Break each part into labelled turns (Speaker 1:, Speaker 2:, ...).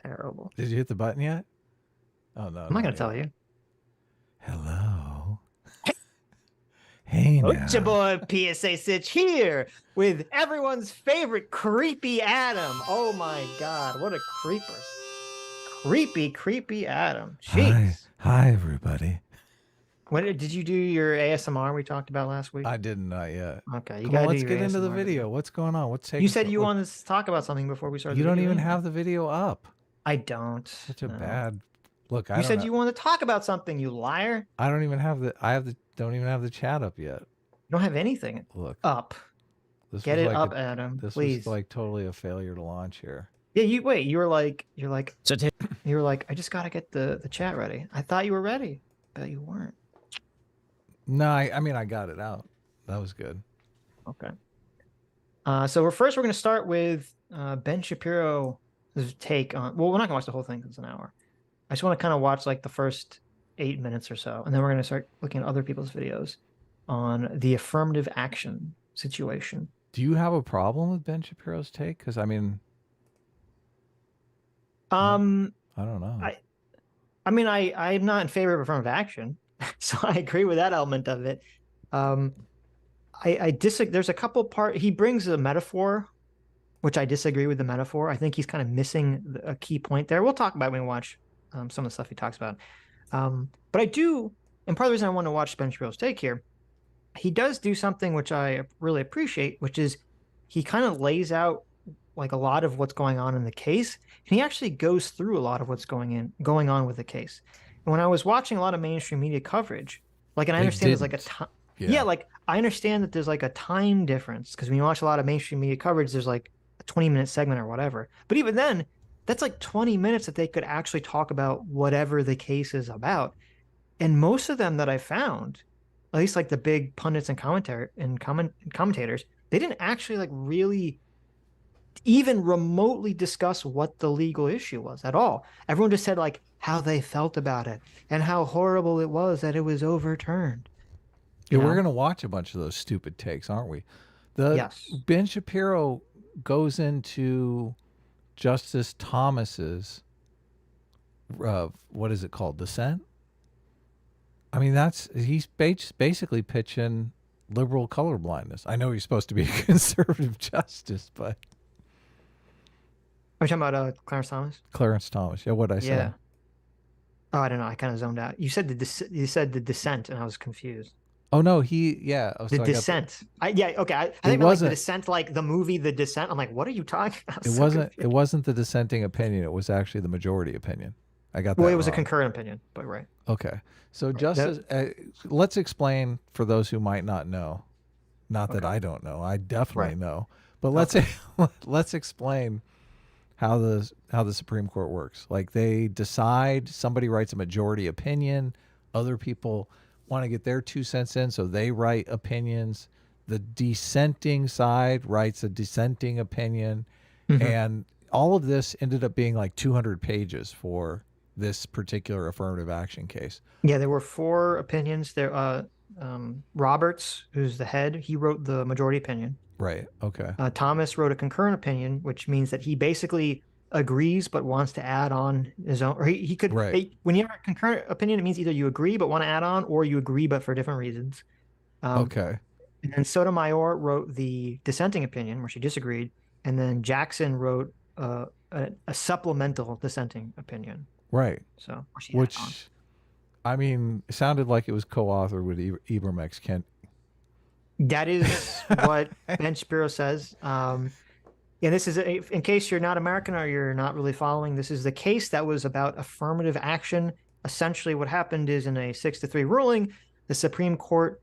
Speaker 1: terrible.
Speaker 2: Did you hit the button yet? Oh, no.
Speaker 1: I'm not going to tell you.
Speaker 2: Hello. Hey, now.
Speaker 1: It's your boy PSA Sitch here with everyone's favorite creepy Adam. Oh my God, what a creeper. Creepy Adam. Jeez.
Speaker 2: Hi, everybody.
Speaker 1: When did you do your ASMR we talked about last week?
Speaker 2: I didn't, not yet.
Speaker 1: Okay, you
Speaker 2: Come
Speaker 1: got
Speaker 2: on,
Speaker 1: to do
Speaker 2: let's
Speaker 1: your
Speaker 2: get into the
Speaker 1: ASMR
Speaker 2: video.
Speaker 1: video.
Speaker 2: What's going on? What's taking?
Speaker 1: You said you wanted to talk about something before we started.
Speaker 2: You
Speaker 1: the
Speaker 2: don't
Speaker 1: video
Speaker 2: even
Speaker 1: anyway.
Speaker 2: have the video up.
Speaker 1: I don't.
Speaker 2: Such a bad look.
Speaker 1: You said you wanted to talk about something, you liar.
Speaker 2: I don't even have the. Don't even have the chat up yet.
Speaker 1: You don't have anything.
Speaker 2: Look
Speaker 1: up. Get it up, Adam.
Speaker 2: This
Speaker 1: please.
Speaker 2: was like totally a failure to launch here.
Speaker 1: Yeah, you were like, I just gotta get the chat ready. I thought you were ready, but you weren't.
Speaker 2: No, I mean I got it out. That was good.
Speaker 1: Okay. So we're gonna start with Ben Shapiro's take on. Well, we're not gonna watch the whole thing because it's an hour. I just want to kind of watch like the first 8 minutes or so, and then we're gonna start looking at other people's videos on the affirmative action situation.
Speaker 2: Do you have a problem with Ben Shapiro's take? Because I mean, I don't know.
Speaker 1: I mean, I'm not in favor of affirmative action, so I agree with that element of it. I disagree. There's a couple he brings a metaphor, which I disagree with the metaphor. I think he's kind of missing a key point there. We'll talk about it when we watch some of the stuff he talks about. But I do, and part of the reason I want to watch Ben Shapiro's take here, he does do something which I really appreciate, which is he kind of lays out like a lot of what's going on in the case, and he actually goes through a lot of what's going on with the case. And when I was watching a lot of mainstream media coverage, like, and I understand there's like a time, like I understand that there's like a time difference because when you watch a lot of mainstream media coverage, there's like a 20-minute segment or whatever. But even then, that's like 20 minutes that they could actually talk about whatever the case is about. And most of them that I found, at least like the big pundits and commentators, they didn't actually like really even remotely discuss what the legal issue was at all. Everyone just said like how they felt about it and how horrible it was that it was overturned.
Speaker 2: Yeah, we're gonna watch a bunch of those stupid takes, aren't we?
Speaker 1: Yes.
Speaker 2: Ben Shapiro goes into Justice Thomas's what is it called? Dissent? I mean, he's basically pitching liberal colorblindness. I know he's supposed to be a conservative justice, but
Speaker 1: are you talking about Clarence Thomas?
Speaker 2: Clarence Thomas. Yeah, what'd I say?
Speaker 1: Yeah. Oh, I don't know. I kind of zoned out. You said the dissent, and I was confused.
Speaker 2: Oh no, the
Speaker 1: Descent. Okay. I think like the Descent, like the movie The Descent. I'm like, what are you talking about?
Speaker 2: It wasn't the dissenting opinion. It was actually the majority opinion. I got that.
Speaker 1: Well, it was a concurrent opinion, but right.
Speaker 2: Okay. So let's explain for those who might not know. Not that I don't know. I definitely know. But let's explain how the Supreme Court works. Like they decide, somebody writes a majority opinion, other people want to get their 2 cents in, so they write opinions. The dissenting side writes a dissenting opinion, and all of this ended up being like 200 pages for this particular affirmative action case.
Speaker 1: Yeah, there were 4 opinions. There, Roberts, who's the head, he wrote the majority opinion.
Speaker 2: Right. Okay.
Speaker 1: Thomas wrote a concurrent opinion, which means that he basically agrees but wants to add on his own. Or he could.
Speaker 2: Right.
Speaker 1: When you have a concurrent opinion, it means either you agree but want to add on, or you agree but for different reasons.
Speaker 2: Okay.
Speaker 1: And then Sotomayor wrote the dissenting opinion, where she disagreed, and then Jackson wrote a supplemental dissenting opinion.
Speaker 2: Right.
Speaker 1: So,
Speaker 2: which, I mean, it sounded like it was co-authored with Ibram X. Kendi.
Speaker 1: That is what Ben Shapiro says. And this is, in case you're not American or you're not really following, this is the case that was about affirmative action. Essentially, what happened is in a 6-3 ruling, the Supreme Court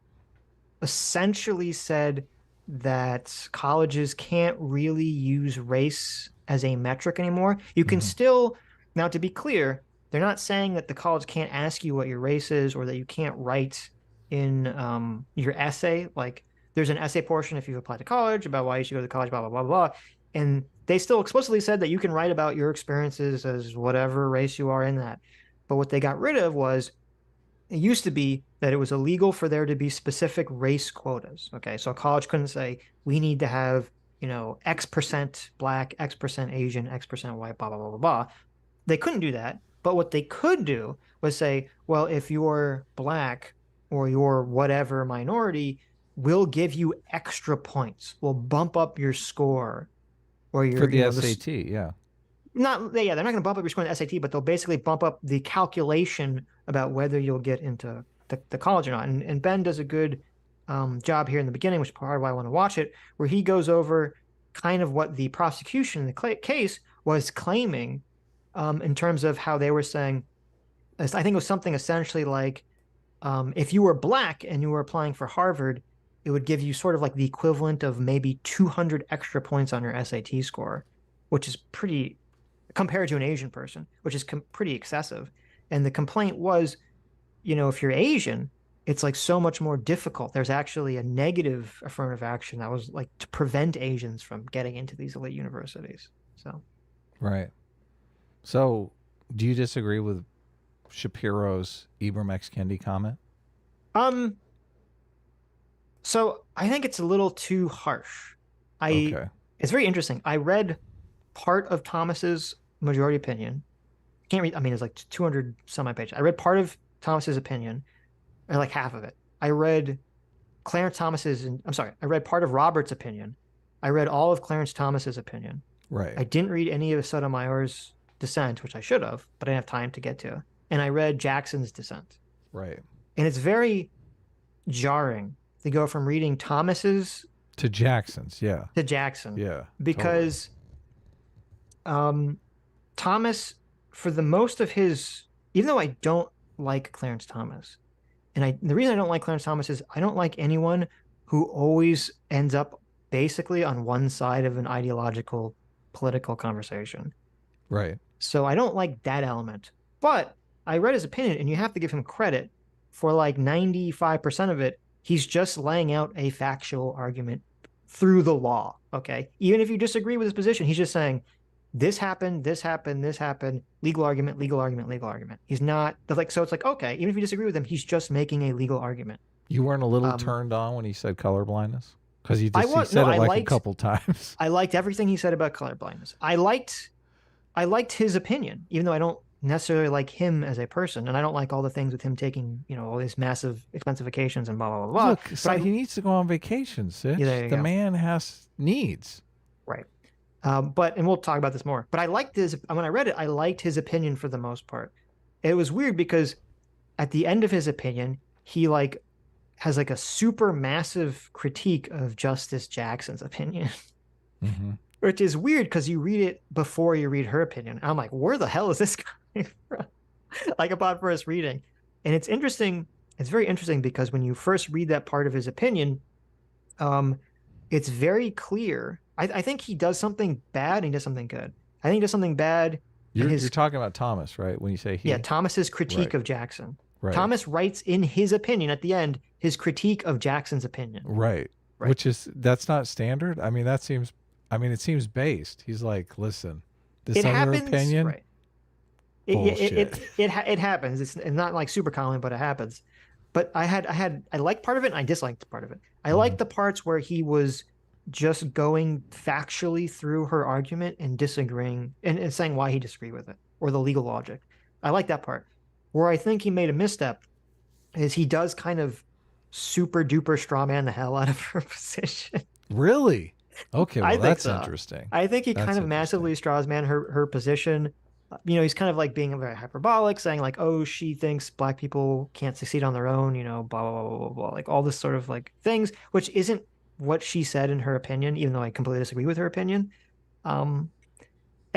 Speaker 1: essentially said that colleges can't really use race as a metric anymore. You can still, now to be clear, they're not saying that the college can't ask you what your race is or that you can't write in your essay. Like there's an essay portion if you apply to college about why you should go to college, blah, blah, blah, blah. And they still explicitly said that you can write about your experiences as whatever race you are in that. But what they got rid of was, it used to be that it was illegal for there to be specific race quotas. Okay, so a college couldn't say, we need to have, X% black, X% Asian, X% white, blah, blah, blah, blah, blah. They couldn't do that. But what they could do was say, well, if you're black or you're whatever minority, we'll give you extra points. We'll bump up your score or
Speaker 2: For
Speaker 1: your,
Speaker 2: the
Speaker 1: this
Speaker 2: SAT, yeah.
Speaker 1: not, yeah, they're not going to bump up your score in the SAT, but they'll basically bump up the calculation about whether you'll get into the college or not. And Ben does a good job here in the beginning, which is part of why I want to watch it, where he goes over kind of what the prosecution in the case was claiming in terms of how they were saying, I think it was something essentially like if you were black and you were applying for Harvard, it would give you sort of like the equivalent of maybe 200 extra points on your SAT score, which is pretty compared to an Asian person, which is pretty excessive. And the complaint was, if you're Asian, it's like so much more difficult. There's actually a negative affirmative action that was like to prevent Asians from getting into these elite universities. So,
Speaker 2: right. So, do you disagree with Shapiro's Ibram X. Kendi comment?
Speaker 1: So I think it's a little too harsh.
Speaker 2: Okay.
Speaker 1: It's very interesting. I read part of Thomas's majority opinion. I can't read. I mean, it's like 200 some odd pages. I read part of Thomas's opinion, or like half of it. I read Clarence Thomas's. I'm sorry. I read part of Robert's opinion. I read all of Clarence Thomas's opinion.
Speaker 2: Right.
Speaker 1: I didn't read any of Sotomayor's dissent, which I should have, but I didn't have time to get to. And I read Jackson's dissent.
Speaker 2: Right.
Speaker 1: And it's very jarring to go from reading Thomas's
Speaker 2: to Jackson's, yeah.
Speaker 1: To Jackson.
Speaker 2: Yeah.
Speaker 1: Because Thomas, for the most of his, even though I don't like Clarence Thomas, and the reason I don't like Clarence Thomas is I don't like anyone who always ends up basically on one side of an ideological political conversation.
Speaker 2: Right.
Speaker 1: So I don't like that element. But I read his opinion, and you have to give him credit for like 95% of it. He's just laying out a factual argument through the law. Okay. Even if you disagree with his position, he's just saying this happened, this happened, this happened, legal argument, legal argument, legal argument. He's not like, so it's like, okay, even if you disagree with him, he's just making a legal argument.
Speaker 2: You weren't a little turned on when he said color blindness? Because he said it like a couple times.
Speaker 1: I liked everything he said about color blindness. I liked his opinion, even though I don't necessarily like him as a person, and I don't like all the things with him taking, all these massive expensive vacations and blah blah blah blah.
Speaker 2: Look, so he needs to go on vacation, Sitch.
Speaker 1: Yeah,
Speaker 2: the man has needs.
Speaker 1: Right. And we'll talk about this more. But I liked when I read it, I liked his opinion for the most part. It was weird because at the end of his opinion, he like has like a super massive critique of Justice Jackson's opinion.
Speaker 2: Mm-hmm.
Speaker 1: Which is weird because you read it before you read her opinion. I'm like, where the hell is this coming from? Like upon first reading. And it's interesting. It's very interesting because when you first read that part of his opinion, it's very clear. I think he does something bad and he does something good. I think he does something bad.
Speaker 2: You're talking about Thomas, right? When you say he.
Speaker 1: Yeah, Thomas's critique of Jackson.
Speaker 2: Right.
Speaker 1: Thomas writes in his opinion at the end, his critique of Jackson's opinion.
Speaker 2: Right. That's not standard. I mean, it seems based. He's like, listen, this other opinion.
Speaker 1: Right. It happens. It's not like super common, but it happens. But I liked part of it and I disliked part of it. I liked the parts where he was just going factually through her argument and disagreeing and saying why he disagreed with it or the legal logic. I like that part. Where I think he made a misstep is he does kind of super duper straw man the hell out of her position.
Speaker 2: Really? Okay, well, that's interesting.
Speaker 1: I think he kind of massively straws man her position. He's kind of like being very hyperbolic, saying like, oh, she thinks black people can't succeed on their own, blah, blah, blah, blah, blah, like all this sort of like things, which isn't what she said in her opinion, even though I completely disagree with her opinion. And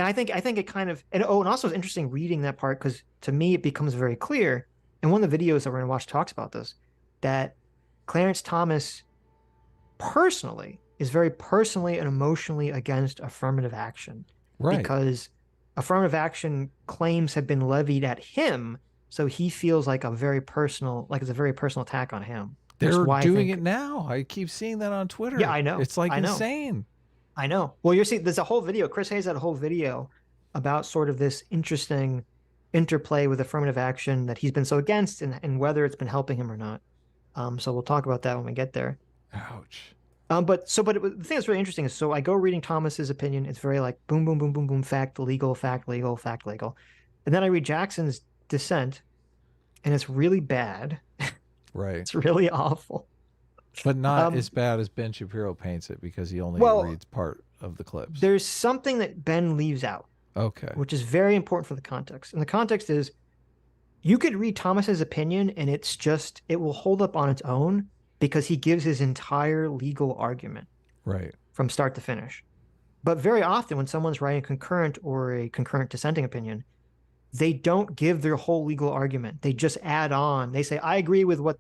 Speaker 1: I think it kind of, and also it's interesting reading that part because to me, it becomes very clear. And one of the videos that we're going to watch talks about this, that Clarence Thomas personally is very personally and emotionally against affirmative action.
Speaker 2: Right.
Speaker 1: Because affirmative action claims have been levied at him. So he feels like it's a very personal attack on him.
Speaker 2: They're doing it now. I keep seeing that on Twitter.
Speaker 1: Yeah, I know.
Speaker 2: It's like insane.
Speaker 1: I know. Well, you're seeing there's a whole video. Chris Hayes had a whole video about sort of this interesting interplay with affirmative action that he's been so against and whether it's been helping him or not. So we'll talk about that when we get there.
Speaker 2: Ouch.
Speaker 1: But the thing that's really interesting is, so I go reading Thomas's opinion. It's very like boom, boom, boom, boom, boom, fact, legal, fact, legal, fact, legal. And then I read Jackson's dissent, and it's really bad.
Speaker 2: Right.
Speaker 1: It's really awful.
Speaker 2: But not as bad as Ben Shapiro paints it, because he only
Speaker 1: Well,
Speaker 2: reads part of the clips.
Speaker 1: there's something that Ben leaves out,
Speaker 2: Okay.
Speaker 1: which is very important for the context. And the context is, you could read Thomas's opinion and it will hold up on its own because he gives his entire legal argument.
Speaker 2: Right.
Speaker 1: From start to finish. But very often when someone's writing a concurrent or a concurrent dissenting opinion, they don't give their whole legal argument. They just add on. They say, I agree with what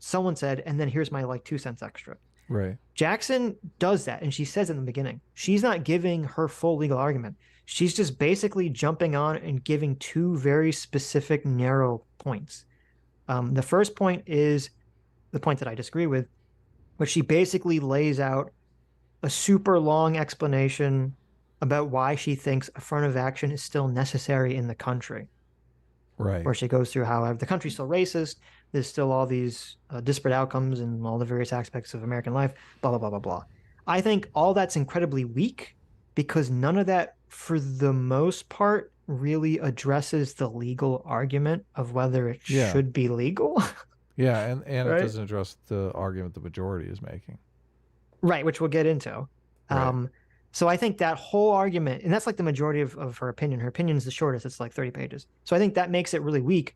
Speaker 1: someone said, and then here's my like 2 cents extra.
Speaker 2: Right.
Speaker 1: Jackson does that, and she says in the beginning, she's not giving her full legal argument. She's just basically jumping on and giving 2 very specific, narrow points. The first point is the point that I disagree with, which she basically lays out a super long explanation about why she thinks affirmative action is still necessary in the country.
Speaker 2: Right.
Speaker 1: Where she goes through how the country's still racist, there's still all these disparate outcomes in all the various aspects of American life, blah, blah, blah, blah, blah. I think all that's incredibly weak because none of that, for the most part, really addresses the legal argument of whether it should be legal.
Speaker 2: Yeah, and
Speaker 1: right?
Speaker 2: It doesn't address the argument the majority is making.
Speaker 1: Right, which we'll get into. Right. So I think that whole argument, and that's like the majority of her opinion. Her opinion is the shortest. It's like 30 pages. So I think that makes it really weak.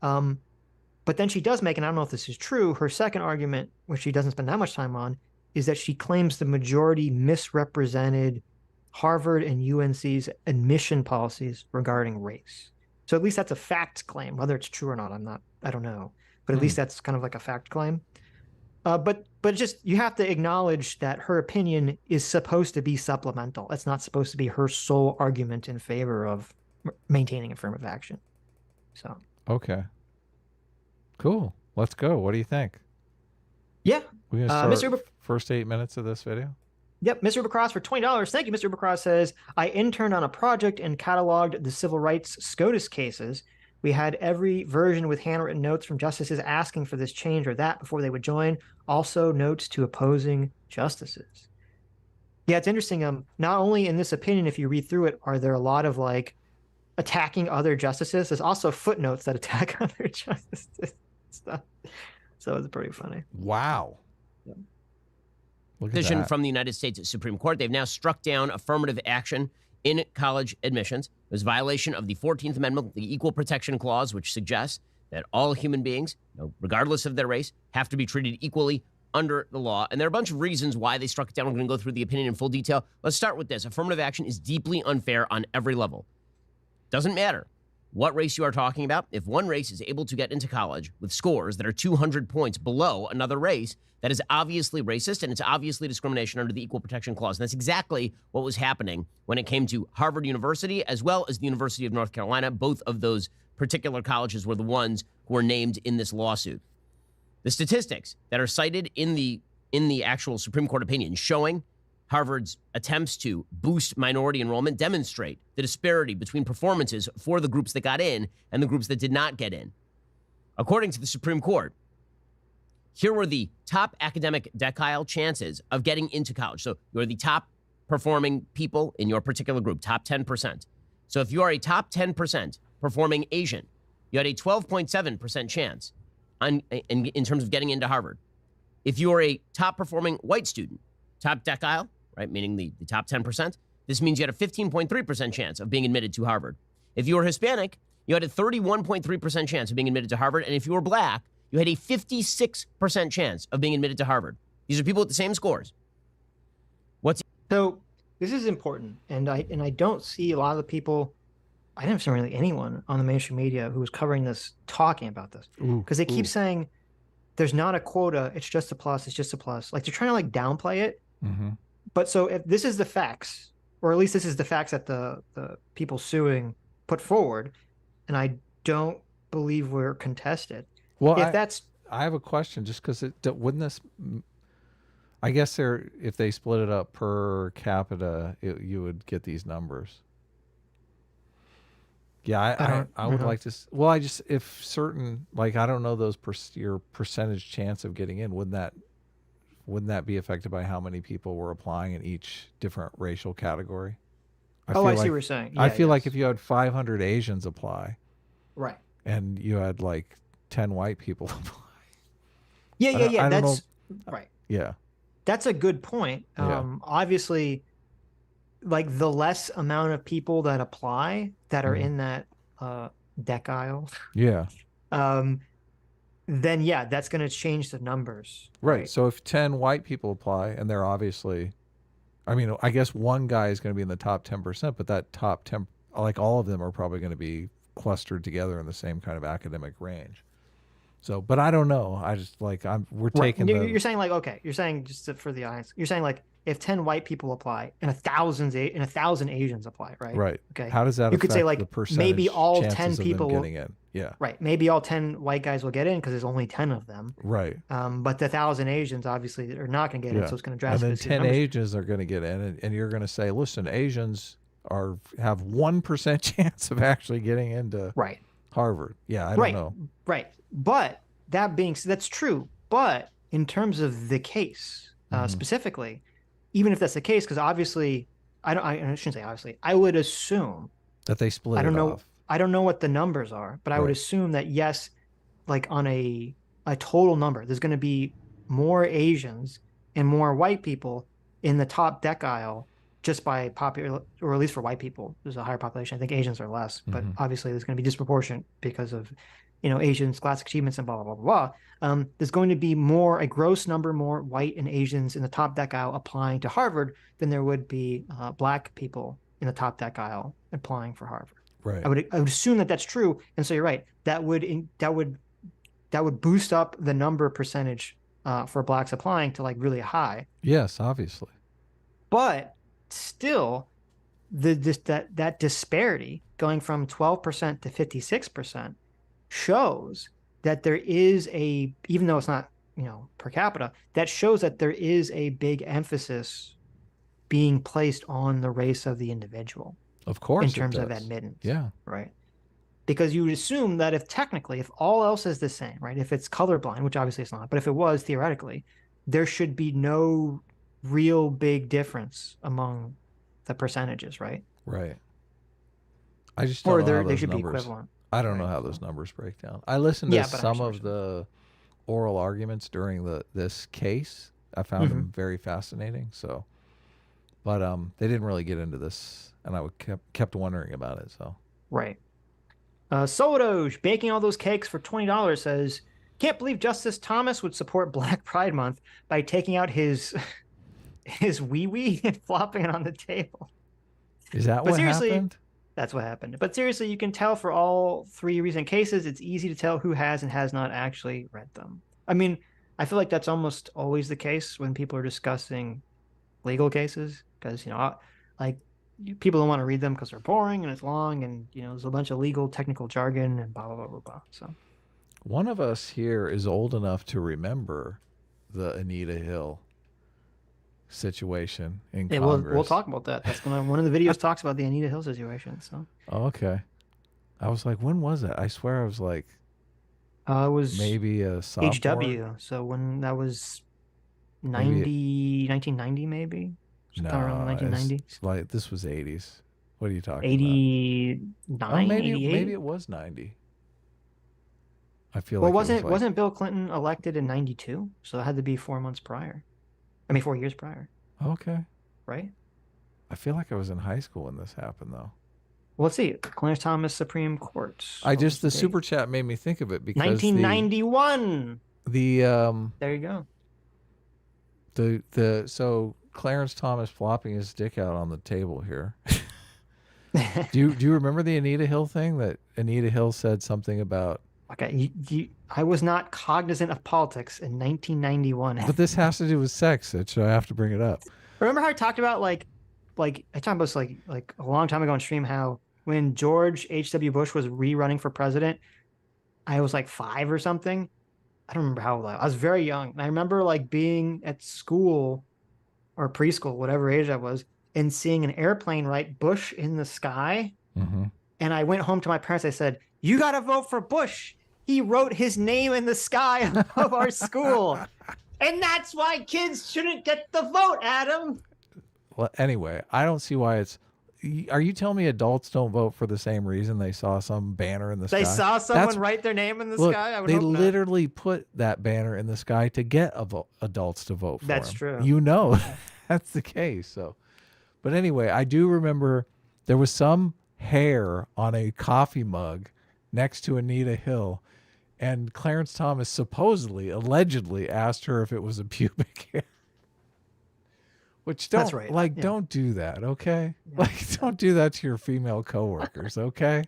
Speaker 1: But then she does make, and I don't know if this is true, her second argument, which she doesn't spend that much time on, is that she claims the majority misrepresented Harvard and UNC's admission policies regarding race. So at least that's a fact claim. Whether it's true or not, I don't know. But at least that's kind of like a fact claim. But just, you have to acknowledge that her opinion is supposed to be supplemental. It's not supposed to be her sole argument in favor of maintaining affirmative action. So.
Speaker 2: Okay. Cool. Let's go. What do you think?
Speaker 1: Yeah.
Speaker 2: We're going to start first 8 minutes of this video.
Speaker 1: Yep. Mr. Ubercross for $20. Thank you. Mr. Ubercross says, I interned on a project and cataloged the civil rights SCOTUS cases. We had every version with handwritten notes from justices asking for this change or that before they would join. Also notes to opposing justices. Yeah, it's interesting. Not only in this opinion, if you read through it, are there a lot of like attacking other justices. There's also footnotes that attack other justices stuff. So it's pretty funny.
Speaker 2: Wow.
Speaker 1: Yep.
Speaker 3: Decision from the United States Supreme Court. They've now struck down affirmative action in college admissions. It was a violation of the 14th Amendment, the Equal Protection Clause, which suggests that all human beings, regardless of their race, have to be treated equally under the law. And there are a bunch of reasons why they struck it down. We're going to go through the opinion in full detail. Let's start with this. Affirmative action is deeply unfair on every level. Doesn't matter what race you are talking about. If one race is able to get into college with scores that are 200 points below another race, that is obviously racist, and it's obviously discrimination under the Equal Protection Clause. And that's exactly what was happening when it came to Harvard University, as well as the University of North Carolina. Both of those particular colleges were the ones who were named in this lawsuit. The statistics that are cited in the actual Supreme Court opinion showing Harvard's attempts to boost minority enrollment demonstrate the disparity between performances for the groups that got in and the groups that did not get in. According to the Supreme Court, here were the top academic decile chances of getting into college. So you're the top performing people in your particular group, top 10%. So if you are a top 10% performing Asian, you had a 12.7% chance in terms of getting into Harvard. If you are a top performing white student, top decile, right, meaning the top 10%, this means you had a 15.3% chance of being admitted to Harvard. If you were Hispanic, you had a 31.3% chance of being admitted to Harvard. And if you were black, you had a 56% chance of being admitted to Harvard. These are people with the same scores.
Speaker 1: So this is important, and I don't see a lot of the people. I didn't see really anyone on the mainstream media who was covering this talking about this, because they keep saying there's not a quota. It's just a plus. It's just a plus. Like they're trying to like downplay it. Mm-hmm. But so if this is the facts, or at least this is the facts that the people suing put forward, and I don't believe we're contested.
Speaker 2: Well, I have a question, just because wouldn't this? I guess if they split it up per capita, you would get these numbers. Yeah, I would like to. Well, if certain, like, I don't know your percentage chance of getting in, wouldn't that wouldn't that be affected by how many people were applying in each different racial category?
Speaker 1: I see what you're saying. Yeah,
Speaker 2: I feel like if you had 500 Asians apply,
Speaker 1: right,
Speaker 2: and you had like 10 white people apply.
Speaker 1: Yeah.
Speaker 2: That's
Speaker 1: right.
Speaker 2: Yeah.
Speaker 1: That's a good point. Obviously, like the less amount of people that apply that are in that decile,
Speaker 2: yeah,
Speaker 1: then yeah, that's going to change the numbers.
Speaker 2: Right. So if 10 white people apply, and they're obviously, I mean, I guess one guy is going to be in the top 10%, but that top 10, like all of them are probably going to be clustered together in the same kind of academic range. So, but I don't know. I just like, we're taking
Speaker 1: You're saying like, okay, you're saying just for the audience, you're saying like if 10 white people apply and 1,000 Asians apply, right?
Speaker 2: Right.
Speaker 1: Okay.
Speaker 2: How does that
Speaker 1: you
Speaker 2: affect
Speaker 1: could say like
Speaker 2: the percentage
Speaker 1: maybe all 10 people
Speaker 2: getting in? Yeah.
Speaker 1: Right. Maybe all 10 white guys will get in because there's only 10 of them.
Speaker 2: Right.
Speaker 1: But the 1,000 Asians obviously are not going to get in, so it's going to drastically.
Speaker 2: And then 10 Asians are going to get in, and you're going to say, listen, Asians have 1% chance of actually getting into Harvard. Yeah, I don't know.
Speaker 1: Right. But that being said, that's true. But in terms of the case specifically, even if that's the case, because obviously, I shouldn't say obviously, I would assume
Speaker 2: that they split off.
Speaker 1: I don't know what the numbers are, but I would assume that yes, like on a total number, there's going to be more Asians and more white people in the top decile just by popular, or at least for white people, there's a higher population. I think Asians are less, but obviously there's going to be disproportionate because of, Asians' classic achievements and blah, blah, blah, blah. There's going to be a gross number more white and Asians in the top decile applying to Harvard than there would be black people in the top decile applying for Harvard.
Speaker 2: Right.
Speaker 1: I would assume that that's true, and so you're right. That would boost up the number percentage for blacks applying to like really high.
Speaker 2: Yes, obviously.
Speaker 1: But still, that disparity going from 12% to 56% shows that there is even though it's not per capita, that shows that there is a big emphasis being placed on the race of the individual.
Speaker 2: Of course,
Speaker 1: in terms of admittance.
Speaker 2: Yeah.
Speaker 1: Right. Because you would assume that if all else is the same, right? If it's colorblind, which obviously it's not, but if it was theoretically, there should be no real big difference among the percentages, right?
Speaker 2: Right. I just don't know how
Speaker 1: they should
Speaker 2: numbers,
Speaker 1: be equivalent.
Speaker 2: I don't know how those numbers break down. I listened to some of the oral arguments during this case. I found them very fascinating. So, but they didn't really get into this. And I kept wondering about it. So
Speaker 1: right. Sodoge baking all those cakes for $20 says, "Can't believe Justice Thomas would support Black Pride Month by taking out his wee and flopping it on the table."
Speaker 2: Is that what happened?
Speaker 1: That's what happened. But seriously, you can tell for all three recent cases, it's easy to tell who has and has not actually read them. I mean, I feel like that's almost always the case when people are discussing legal cases, because like. People don't want to read them because they're boring and it's long and there's a bunch of legal technical jargon and blah blah blah blah. So
Speaker 2: one of us here is old enough to remember the Anita Hill situation in Congress.
Speaker 1: We'll talk about that. That's one of the videos talks about the Anita Hill situation. So
Speaker 2: okay, I was like, when was it? I swear I was like,
Speaker 1: it was
Speaker 2: maybe a sophomore.
Speaker 1: HW. So when that was 1990 maybe.
Speaker 2: No,
Speaker 1: around 1990.
Speaker 2: Like this was 80s. What are you talking
Speaker 1: 89,
Speaker 2: about? Oh, maybe
Speaker 1: 88?
Speaker 2: Maybe it was 90. I feel
Speaker 1: well,
Speaker 2: like
Speaker 1: wasn't Bill Clinton elected in 92? So it had to be 4 months prior. 4 years prior.
Speaker 2: Okay.
Speaker 1: Right?
Speaker 2: I feel like I was in high school when this happened, though.
Speaker 1: Well, let's see. Clarence Thomas Supreme Court.
Speaker 2: The super chat made me think of it because
Speaker 1: 1991.
Speaker 2: There
Speaker 1: you go.
Speaker 2: So Clarence Thomas flopping his dick out on the table here. Do you remember the Anita Hill thing that Anita Hill said something about?
Speaker 1: Okay, I was not cognizant of politics in 1991.
Speaker 2: But this has to do with sex, so I have to bring it up.
Speaker 1: Remember how I talked about like I talked about this like a long time ago on stream how when George H.W. Bush was rerunning for president, I was like 5 or something. I don't remember how old I was very young. And I remember like being at school or preschool, whatever age I was, and seeing an airplane write Bush in the sky.
Speaker 2: Mm-hmm.
Speaker 1: And I went home to my parents. I said, "You got to vote for Bush. He wrote his name in the sky of our school." And that's why kids shouldn't get the vote, Adam.
Speaker 2: Well, anyway, I don't see why it's. Are you telling me adults don't vote for the same reason they saw some banner in the sky?
Speaker 1: They saw someone write their name in the sky? I would
Speaker 2: they
Speaker 1: hope not.
Speaker 2: literally put that banner in the sky to get adults to vote for
Speaker 1: That's
Speaker 2: them.
Speaker 1: true.
Speaker 2: You know, that's the case. So, but anyway, I do remember there was some hair on a coffee mug next to Anita Hill, and Clarence Thomas supposedly, allegedly asked her if it was a pubic hair. Which don't,
Speaker 1: That's right.
Speaker 2: like, don't do that, okay? Yeah. Like, don't do that to your female coworkers, okay?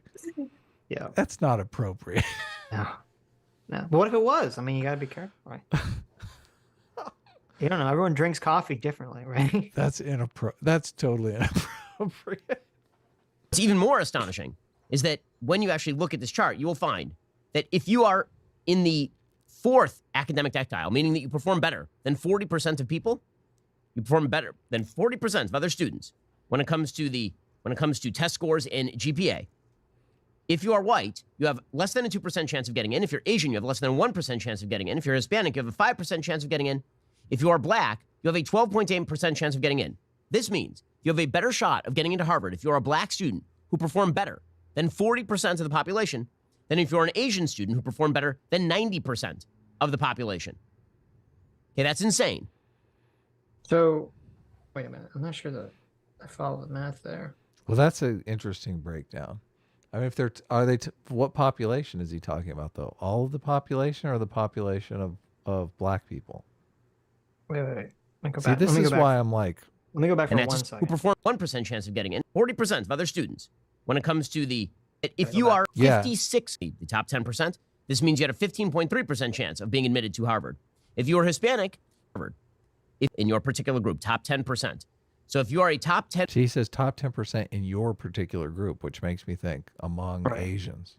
Speaker 1: Yeah.
Speaker 2: That's not appropriate.
Speaker 1: No. But what if it was? I mean, you got to be careful, right? You don't know. Everyone drinks coffee differently, right?
Speaker 2: That's That's totally inappropriate.
Speaker 3: What's even more astonishing is that when you actually look at this chart, you will find that if you are in the fourth academic decile, meaning that you perform better than 40% of people, you perform better than 40% of other students when it comes to test scores and GPA. If you are white, you have less than a 2% chance of getting in. If you're Asian, you have less than a 1% chance of getting in. If you're Hispanic, you have a 5% chance of getting in. If you are black, you have a 12.8% chance of getting in. This means you have a better shot of getting into Harvard if you're a black student who performed better than 40% of the population than if you're an Asian student who performed better than 90% of the population. Okay, that's insane.
Speaker 1: So, wait a minute. I'm not sure that I follow the math there.
Speaker 2: Well, that's an interesting breakdown. I mean, what population is he talking about, though? All of the population or the population of black people?
Speaker 1: Wait. Let me go
Speaker 2: See,
Speaker 1: back.
Speaker 2: this is why I'm like...
Speaker 1: Let me go back for 1
Speaker 3: who
Speaker 1: second.
Speaker 3: perform 1% chance of getting in, 40% of other students. When it comes to if you are 56, the top 10%, this means you had a 15.3% chance of being admitted to Harvard. If you are Hispanic, Harvard. In your particular group, top 10%. So if you are a top 10...
Speaker 2: He says top 10% in your particular group, which makes me think among Asians.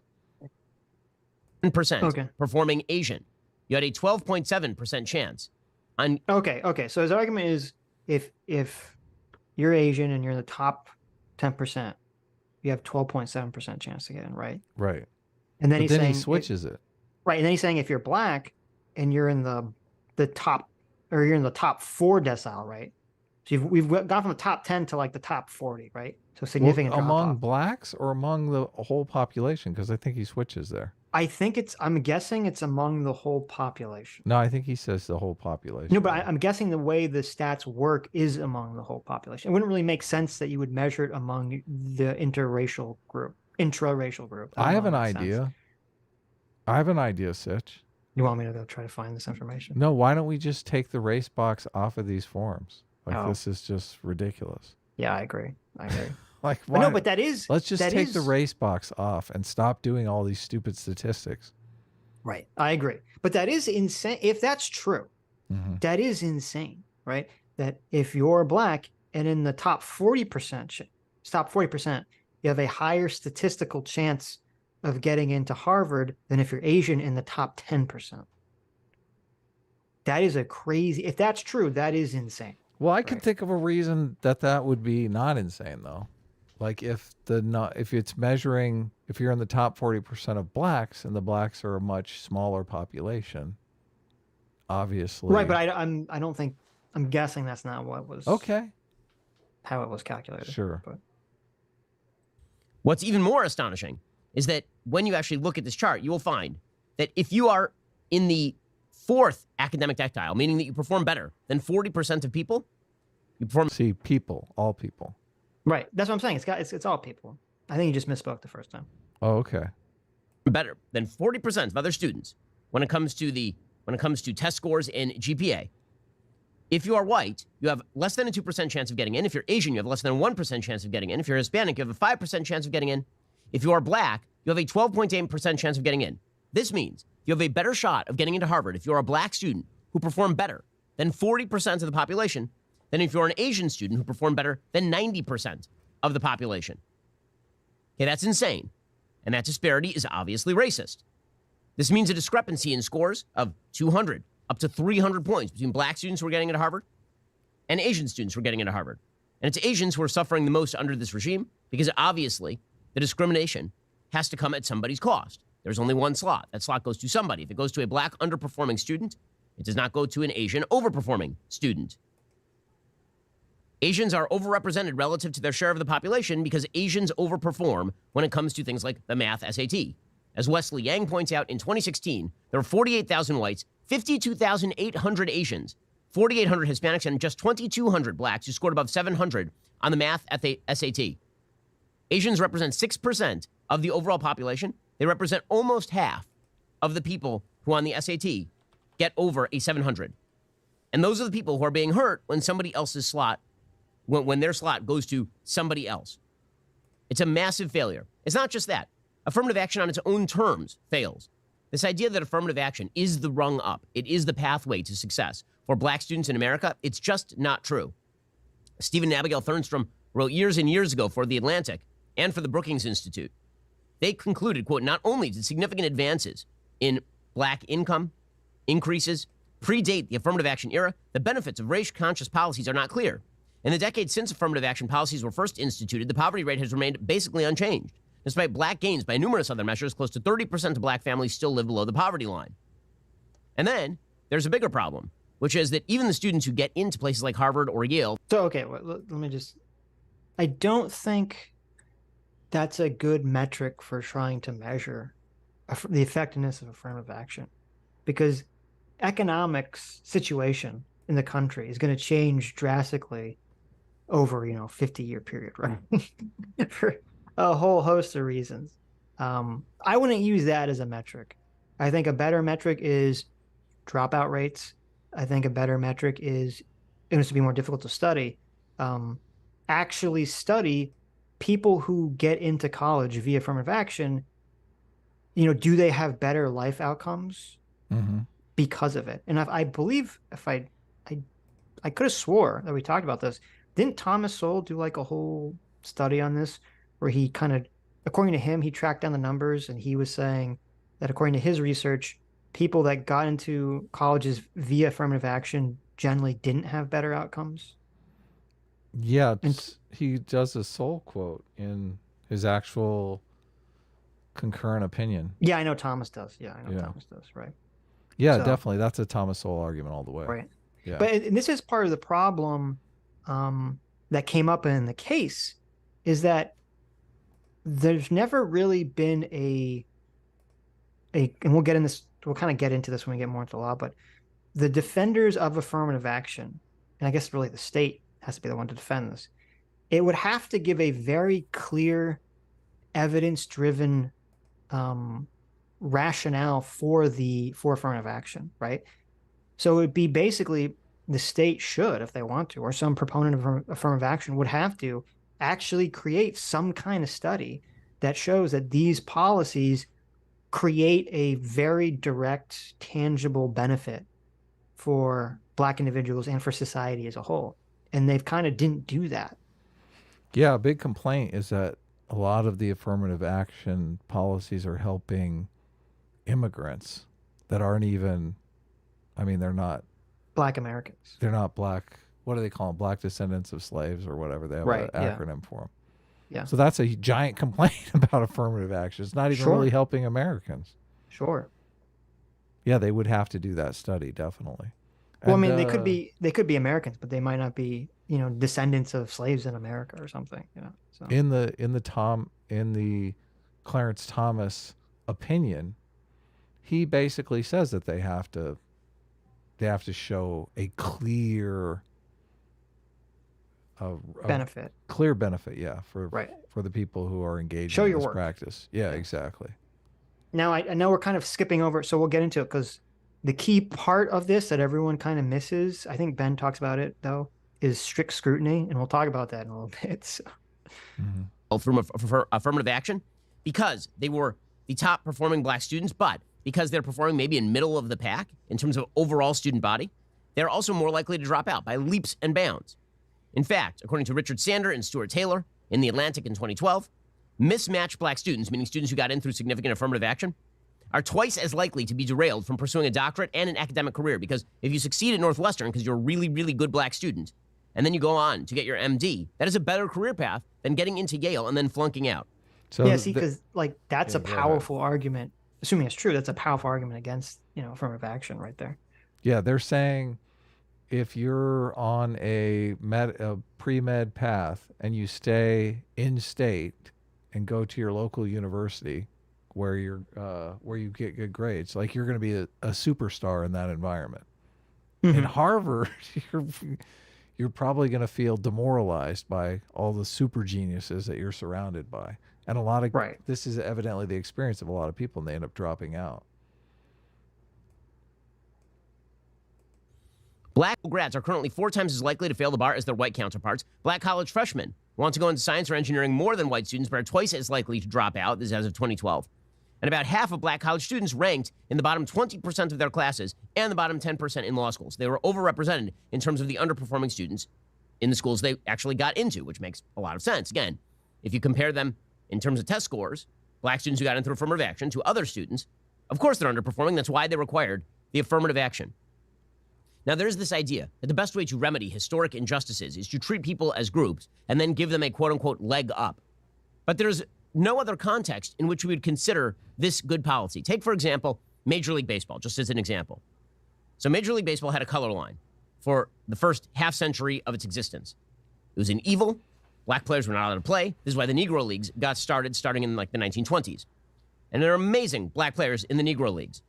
Speaker 3: 10% performing Asian. You had a 12.7% chance.
Speaker 1: Okay. So his argument is if you're Asian and you're in the top 10%, you have 12.7% chance to get in, right?
Speaker 2: Right.
Speaker 1: And then
Speaker 2: he switches it.
Speaker 1: Right. And then he's saying if you're black and you're in the top, or you're in the top 4 decile, right? So we've gone from the top 10 to like the top 40, right? So significant drop
Speaker 2: among
Speaker 1: off.
Speaker 2: blacks or among the whole population? Because I think he switches there.
Speaker 1: I'm guessing it's among the whole population.
Speaker 2: No, I think he says the whole population.
Speaker 1: No, but I'm guessing the way the stats work is among the whole population. It wouldn't really make sense that you would measure it among the intraracial group.
Speaker 2: I have an idea. Sitch.
Speaker 1: You want me to go try to find this information?
Speaker 2: No, why don't we just take the race box off of these forms? This is just ridiculous.
Speaker 1: Yeah, I agree.
Speaker 2: Like, why?
Speaker 1: No, but that is...
Speaker 2: Let's just take the race box off and stop doing all these stupid statistics.
Speaker 1: Right. I agree. But that is insane. If that's true, that is insane, right? That if you're black and in the top 40%, you have a higher statistical chance of getting into Harvard than if you're Asian in the top 10%. That is if that's true, that is insane.
Speaker 2: Well, I can think of a reason that would be not insane, though. Like if it's measuring, if you're in the top 40% of blacks and the blacks are a much smaller population, obviously.
Speaker 1: Right, but I don't think, I'm guessing that's not what was.
Speaker 2: Okay.
Speaker 1: How it was calculated.
Speaker 2: Sure.
Speaker 1: But
Speaker 3: what's even more astonishing is that when you actually look at this chart, you will find that if you are in the fourth academic decile, meaning that you perform better than 40% of people, you perform...
Speaker 2: See, people, all people.
Speaker 1: Right. That's what I'm saying. It's all people. I think you just misspoke the first time.
Speaker 2: Oh, okay.
Speaker 3: Better than 40% of other students when it comes to test scores and GPA. If you are white, you have less than a 2% chance of getting in. If you're Asian, you have less than a 1% chance of getting in. If you're Hispanic, you have a 5% chance of getting in. If you are black, you have a 12.8% chance of getting in. This means you have a better shot of getting into Harvard if you're a black student who performed better than 40% of the population than if you're an Asian student who performed better than 90% of the population. Okay, that's insane. And that disparity is obviously racist. This means a discrepancy in scores of 200 up to 300 points between black students who are getting into Harvard and Asian students who are getting into Harvard. And it's Asians who are suffering the most under this regime because obviously the discrimination has to come at somebody's cost. There's only one slot. That slot goes to somebody. If it goes to a black underperforming student, It does not go to an Asian overperforming student. Asians are overrepresented relative to their share of the population because Asians overperform when it comes to things like the math SAT. As Wesley Yang points out, in 2016, there were 48,000 whites, 52,800 Asians, 4,800 Hispanics, and just 2,200 blacks who scored above 700 on the math SAT. Asians represent 6% of the overall population. They represent almost half of the people who on the SAT get over a 700. And those are the people who are being hurt when somebody else's slot, when their slot goes to somebody else. It's a massive failure. It's not just that. Affirmative action on its own terms fails. This idea that affirmative action is the rung up, it is the pathway to success for black students in America, it's just not true. Stephen and Abigail Thernstrom wrote years and years ago for The Atlantic and for the Brookings Institute. They concluded, quote, not only did significant advances in black income increases predate the affirmative action era, the benefits of race-conscious policies are not clear. In the decades since affirmative action policies were first instituted, the poverty rate has remained basically unchanged. Despite black gains by numerous other measures, close to 30% of black families still live below the poverty line. And then there's a bigger problem, which is that even the students who get into places like Harvard or Yale.
Speaker 1: So, okay, well, let me just, I don't think that's a good metric for trying to measure the effectiveness of affirmative action, because economics situation in the country is going to change drastically over, 50-year period, right? For a whole host of reasons. I wouldn't use that as a metric. I think a better metric is dropout rates. I think a better metric is, it has to be more difficult to study, actually study people who get into college via affirmative action. Do they have better life outcomes because of it? And I believe, if I could have swore that we talked about this. Didn't Thomas Sowell do like a whole study on this, where he kind of, according to him, he tracked down the numbers, and he was saying that according to his research, people that got into colleges via affirmative action generally didn't have better outcomes?
Speaker 2: Yeah, he does a Sowell quote in his actual concurrent opinion.
Speaker 1: Yeah, I know Thomas does. Yeah, I know Thomas does, right?
Speaker 2: Yeah, so, definitely. That's a Thomas Sowell argument all the way.
Speaker 1: Right.
Speaker 2: Yeah.
Speaker 1: But and this is part of the problem that came up in the case, is that there's never really been and we'll get in this, we'll kind of get into this when we get more into law, but the defenders of affirmative action, and I guess really the state has to be the one to defend this, it would have to give a very clear evidence-driven rationale for affirmative action, right? So it would be basically the state should, if they want to, or some proponent of affirmative action would have to actually create some kind of study that shows that these policies create a very direct, tangible benefit for black individuals and for society as a whole. And they've kind of didn't do that.
Speaker 2: Yeah, a big complaint is that a lot of the affirmative action policies are helping immigrants that aren't even, they're not
Speaker 1: Black Americans.
Speaker 2: They're not black. What do they call them? Black descendants of slaves or whatever. They have an acronym for them. Yeah. So that's a giant complaint about affirmative action. It's not even really helping Americans.
Speaker 1: Sure.
Speaker 2: Yeah, they would have to do that study, definitely.
Speaker 1: Well, they could be Americans, but they might not be, descendants of slaves in America or something, So.
Speaker 2: In the Clarence Thomas opinion, he basically says that they have to show a clear
Speaker 1: benefit.
Speaker 2: Clear benefit, for the people who are engaged in this practice. Yeah, exactly.
Speaker 1: Now, I know we're kind of skipping over, so we'll get into it, because the key part of this that everyone kind of misses, I think Ben talks about it, though, is strict scrutiny, and we'll talk about that in a little bit. So.
Speaker 3: Through affirmative action, because they were the top performing black students, but because they're performing maybe in middle of the pack in terms of overall student body, they're also more likely to drop out by leaps and bounds. In fact, according to Richard Sander and Stuart Taylor in The Atlantic in 2012, mismatched black students, meaning students who got in through significant affirmative action, are twice as likely to be derailed from pursuing a doctorate and an academic career, because if you succeed at Northwestern because you're a really, really good black student, and then you go on to get your MD, that is a better career path than getting into Yale and then flunking out.
Speaker 1: So yeah, see, because that's a powerful argument. Assuming it's true, that's a powerful argument against, affirmative action right there.
Speaker 2: Yeah, they're saying if you're on a pre-med path and you stay in state and go to your local university where you get good grades, like you're going to be a superstar in that environment. In Harvard, you're probably going to feel demoralized by all the super geniuses that you're surrounded by. And a lot of this is evidently the experience of a lot of people, and they end up dropping out.
Speaker 3: Black grads are currently 4 times as likely to fail the bar as their white counterparts. Black college freshmen want to go into science or engineering more than white students, but are twice as likely to drop out. This is as of 2012. And about half of black college students ranked in the bottom 20% of their classes and the bottom 10% in law schools. They were overrepresented in terms of the underperforming students in the schools they actually got into, which makes a lot of sense. Again, if you compare them in terms of test scores, black students who got into affirmative action to other students, of course they're underperforming. That's why they required the affirmative action. Now, there's this idea that the best way to remedy historic injustices is to treat people as groups and then give them a quote-unquote leg up. But there's no other context in which we would consider this good policy. Take, for example, Major League Baseball, just as an example. So Major League Baseball had a color line for the first half century of its existence. It was an evil. Black players were not allowed to play. This is why the Negro Leagues got starting in like the 1920s. And there are amazing black players in the Negro Leagues.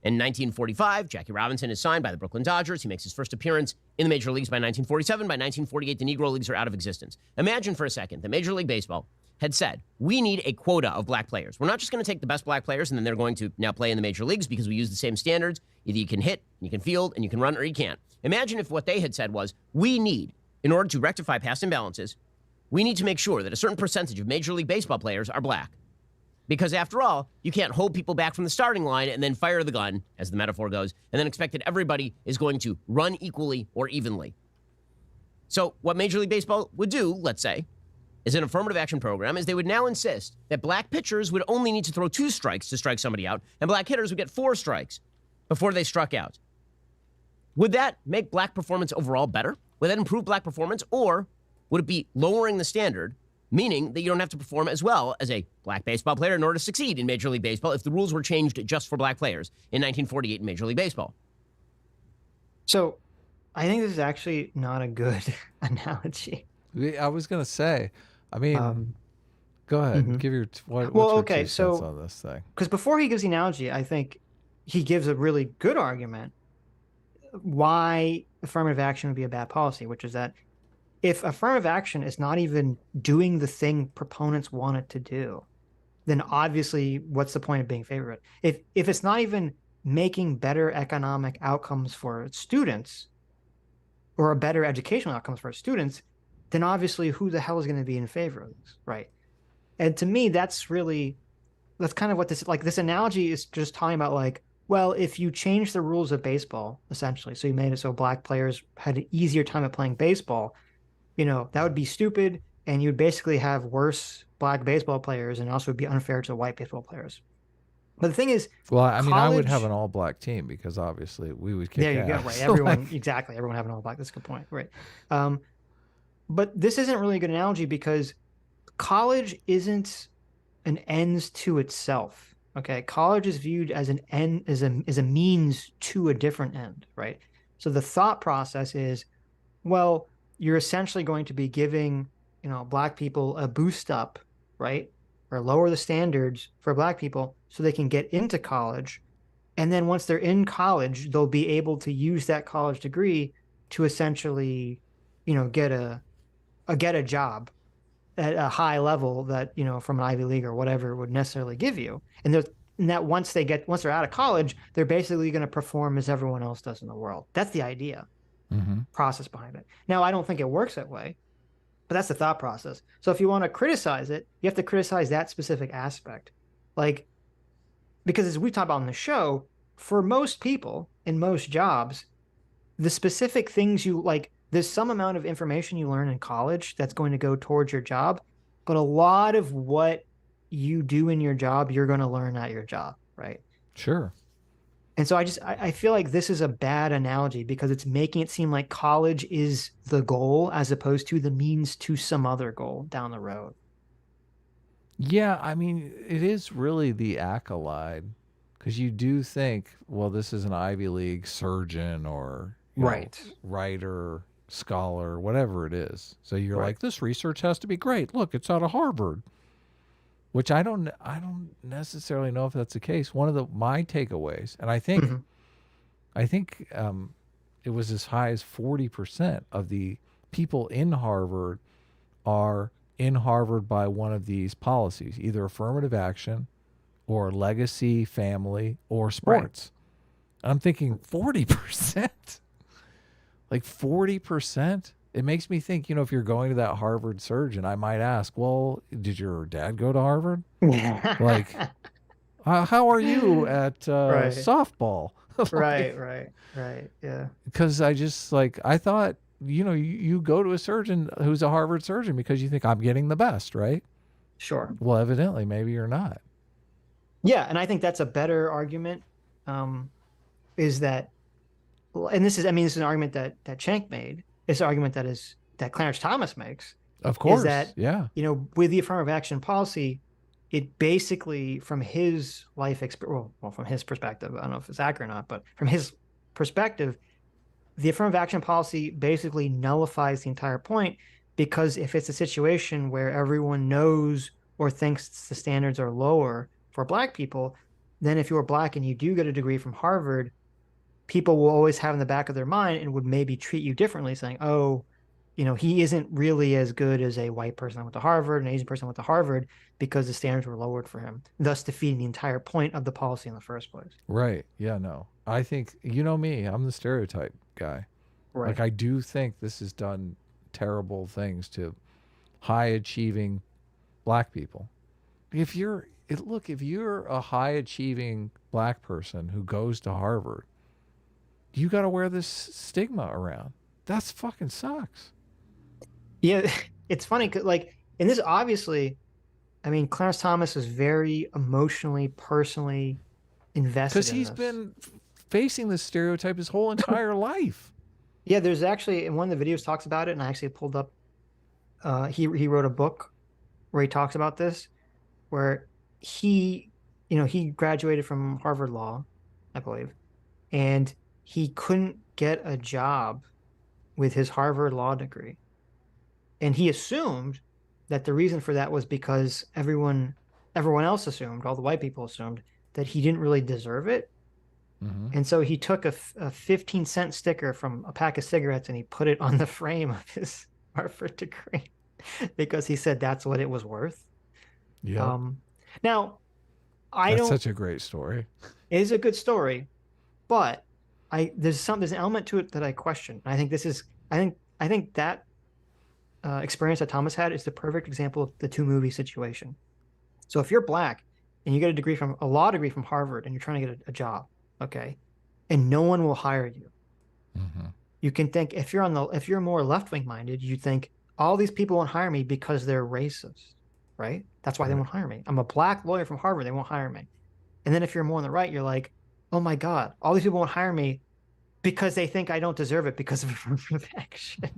Speaker 3: In 1945, Jackie Robinson is signed by the Brooklyn Dodgers. He makes his first appearance in the major leagues by 1947. By 1948, the Negro Leagues are out of existence. Imagine for a second that Major League Baseball had said, we need a quota of black players. We're not just going to take the best black players and then they're going to now play in the major leagues because we use the same standards. Either you can hit, you can field, and you can run, or you can't. Imagine if what they had said was, we need, in order to rectify past imbalances, we need to make sure that a certain percentage of Major League Baseball players are black. Because after all, you can't hold people back from the starting line and then fire the gun, as the metaphor goes, and then expect that everybody is going to run equally or evenly. So what Major League Baseball would do, let's say, is an affirmative action program, is they would now insist that black pitchers would only need to throw 2 strikes to strike somebody out, and black hitters would get 4 strikes before they struck out. Would that make black performance overall better? Would that improve black performance? Or would it be lowering the standard, meaning that you don't have to perform as well as a black baseball player in order to succeed in Major League Baseball if the rules were changed just for black players in 1948 in Major League Baseball?
Speaker 1: So I think this is actually not a good analogy.
Speaker 2: I was going to say, I mean, go ahead. Give your what's your 2 cents on this thing.
Speaker 1: Because before he gives the analogy, I think he gives a really good argument why affirmative action would be a bad policy, which is that if affirmative action is not even doing the thing proponents want it to do, then obviously what's the point of being in favor of it? If it's not even making better economic outcomes for students or a better educational outcomes for students, then obviously who the hell is going to be in favor of this, right? And to me, that's kind of what this analogy is just talking about, like, well, if you change the rules of baseball, essentially, so you made it so black players had an easier time at playing baseball, that would be stupid, and you'd basically have worse black baseball players, and also would be unfair to white baseball players. But the thing is,
Speaker 2: well, I mean, I would have an all-black team because obviously we would kick ass.
Speaker 1: There you go, right? Everyone, exactly. Everyone having all-black. That's a good point, right? But this isn't really a good analogy because college isn't an ends to itself. Okay, college is viewed as an end, as a means to a different end, right? So the thought process is, well, you're essentially going to be giving, black people a boost up, right? Or lower the standards for black people so they can get into college. And then once they're in college, they'll be able to use that college degree to essentially, get a job at a high level that, from an Ivy League or whatever would necessarily give you. And that once they're out of college, they're basically going to perform as everyone else does in the world. That's the idea. Process behind it. Now, I don't think it works that way, but that's the thought process. So if you want to criticize it, you have to criticize that specific aspect. Because as we talked about on the show, for most people in most jobs, the specific things there's some amount of information you learn in college that's going to go towards your job, but a lot of what you do in your job, you're going to learn at your job, right?
Speaker 2: Sure.
Speaker 1: And so I feel like this is a bad analogy because it's making it seem like college is the goal as opposed to the means to some other goal down the road.
Speaker 2: Yeah, I mean, it is really the accolade because you do think, well, this is an Ivy League surgeon or
Speaker 1: Right.
Speaker 2: writer, scholar, whatever it is. So you're
Speaker 1: Right.
Speaker 2: like, this research has to be great. Look, it's out of Harvard. Which I don't necessarily know if that's the case. One of my takeaways, and I think it was as high as 40% of the people in Harvard are in Harvard by one of these policies, either affirmative action or legacy, family, or sports. Right. I'm thinking 40%. Like 40%? It makes me think, if you're going to that Harvard surgeon, I might ask, well, did your dad go to Harvard? Like, how are you at softball?
Speaker 1: Right. Yeah.
Speaker 2: Because I thought, you go to a surgeon who's a Harvard surgeon because you think I'm getting the best, right?
Speaker 1: Sure.
Speaker 2: Well, evidently, maybe you're not.
Speaker 1: Yeah, and I think that's a better argument. Is that, and this is an argument that Schenck made. It's an argument that Clarence Thomas makes.
Speaker 2: Of course,
Speaker 1: is that,
Speaker 2: yeah.
Speaker 1: With the affirmative action policy, it basically, from his life experience, well, from his perspective, I don't know if it's accurate or not, but from his perspective, the affirmative action policy basically nullifies the entire point, because if it's a situation where everyone knows or thinks the standards are lower for Black people, then if you're Black and you do get a degree from Harvard, people will always have in the back of their mind and would maybe treat you differently, saying, oh, he isn't really as good as a white person that went to Harvard, an Asian person that went to Harvard, because the standards were lowered for him, thus defeating the entire point of the policy in the first place.
Speaker 2: Right. Yeah, no. I think, me, I'm the stereotype guy.
Speaker 1: Right.
Speaker 2: Like, I do think this has done terrible things to high achieving Black people. If you're a high achieving Black person who goes to Harvard, you got to wear this stigma around. That's fucking sucks.
Speaker 1: Yeah, it's funny, and this obviously, Clarence Thomas is very emotionally, personally invested
Speaker 2: because he's been facing this stereotype his whole entire life.
Speaker 1: Yeah, there's actually, in one of the videos talks about it, and I actually pulled up, he wrote a book where he talks about this, where he graduated from Harvard Law, I believe, and he couldn't get a job with his Harvard Law degree. And he assumed that the reason for that was because everyone else assumed, all the white people assumed, that he didn't really deserve it. Mm-hmm. And so he took a 15-cent sticker from a pack of cigarettes and he put it on the frame of his Harvard degree because he said that's what it was worth.
Speaker 2: Yeah.
Speaker 1: Now,
Speaker 2: that's such a great story.
Speaker 1: It is a good story, but there's an element to it that I question. I think that experience that Thomas had is the perfect example of the two movie situation. So if you're Black and you get a law degree from Harvard and you're trying to get a job, okay, and no one will hire you, mm-hmm. You can think, if you're more left-wing minded, you think all these people won't hire me because they're racist, right? That's why they won't hire me. I'm a Black lawyer from Harvard, they won't hire me. And then if you're more on the right, you're like, oh my God, all these people won't hire me because they think I don't deserve it because of affirmative action.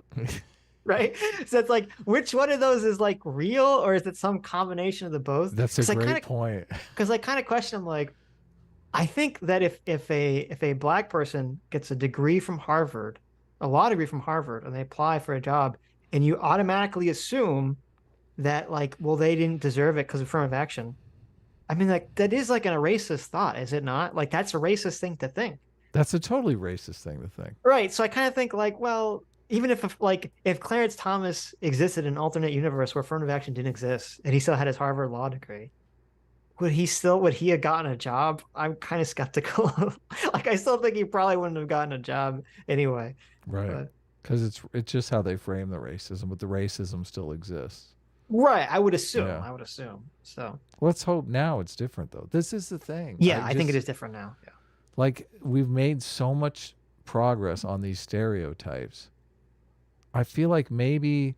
Speaker 1: Right? So it's like, which one of those is like real, or is it some combination of the both?
Speaker 2: That's a great point.
Speaker 1: Because I kind of question, I'm like, I think that if a Black person gets a degree from Harvard, a law degree from Harvard, and they apply for a job, and you automatically assume that, like, well, they didn't deserve it because of affirmative action. That is like a racist thought, is it not? Like, that's a racist thing to think.
Speaker 2: That's a totally racist thing to think.
Speaker 1: Right. So I kind of think, like, well, even if Clarence Thomas existed in an alternate universe where affirmative action didn't exist and he still had his Harvard Law degree, would he have gotten a job? I'm kind of skeptical. Like, I still think he probably wouldn't have gotten a job anyway.
Speaker 2: Right. Because it's just how they frame the racism, but the racism still exists.
Speaker 1: Right. I would assume. Yeah. So
Speaker 2: let's hope now it's different, though. This is the thing.
Speaker 1: Yeah, I think it is different now. Yeah.
Speaker 2: Like, we've made so much progress on these stereotypes. I feel like maybe,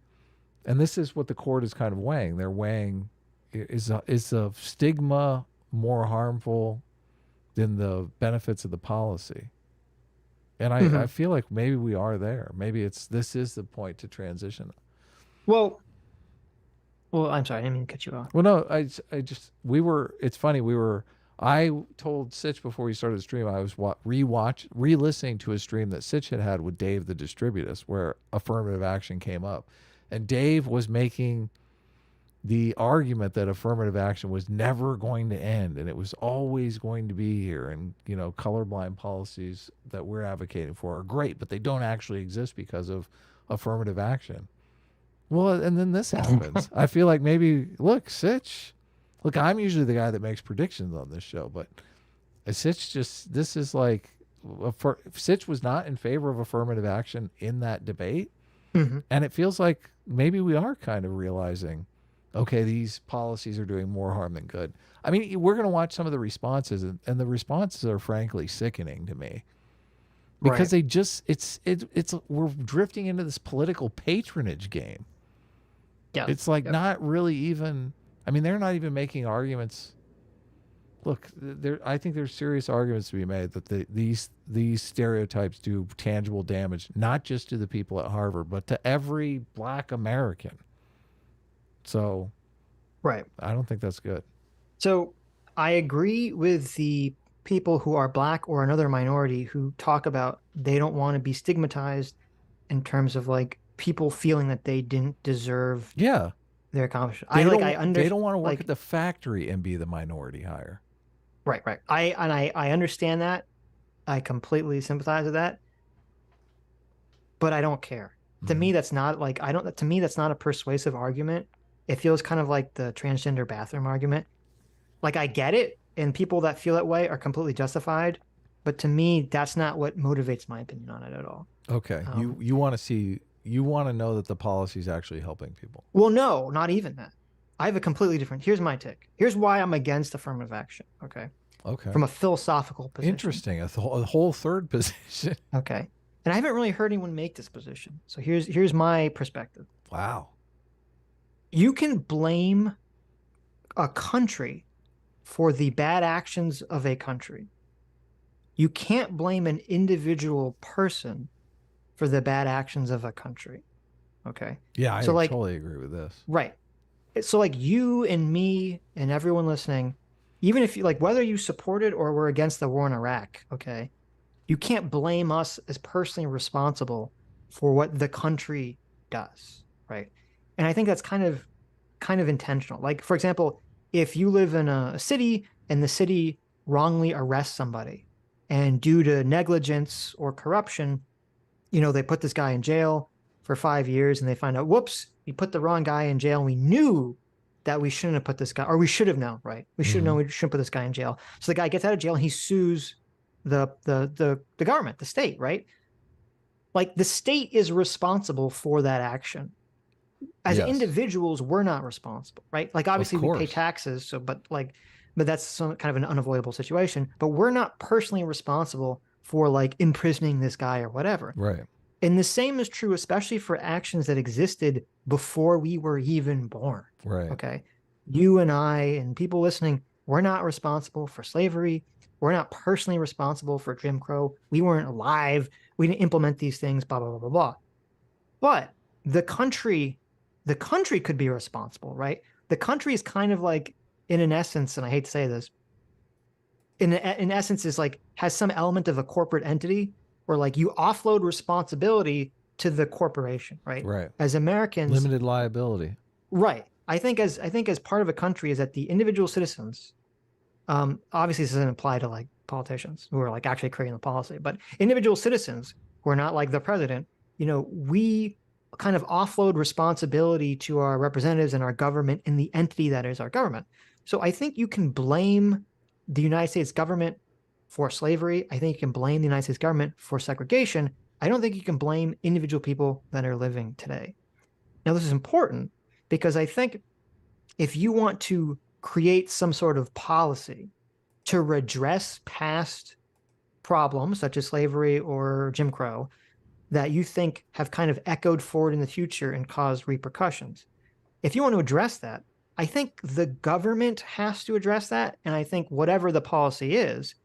Speaker 2: and this is what the court is kind of weighing. They're weighing, is a stigma more harmful than the benefits of the policy? And I feel like maybe we are there. Maybe this is the point to transition.
Speaker 1: Well, I'm sorry, I didn't mean to cut you off.
Speaker 2: Well, no, it's funny. I told Sitch before we started the stream, I was re-listening to a stream that Sitch had with Dave the Distributist, where affirmative action came up. And Dave was making the argument that affirmative action was never going to end and it was always going to be here. And, you know, colorblind policies that we're advocating for are great, but they don't actually exist because of affirmative action. Well, and then this happens. I feel like maybe, look, Sitch, look, I'm usually the guy that makes predictions on this show, but Sitch just, this is like, Sitch was not in favor of affirmative action in that debate.
Speaker 1: Mm-hmm.
Speaker 2: And it feels like maybe we are kind of realizing, okay, these policies are doing more harm than good. I mean, we're going to watch some of the responses, and the responses are frankly sickening to me. Because they just, we're drifting into this political patronage game.
Speaker 1: Yeah.
Speaker 2: It's like not really even, I mean, they're not even making arguments. Look, I think there's serious arguments to be made that these stereotypes do tangible damage, not just to the people at Harvard, but to every Black American. So,
Speaker 1: right.
Speaker 2: I don't think that's good.
Speaker 1: So I agree with the people who are Black or another minority who talk about they don't want to be stigmatized in terms of like people feeling that they didn't deserve their accomplishment.
Speaker 2: They don't want to work at the factory and be the minority hire.
Speaker 1: Right. I understand that. I completely sympathize with that. But I don't care. To me, that's not like, to me, that's not a persuasive argument. It feels kind of like the transgender bathroom argument. Like, I get it, and people that feel that way are completely justified. But to me, that's not what motivates my opinion on it at all.
Speaker 2: Okay. You want to know that the policy is actually helping people.
Speaker 1: Well, no, not even that. I have a completely different, here's my take. Here's why I'm against affirmative action. Okay. From a philosophical position.
Speaker 2: Interesting. A whole third position.
Speaker 1: Okay. And I haven't really heard anyone make this position. So here's my perspective.
Speaker 2: Wow.
Speaker 1: You can blame a country for the bad actions of a country. You can't blame an individual person for the bad actions of a country. Okay.
Speaker 2: Yeah, I totally agree with this.
Speaker 1: Right. So like you and me and everyone listening, even if you like, whether you supported or were against the war in Iraq, okay, you can't blame us as personally responsible for what the country does. Right. And I think that's kind of intentional. Like, for example, if you live in a city and the city wrongly arrests somebody and due to negligence or corruption, you know, they put this guy in jail for 5 years and they find out, whoops, we put the wrong guy in jail and we knew that we shouldn't have put this guy, or we should have known, right? We should have known we shouldn't put this guy in jail. So the guy gets out of jail and he sues the government, the state, right? Like the state is responsible for that action. As individuals, we're not responsible, right? Like obviously we pay taxes, so but that's some kind of an unavoidable situation. But we're not personally responsible for like imprisoning this guy or whatever.
Speaker 2: Right.
Speaker 1: And the same is true, especially for actions that existed before we were even born.
Speaker 2: Right.
Speaker 1: Okay. You and I and people listening, we're not responsible for slavery. We're not personally responsible for Jim Crow. We weren't alive. We didn't implement these things, blah, blah, blah, blah, blah. But the country could be responsible, right? The country is kind of like, in an essence, and I hate to say this, in essence is like, has some element of a corporate entity where like you offload responsibility to the corporation, right?
Speaker 2: Right.
Speaker 1: As Americans,
Speaker 2: limited liability.
Speaker 1: Right. I think as part of a country is that the individual citizens, obviously this doesn't apply to like politicians who are like actually creating the policy, but individual citizens who are not like the president, you know, we kind of offload responsibility to our representatives and our government in the entity that is our government. So I think you can blame the United States government for slavery. I think you can blame the United States government for segregation. I don't think you can blame individual people that are living today. Now, this is important because I think if you want to create some sort of policy to redress past problems such as slavery or Jim Crow that you think have kind of echoed forward in the future and caused repercussions, if you want to address that, I think the government has to address that. And I think whatever the policy is,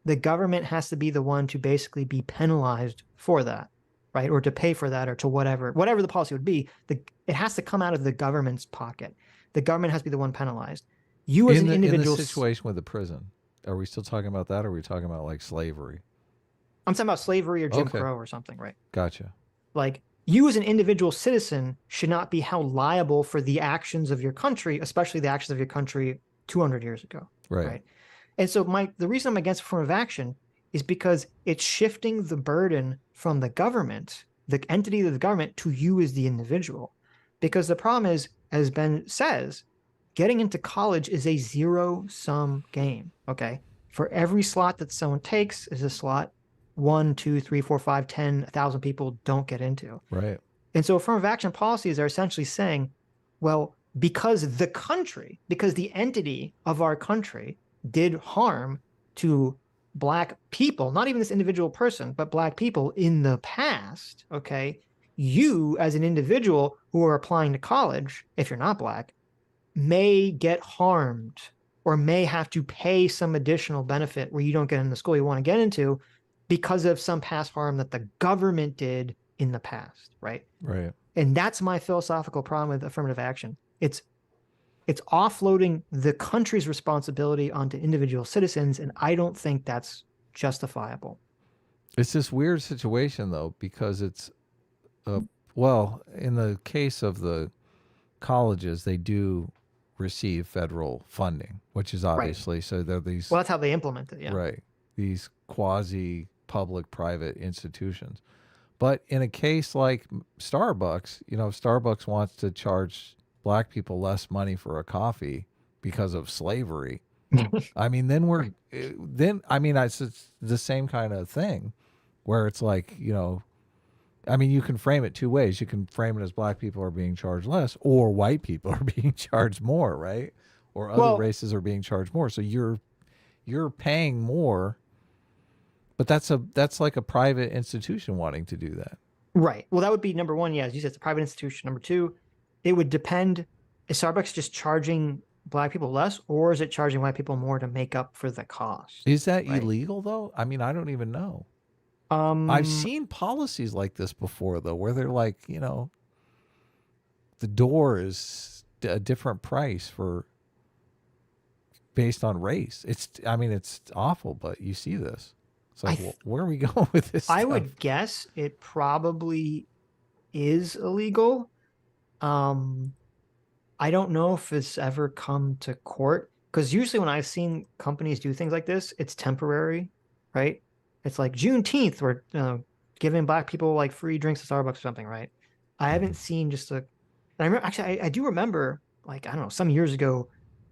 Speaker 1: the government has to be the one to basically be penalized for that, right? Or to pay for that, or to whatever the policy would be, it has to come out of the government's pocket. The government has to be the one penalized. You as an individual,
Speaker 2: in the situation with the prison. Are we still talking about that, or are we talking about like slavery?
Speaker 1: I'm talking about slavery or Jim Crow or something, right?
Speaker 2: Gotcha.
Speaker 1: Like, you as an individual citizen should not be held liable for the actions of your country, especially the actions of your country 200 years ago. Right. And so the reason I'm against affirmative action is because it's shifting the burden from the government, the entity of the government, to you as the individual. Because the problem is, as Ben says, getting into college is a zero-sum game, okay? For every slot that someone takes is a slot 1, 2, 3, 4, 5, 10, 1,000 people don't get into.
Speaker 2: Right.
Speaker 1: And so affirmative action policies are essentially saying, well, because the entity of our country did harm to Black people, not even this individual person, but Black people in the past, okay, you as an individual who are applying to college, if you're not Black, may get harmed or may have to pay some additional benefit where you don't get into the school you want to get into because of some past harm that the government did in the past, right?
Speaker 2: Right.
Speaker 1: And that's my philosophical problem with affirmative action. It's offloading the country's responsibility onto individual citizens, and I don't think that's justifiable.
Speaker 2: It's this weird situation, though, because it's, well, in the case of the colleges, they do receive federal funding, which is obviously, so they're these...
Speaker 1: Well, that's how they implement it, yeah.
Speaker 2: Right. These quasi-public-private institutions. But in a case like Starbucks, you know, Starbucks wants to charge Black people less money for a coffee because of slavery. I mean, it's the same kind of thing where it's like, you know, I mean, you can frame it two ways. You can frame it as Black people are being charged less, or white people are being charged more, right? Or other races are being charged more. So you're paying more, but that's like a private institution wanting to do that.
Speaker 1: Right. Well, that would be number one. Yeah, as you said, it's a private institution. Number two, it would depend. Is Starbucks just charging Black people less, or is it charging white people more to make up for the cost?
Speaker 2: Is that illegal though? I mean, I don't even know. I've seen policies like this before though, where they're like, you know, the door is a different price based on race. It's awful, but you see this. It's like, where are we going with this
Speaker 1: I
Speaker 2: stuff?
Speaker 1: would guess it probably is illegal. I don't know if it's ever come to court, because usually when I've seen companies do things like this, it's temporary, right? It's like Juneteenth, we're giving Black people like free drinks at Starbucks or something, right? I haven't seen just and I remember, actually, I do remember, like, I don't know, some years ago,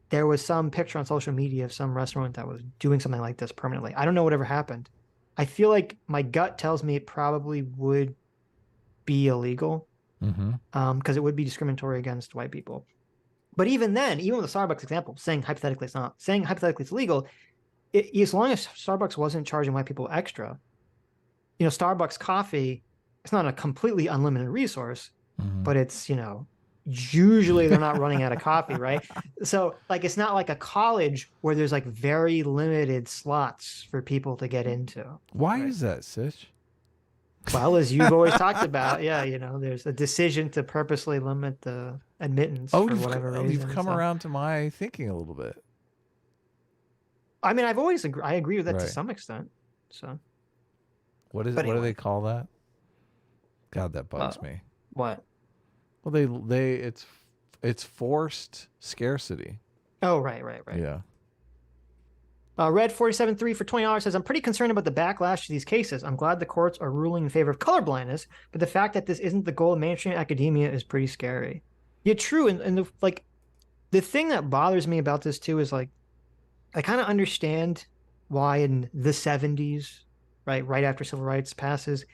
Speaker 1: there was some picture on social media of some restaurant that was doing something like this permanently. I don't know whatever happened. I feel like my gut tells me it probably would be illegal, because it would be discriminatory against white people. But even then, even with the Starbucks example, saying hypothetically it's not, saying hypothetically it's illegal, as long as Starbucks wasn't charging white people extra, you know, Starbucks coffee, it's not a completely unlimited resource, but it's, you know, usually they're not running out of coffee, right? So like, it's not like a college where there's like very limited slots for people to get into.
Speaker 2: Why is that, Sitch?
Speaker 1: Well, as you've always talked about, yeah, you know, there's a decision to purposely limit the admittance for whatever reason.
Speaker 2: You've come around to my thinking a little bit.
Speaker 1: I mean, I agree with that to some extent. So,
Speaker 2: what do they call that? God, that bugs me.
Speaker 1: What?
Speaker 2: Well, it's forced scarcity.
Speaker 1: Oh, right.
Speaker 2: Yeah.
Speaker 1: Red 47.3 for $20 says, I'm pretty concerned about the backlash to these cases. I'm glad the courts are ruling in favor of colorblindness, but the fact that this isn't the goal of mainstream academia is pretty scary. Yeah, true. And the thing that bothers me about this too is like, I kind of understand why in the 70s, right after civil rights passes,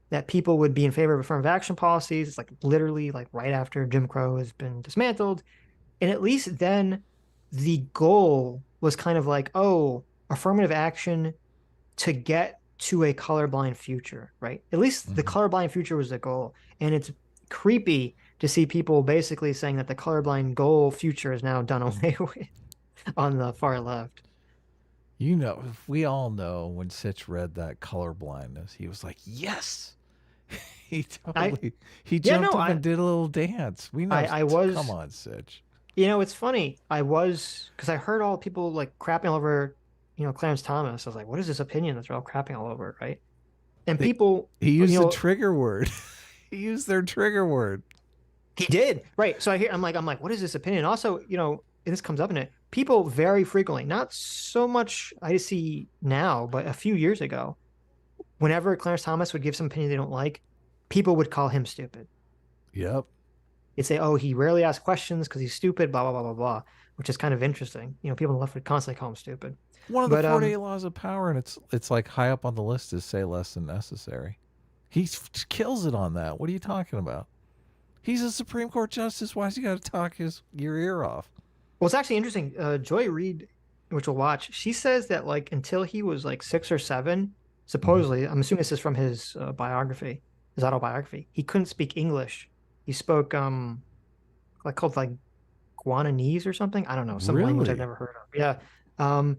Speaker 1: that people would be in favor of affirmative action policies. It's like literally like right after Jim Crow has been dismantled. And at least then the goal was kind of like, oh, affirmative action to get to a colorblind future, right? At least the colorblind future was the goal. And it's creepy to see people basically saying that the colorblind goal future is now done away with on the far left.
Speaker 2: You know, we all know when Sitch read that colorblindness, he was like, yes. He jumped up and did a little dance. We know. Come on, Sitch.
Speaker 1: You know, it's funny. Because I heard all people like crapping all over, Clarence Thomas. I was like, what is this opinion that they're all crapping all over, right? And people,
Speaker 2: he used the trigger word. He used their trigger word.
Speaker 1: He did, right? So I'm like, what is this opinion? Also, and this comes up in it. People very frequently, not so much I see now, but a few years ago, whenever Clarence Thomas would give some opinion they don't like, people would call him stupid.
Speaker 2: Yep.
Speaker 1: They'd say, oh, he rarely asks questions because he's stupid, blah, blah, blah, blah, blah, which is kind of interesting. People on the left would constantly call him stupid.
Speaker 2: One of the 48 laws of power, and it's like high up on the list is say less than necessary. He kills it on that. What are you talking about? He's a Supreme Court justice. Why's he got to talk your ear off?
Speaker 1: Well, it's actually interesting. Joy Reid, which we'll watch, she says that until he was 6 or 7, supposedly, I'm assuming this is from his biography, his autobiography, he couldn't speak English. He spoke called Guananese or something. I don't know, some language I've never heard of. Yeah.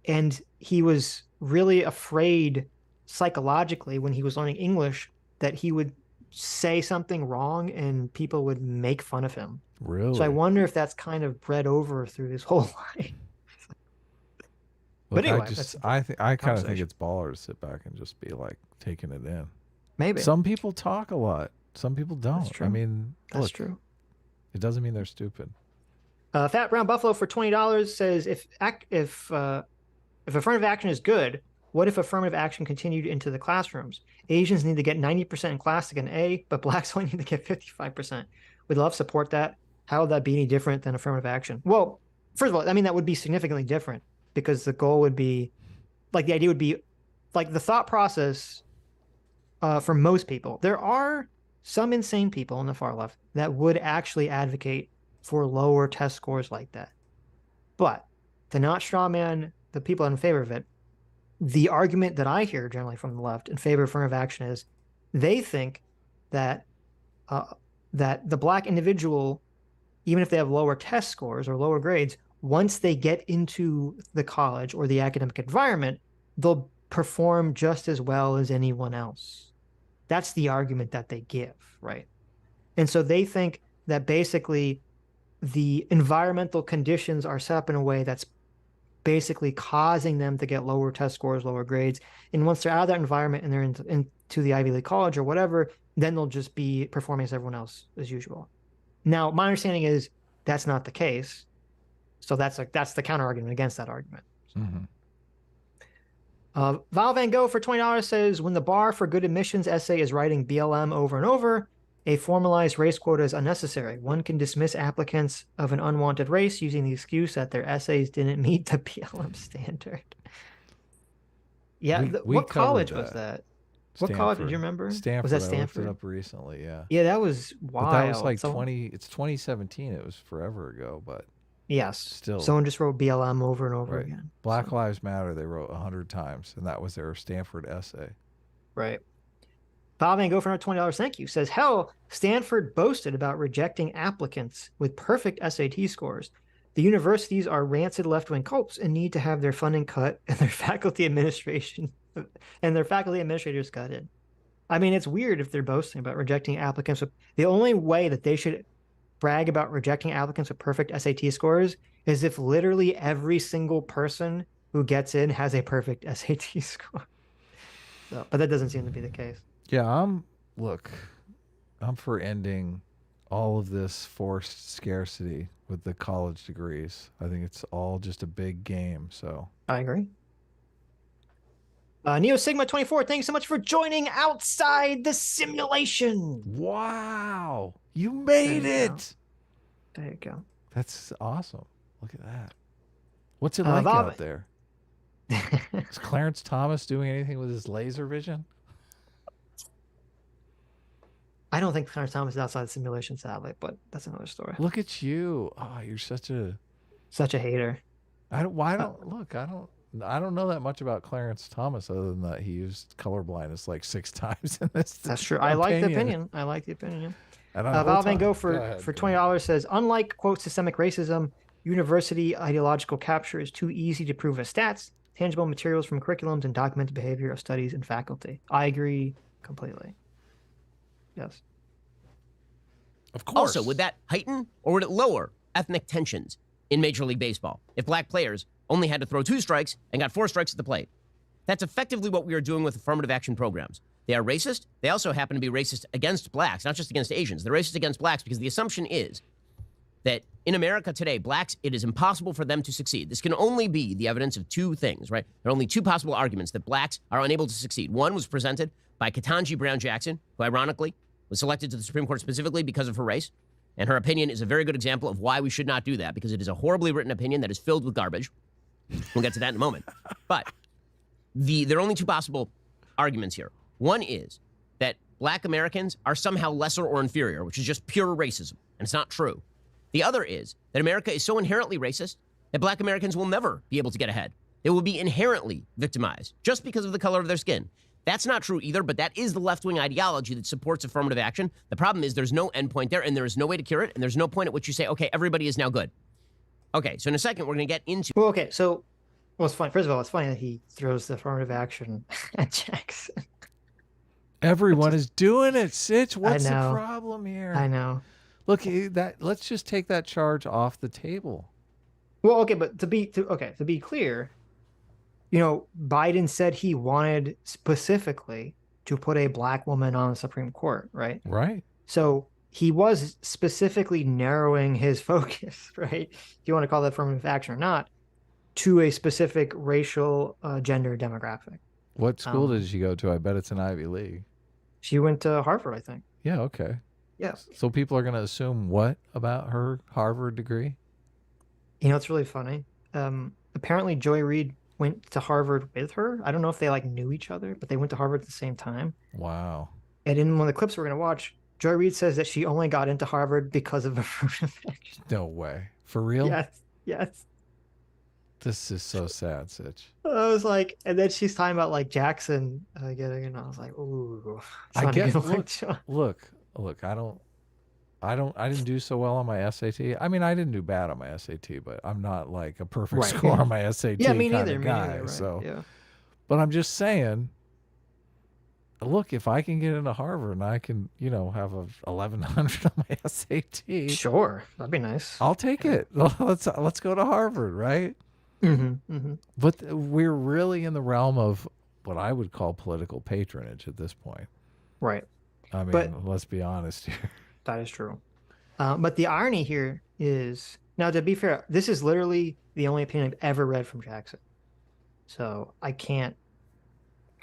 Speaker 1: And he was really afraid psychologically when he was learning English that he would say something wrong and people would make fun of him.
Speaker 2: Really?
Speaker 1: So I wonder if that's kind of bred over through his whole life.
Speaker 2: But anyway, I kind of think it's baller to sit back and just be taking it in.
Speaker 1: Maybe.
Speaker 2: Some people talk a lot. Some people don't.
Speaker 1: That's true.
Speaker 2: I mean,
Speaker 1: that's true.
Speaker 2: It doesn't mean they're stupid.
Speaker 1: Fat Brown Buffalo for $20 says if affirmative action is good, what if affirmative action continued into the classrooms? Asians need to get 90% in class to get an A, but blacks only need to get 55%. We'd love to support that. How would that be any different than affirmative action? Well, first of all, that would be significantly different because the goal would be, the idea would be, the thought process for most people. There are some insane people on the far left that would actually advocate for lower test scores like that. But to not strawman the people in favor of it, the argument that I hear generally from the left in favor of affirmative action is they think that that the black individual, even if they have lower test scores or lower grades, once they get into the college or the academic environment, they'll perform just as well as anyone else. That's the argument that they give, right? And so they think that basically the environmental conditions are set up in a way that's basically causing them to get lower test scores, lower grades. And once they're out of that environment and they're into the Ivy League college or whatever, then they'll just be performing as everyone else as usual. Now, my understanding is that's not the case. So that's the counter argument against that argument.
Speaker 2: Mm-hmm.
Speaker 1: Val Van Gogh for $20 says, when the bar for good admissions essay is writing BLM over and over, a formalized race quota is unnecessary. One can dismiss applicants of an unwanted race using the excuse that their essays didn't meet the BLM standard. Yeah, what college was that?
Speaker 2: Stanford.
Speaker 1: What college, did you remember?
Speaker 2: Stanford.
Speaker 1: Was that Stanford?
Speaker 2: I looked it up recently, yeah.
Speaker 1: Yeah, that was wild.
Speaker 2: But that was it's 2017. It was forever ago, but
Speaker 1: yes.
Speaker 2: Still.
Speaker 1: Someone just wrote BLM over and over again.
Speaker 2: Black Lives Matter, they wrote 100 times, and that was their Stanford essay.
Speaker 1: Right. Bob Van Gogh for another $20. Thank you. Says, hell, Stanford boasted about rejecting applicants with perfect SAT scores. The universities are rancid left-wing cults and need to have their funding cut and their faculty administrators gutted. I mean, it's weird if they're boasting about rejecting applicants. The only way that they should brag about rejecting applicants with perfect SAT scores is if literally every single person who gets in has a perfect SAT score. So, but that doesn't seem to be the case.
Speaker 2: Yeah, I'm for ending all of this forced scarcity with the college degrees. I think it's all just a big game. So
Speaker 1: I agree. Neo Sigma 24, thanks so much for joining Outside the Simulation.
Speaker 2: Wow, you made it.
Speaker 1: There you go.
Speaker 2: That's awesome. Look at that. What's it like out there? Is Clarence Thomas doing anything with his laser vision?
Speaker 1: I don't think Clarence Thomas is outside the simulation, sadly, but that's another story.
Speaker 2: Look at you. Oh, you're such a
Speaker 1: hater.
Speaker 2: I don't know that much about Clarence Thomas other than that he used colorblindness like 6 times in this.
Speaker 1: That's true. I like the opinion. Val Van Gogh for $20 says, unlike, quote, systemic racism, university ideological capture is too easy to prove as stats, tangible materials from curriculums, and documented behavior of studies and faculty. I agree completely. Yes.
Speaker 3: Of course. Also, would that heighten or would it lower ethnic tensions in Major League Baseball if black players only had to throw 2 strikes and got 4 strikes at the plate. That's effectively what we are doing with affirmative action programs. They are racist. They also happen to be racist against blacks, not just against Asians. They're racist against blacks because the assumption is that in America today, blacks, it is impossible for them to succeed. This can only be the evidence of 2 things, right? There are only 2 possible arguments that blacks are unable to succeed. One was presented by Ketanji Brown Jackson, who ironically was selected to the Supreme Court specifically because of her race. And her opinion is a very good example of why we should not do that, because it is a horribly written opinion that is filled with garbage. We'll get to that in a moment. But there are only 2 possible arguments here. One is that black Americans are somehow lesser or inferior, which is just pure racism, and it's not true. The other is that America is so inherently racist that black Americans will never be able to get ahead. They will be inherently victimized just because of the color of their skin. That's not true either, but that is the left-wing ideology that supports affirmative action. The problem is there's no endpoint there, and there is no way to cure it, and there's no point at which you say, okay, everybody is now good. Okay, so in a second, we're going to get into...
Speaker 1: Well, okay, so... Well, it's funny. First of all, it's funny that he throws the affirmative action at Jackson.
Speaker 2: Everyone is doing it, Sitch. What's the problem here?
Speaker 1: I know.
Speaker 2: Look, let's just take that charge off the table.
Speaker 1: Well, okay, but to be clear, you know, Biden said he wanted specifically to put a black woman on the Supreme Court, right?
Speaker 2: Right.
Speaker 1: So he was specifically narrowing his focus, right? If you want to call that affirmative action or not, to a specific racial, gender demographic.
Speaker 2: What school did she go to? I bet it's an Ivy League.
Speaker 1: She went to Harvard, I think.
Speaker 2: Yeah, okay.
Speaker 1: Yeah.
Speaker 2: So people are going to assume what about her Harvard degree?
Speaker 1: You know, it's really funny. Apparently Joy Reid went to Harvard with her. I don't know if they like knew each other, but they went to Harvard at the same time.
Speaker 2: Wow.
Speaker 1: And in one of the clips we're going to watch, Joy Reid says that she only got into Harvard because of affirmative action.
Speaker 2: No way. For real?
Speaker 1: Yes. Yes.
Speaker 2: This is so sad, Sitch.
Speaker 1: I was like, and then she's talking about like Jackson getting, and I was like, ooh.
Speaker 2: I get, look, I didn't do so well on my SAT. I mean, I didn't do bad on my SAT, but I'm not like a perfect score on my SAT
Speaker 1: me
Speaker 2: kind
Speaker 1: neither,
Speaker 2: of guy.
Speaker 1: right?
Speaker 2: So,
Speaker 1: yeah.
Speaker 2: But I'm just saying, look, if I can get into Harvard and I can, you know, have a 1100 on my SAT,
Speaker 1: sure, that'd be nice.
Speaker 2: I'll take it. Let's go to Harvard, right?
Speaker 1: Mm-hmm, mm-hmm.
Speaker 2: But we're really in the realm of what I would call political patronage at this point.
Speaker 1: Right.
Speaker 2: I mean, let's be honest here.
Speaker 1: That is true. But the irony here is, now to be fair, this is literally the only opinion I've ever read from Jackson. So I can't,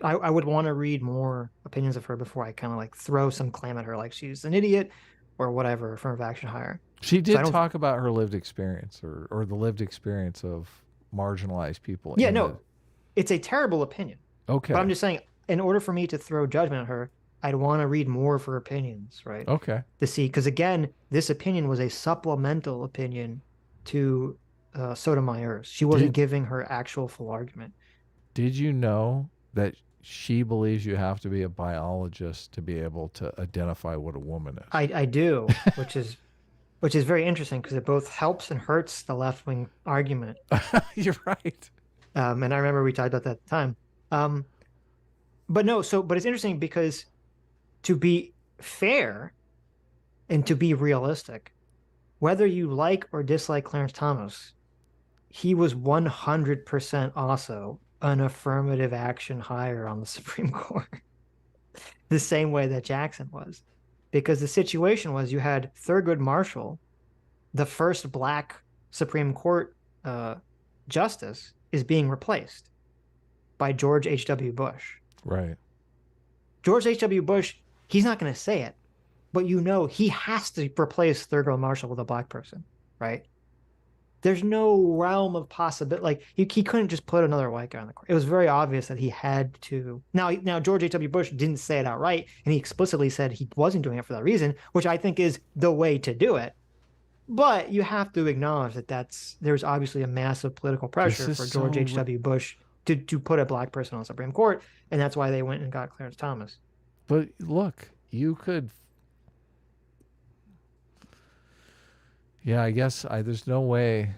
Speaker 1: I would want to read more opinions of her before I kind of like throw some claim at her like she's an idiot or whatever, affirmative action hire.
Speaker 2: She did talk about her lived experience or the lived experience of marginalized people.
Speaker 1: Yeah, no, it's a terrible opinion.
Speaker 2: Okay.
Speaker 1: But I'm just saying, in order for me to throw judgment at her, I'd want to read more of her opinions, right?
Speaker 2: Okay.
Speaker 1: To see, because again, this opinion was a supplemental opinion to Sotomayor's. She wasn't giving her actual full argument. Did
Speaker 2: you know that she believes you have to be a biologist to be able to identify what a woman is?
Speaker 1: I do, which is very interesting because it both helps and hurts the left-wing argument.
Speaker 2: You're right.
Speaker 1: And I remember we talked about that at the time. But it's interesting because to be fair and to be realistic, whether you like or dislike Clarence Thomas, he was 100% also an affirmative action hire on the Supreme Court, the same way that Jackson was. Because the situation was you had Thurgood Marshall, the first black Supreme Court justice, is being replaced by George H.W. Bush.
Speaker 2: Right.
Speaker 1: George H.W. Bush, he's not going to say it, but you know he has to replace Thurgood Marshall with a black person, right? There's no realm of possibility. Like he couldn't just put another white guy on the court. It was very obvious that he had to. Now George H.W. Bush didn't say it outright, and he explicitly said he wasn't doing it for that reason, which I think is the way to do it. But you have to acknowledge that there's obviously a massive political pressure for George H.W. Bush to put a black person on the Supreme Court, and that's why they went and got Clarence Thomas.
Speaker 2: But look, you could. Yeah, I guess there's no way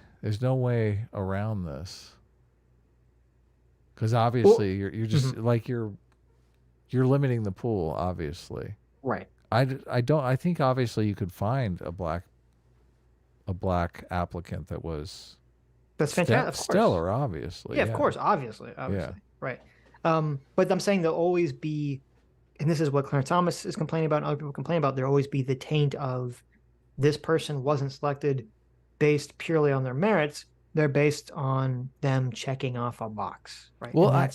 Speaker 2: around this. Because obviously you're just like you're limiting the pool, obviously.
Speaker 1: Right.
Speaker 2: I think obviously you could find a black applicant that was
Speaker 1: That's fantastic. Of course.
Speaker 2: Stellar, obviously.
Speaker 1: Yeah, of course, obviously. Right. But I'm saying there'll always be, and this is what Clarence Thomas is complaining about and other people complain about, there'll always be the taint of this person wasn't selected based purely on their merits. They're based on them checking off a box, right?
Speaker 2: Well,
Speaker 1: I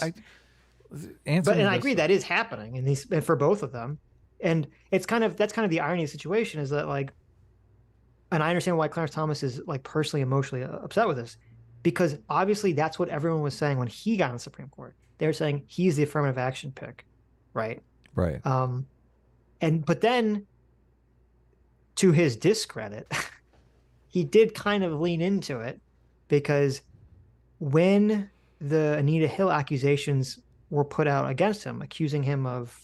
Speaker 1: agree that is happening in these for both of them, and that's kind of the irony of the situation is that like, and I understand why Clarence Thomas is like personally emotionally upset with this, because obviously that's what everyone was saying when he got on the Supreme Court. They were saying he's the affirmative action pick, right?
Speaker 2: Right.
Speaker 1: But then, to his discredit, he did kind of lean into it, because when the Anita Hill accusations were put out against him, accusing him of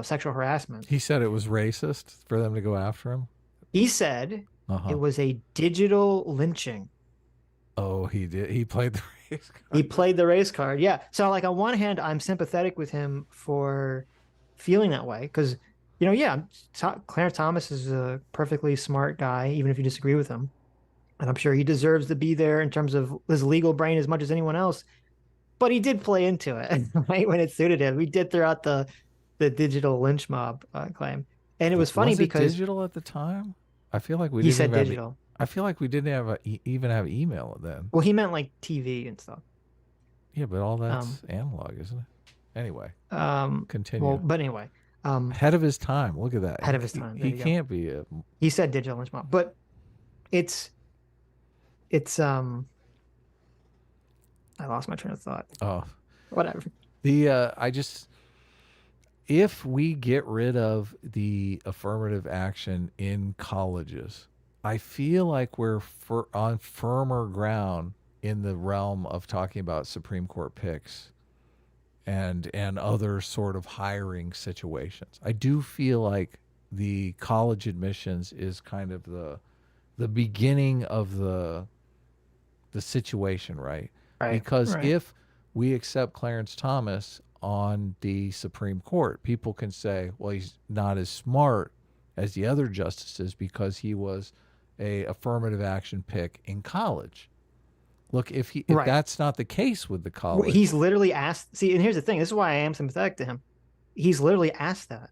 Speaker 1: sexual harassment,
Speaker 2: he said it was racist for them to go after him.
Speaker 1: He said it was a digital lynching.
Speaker 2: Oh, he did. He played the race card.
Speaker 1: He played the race card. Yeah. So like on one hand, I'm sympathetic with him for feeling that way, because, Clarence Thomas is a perfectly smart guy, even if you disagree with him. And I'm sure he deserves to be there in terms of his legal brain as much as anyone else. But he did play into it, right, when it suited him. We did throw out the digital lynch mob claim. And it was funny because
Speaker 2: digital at the time. I feel like we
Speaker 1: he said digital.
Speaker 2: I feel like we didn't have even have email then.
Speaker 1: Well, he meant like TV and stuff.
Speaker 2: Yeah, but all that's analog, isn't it? Anyway, continue.
Speaker 1: Well, but anyway,
Speaker 2: ahead of his time. Look at that.
Speaker 1: Ahead of his time.
Speaker 2: He can't be a.
Speaker 1: He said digital lynch mob, but it's I lost my train of thought.
Speaker 2: Oh,
Speaker 1: whatever.
Speaker 2: If we get rid of the affirmative action in colleges, I feel like we're on firmer ground in the realm of talking about Supreme Court picks and other sort of hiring situations. I do feel like the college admissions is kind of the beginning of the situation, right? Because if we accept Clarence Thomas on the Supreme Court, people can say, well, he's not as smart as the other justices because he was a affirmative action pick in college. Look, if that's not the case with the college,
Speaker 1: he's literally asked. See, and here's the thing. This is why I am sympathetic to him. He's literally asked that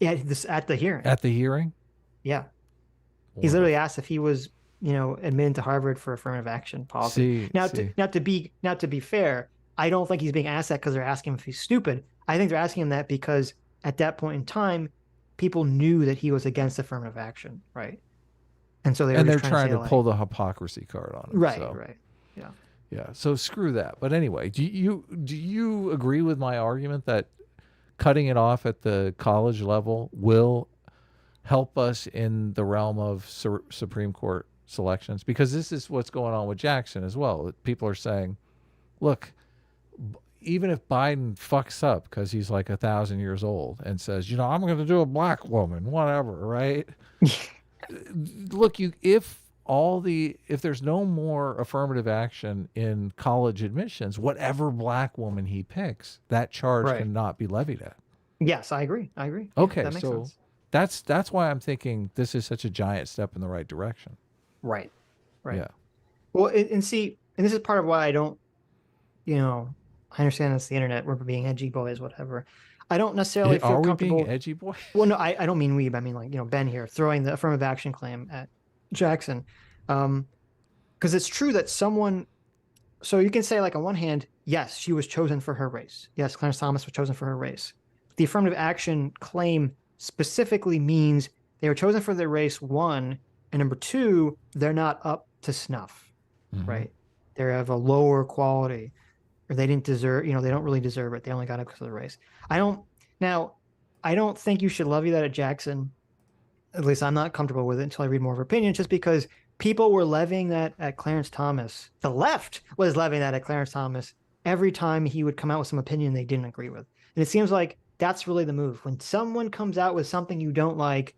Speaker 1: at the hearing.
Speaker 2: At the hearing,
Speaker 1: yeah, he's literally asked if he was, admitted to Harvard for affirmative action policy. To be fair, I don't think he's being asked that because they're asking him if he's stupid. I think they're asking him that because at that point in time, people knew that he was against affirmative action, right? And so they're
Speaker 2: trying to pull the hypocrisy card on him.
Speaker 1: Right,
Speaker 2: so.
Speaker 1: right. Yeah.
Speaker 2: Yeah. So screw that. But anyway, do you agree with my argument that cutting it off at the college level will help us in the realm of Supreme Court selections? Because this is what's going on with Jackson as well. People are saying, look, even if Biden fucks up because he's like 1,000 years old and says, I'm going to do a black woman, whatever, right? Look, if there's no more affirmative action in college admissions, whatever black woman he picks, that charge cannot be levied at.
Speaker 1: Yes, I agree.
Speaker 2: Okay,
Speaker 1: that makes sense.
Speaker 2: That's why I'm thinking this is such a giant step in the right direction.
Speaker 1: Right.
Speaker 2: Yeah.
Speaker 1: Well, and this is part of why I don't, I understand it's the internet, we're being edgy boys, whatever. I don't necessarily feel comfortable.
Speaker 2: Are we being edgy boys?
Speaker 1: Well, no, I don't mean we, but I mean like, Ben here throwing the affirmative action claim at Jackson. Because it's true that so you can say like on one hand, yes, she was chosen for her race. Yes, Clarence Thomas was chosen for her race. The affirmative action claim specifically means they were chosen for their race, one, and number two, they're not up to snuff, right? They have a lower quality, or they didn't deserve, they don't really deserve it. They only got up because of the race. I don't think you should levy that at Jackson. At least I'm not comfortable with it until I read more of her opinion, just because people were levying that at Clarence Thomas. The left was levying that at Clarence Thomas every time he would come out with some opinion they didn't agree with. And it seems like that's really the move. When someone comes out with something you don't like,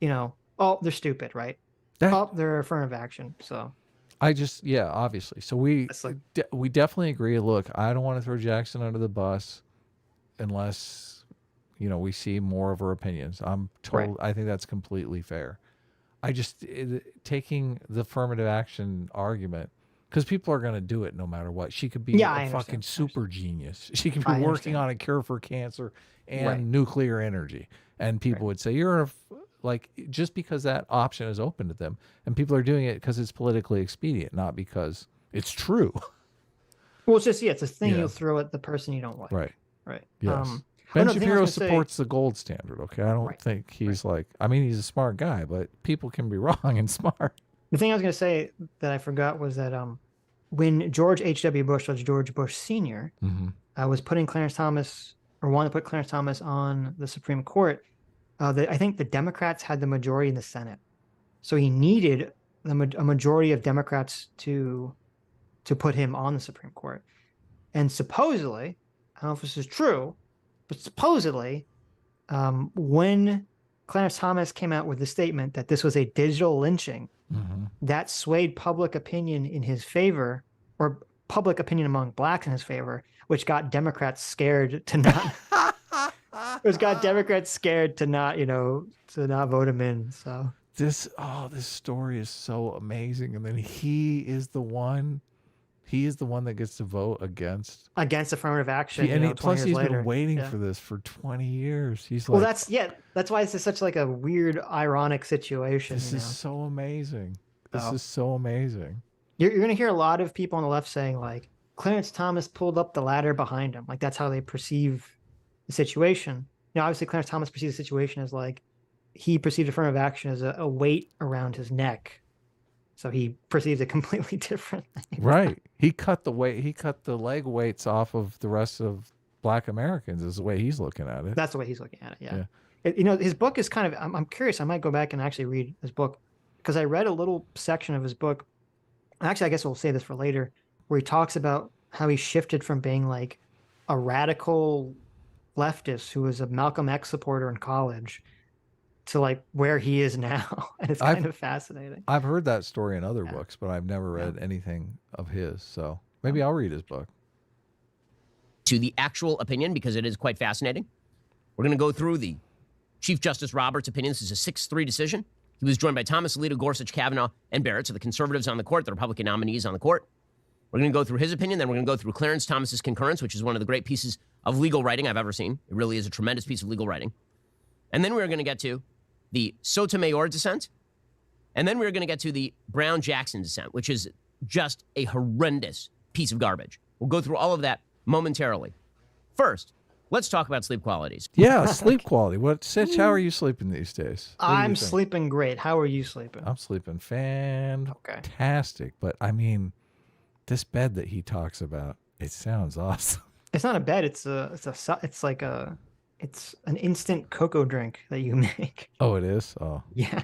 Speaker 1: oh, they're stupid, right? They're affirmative action. So
Speaker 2: obviously. So we definitely agree. Look, I don't want to throw Jackson under the bus unless, we see more of her opinions. I think that's completely fair. taking the affirmative action argument, because people are going to do it no matter what. She could be a fucking super genius. She could be working on a cure for cancer and nuclear energy. And people would say, just because that option is open to them. And people are doing it because it's politically expedient, not because it's true.
Speaker 1: Well, it's just, it's a thing you'll throw at the person you don't like.
Speaker 2: Right.
Speaker 1: Right.
Speaker 2: Yes. Ben Shapiro supports the gold standard, okay? I don't think he's he's a smart guy, but people can be wrong and smart.
Speaker 1: The thing I was going to say that I forgot was that when George H.W. Bush, was George Bush Sr., was putting Clarence Thomas, or wanted to put Clarence Thomas on the Supreme Court, I think the Democrats had the majority in the Senate. So he needed a majority of Democrats to put him on the Supreme Court. And supposedly, I don't know if this is true, but supposedly, when Clarence Thomas came out with the statement that this was a digital lynching, that swayed public opinion in his favor, or public opinion among blacks in his favor, which got Democrats scared to not. To not vote him in. So
Speaker 2: this story is so amazing, and then he is the one that gets to vote against
Speaker 1: affirmative action.
Speaker 2: And plus, he's been waiting for this for 20 years. He's
Speaker 1: that's why it's such like a weird, ironic situation.
Speaker 2: This is so amazing. This is so amazing.
Speaker 1: You're going to hear a lot of people on the left saying like Clarence Thomas pulled up the ladder behind him. Like that's how they perceive the situation. Obviously, Clarence Thomas perceives the situation as like he perceived affirmative action as a weight around his neck. So he perceives it completely differently.
Speaker 2: Right. He cut the leg weights off of the rest of black Americans is the way he's looking at it.
Speaker 1: That's the way he's looking at it. Yeah. His book is kind of, I'm curious. I might go back and actually read his book because I read a little section of his book. Actually, I guess we'll save this for later, where he talks about how he shifted from being like a radical leftist who was a Malcolm X supporter in college to like where he is now. And it's kind of fascinating.
Speaker 2: I've heard that story in other books, but I've never read anything of his. So maybe I'll read his book.
Speaker 3: To the actual opinion, because it is quite fascinating. We're going to go through the Chief Justice Roberts' opinion. This is a 6-3 decision. He was joined by Thomas, Alito, Gorsuch, Kavanaugh, and Barrett, so the conservatives on the court, the Republican nominees on the court. We're going to go through his opinion, then we're going to go through Clarence Thomas's concurrence, which is one of the great pieces of legal writing I've ever seen. It really is a tremendous piece of legal writing. And then we're going to get to the Sotomayor dissent, and then we're going to get to the Brown-Jackson dissent, which is just a horrendous piece of garbage. We'll go through all of that momentarily. First, let's talk about sleep qualities.
Speaker 2: Yeah, sleep quality. Sitch, how are you sleeping these days?
Speaker 1: I'm sleeping great. How are you sleeping?
Speaker 2: I'm sleeping fantastic. But I mean, this bed that he talks about, it sounds awesome.
Speaker 1: It's not a bed. It's an instant cocoa drink that you make.
Speaker 2: Oh, it is? Oh.
Speaker 1: Yeah.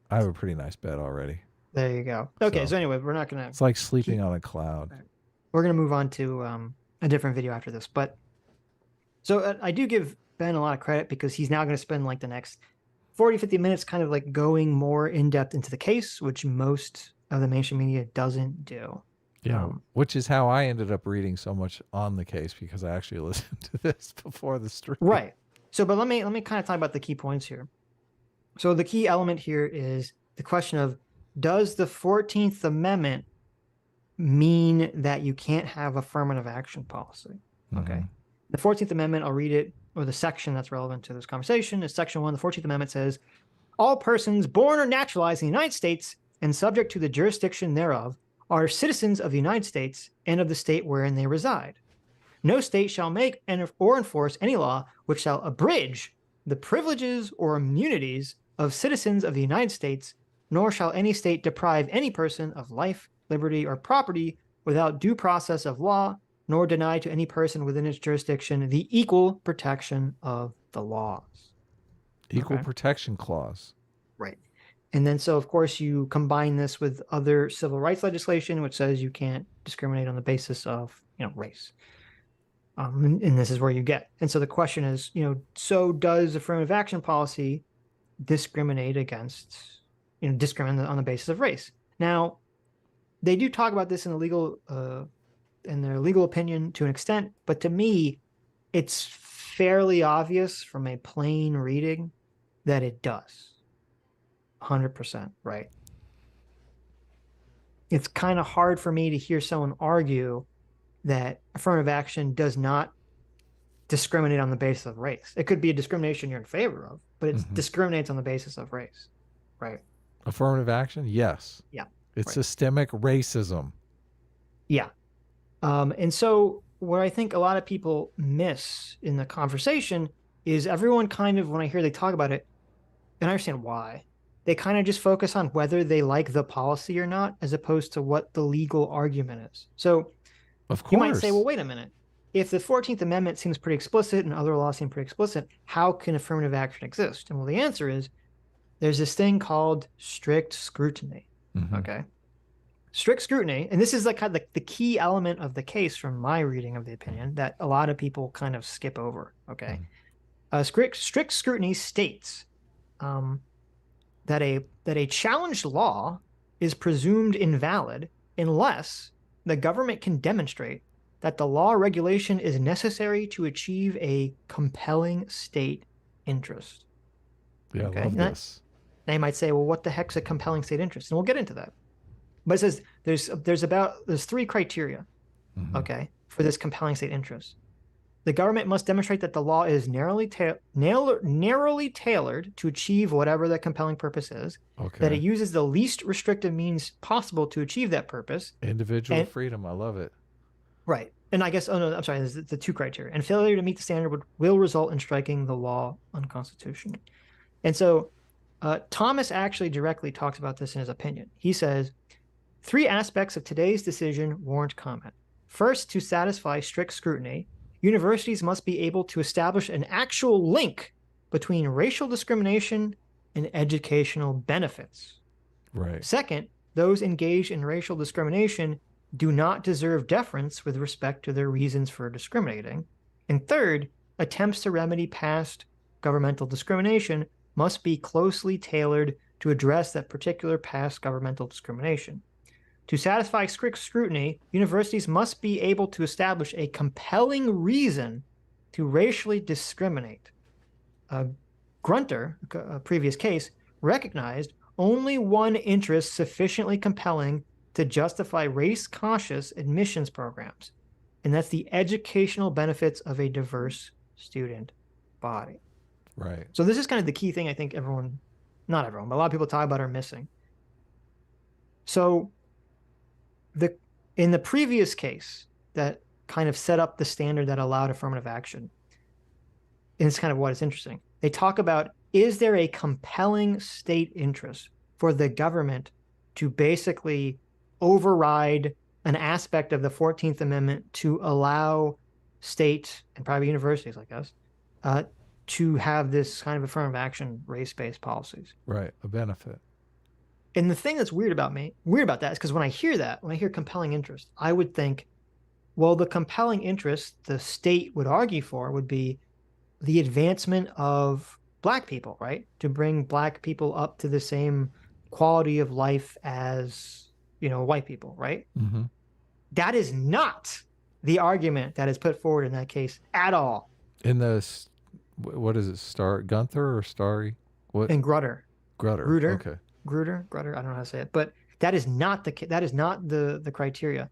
Speaker 2: I have a pretty nice bed already.
Speaker 1: There you go. Okay, so anyway, we're not going to...
Speaker 2: It's like sleeping on a cloud.
Speaker 1: We're going to move on to a different video after this. But so I do give Ben a lot of credit because he's now going to spend like the next 40, 50 minutes kind of like going more in depth into the case, which most of the mainstream media doesn't do.
Speaker 2: Yeah, which is how I ended up reading so much on the case, because I actually listened to this before the stream.
Speaker 1: Right. So, but let me kind of talk about the key points here. So the key element here is the question of, does the 14th Amendment mean that you can't have affirmative action policy? Okay. The 14th Amendment, I'll read it, or the section that's relevant to this conversation is Section 1. The 14th Amendment says, all persons born or naturalized in the United States and subject to the jurisdiction thereof are citizens of the United States and of the state wherein they reside. No state shall make or enforce any law which shall abridge the privileges or immunities of citizens of the United States, nor shall any state deprive any person of life, liberty, or property without due process of law, nor deny to any person within its jurisdiction the equal protection of the laws.
Speaker 2: Equal protection clause.
Speaker 1: Right. And then, so of course, you combine this with other civil rights legislation, which says you can't discriminate on the basis of, race. And this is where you get. And so the question is, so does affirmative action policy discriminate against, discriminate on the basis of race? Now, they do talk about this in the legal, in their legal opinion to an extent, but to me, it's fairly obvious from a plain reading that it does. 100% right. It's kind of hard for me to hear someone argue that affirmative action does not discriminate on the basis of race. It could be a discrimination you're in favor of, but it discriminates on the basis of race, right?
Speaker 2: Affirmative action? Yes.
Speaker 1: Yeah.
Speaker 2: It's systemic racism.
Speaker 1: Yeah. And so what I think a lot of people miss in the conversation is everyone kind of, when I hear they talk about it, and I understand why, they kind of just focus on whether they like the policy or not, as opposed to what the legal argument is. So
Speaker 2: of course,
Speaker 1: you might say, well, wait a minute. If the 14th Amendment seems pretty explicit and other laws seem pretty explicit, how can affirmative action exist? And well, the answer is there's this thing called strict scrutiny. Okay. Strict scrutiny, and this is like kind of the key element of the case from my reading of the opinion that a lot of people kind of skip over. Okay. Strict scrutiny states that a challenged law is presumed invalid unless the government can demonstrate that the law or regulation is necessary to achieve a compelling state interest.
Speaker 2: Yeah, I love this.
Speaker 1: They might say, well, what the heck's a compelling state interest? And we'll get into that. But it says there's 3 criteria, okay, for this compelling state interest. The government must demonstrate that the law is narrowly tailored to achieve whatever the compelling purpose is, that it uses the least restrictive means possible to achieve that purpose.
Speaker 2: Individual freedom, I love it.
Speaker 1: Right. And I guess, I'm sorry, there's the 2 criteria. And failure to meet the standard will result in striking the law unconstitutional. And so Thomas actually directly talks about this in his opinion. He says, 3 aspects of today's decision warrant comment. First, to satisfy strict scrutiny, universities must be able to establish an actual link between racial discrimination and educational benefits.
Speaker 2: Right.
Speaker 1: Second, those engaged in racial discrimination do not deserve deference with respect to their reasons for discriminating. And third, attempts to remedy past governmental discrimination must be closely tailored to address that particular past governmental discrimination. To satisfy strict scrutiny, universities must be able to establish a compelling reason to racially discriminate. Grunter, a previous case, recognized only one interest sufficiently compelling to justify race-conscious admissions programs, and that's the educational benefits of a diverse student body.
Speaker 2: Right.
Speaker 1: So this is kind of the key thing I think not everyone, but a lot of people talk about are missing. So in the previous case that kind of set up the standard that allowed affirmative action, and it's kind of what is interesting, they talk about, is there a compelling state interest for the government to basically override an aspect of the 14th Amendment to allow state and private universities, I guess, to have this kind of affirmative action race-based policies.
Speaker 2: Right, a benefit.
Speaker 1: And the thing that's weird about that is because when I hear compelling interest, I would think, well, the compelling interest the state would argue for would be the advancement of Black people, right? To bring Black people up to the same quality of life as, white people, right? That is not the argument that is put forward in that case at all.
Speaker 2: In the, what is it, Gunther or Starry? What?
Speaker 1: And Grutter.
Speaker 2: Grutter. Okay.
Speaker 1: Grutter, I don't know how to say it, but that is not the criteria.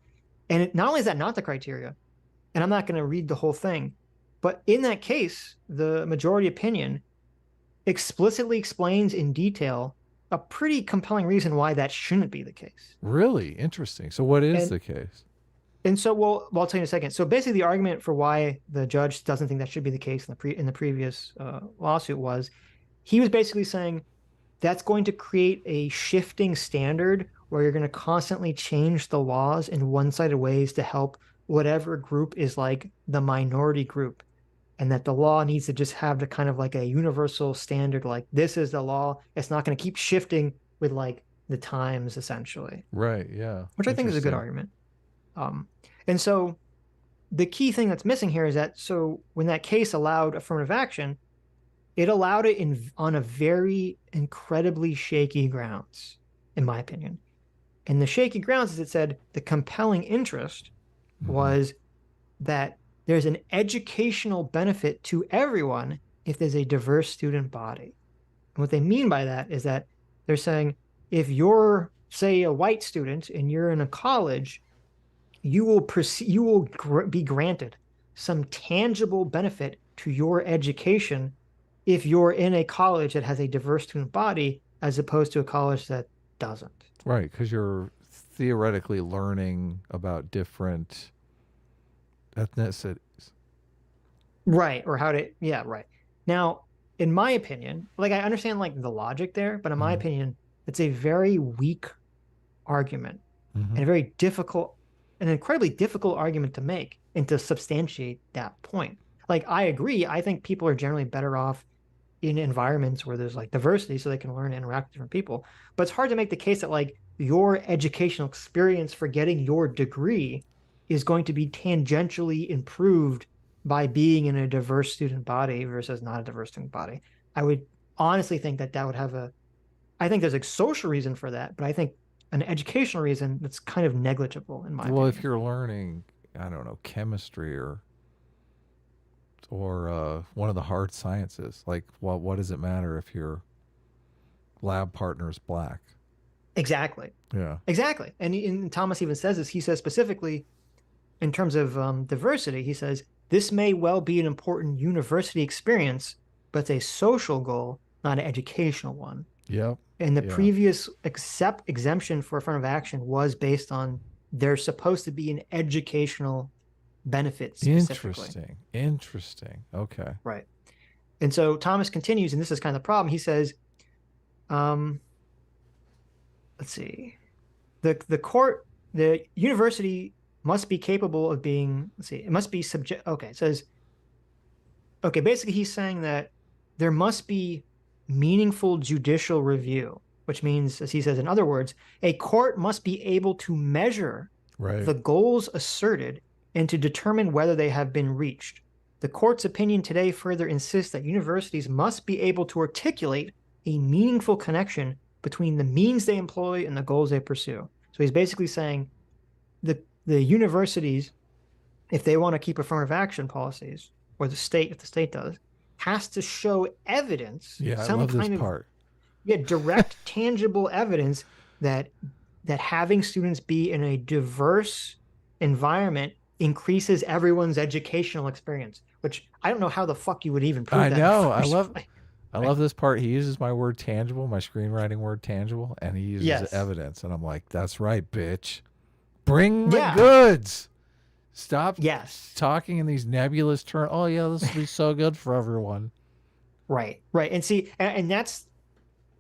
Speaker 1: And not only is that not the criteria, and I'm not going to read the whole thing, but in that case, the majority opinion explicitly explains in detail a pretty compelling reason why that shouldn't be the case.
Speaker 2: Really interesting. So what is the case?
Speaker 1: And so, well, I'll tell you in a second. So basically the argument for why the judge doesn't think that should be the case in the previous lawsuit was, he was basically saying that's going to create a shifting standard where you're going to constantly change the laws in one-sided ways to help whatever group is like the minority group. And that the law needs to just have the kind of like a universal standard, like this is the law. It's not going to keep shifting with like the times, essentially.
Speaker 2: Right. Yeah.
Speaker 1: Which I think is a good argument. And so the key thing that's missing here is that, so when that case allowed affirmative action, it allowed it on a very incredibly shaky grounds, in my opinion. And the shaky grounds is it said the compelling interest was that there's an educational benefit to everyone if there's a diverse student body. And what they mean by that is that They're saying if you're, say, a white student and you're in a college, you will be granted some tangible benefit to your education if you're in a college that has a diverse student body as opposed to a college that doesn't.
Speaker 2: Right, because you're theoretically learning about different ethnicities.
Speaker 1: Right, or how to, yeah, right. Now, in my opinion, like I understand like the logic there, but in my opinion, it's a very weak argument and a very difficult, an incredibly difficult argument to make and to substantiate that point. Like I agree, I think people are generally better off in environments where there's like diversity so they can learn and interact with different people. But it's hard to make the case that like your educational experience for getting your degree is going to be tangentially improved by being in a diverse student body versus not a diverse student body. I would honestly think that that would have a, I think there's a social reason for that, but I think an educational reason that's kind of negligible in my opinion.
Speaker 2: Well, if you're learning, I don't know, chemistry or one of the hard sciences, like what does it matter if your lab partner is black?
Speaker 1: Exactly.
Speaker 2: Yeah.
Speaker 1: Exactly. And Thomas even says this. He says specifically in terms of diversity, he says, this may well be an important university experience, but it's a social goal, not an educational one.
Speaker 2: Yep.
Speaker 1: And the previous exemption for affirmative action was based on there's supposed to be an educational benefit specifically.
Speaker 2: Interesting. Okay.
Speaker 1: Right. And so Thomas continues, and this is kind of the problem. He says, let's see, the university must be capable of being, let's see, it must be it says, okay, basically he's saying that there must be meaningful judicial review, which means, as he says, in other words, a court must be able to measure the goals asserted and to determine whether they have been reached. The court's opinion today further insists that universities must be able to articulate a meaningful connection between the means they employ and the goals they pursue. So he's basically saying the universities, if they want to keep affirmative action policies, or the state, if the state does, has to show evidence,
Speaker 2: some kind of part.
Speaker 1: Direct, tangible evidence that having students be in a diverse environment increases everyone's educational experience, which I don't know how the fuck you would even prove that.
Speaker 2: I know. I love this part. He uses my word tangible, my screenwriting word tangible, and he uses evidence. And I'm like, that's right, bitch. Bring the goods. Stop talking in these nebulous terms. Oh, yeah, this will be so good for everyone.
Speaker 1: Right. And see, and that's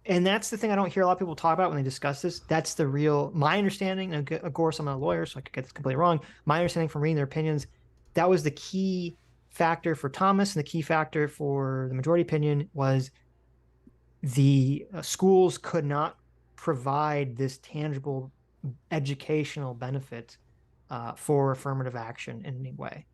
Speaker 1: the thing I don't hear a lot of people talk about when they discuss this. That's the real, my understanding, and of course I'm not a lawyer, so I could get this completely wrong. My understanding from reading their opinions, that was the key factor for Thomas, and the key factor for the majority opinion was the schools could not provide this tangible educational benefit for affirmative action in any way.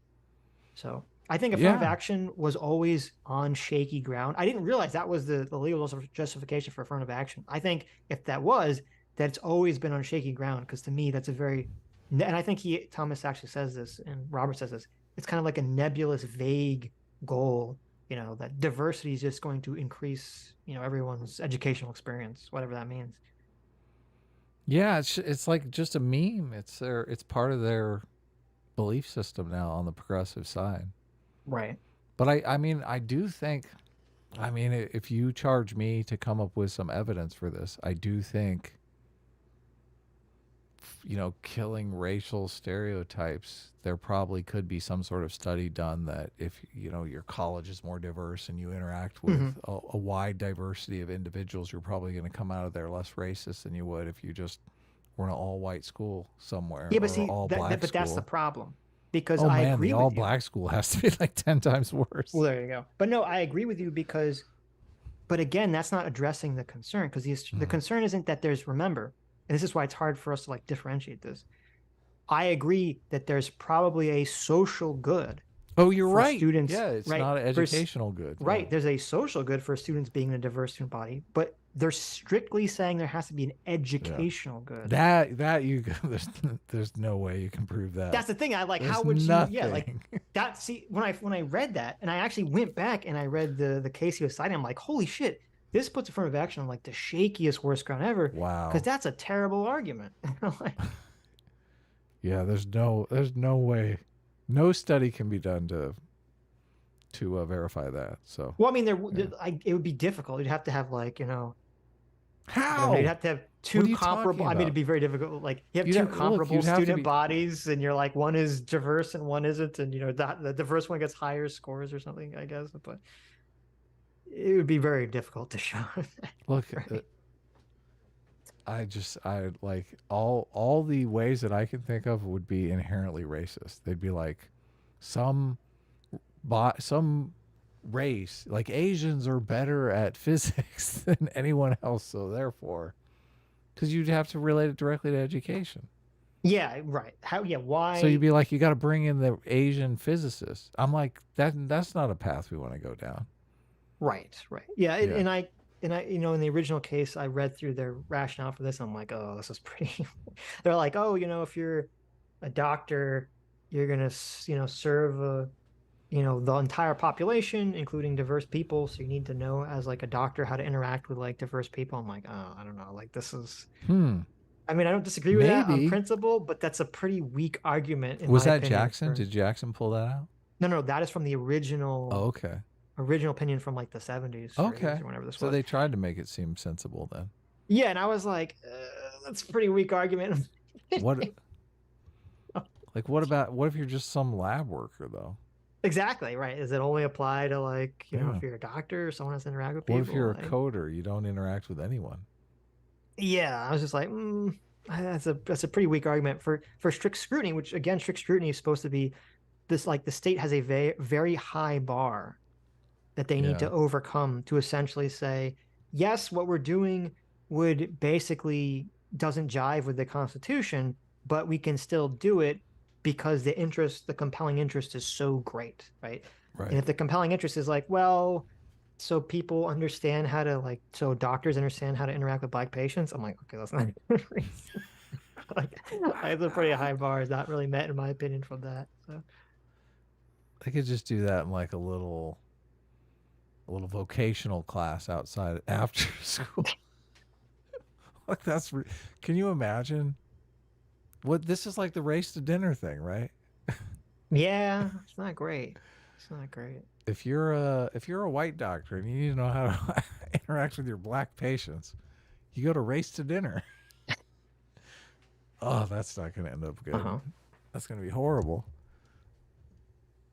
Speaker 1: So I think affirmative action was always on shaky ground. I didn't realize that was the legal justification for affirmative action. I think if that was, that it's always been on shaky ground, because to me that's a very, and I think Thomas actually says this, and Robert says this, it's kind of like a nebulous, vague goal, that diversity is just going to increase, everyone's educational experience, whatever that means.
Speaker 2: Yeah, it's like just a meme. It's part of their belief system now on the progressive side.
Speaker 1: Right.
Speaker 2: But I do think, if you charge me to come up with some evidence for this, I do think, killing racial stereotypes, there probably could be some sort of study done that if, your college is more diverse and you interact with a wide diversity of individuals, you're probably going to come out of there less racist than you would if you just were in an all-white school somewhere.
Speaker 1: Yeah, but see, that's the problem. Because
Speaker 2: I
Speaker 1: agree
Speaker 2: the
Speaker 1: with you.
Speaker 2: all-black school has to be like 10 times worse.
Speaker 1: Well, there you go. But no, I agree with you but again, that's not addressing the concern, because the concern isn't that remember, and this is why it's hard for us to differentiate this. I agree that there's probably a social good.
Speaker 2: Oh, you're right.
Speaker 1: Students,
Speaker 2: yeah, it's not an educational good.
Speaker 1: Right.
Speaker 2: Yeah.
Speaker 1: There's a social good for students being in a diverse student body, but they're strictly saying there has to be an educational good.
Speaker 2: There's no way you can prove that.
Speaker 1: That's the thing. How would you? Yeah, that. See, when I read that, and I actually went back and I read the case he was citing, I'm like, holy shit, this puts affirmative action on like the shakiest, worst ground ever.
Speaker 2: Wow.
Speaker 1: Because that's a terrible argument. Like,
Speaker 2: yeah, there's no way, no study can be done to verify that. So,
Speaker 1: well, I mean, it would be difficult. You'd have to have like,
Speaker 2: how?
Speaker 1: you'd have to have two comparable. I mean, it'd be very difficult. Like you have two comparable student bodies, and you're like one is diverse and one isn't, and the diverse one gets higher scores or something, I guess. But it would be very difficult to show.
Speaker 2: Look, right? I like all the ways that I can think of would be inherently racist. They'd be like some race, like Asians are better at physics than anyone else, so therefore, because you'd have to relate it directly to education.
Speaker 1: Yeah, right. How? Yeah, why?
Speaker 2: So you'd be like, you got to bring in the Asian physicists. I'm like, that's not a path we want to go down.
Speaker 1: Right. Yeah, yeah. And I, in the original case, I read through their rationale for this. I'm like, oh, this is pretty. They're like, oh, if you're a doctor, you're gonna, serve the entire population, including diverse people. So you need to know as like a doctor how to interact with like diverse people. I'm like, oh, I don't know. Like this is. I mean, I don't disagree with that on principle, but that's a pretty weak argument.
Speaker 2: Was that Jackson? Did Jackson pull that out?
Speaker 1: No, that is from the original.
Speaker 2: Oh, okay.
Speaker 1: Original opinion from like the 70s.
Speaker 2: Okay.
Speaker 1: Or whenever this was.
Speaker 2: So they tried to make it seem sensible then.
Speaker 1: Yeah, and I was like, that's a pretty weak argument.
Speaker 2: What? Like, what if you're just some lab worker though?
Speaker 1: Exactly, right. Does it only apply to like, if you're a doctor or someone has to interact with people?
Speaker 2: What if you're a coder? You don't interact with anyone.
Speaker 1: Yeah, I was just like, that's a pretty weak argument for strict scrutiny, which again, strict scrutiny is supposed to be this, like the state has a very, very high bar that they need to overcome to essentially say, yes, what we're doing would basically doesn't jive with the Constitution, but we can still do it because the compelling interest is so great, right?
Speaker 2: Right.
Speaker 1: And if the compelling interest is like, well, so people understand how to so doctors understand how to interact with Black patients, I'm like, okay, that's not a good reason. It's a pretty high bar. Is not really met in my opinion from that. So
Speaker 2: they could just do that in like a little vocational class outside after school. Like can you imagine? This is like the race to dinner thing, right?
Speaker 1: Yeah, it's not great. It's not great.
Speaker 2: If you're a white doctor and you need to know how to interact with your Black patients, you go to race to dinner. Oh, that's not going to end up good. That's going to be horrible.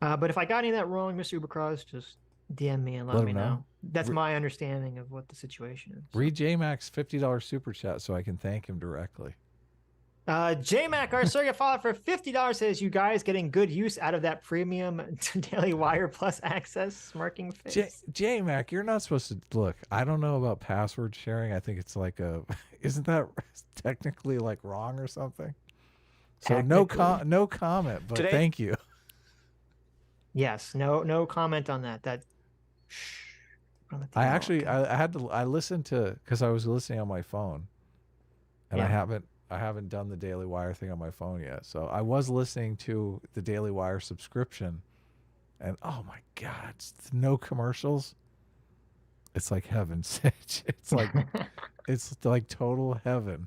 Speaker 1: But if I got any of that wrong, Mr. Ubercross, just DM me and let me know. That's my understanding of what the situation is.
Speaker 2: Read JMac's $50 super chat so I can thank him directly.
Speaker 1: JMac, our surrogate father, for $50 says, you guys getting good use out of that premium Daily Wire Plus access, smirking face.
Speaker 2: JMac, you're not supposed to look. I don't know about password sharing. I think it's like isn't that technically like wrong or something? So no comment, but thank you.
Speaker 1: Yes, no comment on that.
Speaker 2: I listened to, because I was listening on my phone, and I haven't done the Daily Wire thing on my phone yet. So I was listening to the Daily Wire subscription, and oh my God, it's no commercials. It's like heaven, Sitch. It's like total heaven.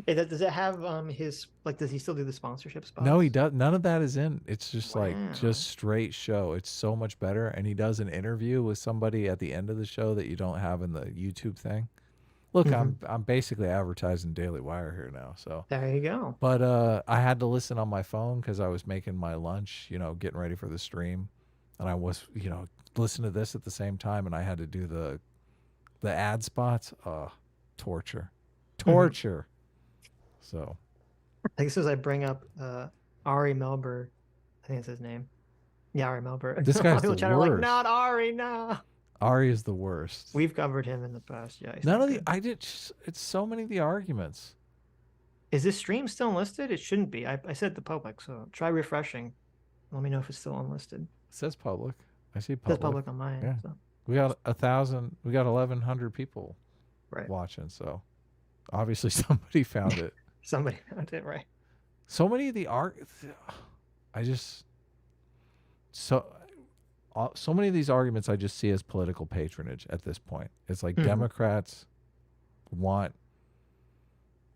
Speaker 1: Does it have does he still do the sponsorship spots?
Speaker 2: No, he does. None of that is in. It's just just straight show. It's so much better. And he does an interview with somebody at the end of the show that you don't have in the YouTube thing. Look, I'm basically advertising Daily Wire here now. So
Speaker 1: there you go.
Speaker 2: But I had to listen on my phone because I was making my lunch, getting ready for the stream, and I was, listening to this at the same time, and I had to do the ad spots. Torture. So,
Speaker 1: I think as I bring up Ari Melber, I think that's his name. Yeah, Ari Melber.
Speaker 2: This guy's the worst.
Speaker 1: Like, not Ari, no.
Speaker 2: Ari is the worst.
Speaker 1: We've covered him in the past. Yeah.
Speaker 2: It's so many of the arguments.
Speaker 1: Is this stream still unlisted? It shouldn't be. I said the public, so try refreshing. Let me know if it's still unlisted. It
Speaker 2: says public. I see public.
Speaker 1: It says public on mine.
Speaker 2: Yeah.
Speaker 1: So.
Speaker 2: We got 1,000. We got 1,100 people watching. So obviously somebody found it.
Speaker 1: Somebody found it, right? So
Speaker 2: many of the so many of these arguments I just see as political patronage at this point. It's like Democrats want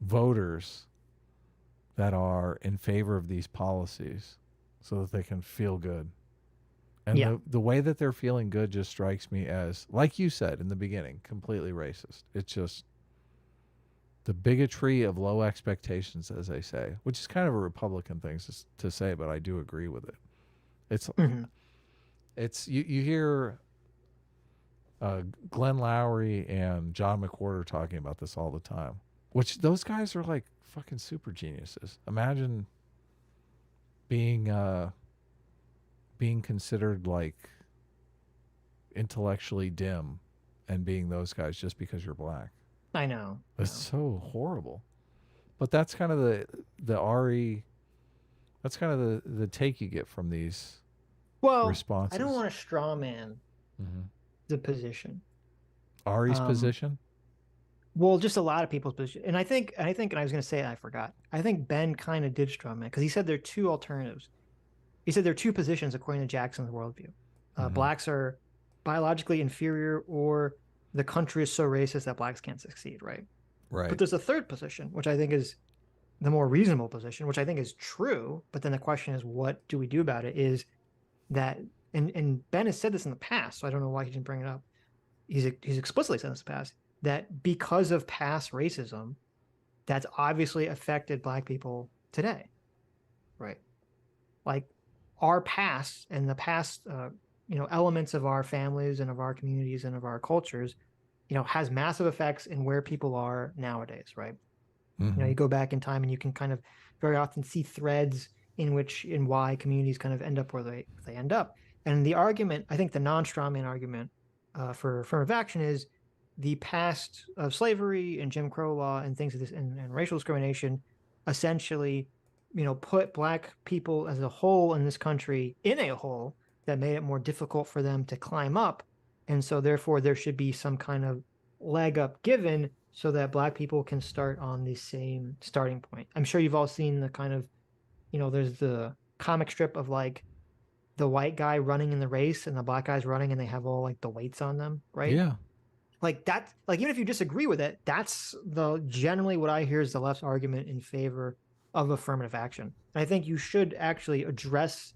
Speaker 2: voters that are in favor of these policies so that they can feel good. And the way that they're feeling good just strikes me as, like you said in the beginning, completely racist. It's just the bigotry of low expectations, as they say, which is kind of a Republican thing to say, but I do agree with it. It's you hear Glenn Lowry and John McWhorter talking about this all the time, which those guys are like fucking super geniuses. Imagine being considered like intellectually dim and being those guys just because you're black.
Speaker 1: I know.
Speaker 2: It's so horrible. But that's kind of the that's kind of the take you get from these responses.
Speaker 1: I don't want to straw man the position.
Speaker 2: Ari's position?
Speaker 1: Well, just a lot of people's position. And I think, and I was going to say it, I forgot. I think Ben kind of did straw man because he said there are two alternatives. He said there are two positions according to Jackson's worldview. Blacks are biologically inferior, or the country is so racist that blacks can't succeed, right?
Speaker 2: Right.
Speaker 1: But there's a third position, which I think is the more reasonable position, which I think is true. But then the question is, what do we do about it? Is that, and Ben has said this in the past, so I don't know why he didn't bring it up. He's explicitly said this in the past, that because of past racism, that's obviously affected black people today, right? Like our past and the past, elements of our families and of our communities and of our cultures, has massive effects in where people are nowadays, right? You go back in time and you can kind of very often see threads in why communities kind of end up where they end up. And the argument, I think the non-strawman argument for affirmative action is the past of slavery and Jim Crow law and things of this and racial discrimination essentially, put black people as a whole in this country in a hole that made it more difficult for them to climb up. And so therefore there should be some kind of leg up given so that black people can start on the same starting point. I'm sure you've all seen the kind of, there's the comic strip of like the white guy running in the race and the black guy's running and they have all like the weights on them, right?
Speaker 2: Yeah.
Speaker 1: Like that, like even if you disagree with it, that's generally what I hear is the left's argument in favor of affirmative action. And I think you should actually address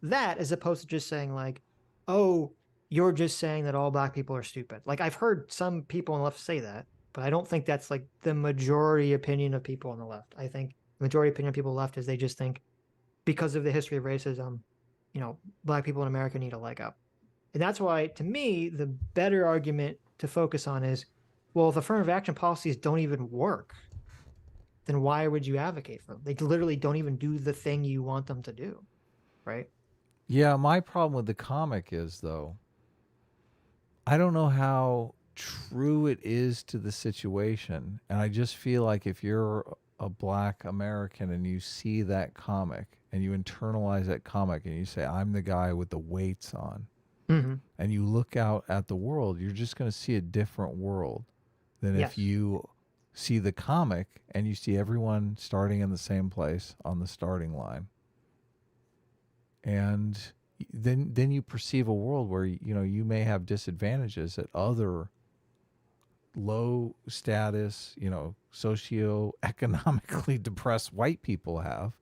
Speaker 1: that as opposed to just saying like, oh, you're just saying that all black people are stupid. Like I've heard some people on the left say that, but I don't think that's like the majority opinion of people on the left. I think the majority opinion of people on the left is they just think because of the history of racism, black people in America need a leg up. And that's why, to me, the better argument to focus on is, well, if affirmative action policies don't even work, then why would you advocate for them? They literally don't even do the thing you want them to do, right?
Speaker 2: Yeah, my problem with the comic is, though, I don't know how true it is to the situation. And I just feel like if you're a black American and you see that comic and you internalize that comic and you say, I'm the guy with the weights on, and you look out at the world, you're just going to see a different world than if you see the comic and you see everyone starting in the same place on the starting line. And then you perceive a world where, you may have disadvantages that other low status, socioeconomically depressed white people have.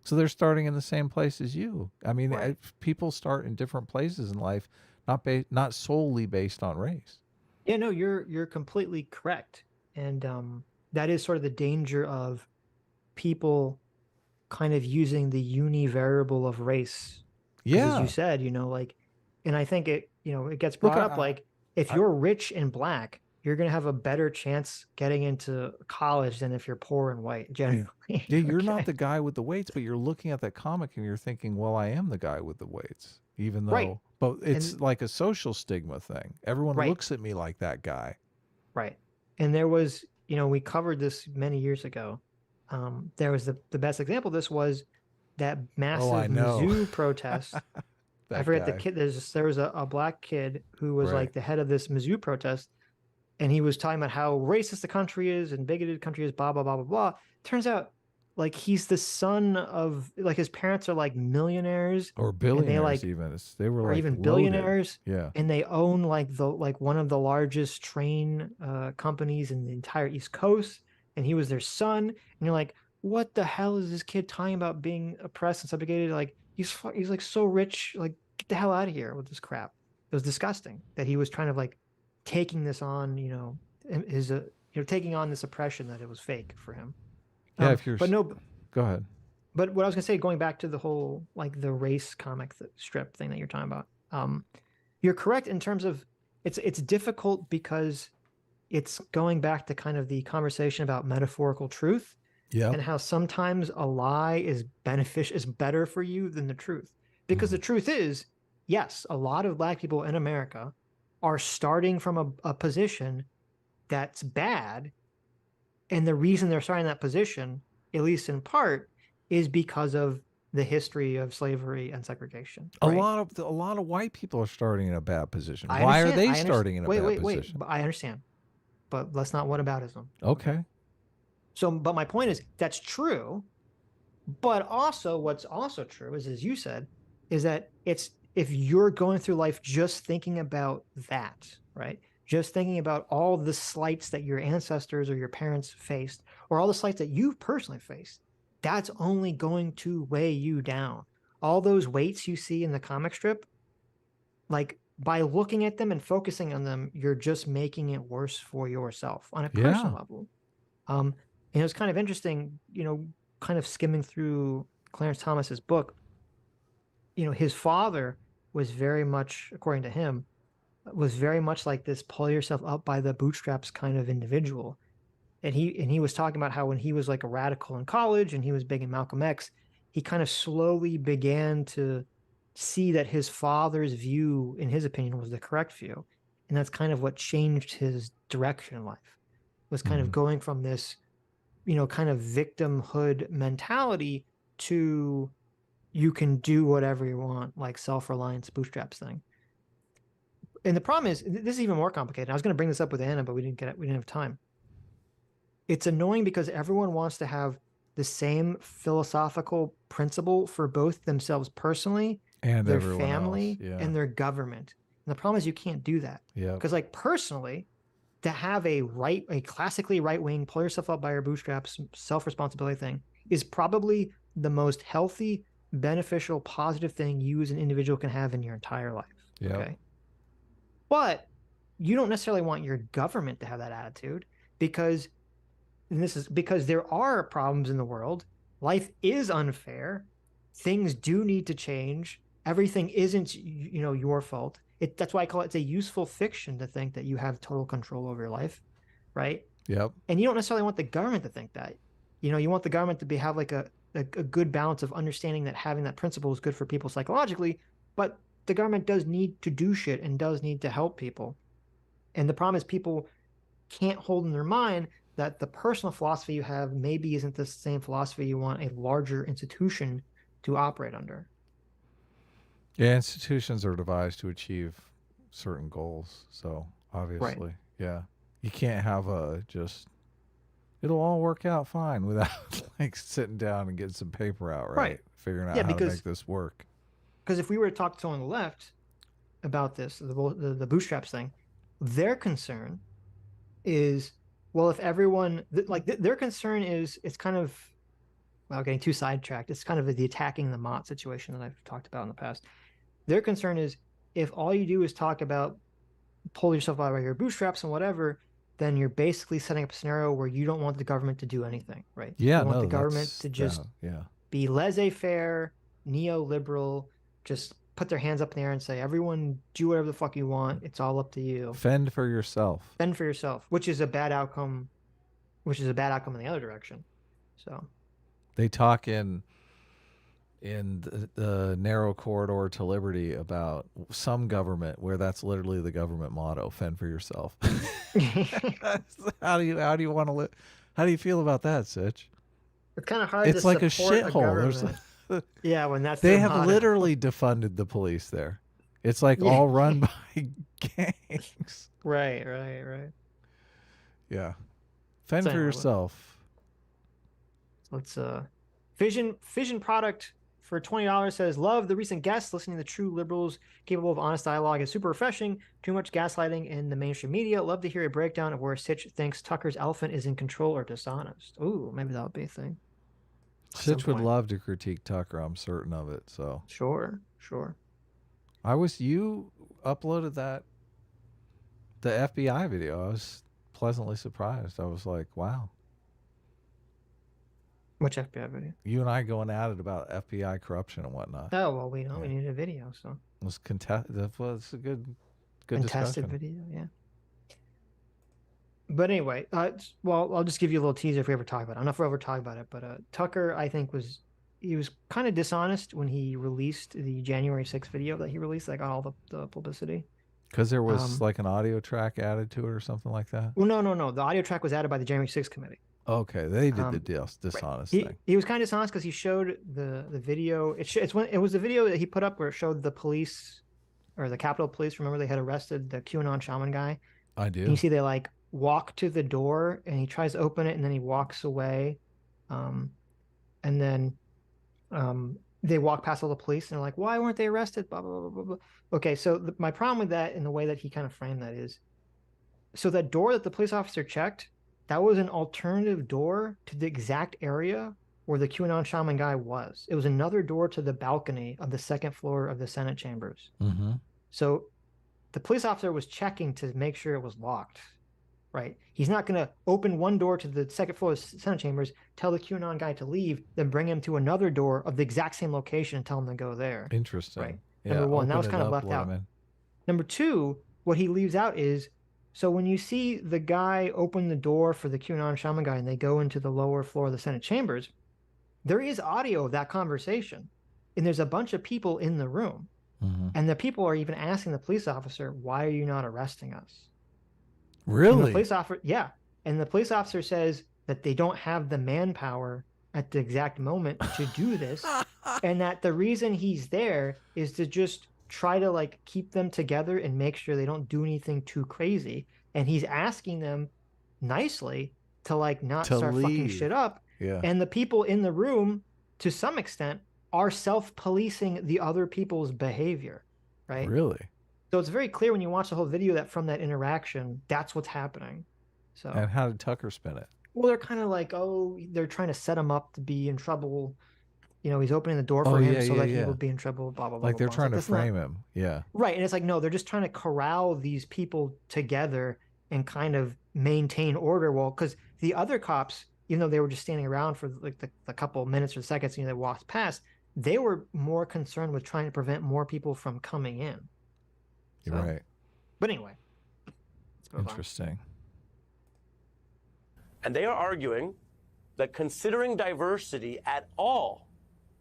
Speaker 2: So they're starting in the same place as you. I mean, people start in different places in life, not solely based on race.
Speaker 1: Yeah, no, you're completely correct. And that is sort of the danger of people kind of using the univariable of race.
Speaker 2: Yeah.
Speaker 1: As you said, and I think it gets brought up like if you're rich and black, you're going to have a better chance getting into college than if you're poor and white, generally.
Speaker 2: Yeah, you're not the guy with the weights, but you're looking at that comic and you're thinking, well, I am the guy with the weights, even though, but it's like a social stigma thing. Everyone looks at me like that guy. Right.
Speaker 1: And there was, we covered this many years ago. There was the best example of this was that massive Mizzou protest. I forget the kid. There was a black kid who was like the head of this Mizzou protest. And he was talking about how racist the country is and bigoted the country is, blah, blah, blah, blah, blah. Turns out like he's the son of, like, his parents are like millionaires
Speaker 2: or
Speaker 1: and
Speaker 2: billionaires
Speaker 1: they like,
Speaker 2: even. They were
Speaker 1: or
Speaker 2: like
Speaker 1: even
Speaker 2: loaded.
Speaker 1: billionaires.
Speaker 2: Yeah.
Speaker 1: And they own like one of the largest train companies in the entire East Coast. And he was their son. And you're like, what the hell is this kid talking about being oppressed and subjugated? Like he's like so rich. Like get the hell out of here with this crap. It was disgusting that he was trying to like taking this on, his taking on this oppression, that it was fake for him.
Speaker 2: Yeah. If you're,
Speaker 1: but no,
Speaker 2: go ahead.
Speaker 1: But what I was gonna say, going back to the whole like the race comic strip thing that you're talking about, you're correct in terms of it's difficult because it's going back to kind of the conversation about metaphorical truth, and how sometimes a lie is better for you than the truth, because the truth is, yes, a lot of Black people in America are starting from a position that's bad, and the reason they're starting that position, at least in part, is because of the history of slavery and segregation. Right?
Speaker 2: A lot of white people are starting in a bad position.
Speaker 1: I
Speaker 2: Why are
Speaker 1: understand.
Speaker 2: they starting in a bad position?
Speaker 1: Wait. But I understand. But let's not whataboutism.
Speaker 2: Okay.
Speaker 1: So, but my point is that's true. But also, what's also true is, as you said, is that it's if you're going through life just thinking about that, right? Just thinking about all the slights that your ancestors or your parents faced, or all the slights that you personally faced, that's only going to weigh you down. All those weights you see in the comic strip, like by looking at them and focusing on them, you're just making it worse for yourself on a personal level. And it was kind of interesting, kind of skimming through Clarence Thomas's book. His father was very much, according to him, was very much like this pull yourself up by the bootstraps kind of individual. And he was talking about how when he was like a radical in college and he was big in Malcolm X, he kind of slowly began to see that his father's view, in his opinion, was the correct view. And that's kind of what changed his direction in life, was kind of going from this, kind of victimhood mentality to you can do whatever you want, like self-reliance bootstraps thing. And the problem is, this is even more complicated. I was going to bring this up with Anna, but we didn't have time. It's annoying because everyone wants to have the same philosophical principle for both themselves personally,
Speaker 2: and
Speaker 1: their family,
Speaker 2: else.
Speaker 1: and their government. And the problem is you can't do that. Because like personally, to have a classically right-wing, pull yourself up by your bootstraps, self-responsibility thing is probably the most healthy, beneficial, positive thing you as an individual can have in your entire life. Okay. But you don't necessarily want your government to have that attitude, because there are problems in the world. Life is unfair. Things do need to change. Everything isn't, your fault. That's why I call it, it's a useful fiction to think that you have total control over your life, right?
Speaker 2: Yep.
Speaker 1: And you don't necessarily want the government to think that. You want the government to have like a good balance of understanding that having that principle is good for people psychologically, but the government does need to do shit and does need to help people. And the problem is people can't hold in their mind that the personal philosophy you have maybe isn't the same philosophy you want a larger institution to operate under.
Speaker 2: Yeah, institutions are devised to achieve certain goals. So obviously, you can't have it'll all work out fine without like sitting down and getting some paper out, right? Figuring out how to make this work.
Speaker 1: Because if we were to talk to someone on the left about this, the bootstraps thing, their concern is, well, if everyone, their concern is, it's kind of, getting too sidetracked. It's kind of the attacking the Mott situation that I've talked about in the past. Their concern is, if all you do is talk about pull yourself out of your bootstraps and whatever, then you're basically setting up a scenario where you don't want the government to do anything, right?
Speaker 2: Yeah,
Speaker 1: you want the government to just be laissez-faire, neoliberal, just put their hands up in the air and say, everyone do whatever the fuck you want. It's all up to you.
Speaker 2: Fend for yourself.
Speaker 1: Fend for yourself, which is a bad outcome in the other direction. So
Speaker 2: they talk in the narrow corridor to liberty about some government where that's literally the government motto: fend for yourself. How do you want to live? How do you feel about that, Sitch?
Speaker 1: It's kind of hard.
Speaker 2: It's like a shithole.
Speaker 1: Yeah, when that's
Speaker 2: they have literally defunded the police there. It's like all run by gangs.
Speaker 1: Right.
Speaker 2: Yeah. Fend for yourself.
Speaker 1: let's Fission product for $20 says, love the recent guests. Listening to true liberals capable of honest dialogue is super refreshing. Too much gaslighting in the mainstream media. Love to hear a breakdown of where Sitch thinks Tucker's elephant is in control or dishonest. Ooh, maybe that would be a thing.
Speaker 2: Sitch would love to critique Tucker. I'm certain of it. So
Speaker 1: sure.
Speaker 2: You uploaded the FBI video. I was pleasantly surprised. I was like, wow.
Speaker 1: Which FBI video?
Speaker 2: You and I going at it about FBI corruption and whatnot.
Speaker 1: Oh, well, we know we need a video, so.
Speaker 2: It was that was a good
Speaker 1: contested
Speaker 2: discussion.
Speaker 1: Video, yeah. But anyway, well, I'll just give you a little teaser if we ever talk about it. I don't know if we ever talk about it, but Tucker, I think, was kind of dishonest when he released the January 6th video that he released that got all the publicity.
Speaker 2: Because there was like an audio track added to it or something like that?
Speaker 1: Well, no. The audio track was added by the January 6th committee.
Speaker 2: Okay, they did the dishonest thing.
Speaker 1: He was kind of dishonest because he showed the video. It was the video that he put up where it showed the police, or the Capitol Police. Remember, they had arrested the QAnon shaman guy.
Speaker 2: I do.
Speaker 1: And you see they like walk to the door, and he tries to open it, and then he walks away, and then they walk past all the police, and they're like, "Why weren't they arrested?" Blah blah blah blah blah. Okay, so my problem with that, in the way that he kind of framed that, is, so that door that the police officer checked, that was an alternative door to the exact area where the QAnon shaman guy was. It was another door to the balcony of the second floor of the Senate chambers.
Speaker 2: Mm-hmm.
Speaker 1: So the police officer was checking to make sure it was locked, right? He's not going to open one door to the second floor of the Senate chambers, tell the QAnon guy to leave, then bring him to another door of the exact same location and tell him to go there.
Speaker 2: Interesting.
Speaker 1: Right.
Speaker 2: Yeah,
Speaker 1: Number one, that was kind of left out. Number two, what he leaves out is, so when you see the guy open the door for the QAnon shaman guy and they go into the lower floor of the Senate chambers, there is audio of that conversation. And there's a bunch of people in the room.
Speaker 2: Mm-hmm.
Speaker 1: And the people are even asking the police officer, why are you not arresting us?
Speaker 2: Really?
Speaker 1: And the police officer, yeah. And the police officer says that they don't have the manpower at the exact moment to do this. And that the reason he's there is to just try to like keep them together and make sure they don't do anything too crazy. And he's asking them nicely to like not start fucking shit up.
Speaker 2: Yeah.
Speaker 1: And the people in the room, to some extent, are self-policing the other people's behavior, right?
Speaker 2: Really?
Speaker 1: So it's very clear when you watch the whole video that from that interaction, that's what's happening. So.
Speaker 2: And how did Tucker spin it?
Speaker 1: Well, they're kind of like, oh, they're trying to set him up to be in trouble. You know, he's opening the door for him so that he will be in trouble, blah, blah, blah.
Speaker 2: Like they're
Speaker 1: blah.
Speaker 2: trying to frame him. Yeah.
Speaker 1: Right. And it's like, no, they're just trying to corral these people together and kind of maintain order. Well, because the other cops, even though they were just standing around for like the couple minutes or seconds, they walked past, they were more concerned with trying to prevent more people from coming in.
Speaker 2: You're right.
Speaker 1: But anyway.
Speaker 2: Interesting.
Speaker 4: And they are arguing that considering diversity at all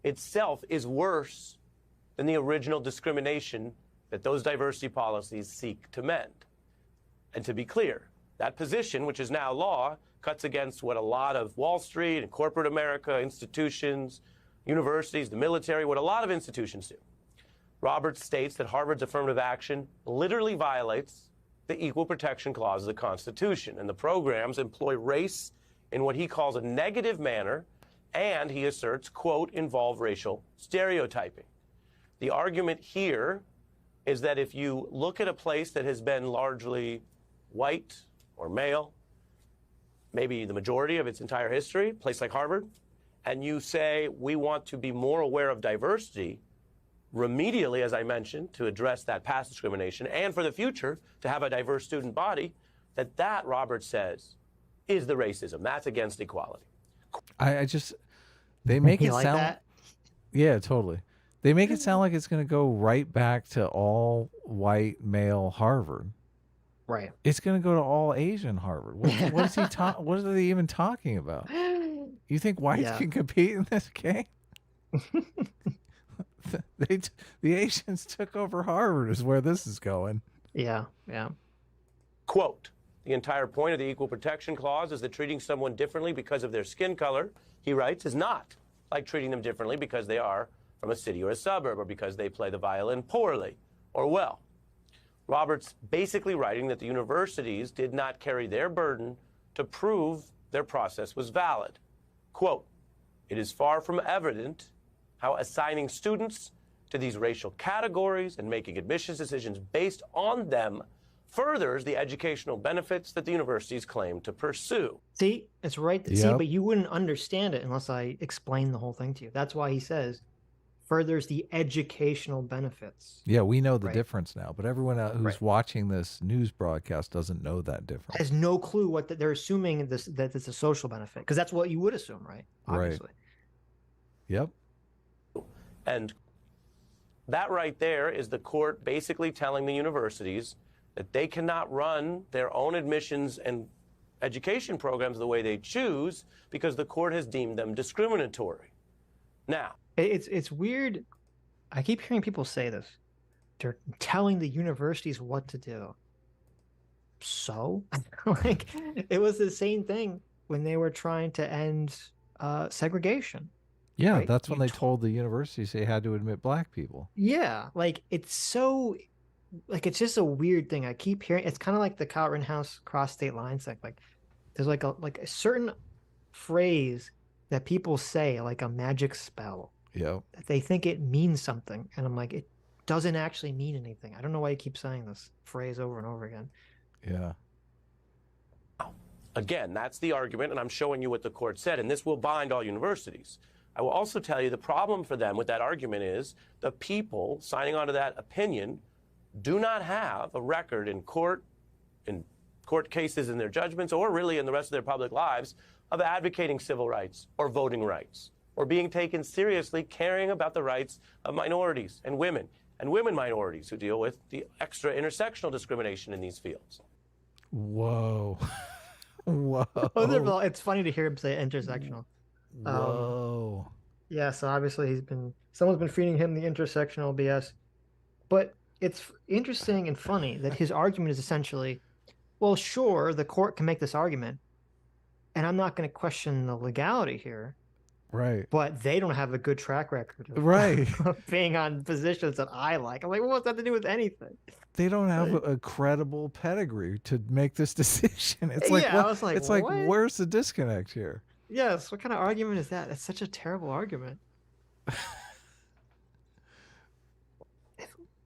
Speaker 4: itself is worse than the original discrimination that those diversity policies seek to mend. And to be clear, that position, which is now law, cuts against what a lot of Wall Street and corporate America, institutions, universities, the military, what a lot of institutions do. Roberts states that Harvard's affirmative action literally violates the Equal Protection Clause of the Constitution, and the programs employ race in what he calls a negative manner, and he asserts, quote, involve racial stereotyping. The argument here is that if you look at a place that has been largely white or male, maybe the majority of its entire history, a place like Harvard, and you say we want to be more aware of diversity, remedially, as I mentioned, to address that past discrimination, and for the future, to have a diverse student body, that Roberts says, is the racism. That's against equality.
Speaker 2: They make it
Speaker 1: like
Speaker 2: sound.
Speaker 1: That?
Speaker 2: Yeah, totally. They make it sound like it's going to go right back to all white male Harvard.
Speaker 1: Right.
Speaker 2: It's going to go to all Asian Harvard. What is he what are they even talking about? You think whites can compete in this game? The Asians took over Harvard is where this is going.
Speaker 1: Yeah, yeah.
Speaker 4: Quote, the entire point of the Equal Protection Clause is that treating someone differently because of their skin color, he writes, is not like treating them differently because they are from a city or a suburb or because they play the violin poorly or well. Roberts basically writing that the universities did not carry their burden to prove their process was valid. Quote, it is far from evident how assigning students to these racial categories and making admissions decisions based on them furthers the educational benefits that the universities claim to pursue.
Speaker 1: See, it's right.
Speaker 2: Yep.
Speaker 1: See, but you wouldn't understand it unless I explain the whole thing to you. That's why he says furthers the educational benefits.
Speaker 2: Yeah, we know the difference now, but everyone who's
Speaker 1: Right.
Speaker 2: watching this news broadcast doesn't know that difference.
Speaker 1: Has no clue what they're assuming that it's a social benefit, because that's what you would assume, right? Obviously.
Speaker 2: Yep.
Speaker 4: And that right there is the court basically telling the universities that they cannot run their own admissions and education programs the way they choose because the court has deemed them discriminatory. Now,
Speaker 1: It's weird. I keep hearing people say this. They're telling the universities what to do. So, like, it was the same thing when they were trying to end segregation.
Speaker 2: Yeah,
Speaker 1: Right?
Speaker 2: that's when they told the universities they had to admit black people.
Speaker 1: Yeah, like it's so, like it's just a weird thing. I keep hearing it's kind of like the Kyle Rittenhouse cross state lines thing. Like there's like a certain phrase that people say, like a magic spell,
Speaker 2: Yep.
Speaker 1: that they think it means something, and I'm like, it doesn't actually mean anything. I don't know why you keep saying this phrase over and over again.
Speaker 2: Yeah.
Speaker 4: again, that's the argument, and I'm showing you what the court said, and this will bind all universities. I will also tell you the problem for them with that argument is the people signing on to that opinion do not have a record in court cases in their judgments, or really in the rest of their public lives, of advocating civil rights or voting rights, or being taken seriously caring about the rights of minorities and women minorities who deal with the extra intersectional discrimination in these fields.
Speaker 2: Whoa. Whoa.
Speaker 1: Oh, it's funny to hear him say intersectional.
Speaker 2: Whoa.
Speaker 1: Yeah, so obviously someone's been feeding him the intersectional BS. But it's interesting and funny that his argument is essentially, well, sure, the court can make this argument, and I'm not going to question the legality here.
Speaker 2: Right.
Speaker 1: But they don't have a good track record of,
Speaker 2: right.
Speaker 1: of being on positions that I like. I'm like, well, what's that to do with anything?
Speaker 2: They don't have a credible pedigree to make this decision. It's like,
Speaker 1: yeah, I was like,
Speaker 2: it's like,
Speaker 1: what?
Speaker 2: where's the disconnect here?
Speaker 1: Yes, what kind of argument is that? It's such a terrible argument.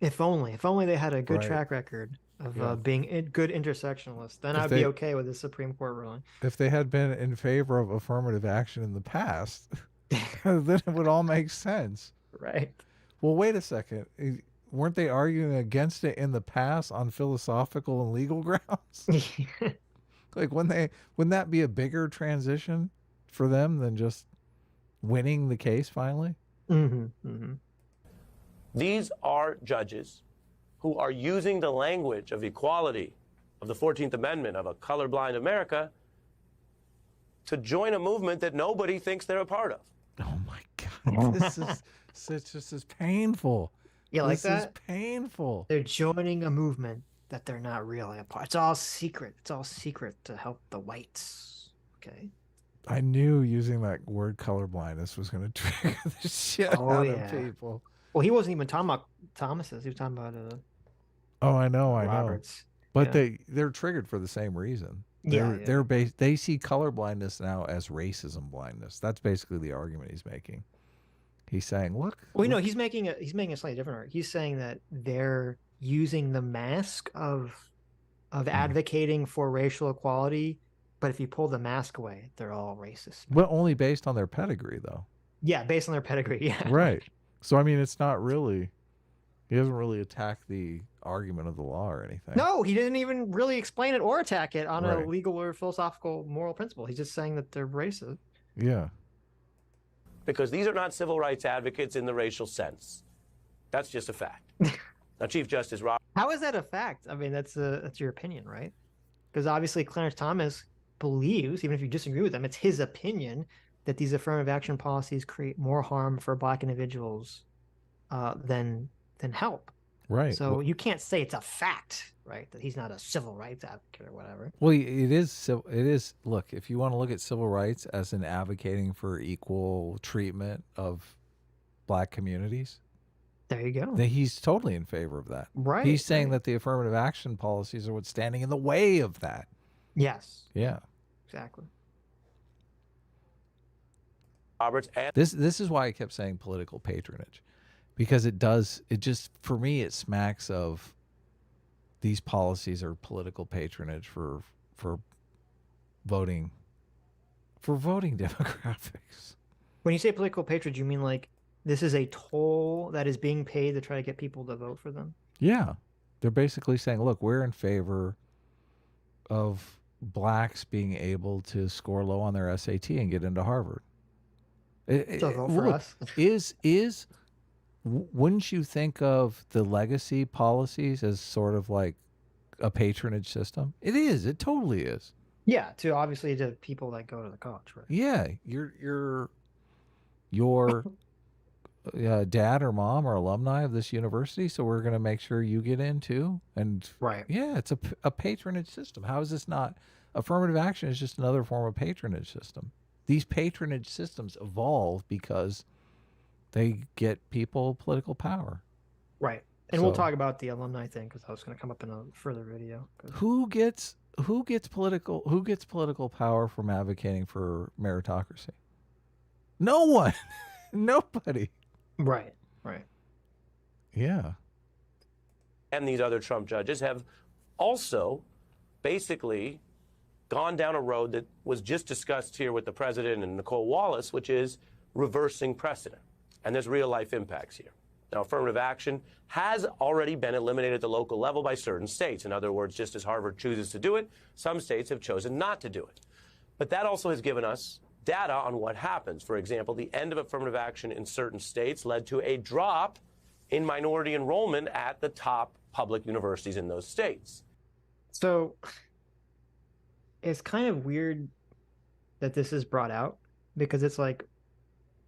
Speaker 1: If only they had a good track record of being good intersectionalists, then I'd be okay with the Supreme Court ruling.
Speaker 2: If they had been in favor of affirmative action in the past, then it would all make sense.
Speaker 1: Right.
Speaker 2: Well, wait a second. Weren't they arguing against it in the past on philosophical and legal grounds? Like, wouldn't that be a bigger transition for them than just winning the case finally?
Speaker 1: Mm-hmm. Mm-hmm.
Speaker 4: These are judges who are using the language of equality, of the 14th Amendment, of a colorblind America, to join a movement that nobody thinks they're a part of.
Speaker 2: Oh my God. This is painful.
Speaker 1: You like
Speaker 2: this
Speaker 1: that?
Speaker 2: This is painful.
Speaker 1: They're joining a movement that they're not really a part. It's all secret. It's all secret to help the whites. Okay.
Speaker 2: I knew using that word colorblindness was going to trigger the shit out of people.
Speaker 1: Well, he wasn't even talking about Thomas's. He was talking about
Speaker 2: I know.
Speaker 1: Roberts.
Speaker 2: But they're triggered for the same reason. They see colorblindness now as racism blindness. That's basically the argument he's making. He's saying, look.
Speaker 1: Well, no, he's making a slightly different argument. He's saying that they're using the mask of advocating for racial equality, but if you pull the mask away, they're all racist.
Speaker 2: Well, only based on their pedigree, though.
Speaker 1: Yeah, based on their pedigree. Yeah.
Speaker 2: Right. So I mean, it's not really. He doesn't really attack the argument of the law or anything.
Speaker 1: No, he didn't even really explain it or attack it on a legal or philosophical moral principle. He's just saying that they're racist.
Speaker 2: Yeah.
Speaker 4: Because these are not civil rights advocates in the racial sense. That's just a fact. Now, Chief Justice Roberts.
Speaker 1: How is that a fact? I mean, that's your opinion, right? Because obviously Clarence Thomas believes, even if you disagree with him, it's his opinion that these affirmative action policies create more harm for Black individuals than help.
Speaker 2: Right.
Speaker 1: So you can't say it's a fact, right, that he's not a civil rights advocate or whatever.
Speaker 2: Well, it is. Look, if you want to look at civil rights as an advocating for equal treatment of Black communities,
Speaker 1: there you go.
Speaker 2: then he's totally in favor of that.
Speaker 1: Right.
Speaker 2: He's saying that the affirmative action policies are what's standing in the way of that.
Speaker 1: Yes.
Speaker 2: Yeah.
Speaker 1: Exactly.
Speaker 4: Roberts and
Speaker 2: This is why I kept saying political patronage, because it just, for me, it smacks of these policies are political patronage for voting demographics.
Speaker 1: When you say political patronage, you mean like this is a toll that is being paid to try to get people to vote for them?
Speaker 2: Yeah. They're basically saying, look, we're in favor of blacks being able to score low on their SAT and get into Harvard.
Speaker 1: So vote for us.
Speaker 2: Wouldn't you think of the legacy policies as sort of like a patronage system? It is. It totally is.
Speaker 1: Yeah, to obviously the people that go to the college, right?
Speaker 2: Yeah, your dad or mom are alumni of this university, so we're going to make sure you get in too. And
Speaker 1: right,
Speaker 2: yeah, it's a patronage system. How is this not? Affirmative action is just another form of patronage system. These patronage systems evolve because they get people political power.
Speaker 1: Right. And we'll talk about the alumni thing because I was going to come up in a further video.
Speaker 2: Who gets political power from advocating for meritocracy? No one. Nobody.
Speaker 1: Right. Right.
Speaker 2: Yeah.
Speaker 4: And these other Trump judges have also basically gone down a road that was just discussed here with the president and Nicole Wallace, which is reversing precedent. And there's real life impacts here. Now, affirmative action has already been eliminated at the local level by certain states. In other words, just as Harvard chooses to do it, some states have chosen not to do it. But that also has given us data on what happens. For example, the end of affirmative action in certain states led to a drop in minority enrollment at the top public universities in those states.
Speaker 1: So it's kind of weird that this is brought out because it's like,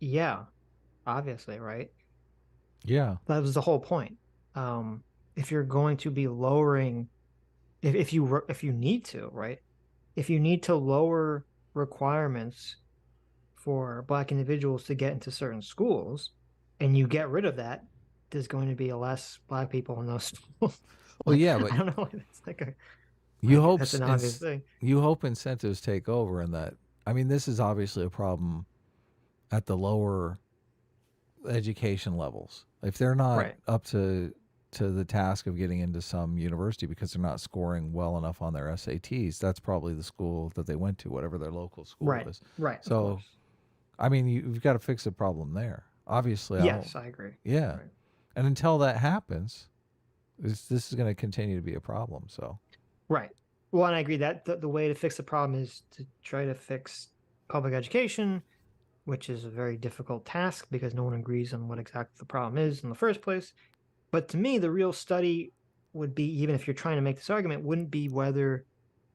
Speaker 1: yeah, obviously, right?
Speaker 2: Yeah.
Speaker 1: That was the whole point. If you're going to be lowering, if you need to, right? If you need to lower requirements for Black individuals to get into certain schools, and you get rid of that, there's going to be less Black people in those schools.
Speaker 2: Well, yeah, but
Speaker 1: I don't know. It's like
Speaker 2: that's an obvious thing. You hope incentives take over, and that. I mean, this is obviously a problem at the lower education levels. If they're not up to the task of getting into some university because they're not scoring well enough on their SATs, that's probably the school that they went to, whatever their local school is.
Speaker 1: Right.
Speaker 2: So, I mean, you've got to fix the problem there. Obviously.
Speaker 1: Yes, I agree.
Speaker 2: Yeah. Right. And until that happens, this is going to continue to be a problem. So.
Speaker 1: Right. Well, and I agree that the way to fix the problem is to try to fix public education, which is a very difficult task because no one agrees on what exactly the problem is in the first place. But to me, the real study would be, even if you're trying to make this argument, wouldn't be whether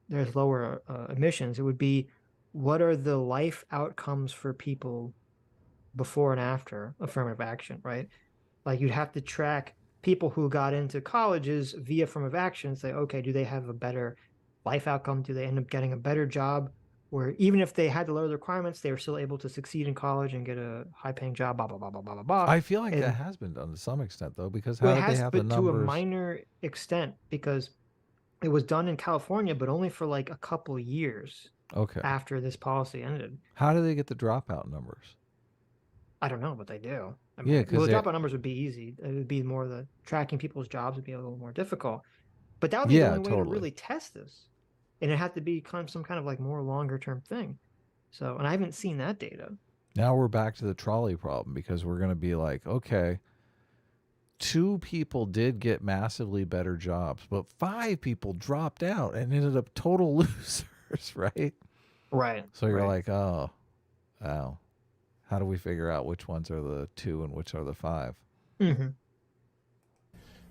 Speaker 1: there's lower emissions. It would be what are the life outcomes for people before and after affirmative action, right? Like you'd have to track people who got into colleges via affirmative action, say, okay, do they have a better life outcome? Do they end up getting a better job? Where even if they had to lower the requirements, they were still able to succeed in college and get a high-paying job, blah, blah, blah, blah, blah, blah.
Speaker 2: I feel like that has been done to some extent, though, because how did they have the numbers?
Speaker 1: To a minor extent, because it was done in California, but only for like a couple of years after this policy ended.
Speaker 2: How do they get the dropout numbers?
Speaker 1: I don't know, but they do. I mean, well, the dropout numbers would be easy. It would be more the tracking people's jobs would be a little more difficult. But that would be the only way to really test this. And it had to be some kind of like more longer term thing. So, and I haven't seen that data.
Speaker 2: Now we're back to the trolley problem because we're going to be like, okay, 2 people did get massively better jobs, but 5 people dropped out and ended up total losers, right?
Speaker 1: Right.
Speaker 2: So you're like, oh, how do we figure out which ones are the 2 and which are the 5?
Speaker 1: Mm-hmm.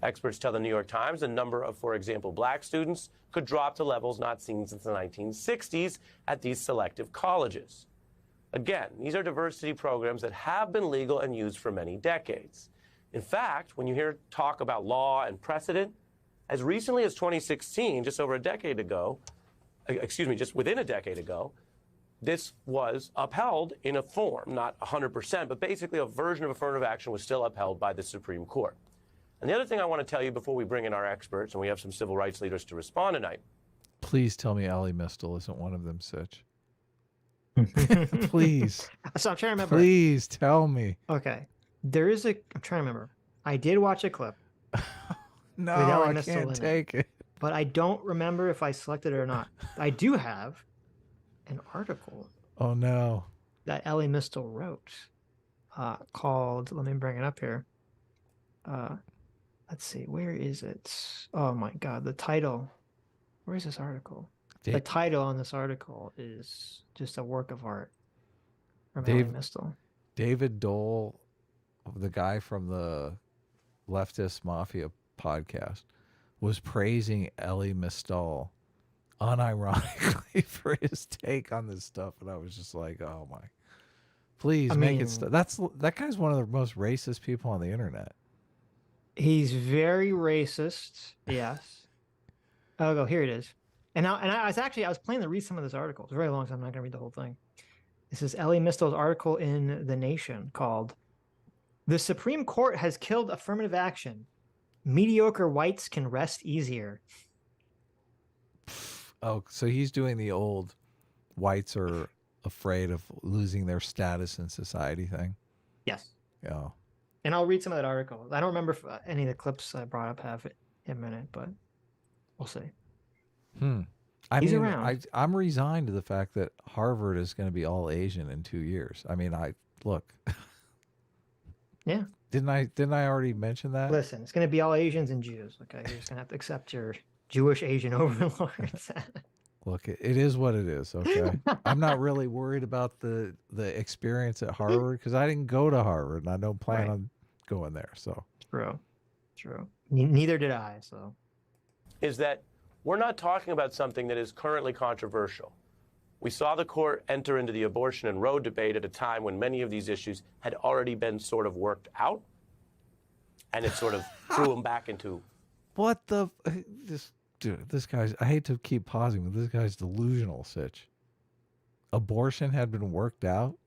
Speaker 4: Experts tell the New York Times the number of, for example, Black students could drop to levels not seen since the 1960s at these selective colleges. Again, these are diversity programs that have been legal and used for many decades. In fact, when you hear talk about law and precedent, as recently as 2016, just within a decade ago, this was upheld in a form, not 100%, but basically a version of affirmative action was still upheld by the Supreme Court. And the other thing I want to tell you before we bring in our experts, and we have some civil rights leaders to respond tonight.
Speaker 2: Please tell me MISTLE isn't one of them, Sitch. Please.
Speaker 1: So I'm trying to remember.
Speaker 2: Please tell me.
Speaker 1: Okay. There is I'm trying to remember. I did watch a clip.
Speaker 2: No,
Speaker 1: with Ellie
Speaker 2: I
Speaker 1: MISTLE
Speaker 2: can't
Speaker 1: in
Speaker 2: take it.
Speaker 1: But I don't remember if I selected it or not. I do have an article
Speaker 2: Oh, no.
Speaker 1: that Ellie MISTLE wrote called, let me bring it up here. Let's see, where is it? Oh my God, the title. Where is this article? The title on this article is just a work of art from Ellie MISTLE.
Speaker 2: David Dole, the guy from the Leftist Mafia podcast, was praising Ellie MISTLE unironically for his take on this stuff, and I was just like, "Oh my, please make it stop." That guy's one of the most racist people on the internet.
Speaker 1: He's very racist. Yes. Oh, here it is. And I was planning to read some of this article. It's a very long time. I'm not going to read the whole thing. This is Ellie MISTLE's article in The Nation called "The Supreme Court Has Killed Affirmative Action. Mediocre whites can rest easier."
Speaker 2: Oh, so he's doing the old whites are afraid of losing their status in society thing?
Speaker 1: Yes.
Speaker 2: Yeah.
Speaker 1: And I'll read some of that article. I don't remember if any of the clips I brought up have it in a minute, but we'll see.
Speaker 2: He's
Speaker 1: around.
Speaker 2: I'm resigned to the fact that Harvard is going to be all Asian in 2 years. I mean, look.
Speaker 1: Yeah.
Speaker 2: Didn't I already mention that?
Speaker 1: Listen, it's going to be all Asians and Jews. Okay, you're just going to have to accept your Jewish Asian overlords.
Speaker 2: Look, it is what it is. Okay, I'm not really worried about the experience at Harvard because I didn't go to Harvard and I don't plan on going there. So
Speaker 1: true. Neither did I. So,
Speaker 4: is that we're not talking about something that is currently controversial. We saw the court enter into the abortion and Roe debate at a time when many of these issues had already been sort of worked out, and it sort of threw them back into.
Speaker 2: What the this guy's, I hate to keep pausing, but this guy's delusional, Sitch. Abortion had been worked out.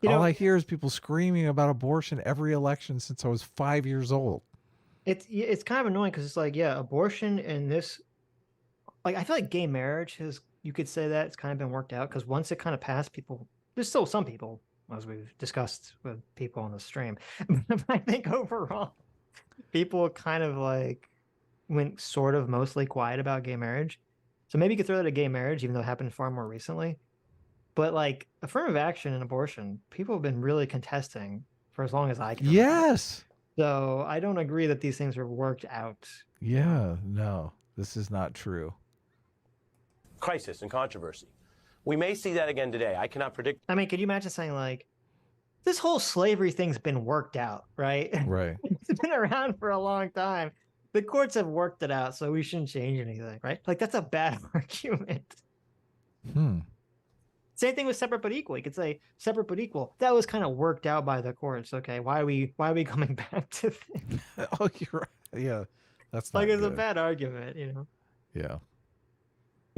Speaker 2: All I hear is people screaming about abortion every election since I was 5 years old.
Speaker 1: It's kind of annoying because it's like, yeah, abortion and this, like, I feel like gay marriage has, you could say that it's kind of been worked out because once it kind of passed, there's still some people, as we've discussed with people on the stream, but I think overall, people kind of like went sort of mostly quiet about gay marriage. So maybe you could throw that at gay marriage, even though it happened far more recently. But like affirmative action and abortion, people have been really contesting for as long as I can remember.
Speaker 2: Yes.
Speaker 1: So I don't agree that these things are worked out.
Speaker 2: Yeah, no, this is not true.
Speaker 4: Crisis and controversy. We may see that again today. I cannot predict.
Speaker 1: I mean, could you imagine saying like, this whole slavery thing's been worked out, right?
Speaker 2: Right.
Speaker 1: It's been around for a long time. The courts have worked it out, so we shouldn't change anything, right? Like, that's a bad argument. Same thing with separate but equal. You could say separate but equal. That was kind of worked out by the courts. Okay, why are we coming back to this?
Speaker 2: Oh, you're right. Yeah, that's not
Speaker 1: like it's
Speaker 2: good.
Speaker 1: a bad argument, you know?
Speaker 2: Yeah.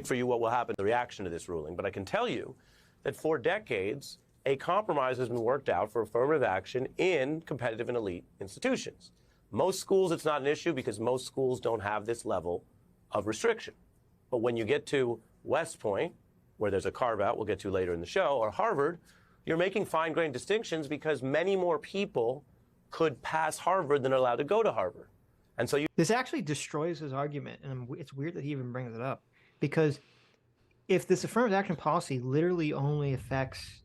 Speaker 4: For you what will happen, the reaction to this ruling, but I can tell you that for decades, a compromise has been worked out for affirmative action in competitive and elite institutions. Most schools, it's not an issue because most schools don't have this level of restriction. But when you get to West Point, where there's a carve-out we'll get to later in the show, or Harvard, you're making fine-grained distinctions because many more people could pass Harvard than are allowed to go to Harvard. And so
Speaker 1: this actually destroys his argument, and it's weird that he even brings it up, because if this affirmative action policy literally only affects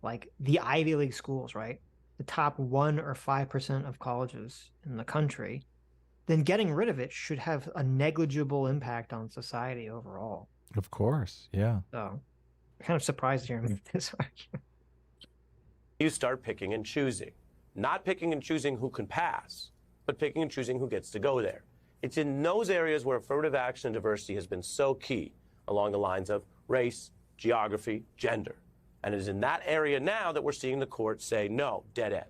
Speaker 1: like the Ivy League schools, right? The top 1 or 5% of colleges in the country, then getting rid of it should have a negligible impact on society overall.
Speaker 2: Of course, yeah.
Speaker 1: So I'm kind of surprised you're making this argument.
Speaker 4: You start picking and choosing. Not picking and choosing who can pass, but picking and choosing who gets to go there. It's in those areas where affirmative action and diversity has been so key, along the lines of race, geography, gender. And it is in that area now that we're seeing the court say, no, dead end.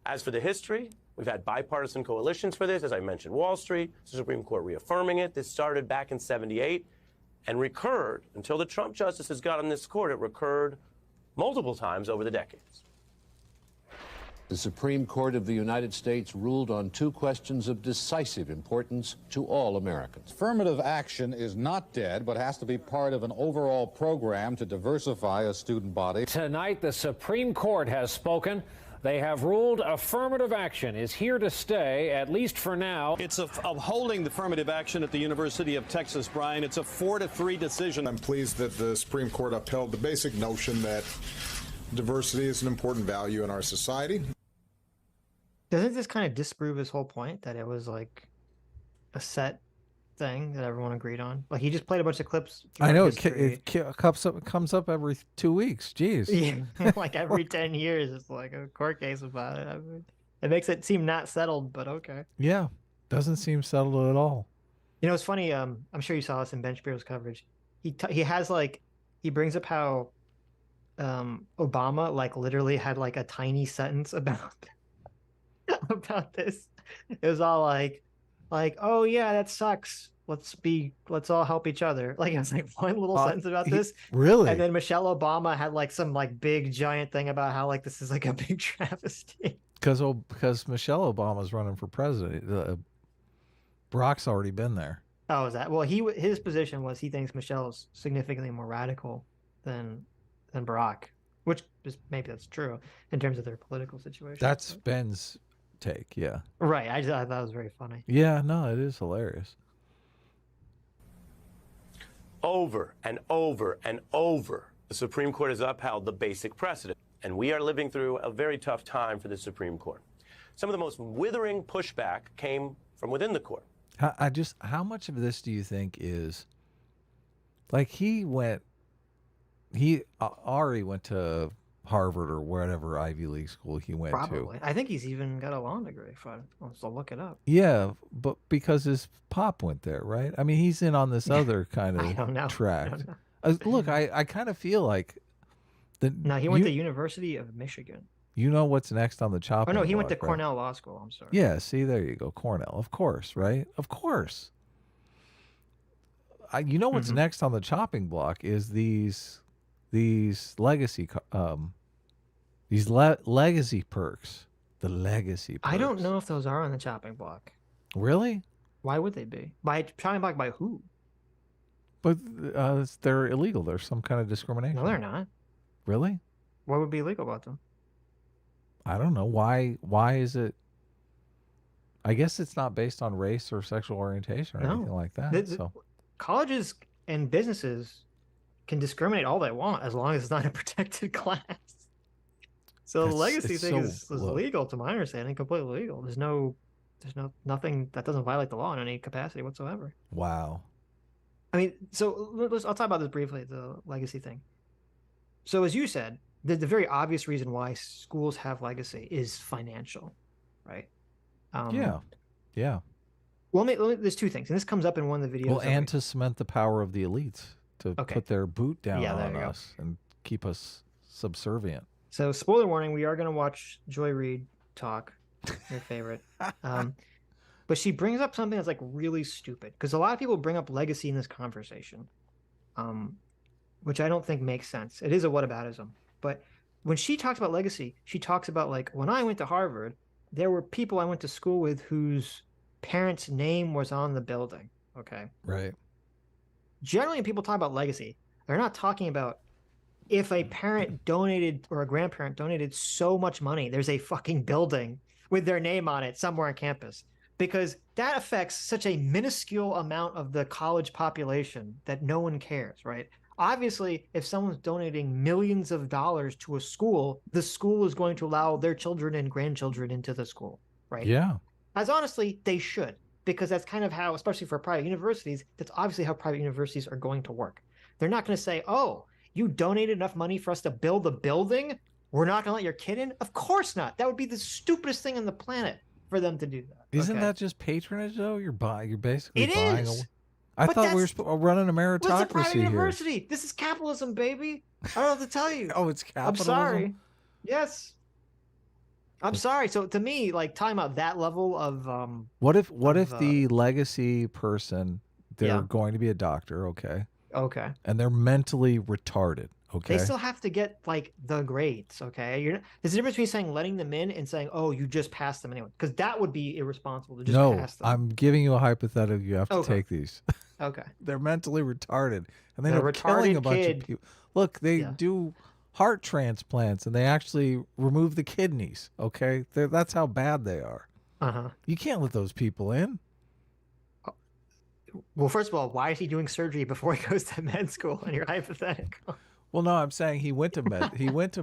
Speaker 4: As for the history, we've had bipartisan coalitions for this. As I mentioned, Wall Street, the Supreme Court reaffirming it. This started back in '78 and recurred until the Trump justices got on this court. It recurred multiple times over the decades.
Speaker 5: The Supreme Court of the United States ruled on two questions of decisive importance to all Americans.
Speaker 6: Affirmative action is not dead, but has to be part of an overall program to diversify a student body.
Speaker 7: Tonight, the Supreme Court has spoken. They have ruled affirmative action is here to stay, at least for now.
Speaker 8: It's upholding the affirmative action at the University of Texas, Brian. It's a 4-3 decision.
Speaker 9: I'm pleased that the Supreme Court upheld the basic notion that diversity is an important value in our society.
Speaker 1: Doesn't this kind of disprove his whole point that it was like a set thing that everyone agreed on? Like he just played a bunch of clips.
Speaker 2: I know it comes up every 2 weeks. Jeez.
Speaker 1: Yeah, like every 10 years, it's like a court case about it. I mean, it makes it seem not settled, but okay.
Speaker 2: Yeah, doesn't seem settled at all.
Speaker 1: You know, it's funny. I'm sure you saw this in Ben Shapiro's coverage. He has like he brings up how Obama like literally had like a tiny sentence about this. It was all like, oh yeah, that sucks. Let's all help each other. Like it's like one little sentence about this.
Speaker 2: Really?
Speaker 1: And then Michelle Obama had like some like big giant thing about how like this is like a big travesty.
Speaker 2: Because Michelle Obama's running for president. Barack's already been there.
Speaker 1: Oh, is that? Well, his position was he thinks Michelle's significantly more radical than Barack, which is maybe that's true in terms of their political situation.
Speaker 2: That's Ben's take, yeah.
Speaker 1: Right. I thought it was very funny.
Speaker 2: Yeah, no, it is hilarious.
Speaker 4: Over and over and over, the Supreme Court has upheld the basic precedent, and we are living through a very tough time for the Supreme Court. Some of the most withering pushback came from within the court.
Speaker 2: How much of this do you think is like Ari went to Harvard or whatever Ivy League school he went
Speaker 1: Probably. To. I think he's even got a law degree if I want to look it up.
Speaker 2: Yeah, but because his pop went there, right? I mean, he's in on this other kind of track. Look, I kind of feel like
Speaker 1: No, he went to University of Michigan.
Speaker 2: You know what's next on the chopping block,
Speaker 1: he went to
Speaker 2: right?
Speaker 1: Cornell Law School. I'm sorry.
Speaker 2: Yeah, see, there you go. Cornell, of course, right? Of course. You know what's next on the chopping block is these legacy legacy perks. The legacy perks.
Speaker 1: I don't know if those are on the chopping block.
Speaker 2: Really?
Speaker 1: Why would they be? By chopping block by who?
Speaker 2: But they're illegal. There's some kind of discrimination.
Speaker 1: No, they're not.
Speaker 2: Really?
Speaker 1: What would be illegal about them?
Speaker 2: I don't know. Why is it? I guess it's not based on race or sexual orientation or anything like that. So
Speaker 1: colleges and businesses can discriminate all they want as long as it's not a protected class. So the legacy thing is legal, to my understanding, completely legal. There's nothing that doesn't violate the law in any capacity whatsoever.
Speaker 2: Wow. I
Speaker 1: mean, so I'll talk about this briefly, the legacy thing. So as you said, the very obvious reason why schools have legacy is financial, right?
Speaker 2: Yeah.
Speaker 1: Well, there's two things, and this comes up in one of the videos.
Speaker 2: Well, and to cement the power of the elites, to put their boot down on us and keep us subservient.
Speaker 1: So, spoiler warning: we are going to watch Joy Reid talk, your favorite. But she brings up something that's like really stupid, because a lot of people bring up legacy in this conversation, which I don't think makes sense. It is a whataboutism. But when she talks about legacy, she talks about like, when I went to Harvard, there were people I went to school with whose parents' name was on the building. Okay.
Speaker 2: Right.
Speaker 1: Generally, when people talk about legacy, they're not talking about if a parent donated or a grandparent donated so much money, there's a fucking building with their name on it somewhere on campus, because that affects such a minuscule amount of the college population that no one cares, right? Obviously, if someone's donating millions of dollars to a school, the school is going to allow their children and grandchildren into the school, right?
Speaker 2: Yeah.
Speaker 1: As honestly, they should, because that's kind of how, especially for private universities, that's obviously how private universities are going to work. They're not going to say, oh, you donated enough money for us to build a building, we're not going to let your kid in? Of course not. That would be the stupidest thing on the planet for them to do that.
Speaker 2: Isn't that just patronage, though? You're basically
Speaker 1: it
Speaker 2: buying
Speaker 1: is.
Speaker 2: I thought we were running a meritocracy
Speaker 1: Well, it's a private
Speaker 2: here.
Speaker 1: university. This is capitalism, baby. I don't have to tell you.
Speaker 2: Oh, it's capitalism?
Speaker 1: I'm sorry. Yes. I'm sorry. So to me, like, talking about that level of
Speaker 2: what if the legacy person, they're going to be a doctor, okay,
Speaker 1: and they're
Speaker 2: mentally retarded, Okay.
Speaker 1: They still have to get like the grades. Okay. There's a difference between saying letting them in and saying, oh, you just passed them anyway. Because that would be irresponsible to just pass them.
Speaker 2: I'm giving you a hypothetical. You have to take these.
Speaker 1: Okay.
Speaker 2: They're mentally retarded. And they
Speaker 1: The
Speaker 2: end up killing a bunch
Speaker 1: retarded
Speaker 2: of people. Look, they do heart transplants and they actually remove the kidneys. Okay. That's how bad they are. You can't let those people in.
Speaker 1: Well, first of all, why is he doing surgery before he goes to med school? And you're hypothetical.
Speaker 2: Well, no, I'm saying he went to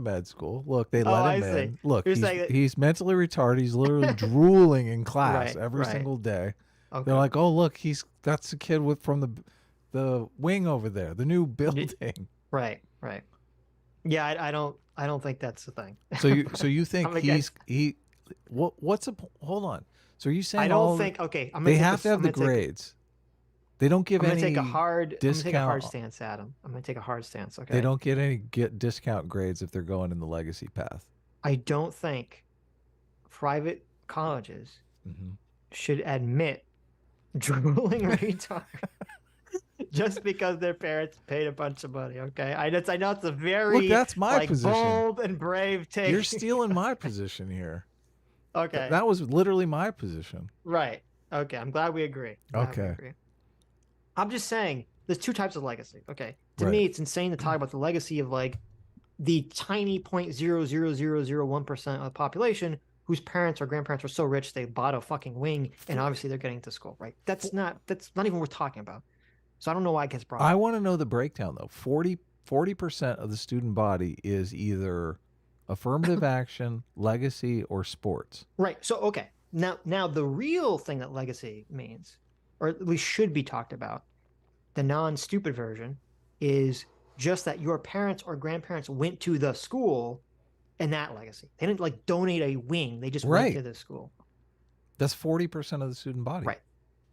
Speaker 2: med school. Look, they let him in. Look, he's mentally retarded. He's literally drooling in class every single day. Okay. They're like, oh, look, that's the kid from the wing over there, the new building.
Speaker 1: Right. Yeah, I don't think that's the thing.
Speaker 2: So you think hold on. So are you saying
Speaker 1: I don't think
Speaker 2: they have to have the grades? They don't give any
Speaker 1: discount. I'm gonna take a hard stance, Adam. I'm gonna take a hard stance. Okay.
Speaker 2: They don't get any discount grades if they're going in the legacy path.
Speaker 1: I don't think private colleges should admit drooling retards just because their parents paid a bunch of money. Okay. I know it's a very
Speaker 2: that's my position.
Speaker 1: Bold and brave take.
Speaker 2: You're stealing my position here.
Speaker 1: Okay.
Speaker 2: That was literally my position.
Speaker 1: Right. Okay. I'm glad we agree. I'm just saying there's two types of legacy. Okay. To me, it's insane to talk about the legacy of like the tiny 0.00001% of the population whose parents or grandparents were so rich they bought a fucking wing and obviously they're getting to school, right? That's not even worth talking about. So I don't know why it gets brought up.
Speaker 2: I want to know the breakdown though. 40% of the student body is either affirmative action, legacy, or sports.
Speaker 1: Right. So okay. Now the real thing that legacy means, or at least should be talked about, the non-stupid version, is just that your parents or grandparents went to the school and that legacy. They didn't like donate a wing. They just went to the school.
Speaker 2: That's 40% of the student body.
Speaker 1: Right.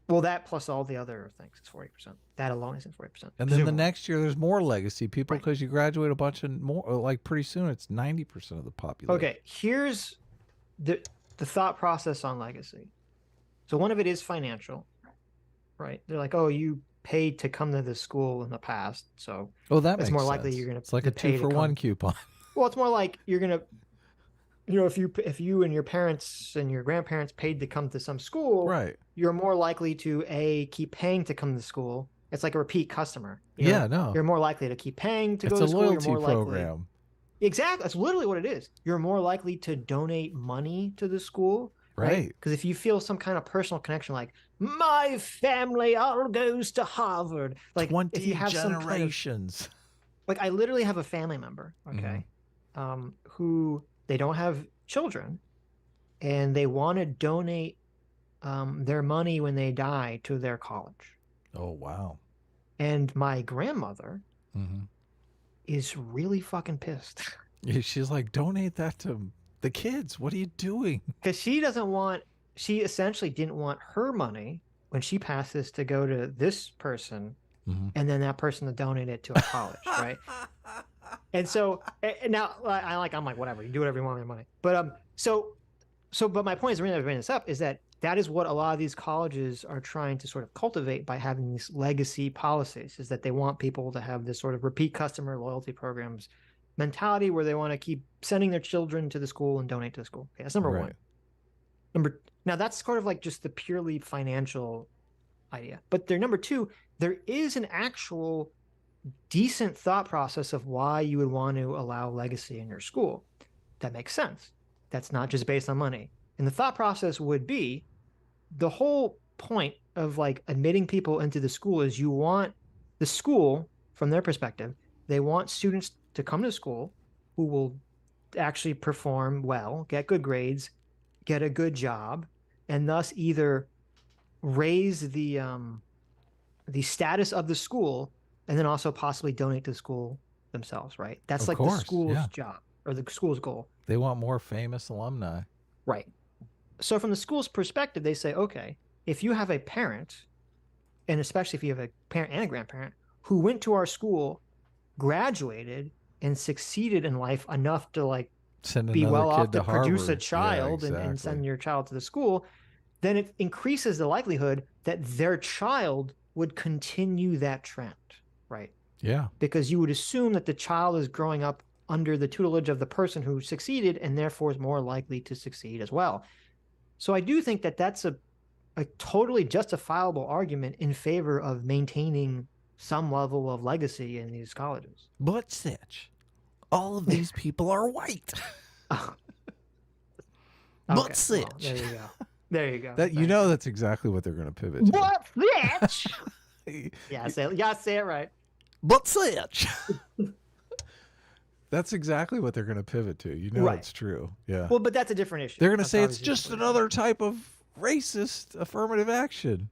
Speaker 1: Well, that plus all the other things is 40%. That alone is 40%.
Speaker 2: And then the next year there's more legacy people because you graduate a bunch of more, like pretty soon it's 90% of the population.
Speaker 1: Okay, here's the thought process on legacy. So one of it is financial, right? They're like, oh, you paid to come to this school in the past, so
Speaker 2: that
Speaker 1: it's
Speaker 2: makes
Speaker 1: more
Speaker 2: sense.
Speaker 1: likely you're going to.
Speaker 2: It's like a 2-for-1 coupon.
Speaker 1: Well, it's more like you're going to, if you and your parents and your grandparents paid to come to some school,
Speaker 2: right?
Speaker 1: You're more likely to keep paying to come to school. It's like a repeat customer.
Speaker 2: No,
Speaker 1: you're more likely to keep paying to go to school. It's a loyalty program. Exactly, that's literally what it is. You're more likely to donate money to the school. Right. Because if you feel some kind of personal connection, like my family all goes to Harvard, like
Speaker 2: 20
Speaker 1: if you have
Speaker 2: generations.
Speaker 1: Some kind of, like I literally have a family member, who they don't have children, and they want to donate their money when they die to their college.
Speaker 2: Oh wow!
Speaker 1: And my grandmother is really fucking pissed.
Speaker 2: Yeah, she's like, donate that to the kids. What are you doing?
Speaker 1: Because she essentially didn't want her money when she passed this to go to this person and then that person to donate it to a college, right? And so now I'm like, whatever, you do whatever you want with your money. But but my point is, the reason I bring this up is that is what a lot of these colleges are trying to sort of cultivate by having these legacy policies, is that they want people to have this sort of repeat customer loyalty programs mentality where they want to keep sending their children to the school and donate to the school. Okay, that's number one. Now that's sort of like just the purely financial idea. But number two, there is an actual decent thought process of why you would want to allow legacy in your school. That makes sense. That's not just based on money. And the thought process would be, the whole point of like admitting people into the school is you want the school, from their perspective, they want students to come to school who will actually perform well, get good grades, get a good job, and thus either raise the status of the school and then also possibly donate to the school themselves, right? That's like the school's job or the school's goal.
Speaker 2: They want more famous alumni.
Speaker 1: Right. So from the school's perspective, they say, okay, if you have a parent, and especially if you have a parent and a grandparent who went to our school, graduated, and succeeded in life enough to like be well off to produce a child and send your child to the school, then it increases the likelihood that their child would continue that trend, right?
Speaker 2: Yeah.
Speaker 1: Because you would assume that the child is growing up under the tutelage of the person who succeeded and therefore is more likely to succeed as well. So I do think that that's a totally justifiable argument in favor of maintaining some level of legacy in these colleges.
Speaker 2: But Sitch, all of these people are white. But Sitch.
Speaker 1: Well, there you go. There you go.
Speaker 2: That, you know, that's exactly what they're going to pivot to.
Speaker 1: But Sitch. Yeah, say it right.
Speaker 2: But Sitch. That's exactly what they're going to pivot to. You know,
Speaker 1: Right.
Speaker 2: It's true. Yeah.
Speaker 1: Well, but that's a different issue.
Speaker 2: They're going to
Speaker 1: That's
Speaker 2: say it's
Speaker 1: obviously
Speaker 2: just another type of racist affirmative action.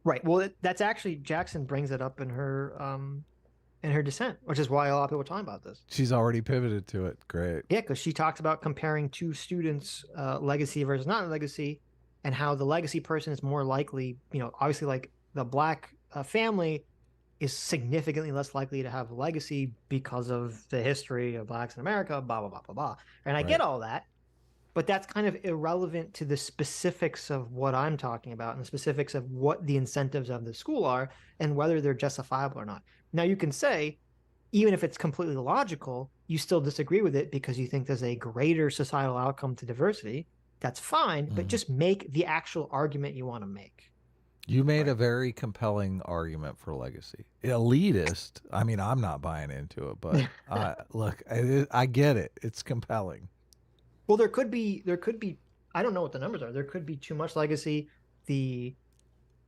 Speaker 1: Right. Well, that's actually, Jackson brings it up in her dissent, which is why a lot of people are talking about this.
Speaker 2: She's already pivoted to it. Great.
Speaker 1: Yeah, because she talks about comparing two students' legacy versus not legacy, and how the legacy person is more likely, obviously, like the black family is significantly less likely to have a legacy because of the history of blacks in America, blah, blah, blah, blah, blah. And I get all that, but that's kind of irrelevant to the specifics of what I'm talking about and the specifics of what the incentives of the school are and whether they're justifiable or not. Now, you can say, even if it's completely logical, you still disagree with it because you think there's a greater societal outcome to diversity. That's fine, but just make the actual argument you want to make.
Speaker 2: You made a very compelling argument for legacy. Elitist. I mean, I'm not buying into it, but look, I get it. It's compelling.
Speaker 1: Well, there could be, I don't know what the numbers are. There could be too much legacy.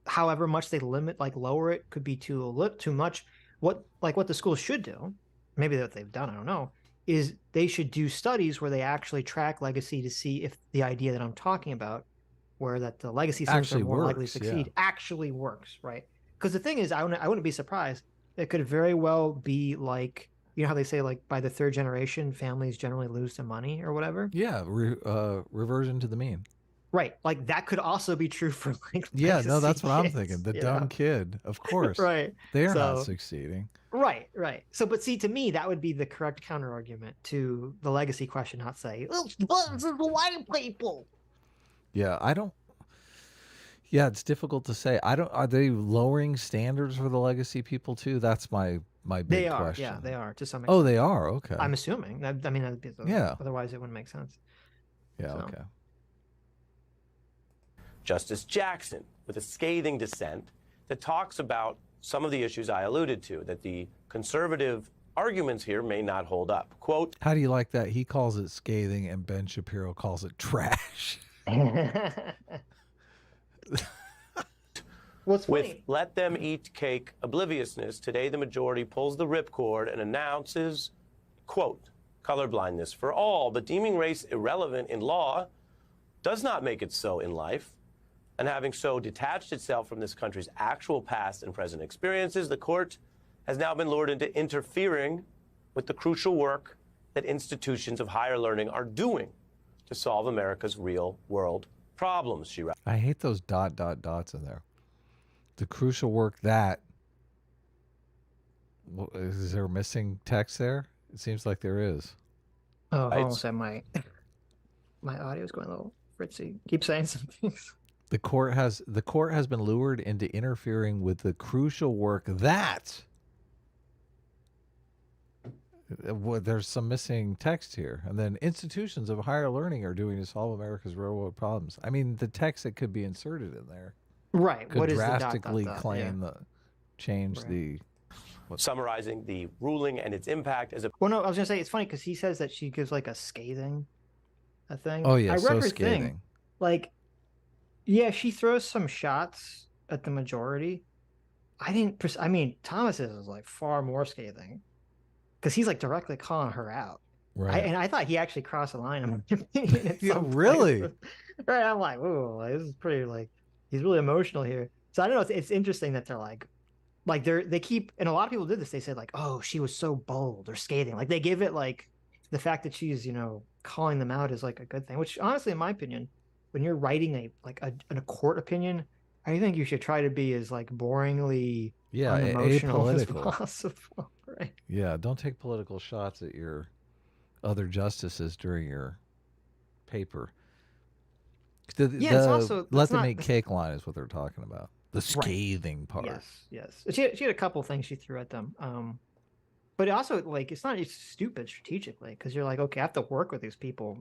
Speaker 1: However much they limit, like lower it, could be too much. What the schools should do, maybe what they've done, I don't know, is they should do studies where they actually track legacy to see if the idea that I'm talking about, where that the legacy students are more likely to succeed, actually works, right? Because the thing is, I wouldn't be surprised. It could very well be like, you know how they say, like, by the third generation, families generally lose their money or whatever?
Speaker 2: Yeah, reversion to the mean.
Speaker 1: Right. Like, that could also be true for, like,
Speaker 2: yeah, no, that's what I'm
Speaker 1: kids,
Speaker 2: thinking. The dumb kid, of course.
Speaker 1: Right.
Speaker 2: They're not succeeding.
Speaker 1: Right. So, but see, to me, that would be the correct counter argument to the legacy question, not say, oh, this is the white people.
Speaker 2: Yeah, yeah, it's difficult to say. Are they lowering standards for the legacy people too? That's my big question.
Speaker 1: Yeah, they are to some extent.
Speaker 2: Oh, they are. Okay.
Speaker 1: I'm assuming. I mean, that'd be otherwise it wouldn't make sense.
Speaker 2: Yeah. Okay.
Speaker 4: Justice Jackson with a scathing dissent that talks about some of the issues I alluded to, that the conservative arguments here may not hold up. Quote,
Speaker 2: how do you like that? He calls it scathing and Ben Shapiro calls it trash.
Speaker 1: What's funny?
Speaker 4: With let them eat cake obliviousness, today the majority pulls the ripcord and announces, quote, colorblindness for all, but deeming race irrelevant in law does not make it so in life. And having so detached itself from this country's actual past and present experiences, the court has now been lured into interfering with the crucial work that institutions of higher learning are doing to solve America's real world problems, she writes.
Speaker 2: I hate those dots in there. The crucial work that, is there missing text there? It seems like there is.
Speaker 1: Oh, I almost had my audio's going a little fritzy. Keep saying some things.
Speaker 2: The court has been lured into interfering with the crucial work that, there's some missing text here, and then institutions of higher learning are doing to solve America's real world problems. I mean, the text that could be inserted in there,
Speaker 1: right?
Speaker 2: Could
Speaker 1: what is
Speaker 2: drastically
Speaker 1: the ...
Speaker 2: claim change
Speaker 1: right.
Speaker 2: the.
Speaker 4: Summarizing the ruling and its impact as a.
Speaker 1: Well, no, I was gonna say it's funny because he says that she gives like a thing.
Speaker 2: Oh yeah,
Speaker 1: I read
Speaker 2: so
Speaker 1: her
Speaker 2: scathing.
Speaker 1: thing. Like, yeah, she throws some shots at the majority. I mean, Thomas's is like far more scathing because he's like directly calling her out.
Speaker 2: Right.
Speaker 1: And I thought he actued crossed the line. In my opinion,
Speaker 2: Yeah, really?
Speaker 1: Right. I'm like, ooh, this is pretty, like, he's really emotional here. So I don't know. It's interesting that they're like they keep, and a lot of people did this. They said like, oh, she was so bold or scathing. Like they give it like the fact that she's, calling them out is like a good thing, which honestly, in my opinion, when you're writing a court opinion, I think you should try to be as like boringly unemotional as possible. Right.
Speaker 2: Yeah. Don't take political shots at your other justices during your paper.
Speaker 1: It's also,
Speaker 2: let them make cake line is what they're talking about. The scathing part.
Speaker 1: Yes. She had a couple things she threw at them. But also, like, it's not just stupid strategically, because you're like, okay, I have to work with these people,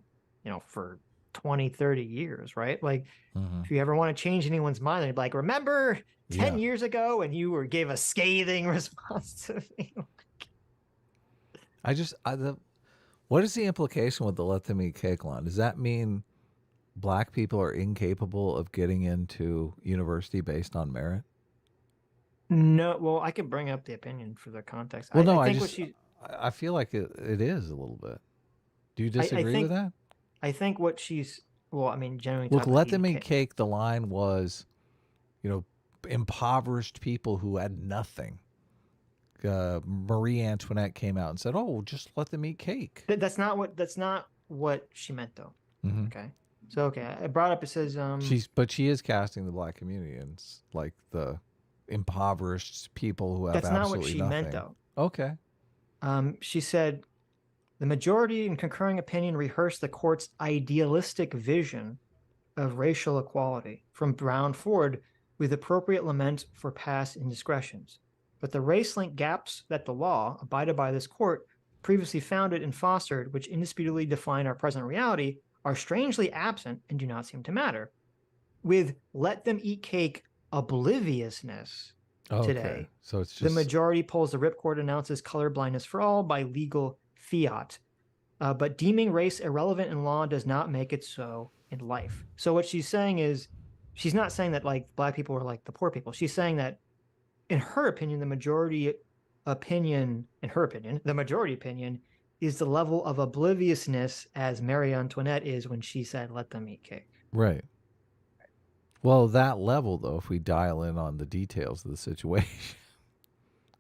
Speaker 1: for 20, 30 years, right? Like, if you ever want to change anyone's mind, they'd be like, remember 10 years ago when you gave a scathing response to me?
Speaker 2: What is the implication with the let them eat cake line? Does that mean black people are incapable of getting into university based on merit?
Speaker 1: No, well, I could bring up the opinion for the context.
Speaker 2: Well, no,
Speaker 1: I
Speaker 2: feel like it is a little bit. Do you disagree with that?
Speaker 1: I think what she's, generally.
Speaker 2: Look, let them eat cake. The line was, impoverished people who had nothing. Marie Antoinette came out and said, "Oh, just let them eat cake."
Speaker 1: That's not what she meant, though. Okay. So I brought up. It says
Speaker 2: she is casting the black community and like the impoverished people who have
Speaker 1: that's not
Speaker 2: absolutely
Speaker 1: what she
Speaker 2: nothing.
Speaker 1: meant, though.
Speaker 2: Okay.
Speaker 1: She said the majority in concurring opinion rehearsed the court's idealistic vision of racial equality from Brown forward with appropriate lament for past indiscretions. But the race-linked gaps that the law, abided by this court, previously founded and fostered, which indisputably define our present reality, are strangely absent and do not seem to matter. With let them eat cake obliviousness today,
Speaker 2: so it's just
Speaker 1: the majority pulls the ripcord, announces color blindness for all by legal fiat. But deeming race irrelevant in law does not make it so in life. So what she's saying is, she's not saying that like black people are like the poor people. She's saying that in her opinion, the majority opinion is the level of obliviousness as Marie Antoinette is when she said, let them eat cake.
Speaker 2: Right. Well, that level, though, if we dial in on the details of the situation,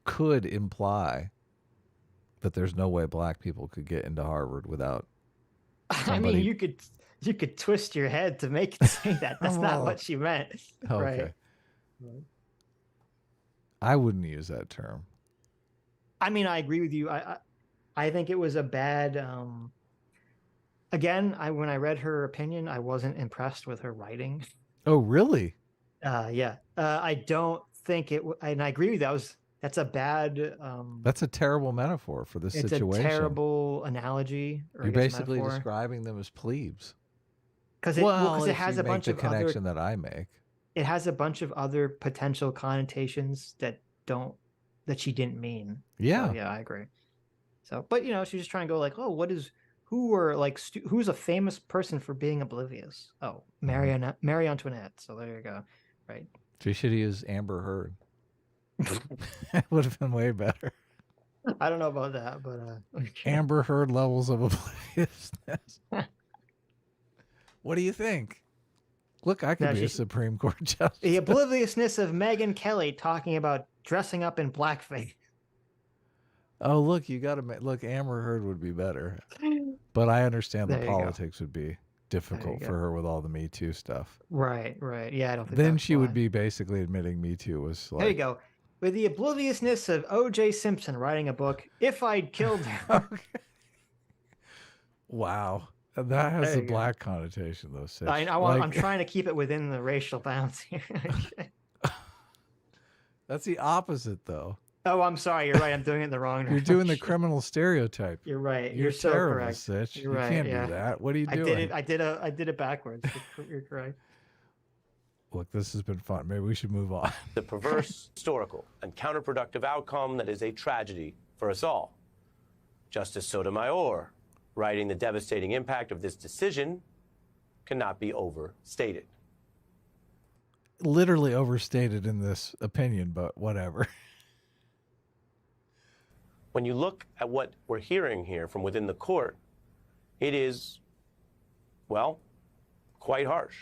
Speaker 2: could imply that there's no way black people could get into Harvard without somebody...
Speaker 1: I mean, you could twist your head to make it say that. That's not what she meant.
Speaker 2: Okay. Right? I wouldn't use that term.
Speaker 1: I mean, I agree with you. I think it was a bad. When I read her opinion, I wasn't impressed with her writing.
Speaker 2: Oh, really?
Speaker 1: Yeah. I don't think it. And I agree with you. That's a bad.
Speaker 2: That's a terrible metaphor for this situation.
Speaker 1: It's a terrible analogy.
Speaker 2: You're basically describing them as plebes.
Speaker 1: Because it has a bunch of
Speaker 2: connection that I make.
Speaker 1: It has a bunch of other potential connotations that she didn't mean.
Speaker 2: Yeah.
Speaker 1: So, yeah, I agree. So, but she's just trying to go like, oh, who's a famous person for being oblivious? Oh, Marie Antoinette. So there you go. Right.
Speaker 2: She should use Amber Heard. It would have been way better.
Speaker 1: I don't know about that, but
Speaker 2: okay. Amber Heard levels of obliviousness. What do you think? Look, I could be a Supreme Court justice.
Speaker 1: The obliviousness of Megyn Kelly talking about dressing up in blackface.
Speaker 2: Oh, look, you got to look. Amber Heard would be better, but I understand the politics would be difficult for her with all the Me Too stuff.
Speaker 1: Right. Yeah, I don't think.
Speaker 2: Then she would be basically admitting Me Too was like.
Speaker 1: There you go. With the obliviousness of O.J. Simpson writing a book, If I'd Killed Her.
Speaker 2: Wow. That has a black connotation, though. Sitch.
Speaker 1: I'm trying to keep it within the racial bounds here.
Speaker 2: That's the opposite, though.
Speaker 1: Oh, I'm sorry. You're right. I'm doing it in the wrong direction.
Speaker 2: You're doing the criminal stereotype.
Speaker 1: You're right.
Speaker 2: You're
Speaker 1: so
Speaker 2: terrible,
Speaker 1: correct.
Speaker 2: Sitch.
Speaker 1: You're right.
Speaker 2: You can't do that. What are you doing?
Speaker 1: I did it backwards. You're correct.
Speaker 2: Look, this has been fun. Maybe we should move on.
Speaker 4: The perverse, historical, and counterproductive outcome that is a tragedy for us all. Justice Sotomayor, writing the devastating impact of this decision, cannot be overstated.
Speaker 2: Literally overstated in this opinion, but whatever.
Speaker 4: When you look at what we're hearing here from within the court, it is, well, quite harsh.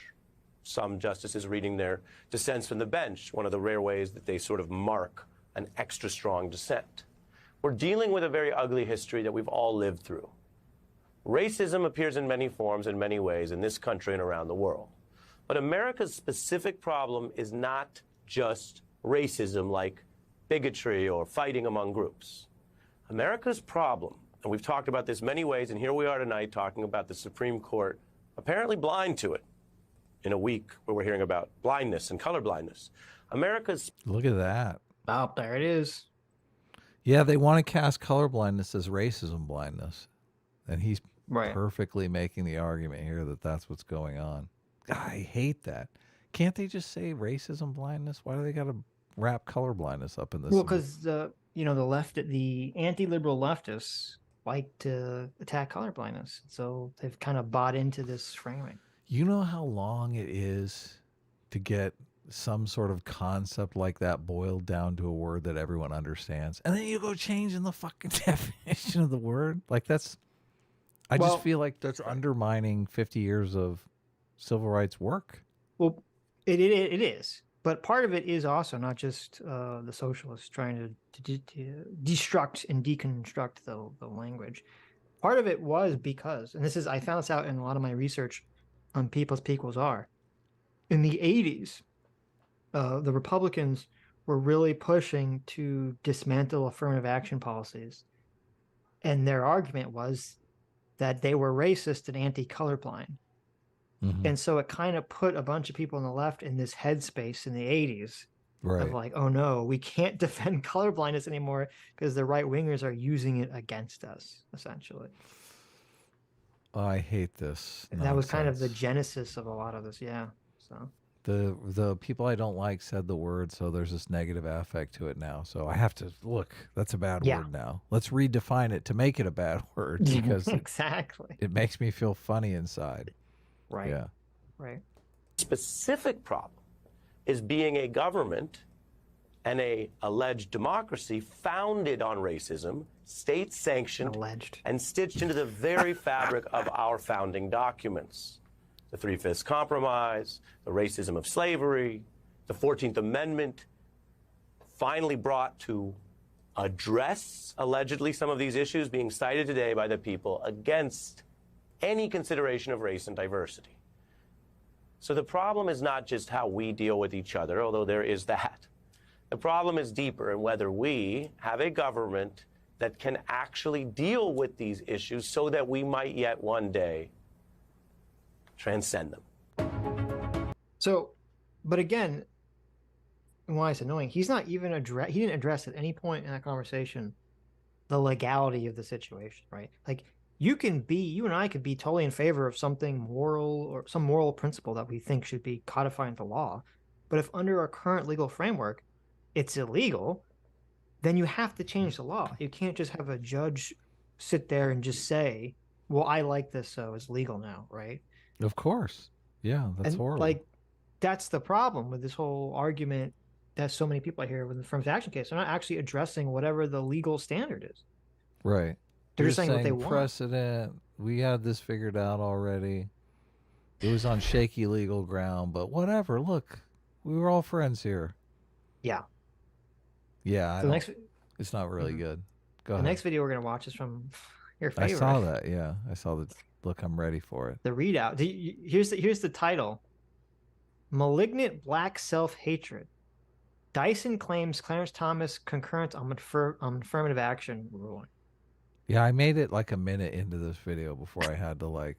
Speaker 4: Some justices reading their dissents from the bench, one of the rare ways that they sort of mark an extra strong dissent. We're dealing with a very ugly history that we've all lived through. Racism appears in many forms in many ways in this country and around the world. But America's specific problem is not just racism like bigotry or fighting among groups. America's problem, and we've talked about this many ways, and here we are tonight talking about the Supreme Court apparently blind to it in a week where we're hearing about blindness and color blindness. America's...
Speaker 2: Look at that.
Speaker 1: Oh, there it is.
Speaker 2: Yeah, they want to cast colorblindness as racism blindness. And he's perfectly making the argument here that that's what's going on. I hate that. Can't they just say racism blindness? Why do they got to wrap colorblindness up in this?
Speaker 1: Well, because the the anti-liberal leftists like to attack colorblindness, so they've kind of bought into this framing.
Speaker 2: You know how long it is to get some sort of concept like that boiled down to a word that everyone understands, and then you go changing the fucking definition of the word? Like that's... I just feel like that's undermining 50 years of civil rights work.
Speaker 1: Well, it is, but part of it is also not just the socialists trying to destruct and deconstruct the language. Part of it was because, and I found this out in a lot of my research on P plus P equals R. In the 80s, the Republicans were really pushing to dismantle affirmative action policies, and their argument was that they were racist and anti-colorblind. And so it kind of put a bunch of people on the left in this headspace in the 80s of like, oh no, we can't defend colorblindness anymore because the right-wingers are using it against us, essentially.
Speaker 2: I hate this.
Speaker 1: And that was kind of the genesis of a lot of this, yeah. So
Speaker 2: the people I don't like said the word, so there's this negative affect to it now. So I have to look. That's a bad word now. Let's redefine it to make it a bad word because
Speaker 1: exactly
Speaker 2: it makes me feel funny inside.
Speaker 1: Right.
Speaker 2: Yeah.
Speaker 1: Right.
Speaker 4: Specific problem is being a government and a alleged democracy founded on racism, state-sanctioned, and stitched into the very fabric of our founding documents. The Three-Fifths Compromise, the racism of slavery, the 14th Amendment, finally brought to address, allegedly, some of these issues being cited today by the people against any consideration of race and diversity. So the problem is not just how we deal with each other, although there is that. The problem is deeper in whether we have a government that can actually deal with these issues so that we might yet one day transcend them.
Speaker 1: So, but again, and why it's annoying, he didn't address at any point in that conversation the legality of the situation, right? Like, you and I could be totally in favor of something moral or some moral principle that we think should be codified into law. But if under our current legal framework, it's illegal, then you have to change the law. You can't just have a judge sit there and just say, well, I like this, so it's legal now, right?
Speaker 2: Of course. Yeah, that's horrible.
Speaker 1: Like, that's the problem with this whole argument that so many people here with the affirmative action case. They're not actually addressing whatever the legal standard is.
Speaker 2: Right.
Speaker 1: They're just saying what they want.
Speaker 2: Precedent. We had this figured out already. It was on shaky legal ground, but whatever. Look, we were all friends here.
Speaker 1: Yeah.
Speaker 2: Yeah. It's not really good. Go ahead.
Speaker 1: The next video we're going to watch is from your favorite.
Speaker 2: I saw that. Yeah. I saw the look. I'm ready for it.
Speaker 1: The readout. Here's the title. Malignant Black Self-Hatred. Dyson claims Clarence Thomas concurrent on affirmative action ruling.
Speaker 2: Yeah, I made it like a minute into this video before I had to like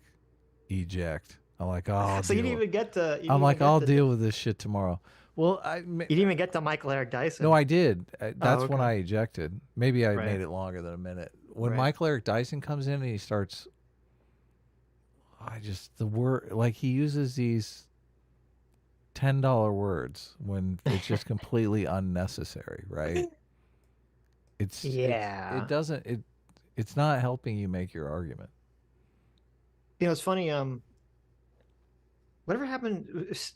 Speaker 2: eject. I'm like, oh,
Speaker 1: so you didn't even get to.
Speaker 2: I'll deal with this shit tomorrow. Well,
Speaker 1: you didn't even get to Michael Eric Dyson.
Speaker 2: No, I did. That's when I ejected. Maybe I made it longer than a minute. When Michael Eric Dyson comes in and he starts, the word, like he uses these $10 words when it's just completely unnecessary, right? It's it's not helping you make your argument.
Speaker 1: You know, it's funny. Whatever happened?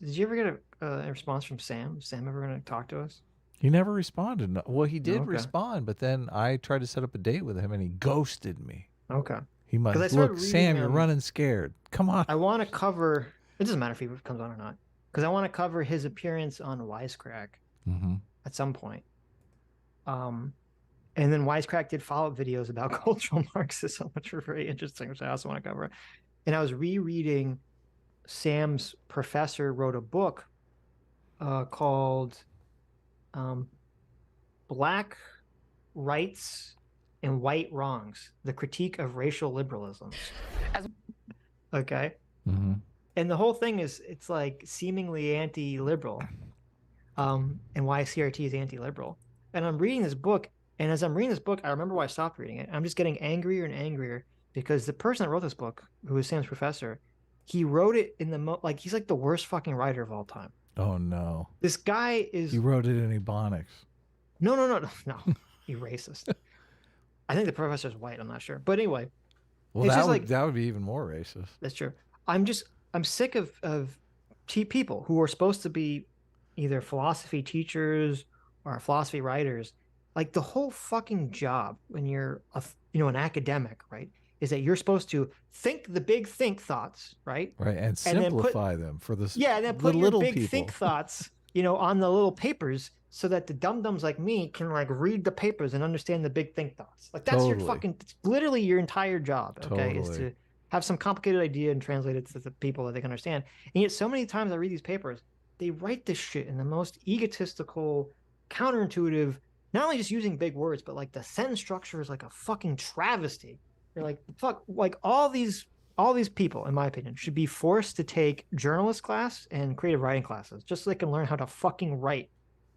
Speaker 1: Did you ever get a response from Sam? Is Sam ever going to talk to us?
Speaker 2: He never responded. Well, he did respond, but then I tried to set up a date with him, and he ghosted me.
Speaker 1: Okay.
Speaker 2: He must look. Sam, you're running scared. Come on.
Speaker 1: I want to cover. It doesn't matter if he comes on or not, because I want to cover his appearance on Wisecrack at some point. And then Wisecrack did follow-up videos about cultural Marxism, which were very interesting, which I also want to cover. And I was rereading. Sam's professor wrote a book called Black Rights and White Wrongs, The Critique of Racial Liberalism. Okay. And the whole thing is, it's like seemingly anti-liberal. and why CRT is anti-liberal. And I'm reading this book, and as I'm reading this book, I remember why I stopped reading it. I'm just getting angrier and angrier because the person that wrote this book, who was Sam's professor, he wrote it in the like he's like the worst fucking writer of all time.
Speaker 2: Oh no!
Speaker 1: This guy is.
Speaker 2: He wrote it in Ebonics.
Speaker 1: No. You racist. I think the professor's white. I'm not sure, but anyway.
Speaker 2: Well, that would be even more racist.
Speaker 1: That's true. I'm sick of people who are supposed to be either philosophy teachers or philosophy writers. Like the whole fucking job when you're an academic, right, is that you're supposed to think the big think thoughts, right?
Speaker 2: Right, and simplify them for the
Speaker 1: and then put
Speaker 2: the
Speaker 1: your
Speaker 2: little
Speaker 1: big
Speaker 2: people.
Speaker 1: think thoughts, on the little papers so that the dum-dums like me can like read the papers and understand the big think thoughts. Like that's your fucking, it's literally your entire job, okay, is to have some complicated idea and translate it to the people that they can understand. And yet so many times I read these papers, they write this shit in the most egotistical, counterintuitive, not only just using big words, but like the sentence structure is like a fucking travesty. You're like, fuck, like all these people, in my opinion, should be forced to take journalist class and creative writing classes just so they can learn how to fucking write.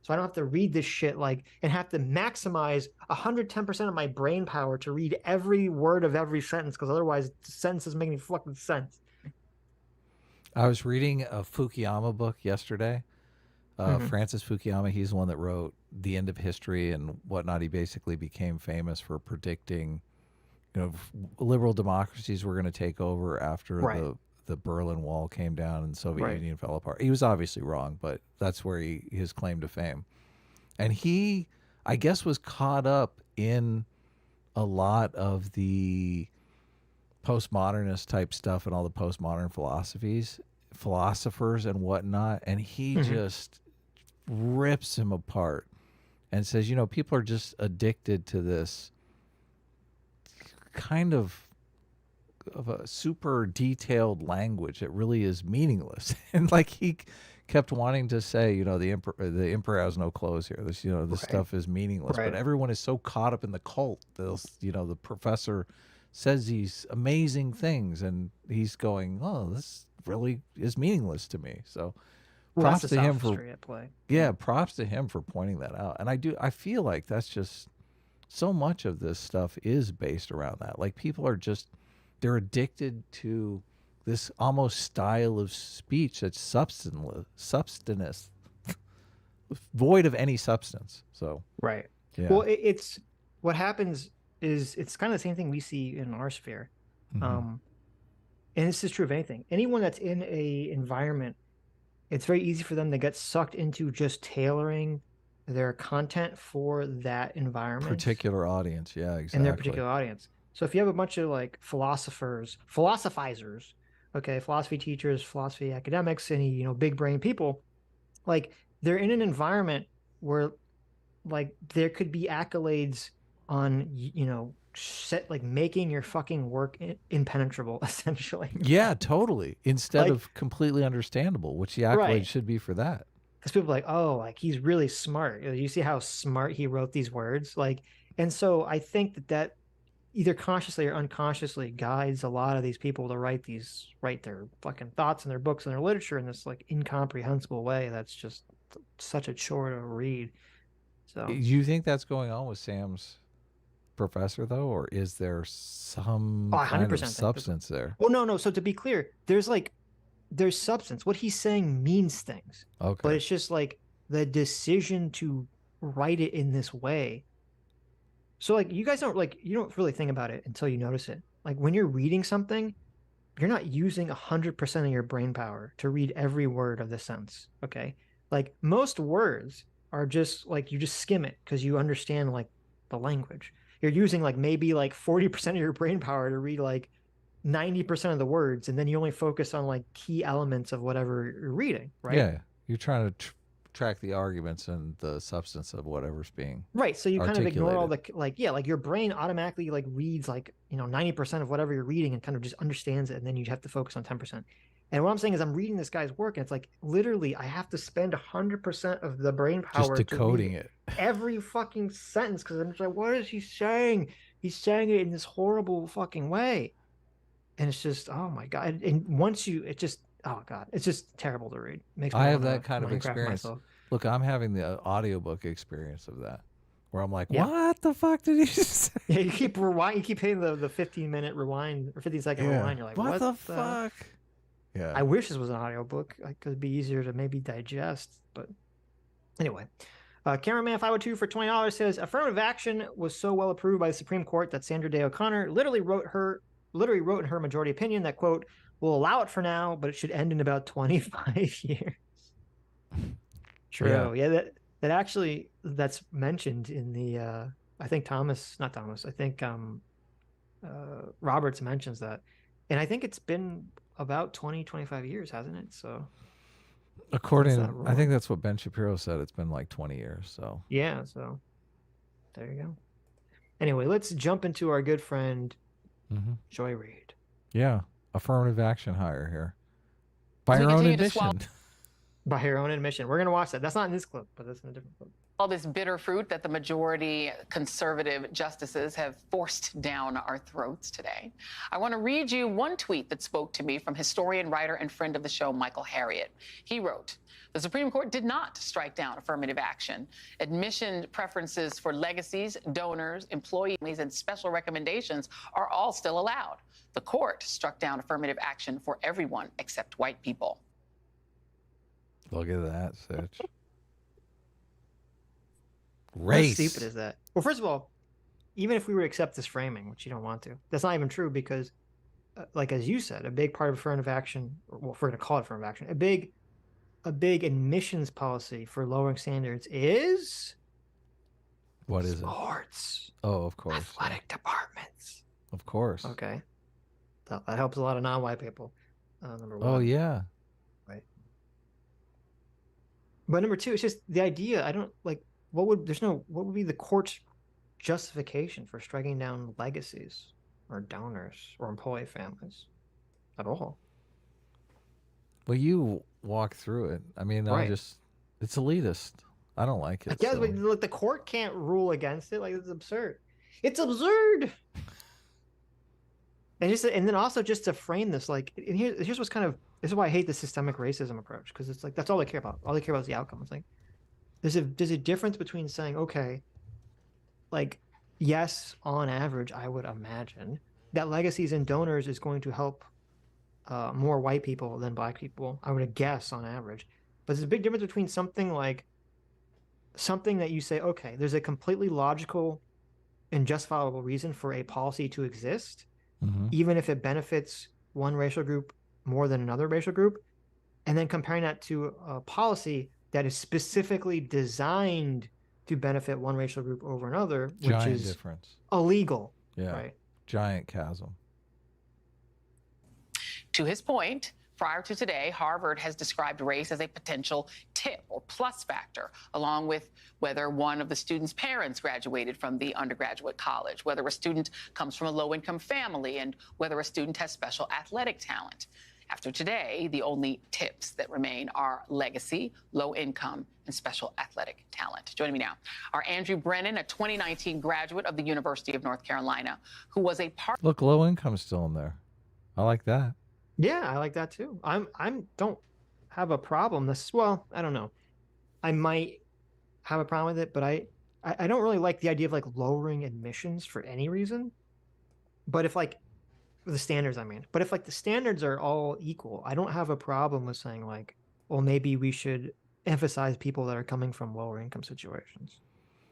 Speaker 1: So I don't have to read this shit and have to maximize 110% of my brain power to read every word of every sentence, because otherwise the sentence doesn't make any fucking sense.
Speaker 2: I was reading a Fukuyama book yesterday. Francis Fukuyama, he's the one that wrote The End of History and whatnot. He basically became famous for predicting, liberal democracies were going to take over after the Berlin Wall came down and the Soviet Union fell apart. He was obviously wrong, but that's where his claim to fame. And he, I guess, was caught up in a lot of the postmodernist type stuff and all the postmodern philosophers and whatnot. And he just rips him apart and says, people are just addicted to this kind of a super detailed language that really is meaningless. And like he kept wanting to say, the emperor has no clothes here. This, this stuff is meaningless. But everyone is so caught up in the cult. The professor says these amazing things, and he's going, "Oh, this really is meaningless to me." So, props to him props to him for pointing that out. And I feel like that's just so much of this stuff is based around that. Like people are they're addicted to this almost style of speech that's substanceless, void of any substance. So
Speaker 1: well, it's what happens is it's kind of the same thing we see in our sphere, and this is true of anything. Anyone that's in a environment, it's very easy for them to get sucked into just tailoring their content for that environment,
Speaker 2: particular audience. Yeah, exactly.
Speaker 1: And their particular audience. So if you have a bunch of like philosophizers, okay, philosophy teachers, philosophy academics, any, big brain people, like they're in an environment where like there could be accolades on, like making your fucking work impenetrable, essentially.
Speaker 2: Yeah, totally. Instead of completely understandable, which the accolade should be for that.
Speaker 1: Because people are like, oh, like he's really smart. You see how smart he wrote these words? Like, and so I think that either consciously or unconsciously guides a lot of these people to write their fucking thoughts and their books and their literature in this like incomprehensible way that's just such a chore to read. So
Speaker 2: do you think that's going on with Sam's professor though, or is there some kind of substance there?
Speaker 1: Well, no. So to be clear, there's substance. What he's saying means things.
Speaker 2: Okay.
Speaker 1: But it's just like the decision to write it in this way. So like you guys you don't really think about it until you notice it. Like when you're reading something, you're not using 100% of your brain power to read every word of the sentence. Okay. Like most words are just like, you just skim it because you understand like the language. You're using like maybe like 40% of your brain power to read like 90% of the words, and then you only focus on like key elements of whatever you're reading, right?
Speaker 2: Yeah, you're trying to track the arguments and the substance of whatever's being
Speaker 1: so you kind of ignore all the like your brain automatically like reads like 90% of whatever you're reading and kind of just understands it, and then you have to focus on 10%. And what I'm saying is I'm reading this guy's work, and it's like literally I have to spend 100% of the brain power
Speaker 2: just decoding it
Speaker 1: every fucking sentence, because I'm just like, what is he saying? He's saying it in this horrible fucking way. And it's just, oh my God. And once it's just, oh God, it's just terrible to read.
Speaker 2: I have that kind of experience. Look, I'm having the audiobook experience of that, where I'm like, what the fuck did he say?
Speaker 1: Yeah, you keep hitting the 15-minute rewind or 50-second rewind. You're like, what
Speaker 2: the fuck? Yeah.
Speaker 1: I wish this was an audiobook. It could be easier to maybe digest. But anyway, Cameraman 502 for $20 says affirmative action was so well approved by the Supreme Court that Sandra Day O'Connor literally wrote in her majority opinion that, quote, "We'll allow it for now, but it should end in about 25 years." True. Yeah, that actually, that's mentioned in the I think Roberts mentions that. And I think it's been about 25 years, hasn't it? So
Speaker 2: I think that's what Ben Shapiro said. It's been like 20 years. So
Speaker 1: yeah, so there you go. Anyway, let's jump into our good friend Joy Reid.
Speaker 2: Yeah, affirmative action hire here. By her own admission.
Speaker 1: By her own admission. We're going to watch that. That's not in this clip, but that's in a different clip.
Speaker 10: All this bitter fruit that the majority conservative justices have forced down our throats today. I want to read you one tweet that spoke to me from historian, writer, and friend of the show, Michael Harriot. He wrote, "The Supreme Court did not strike down affirmative action. Admission preferences for legacies, donors, employees, and special recommendations are all still allowed. The court struck down affirmative action for everyone except white people."
Speaker 2: Look at that, Sitch. Race.
Speaker 1: How stupid is that? Well, first of all, even if we were to accept this framing, which you don't want to, that's not even true because, like as you said, a big part of affirmative action, well, if we're going to call it affirmative action, a big admissions policy for lowering standards is
Speaker 2: what is
Speaker 1: sports.
Speaker 2: Oh, of course.
Speaker 1: Athletic departments.
Speaker 2: Of course.
Speaker 1: Okay. That helps a lot of non-white people. Number one.
Speaker 2: Oh, yeah.
Speaker 1: Right. But number two, it's just the idea. I don't like what would be the court's justification for striking down legacies or donors or employee families at all?
Speaker 2: Well, you walk through it. I mean,
Speaker 1: right.
Speaker 2: It's elitist. I don't like it.
Speaker 1: I guess, but look, the court can't rule against it. Like, it's absurd. It's absurd. And then also just to frame this, like, and here's what's kind of, this is why I hate the systemic racism approach, because it's like that's all they care about. All they care about is the outcome. It's like there's a difference between saying, okay, like, yes, on average, I would imagine that legacies and donors is going to help more white people than black people. I would guess on average. But there's a big difference between something that you say, okay, there's a completely logical and justifiable reason for a policy to exist, even if it benefits one racial group more than another racial group, and then comparing that to a policy that is specifically designed to benefit one racial group over another, which is
Speaker 2: difference.
Speaker 1: Illegal.
Speaker 2: Yeah.
Speaker 1: Right.
Speaker 2: Giant chasm.
Speaker 10: To his point, prior to today, Harvard has described race as a potential tip or plus factor, along with whether one of the student's parents graduated from the undergraduate college, whether a student comes from a low-income family, and whether a student has special athletic talent. After today, the only tips that remain are legacy, low income, and special athletic talent. Joining me now are Andrew Brennan, a 2019 graduate of the University of North Carolina, who was a part.
Speaker 2: Look, low income's still in there. I like that.
Speaker 1: Yeah, I like that too. I don't have a problem. Well, I don't know. I might have a problem with it, but I don't really like the idea of like lowering admissions for any reason. But if like the standards, but if like the standards are all equal, I don't have a problem with saying like, well, maybe we should emphasize people that are coming from lower income situations.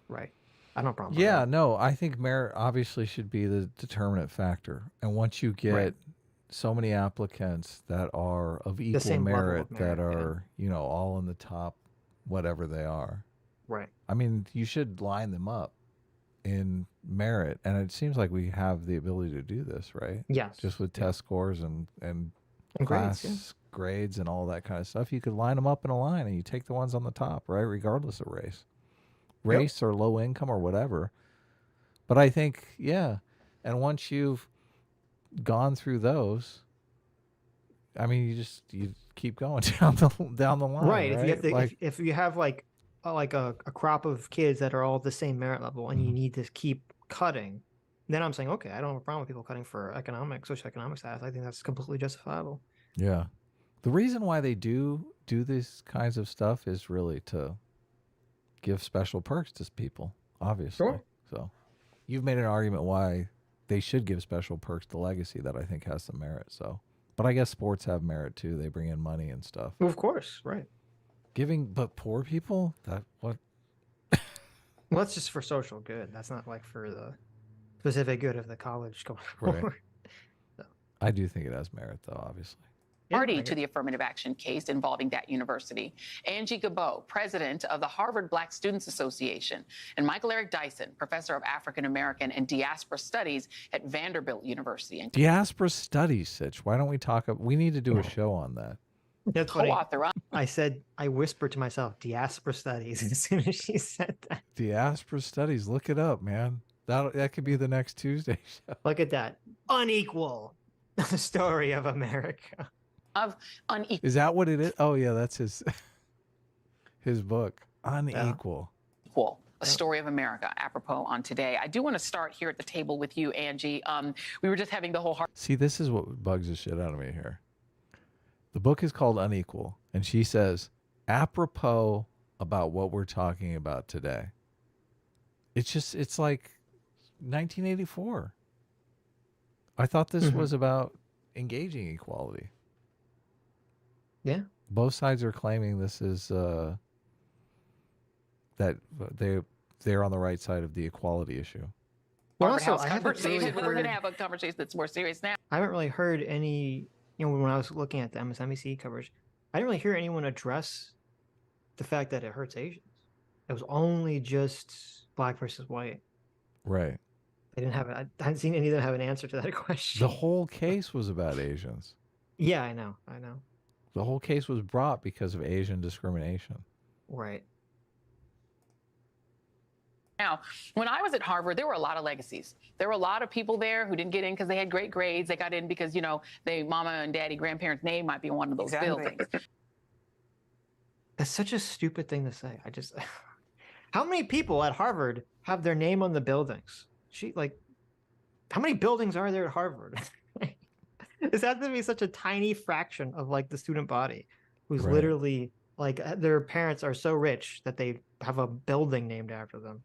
Speaker 1: Right. I don't have a problem.
Speaker 2: Yeah, no, I think merit obviously should be the determinant factor. And once you get so many applicants that are of equal merit, that are, all in the top, whatever they are.
Speaker 1: Right.
Speaker 2: I mean, you should line them up in merit. And it seems like we have the ability to do this, right?
Speaker 1: Yes.
Speaker 2: Just with test scores and class grades and all that kind of stuff. You could line them up in a line and you take the ones on the top, right? Regardless of race or low income or whatever. But I think, yeah. And once you've gone through those, I mean, you keep going down the line,
Speaker 1: right?
Speaker 2: Right?
Speaker 1: If you have like a crop of kids that are all the same merit level, and you need to keep cutting, then I'm saying, okay, I don't have a problem with people cutting for socioeconomic status. I think that's completely justifiable.
Speaker 2: Yeah, the reason why they do these kinds of stuff is really to give special perks to people, obviously.
Speaker 1: Sure.
Speaker 2: So you've made an argument why they should give special perks to legacy that I think has some merit. So, but I guess sports have merit too. They bring in money and stuff.
Speaker 1: Well, of course, right.
Speaker 2: But poor people, what?
Speaker 1: Well, that's just for social good. That's not like for the specific good of the college going
Speaker 2: Right.
Speaker 1: forward.
Speaker 2: I do think it has merit, though, obviously.
Speaker 10: Party to the affirmative action case involving that university. Angie Gabeau, president of the Harvard Black Students Association, and Michael Eric Dyson, professor of African American and Diaspora Studies at Vanderbilt University.
Speaker 2: Diaspora Studies, Sitch. Why don't we talk? We need to do a show on that.
Speaker 1: That's funny.
Speaker 10: Co-author.
Speaker 1: I whispered to myself, Diaspora Studies, as soon as she said that.
Speaker 2: Diaspora Studies. Look it up, man. That could be the next Tuesday show.
Speaker 1: Look at that. Unequal. The story of America.
Speaker 10: Of unequal.
Speaker 2: Is that what it is? Oh yeah, that's his book. Unequal.
Speaker 10: A story of America, apropos on today. I do want to start here at the table with you, Angie. We were just having the whole
Speaker 2: See, this is what bugs the shit out of me here. The book is called Unequal, and she says, apropos about what we're talking about today. It's like 1984. I thought this was about engaging equality.
Speaker 1: Yeah.
Speaker 2: Both sides are claiming this is that they're on the right side of the equality issue.
Speaker 1: Well,
Speaker 10: Harvard
Speaker 1: also,
Speaker 10: House conversation. We're going to have a conversation that's more serious now.
Speaker 1: I haven't really heard any, when I was looking at the MSNBC coverage, I didn't really hear anyone address the fact that it hurts Asians. It was only just black versus white.
Speaker 2: Right.
Speaker 1: I hadn't seen any of them have an answer to that question.
Speaker 2: The whole case was about Asians.
Speaker 1: Yeah, I know.
Speaker 2: The whole case was brought because of Asian discrimination.
Speaker 1: Right.
Speaker 10: Now, when I was at Harvard, there were a lot of legacies. There were a lot of people there who didn't get in because they had great grades. They got in because, they mama and daddy, grandparents' name might be on one of those buildings.
Speaker 1: That's such a stupid thing to say. How many people at Harvard have their name on the buildings? How many buildings are there at Harvard? This has to be such a tiny fraction of the student body who's literally their parents are so rich that they have a building named after them.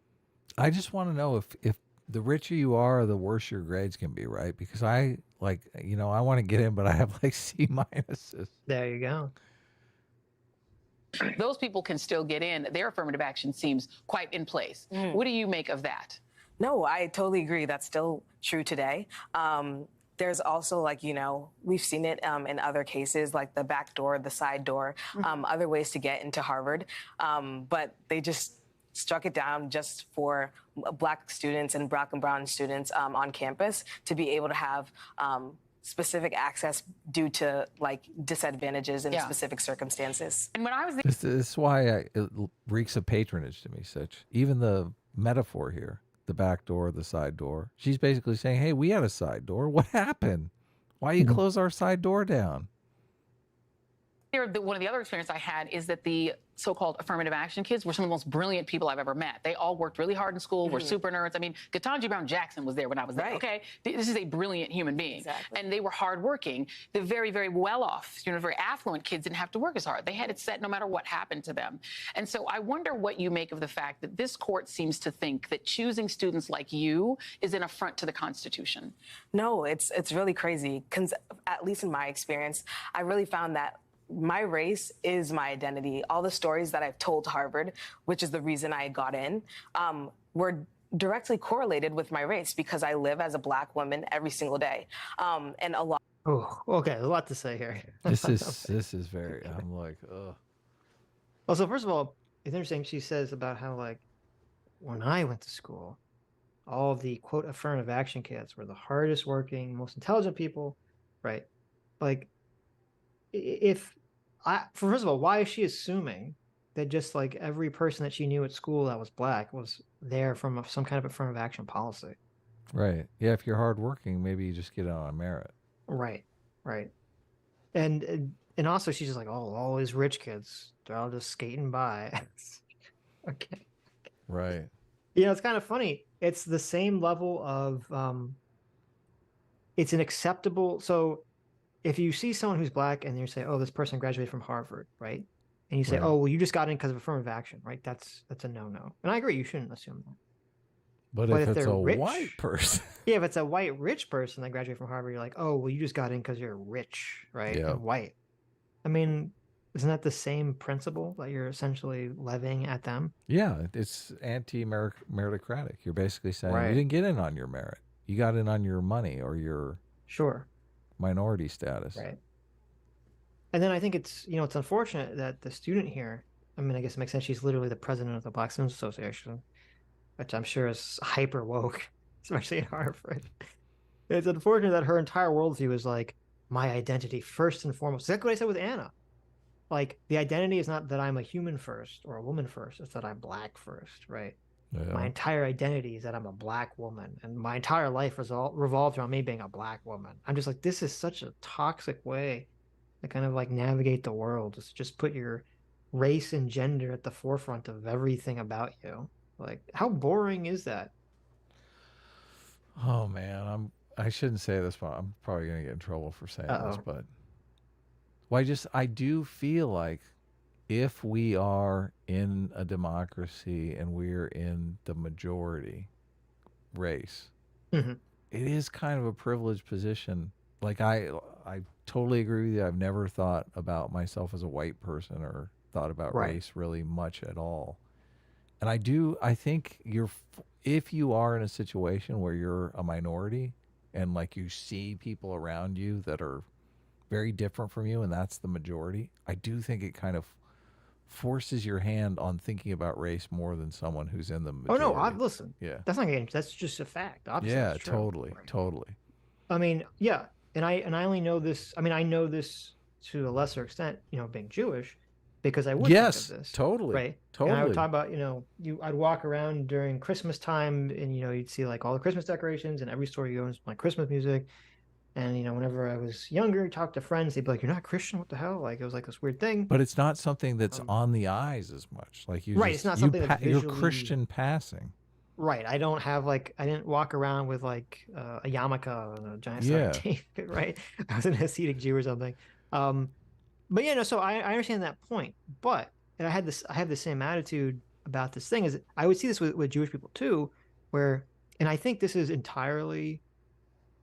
Speaker 2: I just want to know if the richer you are, the worse your grades can be, right? Because I want to get in, but I have C minuses.
Speaker 1: There you go.
Speaker 10: Those people can still get in. Their affirmative action seems quite in place. What do you make of that?
Speaker 11: No, I totally agree. That's still true today. There's also we've seen it in other cases, like the back door, the side door, other ways to get into Harvard. But they just struck it down just for black students and black and brown students on campus to be able to have specific access due to disadvantages in specific circumstances.
Speaker 10: And when I was
Speaker 2: This is why it reeks of patronage to me, Sitch. Even the metaphor here. The back door, the side door. She's basically saying, hey, we had a side door. What happened? Why you close our side door down?
Speaker 10: one of the other experiences I had is that the so-called affirmative action kids were some of the most brilliant people I've ever met. They all worked really hard in school, were super nerds. I mean, Ketanji Brown Jackson was there when I was there. Okay, this is a brilliant human being. And they were hardworking. The very, very well-off, very affluent kids didn't have to work as hard. They had it set no matter what happened to them. And so I wonder what you make of the fact that this court seems to think that choosing students like you is an affront to the Constitution.
Speaker 11: No, it's really crazy. At least in my experience, I really found that my race is my identity. All the stories that I've told Harvard, which is the reason I got in, were directly correlated with my race because I live as a Black woman every single day. And a lot.
Speaker 1: Oh, okay. A lot to say here.
Speaker 2: This is very, I'm like, ugh.
Speaker 1: Also, first of all, it's interesting. She says about how, like, when I went to school, all the quote affirmative action kids were the hardest working, most intelligent people, right? Like, first of all, why is she assuming that just like every person that she knew at school that was Black was there from some kind of affirmative action policy?
Speaker 2: Right. Yeah. If you're hardworking, maybe you just get it on merit.
Speaker 1: Right. Right. And also she's just like, oh, all these rich kids, they're all just skating by. Okay.
Speaker 2: Right.
Speaker 1: You know, it's kind of funny. It's the same level of, it's an acceptable. So if you see someone who's Black and you say, oh, this person graduated from Harvard, right? and you say,
Speaker 2: Right.
Speaker 1: "Oh, well, you just got in because of affirmative action," right? That's a no-no, and I agree. You shouldn't assume that.
Speaker 2: But if it's
Speaker 1: they're
Speaker 2: a
Speaker 1: rich,
Speaker 2: white person,
Speaker 1: yeah, if it's a white rich person that graduated from Harvard, you're like, "Oh, well, you just got in because you're rich, right?
Speaker 2: Yeah.
Speaker 1: And white." I mean, isn't that the same principle that you're essentially levying at them?
Speaker 2: yeah, it's anti-meritocratic. You're basically saying
Speaker 1: Right.
Speaker 2: you didn't get in on your merit. You got in on your money or your
Speaker 1: Sure.
Speaker 2: minority status.
Speaker 1: Right. And then I think it's, it's unfortunate that the student here, I mean, I guess it makes sense. She's literally the president of the Black Students Association, which I'm sure is hyper woke, especially at Harvard. It's unfortunate that her entire worldview is like, my identity first and foremost. Exactly what I said with Anna. Like, the identity is not that I'm a human first or a woman first. It's that I'm Black first, right?
Speaker 2: Yeah.
Speaker 1: My entire identity is that I'm a Black woman, and my entire life revolves around me being a Black woman. I'm just like, this is such a toxic way to kind of like navigate the world. Just put your race and gender at the forefront of everything about you. Like, how boring is that?
Speaker 2: Oh man, I shouldn't say this, but I'm probably gonna get in trouble for saying this, but I do feel like if we are in a democracy and we're in the majority race,
Speaker 1: Mhm.
Speaker 2: it is kind of a privileged position. Like I totally agree with you. I've never thought about myself as a white person or thought about
Speaker 1: Right.
Speaker 2: race really much at all. And I think if you are in a situation where you're a minority and like you see people around you that are very different from you and that's the majority, I do think it kind of forces your hand on thinking about race more than someone who's in the majority.
Speaker 1: Oh no, listen.
Speaker 2: Yeah.
Speaker 1: That's not getting. That's just a fact. Obviously,
Speaker 2: Yeah,
Speaker 1: that's true.
Speaker 2: totally,
Speaker 1: Right.
Speaker 2: totally.
Speaker 1: I mean, yeah, and I only know this. I mean, I know this to a lesser extent, being Jewish, because I would
Speaker 2: Yes,
Speaker 1: think of this.
Speaker 2: totally,
Speaker 1: Right.
Speaker 2: totally.
Speaker 1: And I would talk about, I'd walk around during Christmas time, and you'd see like all the Christmas decorations, and every store you go is like Christmas music. And whenever I was younger, talk to friends, they'd be like, "You're not Christian? What the hell?" Like it was like this weird thing.
Speaker 2: But it's not something that's on the eyes as much. Like you,
Speaker 1: right?
Speaker 2: Just,
Speaker 1: It's not something that's
Speaker 2: you're
Speaker 1: visually
Speaker 2: Christian passing.
Speaker 1: Right. I don't have I didn't walk around with like a yarmulke and a giant
Speaker 2: Yeah.
Speaker 1: tape, right? I was an Hasidic Jew or something. But yeah, no, so I understand that point. But and I have the same attitude about this thing is I would see this with Jewish people too, where and I think this is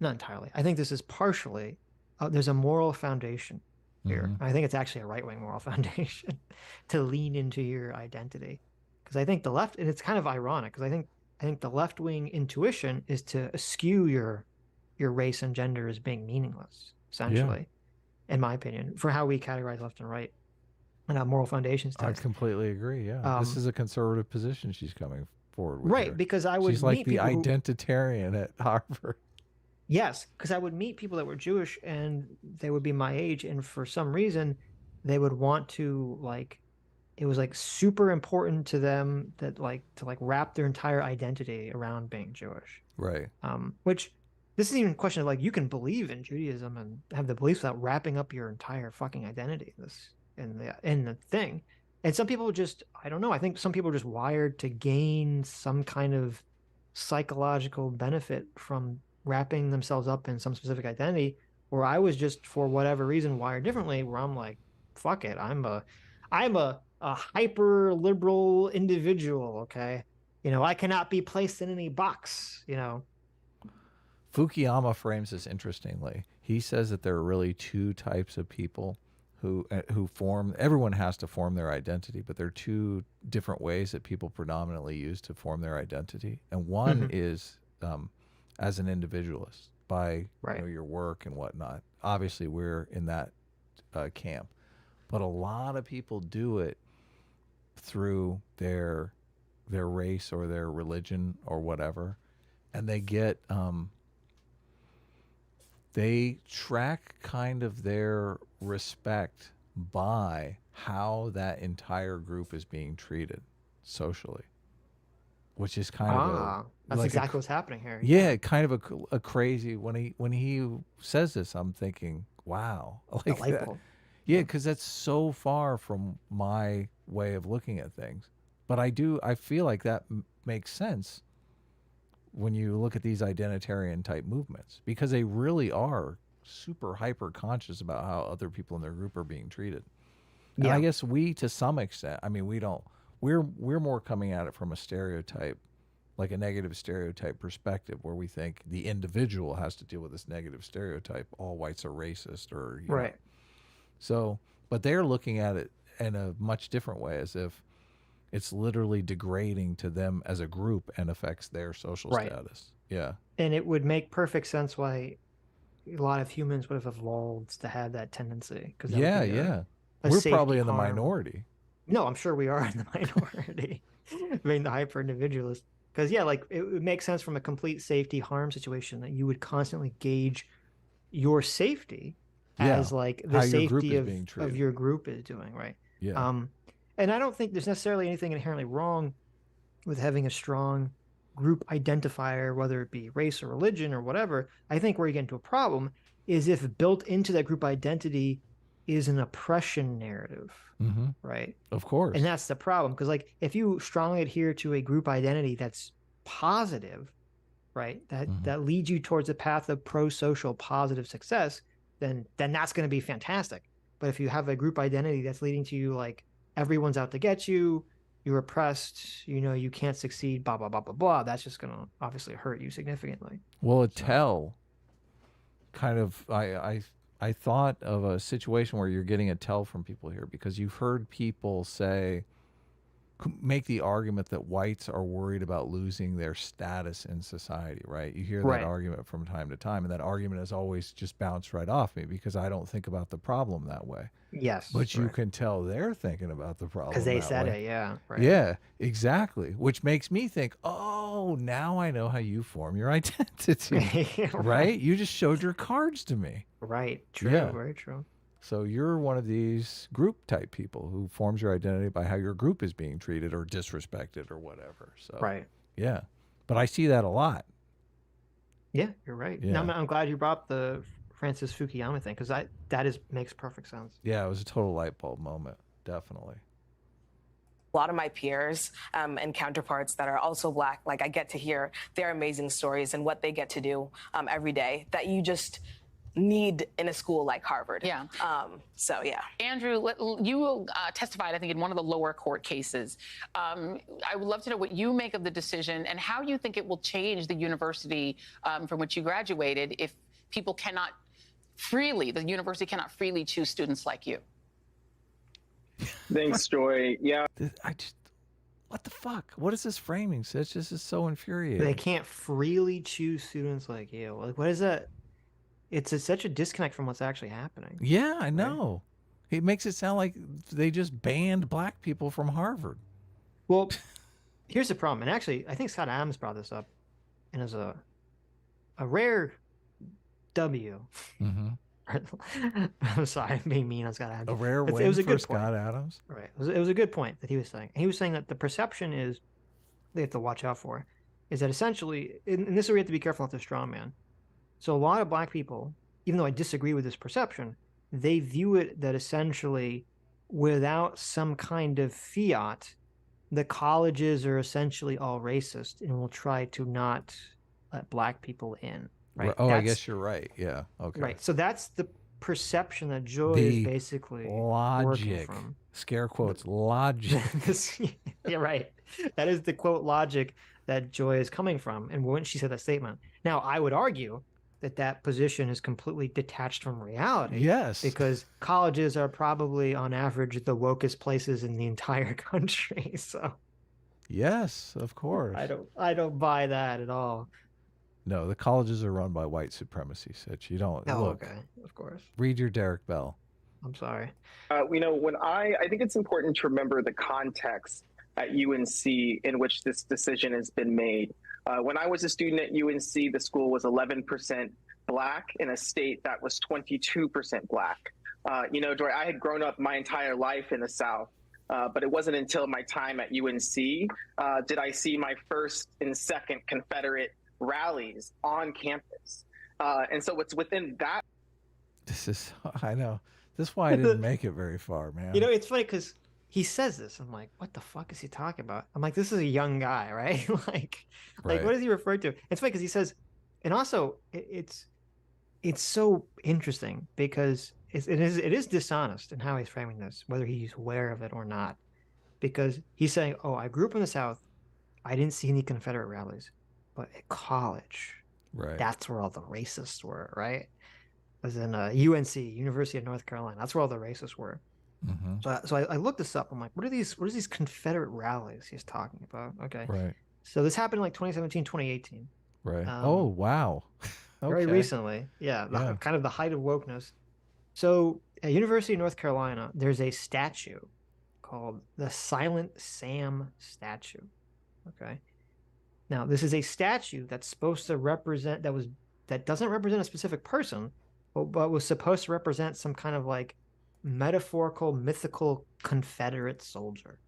Speaker 1: not entirely. I think this is partially there's a moral foundation here. I think it's actually a right-wing moral foundation to lean into your identity. Because I think the left, and it's kind of ironic, because I think the left-wing intuition is to eschew your race and gender as being meaningless, essentially, in my opinion, for how we categorize left and right and how moral foundations test.
Speaker 2: I completely agree. Yeah, this is a conservative position she's coming forward with.
Speaker 1: Right,
Speaker 2: here.
Speaker 1: because I would
Speaker 2: she's like
Speaker 1: meet
Speaker 2: the
Speaker 1: people
Speaker 2: identitarian at Harvard.
Speaker 1: Yes, because I would meet people that were Jewish and they would be my age, and for some reason, they would want to it was super important to them that to wrap their entire identity around being Jewish.
Speaker 2: Right.
Speaker 1: Which this isn't even a question of you can believe in Judaism and have the beliefs without wrapping up your entire fucking identity in the thing. And some people just, I don't know, I think some people are just wired to gain some kind of psychological benefit from wrapping themselves up in some specific identity, where I was just, for whatever reason, wired differently, where I'm like, fuck it, I'm a hyper liberal individual, okay? I cannot be placed in any box,
Speaker 2: Fukuyama frames this interestingly. He says that there are really two types of people who form. Everyone has to form their identity, but there are two different ways that people predominantly use to form their identity. And one is as an individualist by your work and whatnot. Obviously, we're in that camp, but a lot of people do it through their race or their religion or whatever, and they get they track kind of their respect by how that entire group is being treated socially, which is kind of
Speaker 1: that's exactly what's happening here.
Speaker 2: Yeah, kind of a crazy. When he says this, I'm thinking, wow,
Speaker 1: that.
Speaker 2: Yeah, because that's so far from my way of looking at things. But I feel like that makes sense when you look at these identitarian type movements, because they really are super hyper conscious about how other people in their group are being treated. And I guess we, to some extent, I mean, we're more coming at it from a stereotype, like a negative stereotype perspective, where we think the individual has to deal with this negative stereotype. All whites are racist, or you know. So, but they're looking at it in a much different way, as if it's literally degrading to them as a group and affects their social status. Yeah.
Speaker 1: And it would make perfect sense why a lot of humans would have evolved to have that tendency. Cause
Speaker 2: we're probably in the minority.
Speaker 1: No, I'm sure we are in the minority, being the hyper individualist. Because like it would make sense from a complete safety harm situation that you would constantly gauge your safety as like the safety of your group is doing, right?
Speaker 2: Yeah.
Speaker 1: And I don't think there's necessarily anything inherently wrong with having a strong group identifier, whether it be race or religion or whatever. I think where you get into a problem is if built into that group identity is an oppression narrative, right?
Speaker 2: Of course.
Speaker 1: And that's the problem, because like if you strongly adhere to a group identity that's positive, right, that leads you towards a path of pro-social positive success, then that's going to be fantastic. But if you have a group identity that's leading to you like everyone's out to get you, you're oppressed, you know, you can't succeed, blah, blah, blah, blah, blah, that's just going to obviously hurt you significantly.
Speaker 2: Well, a tell kind of, I thought of a situation where you're getting a tell from people here, because you've heard people make the argument that whites are worried about losing their status in society, right? You hear that argument from time to time, and that argument has always just bounced right off me because I don't think about the problem that way.
Speaker 1: Yes.
Speaker 2: But you can tell they're thinking about the problem
Speaker 1: because they
Speaker 2: that
Speaker 1: said
Speaker 2: way.
Speaker 1: it, yeah. Right.
Speaker 2: Yeah, exactly. Which makes me think, oh, now I know how you form your identity, right? You just showed your cards to me.
Speaker 1: Right. True.
Speaker 2: Yeah.
Speaker 1: Very true.
Speaker 2: So you're one of these group type people who forms your identity by how your group is being treated or disrespected or whatever. So yeah, but I see that a lot.
Speaker 1: Yeah, you're right.
Speaker 2: Yeah.
Speaker 1: Now, I'm glad you brought up the Francis Fukuyama thing, because that makes perfect sense.
Speaker 2: Yeah, it was a total light bulb moment, definitely.
Speaker 11: A lot of my peers and counterparts that are also Black, like I get to hear their amazing stories and what they get to do every day that you just need in a school like Harvard.
Speaker 10: Yeah.
Speaker 11: So yeah.
Speaker 10: Andrew, you testified, I think, in one of the lower court cases. I would love to know what you make of the decision and how you think it will change the university from which you graduated if people cannot freely, the university cannot freely choose students like you.
Speaker 12: Thanks, Joy. Yeah.
Speaker 2: What the fuck? What is this framing, Sitch? This is so infuriating.
Speaker 1: They can't freely choose students like you. Like, what is that? It's such a disconnect from what's actually happening.
Speaker 2: Yeah, I know. Right? It makes it sound like they just banned Black people from Harvard.
Speaker 1: Well, here's the problem. And actually, I think Scott Adams brought this up. And as a rare W. I'm sorry, I'm being mean on Scott Adams.
Speaker 2: A rare win
Speaker 1: it was a
Speaker 2: for
Speaker 1: good
Speaker 2: Scott
Speaker 1: point.
Speaker 2: Adams?
Speaker 1: Right. It was a good point that he was saying. He was saying that the perception is, they have to watch out for, is that essentially, and this is where we have to be careful not to straw man. So a lot of Black people, even though I disagree with this perception, they view it that essentially without some kind of fiat, the colleges are essentially all racist and will try to not let Black people in. Right.
Speaker 2: Oh, I guess you're right. Yeah. Okay.
Speaker 1: Right. So that's the perception that Joy is basically working from.
Speaker 2: Scare quotes, logic.
Speaker 1: Yeah, right. That is the quote logic that Joy is coming from. And when she said that statement. Now, I would argue that position is completely detached from reality.
Speaker 2: Yes.
Speaker 1: Because colleges are probably, on average, the wokest places in the entire country. So.
Speaker 2: Yes, of course.
Speaker 1: I don't buy that at all.
Speaker 2: No, the colleges are run by white supremacy, Sitch. You don't look.
Speaker 1: Okay, of course.
Speaker 2: Read your Derek Bell.
Speaker 1: I'm sorry.
Speaker 12: When I think it's important to remember the context at UNC in which this decision has been made. When I was a student at UNC, the school was 11% Black in a state that was 22% Black. Joy, I had grown up my entire life in the South, but it wasn't until my time at UNC did I see my first and second Confederate rallies on campus. And so it's within that.
Speaker 2: I know. This is why I didn't make it very far, man.
Speaker 1: It's funny because he says this. I'm like, what the fuck is he talking about? I'm like, this is a young guy, right? like what does he refer to? It's funny because he says, and also it's so interesting because it is dishonest in how he's framing this, whether he's aware of it or not, because he's saying, "Oh, I grew up in the South. I didn't see any Confederate rallies, but at college, that's where all the racists were, right? As in UNC, University of North Carolina, that's where all the racists were." So I looked this up. I'm like, what are these Confederate rallies he's talking about? Okay.
Speaker 2: Right.
Speaker 1: So this happened in like 2017, 2018.
Speaker 2: Right. Oh, wow.
Speaker 1: Very recently. Yeah. Kind of the height of wokeness. So at University of North Carolina, there's a statue called the Silent Sam statue. Okay. Now, this is a statue that's supposed to represent, that doesn't represent a specific person, but was supposed to represent some kind of like metaphorical, mythical Confederate soldier.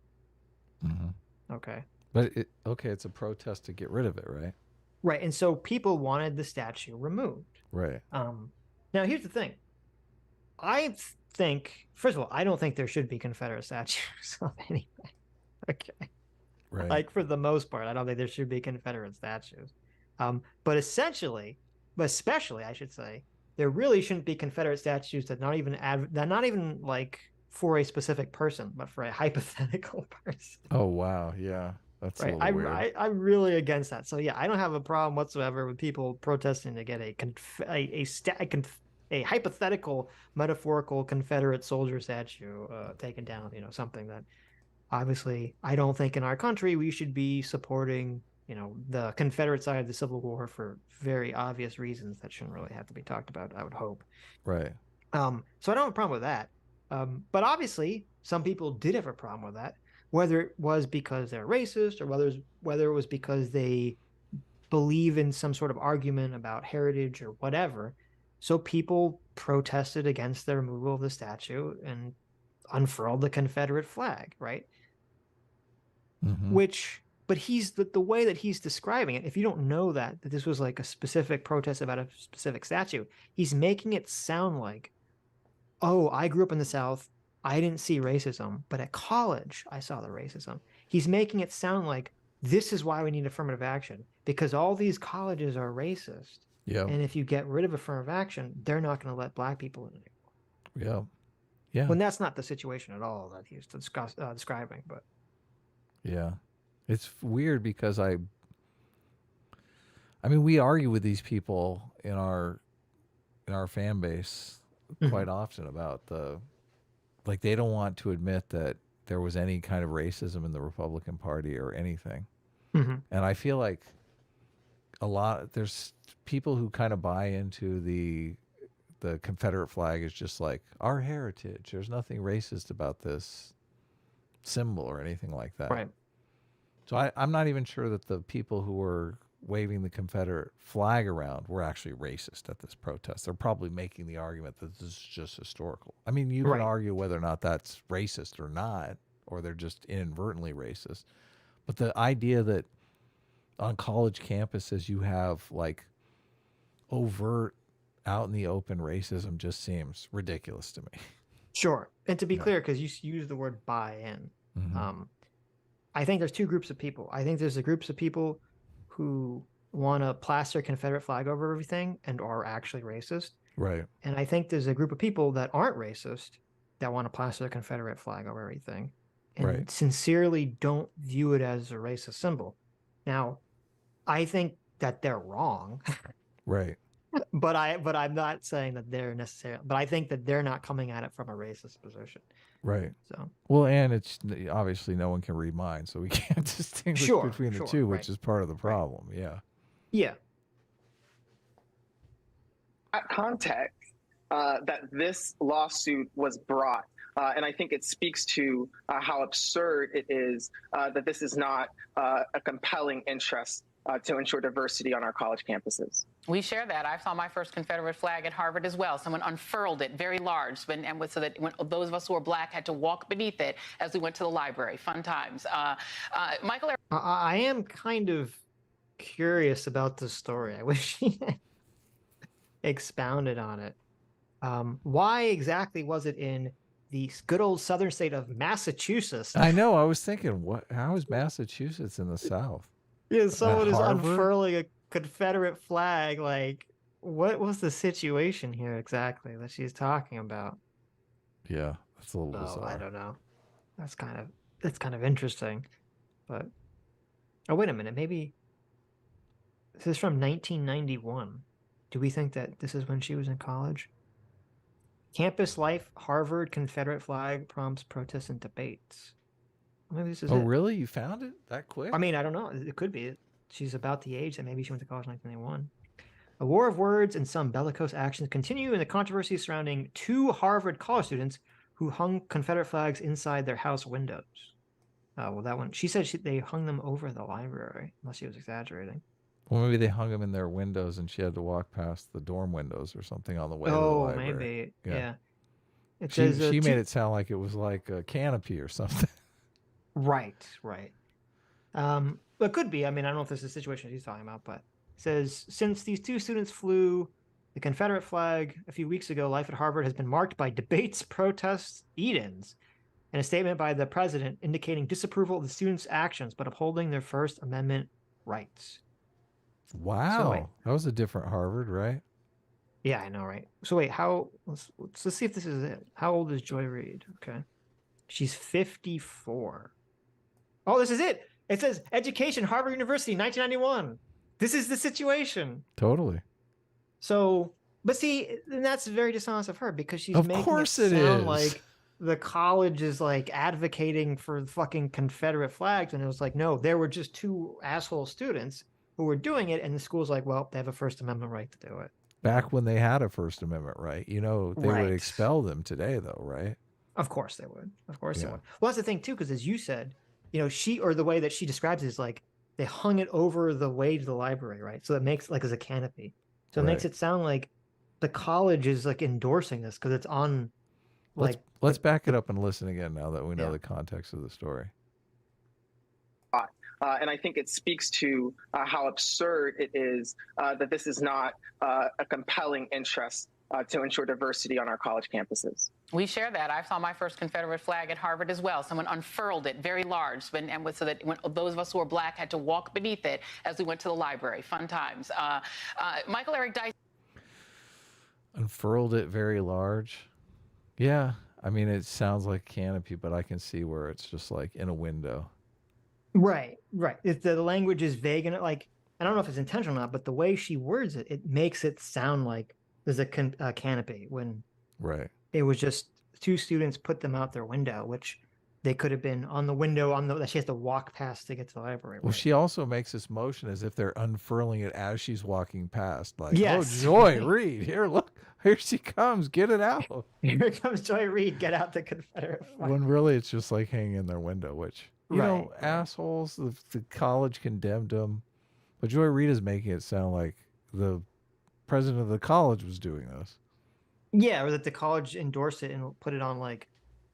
Speaker 1: Okay.
Speaker 2: But it's a protest to get rid of it, right?
Speaker 1: Right. And so people wanted the statue removed.
Speaker 2: Right.
Speaker 1: Now, here's the thing. I think, first of all, I don't think there should be Confederate statues of anything. Okay.
Speaker 2: Right.
Speaker 1: Like, for the most part, I don't think there should be Confederate statues. But especially, I should say, there really shouldn't be Confederate statues that not even like for a specific person, but for a hypothetical person.
Speaker 2: Oh, wow. Yeah. That's right.
Speaker 1: I'm really against that. So yeah, I don't have a problem whatsoever with people protesting to get a hypothetical, metaphorical Confederate soldier statue taken down. You know, something that obviously I don't think in our country we should be supporting. You know, the Confederate side of the Civil War for very obvious reasons that shouldn't really have to be talked about, I would hope.
Speaker 2: Right.
Speaker 1: So I don't have a problem with that. But obviously, some people did have a problem with that, whether it was because they're racist or whether it was because they believe in some sort of argument about heritage or whatever. So people protested against the removal of the statue and unfurled the Confederate flag, right? But the way that he's describing it, if you don't know that this was like a specific protest about a specific statue, he's making it sound like, oh, I grew up in the South, I didn't see racism, but at college, I saw the racism. He's making it sound like this is why we need affirmative action, because all these colleges are racist.
Speaker 2: Yeah.
Speaker 1: And if you get rid of affirmative action, they're not going to let black people in anymore.
Speaker 2: Yeah. Yeah.
Speaker 1: When that's not the situation at all that he's describing, but.
Speaker 2: Yeah. It's weird because I mean, we argue with these people in our fan base quite often about they don't want to admit that there was any kind of racism in the Republican Party or anything. And I feel like there's people who kind of buy into the Confederate flag is just like our heritage. There's nothing racist about this symbol or anything like that.
Speaker 1: Right.
Speaker 2: So I'm not even sure that the people who were waving the Confederate flag around were actually racist at this protest. They're probably making the argument that this is just historical. I mean, you can argue whether or not that's racist or not, or they're just inadvertently racist. But the idea that on college campuses you have like overt, out in the open racism just seems ridiculous to me.
Speaker 1: Sure. And to be clear, because you use the word buy-in, I think there's two groups of people. I think there's the groups of people who want to plaster Confederate flag over everything and are actually racist.
Speaker 2: Right.
Speaker 1: And I think there's a group of people that aren't racist that want to plaster the Confederate flag over everything and sincerely don't view it as a racist symbol. Now, I think that they're wrong.
Speaker 2: Right.
Speaker 1: But I'm not saying that they're necessarily, but I think that they're not coming at it from a racist position.
Speaker 2: Right.
Speaker 1: So
Speaker 2: well, and it's obviously no one can read minds, so we can't distinguish between the two, which is part of the problem. Yeah.
Speaker 1: Yeah.
Speaker 12: Context that this lawsuit was brought, and I think it speaks to how absurd it is that this is not a compelling interest to ensure diversity on our college campuses.
Speaker 10: We share that. I saw my first Confederate flag at Harvard as well. Someone unfurled it very large, so that when those of us who were black had to walk beneath it as we went to the library. Fun times. Michael?
Speaker 1: I am kind of curious about this story. I wish he had expounded on it. Why exactly was it in the good old southern state of Massachusetts?
Speaker 2: I know. I was thinking, how is Massachusetts in the South?
Speaker 1: Yeah, someone is unfurling a Confederate flag, like what was the situation here exactly that she's talking about?
Speaker 2: Yeah, that's a little bizarre.
Speaker 1: I don't know. That's kind of interesting. But oh, wait a minute. Maybe this is from 1991. Do we think that this is when she was in college? Campus life, Harvard, Confederate flag prompts protests and debates. Maybe this is
Speaker 2: Oh,
Speaker 1: it.
Speaker 2: really? You found it that quick?
Speaker 1: I mean, I don't know. It could be. She's about the age that maybe she went to college in 1991. A war of words and some bellicose actions continue in the controversy surrounding 2 Harvard college students who hung Confederate flags inside their house windows. Well, that one. She said they hung them over the library, unless she was exaggerating.
Speaker 2: Well, maybe they hung them in their windows and she had to walk past the dorm windows or something on the way to the library.
Speaker 1: Oh, maybe. Yeah. It
Speaker 2: she
Speaker 1: says,
Speaker 2: made it sound like it was like a canopy or something.
Speaker 1: Right. But it could be. I mean, I don't know if this is the situation she's talking about, but it says, since these 2 students flew the Confederate flag a few weeks ago, life at Harvard has been marked by debates, protests, eat-ins, and a statement by the president indicating disapproval of the students' actions, but upholding their First Amendment rights.
Speaker 2: Wow. That was a different Harvard, right?
Speaker 1: Yeah, I know, right? So wait, let's see if this is it. How old is Joy Reid? Okay. She's 54. Oh, this is it. It says education, Harvard University, 1991. This is the situation.
Speaker 2: Totally.
Speaker 1: So, but see, and that's very dishonest of her because she's making it
Speaker 2: sound
Speaker 1: sound like the college is like advocating for fucking Confederate flags. And it was like, no, there were just 2 asshole students who were doing it. And the school's like, well, they have a First Amendment right to do it.
Speaker 2: Back when they had a First Amendment right, they would expel them today, though, right?
Speaker 1: Of course they would. Of course they would. Well, that's the thing too, because as you said, the way that she describes it is like they hung it over the way to the library, right? So it makes like as a canopy. So it makes it sound like the college is like endorsing this because it's on.
Speaker 2: Let's back it up and listen again now that we know the context of the story.
Speaker 12: And I think it speaks to how absurd it is that this is not a compelling interest to ensure diversity on our college campuses.
Speaker 10: We share that. I saw my first Confederate flag at Harvard as well. Someone unfurled it very large, so that when those of us who were black had to walk beneath it as we went to the library. Fun times. Michael Eric Dyson
Speaker 2: unfurled it very large. Yeah, I mean, it sounds like canopy, but I can see where it's just like in a window.
Speaker 1: Right. If the language is vague and I don't know if it's intentional or not, but the way she words it, it makes it sound like there's a canopy when it was just 2 students put them out their window, which they could have been on the window that she has to walk past to get to the library.
Speaker 2: Well, she also makes this motion as if they're unfurling it as she's walking past. Like,
Speaker 1: yes.
Speaker 2: Oh, Joy Reid, here, look, here she comes, get it out.
Speaker 1: Here comes Joy Reid, get out the Confederate flag.
Speaker 2: When really it's just like hanging in their window, which, assholes, the college condemned them. But Joy Reid is making it sound like the president of the college was doing this.
Speaker 1: Yeah, or that the college endorsed it and put it on like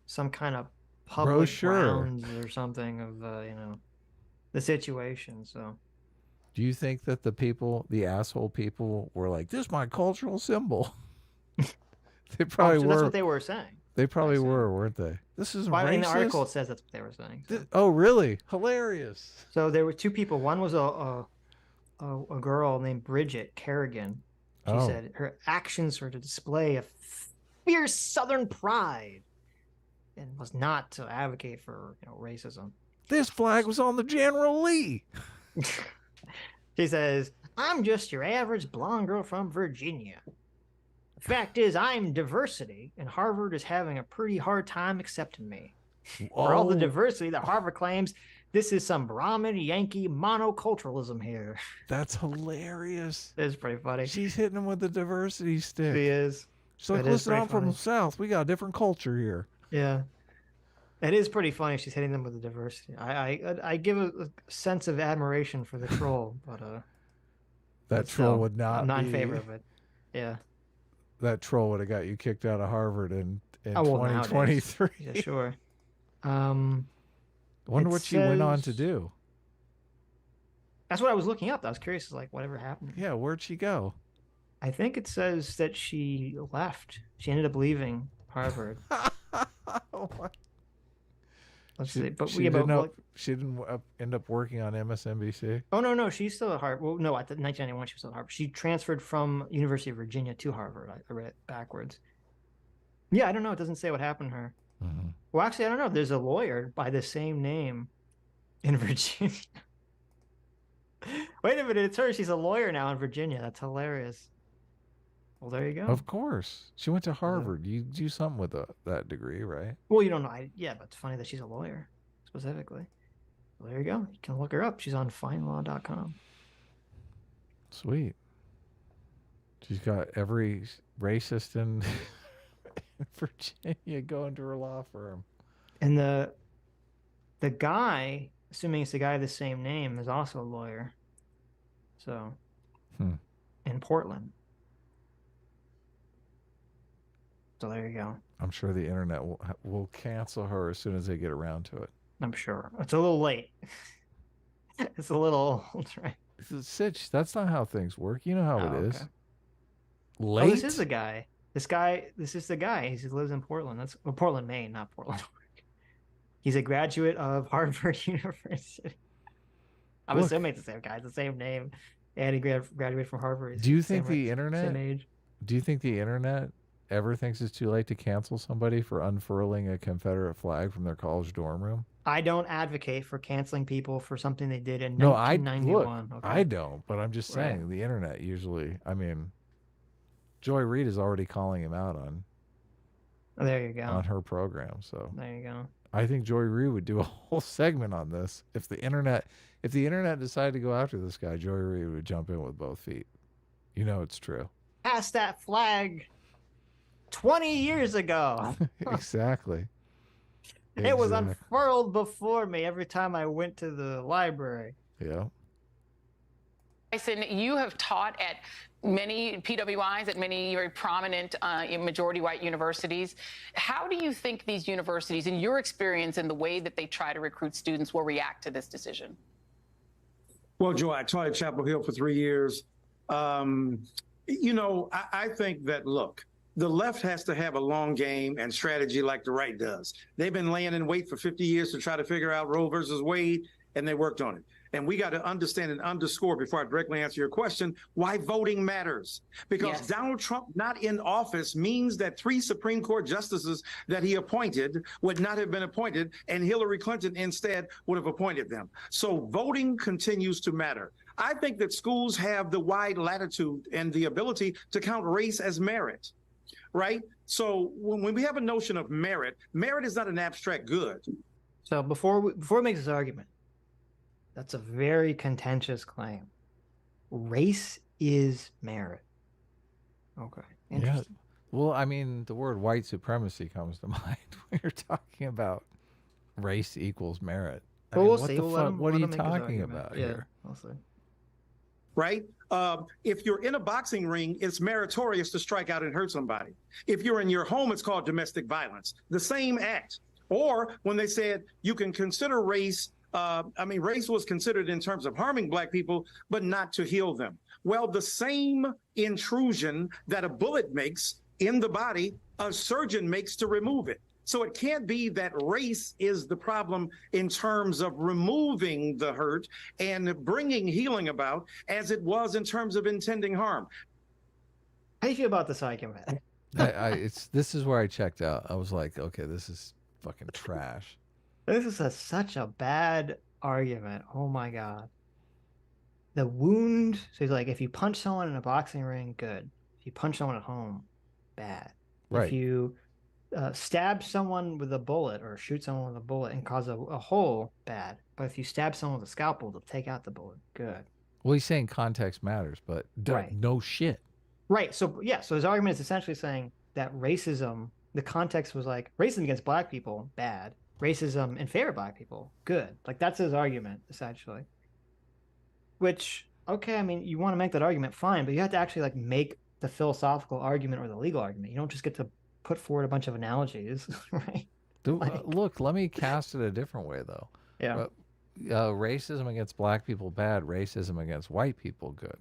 Speaker 1: some kind of public grounds or something of the situation. So
Speaker 2: do you think that the asshole people were like, this is my cultural symbol? They probably were.
Speaker 1: That's what they were saying.
Speaker 2: They probably were, weren't they? This is racist.
Speaker 1: In the article it says that's what they were saying. So.
Speaker 2: Oh, really? Hilarious.
Speaker 1: So there were 2 people. One was a girl named Bridget Kerrigan. She said her actions were to display a fierce Southern pride and was not to advocate for racism.
Speaker 2: This flag was on the General Lee.
Speaker 1: She says, I'm just your average blonde girl from Virginia. The fact is, I'm diversity, and Harvard is having a pretty hard time accepting me. For all the diversity that Harvard claims, this is some Brahmin Yankee monoculturalism here.
Speaker 2: That's hilarious.
Speaker 1: It's pretty funny.
Speaker 2: She's hitting him with the diversity stick.
Speaker 1: She is.
Speaker 2: She's like, listen, I'm from the South. We got a different culture here.
Speaker 1: Yeah. It is pretty funny. She's hitting them with the diversity. I give a sense of admiration for the troll, but
Speaker 2: that troll would not.
Speaker 1: I'm not in favor of it. Yeah.
Speaker 2: That troll would have got you kicked out of Harvard in 2023.
Speaker 1: Yeah, sure.
Speaker 2: Wonder what she went on to do.
Speaker 1: That's what I was looking up. I was curious, like, whatever happened.
Speaker 2: Yeah, where'd she go?
Speaker 1: I think it says that she left. She ended up leaving Harvard. Let's see. But
Speaker 2: she didn't end up working on MSNBC.
Speaker 1: Oh no, she's still at Harvard. Well, no, at 1991 she was still at Harvard. She transferred from University of Virginia to Harvard. I read it backwards. Yeah, I don't know. It doesn't say what happened to her.
Speaker 2: Mm-hmm.
Speaker 1: Well, actually, I don't know. There's a lawyer by the same name in Virginia. Wait a minute, it's her. She's a lawyer now in Virginia. That's hilarious. Well, there you go.
Speaker 2: Of course. She went to Harvard. You do something with that degree, right?
Speaker 1: Well, you don't know. Yeah, but it's funny that she's a lawyer, specifically. Well, there you go. You can look her up. She's on finelaw.com.
Speaker 2: Sweet. She's got every racist in Virginia going to her law firm.
Speaker 1: And the guy, assuming it's the guy of the same name, is also a lawyer. So, in Portland. So there you go.
Speaker 2: I'm sure the internet will cancel her as soon as they get around to it.
Speaker 1: I'm sure. It's a little late. It's a little old, right?
Speaker 2: Sitch, that's not how things work. You know how it is.
Speaker 1: Okay.
Speaker 2: Late?
Speaker 1: Oh, this is the guy. This is the guy. He lives in Portland. That's Portland, Maine, not Portland. He's a graduate of Harvard University. I'm assuming it's the same guy. It's the same name. And he graduated from Harvard.
Speaker 2: Do you think the internet?
Speaker 1: Same age.
Speaker 2: Do you think the internet ever thinks it's too late to cancel somebody for unfurling a Confederate flag from their college dorm room?
Speaker 1: I don't advocate for canceling people for something they did in 1991.
Speaker 2: Look, I don't, but I'm just saying the internet usually, I mean, Joy Reid is already calling him out on
Speaker 1: there you go.
Speaker 2: On her program. So
Speaker 1: there you go.
Speaker 2: I think Joy Reid would do a whole segment on this. If the internet decided to go after this guy, Joy Reid would jump in with both feet. You know it's true.
Speaker 1: Pass that flag 20 years ago.
Speaker 2: Exactly.
Speaker 1: It was unfurled before me every time I went to the library.
Speaker 2: Yeah.
Speaker 10: Tyson, you have taught at many PWIs, at many very prominent majority white universities. How do you think these universities, in your experience and the way that they try to recruit students, will react to this decision?
Speaker 13: Well, Joy, I taught at Chapel Hill for 3 years. You know, I think that, look, the left has to have a long game and strategy like the right does. They've been laying in wait for 50 years to try to figure out Roe versus Wade, and they worked on it. And we got to understand and underscore, before I directly answer your question, why voting matters. Because Donald Trump not in office means that 3 Supreme Court justices that he appointed would not have been appointed, and Hillary Clinton instead would have appointed them. So voting continues to matter. I think that schools have the wide latitude and the ability to count race as merit. Right? So when we have a notion of merit is not an abstract good.
Speaker 1: So before we make this argument, that's a very contentious claim. Race is merit. Okay. Interesting.
Speaker 2: Yeah. Well, I mean, the word white supremacy comes to mind when you're talking about race equals merit. I mean,
Speaker 1: we'll see.
Speaker 2: What are you talking about here?
Speaker 1: We'll see.
Speaker 13: Right? If you're in a boxing ring, it's meritorious to strike out and hurt somebody. If you're in your home, it's called domestic violence. The same act. Or when they said you can consider race, race was considered in terms of harming black people, but not to heal them. Well, the same intrusion that a bullet makes in the body, a surgeon makes to remove it. So it can't be that race is the problem in terms of removing the hurt and bringing healing about, as it was in terms of intending harm.
Speaker 1: How do you feel about this argument?
Speaker 2: This is where I checked out. I was like, okay, this is fucking trash.
Speaker 1: This is such a bad argument. Oh my God. The wound. So he's like, if you punch someone in a boxing ring, good. If you punch someone at home, bad.
Speaker 2: Right.
Speaker 1: If you stab someone with a bullet or shoot someone with a bullet and cause a hole, bad. But if you stab someone with a scalpel to take out the bullet, good.
Speaker 2: Well, he's saying context matters, but no shit.
Speaker 1: Right. So yeah. So his argument is essentially saying that racism, the context was like racism against black people, bad. Racism in favor of black people, good. Like that's his argument essentially. Which, okay, I mean, you want to make that argument, fine, but you have to actually like make the philosophical argument or the legal argument. You don't just get to put forward a bunch of analogies, right?
Speaker 2: Look, let me cast it a different way, though.
Speaker 1: Yeah.
Speaker 2: Racism against black people, bad. Racism against white people, good.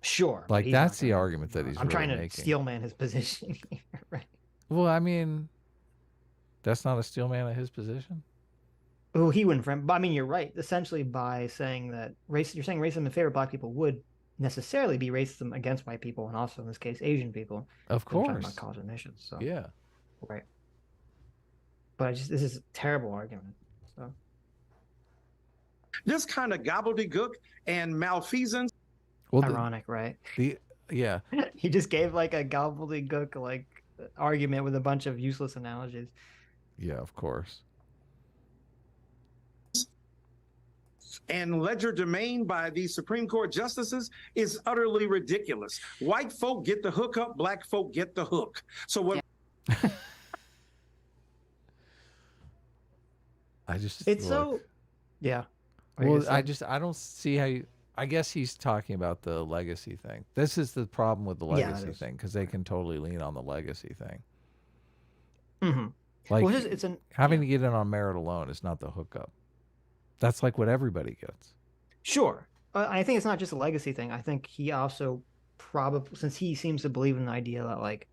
Speaker 1: Sure.
Speaker 2: Like, that's the argument that he's
Speaker 1: I'm
Speaker 2: really
Speaker 1: trying to
Speaker 2: making.
Speaker 1: steelman his position here, right?
Speaker 2: Well, I mean, that's not a steelman of his position?
Speaker 1: Oh, he wouldn't frame. But I mean, you're right. Essentially, by saying that you're saying racism in favor of black people would necessarily be racism against white people, and also in this case, Asian people.
Speaker 2: Of course.
Speaker 1: We're talking about college admissions. So
Speaker 2: yeah.
Speaker 1: Right. But this is a terrible argument. So
Speaker 13: this kind of gobbledygook and malfeasance.
Speaker 1: Well, ironic, right?
Speaker 2: Yeah.
Speaker 1: He just gave like a gobbledygook like argument with a bunch of useless analogies.
Speaker 2: Yeah, of course.
Speaker 13: And legerdemain by these Supreme Court justices is utterly ridiculous. White folk get the hookup, black folk get the hook. So what?
Speaker 1: Yeah.
Speaker 2: Well, I don't see how you. I guess he's talking about the legacy thing. This is the problem with the legacy thing, because they can totally lean on the legacy thing.
Speaker 1: Mm-hmm.
Speaker 2: Like
Speaker 1: well,
Speaker 2: having to get in on merit alone is not the hookup. That's like what everybody gets.
Speaker 1: Sure. I think it's not just a legacy thing. I think he also probably, since he seems to believe in the idea that like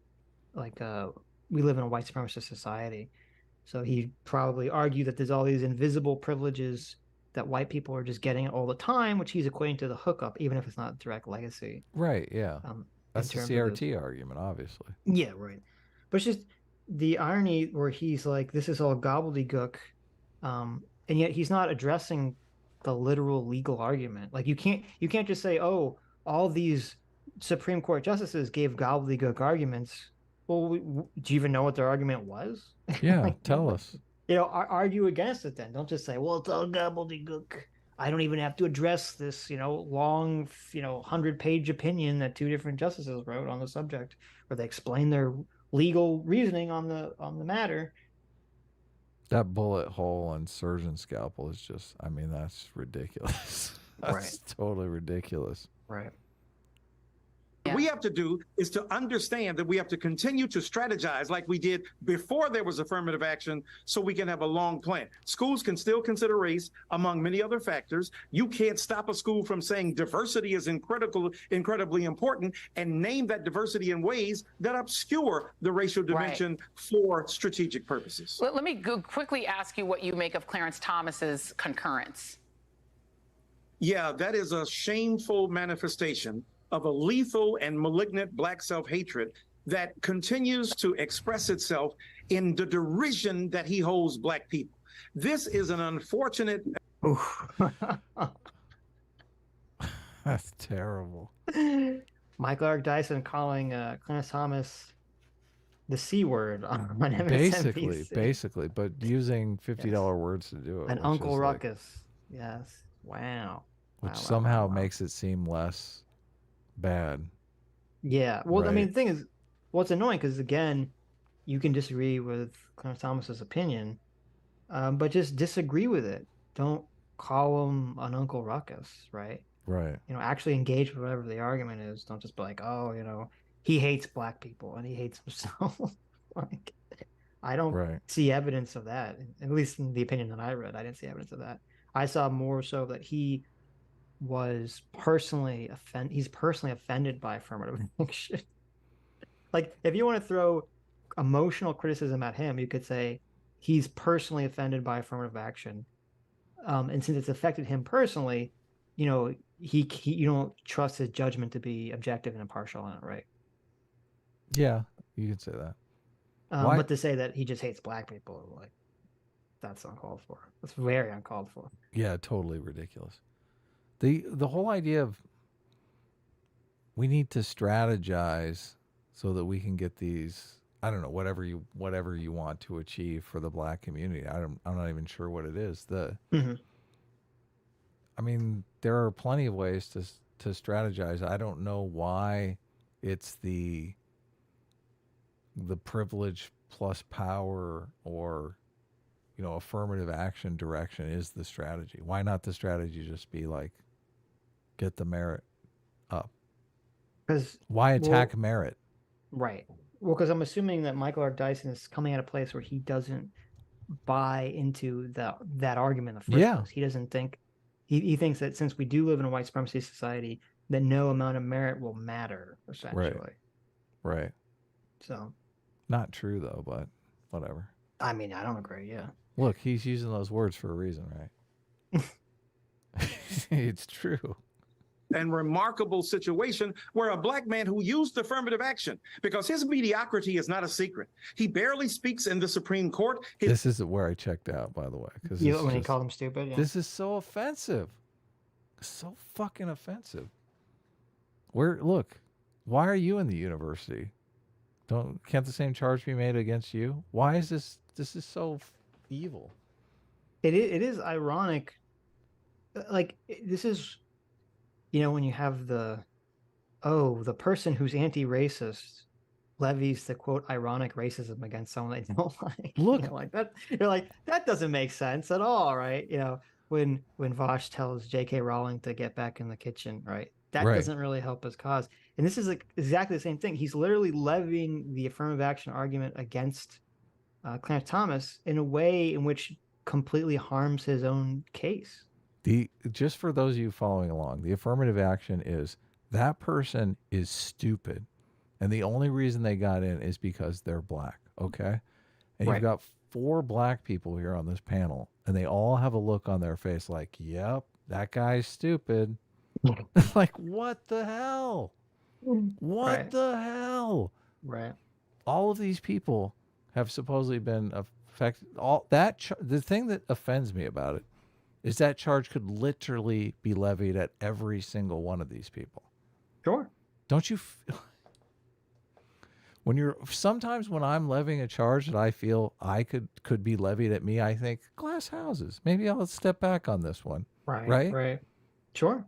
Speaker 1: we live in a white supremacist society, so he probably argued that there's all these invisible privileges that white people are just getting all the time, which he's equating to the hookup, even if it's not direct legacy.
Speaker 2: Right, yeah. That's the CRT argument, obviously.
Speaker 1: Yeah, right. But it's just the irony where he's like, this is all gobbledygook, and yet he's not addressing the literal legal argument. Like you can't just say, oh, all these Supreme Court justices gave gobbledygook arguments. Well, do you even know what their argument was?
Speaker 2: Yeah,
Speaker 1: like,
Speaker 2: tell us.
Speaker 1: Argue against it then. Don't just say, well, it's all gobbledygook. I don't even have to address this, long, 100-page opinion that two different justices wrote on the subject, where they explain their legal reasoning on the matter.
Speaker 2: That bullet hole and surgeon scalpel is just, I mean, that's ridiculous. That's totally ridiculous.
Speaker 1: Right.
Speaker 13: What we have to do is to understand that we have to continue to strategize like we did before there was affirmative action, so we can have a long plan. Schools can still consider race among many other factors. You can't stop a school from saying diversity is incredibly important and name that diversity in ways that obscure the racial dimension for strategic purposes.
Speaker 10: Let me quickly ask you what you make of Clarence Thomas's concurrence.
Speaker 13: Yeah, that is a shameful manifestation of a lethal and malignant black self-hatred that continues to express itself in the derision that he holds black people. This is an unfortunate...
Speaker 2: That's terrible.
Speaker 1: Michael Eric Dyson calling Clarence Thomas the C word on
Speaker 2: MSNBC. Basically, but using $50 words to do it.
Speaker 1: An Uncle Ruckus. Yes. Wow.
Speaker 2: Which somehow makes it seem less bad.
Speaker 1: Yeah. Well, I mean, the thing is, it's annoying because, again, you can disagree with Clarence Thomas's opinion, but just disagree with it. Don't call him an Uncle Ruckus, right?
Speaker 2: Right.
Speaker 1: Actually engage with whatever the argument is. Don't just be like, oh, he hates black people and he hates himself. Like, I don't see evidence of that. At least in the opinion that I read, I didn't see evidence of that. I saw more so that he was personally offended by affirmative action. Like, if you want to throw emotional criticism at him, you could say he's personally offended by affirmative action, and since it's affected him personally, he you don't trust his judgment to be objective and impartial on it, right?
Speaker 2: Yeah, you could say that.
Speaker 1: But to say that he just hates black people, like, that's uncalled for. That's very uncalled for.
Speaker 2: Yeah, totally ridiculous. The whole idea of we need to strategize so that we can get these, I don't know, whatever you want to achieve for the black community. I'm not even sure what it is. I mean, there are plenty of ways to strategize. I don't know why it's the privilege plus power or affirmative action direction is the strategy. Why not the strategy just be like, get the merit up?
Speaker 1: Because
Speaker 2: why attack merit?
Speaker 1: Right. Well, because I'm assuming that Michael R. Dyson is coming at a place where he doesn't buy into that argument in the first place. He doesn't think, he thinks that since we do live in a white supremacy society, that no amount of merit will matter, essentially.
Speaker 2: Right.
Speaker 1: So.
Speaker 2: Not true, though, but whatever.
Speaker 1: I mean, I don't agree, yeah.
Speaker 2: Look, he's using those words for a reason, right? It's true.
Speaker 13: And remarkable situation where a black man who used affirmative action, because his mediocrity is not a secret. He barely speaks in the Supreme Court.
Speaker 2: This is where I checked out, by the way. Because
Speaker 1: when he called him stupid? Yeah.
Speaker 2: This is so offensive. So fucking offensive. Look, why are you in the university? Can't the same charge be made against you? Why is this is so evil?
Speaker 1: It is ironic. Like, this is, when you have the person who's anti-racist levies the quote ironic racism against someone they don't like.
Speaker 2: Look,
Speaker 1: like that, you're like, that doesn't make sense at all, right? When Vosh tells J.K. Rowling to get back in the kitchen, right? That doesn't really help his cause. And this is like exactly the same thing. He's literally levying the affirmative action argument against Clarence Thomas in a way in which completely harms his own case.
Speaker 2: Just for those of you following along, the affirmative action is that person is stupid, and the only reason they got in is because they're black, okay? And you've got 4 black people here on this panel, and they all have a look on their face like, yep, that guy's stupid. Like, what the hell? What the hell?
Speaker 1: Right.
Speaker 2: All of these people have supposedly been affected. The thing that offends me about it is that charge could literally be levied at every single one of these people.
Speaker 1: Sure.
Speaker 2: Don't you? Sometimes when I'm levying a charge that I feel could be levied at me, I think glass houses. Maybe I'll step back on this one. Right.
Speaker 1: Sure.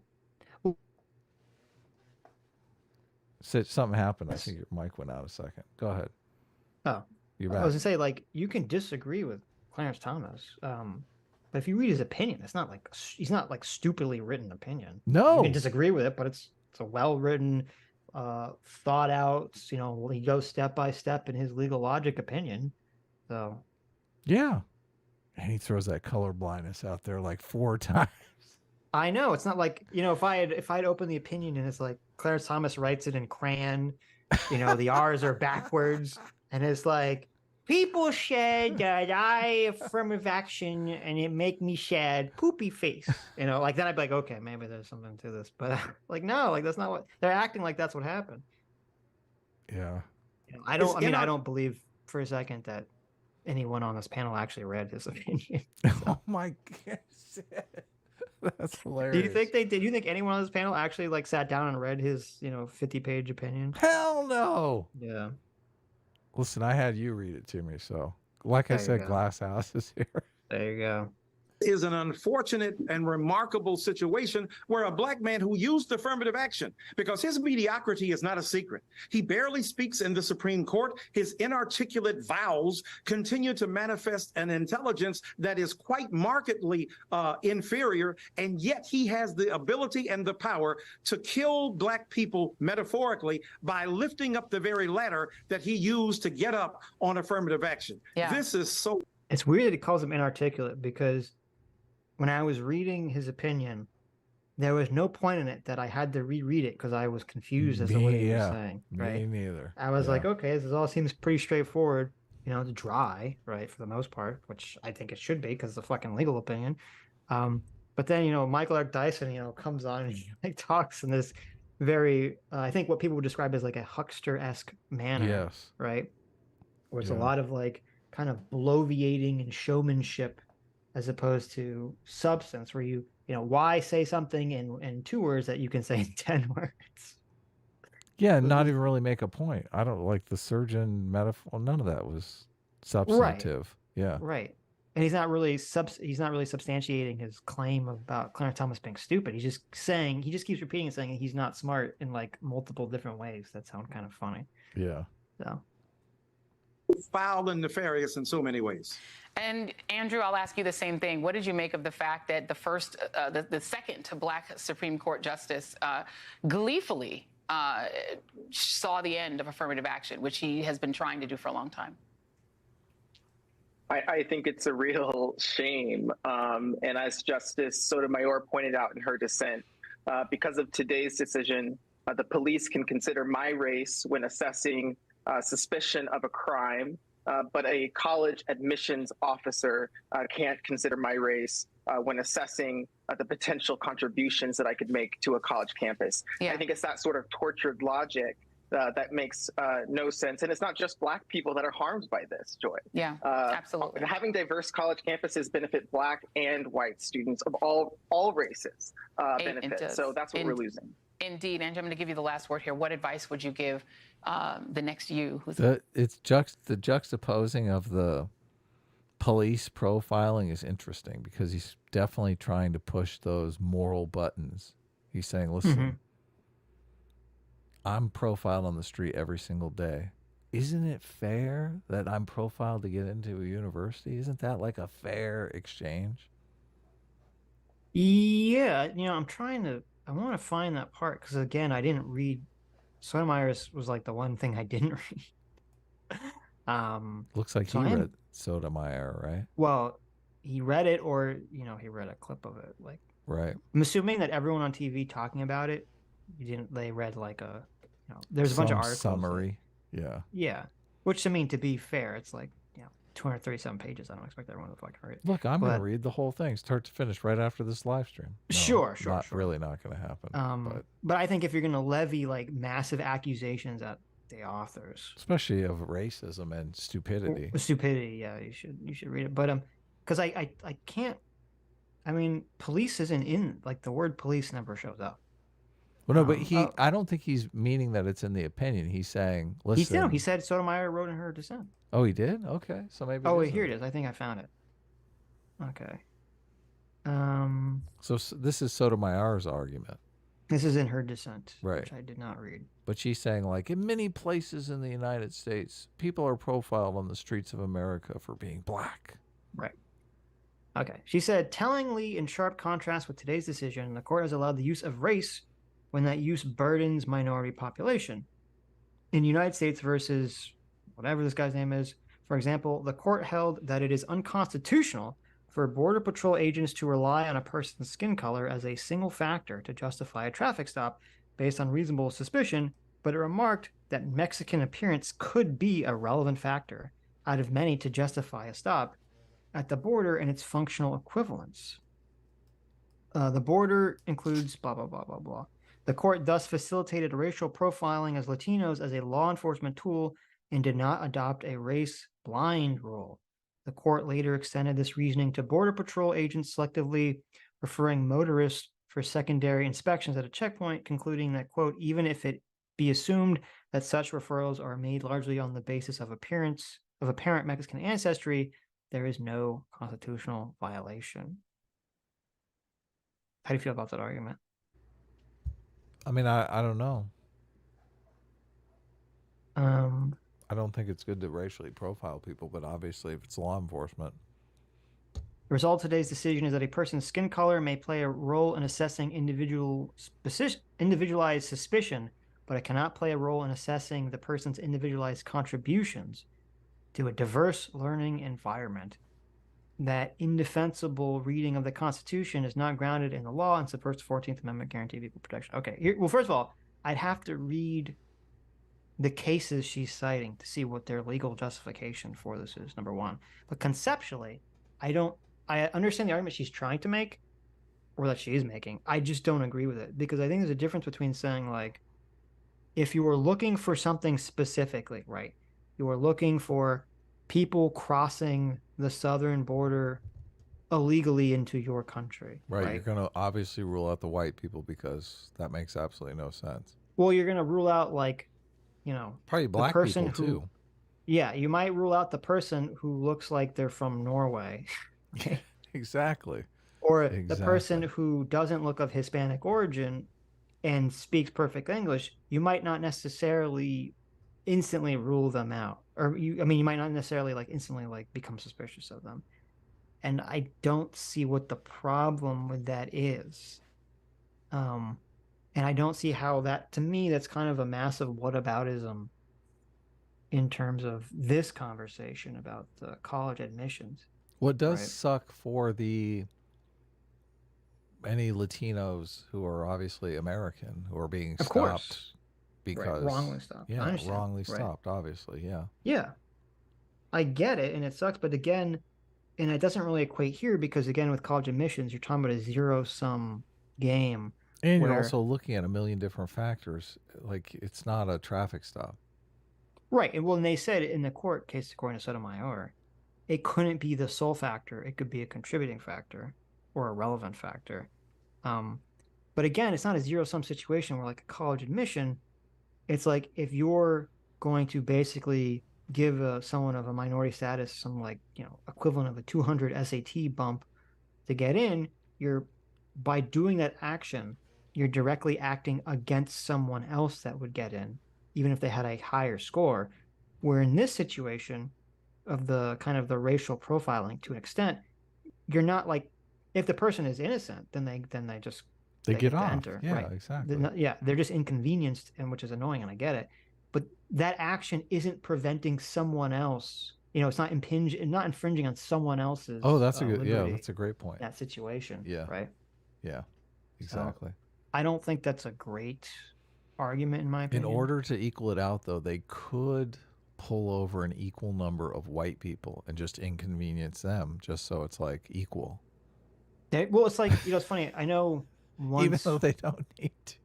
Speaker 2: Something happened. I think your mic went out a second. Go ahead.
Speaker 1: Oh,
Speaker 2: you're back.
Speaker 1: I was gonna say, like, you can disagree with Clarence Thomas, but if you read his opinion, it's not like he's not like stupidly written opinion.
Speaker 2: No,
Speaker 1: you can disagree with it, but it's a well written, thought out. He goes step by step in his legal logic opinion. So,
Speaker 2: yeah, and he throws that color blindness out there like 4 times.
Speaker 1: I know it's not like if I'd opened the opinion and it's like Clarence Thomas writes it in crayon, the R's are backwards, and it's like, people said that I affirmative action and it make me sad poopy face, like then I'd be like, okay, maybe there's something to this, but like, no, like that's not what they're acting like. That's what happened.
Speaker 2: Yeah.
Speaker 1: I don't believe for a second that anyone on this panel actually read his opinion. So.
Speaker 2: Oh my God. That's hilarious.
Speaker 1: Do you think they did? You think anyone on this panel actually like sat down and read his, 50-page opinion?
Speaker 2: Hell no.
Speaker 1: Yeah.
Speaker 2: Listen, I had you read it to me, so like I said, glass house is here.
Speaker 1: There you go.
Speaker 13: Is an unfortunate and remarkable situation where a black man who used affirmative action, because his mediocrity is not a secret. He barely speaks in the Supreme Court. His inarticulate vowels continue to manifest an intelligence that is quite markedly inferior, and yet he has the ability and the power to kill black people metaphorically by lifting up the very ladder that he used to get up on affirmative action. Yeah. This is so...
Speaker 1: It's weird that he calls him inarticulate, because when I was reading his opinion, there was no point in it that I had to reread it because I was confused as to what he was saying. Right?
Speaker 2: Me neither.
Speaker 1: I was like, okay, this all seems pretty straightforward, it's dry, right, for the most part, which I think it should be because it's a fucking legal opinion. But then, Michael Eric Dyson, comes on and he talks in this very, I think what people would describe as like a huckster-esque manner.
Speaker 2: Yes.
Speaker 1: Right? Where it's a lot of like kind of bloviating and showmanship, as opposed to substance, where why say something in 2 words that you can say in 10 words?
Speaker 2: Yeah, not even really make a point. I don't like the surgeon metaphor. None of that was substantive.
Speaker 1: Right.
Speaker 2: Yeah.
Speaker 1: Right. And he's not really substantiating his claim about Clarence Thomas being stupid. He just keeps repeating and saying he's not smart in like multiple different ways that sound kind of funny.
Speaker 2: Yeah.
Speaker 1: So
Speaker 13: foul and nefarious in so many ways.
Speaker 10: And Andrew, I'll ask you the same thing. What did you make of the fact that the second black Supreme Court justice gleefully saw the end of affirmative action, which he has been trying to do for a long time?
Speaker 12: I think it's a real shame. And as Justice Sotomayor pointed out in her dissent, because of today's decision, the police can consider my race when assessing suspicion of a crime but a college admissions officer can't consider my race when assessing the potential contributions that I could make to a college campus. I think it's that sort of tortured logic that makes no sense. And it's not just Black people that are harmed by this, Joy.
Speaker 10: Yeah, absolutely.
Speaker 12: Having diverse college campuses benefit Black and white students of all races benefit. So that's what we're losing.
Speaker 10: Indeed. And I'm going to give you the last word here. What advice would you give the next you?
Speaker 2: It's the juxtaposing of the police profiling is interesting because he's definitely trying to push those moral buttons. He's saying, listen, I'm profiled on the street every single day. Isn't it fair that I'm profiled to get into a university? Isn't that like a fair exchange?
Speaker 1: Yeah, I want to find that part because, again, I didn't read. Sotomayor's was like the one thing I didn't read.
Speaker 2: Looks like he read Sotomayor, right?
Speaker 1: Well, he read it, or he read a clip of it. Like,
Speaker 2: right.
Speaker 1: I'm assuming that everyone on TV talking about it, they read like a, there's a bunch of articles.
Speaker 2: Summary. Yeah.
Speaker 1: Yeah. Which, to be fair, it's like 237 pages. I don't expect everyone to fucking read it.
Speaker 2: Look, I'm going to read the whole thing, start to finish, right after this live stream. No,
Speaker 1: sure.
Speaker 2: Really not going to happen.
Speaker 1: But I think if you're going to levy like massive accusations at the authors,
Speaker 2: especially of racism and stupidity.
Speaker 1: Yeah, you should read it. But because I can't. I mean, police isn't in, like, the word police never shows up.
Speaker 2: Well, no, but I don't think he's meaning that it's in the opinion. He's saying, listen.
Speaker 1: He said Sotomayor wrote in her dissent.
Speaker 2: Oh, he did? Okay. So maybe.
Speaker 1: Oh, wait, here it is. I think I found it. Okay.
Speaker 2: So this is Sotomayor's argument.
Speaker 1: This is in her dissent,
Speaker 2: right?
Speaker 1: Which I did not read.
Speaker 2: But she's saying, like, in many places in the United States, people are profiled on the streets of America for being Black.
Speaker 1: Right. Okay. She said, tellingly, in sharp contrast with today's decision, the court has allowed the use of race when that use burdens minority population. In the United States versus whatever this guy's name is, for example, the court held that it is unconstitutional for Border Patrol agents to rely on a person's skin color as a single factor to justify a traffic stop based on reasonable suspicion, but it remarked that Mexican appearance could be a relevant factor out of many to justify a stop at the border and its functional equivalence. The border includes blah, blah, blah, blah, blah. The court thus facilitated racial profiling as Latinos as a law enforcement tool and did not adopt a race-blind rule. The court later extended this reasoning to Border Patrol agents selectively referring motorists for secondary inspections at a checkpoint, concluding that, quote, even if it be assumed that such referrals are made largely on the basis of apparent Mexican ancestry, there is no constitutional violation. How do you feel about that argument?
Speaker 2: I mean, I don't know. I don't think it's good to racially profile people, but obviously if it's law enforcement.
Speaker 1: The result of today's decision is that a person's skin color may play a role in assessing individualized suspicion, but it cannot play a role in assessing the person's individualized contributions to a diverse learning environment. That indefensible reading of the Constitution is not grounded in the law and subverts the 14th Amendment guarantee of equal protection. Okay, well, first of all, I'd have to read the cases she's citing to see what their legal justification for this is, number one. But conceptually, I understand the argument she's trying to make, or that she is making. I just don't agree with it, because I think there's a difference between saying, like, if you were looking for something specifically, right? You were looking for people crossing the southern border illegally into your country.
Speaker 2: Right. You're going to obviously rule out the white people because that makes absolutely no sense.
Speaker 1: Well, you're going to rule out, like,
Speaker 2: probably Black people too.
Speaker 1: Yeah, you might rule out the person who looks like they're from Norway.
Speaker 2: Exactly.
Speaker 1: Or the person who doesn't look of Hispanic origin and speaks perfect English. You might not necessarily instantly rule them out. Or you might not necessarily instantly become suspicious of them. And I don't see what the problem with that is. And I don't see how that, to me, that's kind of a massive whataboutism in terms of this conversation about the college admissions.
Speaker 2: What does suck for any Latinos who are obviously American who are being stopped because
Speaker 1: wrongly stopped.
Speaker 2: Yeah, wrongly stopped, obviously. Yeah.
Speaker 1: Yeah. I get it, and it sucks, but again, and it doesn't really equate here because again, with college admissions, you're talking about a zero-sum game.
Speaker 2: And
Speaker 1: where,
Speaker 2: you're also looking at a million different factors. Like, it's not a traffic stop.
Speaker 1: Right. And well, and they said in the court case, according to Sotomayor, it couldn't be the sole factor. It could be a contributing factor or a relevant factor. But again, it's not a zero-sum situation where like a college admission, it's like if you're going to basically give someone of a minority status some like, equivalent of a 200 SAT bump to get in, by doing that action, you're directly acting against someone else that would get in, even if they had a higher score. Where in this situation of the kind of the racial profiling to an extent, you're not like, if the person is innocent, then they just
Speaker 2: they get off.
Speaker 1: Enter,
Speaker 2: yeah,
Speaker 1: right?
Speaker 2: exactly.
Speaker 1: They're just inconvenienced, and which is annoying, and I get it. But that action isn't preventing someone else. It's not infringing on someone else's.
Speaker 2: Oh, that's a good. Yeah, that's a great point.
Speaker 1: That situation.
Speaker 2: Yeah.
Speaker 1: Right.
Speaker 2: Yeah. Exactly.
Speaker 1: So, I don't think that's a great argument in my opinion.
Speaker 2: In order to equal it out, though, they could pull over an equal number of white people and just inconvenience them, just so it's like equal.
Speaker 1: Well, it's like, it's funny. I know once,
Speaker 2: even though they don't need to.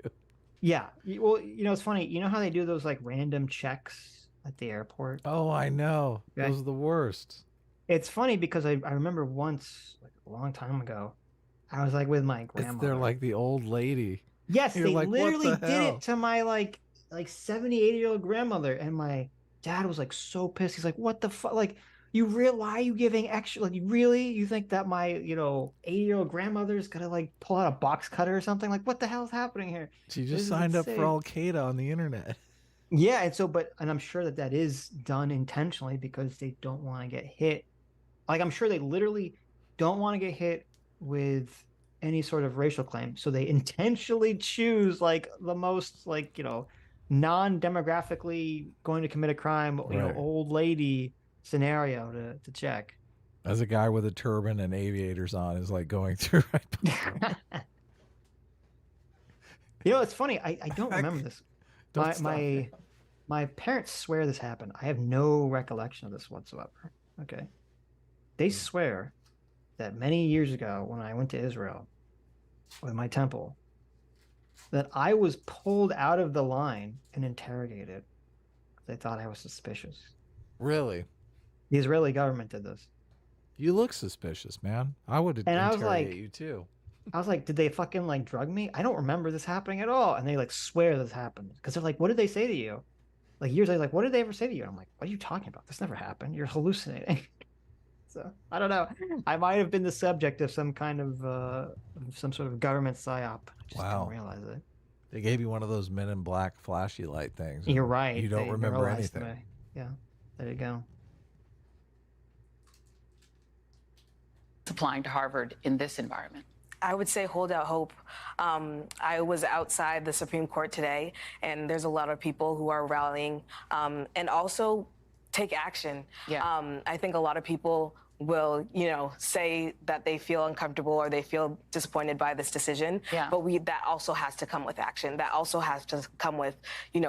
Speaker 1: Yeah. Well, it's funny. You know how they do those like random checks at the airport?
Speaker 2: Oh, I know.
Speaker 1: Okay.
Speaker 2: Those are the worst.
Speaker 1: It's funny because I remember once, like a long time ago, I was like with my grandmother.
Speaker 2: They're like the old lady.
Speaker 1: Yes,
Speaker 2: You're
Speaker 1: they
Speaker 2: like,
Speaker 1: literally did
Speaker 2: hell?
Speaker 1: it to my like 70, 80-year-old grandmother. And my dad was like so pissed. He's like, what the fuck? Like, why are you giving extra? Like, you think that my, 80-year-old grandmother's gonna like pull out a box cutter or something? Like, what the hell is happening here?
Speaker 2: She just signed up for Al Qaeda on the internet.
Speaker 1: Yeah, and I'm sure that is done intentionally because they don't want to get hit. Like, I'm sure they literally don't want to get hit with any sort of racial claim, so they intentionally choose like the most like non-demographically going to commit a crime, old lady scenario to check.
Speaker 2: As a guy with a turban and aviators on is like going through right.
Speaker 1: It's funny. I don't remember this. My parents swear this happened. I have no recollection of this whatsoever. Okay. They swear that many years ago when I went to Israel with my temple, that I was pulled out of the line and interrogated. They thought I was suspicious.
Speaker 2: Really?
Speaker 1: The Israeli government did this.
Speaker 2: You look suspicious, man. I would interrogate you too.
Speaker 1: I was like, did they fucking like drug me? I don't remember this happening at all. And they like swear this happened because they're like, what did they say to you? Like years later, like, what did they ever say to you? And I'm like, what are you talking about? This never happened. You're hallucinating. So I don't know. I might have been the subject of some kind of some sort of government psyop. I just didn't realize it.
Speaker 2: They gave you one of those Men in Black flashy light things.
Speaker 1: You're right.
Speaker 2: You don't remember anything.
Speaker 1: Yeah. There you go.
Speaker 10: Applying to Harvard in this environment?
Speaker 11: I would say hold out hope. I was outside the Supreme Court today, and there's a lot of people who are rallying, and also take action.
Speaker 10: Yeah.
Speaker 11: I think a lot of people will, say that they feel uncomfortable or they feel disappointed by this decision.
Speaker 10: Yeah.
Speaker 11: But that also has to come with action. That also has to come with,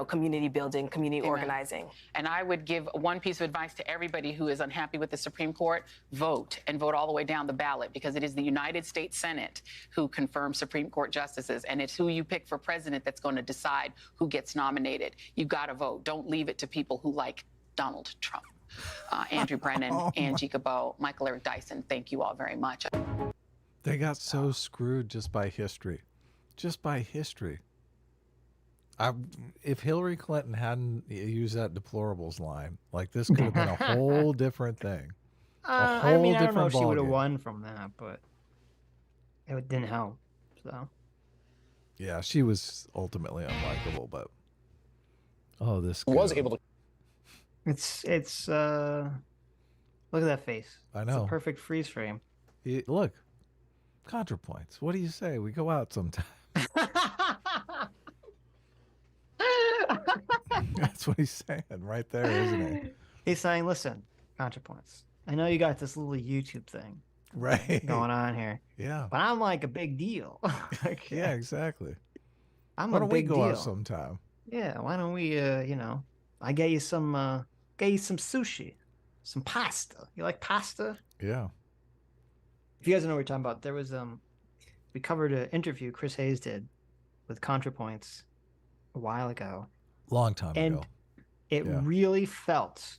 Speaker 11: community building, community organizing.
Speaker 10: And I would give one piece of advice to everybody who is unhappy with the Supreme Court: vote, and vote all the way down the ballot, because it is the United States Senate who confirms Supreme Court justices, and it's who you pick for president that's going to decide who gets nominated. You got to vote. Don't leave it to people who like Donald Trump. Andrew Brennan, Angie Gabot, Michael Eric Dyson, thank you all very much.
Speaker 2: They got so screwed just by history. Just by history. If Hillary Clinton hadn't used that deplorables line, like this could have been a whole different thing.
Speaker 1: I don't know if she would have won from that, but it didn't help. So.
Speaker 2: Yeah, she was ultimately unlikable, but this
Speaker 8: was able to.
Speaker 1: It's look at that face.
Speaker 2: I know.
Speaker 1: It's a perfect freeze frame.
Speaker 2: Look, ContraPoints. What do you say? We go out sometime. That's what he's saying right there, isn't he?
Speaker 1: He's saying, listen, ContraPoints, I know you got this little YouTube thing going on here.
Speaker 2: Yeah.
Speaker 1: But I'm like a big deal.
Speaker 2: Yeah, exactly.
Speaker 1: I'm a big deal.
Speaker 2: Why don't we go out sometime?
Speaker 1: Yeah, why don't we I get you some sushi. some pasta. You like pasta?
Speaker 2: Yeah.
Speaker 1: If you guys don't know what we're talking about, there was we covered an interview Chris Hayes did with ContraPoints a while ago.
Speaker 2: Long time
Speaker 1: and
Speaker 2: ago.
Speaker 1: It really felt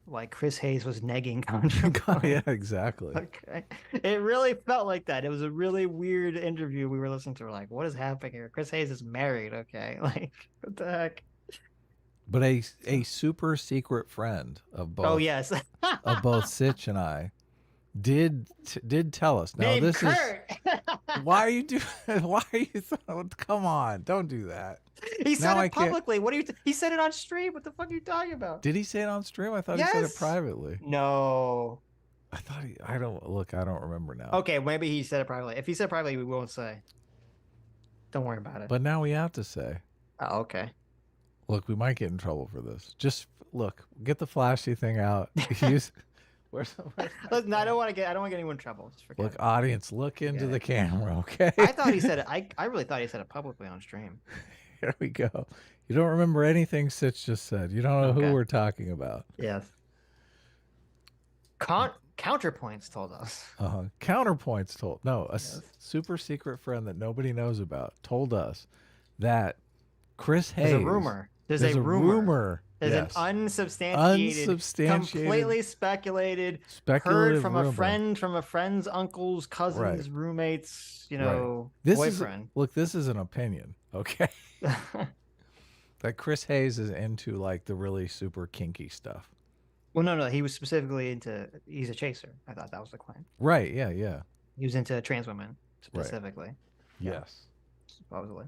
Speaker 1: like Chris Hayes was negging ContraPoints.
Speaker 2: Yeah, exactly.
Speaker 1: Okay. It really felt like that. It was a really weird interview we were listening to. We're like, what is happening here? Chris Hayes is married. Okay. Like, what the heck?
Speaker 2: But a super secret friend of both.
Speaker 1: Oh, yes.
Speaker 2: of both Sitch and I did tell us. Now
Speaker 1: Named
Speaker 2: this
Speaker 1: Kurt.
Speaker 2: is why are you doing? Why are you? Come on, don't do that.
Speaker 1: He said
Speaker 2: Now I
Speaker 1: it
Speaker 2: can't-
Speaker 1: publicly. What are you? He said it on stream. What the fuck are you talking about?
Speaker 2: Did he say it on stream? I thought he said it
Speaker 1: Yes.
Speaker 2: privately.
Speaker 1: No.
Speaker 2: I thought I don't remember now.
Speaker 1: Okay, maybe he said it privately. If he said it privately, we won't say. Don't worry about it.
Speaker 2: But now we have to say.
Speaker 1: Oh, okay.
Speaker 2: Look, we might get in trouble for this. Just look, get the flashy thing out. Use.
Speaker 1: Listen, I don't want to get anyone in trouble. Just forget
Speaker 2: Look,
Speaker 1: it.
Speaker 2: audience, look into the camera, okay?
Speaker 1: I thought he said it. I really thought he said it publicly on stream.
Speaker 2: Here we go. You don't remember anything Sitch just said. You don't know
Speaker 1: Okay.
Speaker 2: who we're talking about.
Speaker 1: Yes. Counterpoints told us.
Speaker 2: Counterpoints told super secret friend that nobody knows about told us that Chris Hayes.
Speaker 1: There's a rumor. There's a
Speaker 2: rumor.
Speaker 1: There's
Speaker 2: Yes.
Speaker 1: an unsubstantiated,
Speaker 2: Unsubstantiated,
Speaker 1: completely speculated, heard
Speaker 2: speculative
Speaker 1: from
Speaker 2: rumor.
Speaker 1: a friend, from a friend's uncle's cousin's roommate's,
Speaker 2: Right. This
Speaker 1: boyfriend.
Speaker 2: this is an opinion, okay? That Chris Hayes is into like the really super kinky stuff.
Speaker 1: Well, no, he was specifically he's a chaser. I thought that was the claim.
Speaker 2: Right, yeah.
Speaker 1: He was into trans women specifically.
Speaker 2: Yes.
Speaker 1: Supposedly.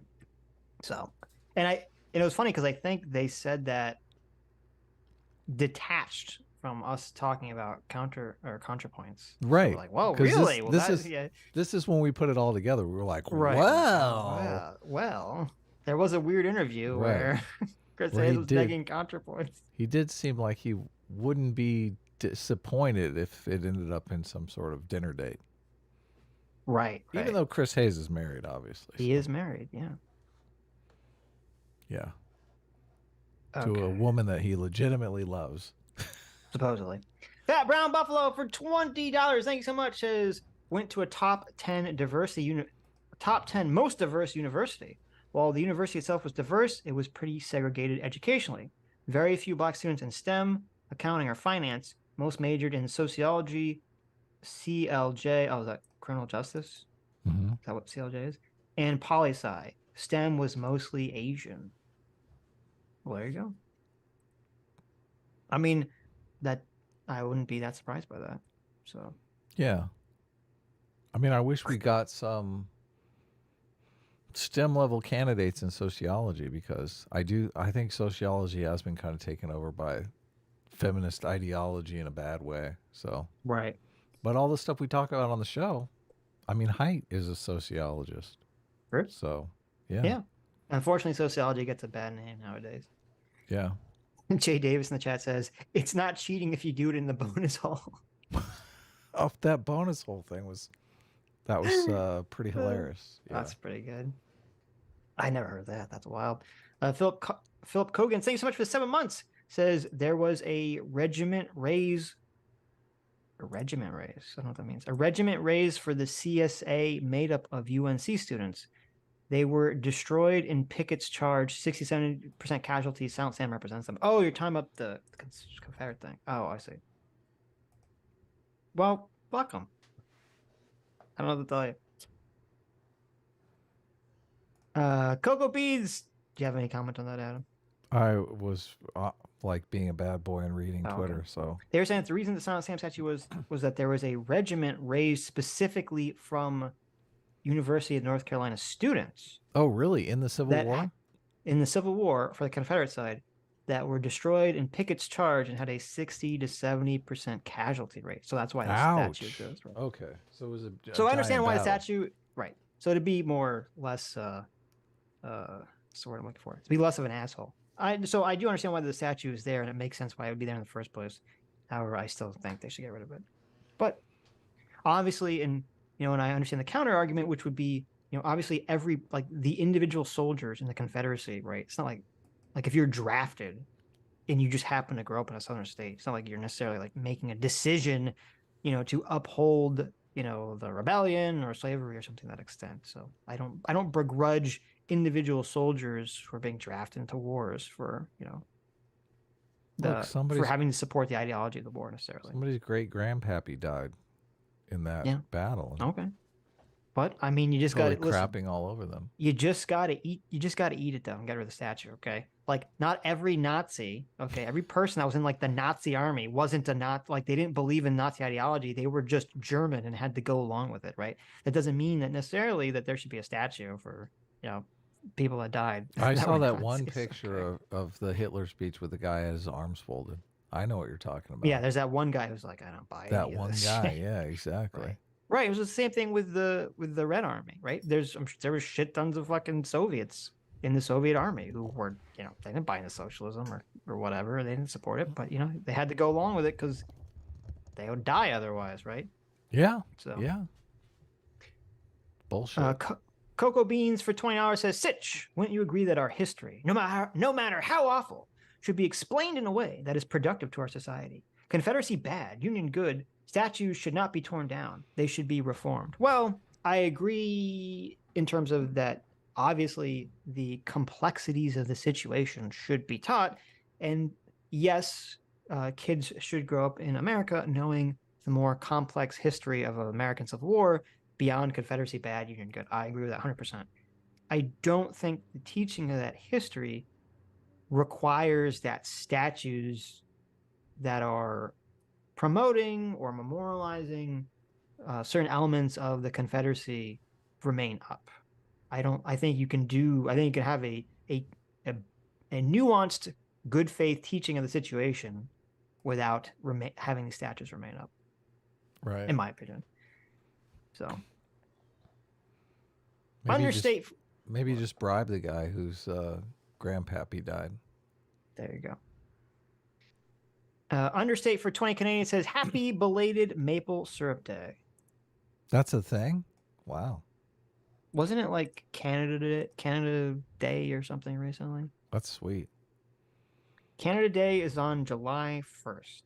Speaker 1: So, and it was funny because I think they said that detached from us talking about ContraPoints.
Speaker 2: Right.
Speaker 1: So like, whoa,
Speaker 2: 'Cause
Speaker 1: really?
Speaker 2: This is when we put it all together. We were like,
Speaker 1: Right.
Speaker 2: wow.
Speaker 1: Well, there was a weird interview where Chris
Speaker 2: Where
Speaker 1: Hayes
Speaker 2: he
Speaker 1: was
Speaker 2: did.
Speaker 1: begging ContraPoints.
Speaker 2: He did seem like he wouldn't be disappointed if it ended up in some sort of dinner date.
Speaker 1: Right.
Speaker 2: Even though Chris Hayes is married, obviously.
Speaker 1: He is married, yeah.
Speaker 2: Yeah. To a woman that he legitimately loves.
Speaker 1: Supposedly. Fat Brown Buffalo for $20. Thank you so much. Went to a top 10 top 10 most diverse university. While the university itself was diverse, it was pretty segregated educationally. Very few black students in STEM, accounting, or finance. Most majored in sociology, CLJ. Oh, is that criminal justice?
Speaker 2: Mm-hmm.
Speaker 1: Is that what CLJ is? And poli-sci. STEM was mostly Asian. Well, there you go. I mean, I wouldn't be that surprised by that. So.
Speaker 2: Yeah. I mean, I wish we got some STEM level candidates in sociology because I think sociology has been kind of taken over by feminist ideology in a bad way. So.
Speaker 1: Right.
Speaker 2: But all the stuff we talk about on the show, I mean, Height is a sociologist.
Speaker 1: Sure.
Speaker 2: So, yeah.
Speaker 1: Yeah. Unfortunately, sociology gets a bad name nowadays.
Speaker 2: Yeah.
Speaker 1: Jay Davis in the chat says, it's not cheating if you do it in the bonus hole.
Speaker 2: Oh, that bonus hole thing was pretty hilarious. Yeah.
Speaker 1: That's pretty good. I never heard that. That's wild. Philip Kogan, thanks so much for 7 months. Says there was a regiment raise. A regiment raise. I don't know what that means. A regiment raise for the CSA made up of UNC students. They were destroyed in Pickett's charge. 67% casualties. Silent Sam represents them. Oh, you're talking about the Confederate thing. Oh, I see. Well, fuck them. I don't know what to tell you. Cocoa Beads. Do you have any comment on that, Adam?
Speaker 2: I was like being a bad boy and reading Twitter.
Speaker 1: Okay.
Speaker 2: So
Speaker 1: they were saying that the reason the Silent Sam statue was that there was a regiment raised specifically from University of North Carolina students.
Speaker 2: Oh, really? In the Civil War?
Speaker 1: In the Civil War for the Confederate side, that were destroyed in Pickett's charge and had a 60 to 70% casualty rate. So that's why the statue exists. Right?
Speaker 2: Okay, so it was a
Speaker 1: so I understand why
Speaker 2: battle.
Speaker 1: the statue, right? So to be less, what's the word I'm looking for? To be less of an asshole. So I do understand why the statue is there, and it makes sense why it would be there in the first place. However, I still think they should get rid of it. But obviously, and I understand the counter argument, which would be, obviously the individual soldiers in the Confederacy, right? It's not like if you're drafted and you just happen to grow up in a southern state. It's not like you're necessarily like making a decision, you know, to uphold, you know, the rebellion or slavery or something to that extent. So I don't begrudge individual soldiers who are being drafted into wars for, you know, for having to support the ideology of the war necessarily.
Speaker 2: Somebody's great grandpappy died in that battle.
Speaker 1: Okay. But I mean, you just got to
Speaker 2: crapping all over them.
Speaker 1: You just got to eat. You just got to eat it though and get rid of the statue. Okay. Like not every Nazi. Okay. Every person that was in like the Nazi army wasn't like they didn't believe in Nazi ideology. They were just German and had to go along with it. Right. That doesn't mean that necessarily that there should be a statue for, you know, people that died.
Speaker 2: I saw that one picture of the Hitler speech with the guy had his arms folded. I know what you're talking about.
Speaker 1: Yeah. There's that one guy who's like, I don't buy
Speaker 2: that one guy. Yeah, exactly.
Speaker 1: Right. It was the same thing with the Red Army, right? There was shit tons of fucking Soviets in the Soviet army who were, you know, they didn't buy into socialism or whatever. They didn't support it, but, you know, they had to go along with it because they would die otherwise, right?
Speaker 2: Yeah.
Speaker 1: So
Speaker 2: yeah. Bullshit.
Speaker 1: Cocoa Beans for $20 says, Sitch, wouldn't you agree that our history, no matter how awful, should be explained in a way that is productive to our society? Confederacy bad, Union good. Statues should not be torn down. They should be reformed. Well, I agree in terms of that. Obviously, the complexities of the situation should be taught. And yes, kids should grow up in America knowing the more complex history of American Civil War beyond Confederacy bad, Union good. I agree with that 100%. I don't think the teaching of that history requires that statues that are promoting or memorializing certain elements of the Confederacy remain up. I think you can have a nuanced, good faith teaching of the situation without having the statues remain up.
Speaker 2: Right.
Speaker 1: In my opinion. So
Speaker 2: maybe just bribe the guy whose grandpappy died.
Speaker 1: There you go. Understate for 20 Canadian says, happy belated maple syrup day.
Speaker 2: That's a thing? Wow.
Speaker 1: Wasn't it like Canada Day or something recently?
Speaker 2: That's sweet.
Speaker 1: Canada Day is on July 1st.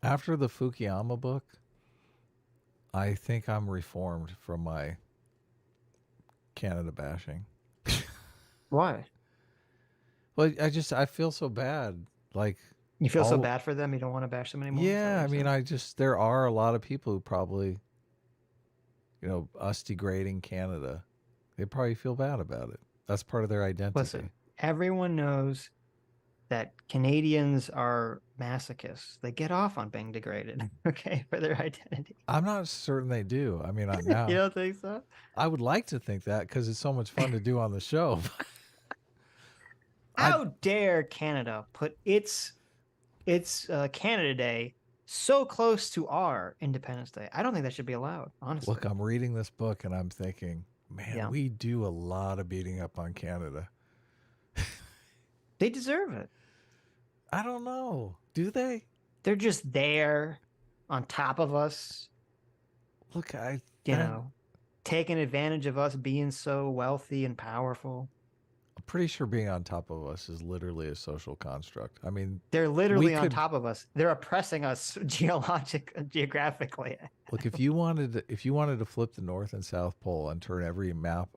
Speaker 2: After the Fukuyama book, I think I'm reformed from my Canada bashing.
Speaker 1: Why?
Speaker 2: Well, I feel so bad. Like,
Speaker 1: you feel so bad for them, you don't want to bash them anymore?
Speaker 2: Yeah, I mean, there are a lot of people who probably, you know, us degrading Canada, they probably feel bad about it. That's part of their identity.
Speaker 1: Listen, everyone knows that Canadians are masochists. They get off on being degraded, okay, for their identity.
Speaker 2: I'm not certain they do. I mean, now.
Speaker 1: You don't think so?
Speaker 2: I would like to think that because it's so much fun to do on the show.
Speaker 1: How dare Canada put its Canada Day so close to our Independence Day? I don't think that should be allowed, honestly.
Speaker 2: Look, I'm reading this book and I'm thinking, man, we do a lot of beating up on Canada.
Speaker 1: They deserve it.
Speaker 2: I don't know. Do they?
Speaker 1: They're just there on top of us.
Speaker 2: Look,
Speaker 1: taking advantage of us being so wealthy and powerful.
Speaker 2: I'm pretty sure being on top of us is literally a social construct. I mean,
Speaker 1: they're literally on top of us. They're oppressing us geographically.
Speaker 2: Look, if you wanted to flip the North and South Pole and turn every map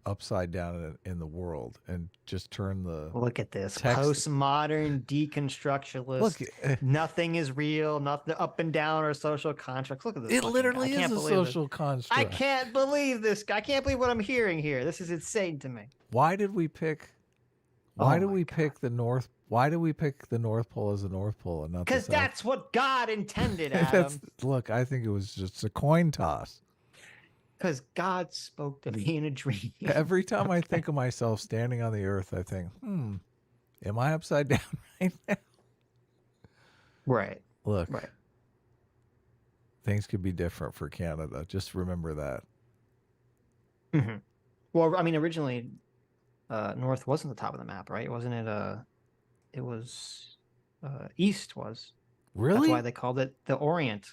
Speaker 2: upside down in the world and just turn the
Speaker 1: look at this postmodern deconstructionalist. Look, nothing is real. Nothing up and down are social constructs. Look at this.
Speaker 2: It literally is a social construct.
Speaker 1: I can't believe this. I can't believe what I'm hearing here. This is insane to me.
Speaker 2: Why did we pick? Why do we pick the North? Why do we pick the North Pole as the North Pole and not the South?
Speaker 1: Because that's what God intended, Adam.
Speaker 2: Look, I think it was just a coin toss.
Speaker 1: Because God spoke to me in a dream.
Speaker 2: Every time I think of myself standing on the earth, I think, am I upside down right now?
Speaker 1: Right.
Speaker 2: Look, things could be different for Canada. Just remember that.
Speaker 1: Mm-hmm. Well, I mean, originally, North wasn't the top of the map, right? Wasn't it? It was East was.
Speaker 2: Really?
Speaker 1: That's why they called it the Orient.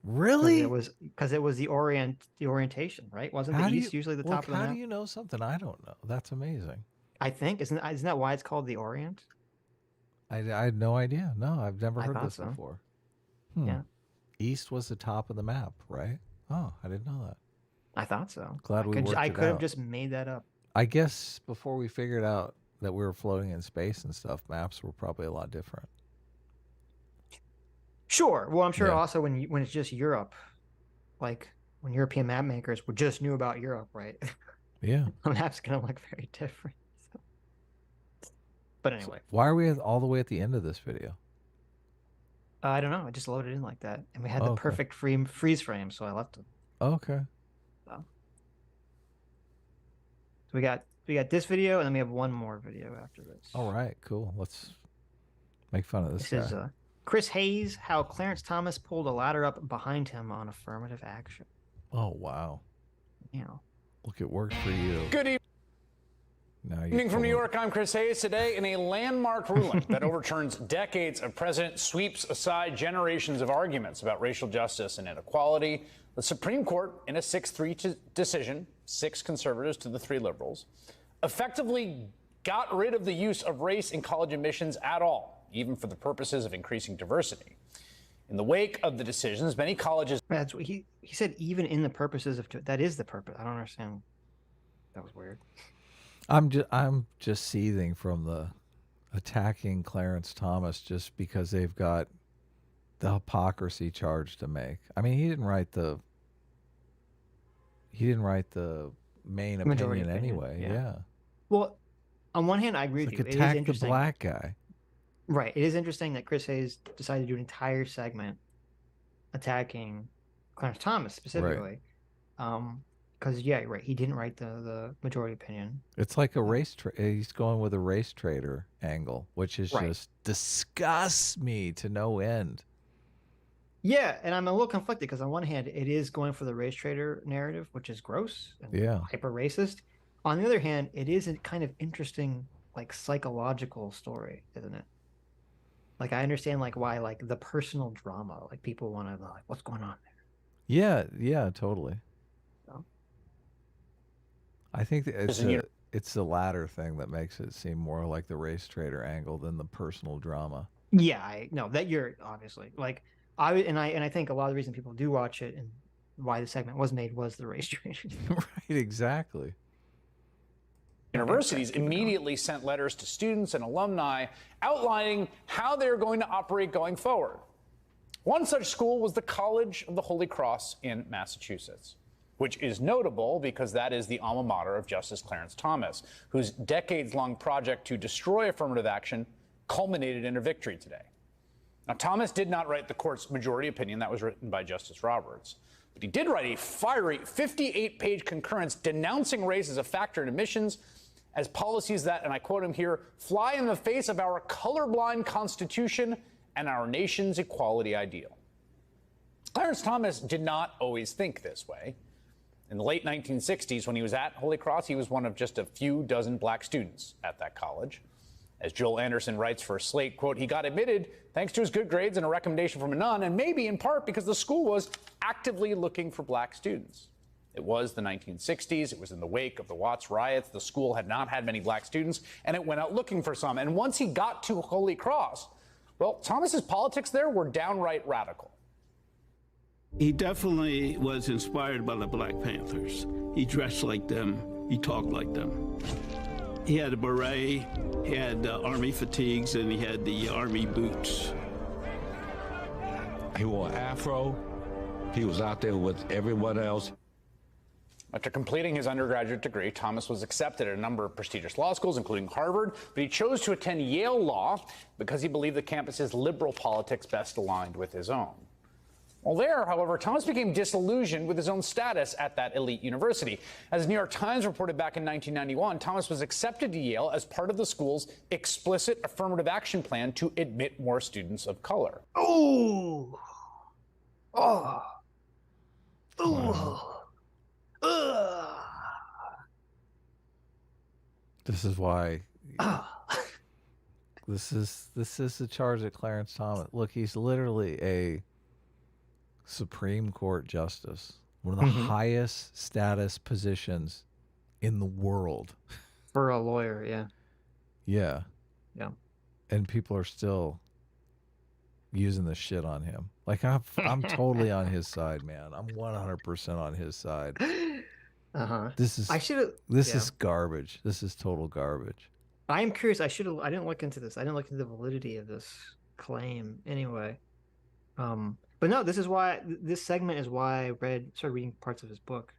Speaker 2: Really?
Speaker 1: It was because it was the orientation, right? Wasn't the East usually the top of the map?
Speaker 2: How do you know something I don't know? That's amazing.
Speaker 1: I think isn't that why it's called the Orient?
Speaker 2: I had no idea. No, I've never heard this
Speaker 1: so.
Speaker 2: before.
Speaker 1: Yeah.
Speaker 2: East was the top of the map, right? Oh, I didn't know that.
Speaker 1: I thought so.
Speaker 2: Glad we worked it out.
Speaker 1: I could have just made that up.
Speaker 2: I guess before we figured out that we were floating in space and stuff, maps were probably a lot different.
Speaker 1: Sure. Well, I'm sure also when it's just Europe, like when European map makers just knew about Europe, right?
Speaker 2: Yeah.
Speaker 1: The map's going to look very different. So. But anyway.
Speaker 2: So why are we all the way at the end of this video?
Speaker 1: I don't know. I just loaded in like that. And we had the perfect freeze frame, so I left it.
Speaker 2: Okay.
Speaker 1: So we got this video, and then we have one more video after this.
Speaker 2: All right, cool. Let's make fun of this guy.
Speaker 1: This is Chris Hayes, how Clarence Thomas pulled a ladder up behind him on affirmative action.
Speaker 2: Oh, wow.
Speaker 1: Yeah.
Speaker 2: Look, it worked for you.
Speaker 14: Good evening from New York. I'm Chris Hayes. Today, in a landmark ruling that overturns decades of precedent, sweeps aside generations of arguments about racial justice and inequality, the Supreme Court, in a 6-3 decision, 6 conservatives to the 3 liberals, effectively got rid of the use of race in college admissions at all, even for the purposes of increasing diversity. In the wake of the decisions, many colleges...
Speaker 1: That's what he said, even in the purposes of... That is the purpose. I don't understand. That was weird.
Speaker 2: I'm just seething from the attacking Clarence Thomas just because they've got the hypocrisy charge to make. I mean, he didn't write the main opinion anyway. Yeah.
Speaker 1: Well, on one hand, I agree with you.
Speaker 2: Attack the black guy.
Speaker 1: Right. It is interesting that Chris Hayes decided to do an entire segment attacking Clarence Thomas specifically. Because, right, he didn't write the majority opinion.
Speaker 2: It's like a race he's going with a race trader angle, which is just disgusts me to no end.
Speaker 1: Yeah, and I'm a little conflicted because on one hand, it is going for the race trader narrative, which is gross and hyper racist. On the other hand, it is a kind of interesting, like, psychological story, isn't it? Like, I understand, like, why, like, the personal drama, like, people want to, like, what's going on there?
Speaker 2: Yeah, totally.
Speaker 1: So.
Speaker 2: I think it's the latter thing that makes it seem more like the race trader angle than the personal drama.
Speaker 1: Yeah, I know that you're obviously like I think a lot of the reason people do watch it and why the segment was made was the race trader.
Speaker 2: Right, exactly.
Speaker 14: Universities immediately sent letters to students and alumni outlining how they're going to operate going forward. One such school was the College of the Holy Cross in Massachusetts, which is notable because that is the alma mater of Justice Clarence Thomas, whose decades-long project to destroy affirmative action culminated in a victory today. Now, Thomas did not write the court's majority opinion. That was written by Justice Roberts. But he did write a fiery 58-page concurrence denouncing race as a factor in admissions as policies that, and I quote him here, fly in the face of our colorblind Constitution and our nation's equality ideal. Clarence Thomas did not always think this way. In the late 1960s, when he was at Holy Cross, he was one of just a few dozen black students at that college. As Joel Anderson writes for Slate, quote, he got admitted thanks to his good grades and a recommendation from a nun, and maybe in part because the school was actively looking for black students. It was the 1960s. It was in the wake of the Watts riots. The school had not had many black students, and it went out looking for some. And once he got to Holy Cross, well, Thomas's politics there were downright radical.
Speaker 15: He definitely was inspired by the Black Panthers. He dressed like them. He talked like them. He had a beret, he had army fatigues, and he had the army boots.
Speaker 5: He wore an afro. He was out there with everyone else.
Speaker 14: After completing his undergraduate degree, Thomas was accepted at a number of prestigious law schools, including Harvard, but he chose to attend Yale Law because he believed the campus's liberal politics best aligned with his own. Well, there, however, Thomas became disillusioned with his own status at that elite university. As the New York Times reported back in 1991, Thomas was accepted to Yale as part of the school's explicit affirmative action plan to admit more students of color.
Speaker 1: Oh. Oh. Oh.
Speaker 2: This is why this is the charge at Clarence Thomas. Look, he's literally a Supreme Court justice, one of the highest status positions in the world
Speaker 1: for a lawyer. Yeah.
Speaker 2: Yeah.
Speaker 1: Yeah.
Speaker 2: and people are still using the shit on him. Like I'm totally on his side, man. I'm 100% on his side. This is this is garbage. This is total garbage.
Speaker 1: I'm curious. I didn't look into this. I didn't look into the validity of this claim anyway. But no, this segment is why I started reading parts of his book.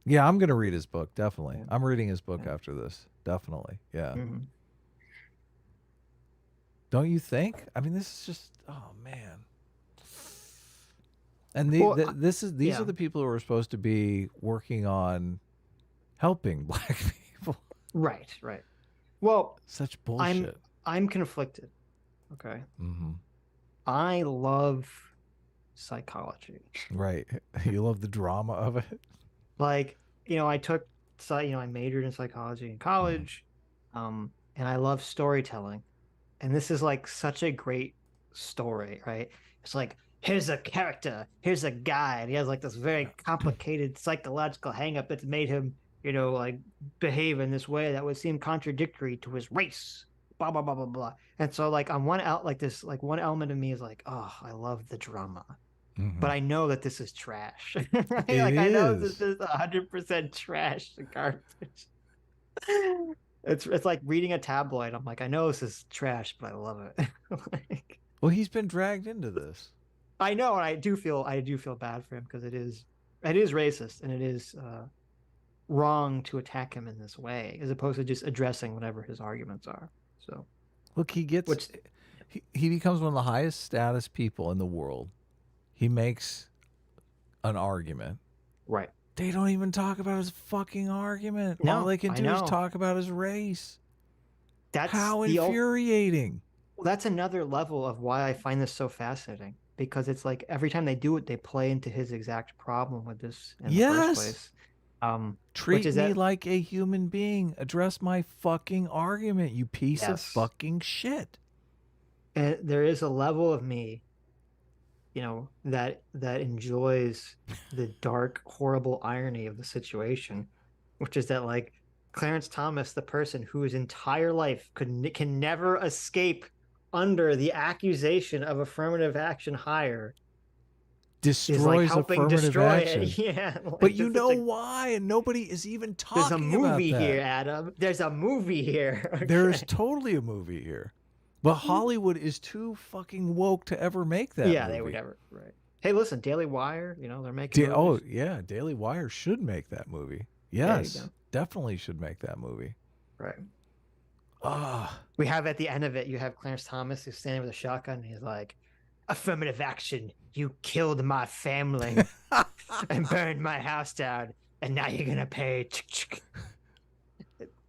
Speaker 2: Yeah, I'm gonna read his book, definitely. Yeah. I'm reading his book after this, definitely. Yeah.
Speaker 1: Mm-hmm.
Speaker 2: Don't you think? I mean, this is just, oh man. And these are the people who are supposed to be working on helping black people.
Speaker 1: Right. Well,
Speaker 2: such bullshit.
Speaker 1: I'm conflicted. Okay.
Speaker 2: Mm-hmm.
Speaker 1: I love psychology.
Speaker 2: Right. You love the drama of it.
Speaker 1: Like, I majored in psychology in college, and I love storytelling. And this is like such a great story, right? It's like, here's a character, here's a guy, and he has like this very complicated psychological hang-up that's made him, like behave in this way that would seem contradictory to his race, blah, blah, blah, blah, blah. And so like on one element of me is like, oh, I love the drama. Mm-hmm. But I know that this is trash. Right? I know this is 100% trash and garbage. It's like reading a tabloid. I'm like, I know this is trash, but I love it.
Speaker 2: Well, he's been dragged into this.
Speaker 1: I know, and I do feel bad for him because it is racist and it is wrong to attack him in this way, as opposed to just addressing whatever his arguments are. So,
Speaker 2: look, he becomes one of the highest status people in the world. He makes an argument.
Speaker 1: Right.
Speaker 2: They don't even talk about his fucking argument. No, all they can do is talk about his race.
Speaker 1: That's
Speaker 2: how infuriating.
Speaker 1: Well, that's another level of why I find this so fascinating, because it's like every time they do it, they play into his exact problem with this in the first place.
Speaker 2: Treat me like a human being. Address my fucking argument, you piece of fucking shit.
Speaker 1: And there is a level of me, that enjoys the dark, horrible irony of the situation, which is that like Clarence Thomas, the person whose entire life can never escape under the accusation of affirmative action hire,
Speaker 2: destroys affirmative action.
Speaker 1: It. Yeah,
Speaker 2: but you know why, and nobody is even talking about that.
Speaker 1: There's a movie here, Adam. There's a movie here. Okay.
Speaker 2: There is totally a movie here. But Hollywood is too fucking woke to ever make that movie.
Speaker 1: They would never. Right. Hey, listen, Daily Wire, they're making movies.
Speaker 2: Oh, yeah, Daily Wire should make that movie. Yes, definitely should make that movie.
Speaker 1: Right. We have at the end of it, you have Clarence Thomas who's standing with a shotgun, and he's like, affirmative action, you killed my family and burned my house down, and now you're going to pay.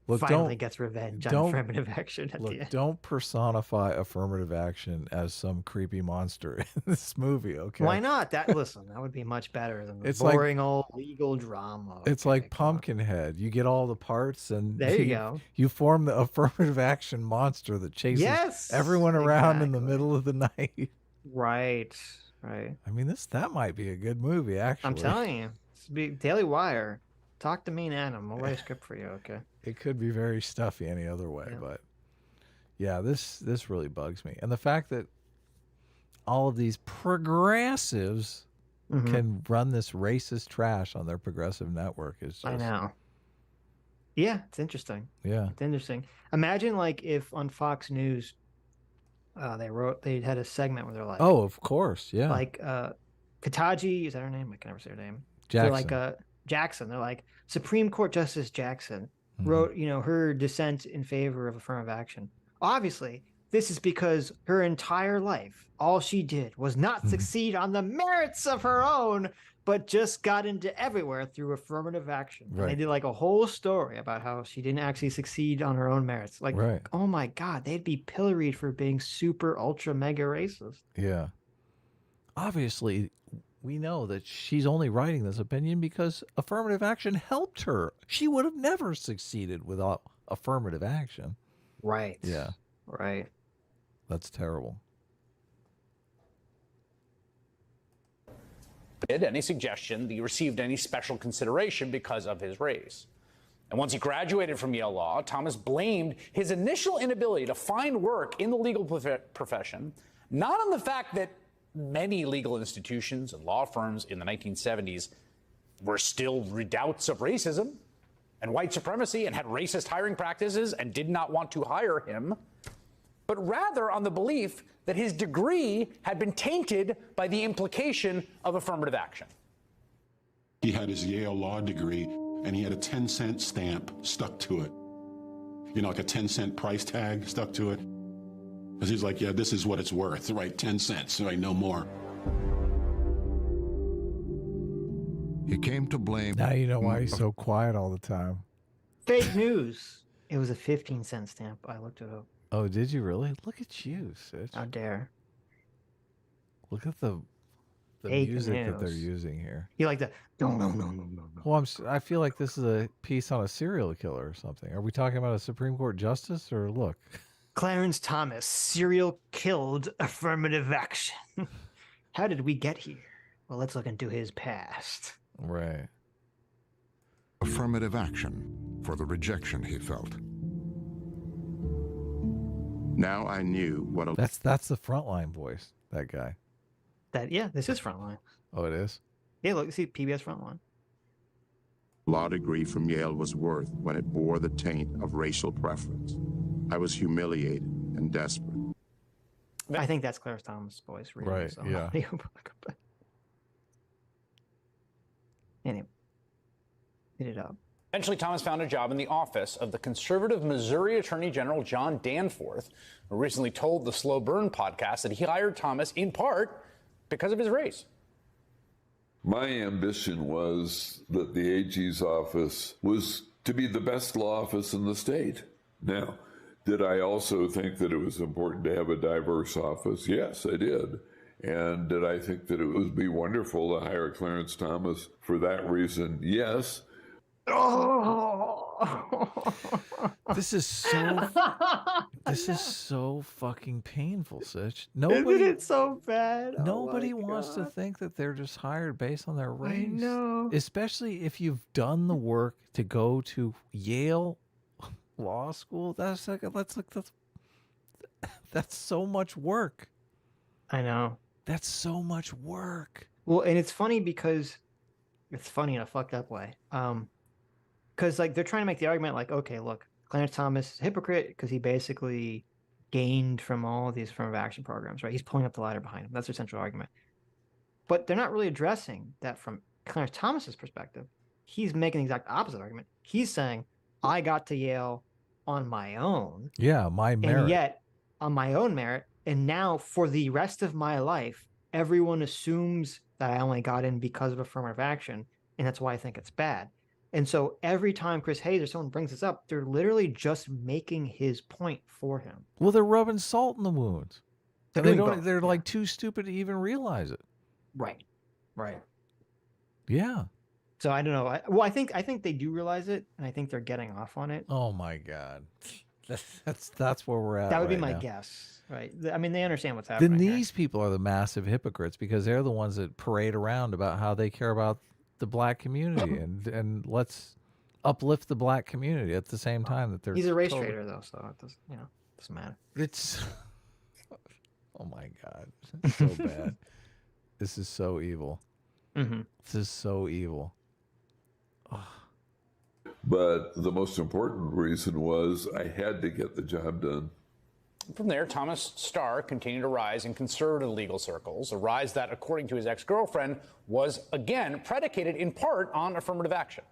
Speaker 2: Look,
Speaker 1: finally gets revenge on affirmative action at the end.
Speaker 2: Don't personify affirmative action as some creepy monster in this movie, okay?
Speaker 1: Why not? That would be much better than the boring old legal drama.
Speaker 2: It's like Pumpkinhead. You get all the parts, and
Speaker 1: there you go.
Speaker 2: You form the affirmative action monster that chases everyone around in the middle of the night.
Speaker 1: Right.
Speaker 2: I mean, that might be a good movie, actually.
Speaker 1: I'm telling you. Daily Wire. Talk to me and Adam. I'll write a script for you, okay?
Speaker 2: It could be very stuffy any other way, but yeah, this really bugs me. And the fact that all of these progressives can run this racist trash on their progressive network is just...
Speaker 1: I know. Yeah, it's interesting.
Speaker 2: Yeah.
Speaker 1: It's interesting. Imagine like if on Fox News they had a segment where they're like,
Speaker 2: oh, of course, yeah.
Speaker 1: Like Kataji, is that her name? I can never say her name.
Speaker 2: Jackson.
Speaker 1: They're like Jackson. They're like, Supreme Court Justice Jackson wrote, her dissent in favor of affirmative action. Obviously, this is because her entire life, all she did was not succeed on the merits of her own, but just got into everywhere through affirmative action. Right. And they did like a whole story about how she didn't actually succeed on her own merits. Like, oh my God, they'd be pilloried for being super, ultra, mega racist.
Speaker 2: Yeah. Obviously, we know that she's only writing this opinion because affirmative action helped her. She would have never succeeded without affirmative action.
Speaker 1: Right.
Speaker 2: Yeah.
Speaker 1: Right.
Speaker 2: That's terrible.
Speaker 14: Any suggestion that he received any special consideration because of his race. And once he graduated from Yale Law, Thomas blamed his initial inability to find work in the legal profession not on the fact that many legal institutions and law firms in the 1970s were still redoubts of racism and white supremacy and had racist hiring practices and did not want to hire him, but rather on the belief that his degree had been tainted by the implication of affirmative action.
Speaker 16: He had his Yale Law degree, and he had a 10-cent stamp stuck to it. You know, like a 10-cent price tag stuck to it. Because he's like, yeah, this is what it's worth, right? 10 cents, right? No more.
Speaker 17: He came to blame.
Speaker 2: Now you know why he's so quiet all the time.
Speaker 1: Fake news. It was a 15-cent stamp. I looked it up.
Speaker 2: Oh, did you really? Look at you, Sitch.
Speaker 1: How dare.
Speaker 2: Look at the
Speaker 1: Fake
Speaker 2: music
Speaker 1: news.
Speaker 2: that they're using here.
Speaker 1: You like that? No.
Speaker 2: Well, I feel like this is a piece on a serial killer or something. Are we talking about a Supreme Court justice or look?
Speaker 1: Clarence Thomas, serial killed affirmative action. How did we get here? Well, let's look into his past.
Speaker 2: Right.
Speaker 17: Affirmative action for the rejection he felt.
Speaker 18: Now I knew what a...
Speaker 2: That's the frontline voice, that guy.
Speaker 1: This is Frontline.
Speaker 2: Oh, it is?
Speaker 1: Yeah, look, see PBS Frontline.
Speaker 18: law degree from Yale was worth when it bore the taint of racial preference. I was humiliated and desperate.
Speaker 1: I think that's Clarence Thomas' voice.
Speaker 2: Right, yeah.
Speaker 1: Anyway, hit it up.
Speaker 14: Eventually, Thomas found a job in the office of the conservative Missouri Attorney General John Danforth, who recently told the Slow Burn podcast that he hired Thomas in part because of his race.
Speaker 19: My ambition was that the AG's office was to be the best law office in the state. Now, did I also think that it was important to have a diverse office? Yes, I did. And did I think that it would be wonderful to hire Clarence Thomas for that reason? Yes.
Speaker 2: This is so fucking painful, Sitch.
Speaker 1: Isn't it so bad?
Speaker 2: Nobody wants to think that they're just hired based on their race.
Speaker 1: I know.
Speaker 2: Especially if you've done the work to go to Yale Law School. That's so much work.
Speaker 1: I know.
Speaker 2: That's so much work.
Speaker 1: Well, and it's funny because it's funny in a fucked up way. Because like they're trying to make the argument like, okay, look, Clarence Thomas is a hypocrite because he basically gained from all these affirmative action programs, right? He's pulling up the ladder behind him. That's their central argument. But they're not really addressing that from Clarence Thomas's perspective. He's making the exact opposite argument. He's saying, I got to Yale on my own.
Speaker 2: Yeah, my merit.
Speaker 1: And yet, on my own merit, and now for the rest of my life, everyone assumes that I only got in because of affirmative action, and that's why I think it's bad. And so every time Chris Hayes or someone brings this up, they're literally just making his point for him.
Speaker 2: Well, they're rubbing salt in the wounds. They're like too stupid to even realize it.
Speaker 1: Right.
Speaker 2: Yeah.
Speaker 1: So I don't know. I think they do realize it, and I think they're getting off on it.
Speaker 2: Oh my God. That's where we're at.
Speaker 1: That would be my
Speaker 2: now.
Speaker 1: guess, right? I mean, they understand what's happening.
Speaker 2: Then these people are the massive hypocrites because they're the ones that parade around about how they care about the black community and let's uplift the black community at the same time that they're.
Speaker 1: He's a race trader though, so it doesn't matter.
Speaker 2: It's. Oh my God, it's so bad. This is so evil.
Speaker 1: Mm-hmm.
Speaker 2: This is so evil. Oh.
Speaker 19: But the most important reason was I had to get the job done.
Speaker 14: From there, Thomas' star continued to rise in conservative legal circles, a rise that, according to his ex-girlfriend, was, again, predicated in part on affirmative action.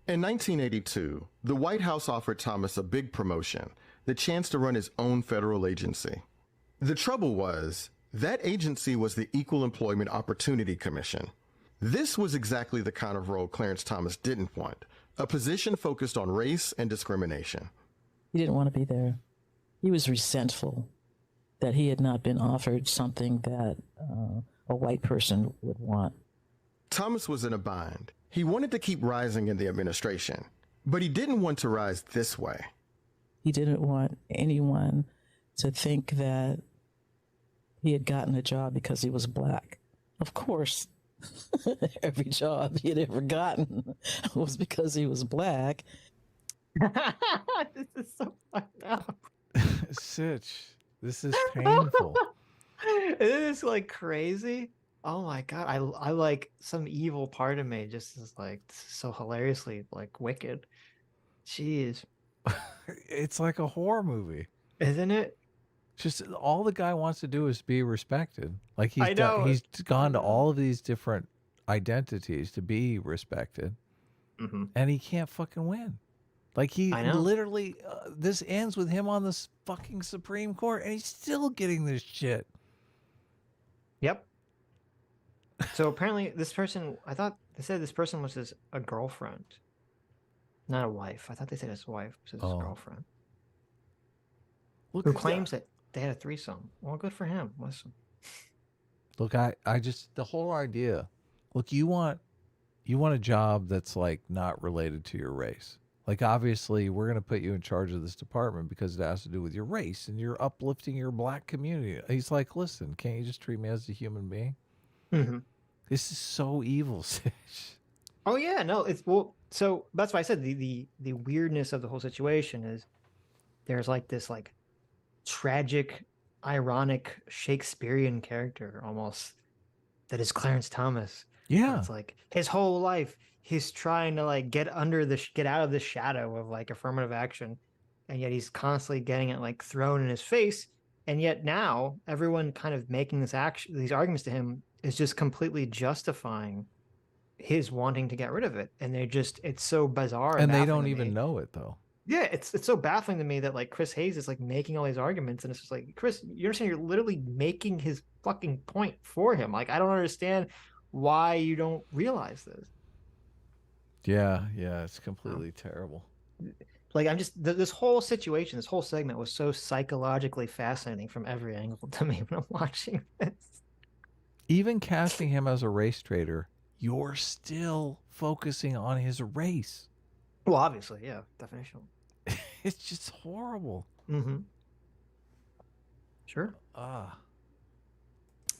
Speaker 20: In 1982, the White House offered Thomas a big promotion, the chance to run his own federal agency. The trouble was, that agency was the Equal Employment Opportunity Commission. This was exactly the kind of role Clarence Thomas didn't want, a position focused on race and discrimination.
Speaker 21: He didn't want to be there. He was resentful that he had not been offered something that a white person would want.
Speaker 20: Thomas was in a bind. He wanted to keep rising in the administration, but he didn't want to rise this way.
Speaker 21: He didn't want anyone to think that he had gotten a job because he was black. Of course, every job he had ever gotten was because he was black.
Speaker 1: This is so fucked up.
Speaker 2: Sitch, this is painful.
Speaker 1: It is like crazy. Oh my god, I like some evil part of me just is like so hilariously like wicked. Jeez.
Speaker 2: It's like a horror movie,
Speaker 1: isn't it?
Speaker 2: Just all the guy wants to do is be respected. Like
Speaker 1: I know.
Speaker 2: he's gone to all of these different identities to be respected, and he can't fucking win. Like he literally, this ends with him on the fucking Supreme Court, and he's still getting this shit.
Speaker 1: Yep. So apparently, this person, I thought they said this person was a girlfriend, not a wife. I thought they said his wife was his girlfriend, who claims that they had a threesome. Well, good for him. Listen.
Speaker 2: Look, I just the whole idea. Look, you want a job that's like not related to your race. Like, obviously, we're going to put you in charge of this department because it has to do with your race and you're uplifting your black community. He's like, listen, can't you just treat me as a human being? This is so evil, Sitch.
Speaker 1: Oh yeah, no, it's well. So that's why I said the weirdness of the whole situation is there's like this like tragic, ironic Shakespearean character almost that is Clarence Thomas.
Speaker 2: Yeah,
Speaker 1: it's like his whole life he's trying to like get out of the shadow of like affirmative action, and yet he's constantly getting it like thrown in his face. And yet now everyone kind of making these arguments to him is just completely justifying his wanting to get rid of it. And it's so bizarre.
Speaker 2: And they don't even know it though.
Speaker 1: Yeah, it's so baffling to me that like Chris Hayes is like making all these arguments, and it's just like, Chris, you understand you're literally making his fucking point for him. Like, I don't understand why you don't realize this.
Speaker 2: Yeah, it's completely terrible.
Speaker 1: Like, I'm just this whole situation, this whole segment was so psychologically fascinating from every angle to me when I'm watching this.
Speaker 2: Even casting him as a race traitor, you're still focusing on his race.
Speaker 1: Well, obviously, yeah, definition.
Speaker 2: It's just horrible.
Speaker 1: Sure.
Speaker 14: Now,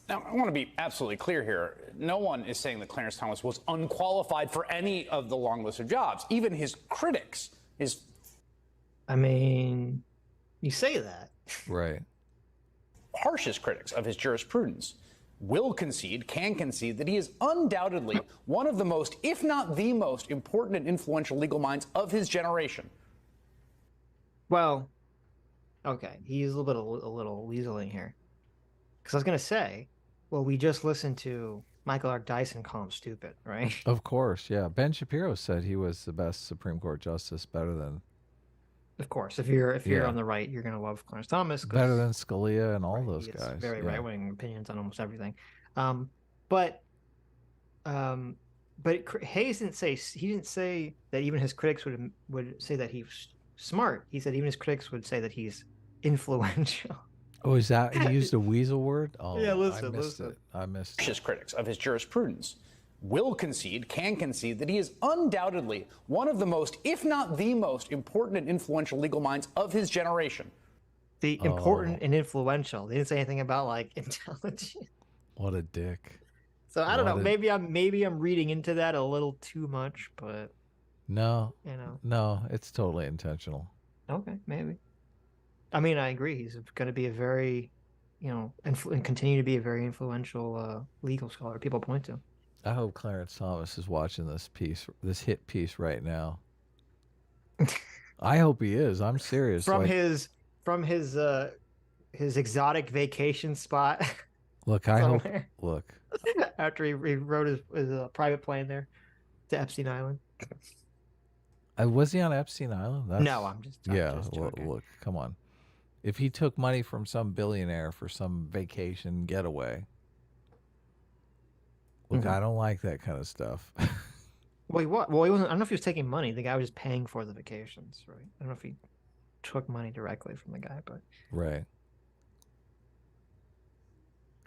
Speaker 14: I want to be absolutely clear here. No one is saying that Clarence Thomas was unqualified for any of the long list of jobs. Even his critics,
Speaker 1: I mean, you say that.
Speaker 2: Right.
Speaker 14: Harshest critics of his jurisprudence will concede, can concede, that he is undoubtedly one of the most, if not the most, important and influential legal minds of his generation.
Speaker 1: Well, okay, he's a little weaseling here. Because I was going to say, well, we just listened to Michael R. Dyson call him stupid, right?
Speaker 2: Of course, yeah. Ben Shapiro said he was the best Supreme Court justice, better than...
Speaker 1: Of course, if you're on the right, you're going to love Clarence Thomas.
Speaker 2: Better than Scalia and all those guys.
Speaker 1: Very right-wing opinions on almost everything. But Hayes didn't say that even his critics would say that he's smart. He said even his critics would say that he's influential.
Speaker 2: Oh, is that he used a weasel word? Oh,
Speaker 1: yeah, listen,
Speaker 2: I missed it. I missed it.
Speaker 14: Harshest critics of his jurisprudence will concede, can concede, that he is undoubtedly one of the most, if not the most, important and influential legal minds of his generation.
Speaker 1: The important and influential. They didn't say anything about like intelligent.
Speaker 2: What a dick.
Speaker 1: So I don't know. Maybe I'm reading into that a little too much, but
Speaker 2: no, no, it's totally intentional.
Speaker 1: Okay, maybe. I mean, I agree. He's going to be a very, and continue to be a very influential legal scholar. People point to.
Speaker 2: I hope Clarence Thomas is watching this hit piece right now. I hope he is. I'm serious.
Speaker 1: From his exotic vacation spot.
Speaker 2: Look, I hope. Look.
Speaker 1: After he rode his private plane there to Epstein Island.
Speaker 2: Was he on Epstein Island?
Speaker 1: No, I'm just
Speaker 2: look, come on. If he took money from some billionaire for some vacation getaway. Look, I don't like that kind of stuff.
Speaker 1: Wait, what? Well, he wasn't. I don't know if he was taking money. The guy was just paying for the vacations, right? I don't know if he took money directly from the guy, but
Speaker 2: right.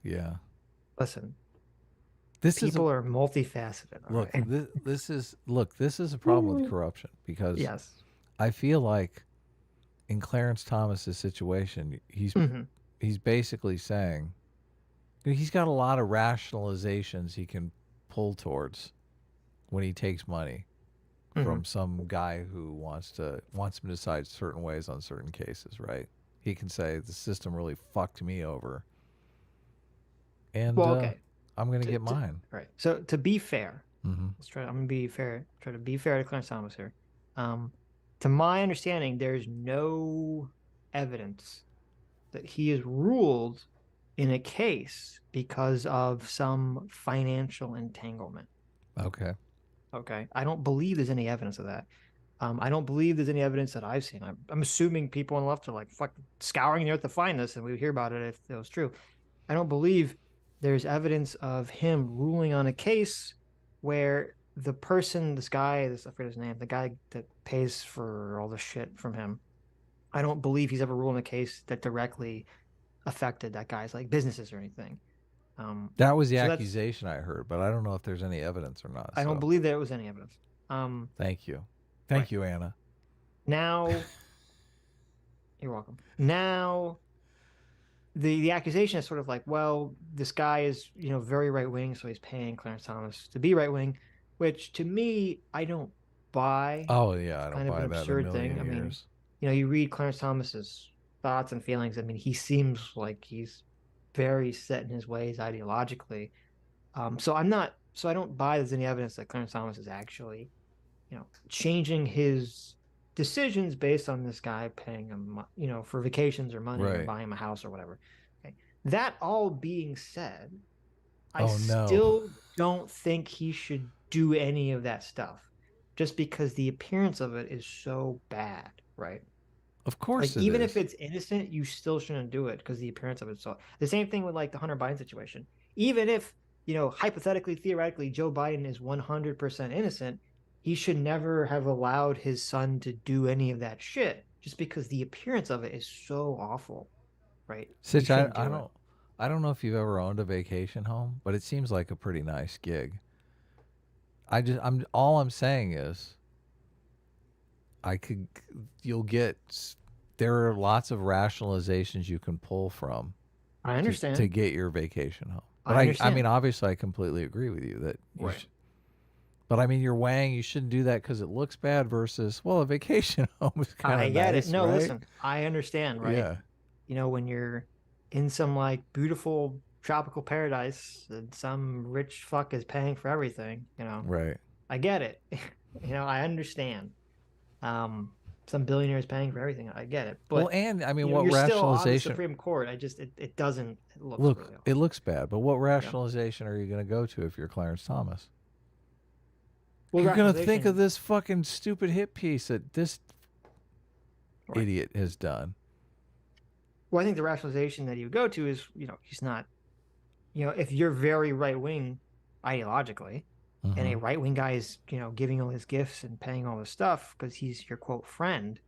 Speaker 2: Yeah.
Speaker 1: Listen, people are multifaceted.
Speaker 2: Look,
Speaker 1: right?
Speaker 2: this is a problem with corruption because I feel like in Clarence Thomas's situation, he's basically saying he's got a lot of rationalizations he can pull towards when he takes money from some guy who wants him to decide certain ways on certain cases, right? He can say the system really fucked me over, and I'm going to get mine.
Speaker 1: Right. So to be fair,
Speaker 2: Mm-hmm.
Speaker 1: I'm going to be fair. Try to be fair to Clarence Thomas here. To my understanding, there's no evidence that he is ruled in a case because of some financial entanglement.
Speaker 2: Okay.
Speaker 1: Okay. I don't believe there's any evidence of that. I don't believe there's any evidence that I've seen. I'm assuming people on the left are like scouring the earth to find this, and we would hear about it if it was true. I don't believe there's evidence of him ruling on a case where the person, this guy, I forget his name, the guy that pays for all the shit from him, I don't believe he's ever ruled in a case that directly affected that guy's like businesses or anything.
Speaker 2: That was the accusation I heard, but I don't know if there's any evidence or not.
Speaker 1: I don't believe there was any evidence.
Speaker 2: Thank you. Thank you, Anna.
Speaker 1: Now, you're welcome. Now, the accusation is sort of like, well, this guy is, very right-wing, so he's paying Clarence Thomas to be right-wing, which to me, I don't buy.
Speaker 2: Oh, yeah, I don't
Speaker 1: kind of
Speaker 2: buy
Speaker 1: an
Speaker 2: that
Speaker 1: absurd
Speaker 2: in a million
Speaker 1: thing.
Speaker 2: years.
Speaker 1: I mean, you read Clarence Thomas's thoughts and feelings. I mean, he seems like he's very set in his ways ideologically. So I don't buy there's any evidence that Clarence Thomas is actually, changing his decisions based on this guy paying him, for vacations or money or buying him a house or whatever. Okay. That all being said, I still don't think he should do any of that stuff just because the appearance of it is so bad, right?
Speaker 2: Of course,
Speaker 1: even if it's innocent, you still shouldn't do it because the appearance of it's so. The same thing with like the Hunter Biden situation. Even if hypothetically, theoretically, Joe Biden is 100% innocent, he should never have allowed his son to do any of that shit just because the appearance of it is so awful, right?
Speaker 2: Sitch, I don't know if you've ever owned a vacation home, but it seems like a pretty nice gig. All I'm saying is, there are lots of rationalizations you can pull from.
Speaker 1: I understand.
Speaker 2: To get your vacation home. But
Speaker 1: I
Speaker 2: mean, obviously, I completely agree with you that. But I mean, you're weighing. You shouldn't do that because it looks bad. Versus, well, a vacation home is kind of nice. I get it.
Speaker 1: No,
Speaker 2: right?
Speaker 1: listen, I understand, right? Yeah. When you're in some like beautiful tropical paradise and some rich fuck is paying for everything,
Speaker 2: Right.
Speaker 1: I get it. I understand. Some billionaire is paying for everything. I get it. But,
Speaker 2: well, and I mean, what
Speaker 1: you're
Speaker 2: rationalization?
Speaker 1: Still on the Supreme Court. It doesn't look. Really
Speaker 2: it looks bad. But what rationalization are you going to go to if you're Clarence Thomas? You're going to think of this fucking stupid hit piece that this idiot has done.
Speaker 1: Well, I think the rationalization that he would go to is, he's not, if you're very right wing ideologically, and a right wing guy is, giving all his gifts and paying all this stuff because he's your quote friend.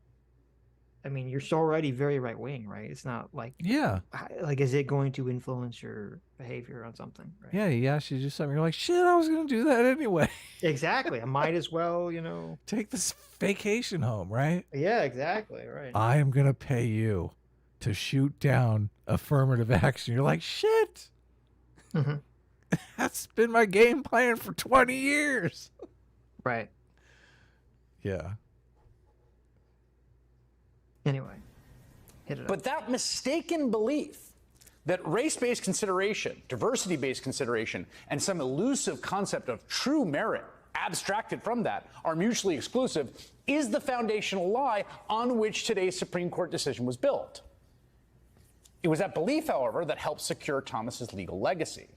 Speaker 1: I mean, you're already very right wing, right? It's not like, is it going to influence your behavior on something? Right?
Speaker 2: Yeah, he asks you to do something. You're like, shit, I was going to do that anyway.
Speaker 1: Exactly. I might as well,
Speaker 2: take this vacation home, right?
Speaker 1: Yeah, exactly. Right.
Speaker 2: I am going to pay you to shoot down affirmative action. You're like, shit. That's been my game plan for 20 years.
Speaker 1: Right.
Speaker 2: Yeah.
Speaker 1: Anyway, hit it up.
Speaker 14: But that mistaken belief that race-based consideration, diversity-based consideration, and some elusive concept of true merit abstracted from that are mutually exclusive is the foundational lie on which today's Supreme Court decision was built. It was that belief, however, that helped secure Thomas's legal legacy.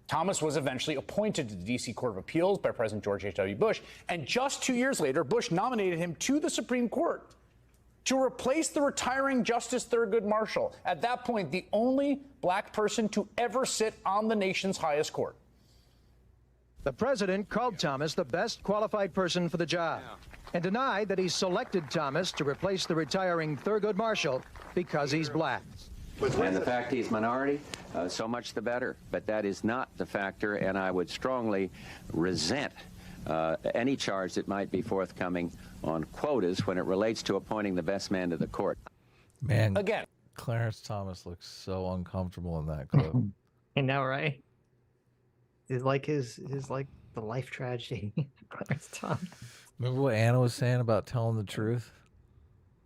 Speaker 14: Thomas was eventually appointed to the D.C. Court of Appeals by President George H.W. Bush, and just 2 years later, Bush nominated him to the Supreme Court to replace the retiring Justice Thurgood Marshall, at that point the only black person to ever sit on the nation's highest court.
Speaker 3: The president called Thomas the best qualified person for the job and denied that he selected Thomas to replace the retiring Thurgood Marshall because he's black.
Speaker 22: And the fact he's minority, so much the better. But that is not the factor, and I would strongly resent any charge that might be forthcoming on quotas when it relates to appointing the best man to the court.
Speaker 2: Man,
Speaker 14: again,
Speaker 2: Clarence Thomas looks so uncomfortable in that clip.
Speaker 1: I know, right? It's like his like the life tragedy. Clarence Thomas.
Speaker 2: Remember what Anna was saying about telling the truth?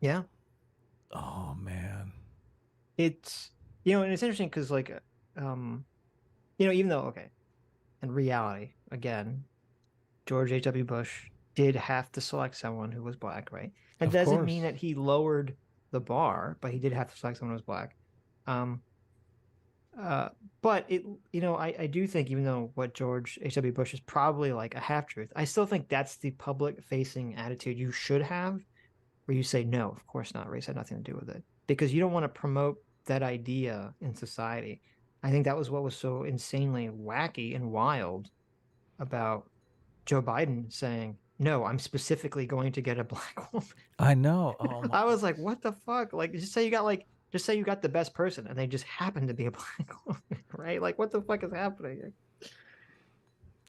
Speaker 1: Yeah.
Speaker 2: Oh man.
Speaker 1: It's and it's interesting because like even though in reality, again, George H.W. Bush did have to select someone who was black, right? That doesn't mean that he lowered the bar, but he did have to select someone who was black. But I do think, even though what George H.W. Bush is probably like a half-truth, I still think that's the public-facing attitude you should have, where you say, no, of course not. Race had nothing to do with it. Because you don't want to promote that idea in society. I think that was what was so insanely wacky and wild about Joe Biden saying, no, I'm specifically going to get a black woman.
Speaker 2: I know. Oh
Speaker 1: I was like, what the fuck? Like, just say you got the best person and they just happen to be a black woman, right? Like, what the fuck is happening?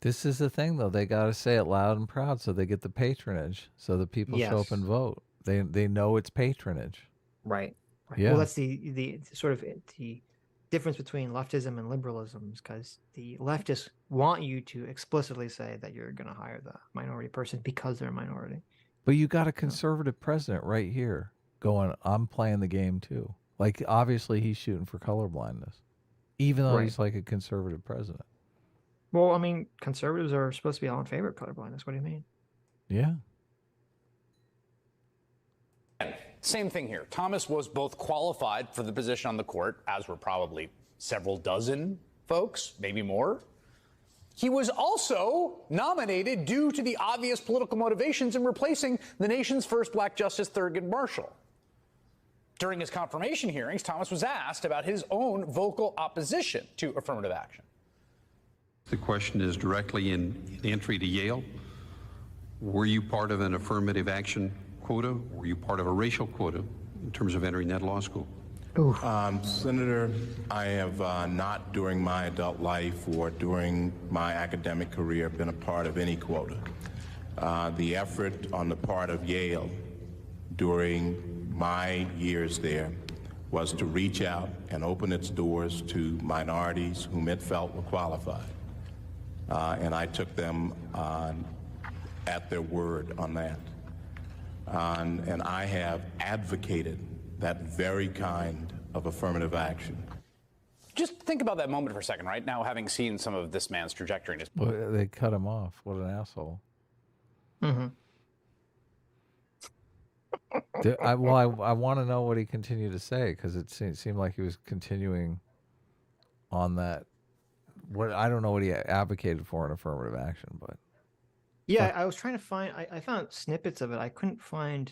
Speaker 2: This is the thing, though. They got to say it loud and proud so they get the patronage, so the people show up and vote. They know it's patronage.
Speaker 1: Right.
Speaker 2: Yeah.
Speaker 1: Well, that's the sort of the difference between leftism and liberalism, because the leftists want you to explicitly say that you're going to hire the minority person because they're a minority.
Speaker 2: But you got a conservative president right here going, I'm playing the game too. Like, obviously he's shooting for colorblindness, even though he's like a conservative president.
Speaker 1: Well, I mean, conservatives are supposed to be all in favor of colorblindness. What do you mean?
Speaker 2: Yeah.
Speaker 14: Same thing here. Thomas was both qualified for the position on the court, as were probably several dozen folks, maybe more. He was also nominated due to the obvious political motivations in replacing the nation's first black justice, Thurgood Marshall. During his confirmation hearings, Thomas was asked about his own vocal opposition to affirmative action.
Speaker 6: The question is directly in entry to Yale. Were you part of an affirmative action quota? Were you part of a racial quota in terms of entering that law school?
Speaker 18: Senator, I have not during my adult life or during my academic career been a part of any quota. The effort on the part of Yale during my years there was to reach out and open its doors to minorities whom it felt were qualified. And I took them at their word on that. And I have advocated that very kind of affirmative action.
Speaker 14: Just think about that moment for a second, right? Now, having seen some of this man's trajectory in his...
Speaker 2: Well, they cut him off. What an asshole.
Speaker 1: Mm-hmm.
Speaker 2: I want to know what he continued to say, because it seemed like he was continuing on that. I don't know what he advocated for in affirmative action, but...
Speaker 1: Yeah, I was trying to find... I found snippets of it. I couldn't find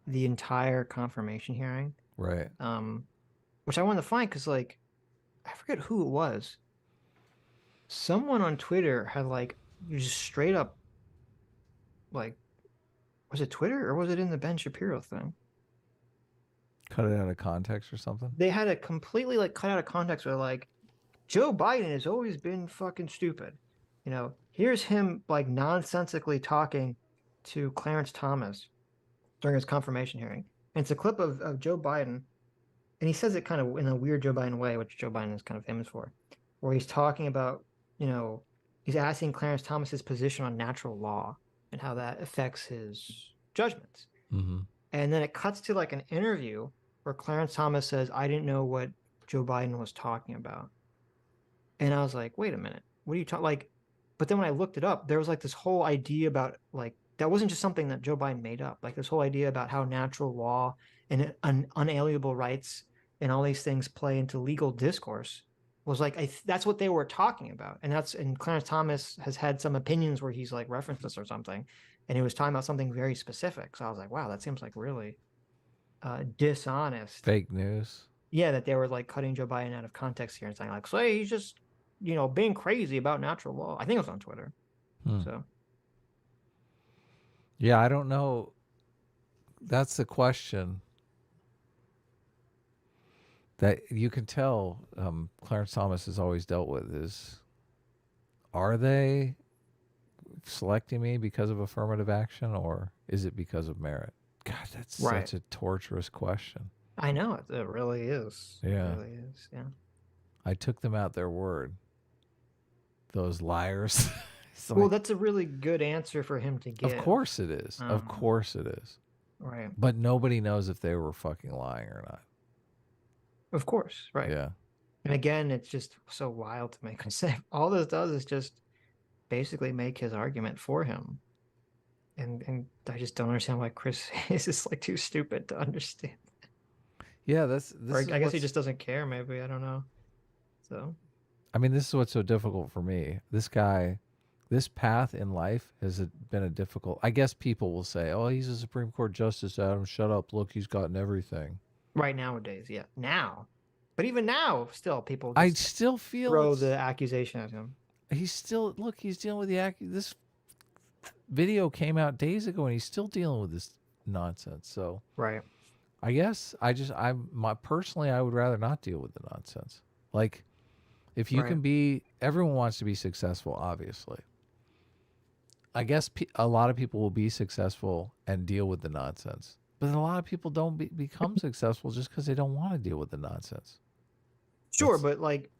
Speaker 1: the entire confirmation hearing.
Speaker 2: Right.
Speaker 1: Which I wanted to find because, like, I forget who it was. Someone on Twitter had, like, just straight up, like, was it Twitter or was it in the Ben Shapiro thing?
Speaker 2: Cut it out of context or something?
Speaker 1: They had it completely, like, cut out of context where, like, Joe Biden has always been fucking stupid. You know, here's him, like, nonsensically talking to Clarence Thomas during his confirmation hearing. And it's a clip of Joe Biden, and he says it kind of in a weird Joe Biden way, which Joe Biden is kind of famous for, where he's talking about, you know, he's asking Clarence Thomas his position on natural law and how that affects his judgments.
Speaker 2: Mm-hmm.
Speaker 1: And then it cuts to, like, an interview where Clarence Thomas says, I didn't know what Joe Biden was talking about. And I was like, wait a minute, what are you talking, like, but then when I looked it up, there was, like, this whole idea about, like, that wasn't just something that Joe Biden made up. Like, this whole idea about how natural law and unalienable rights and all these things play into legal discourse was, like, that's what they were talking about. And Clarence Thomas has had some opinions where he's, like, referenced this or something, and he was talking about something very specific. So I was like, wow, that seems like really dishonest.
Speaker 2: Fake news.
Speaker 1: Yeah, that they were, like, cutting Joe Biden out of context here and saying, like, so hey, he's just, you know, being crazy about natural law. I think it was on Twitter. So.
Speaker 2: Yeah, I don't know. That's the question that you can tell Clarence Thomas has always dealt with is, are they selecting me because of affirmative action, or is it because of merit? God, that's such a torturous question.
Speaker 1: I know, it really is.
Speaker 2: Yeah.
Speaker 1: It really is, yeah.
Speaker 2: I took them at their word. those liars.
Speaker 1: Well, that's a really good answer for him to give.
Speaker 2: Of course it is. Of course it is.
Speaker 1: Right.
Speaker 2: But nobody knows if they were fucking lying or not.
Speaker 1: Of course, right.
Speaker 2: Yeah.
Speaker 1: And again, it's just so wild to make him say. All this does is just basically make his argument for him. And I just don't understand why Chris Hayes is like too stupid to understand.
Speaker 2: Yeah,
Speaker 1: I guess he just doesn't care, maybe. I don't know. So
Speaker 2: I mean, this is what's so difficult for me. This guy, this path in life has been a difficult. I guess people will say, "Oh, he's a Supreme Court justice, Adam. Shut up. Look, he's gotten everything."
Speaker 1: Right nowadays, yeah. Now. But even now, still people
Speaker 2: I still feel
Speaker 1: throw the accusation at him.
Speaker 2: He's still he's dealing with this video came out days ago and he's still dealing with this nonsense. So
Speaker 1: right.
Speaker 2: I guess personally I would rather not deal with the nonsense. Like if you can be, everyone wants to be successful, obviously. I guess a lot of people will be successful and deal with the nonsense. But a lot of people don't become successful just because they don't want to deal with the nonsense.
Speaker 1: Sure, but like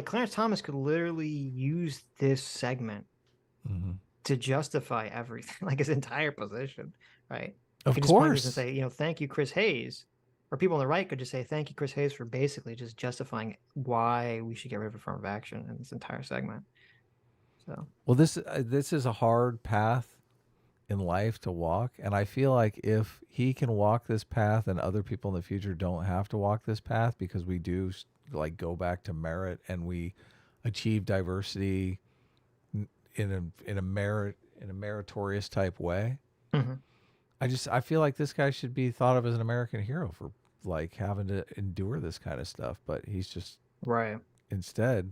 Speaker 1: Clarence Thomas could literally use this segment to justify everything, like his entire position, right?
Speaker 2: Of
Speaker 1: could just point
Speaker 2: course.
Speaker 1: this and say, thank you, Chris Hayes. Or people on the right could just say, thank you, Chris Hayes, for basically just justifying why we should get rid of affirmative action in this entire segment. So,
Speaker 2: well, this is a hard path in life to walk, and I feel like if he can walk this path and other people in the future don't have to walk this path, because we do like go back to merit and we achieve diversity in a meritorious type way. I feel like this guy should be thought of as an American hero for like having to endure this kind of stuff, but he's just instead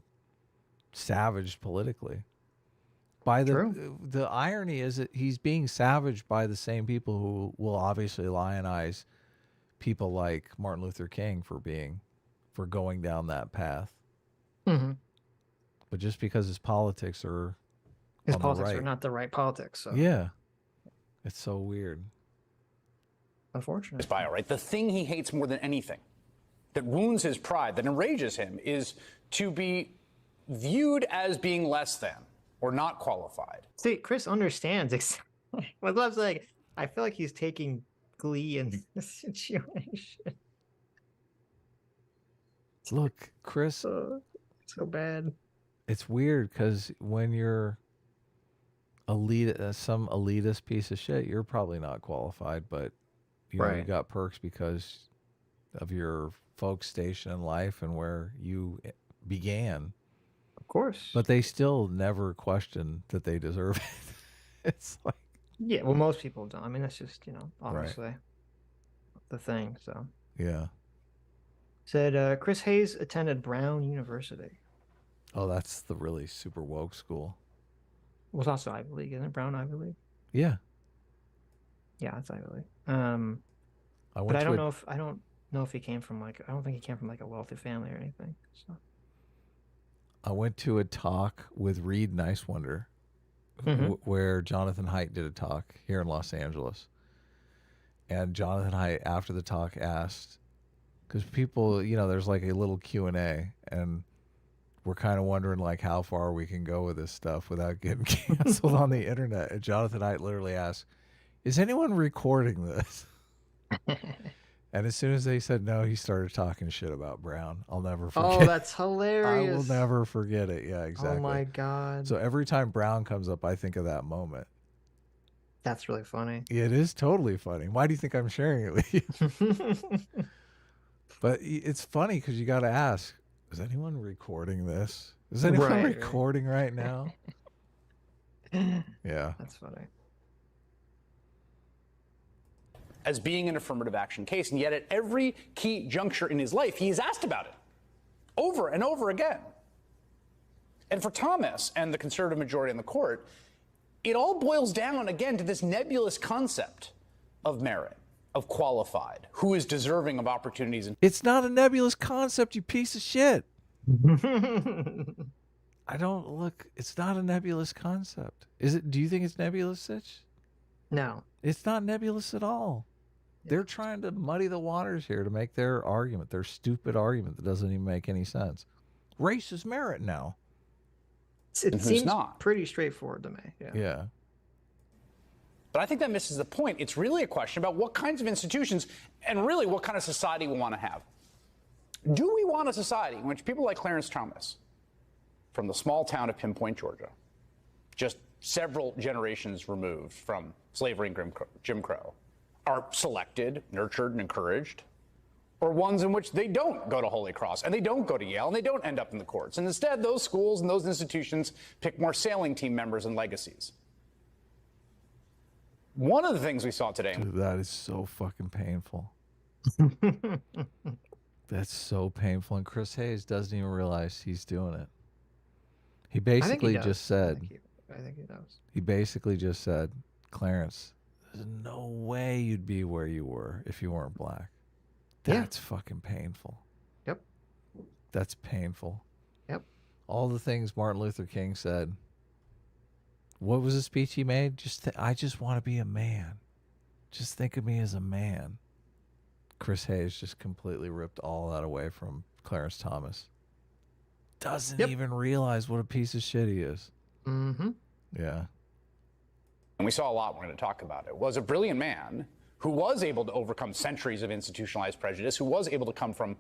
Speaker 2: savaged politically. By the irony is that he's being savaged by the same people who will obviously lionize people like Martin Luther King for going down that path. But just because his politics are
Speaker 1: are not the right politics. So.
Speaker 2: Yeah, it's so weird.
Speaker 1: Unfortunate.
Speaker 14: His bio, right? The thing he hates more than anything, that wounds his pride, that enrages him, is to be viewed as being less than or not qualified.
Speaker 1: See, Chris understands. What I'm saying, I feel like he's taking glee in this situation.
Speaker 2: Look, Chris,
Speaker 1: so bad.
Speaker 2: It's weird because when you're some elitist piece of shit, you're probably not qualified, but you got perks because of your folks' station in life and where you began.
Speaker 1: Of course.
Speaker 2: But they still never question that they deserve it. It's like,
Speaker 1: yeah, well, most people don't. I mean, that's just, obviously the thing. So
Speaker 2: yeah.
Speaker 1: Said Chris Hayes attended Brown University.
Speaker 2: Oh, that's the really super woke school.
Speaker 1: Well, it's also Ivy League, isn't it? Brown Ivy League.
Speaker 2: Yeah.
Speaker 1: Yeah, it's Ivy League. But I don't know if he came from I don't think he came from a wealthy family or anything. So
Speaker 2: I went to a talk with REID Nicewonder, where Jonathan Haidt did a talk here in Los Angeles. And Jonathan Haidt, after the talk, asked, because people, there's like a little Q&A, and we're kind of wondering how far we can go with this stuff without getting canceled on the internet. And Jonathan Haidt literally asked, is anyone recording this? And as soon as they said no, he started talking shit about Brown. I'll never forget.
Speaker 1: Oh, that's hilarious.
Speaker 2: I will never forget it. Yeah, exactly.
Speaker 1: Oh my God.
Speaker 2: So every time Brown comes up, I think of that moment.
Speaker 1: That's really funny.
Speaker 2: Yeah, it is totally funny. Why do you think I'm sharing it with you? But it's funny because you got to ask, is anyone recording this? Is anyone recording right now? Yeah.
Speaker 1: That's funny.
Speaker 14: As being an affirmative action case, and yet at every key juncture in his life, he is asked about it over and over again. And for Thomas and the conservative majority in the court, it all boils down again to this nebulous concept of merit, of qualified, who is deserving of opportunities.
Speaker 2: It's not a nebulous concept, you piece of shit. It's not a nebulous concept. Is it? Do you think it's nebulous, Sitch?
Speaker 1: No.
Speaker 2: It's not nebulous at all. They're trying to muddy the waters here to make their argument, their stupid argument that doesn't even make any sense. Race is merit now.
Speaker 1: It
Speaker 14: and who's
Speaker 1: seems
Speaker 14: not.
Speaker 1: pretty straightforward to me.
Speaker 2: Yeah.
Speaker 14: But I think that misses the point. It's really a question about what kinds of institutions and really what kind of society we want to have. Do we want a society in which people like Clarence Thomas, from the small town of Pinpoint, Georgia, just several generations removed from slavery and Jim Crow, are selected, nurtured, and encouraged? Or ones in which they don't go to Holy Cross, and they don't go to Yale, and they don't end up in the courts? And instead, those schools and those institutions pick more sailing team members and legacies. One of the things we saw today...
Speaker 2: Dude, that is so fucking painful. That's so painful. And Chris Hayes doesn't even realize he's doing it. He basically just said...
Speaker 1: I think he does.
Speaker 2: He basically just said, Clarence, there's no way you'd be where you were if you weren't black. That's fucking painful.
Speaker 1: Yep.
Speaker 2: That's painful.
Speaker 1: Yep.
Speaker 2: All the things Martin Luther King said. What was the speech he made? I just want to be a man. Just think of me as a man. Chris Hayes just completely ripped all that away from Clarence Thomas. Doesn't even realize what a piece of shit he is.
Speaker 1: Mm-hmm.
Speaker 2: Yeah.
Speaker 14: And we saw a lot, we're going to talk about it, was a brilliant man who was able to overcome centuries of institutionalized prejudice, who was able to come from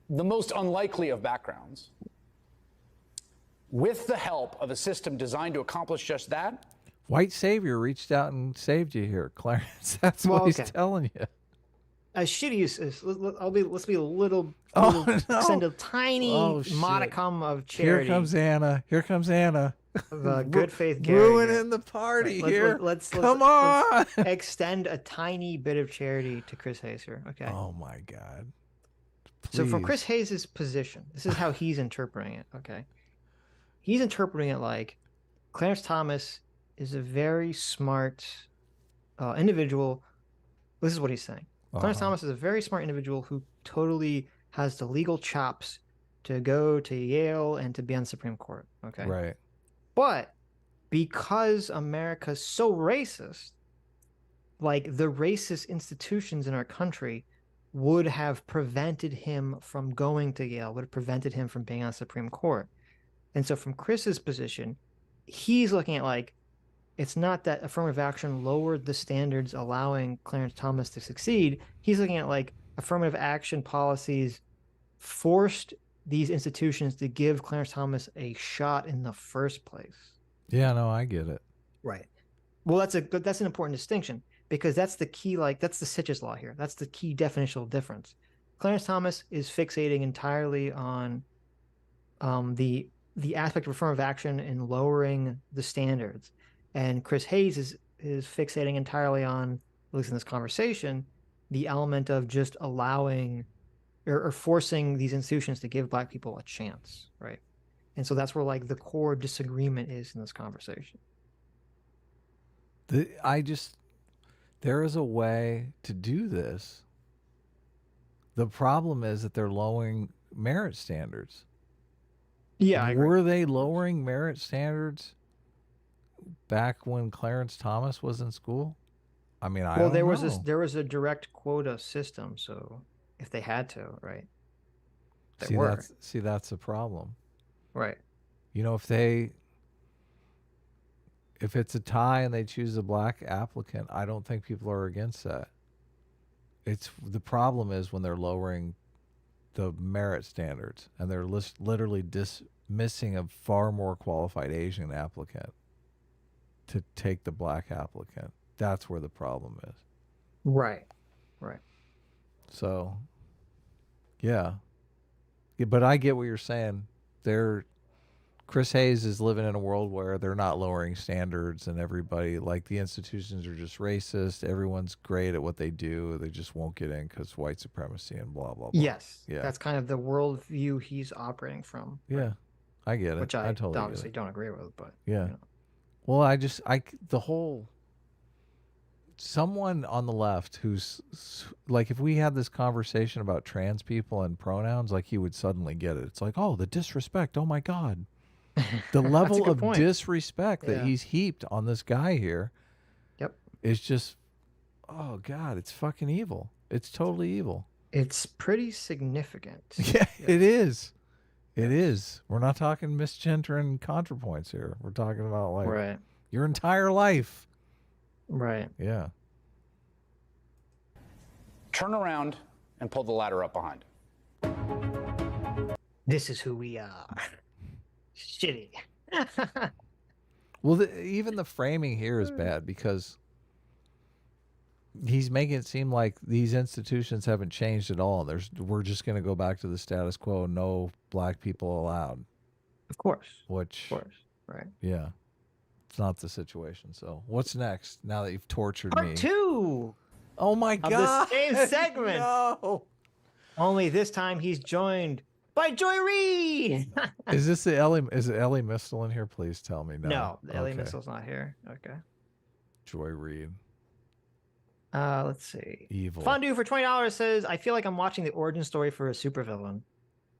Speaker 14: the most unlikely of backgrounds, with the help of a system designed to accomplish just that.
Speaker 2: White savior reached out and saved you here, Clarence. That's what he's telling you.
Speaker 1: As shitty as let's be a little, send a tiny modicum of charity.
Speaker 2: Here comes Anna. Here comes Anna.
Speaker 1: The good faith Gary.
Speaker 2: Ruining the party here. Come on.
Speaker 1: Let's extend a tiny bit of charity to Chris Hayes here. Okay.
Speaker 2: Oh my God. Please.
Speaker 1: So from Chris Hayes' position, this is how he's interpreting it. Okay. He's interpreting it like Clarence Thomas is a very smart individual. This is what he's saying. Clarence Thomas is a very smart individual who totally has the legal chops to go to Yale and to be on the Supreme Court. Okay.
Speaker 2: Right.
Speaker 1: But because America's so racist, like the racist institutions in our country would have prevented him from going to Yale, would have prevented him from being on the Supreme Court. And so from Chris's position, he's looking at like, it's not that affirmative action lowered the standards allowing Clarence Thomas to succeed. He's looking at like affirmative action policies forced these institutions to give Clarence Thomas a shot in the first place.
Speaker 2: Yeah, no, I get it.
Speaker 1: Right. Well, that's an important distinction because that's the key, like that's the Sitch's law here. That's the key definitional difference. Clarence Thomas is fixating entirely on the aspect of affirmative action in lowering the standards. And Chris Hayes is fixating entirely on, at least in this conversation, the element of just allowing or forcing these institutions to give black people a chance, right? And so that's where like the core disagreement is in this conversation.
Speaker 2: There is a way to do this. The problem is that they're lowering merit standards.
Speaker 1: Yeah, I agree.
Speaker 2: Were they lowering merit standards back when Clarence Thomas was in school? I mean, I don't know.
Speaker 1: There was a direct quota system, so if they had to, right?
Speaker 2: That's the problem.
Speaker 1: Right.
Speaker 2: You know, if it's a tie and they choose a black applicant, I don't think people are against that. The problem is when they're lowering the merit standards and they're literally dismissing a far more qualified Asian applicant to take the black applicant. That's where the problem is.
Speaker 1: Right. Right.
Speaker 2: So, yeah, but I get what you're saying. Chris Hayes is living in a world where they're not lowering standards and everybody, like the institutions are just racist. Everyone's great at what they do. They just won't get in because white supremacy and blah, blah, blah.
Speaker 1: Yes.
Speaker 2: Yeah.
Speaker 1: That's kind of the worldview he's operating from.
Speaker 2: Yeah.
Speaker 1: Right?
Speaker 2: I get it.
Speaker 1: Which I
Speaker 2: totally
Speaker 1: obviously don't agree with, but.
Speaker 2: Yeah.
Speaker 1: You know.
Speaker 2: Well, someone on the left who's like, if we had this conversation about trans people and pronouns, like he would suddenly get it. It's like, oh, the disrespect. Oh my God. The level of disrespect that he's heaped on this guy here.
Speaker 1: Yep.
Speaker 2: Is just, oh God, it's fucking evil. It's totally evil.
Speaker 1: It's pretty significant.
Speaker 2: Yeah, it is. It is. We're not talking misgender and ContraPoints here. We're talking about like your entire life.
Speaker 1: Right.
Speaker 2: Yeah.
Speaker 14: Turn around and pull the ladder up behind.
Speaker 1: This is who we are. Shitty.
Speaker 2: Well, even the framing here is bad because he's making it seem like these institutions haven't changed at all. We're just going to go back to the status quo. No black people allowed.
Speaker 1: Of course.
Speaker 2: Which,
Speaker 1: of course. Right.
Speaker 2: Yeah. It's not the situation. So what's next now that you've tortured
Speaker 1: Part
Speaker 2: me?
Speaker 1: 2.
Speaker 2: Oh my God.
Speaker 1: Of the same segment.
Speaker 2: No.
Speaker 1: Only this time he's joined by Joy Reid.
Speaker 2: Is this the Ellie? Is it Ellie Mistle in here? Please tell me.
Speaker 1: No, Ellie Mistle's not here. Okay.
Speaker 2: Joy Reid.
Speaker 1: Let's see.
Speaker 2: Evil.
Speaker 1: Fondue for $20 says, I feel like I'm watching the origin story for a supervillain.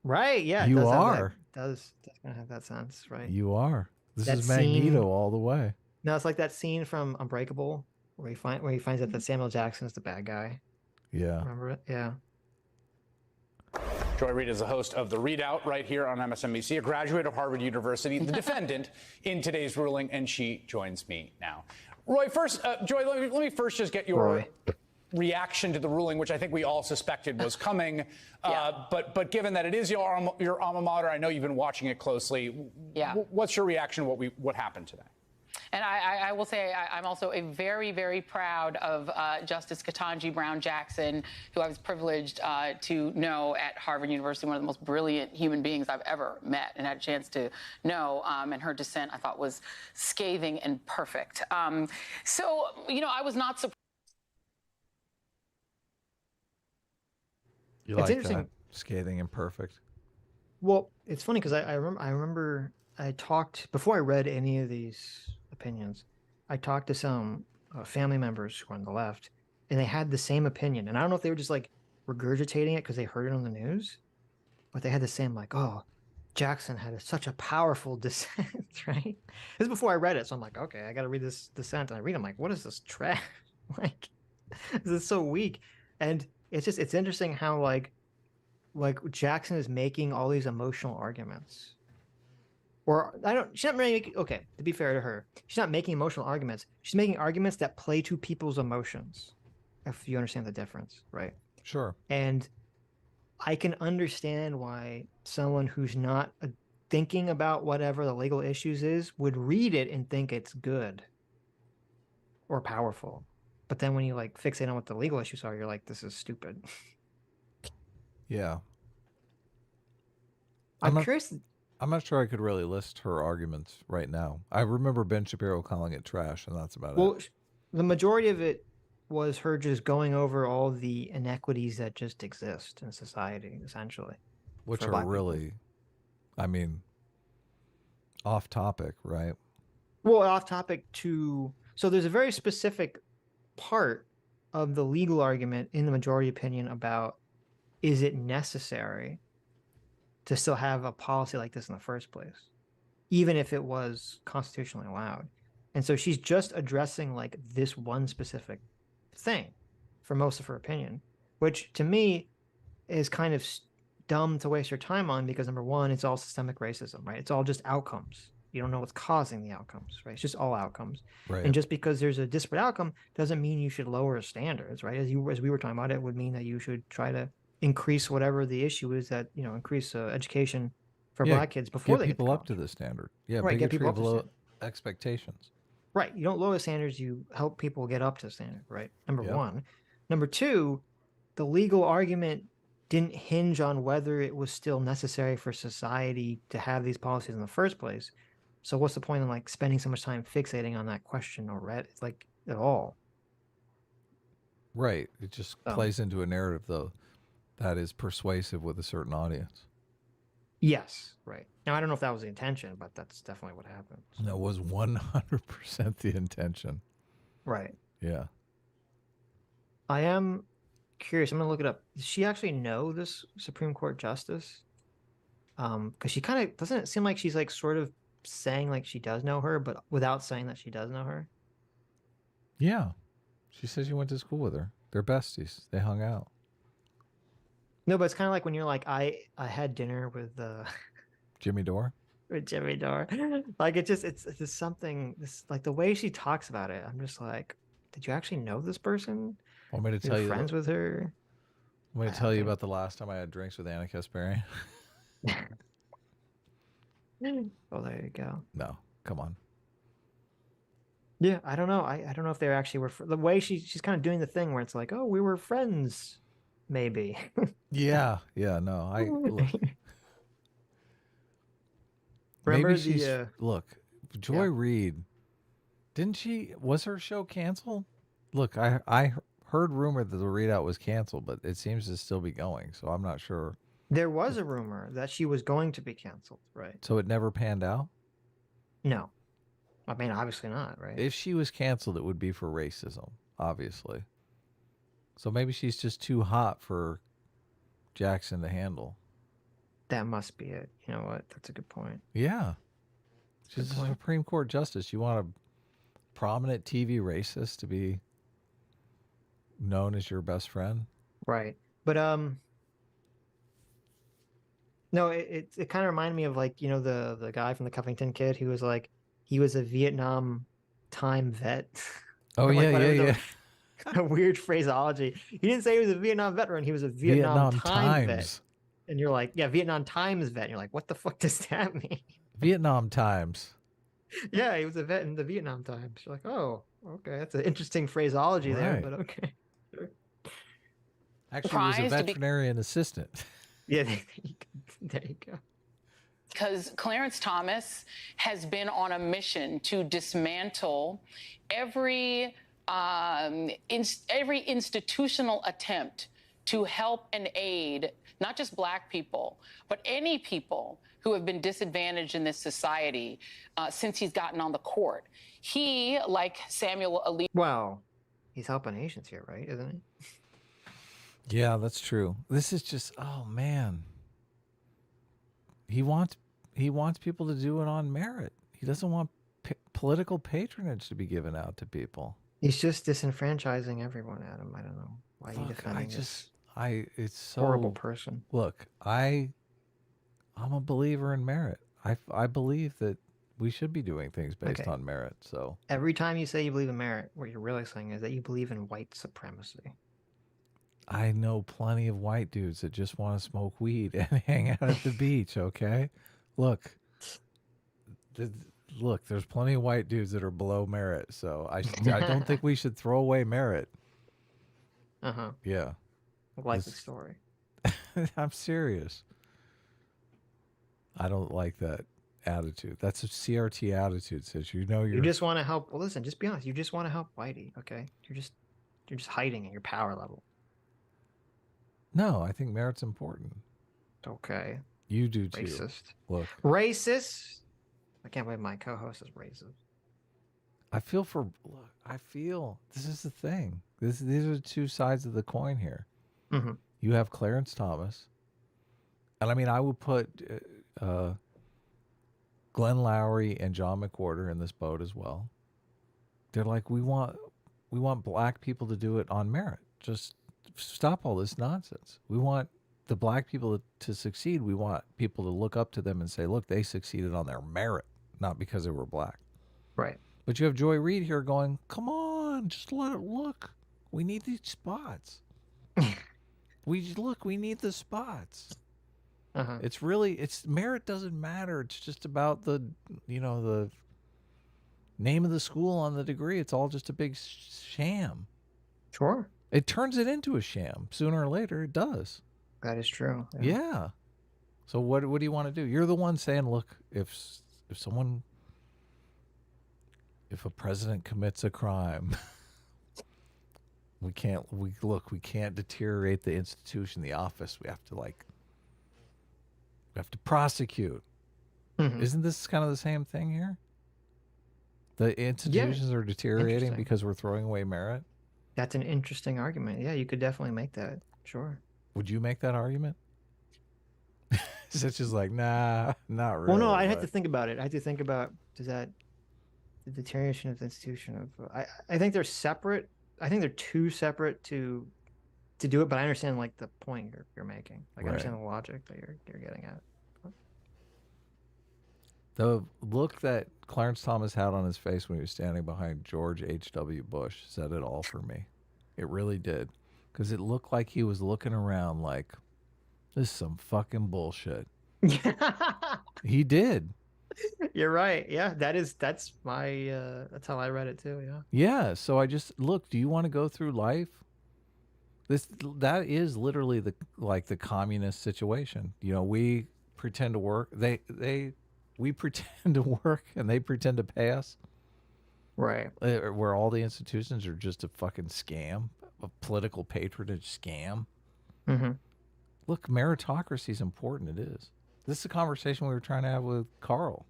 Speaker 1: Right? Yeah.
Speaker 2: You are.
Speaker 1: Does kind of have that sense, right?
Speaker 2: You are. This
Speaker 1: That
Speaker 2: is Magneto
Speaker 1: scene-
Speaker 2: all the way.
Speaker 1: No, it's like that scene from Unbreakable where he finds out that Samuel Jackson is the bad guy.
Speaker 2: Yeah.
Speaker 1: Remember it? Yeah.
Speaker 14: Joy Reid is the host of The Readout right here on MSNBC, a graduate of Harvard University, the defendant in today's ruling, and she joins me now. Roy, first, Joy, let me first just get your reaction to the ruling, which I think we all suspected was coming. But given that it is your alma mater, I know you've been watching it closely.
Speaker 10: Yeah.
Speaker 14: What's your reaction to what happened today?
Speaker 10: And I will say I'm also very, very proud of Justice Ketanji Brown Jackson, who I was privileged to know at Harvard University, one of the most brilliant human beings I've ever met and had a chance to know. And her dissent, I thought, was scathing and perfect. So, I was not surprised.
Speaker 2: You like that? Scathing and perfect.
Speaker 1: Well, it's funny because I remember I talked before I read any of these opinions. I talked to some family members who were on the left, and they had the same opinion. And I don't know if they were just like regurgitating it because they heard it on the news, but they had the same like, oh, Jackson had such a powerful dissent, right? This is before I read it, so I'm like, okay, I got to read this dissent. And I read it, I'm like, what is this trash? Like, this is so weak. And it's interesting how like Jackson is making all these emotional arguments. Or she's not really making, okay, to be fair to her, she's not making emotional arguments. She's making arguments that play to people's emotions, if you understand the difference, right?
Speaker 2: Sure.
Speaker 1: And I can understand why someone who's not thinking about whatever the legal issues is would read it and think it's good or powerful. But then when you like fixate on what the legal issues are, you're like, this is stupid.
Speaker 2: Yeah.
Speaker 1: I'm curious.
Speaker 2: I'm not sure I could really list her arguments right now. I remember Ben Shapiro calling it trash, and that's about it.
Speaker 1: Well, the majority of it was her just going over all the inequities that just exist in society, essentially.
Speaker 2: Which are really, I mean, off topic, right?
Speaker 1: Well, off topic to, so there's a very specific part of the legal argument in the majority opinion about, is it necessary to still have a policy like this in the first place, even if it was constitutionally allowed? And so she's just addressing like this one specific thing for most of her opinion, which to me is kind of dumb to waste your time on because number one, it's all systemic racism, right? It's all just outcomes. You don't know what's causing the outcomes, right? It's just all outcomes.
Speaker 2: Right.
Speaker 1: And just because there's a disparate outcome doesn't mean you should lower standards, right? As we were talking about, it would mean that you should try to increase whatever the issue is, that, you know, increase education for Black kids before they
Speaker 2: get people up to the standard. Yeah,
Speaker 1: right, get people up to
Speaker 2: low
Speaker 1: standard.
Speaker 2: expectations.
Speaker 1: Right. You don't lower the standards, you help people get up to standard, right? Number one. Number two, the legal argument didn't hinge on whether it was still necessary for society to have these policies in the first place. So what's the point in like spending so much time fixating on that question or like at all?
Speaker 2: Right. It just plays into a narrative though that is persuasive with a certain audience.
Speaker 1: Yes. Right. Now I don't know if that was the intention, but that's definitely what happened.
Speaker 2: That was 100% the intention.
Speaker 1: Right.
Speaker 2: Yeah.
Speaker 1: I am curious. I'm going to look it up. Does she actually know this Supreme Court justice? Because she kind of, doesn't it seem like she's like sort of saying like she does know her, but without saying that she does know her?
Speaker 2: Yeah. She says you went to school with her. They're besties. They hung out.
Speaker 1: No, but it's kind of like when you're like, I had dinner with
Speaker 2: Jimmy Dore?
Speaker 1: With Jimmy Dore. Like, it's just something, like the way she talks about it, I'm just like, did you actually know this person?
Speaker 2: Want me to tell you?
Speaker 1: Friends with her?
Speaker 2: Want me to tell you about the last time I had drinks with Anna Kasparian?
Speaker 1: Oh, there you go.
Speaker 2: No, come on.
Speaker 1: Yeah, I don't know. I don't know if they actually were. The way she's kind of doing the thing where it's like, oh, we were friends, maybe.
Speaker 2: Yeah, no. Look.
Speaker 1: Remember
Speaker 2: Maybe she's look. Joy
Speaker 1: Yeah.
Speaker 2: Reid, was her show canceled? Look, I heard rumor that the readout was canceled, but it seems to still be going. So I'm not sure.
Speaker 1: There was a rumor that she was going to be canceled, right?
Speaker 2: So it never panned out?
Speaker 1: No. I mean, obviously not, right?
Speaker 2: If she was canceled, it would be for racism, obviously. So maybe she's just too hot for Jackson to handle.
Speaker 1: That must be it. You know what? That's a good point.
Speaker 2: Yeah. She's a Supreme Court justice. You want a prominent TV racist to be known as your best friend?
Speaker 1: Right. But no, it kind of reminded me of, like, you know, the guy from the Covington Kid who was like, he was a Vietnam time vet.
Speaker 2: Oh,
Speaker 1: Or, like,
Speaker 2: yeah,
Speaker 1: whatever
Speaker 2: yeah.
Speaker 1: A weird phraseology. He didn't say he was a Vietnam veteran. He was a Vietnam time vet. And you're like, yeah, Vietnam Times vet. And you're like, what the fuck does that mean?
Speaker 2: Vietnam Times.
Speaker 1: Yeah, he was a vet in the Vietnam times. You're like, oh, okay, that's an interesting phraseology there,
Speaker 2: Right.
Speaker 1: but okay. Sure.
Speaker 2: Actually, he was a
Speaker 10: Surprised to be-
Speaker 2: veterinarian assistant.
Speaker 1: Yeah, there you go.
Speaker 10: Because Clarence Thomas has been on a mission to dismantle every institutional attempt to help and aid not just Black people, but any people who have been disadvantaged in this society since he's gotten on the court. He, like Samuel Alito.
Speaker 1: Well, he's helping Asians here, right? Isn't he?
Speaker 2: Yeah, that's true. This is just, oh man. He wants people to do it on merit. He doesn't want political patronage to be given out to people.
Speaker 1: He's just disenfranchising everyone, Adam. I don't know why you defending this
Speaker 2: it's so
Speaker 1: horrible person.
Speaker 2: Look, I'm a believer in merit. I believe that we should be doing things based
Speaker 1: Okay.
Speaker 2: on merit. So
Speaker 1: Every time you say you believe in merit, what you're really saying is that you believe in white supremacy.
Speaker 2: I know plenty of white dudes that just want to smoke weed and hang out at the beach. Okay, look, there's plenty of white dudes that are below merit. So I don't think we should throw away merit.
Speaker 1: Uh-huh.
Speaker 2: Yeah.
Speaker 1: Likely story.
Speaker 2: I'm serious. I don't like that attitude. That's a CRT attitude, Sitch. You know
Speaker 1: You just want to help. Well, listen, just be honest. You just want to help Whitey, okay? You're just hiding at your power level.
Speaker 2: No, I think merit's important.
Speaker 1: Okay.
Speaker 2: You do too.
Speaker 1: Racist.
Speaker 2: Look,
Speaker 1: Racist? I can't believe my co-host is racist.
Speaker 2: I feel this is the thing. These are the two sides of the coin here.
Speaker 1: Mm-hmm.
Speaker 2: You have Clarence Thomas, and I mean, I would put Glenn Lowry and John McWhorter in this boat as well. They're like, we want Black people to do it on merit. Just stop all this nonsense. We want the Black people to succeed. We want people to look up to them and say, look, they succeeded on their merit, not because they were Black.
Speaker 1: Right.
Speaker 2: But you have Joy Reid here going, come on, just let it look. We need these spots. we need the spots.
Speaker 1: Uh-huh.
Speaker 2: It's merit doesn't matter. It's just about the name of the school on the degree. It's all just a big sham.
Speaker 1: Sure.
Speaker 2: It turns it into a sham. Sooner or later, it does.
Speaker 1: That is true.
Speaker 2: Yeah. So what do you want to do? You're the one saying, look, if a president commits a crime, we can't deteriorate the institution, the office. We have to prosecute.
Speaker 1: Mm-hmm.
Speaker 2: Isn't this kind of the same thing here? The institutions are deteriorating because we're throwing away merit.
Speaker 1: That's an interesting argument. Yeah, you could definitely make that. Sure.
Speaker 2: Would you make that argument? Such as like, nah, not really.
Speaker 1: Well, no, I had to think about it. I had to think about, the deterioration of the institution of, I think they're separate. I think they're too separate to do it, but I understand like the point you're making. Like I understand the logic that you're getting at.
Speaker 2: The look that Clarence Thomas had on his face when he was standing behind George H.W. Bush said it all for me. It really did. Because it looked like he was looking around like, this is some fucking bullshit. He did.
Speaker 1: You're right. Yeah, that's that's how I read it too. Yeah.
Speaker 2: Yeah. So I just look. Do you want to go through life? That is literally the communist situation. You know, we pretend to work. We pretend to work, and they pretend to pay us.
Speaker 1: Right.
Speaker 2: Where all the institutions are just a fucking scam, a political patronage scam.
Speaker 1: Mm-hmm.
Speaker 2: Look, meritocracy is important. It is. This is a conversation we were trying to have with Carl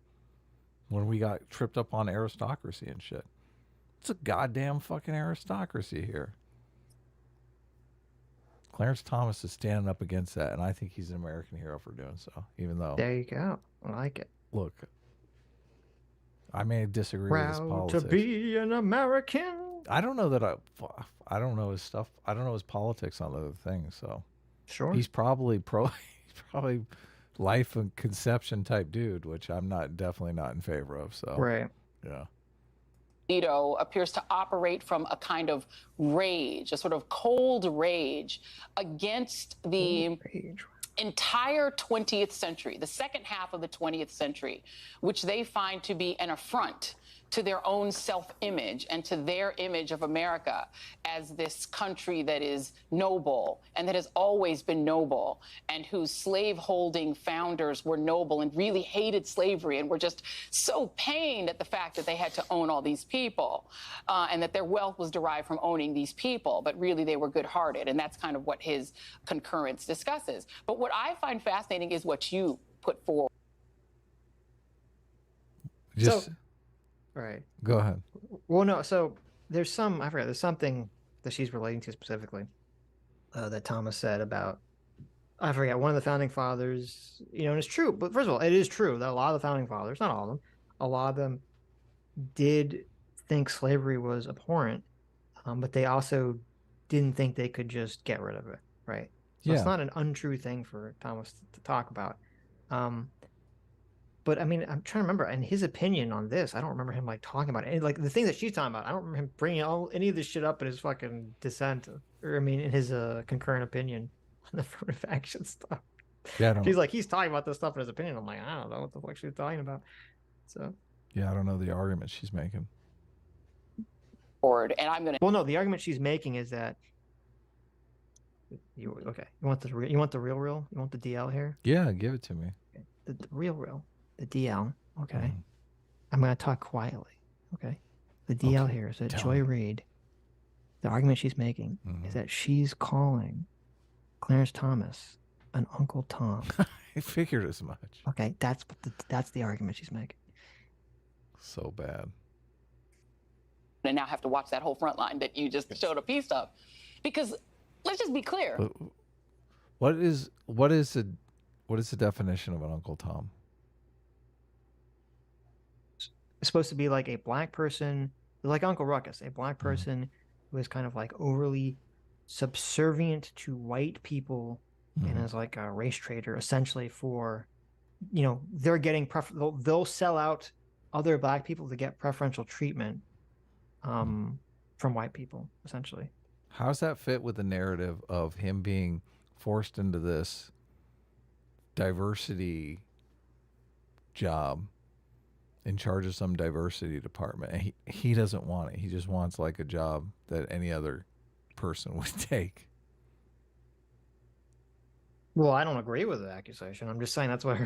Speaker 2: when we got tripped up on aristocracy and shit. It's a goddamn fucking aristocracy here. Clarence Thomas is standing up against that, and I think he's an American hero for doing so, even though...
Speaker 1: There you go. I like it.
Speaker 2: Look, I may disagree with his
Speaker 1: Proud
Speaker 2: politics.
Speaker 1: to be an American.
Speaker 2: I don't know that I don't know his stuff. I don't know his politics on other things, so...
Speaker 1: Sure.
Speaker 2: He's probably he's probably life and conception type dude, which I'm definitely not in favor of. So
Speaker 1: right.
Speaker 2: Yeah.
Speaker 10: Alito appears to operate from a kind of rage, a sort of cold rage against the entire 20th century, the second half of the 20th century, which they find to be an affront to their own self-image and to their image of America as this country that is noble and that has always been noble and whose slave-holding founders were noble and really hated slavery and were just so pained at the fact that they had to own all these people and that their wealth was derived from owning these people, but really they were good-hearted, and that's kind of what his concurrence discusses. But what I find fascinating is what you put forward.
Speaker 1: Right.
Speaker 2: Go ahead.
Speaker 1: Well, no. So there's something that she's relating to specifically that Thomas said about, I forget, one of the founding fathers, and it's true. But first of all, it is true that a lot of the founding fathers, not all of them, a lot of them did think slavery was abhorrent, but they also didn't think they could just get rid of it. Right. So it's not an untrue thing for Thomas to talk about. But I mean, I'm trying to remember, in his opinion on this, I don't remember him talking about it. And, the thing that she's talking about, I don't remember him bringing any of this shit up in his fucking dissent, or in his concurrent opinion on the affirmative action stuff.
Speaker 2: Yeah,
Speaker 1: he's talking about this stuff in his opinion. I'm like, I don't know what the fuck she's talking about. So
Speaker 2: yeah, I don't know the argument she's making.
Speaker 10: And I'm gonna.
Speaker 1: Well, no, the argument she's making is that you want the real, you want the DL here?
Speaker 2: Yeah, give it to me.
Speaker 1: Okay. The real. The DL, okay. I'm going to talk quietly, okay? The DL here is that Joy Reid, the argument she's making is that she's calling Clarence Thomas an Uncle Tom.
Speaker 2: I figured as much.
Speaker 1: Okay, that's the argument she's making.
Speaker 2: So bad.
Speaker 10: And now have to watch that whole front line that you just showed a piece of, because let's just be clear.
Speaker 2: What is the definition of an Uncle Tom?
Speaker 1: It's supposed to be like a black person, like Uncle Ruckus, a black person who is kind of overly subservient to white people and is like a race trader, essentially for, they're getting they'll sell out other black people to get preferential treatment from white people, essentially.
Speaker 2: How does that fit with the narrative of him being forced into this diversity job in charge of some diversity department? And he doesn't want it. He just wants a job that any other person would take.
Speaker 1: Well, I don't agree with the accusation. I'm just saying that's what.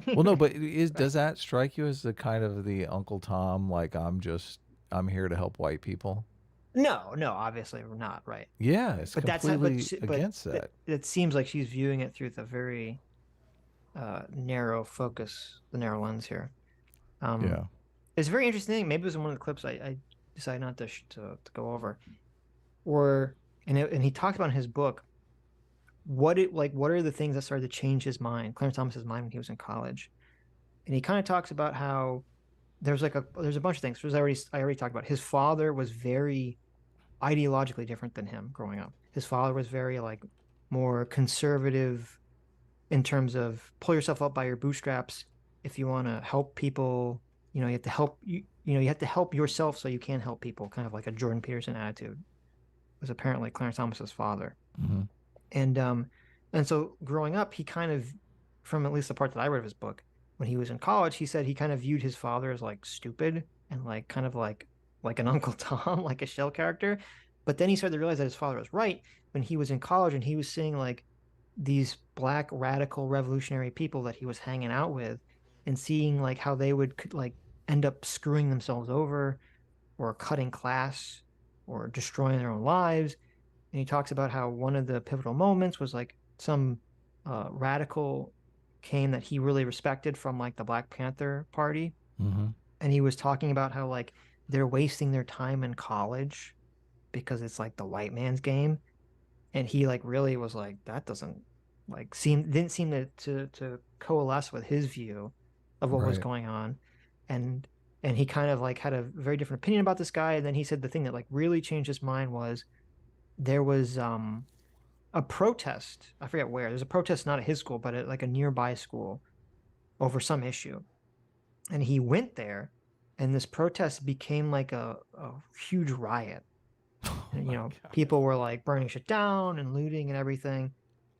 Speaker 2: Well, no, but does that strike you as the kind of the Uncle Tom, I'm here to help white people?
Speaker 1: No, obviously we're not, right?
Speaker 2: Yeah, it's completely against that.
Speaker 1: It seems like she's viewing it through the very narrow focus, the narrow lens here.
Speaker 2: Yeah,
Speaker 1: it's a very interesting thing. Maybe it was in one of the clips I decided not to go over, and he talked about in his book what are the things that started to change his mind, Clarence Thomas's mind, when he was in college, and he kind of talks about how there's a bunch of things. I already talked about. His father was very ideologically different than him growing up. His father was very more conservative in terms of pull yourself up by your bootstraps. if you want to help people, you have to help you have to help yourself so you can help people, kind of like a Jordan Peterson attitude. Was apparently Clarence Thomas's father.
Speaker 2: Mm-hmm.
Speaker 1: And so growing up, he kind of, from at least the part that I read of his book, when he was in college, he said he kind of viewed his father as like stupid and like kind of like an Uncle Tom, like a shell character. But then he started to realize that his father was right when he was in college and he was seeing like these black radical revolutionary people that he was hanging out with and seeing like how they would like end up screwing themselves over or cutting class or destroying their own lives. And he talks about how one of the pivotal moments was like some radical came that he really respected from like the Black Panther Party.
Speaker 2: Mm-hmm.
Speaker 1: And he was talking about how like they're wasting their time in college because it's like the white man's game. And he like really was like, that doesn't like didn't seem to coalesce with his view of what was going on. And he kind of like had a very different opinion about this guy. And then he said the thing that like really changed his mind was there was a protest. I forget where. There's a protest not at his school, but at like a nearby school over some issue. And he went there, and this protest became like a huge riot. And, people were like burning shit down and looting and everything.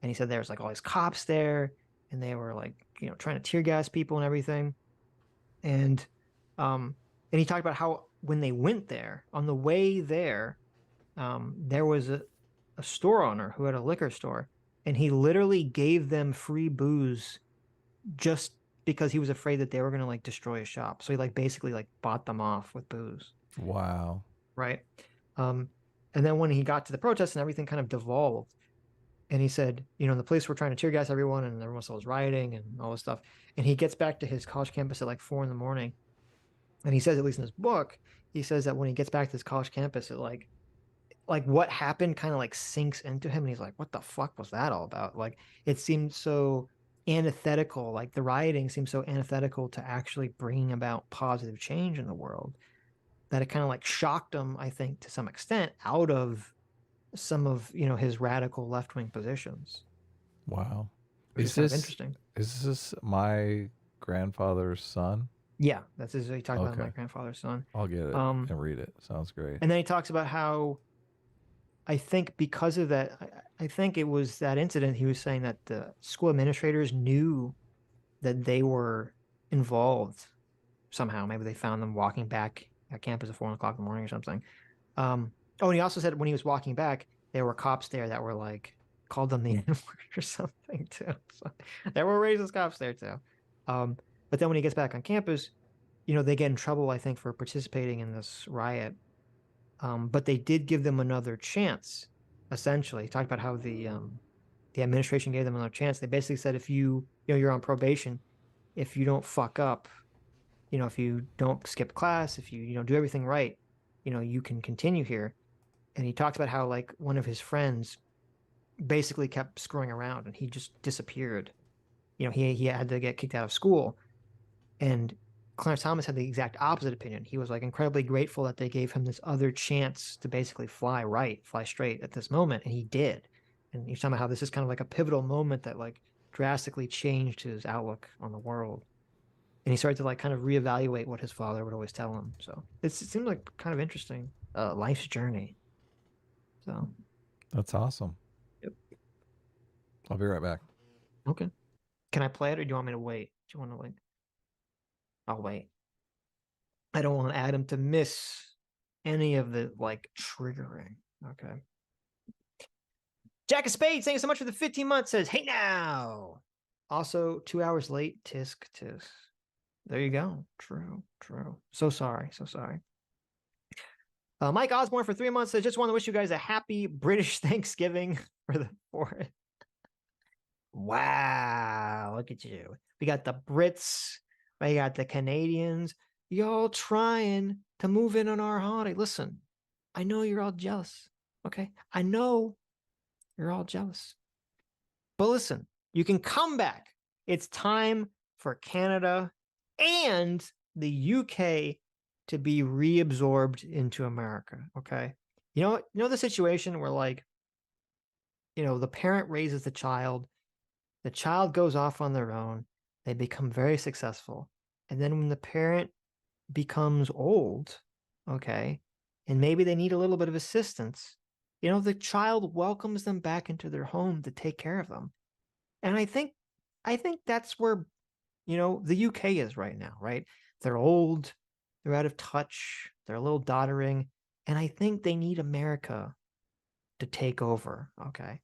Speaker 1: And he said there was like all these cops there, and they were like, trying to tear gas people and everything. And he talked about how when they went there, on the way there, there was a store owner who had a liquor store, and he literally gave them free booze just because he was afraid that they were going to like destroy his shop. So he like basically like bought them off with booze.
Speaker 2: Wow.
Speaker 1: Right. And then when he got to the protest and everything kind of devolved, and he said, the police were trying to tear gas everyone and everyone was rioting and all this stuff. And he gets back to his college campus at like 4 a.m. And he says, at least in his book, he says that when he gets back to his college campus, it like what happened kind of like sinks into him. And he's like, what the fuck was that all about? Like, it seemed so antithetical. Like the rioting seemed so antithetical to actually bringing about positive change in the world that it kind of like shocked him, I think, to some extent out of some of, his radical left-wing positions.
Speaker 2: Wow.
Speaker 1: Is this interesting?
Speaker 2: Is this my grandfather's son?
Speaker 1: Yeah, that's his. He talked about my grandfather's son.
Speaker 2: I'll get it and read it. Sounds great.
Speaker 1: And then he talks about how, I think because of that, I think it was that incident. He was saying that the school administrators knew that they were involved somehow. Maybe they found them walking back at campus at 4 o'clock in the morning or something. And he also said when he was walking back, there were cops there that were like, called them the N-word or something too. So there were racist cops there too. But then when he gets back on campus, they get in trouble, I think, for participating in this riot. But they did give them another chance, essentially. He talked about how the administration gave them another chance. They basically said, if you're on probation, if you don't fuck up, if you don't skip class, if you do everything right, you can continue here. And he talks about how like one of his friends basically kept screwing around and he just disappeared. He had to get kicked out of school. And Clarence Thomas had the exact opposite opinion. He was like incredibly grateful that they gave him this other chance to basically fly straight at this moment. And he did. And he's talking about how this is kind of like a pivotal moment that like drastically changed his outlook on the world. And he started to like kind of reevaluate what his father would always tell him. So it seemed like kind of interesting, life's journey. So
Speaker 2: that's awesome.
Speaker 1: Yep.
Speaker 2: I'll be right back.
Speaker 1: Okay. Can I play it or do you want me to wait? Do you want to like? I'll wait. I don't want Adam to miss any of the like triggering. Okay. Jack of Spades, thank you so much for the 15 months. Says, hey now. Also, 2 hours late. Tisk. There you go. True. So sorry. Mike Osborne for 3 months says, just want to wish you guys a happy British Thanksgiving for the 4th. Wow, look at you. We got the Brits, we got the Canadians, y'all trying to move in on our holiday. Listen, I know you're all jealous, okay? I know you're all jealous. But listen, you can come back. It's time for Canada and the UK to be reabsorbed into America, okay? You know the situation where like, the parent raises the child goes off on their own, They become very successful. And then when the parent becomes old, okay, and maybe they need a little bit of assistance, the child welcomes them back into their home to take care of them. And I think that's where, the UK is right now, right? They're old, they're out of touch, they're a little doddering, and I think they need America to take over, okay?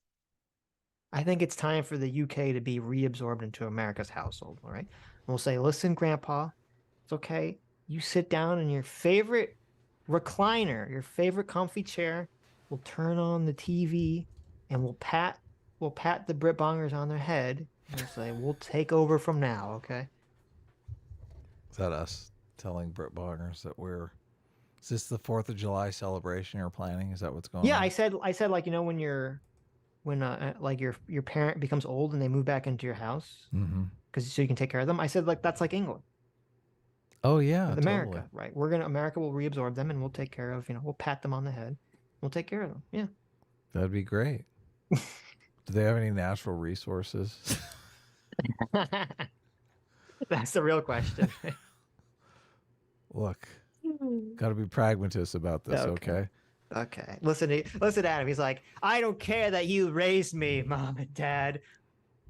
Speaker 1: I think it's time for the UK to be reabsorbed into America's household, all right? And we'll say, listen, Grandpa, it's okay. You sit down in your favorite recliner, your favorite comfy chair. We'll turn on the TV and we'll pat the Brit Bongers on their head and we'll say, we'll take over from now, okay?
Speaker 2: Is that us telling Brit Bongers that is this the 4th of July celebration you're planning? Is that what's going on?
Speaker 1: Yeah, I said like, when like your parent becomes old and they move back into your house so you can take care of them. I said, like, that's like England.
Speaker 2: Oh yeah,
Speaker 1: America,
Speaker 2: totally.
Speaker 1: right? America will reabsorb them and we'll take care of, we'll pat them on the head. We'll take care of them. Yeah.
Speaker 2: That'd be great. Do they have any natural resources?
Speaker 1: That's the real question.
Speaker 2: Look, got to be pragmatist about this, okay?
Speaker 1: Okay. Listen, Adam. He's like, I don't care that you raised me, Mom and Dad.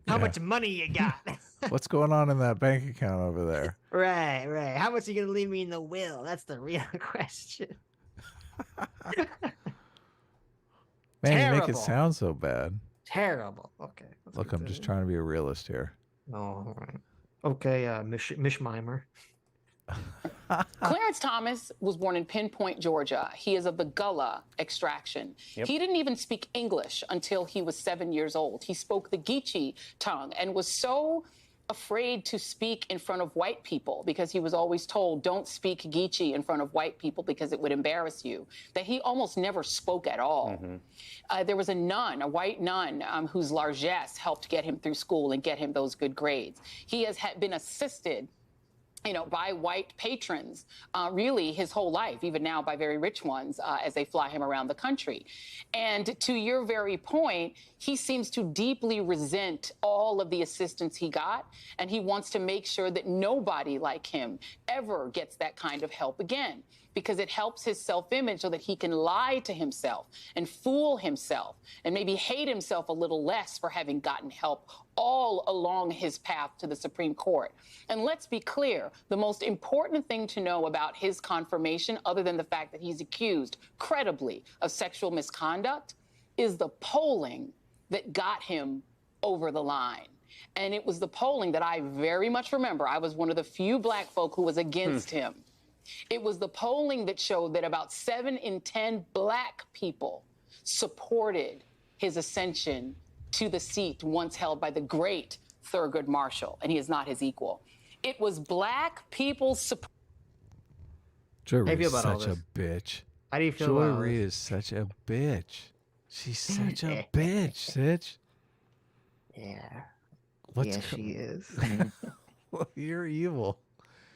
Speaker 1: How much money you got?
Speaker 2: What's going on in that bank account over there?
Speaker 1: Right. How much are you going to leave me in the will? That's the real question.
Speaker 2: Man, you make it sound so bad.
Speaker 1: Terrible. Okay.
Speaker 2: Look, I'm just trying to be a realist here.
Speaker 1: Oh, all right. Okay, Mish Mimer.
Speaker 10: Clarence Thomas was born in Pinpoint, Georgia. He is of the Gullah extraction. Yep. He didn't even speak English until he was 7 years old. He spoke the Geechee tongue and was so afraid to speak in front of white people because he was always told, don't speak Geechee in front of white people because it would embarrass you, that he almost never spoke at all. There was a white nun, whose largesse helped get him through school and get him those good grades. He has been assisted by white patrons, really his whole life, even now by very rich ones, as they fly him around the country. And to your very point, he seems to deeply resent all of the assistance he got, and he wants to make sure that nobody like him ever gets that kind of help again, because it helps his self-image so that he can lie to himself and fool himself and maybe hate himself a little less for having gotten help all along his path to the Supreme Court. And let's be clear, the most important thing to know about his confirmation, other than the fact that he's accused credibly of sexual misconduct, is the polling that got him over the line. And it was the polling that I very much remember. I was one of the few black folk who was against him. It was the polling that showed that about 7 in 10 black people supported his ascension to the seat once held by the great Thurgood Marshall, and he is not his equal. It was black people's support.
Speaker 2: Joy Reid is such a bitch.
Speaker 1: How do you feel
Speaker 2: Joy
Speaker 1: about
Speaker 2: Reid is such a bitch. She's such a bitch, Sitch.
Speaker 1: Yeah.
Speaker 2: What's
Speaker 1: she is.
Speaker 2: Well, you're evil.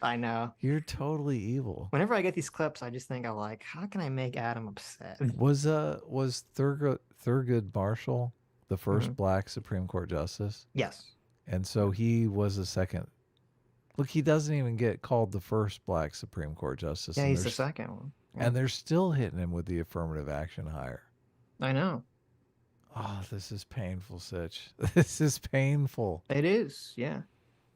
Speaker 1: I know.
Speaker 2: You're totally evil.
Speaker 1: Whenever I get these clips, I just think I'm like, how can I make Adam upset?
Speaker 2: Was Thurgood Marshall the first black Supreme Court justice?
Speaker 1: Yes.
Speaker 2: And so he was the second. Look, he doesn't even get called the first black Supreme Court justice.
Speaker 1: Yeah, he's the second one. Yeah.
Speaker 2: And they're still hitting him with the affirmative action hire.
Speaker 1: I know.
Speaker 2: Oh, this is painful, Sitch. This is painful.
Speaker 1: It is, yeah.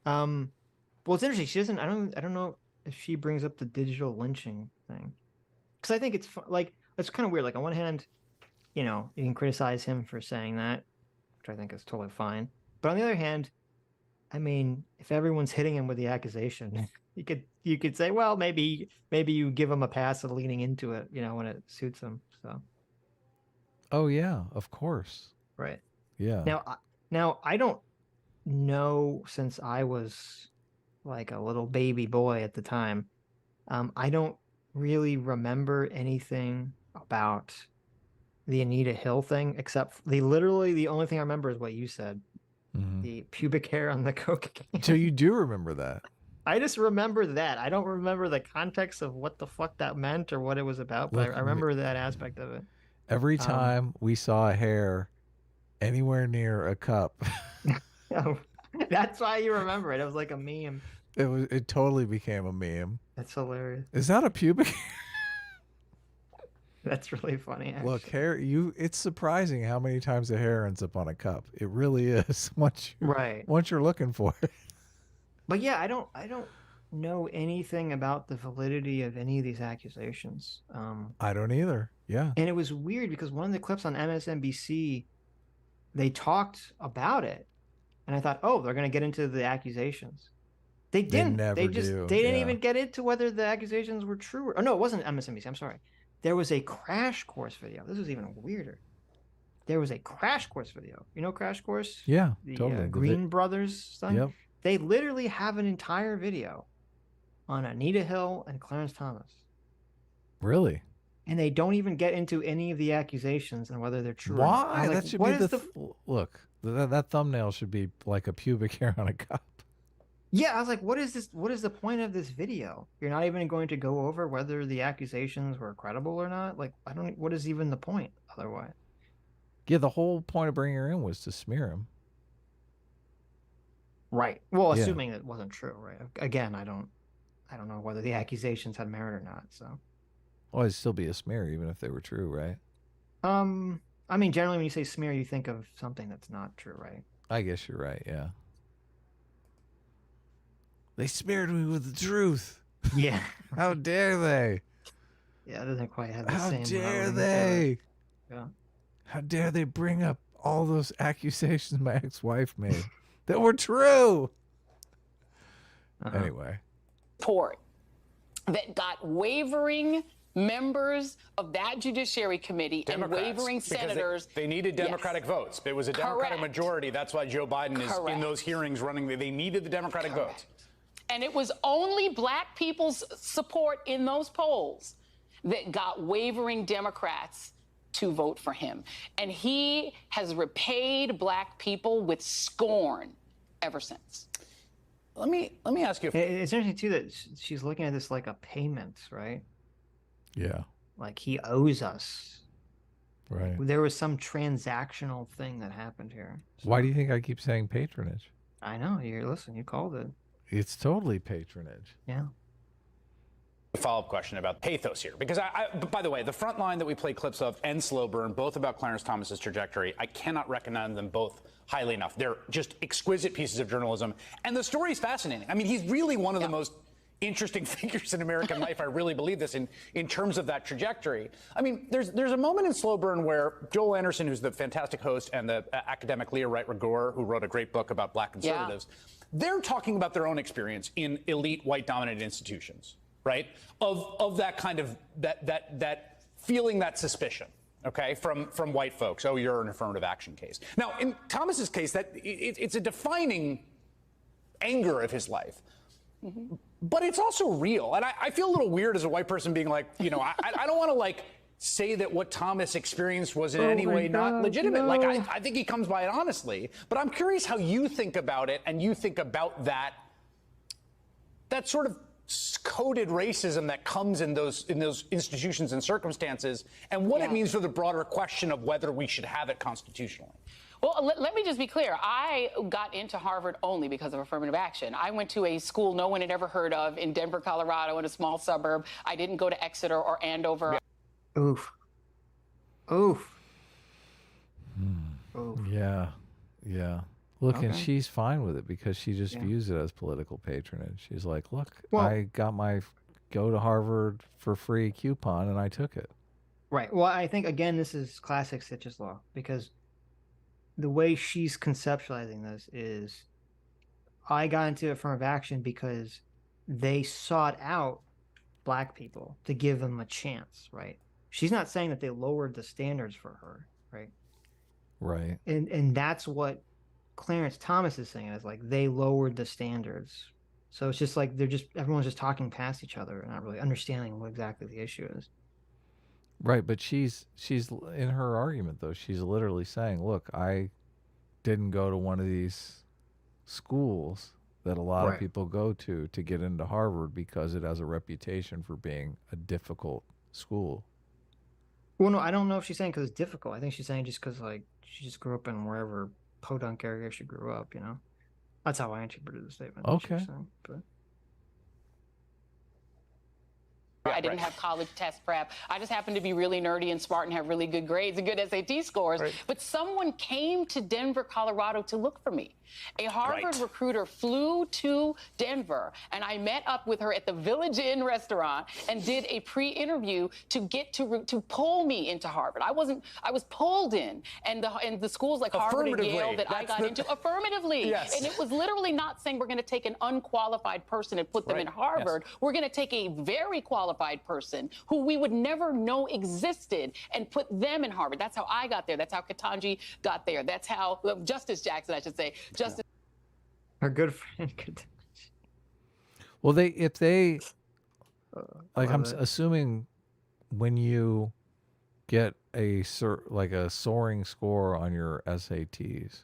Speaker 1: Well, it's interesting. She doesn't. I don't know if she brings up the digital lynching thing, because I think it's like it's kind of weird. Like on one hand, you can criticize him for saying that, which I think is totally fine. But on the other hand, I mean, if everyone's hitting him with the accusation, you could say, well, maybe you give him a pass of leaning into it, when it suits him. So.
Speaker 2: Oh yeah, of course.
Speaker 1: Right.
Speaker 2: Yeah.
Speaker 1: Now I don't know, since I was like a little baby boy at the time, I don't really remember anything about the Anita Hill thing, except the only thing I remember is what you said. The pubic hair on the cocaine.
Speaker 2: So you do remember that?
Speaker 1: I just remember that. I don't remember the context of what the fuck that meant or what it was about, but I remember that aspect of it.
Speaker 2: Every time we saw a hair anywhere near a cup,
Speaker 1: That's why you remember it. It was like a meme.
Speaker 2: It totally became a meme.
Speaker 1: That's hilarious.
Speaker 2: Is that a pubic?
Speaker 1: That's really funny. Actually.
Speaker 2: Look, hair. It's surprising how many times the hair ends up on a cup. It really is. Once you're looking for it.
Speaker 1: But yeah, I don't know anything about the validity of any of these accusations.
Speaker 2: I don't either. Yeah.
Speaker 1: And it was weird because one of the clips on MSNBC, they talked about it, and I thought, oh, they're going to get into the accusations. They didn't. They didn't even get into whether the accusations were true. Or no, it wasn't MSNBC. I'm sorry. There was a crash course video. This was even weirder. There was a crash course video. You know Crash Course?
Speaker 2: Yeah,
Speaker 1: the,
Speaker 2: totally.
Speaker 1: Green Brothers thing.
Speaker 2: Yep.
Speaker 1: They literally have an entire video on Anita Hill and Clarence Thomas.
Speaker 2: Really?
Speaker 1: And they don't even get into any of the accusations and whether they're true.
Speaker 2: Why?
Speaker 1: Like,
Speaker 2: that should be look. That thumbnail should be like a pubic hair on a cup.
Speaker 1: Yeah, I was like, what is this? What is the point of this video? You're not even going to go over whether the accusations were credible or not? Like, I don't, what is even the point otherwise?
Speaker 2: Yeah, the whole point of bringing her in was to smear him.
Speaker 1: Right. Well, assuming it wasn't true, right? Again, I don't know whether the accusations had merit or not, so.
Speaker 2: Well, it'd still be a smear even if they were true, right?
Speaker 1: I mean, generally when you say smear, you think of something that's not true, right?
Speaker 2: I guess you're right, yeah. They smeared me with the truth.
Speaker 1: Yeah.
Speaker 2: How dare they?
Speaker 1: Yeah, it doesn't quite have the
Speaker 2: How
Speaker 1: same.
Speaker 2: How dare they?
Speaker 1: Yeah.
Speaker 2: How dare they bring up all those accusations my ex-wife made that were true? Anyway.
Speaker 10: Report that got wavering members of that Judiciary Committee
Speaker 14: Democrats,
Speaker 10: and wavering
Speaker 14: because
Speaker 10: senators.
Speaker 14: They needed Democratic votes. It was a Democratic
Speaker 10: Correct.
Speaker 14: majority. That's why Joe Biden is in those hearings running. They needed the Democratic votes.
Speaker 10: And it was only black people's support in those polls that got wavering Democrats to vote for him. And he has repaid black people with scorn ever since.
Speaker 14: Let me ask you.
Speaker 1: It's interesting too that she's looking at this like a payment, right?
Speaker 2: Yeah.
Speaker 1: Like he owes us.
Speaker 2: Right.
Speaker 1: There was some transactional thing that happened here. So.
Speaker 2: Why do you think I keep saying patronage?
Speaker 1: I know. Listen, you called it.
Speaker 2: It's totally patronage.
Speaker 1: Yeah.
Speaker 14: Follow-up question about pathos here, because by the way, the front line that we play clips of and Slow Burn, both about Clarence Thomas's trajectory, I cannot recommend them both highly enough. They're just exquisite pieces of journalism, and the story is fascinating. I mean, he's really one of the most interesting figures in American life. I really believe this in terms of that trajectory. I mean, there's a moment in Slow Burn where Joel Anderson, who's the fantastic host, and the academic Leah Wright Rigueur, who wrote a great book about black conservatives, they're talking about their own experience in elite white-dominated institutions. Right? Of that kind of that feeling, that suspicion, okay, from white folks. Oh, you're an affirmative action case. Now, in Thomas's case, it's a defining anger of his life. Mm-hmm. But it's also real. And I feel a little weird as a white person being like, you know, I don't want to like say that what Thomas experienced was in any way not legitimate. No. Like I think he comes by it honestly. But I'm curious how you think about it, and you think about that sort of coded racism that comes in those institutions and circumstances, and what it means for the broader question of whether we should have it constitutionally.
Speaker 10: Well, let me just be clear. I got into Harvard only because of affirmative action. I went to a school no one had ever heard of in Denver, Colorado, in a small suburb. I didn't go to Exeter or Andover.
Speaker 1: Yeah. Oof. Oof.
Speaker 2: Oof. Yeah. Yeah. Look, and she's fine with it because she just views it as political patronage. She's like, look, I got my go to Harvard for free coupon and I took it.
Speaker 1: Right. Well, I think, again, this is classic Sitch's law, because the way she's conceptualizing this is I got into affirmative action because they sought out black people to give them a chance, right? She's not saying that they lowered the standards for her, right?
Speaker 2: Right.
Speaker 1: And that's what Clarence Thomas is saying, is like they lowered the standards. So it's just like everyone's just talking past each other and not really understanding what exactly the issue is.
Speaker 2: Right, but she's in her argument though, she's literally saying, look, I didn't go to one of these schools that a lot of people go to get into Harvard because it has a reputation for being a difficult school.
Speaker 1: Well, no, I don't know if she's saying because it's difficult. I think she's saying just because like she just grew up in wherever podunk area she grew up, you know. That's how I interpreted the statement.
Speaker 2: Okay.
Speaker 10: I didn't have college test prep. I just happened to be really nerdy and smart and have really good grades and good SAT scores. Right. But someone came to Denver, Colorado to look for me. A Harvard recruiter flew to Denver, and I met up with her at the Village Inn restaurant and did a pre-interview to get to pull me into Harvard. I was pulled in, and the schools like Harvard and Yale that I got into affirmatively. Yes. And it was literally not saying we're going to take an unqualified person and put them in Harvard. Yes. We're going to take a very qualified person who we would never know existed and put them in Harvard. That's how I got there. That's how Ketanji got there. That's how Justice Jackson, I should say.
Speaker 1: Her good friend.
Speaker 2: Well, if they like, I'm assuming when you get a soaring score on your SATs,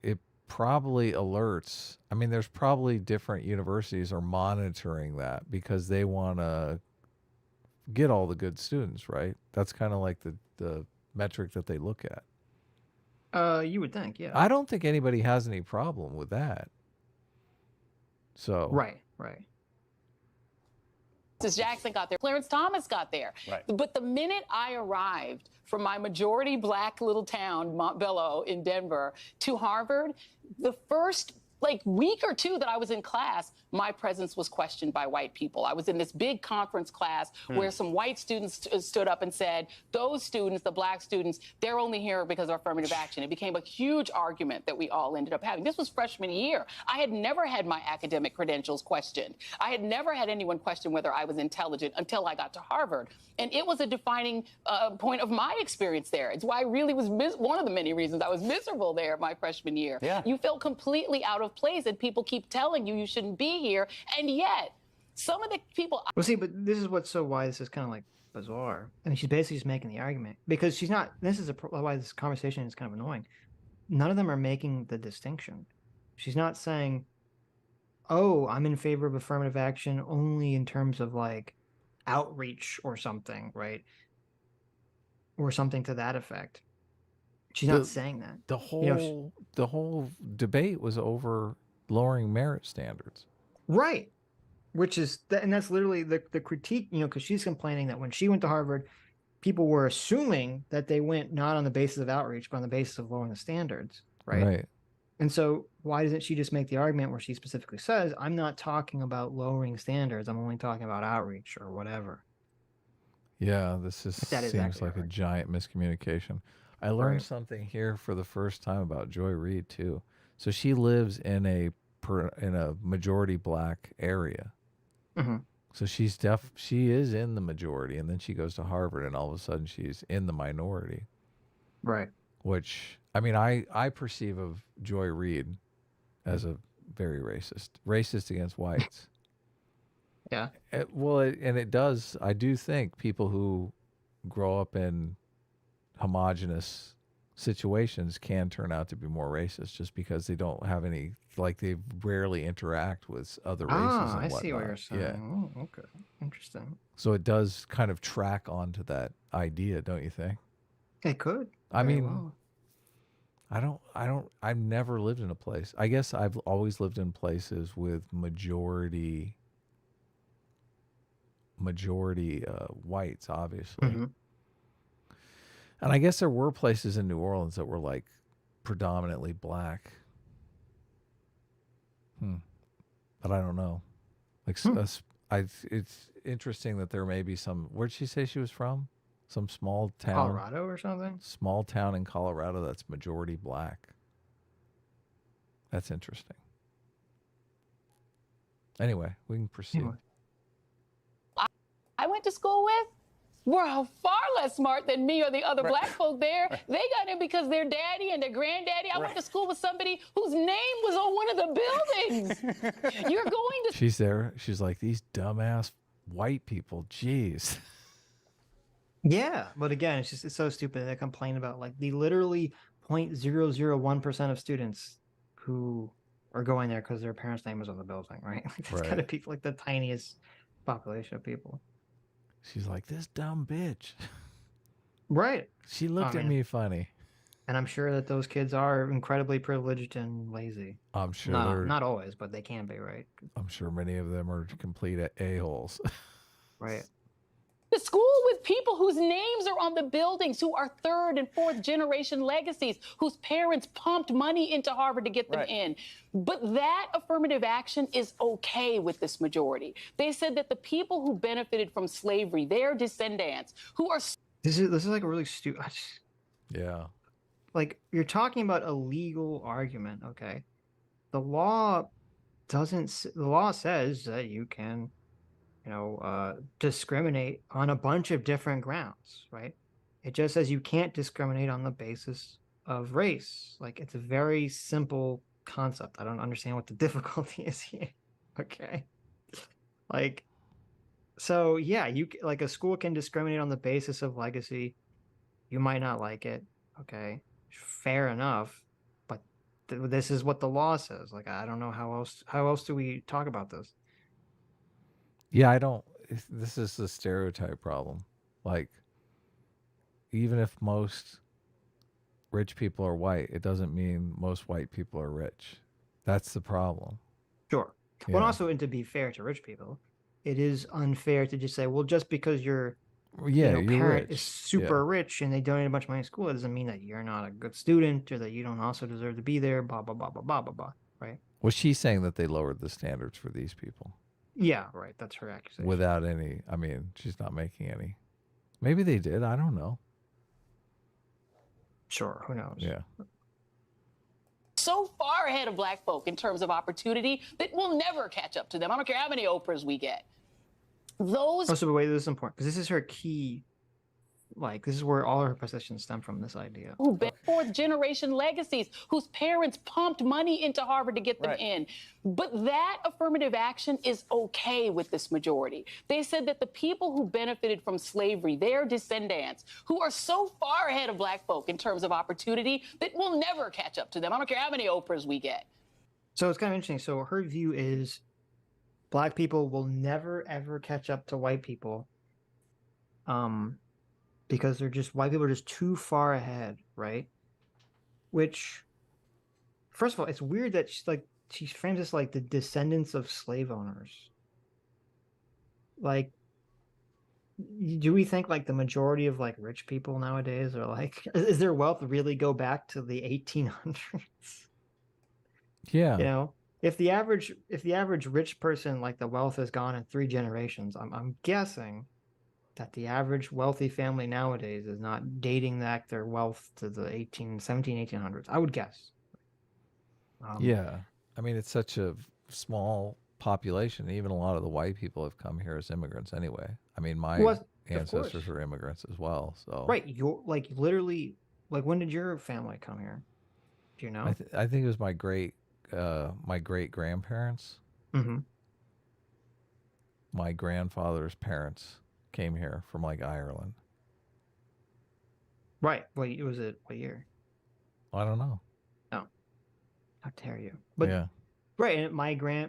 Speaker 2: it probably alerts. I mean, there's probably different universities are monitoring that because they want to get all the good students, right? That's kind of like the metric that they look at.
Speaker 1: You would think, yeah.
Speaker 2: I don't think anybody has any problem with that. So
Speaker 1: right.
Speaker 10: Justice Jackson got there. Clarence Thomas got there. Right. But the minute I arrived from my majority black little town, Montbello in Denver, to Harvard, the first week or two that I was in class, my presence was questioned by white people. I was in this big conference class where some white students stood up and said, those students, the black students, they're only here because of affirmative action. It became a huge argument that we all ended up having. This was freshman year. I had never had my academic credentials questioned. I had never had anyone question whether I was intelligent until I got to Harvard. And it was a defining point of my experience there. It's why I really was one of the many reasons I was miserable there my freshman year. Yeah. You felt completely out of place, and people keep telling you shouldn't be here, and yet some of the people.
Speaker 1: Well, see, but this is why this is kind of like bizarre. I mean, she's basically just making the argument because she's not. This is why this conversation is kind of annoying. None of them are making the distinction. She's not saying, "Oh, I'm in favor of affirmative action only in terms of like outreach or something," right? Or something to that effect. She's not saying that.
Speaker 2: The whole debate was over lowering merit standards.
Speaker 1: Right. Which is, and that's literally the critique, because she's complaining that when she went to Harvard, people were assuming that they went not on the basis of outreach, but on the basis of lowering the standards. Right. And so why doesn't she just make the argument where she specifically says, I'm not talking about lowering standards. I'm only talking about outreach or whatever.
Speaker 2: Yeah, this seems like a giant miscommunication. I learned something here for the first time about Joy Reid too. So she lives in a majority black area. So she is in the majority, and then she goes to Harvard, and all of a sudden she's in the minority.
Speaker 1: Right.
Speaker 2: Which, I mean, I perceive of Joy Reid as a very racist against whites.
Speaker 1: Yeah.
Speaker 2: I do think people who grow up in homogenous situations can turn out to be more racist just because they don't have any, they rarely interact with other races and whatnot.
Speaker 1: I see what you're saying.
Speaker 2: Yeah.
Speaker 1: Oh, okay. Interesting.
Speaker 2: So it does kind of track onto that idea, don't you think?
Speaker 1: It could.
Speaker 2: I mean, I've never lived in a place. I guess I've always lived in places with majority whites, obviously. And I guess there were places in New Orleans that were predominantly black. But I don't know. It's interesting that there may be some. Where'd she say she was from? Some small town.
Speaker 1: Colorado or something?
Speaker 2: Small town in Colorado that's majority black. That's interesting. Anyway, we can proceed.
Speaker 10: I went to school with were far less smart than me or the other black folk there. They got in because their daddy and their granddaddy. I went to school with somebody whose name was on one of the buildings. You're going to.
Speaker 2: She's there. She's like, these dumbass white people. Jeez.
Speaker 1: Yeah, but again, it's so stupid. They complain about the literally 0.001% of students who are going there because their parents' name was on the building, right? It's got to be the tiniest population of people.
Speaker 2: She's like, this dumb bitch.
Speaker 1: Right.
Speaker 2: She looked at me funny.
Speaker 1: And I'm sure that those kids are incredibly privileged and lazy.
Speaker 2: I'm sure
Speaker 1: not always, but they can be, right?
Speaker 2: I'm sure many of them are complete a-holes.
Speaker 1: Right.
Speaker 10: The school with people whose names are on the buildings, who are third and fourth generation legacies, whose parents pumped money into Harvard to get them in. But that affirmative action is okay with this majority. They said that the people who benefited from slavery, their descendants, who are...
Speaker 1: This is like a really stupid...
Speaker 2: Yeah.
Speaker 1: Like, you're talking about a legal argument, okay? The law doesn't... The law says that you can... discriminate on a bunch of different grounds, right? It just says you can't discriminate on the basis of race. Like, it's a very simple concept. I don't understand what the difficulty is here. Okay. Like, so yeah, like a school can discriminate on the basis of legacy. You might not like it. Okay. Fair enough. But this is what the law says. Like, I don't know how else do we talk about this?
Speaker 2: Yeah, this is a stereotype problem. Like, even if most rich people are white, it doesn't mean most white people are rich. That's the problem.
Speaker 1: Sure.
Speaker 2: Yeah.
Speaker 1: Well, also, and to be fair to rich people, it is unfair to just say, well, just because your
Speaker 2: you're
Speaker 1: parent
Speaker 2: rich.
Speaker 1: is super rich and they donate a bunch of money to school, it doesn't mean that you're not a good student or that you don't also deserve to be there, blah, blah, blah, blah, blah, blah, blah, right?
Speaker 2: Well, she's saying that they lowered the standards for these people.
Speaker 1: Yeah, right. That's her accusation.
Speaker 2: Without any, I mean, she's not making any. Maybe they did. I don't know.
Speaker 1: Sure. Who knows?
Speaker 2: Yeah.
Speaker 10: So far ahead of black folk in terms of opportunity that we'll never catch up to them. I don't care how many Oprahs we get. Those...
Speaker 1: Also, but wait, this is important because this is her key. Like, this is where all her positions stem from, this idea.
Speaker 10: Who fourth generation legacies, whose parents pumped money into Harvard to get them in. But that affirmative action is okay with this majority. They said that the people who benefited from slavery, their descendants, who are so far ahead of black folk in terms of opportunity that we'll never catch up to them. I don't care how many Oprahs we get.
Speaker 1: So it's kind of interesting. So her view is black people will never, ever catch up to white people. Because white people are just too far ahead, right? Which, first of all, it's weird that she frames this like the descendants of slave owners. Like, do we think like the majority of like rich people nowadays are like, is their wealth really go back to the 1800s?
Speaker 2: Yeah.
Speaker 1: If the average rich person, like the wealth has gone in 3 generations, I'm guessing that the average wealthy family nowadays is not dating back their wealth to the 1800s. I would guess.
Speaker 2: Yeah. I mean, it's such a small population. Even a lot of the white people have come here as immigrants anyway. I mean, my ancestors were immigrants as well. So
Speaker 1: right. You're like literally, like, when did your family come here? Do you know?
Speaker 2: I think it was my great grandparents.
Speaker 1: Mm-hmm.
Speaker 2: My grandfather's parents came here from like Ireland.
Speaker 1: Right. What year?
Speaker 2: I don't know.
Speaker 1: No. How dare you? But
Speaker 2: yeah.
Speaker 1: Right. And my great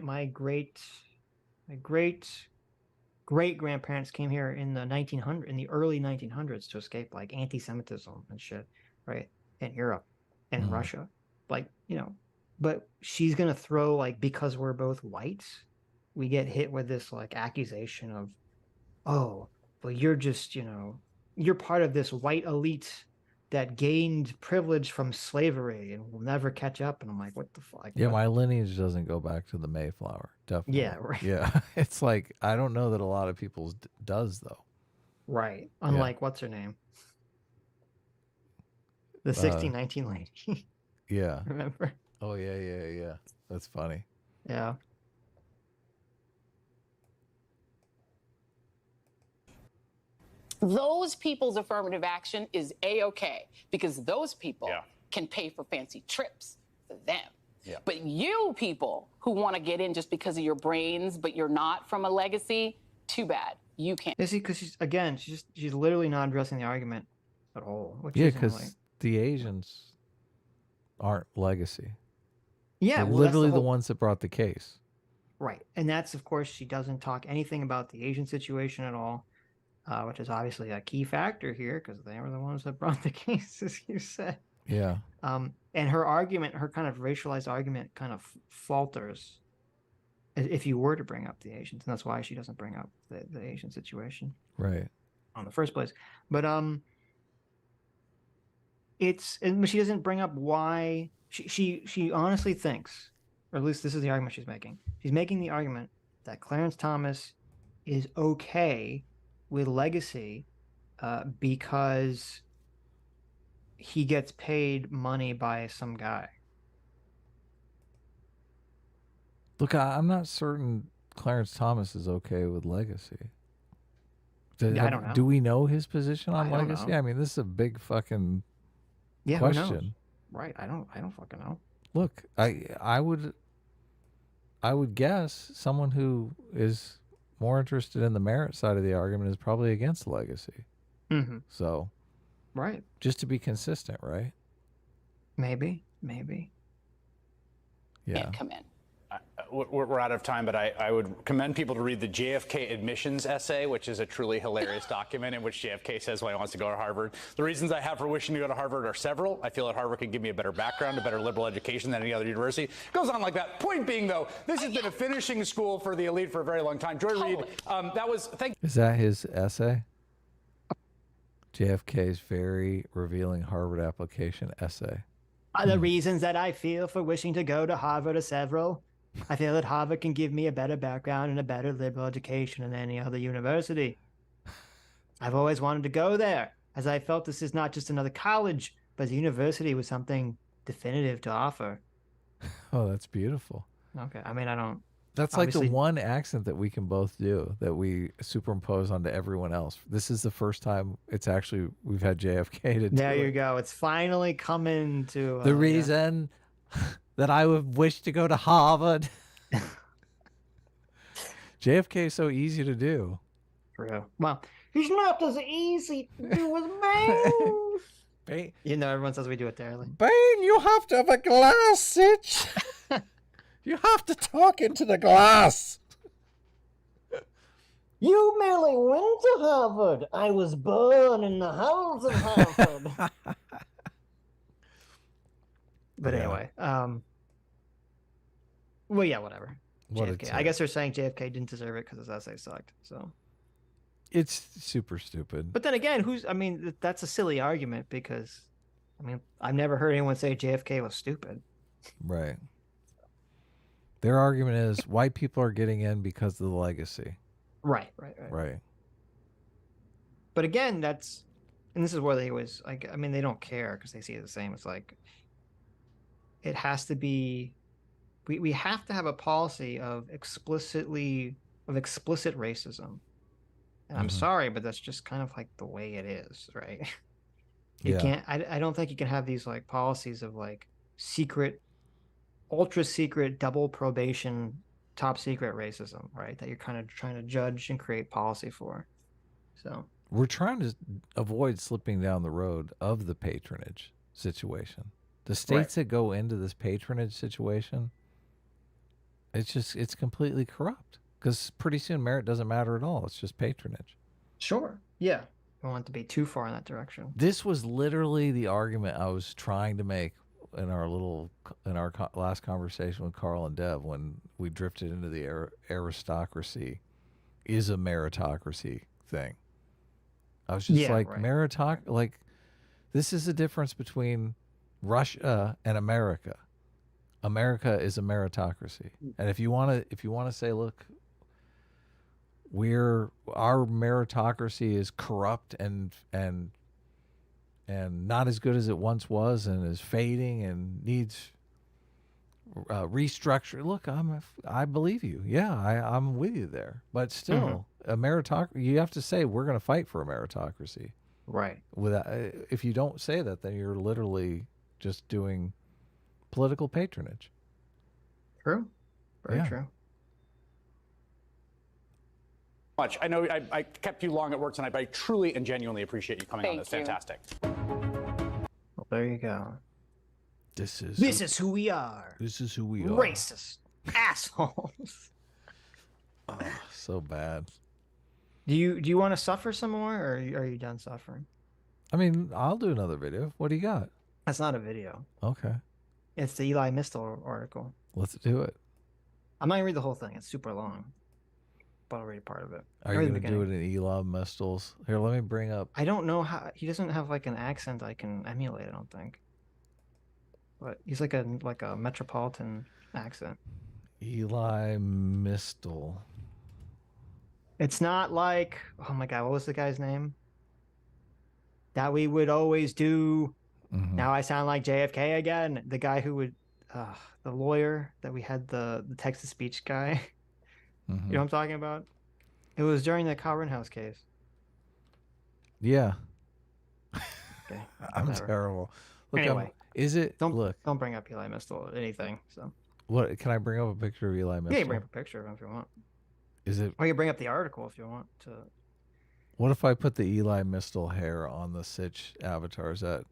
Speaker 1: grandparents came here in the early 1900s to escape like anti-Semitism and shit, right? In Europe and Russia. Like, but she's gonna throw like, because we're both white, we get hit with this like accusation of, oh, well, you're just, you're part of this white elite that gained privilege from slavery and will never catch up. And I'm like, what the fuck?
Speaker 2: Yeah, my lineage doesn't go back to the Mayflower. Definitely.
Speaker 1: Yeah, right.
Speaker 2: Yeah. It's like, I don't know that a lot of people's does, though.
Speaker 1: Right. Unlike, what's her name? The 1619 lady.
Speaker 2: Yeah.
Speaker 1: Remember?
Speaker 2: Oh, yeah. That's funny.
Speaker 1: Yeah.
Speaker 10: Those people's affirmative action is A-okay because those people can pay for fancy trips for them. Yeah. But you people who want to get in just because of your brains, but you're not from a legacy, too bad. You can't.
Speaker 1: You see, because she's literally not addressing the argument at all.
Speaker 2: Yeah, because the Asians aren't legacy.
Speaker 1: Yeah,
Speaker 2: they're literally the ones that brought the case.
Speaker 1: Right. And that's, of course, she doesn't talk anything about the Asian situation at all. Which is obviously a key factor here because they were the ones that brought the case, as you said.
Speaker 2: Yeah.
Speaker 1: And her argument, her kind of racialized argument, kind of falters if you were to bring up the Asians, and that's why she doesn't bring up the Asian situation,
Speaker 2: right,
Speaker 1: in the first place. But and she doesn't bring up why she honestly thinks, or at least this is the argument she's making. She's making the argument that Clarence Thomas is okay with legacy because he gets paid money by some guy.
Speaker 2: Look, I'm not certain Clarence Thomas is okay with legacy.
Speaker 1: I don't know.
Speaker 2: Do we know his position on
Speaker 1: I don't
Speaker 2: legacy?
Speaker 1: know.
Speaker 2: I mean, this is a big fucking
Speaker 1: Who knows?
Speaker 2: question.
Speaker 1: Right. I don't fucking know.
Speaker 2: Look, I would guess someone who is more interested in the merit side of the argument is probably against legacy.
Speaker 1: Mm-hmm.
Speaker 2: So,
Speaker 1: right.
Speaker 2: Just to be consistent, right?
Speaker 1: Maybe.
Speaker 2: Yeah.
Speaker 10: Come in.
Speaker 14: We're out of time, but I would commend people to read the JFK admissions essay, which is a truly hilarious document in which JFK says why he wants to go to Harvard. The reasons I have for wishing to go to Harvard are several. I feel that Harvard can give me a better background, a better liberal education than any other university. It goes on like that. Point being, though, this has been a finishing school for the elite for a very long time. Joy Reid, that was, thank you.
Speaker 2: Is that his essay? JFK's very revealing Harvard application essay.
Speaker 1: The reasons that I feel for wishing to go to Harvard are several. I feel that Harvard can give me a better background and a better liberal education than any other university. I've always wanted to go there, as I felt this is not just another college, but a university with something definitive to offer.
Speaker 2: Oh, that's beautiful.
Speaker 1: Okay. I mean, I don't...
Speaker 2: That's like the one accent that we can both do that we superimpose onto everyone else. This is the first time we've had JFK to do
Speaker 1: There you
Speaker 2: it.
Speaker 1: go. It's finally coming to...
Speaker 2: The reason that I would wish to go to Harvard. JFK is so easy to do.
Speaker 1: True. Well, he's not as easy to do as me. You know, everyone says we do it terribly.
Speaker 2: Bane, you have to have a glass, Sitch. You have to talk into the glass.
Speaker 1: You merely went to Harvard. I was born in the halls of Harvard. But anyway, well, yeah, whatever. JFK. I guess they're saying JFK didn't deserve it because his essay sucked. So
Speaker 2: it's super stupid.
Speaker 1: But then again, that's a silly argument because, I mean, I've never heard anyone say JFK was stupid.
Speaker 2: Right. Their argument is white people are getting in because of the legacy.
Speaker 1: Right. But again, and this is where they always, like, I mean, they don't care because they see it the same. It's like, it has to be, we have to have a policy of explicit racism. And I'm sorry, but that's just kind of like the way it is, right? You can't, I don't think you can have these like policies of like ultra secret, double probation, top secret racism, right? That you're kind of trying to judge and create policy for. So
Speaker 2: we're trying to avoid slipping down the road of the patronage situation. The states that go into this patronage situation, it's completely corrupt because pretty soon merit doesn't matter at all. It's just patronage.
Speaker 1: Sure. Yeah. I don't want to be too far in that direction.
Speaker 2: This was literally the argument I was trying to make in our last conversation with Carl and Deb when we drifted into the aristocracy is a meritocracy thing. I was just like this is the difference between Russia and America. America is a meritocracy. And if you want to say, look, our meritocracy is corrupt and not as good as it once was and is fading and needs restructure. Look, I believe you. Yeah, I'm with you there. But still, a meritocracy, you have to say we're going to fight for a meritocracy.
Speaker 1: Right.
Speaker 2: If you don't say that, then you're literally just doing political patronage.
Speaker 1: True. Very true.
Speaker 14: Much. I know I kept you long at work tonight, but I truly and genuinely appreciate you coming on. That's fantastic.
Speaker 1: Well, there you go.
Speaker 2: This is
Speaker 1: who we are.
Speaker 2: This is who we are.
Speaker 1: Racist assholes.
Speaker 2: Oh, so bad.
Speaker 1: Do you want to suffer some more, or are you done suffering?
Speaker 2: I mean, I'll do another video. What do you got?
Speaker 1: That's not a video.
Speaker 2: Okay.
Speaker 1: It's the Eli Mistel article.
Speaker 2: Let's do it.
Speaker 1: I'm not going to read the whole thing. It's super long. But I'll read part of it.
Speaker 2: Are you going to do it in Eli Mistel's? Here, let me bring up.
Speaker 1: I don't know how. He doesn't have like an accent I can emulate, I don't think. But he's like a metropolitan accent.
Speaker 2: Eli Mistel.
Speaker 1: It's not like, oh my God, what was the guy's name? That we would always do.
Speaker 2: Mm-hmm.
Speaker 1: Now I sound like JFK again. The guy who would, the lawyer that we had, the text-to-speech guy.
Speaker 2: Mm-hmm.
Speaker 1: You know what I'm talking about? It was during the Kyle Rittenhouse case.
Speaker 2: Yeah.
Speaker 1: Okay.
Speaker 2: I'm terrible. Look,
Speaker 1: anyway,
Speaker 2: is it?
Speaker 1: Don't bring up Eli Mistel or anything. So.
Speaker 2: What can I bring up a picture of Eli Mistel?
Speaker 1: Yeah, you bring up a picture of him if you want.
Speaker 2: Is it?
Speaker 1: Or you bring up the article if you want to.
Speaker 2: What if I put the Eli Mistel hair on the Sitch avatar? Is that?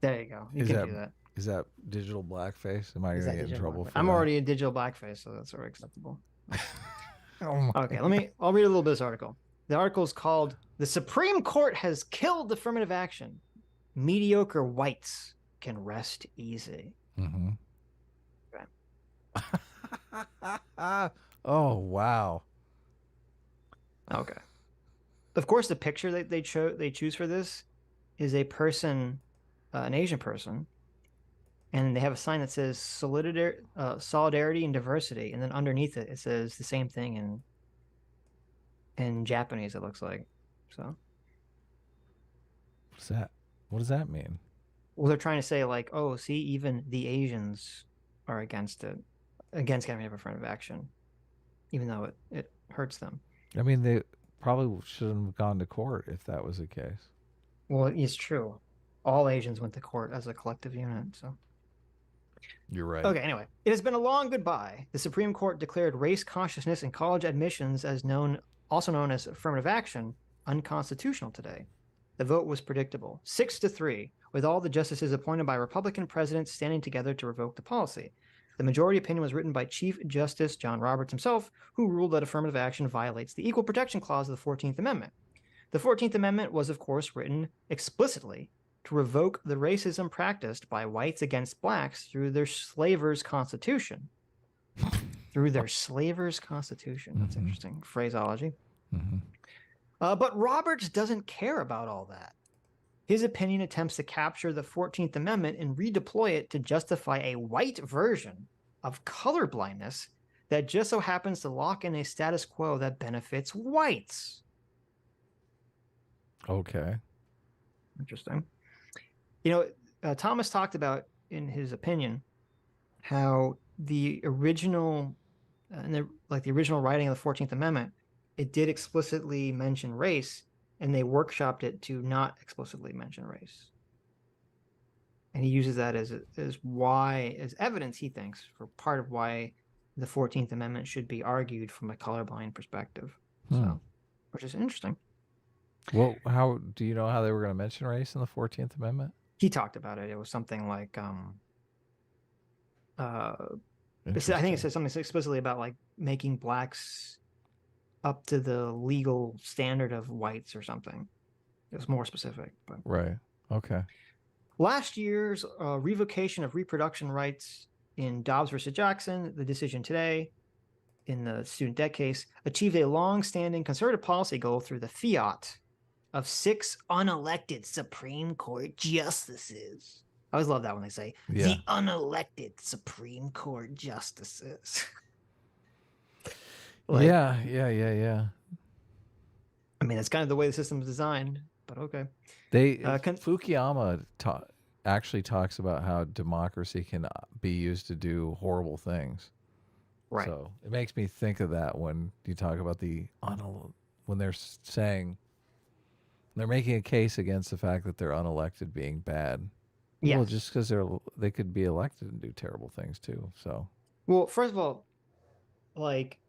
Speaker 1: There you go. You can do that.
Speaker 2: Is that digital blackface? Am I going to get in trouble for that?
Speaker 1: I'm already in digital blackface, so that's already acceptable.
Speaker 2: Oh
Speaker 1: okay, I'll read a little bit of this article. The article is called "The Supreme Court Has Killed Affirmative Action. Mediocre whites can rest easy."
Speaker 2: Mm-hmm. Okay. Oh, wow.
Speaker 1: Okay. Of course, the picture that they choose for this is a person, an Asian person, and they have a sign that says solidarity and diversity, and then underneath it, it says the same thing in Japanese, it looks like. So.
Speaker 2: What's that? What does that mean?
Speaker 1: Well, they're trying to say like, oh, see, even the Asians are against it, against getting affirmative action, even though it hurts them.
Speaker 2: I mean, they probably shouldn't have gone to court if that was the case.
Speaker 1: Well, it's true. All Asians went to court as a collective unit, so.
Speaker 2: You're right.
Speaker 1: Okay, anyway. It has been a long goodbye. The Supreme Court declared race consciousness in college admissions, also known as affirmative action, unconstitutional today. The vote was predictable, 6-3, with all the justices appointed by Republican presidents standing together to revoke the policy. The majority opinion was written by Chief Justice John Roberts himself, who ruled that affirmative action violates the Equal Protection Clause of the 14th Amendment. The 14th Amendment was, of course, written explicitly to revoke the racism practiced by whites against blacks through their slavers' constitution. Through their slavers' constitution. That's interesting phraseology.
Speaker 2: Mm-hmm.
Speaker 1: But Roberts doesn't care about all that. His opinion attempts to capture the 14th Amendment and redeploy it to justify a white version of colorblindness that just so happens to lock in a status quo that benefits whites.
Speaker 2: Okay.
Speaker 1: Interesting. You know, Thomas talked about in his opinion how the original, the original writing of the 14th Amendment, it did explicitly mention race, and they workshopped it to not explicitly mention race. And he uses that as evidence, he thinks, for part of why the 14th Amendment should be argued from a colorblind perspective. So, which is interesting.
Speaker 2: Well, how do you know how they were going to mention race in the 14th Amendment?
Speaker 1: He talked about it. It was something like, I think it said something explicitly about like making blacks up to the legal standard of whites or something. It was more specific. But.
Speaker 2: Right. Okay.
Speaker 1: Last year's revocation of reproduction rights in Dobbs versus Jackson, the decision today in the student debt case, achieved a long-standing conservative policy goal through the fiat of 6 unelected Supreme Court justices. I always love that when they say the unelected Supreme Court justices.
Speaker 2: Yeah.
Speaker 1: I mean, that's kind of the way the system is designed, but okay.
Speaker 2: Fukuyama actually talks about how democracy can be used to do horrible things.
Speaker 1: Right.
Speaker 2: So it makes me think of that when you talk about when they're saying they're making a case against the fact that they're unelected being bad.
Speaker 1: Yes.
Speaker 2: Well, just because they could be elected and do terrible things too. So.
Speaker 1: Well, first of all, like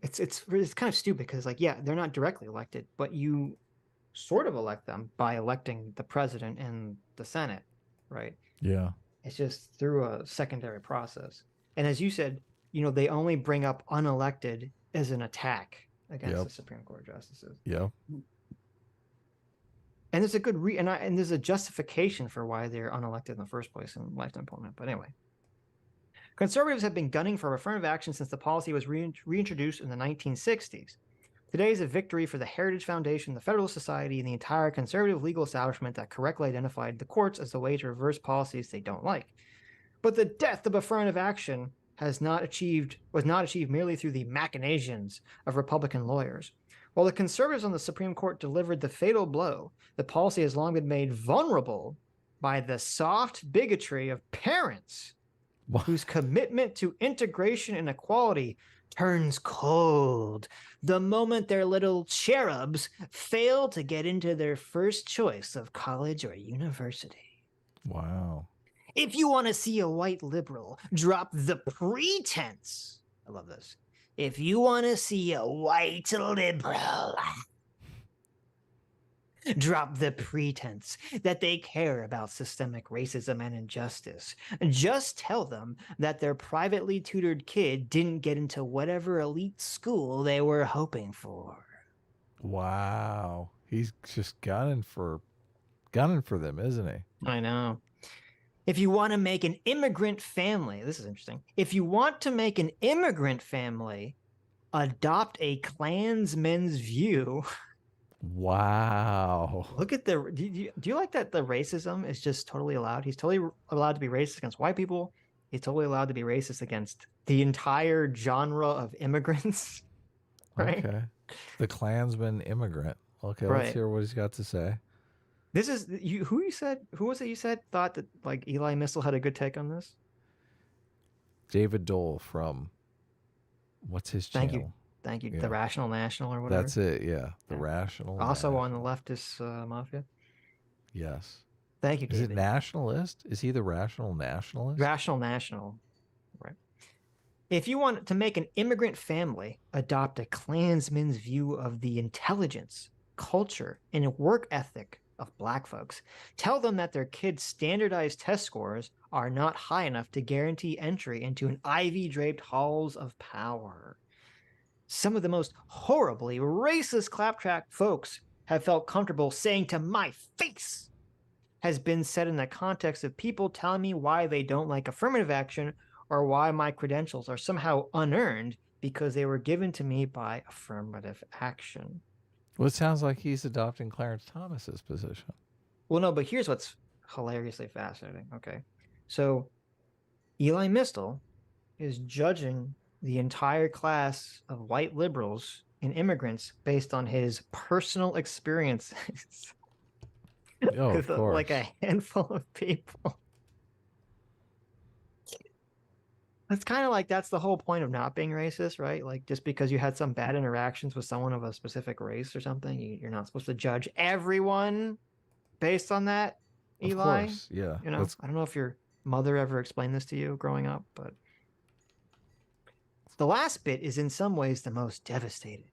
Speaker 1: it's kind of stupid because they're not directly elected, but you sort of elect them by electing the president and the Senate, right?
Speaker 2: Yeah.
Speaker 1: It's just through a secondary process. And as you said, they only bring up unelected as an attack against the Supreme Court justices.
Speaker 2: Yeah.
Speaker 1: And there's a good and there's a justification for why they're unelected in the first place in lifetime appointment. But anyway, conservatives have been gunning for affirmative action since the policy was reintroduced in the 1960s. Today is a victory for the Heritage Foundation, the Federalist Society, and the entire conservative legal establishment that correctly identified the courts as the way to reverse policies they don't like. But the death of affirmative action was not achieved merely through the machinations of Republican lawyers. While the conservatives on the Supreme Court delivered the fatal blow, the policy has long been made vulnerable by the soft bigotry of parents whose commitment to integration and equality turns cold the moment their little cherubs fail to get into their first choice of college or university.
Speaker 2: Wow.
Speaker 1: If you want to see a white liberal drop the pretense, I love this. If you want to see a white liberal drop the pretense that they care about systemic racism and injustice, just tell them that their privately tutored kid didn't get into whatever elite school they were hoping for.
Speaker 2: Wow. He's just gunning for them, isn't he?
Speaker 1: I know. If you want to make an immigrant family, this is interesting. If you want to make an immigrant family adopt a Klansman's view.
Speaker 2: Wow.
Speaker 1: Look at do you like that the racism is just totally allowed? He's totally allowed to be racist against white people. He's totally allowed to be racist against the entire genre of immigrants. Right?
Speaker 2: Okay. The Klansman immigrant. Okay,
Speaker 1: right.
Speaker 2: Let's hear what he's got to say.
Speaker 1: This is who was it you said thought that like Eli Mistle had a good take on this?
Speaker 2: David Dole from what's his channel?
Speaker 1: Thank you.
Speaker 2: Yeah.
Speaker 1: The Rational National or whatever.
Speaker 2: That's it, yeah. The Rational.
Speaker 1: Also on the leftist mafia.
Speaker 2: Yes.
Speaker 1: Thank you, David.
Speaker 2: Is it nationalist? Is he the Rational Nationalist?
Speaker 1: Rational National. Right. If you want to make an immigrant family adopt a Klansman's view of the intelligence, culture, and work ethic of Black folks, tell them that their kids' standardized test scores are not high enough to guarantee entry into an ivy-draped halls of power. Some of the most horribly racist claptrap folks have felt comfortable saying to my face has been said in the context of people telling me why they don't like affirmative action or why my credentials are somehow unearned because they were given to me by affirmative action.
Speaker 2: Well, it sounds like he's adopting Clarence Thomas's position.
Speaker 1: Well, no, but here's what's hilariously fascinating. Okay. So Eli Mistle is judging the entire class of white liberals and immigrants based on his personal experiences with like a handful of people. It's kind of like that's the whole point of not being racist, right? Like just because you had some bad interactions with someone of a specific race or something, you're not supposed to judge everyone based on that, Eli.
Speaker 2: Of course, yeah.
Speaker 1: You know, I don't know if your mother ever explained this to you growing up, but the last bit is in some ways the most devastating.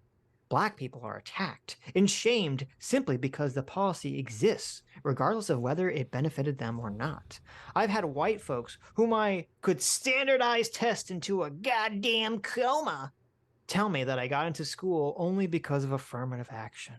Speaker 1: Black people are attacked and shamed simply because the policy exists, regardless of whether it benefited them or not. I've had white folks whom I could standardize test into a goddamn coma tell me that I got into school only because of affirmative action.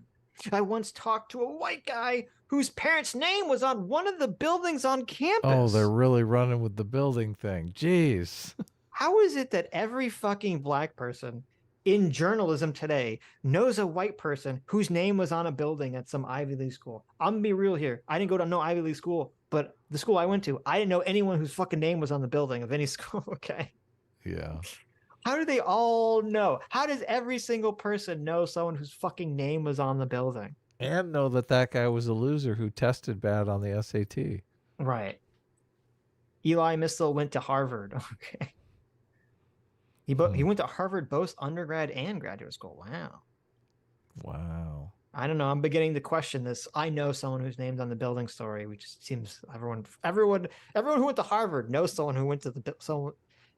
Speaker 1: I once talked to a white guy whose parents' name was on one of the buildings on campus.
Speaker 2: Oh, they're really running with the building thing. Jeez.
Speaker 1: How is it that every fucking Black person in journalism today knows a white person whose name was on a building at some Ivy League school? I'm gonna be real here. I didn't go to no Ivy League school, but the school I went to, I didn't know anyone whose fucking name was on the building of any school. Okay.
Speaker 2: Yeah.
Speaker 1: How do they all know? How does every single person know someone whose fucking name was on the building?
Speaker 2: And know that that guy was a loser who tested bad on the SAT.
Speaker 1: Right. Eli Mistle went to Harvard. Okay. He went to Harvard both undergrad and graduate school. Wow.
Speaker 2: Wow.
Speaker 1: I don't know. I'm beginning to question this. I know someone who's named on the building story, which seems everyone who went to Harvard knows someone who went to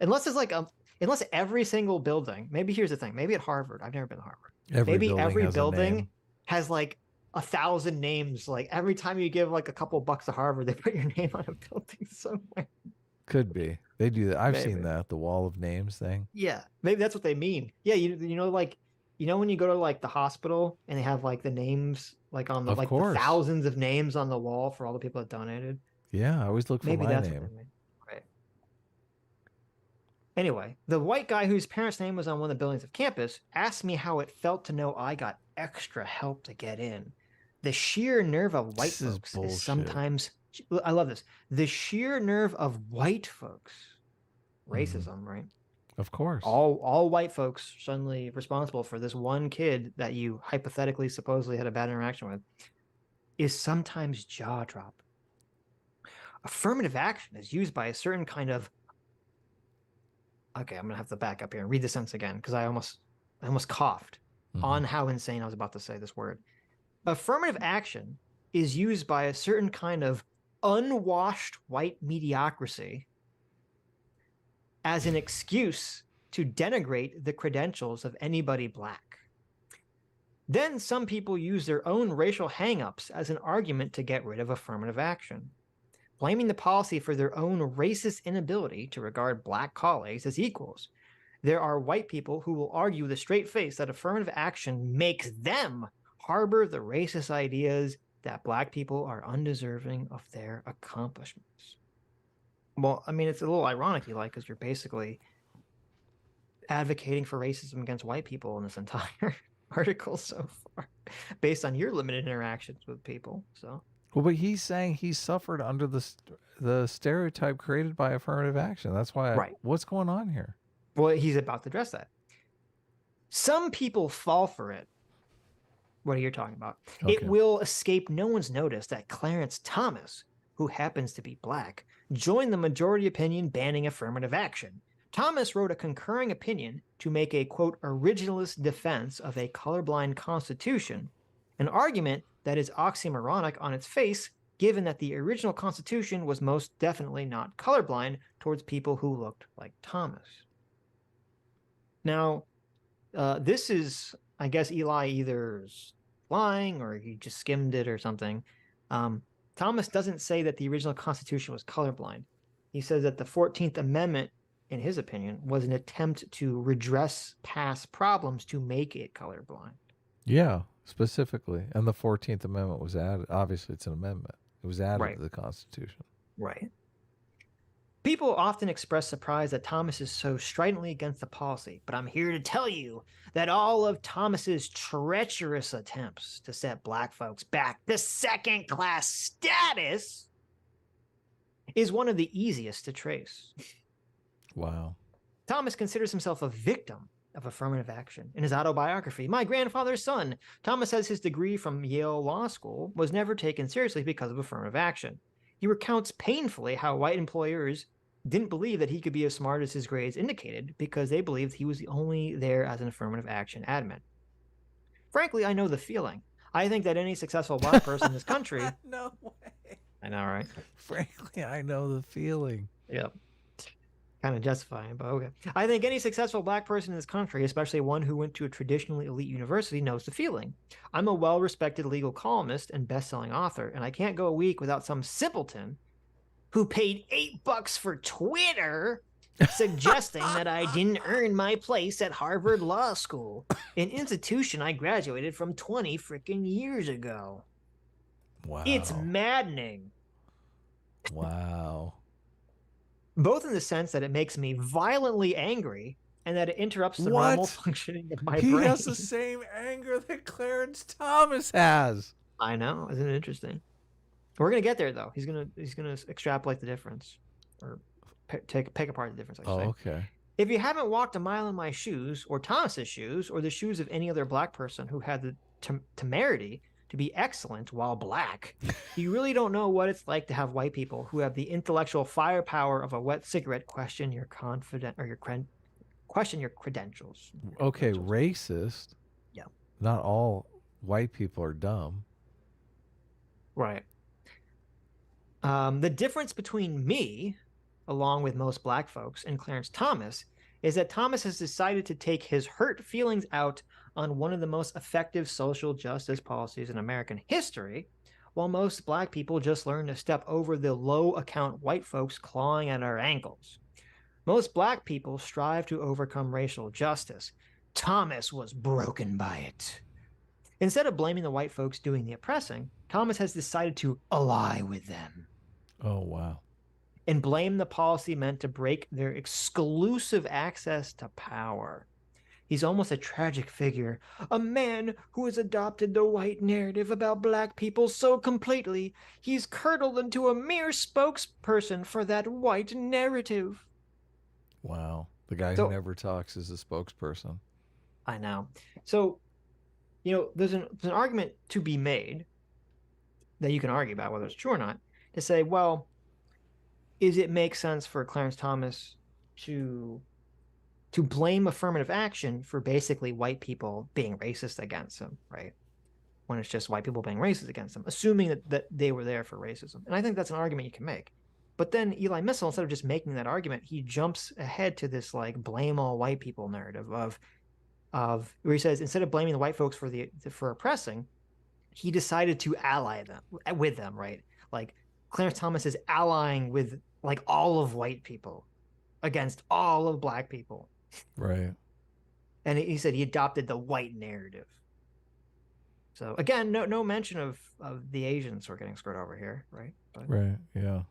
Speaker 1: unless it's like unless every single building. Maybe here's the thing. Maybe at Harvard, I've never been to Harvard. Maybe every building has like 1,000 names. Like every time you give like a couple bucks to Harvard, they put your name on a building somewhere.
Speaker 2: Could be. They do that. I've seen that, the wall of names thing.
Speaker 1: Yeah, maybe that's what they mean. Yeah, you know, like you know when you go to like the hospital and they have like the names like on the
Speaker 2: Of
Speaker 1: like
Speaker 2: course.
Speaker 1: the thousands of names on the wall for all the people that donated?
Speaker 2: Yeah, I always look for
Speaker 1: Maybe
Speaker 2: my
Speaker 1: that's
Speaker 2: name.
Speaker 1: what they mean. Right. Anyway, the white guy whose parents' name was on one of the buildings of campus asked me how it felt to know I got extra help to get in. The sheer nerve of white folks is sometimes, I love this, the sheer nerve of white folks, racism, right?
Speaker 2: Of course.
Speaker 1: All white folks suddenly responsible for this one kid that you hypothetically supposedly had a bad interaction with is sometimes jaw-dropping. Affirmative action is used by a certain kind of, okay, I'm gonna have to back up here and read the sentence again because I almost coughed on how insane I was about to say this word. Affirmative action is used by a certain kind of unwashed white mediocrity as an excuse to denigrate the credentials of anybody black. Then some people use their own racial hang-ups as an argument to get rid of affirmative action, blaming the policy for their own racist inability to regard black colleagues as equals. There are white people who will argue with a straight face that affirmative action makes them harbor the racist ideas that black people are undeserving of their accomplishments. Well, I mean, it's a little ironic, Eli, because you're basically advocating for racism against white people in this entire article so far, based on your limited interactions with people. So,
Speaker 2: well, but he's saying he suffered under the stereotype created by affirmative action. That's why. What's going on here?
Speaker 1: Well, he's about to address that. Some people fall for it. What are you talking about? Okay. It will escape no one's notice that Clarence Thomas, who happens to be black, joined the majority opinion banning affirmative action. Thomas wrote a concurring opinion to make a, quote, originalist defense of a colorblind constitution, an argument that is oxymoronic on its face, given that the original constitution was most definitely not colorblind towards people who looked like Thomas. Now, this is, I guess Eli either is lying or he just skimmed it or something. Thomas doesn't say that the original Constitution was colorblind. He says that the 14th Amendment, in his opinion, was an attempt to redress past problems to make it colorblind.
Speaker 2: Yeah, specifically. And the 14th Amendment was added. Obviously, it's an amendment. It was added to the Constitution.
Speaker 1: Right. People often express surprise that Thomas is so stridently against the policy, but I'm here to tell you that all of Thomas's treacherous attempts to set black folks back to second-class status is one of the easiest to trace.
Speaker 2: Wow.
Speaker 1: Thomas considers himself a victim of affirmative action. In his autobiography, My Grandfather's Son, Thomas says his degree from Yale Law School was never taken seriously because of affirmative action. He recounts painfully how white employers didn't believe that he could be as smart as his grades indicated because they believed he was only there as an affirmative action admin. Frankly, I know the feeling. I think that any successful black person in this country...
Speaker 2: No way.
Speaker 1: I know, right?
Speaker 2: Frankly, I know the feeling.
Speaker 1: Yep. Kind of justifying, but okay. I think any successful black person in this country, especially one who went to a traditionally elite university, knows the feeling. I'm a well-respected legal columnist and best-selling author, and I can't go a week without some simpleton who paid $8 for Twitter suggesting that I didn't earn my place at Harvard Law School, an institution I graduated from 20 freaking years ago.
Speaker 2: Wow.
Speaker 1: It's maddening.
Speaker 2: Wow.
Speaker 1: Both in the sense that it makes me violently angry and that it interrupts the normal functioning of my brain.
Speaker 2: He has the same anger that Clarence Thomas has.
Speaker 1: I know. Isn't it interesting? We're gonna get there though. He's gonna extrapolate the difference, or pick apart the difference. I should say.
Speaker 2: Okay.
Speaker 1: If you haven't walked a mile in my shoes, or Thomas's shoes, or the shoes of any other black person who had the temerity to be excellent while black, you really don't know what it's like to have white people who have the intellectual firepower of a wet cigarette question your question your credentials.
Speaker 2: Okay, racist.
Speaker 1: Yeah.
Speaker 2: Not all white people are dumb.
Speaker 1: Right. The difference between me, along with most black folks, and Clarence Thomas is that Thomas has decided to take his hurt feelings out on one of the most effective social justice policies in American history, while most black people just learn to step over the low account white folks clawing at our ankles. Most black people strive to overcome racial justice. Thomas was broken by it. Instead of blaming the white folks doing the oppressing, Thomas has decided to ally with them.
Speaker 2: Oh, wow.
Speaker 1: And blame the policy meant to break their exclusive access to power. He's almost a tragic figure, a man who has adopted the white narrative about black people so completely, he's curdled into a mere spokesperson for that white narrative.
Speaker 2: Wow. The guy who never talks is a spokesperson.
Speaker 1: I know. So, you know, there's an argument to be made that you can argue about whether it's true or not, to say, well, is it make sense for Clarence Thomas to blame affirmative action for basically white people being racist against him, right? When it's just white people being racist against him, assuming that they were there for racism. And I think that's an argument you can make. But then Eli Mistle, instead of just making that argument, he jumps ahead to this like blame all white people narrative of where he says, instead of blaming the white folks for oppressing, he decided to ally with them, right? Like Clarence Thomas is allying with like all of white people against all of black people.
Speaker 2: Right.
Speaker 1: And he said he adopted the white narrative. So again, no mention of the Asians who are getting screwed over here, right? But
Speaker 2: right, yeah.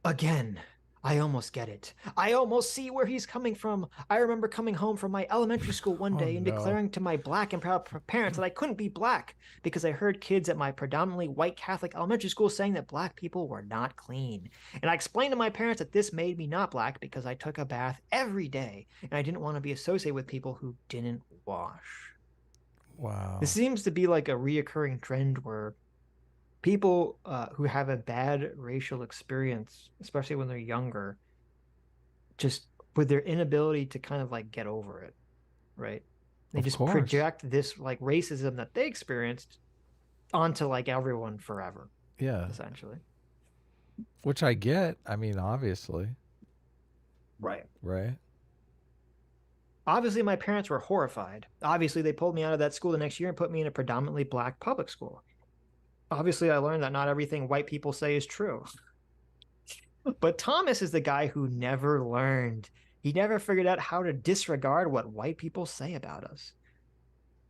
Speaker 1: Again, I almost get it. I almost see where he's coming from. I remember coming home from my elementary school one day and declaring to my black and proud parents that I couldn't be black because I heard kids at my predominantly white Catholic elementary school saying that black people were not clean. And I explained to my parents that this made me not black because I took a bath every day and I didn't want to be associated with people who didn't wash.
Speaker 2: Wow.
Speaker 1: This seems to be like a reoccurring trend where people who have a bad racial experience, especially when they're younger, just with their inability to kind of like get over it, right? They just project this like racism that they experienced onto like everyone forever.
Speaker 2: Yeah.
Speaker 1: Essentially.
Speaker 2: Which I get. I mean, obviously.
Speaker 1: Right.
Speaker 2: Right.
Speaker 1: Obviously, my parents were horrified. Obviously, they pulled me out of that school the next year and put me in a predominantly black public school. Obviously, I learned that not everything white people say is true. But Thomas is the guy who never learned. He never figured out how to disregard what white people say about us.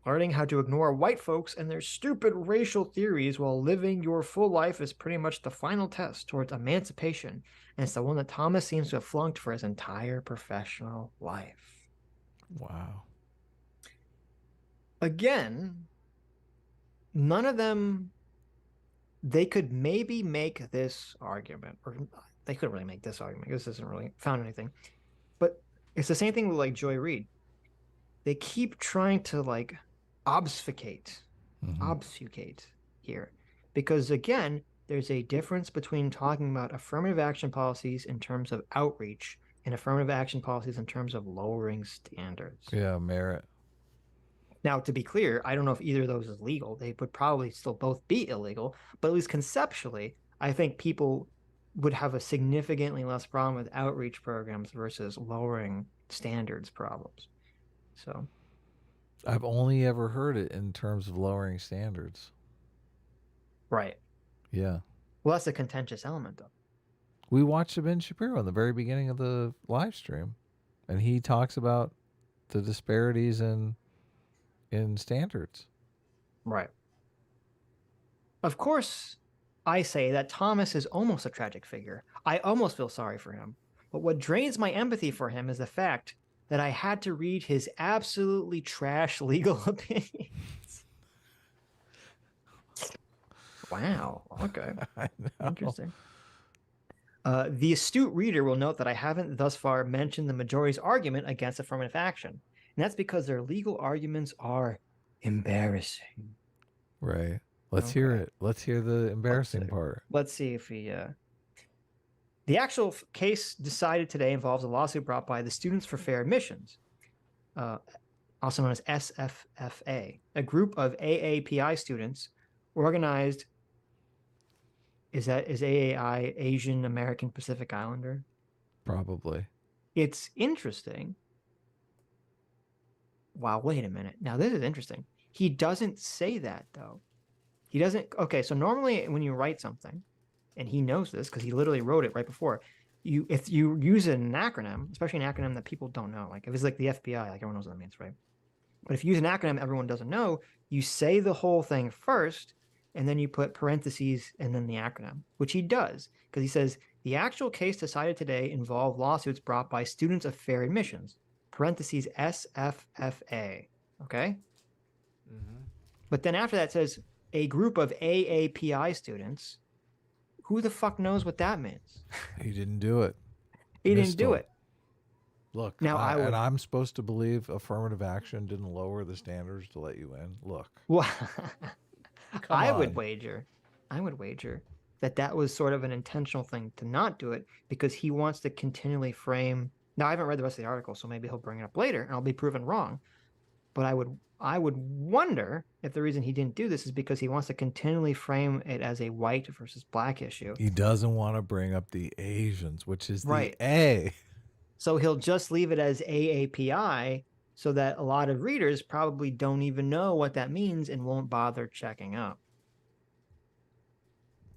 Speaker 1: Learning how to ignore white folks and their stupid racial theories while living your full life is pretty much the final test towards emancipation, and it's the one that Thomas seems to have flunked for his entire professional life.
Speaker 2: Wow.
Speaker 1: Again, none of them... They could maybe make this argument, or they couldn't really make this argument because this isn't really found anything. But it's the same thing with like Joy Reid. They keep trying to like obfuscate here, because again, there's a difference between talking about affirmative action policies in terms of outreach and affirmative action policies in terms of lowering standards.
Speaker 2: Yeah, merit.
Speaker 1: Now, to be clear, I don't know if either of those is legal. They would probably still both be illegal, but at least conceptually, I think people would have a significantly less problem with outreach programs versus lowering standards problems. So
Speaker 2: I've only ever heard it in terms of lowering standards.
Speaker 1: Right.
Speaker 2: Yeah.
Speaker 1: Well, that's a contentious element, though.
Speaker 2: We watched Ben Shapiro in the very beginning of the live stream, and he talks about the disparities in standards.
Speaker 1: Right. Of course, I say that Thomas is almost a tragic figure. I almost feel sorry for him. But what drains my empathy for him is the fact that I had to read his absolutely trash legal opinions. Wow. Okay.
Speaker 2: I know.
Speaker 1: Interesting. The astute reader will note that I haven't thus far mentioned the majority's argument against affirmative action. And that's because their legal arguments are embarrassing.
Speaker 2: Right. Let's hear it. Let's hear the embarrassing part.
Speaker 1: Let's see if he... The actual case decided today involves a lawsuit brought by the Students for Fair Admissions, also known as SFFA, a group of AAPI students organized... Is AAI Asian American Pacific Islander?
Speaker 2: Probably.
Speaker 1: It's interesting. Wow, wait a minute. Now, this is interesting. He doesn't say that, though. He doesn't... Okay, so normally when you write something, and he knows this because he literally wrote it right before, if you use an acronym, especially an acronym that people don't know, like if it's like the FBI, like everyone knows what that means, right? But if you use an acronym everyone doesn't know, you say the whole thing first, and then you put parentheses and then the acronym, which he does, because he says, the actual case decided today involved lawsuits brought by students of fair admissions, parentheses SFFA, okay? But then after that it says, a group of AAPI students. Who the fuck knows what that means?
Speaker 2: He didn't do it.
Speaker 1: He didn't do it.
Speaker 2: Look,
Speaker 1: now
Speaker 2: and I'm supposed to believe affirmative action didn't lower the standards to let you in. Look,
Speaker 1: well, I
Speaker 2: on.
Speaker 1: would wager that that was sort of an intentional thing to not do it because he wants to continually frame. Now I haven't read the rest of the article, so maybe he'll bring it up later, and I'll be proven wrong. But I would wonder if the reason he didn't do this is because he wants to continually frame it as a white versus black issue.
Speaker 2: He doesn't want to bring up the Asians, which is
Speaker 1: right.
Speaker 2: the A.
Speaker 1: So he'll just leave it as AAPI so that a lot of readers probably don't even know what that means and won't bother checking up.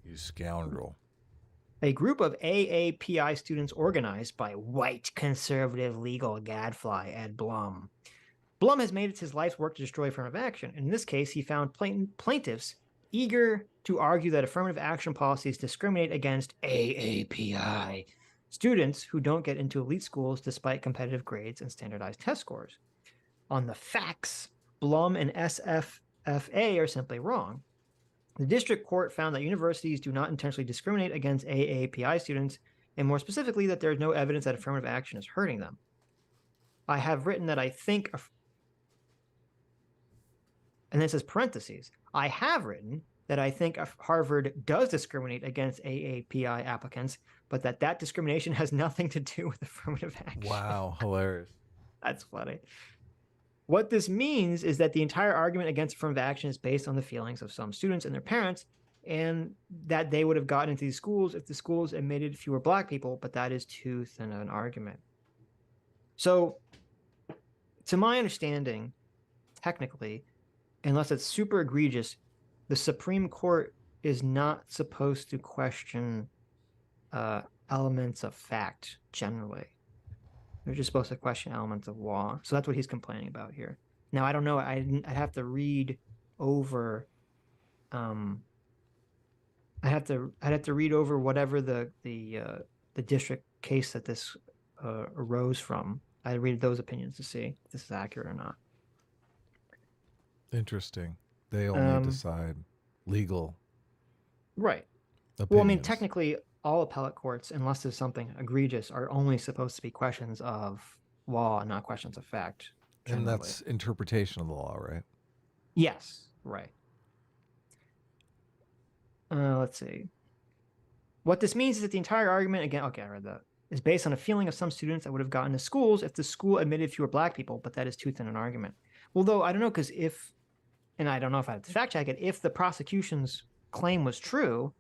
Speaker 2: You scoundrel.
Speaker 1: A group of AAPI students organized by white conservative legal gadfly Ed Blum. Blum has made it his life's work to destroy affirmative action. In this case, he found plaintiffs eager to argue that affirmative action policies discriminate against AAPI students who don't get into elite schools despite competitive grades and standardized test scores. On the facts, Blum and SFFA are simply wrong. The district court found that universities do not intentionally discriminate against AAPI students, and more specifically, that there is no evidence that affirmative action is hurting them. I have written that I think, and then it says parentheses, I have written that I think Harvard does discriminate against AAPI applicants, but that discrimination has nothing to do with affirmative action.
Speaker 2: Wow, hilarious.
Speaker 1: That's funny. What this means is that the entire argument against affirmative action is based on the feelings of some students and their parents, and that they would have gotten into these schools if the schools admitted fewer black people, but that is too thin of an argument. So, to my understanding, technically, unless it's super egregious, the Supreme Court is not supposed to question elements of fact generally. They're just supposed to question elements of law. So that's what he's complaining about here. Now, I don't know. I'd have to read over. I'd have to read over whatever the district case that this arose from. I'd read those opinions to see if this is accurate or not.
Speaker 2: Interesting. They only decide legal.
Speaker 1: Right.
Speaker 2: Opinions.
Speaker 1: Well, I mean, technically, all appellate courts, unless there's something egregious, are only supposed to be questions of law and not questions of fact.
Speaker 2: Generally. And that's interpretation of the law, right?
Speaker 1: Yes, right. Let's see. What this means is that the entire argument, again, okay, I read that, is based on a feeling of some students that would have gotten to schools if the school admitted fewer black people, but that is too thin an argument. Well, though, I don't know, because if, and I don't know if I have to fact check it, if the prosecution's claim was true,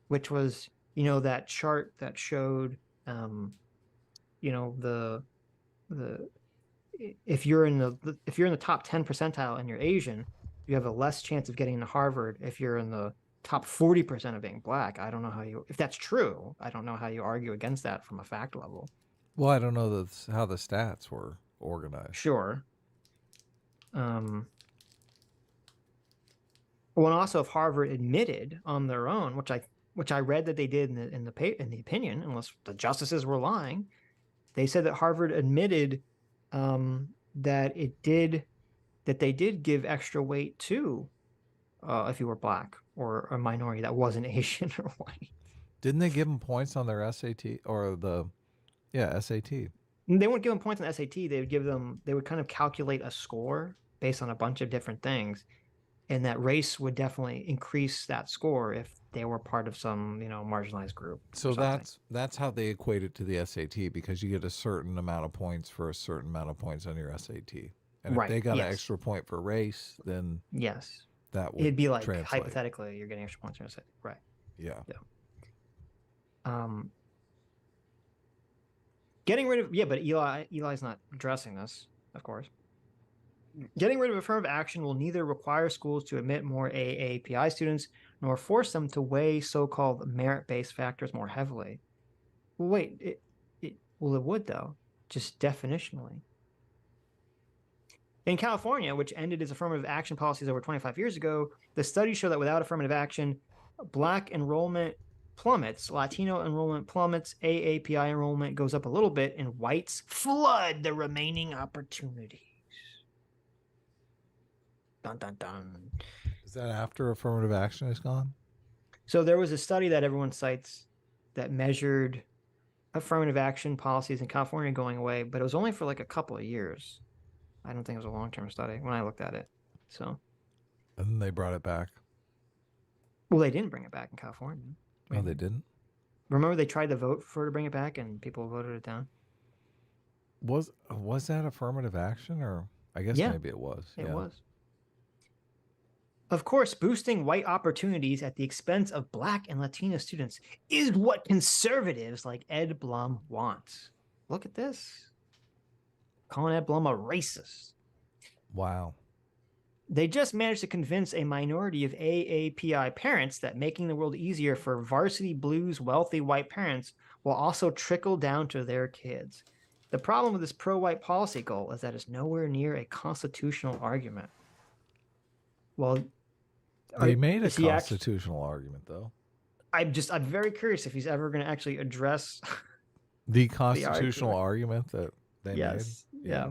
Speaker 1: which was, you know, that chart that showed, you know, if you're in the top 10 percentile and you're Asian, you have a less chance of getting into Harvard. If you're in the top 40% of being black, I don't know how you, if that's true, I don't know how you argue against that from a fact level.
Speaker 2: Well, I don't know how the stats were organized.
Speaker 1: Sure. Well, and also if Harvard admitted on their own, which I read that they did in the opinion, unless the justices were lying, they said that Harvard admitted that they did give extra weight to if you were black or a minority that wasn't Asian or white.
Speaker 2: Didn't they give them points on their SAT or SAT?
Speaker 1: They wouldn't give them points on the SAT. They would kind of calculate a score based on a bunch of different things. And that race would definitely increase that score if they were part of some, you know, marginalized group.
Speaker 2: So that's how they equate it to the SAT, because you get a certain amount of points for a certain amount of points on your SAT. And if they got an extra point for race, then
Speaker 1: yes,
Speaker 2: that would
Speaker 1: it'd be like
Speaker 2: translate.
Speaker 1: Hypothetically, you're getting extra points on your SAT. Right.
Speaker 2: Yeah.
Speaker 1: Getting rid of but Eli's not addressing this, of course. Getting rid of affirmative action will neither require schools to admit more AAPI students nor force them to weigh so-called merit-based factors more heavily. Well, wait. Well, it would, though, just definitionally. In California, which ended its affirmative action policies over 25 years ago, the studies show that without affirmative action, Black enrollment plummets, Latino enrollment plummets, AAPI enrollment goes up a little bit, and whites flood the remaining opportunities. Dun, dun, dun.
Speaker 2: Is that after affirmative action is gone?
Speaker 1: So there was a study that everyone cites that measured affirmative action policies in California going away, but it was only for like a couple of years. I don't think it was a long-term study when I looked at it. So,
Speaker 2: and then they brought it back.
Speaker 1: Well, they didn't bring it back in California.
Speaker 2: No, they didn't.
Speaker 1: Remember, they tried to vote for to bring it back, and people voted it down.
Speaker 2: Was that affirmative action, or I guess maybe it was.
Speaker 1: It was. Of course, boosting white opportunities at the expense of Black and Latino students is what conservatives like Ed Blum want. Look at this. Calling Ed Blum a racist.
Speaker 2: Wow.
Speaker 1: They just managed to convince a minority of AAPI parents that making the world easier for varsity blues wealthy white parents will also trickle down to their kids. The problem with this pro-white policy goal is that it's nowhere near a constitutional argument. Well,
Speaker 2: they made a constitutional argument, though.
Speaker 1: I'm very curious if he's ever going to actually address
Speaker 2: the constitutional argument that they made.
Speaker 1: Yeah.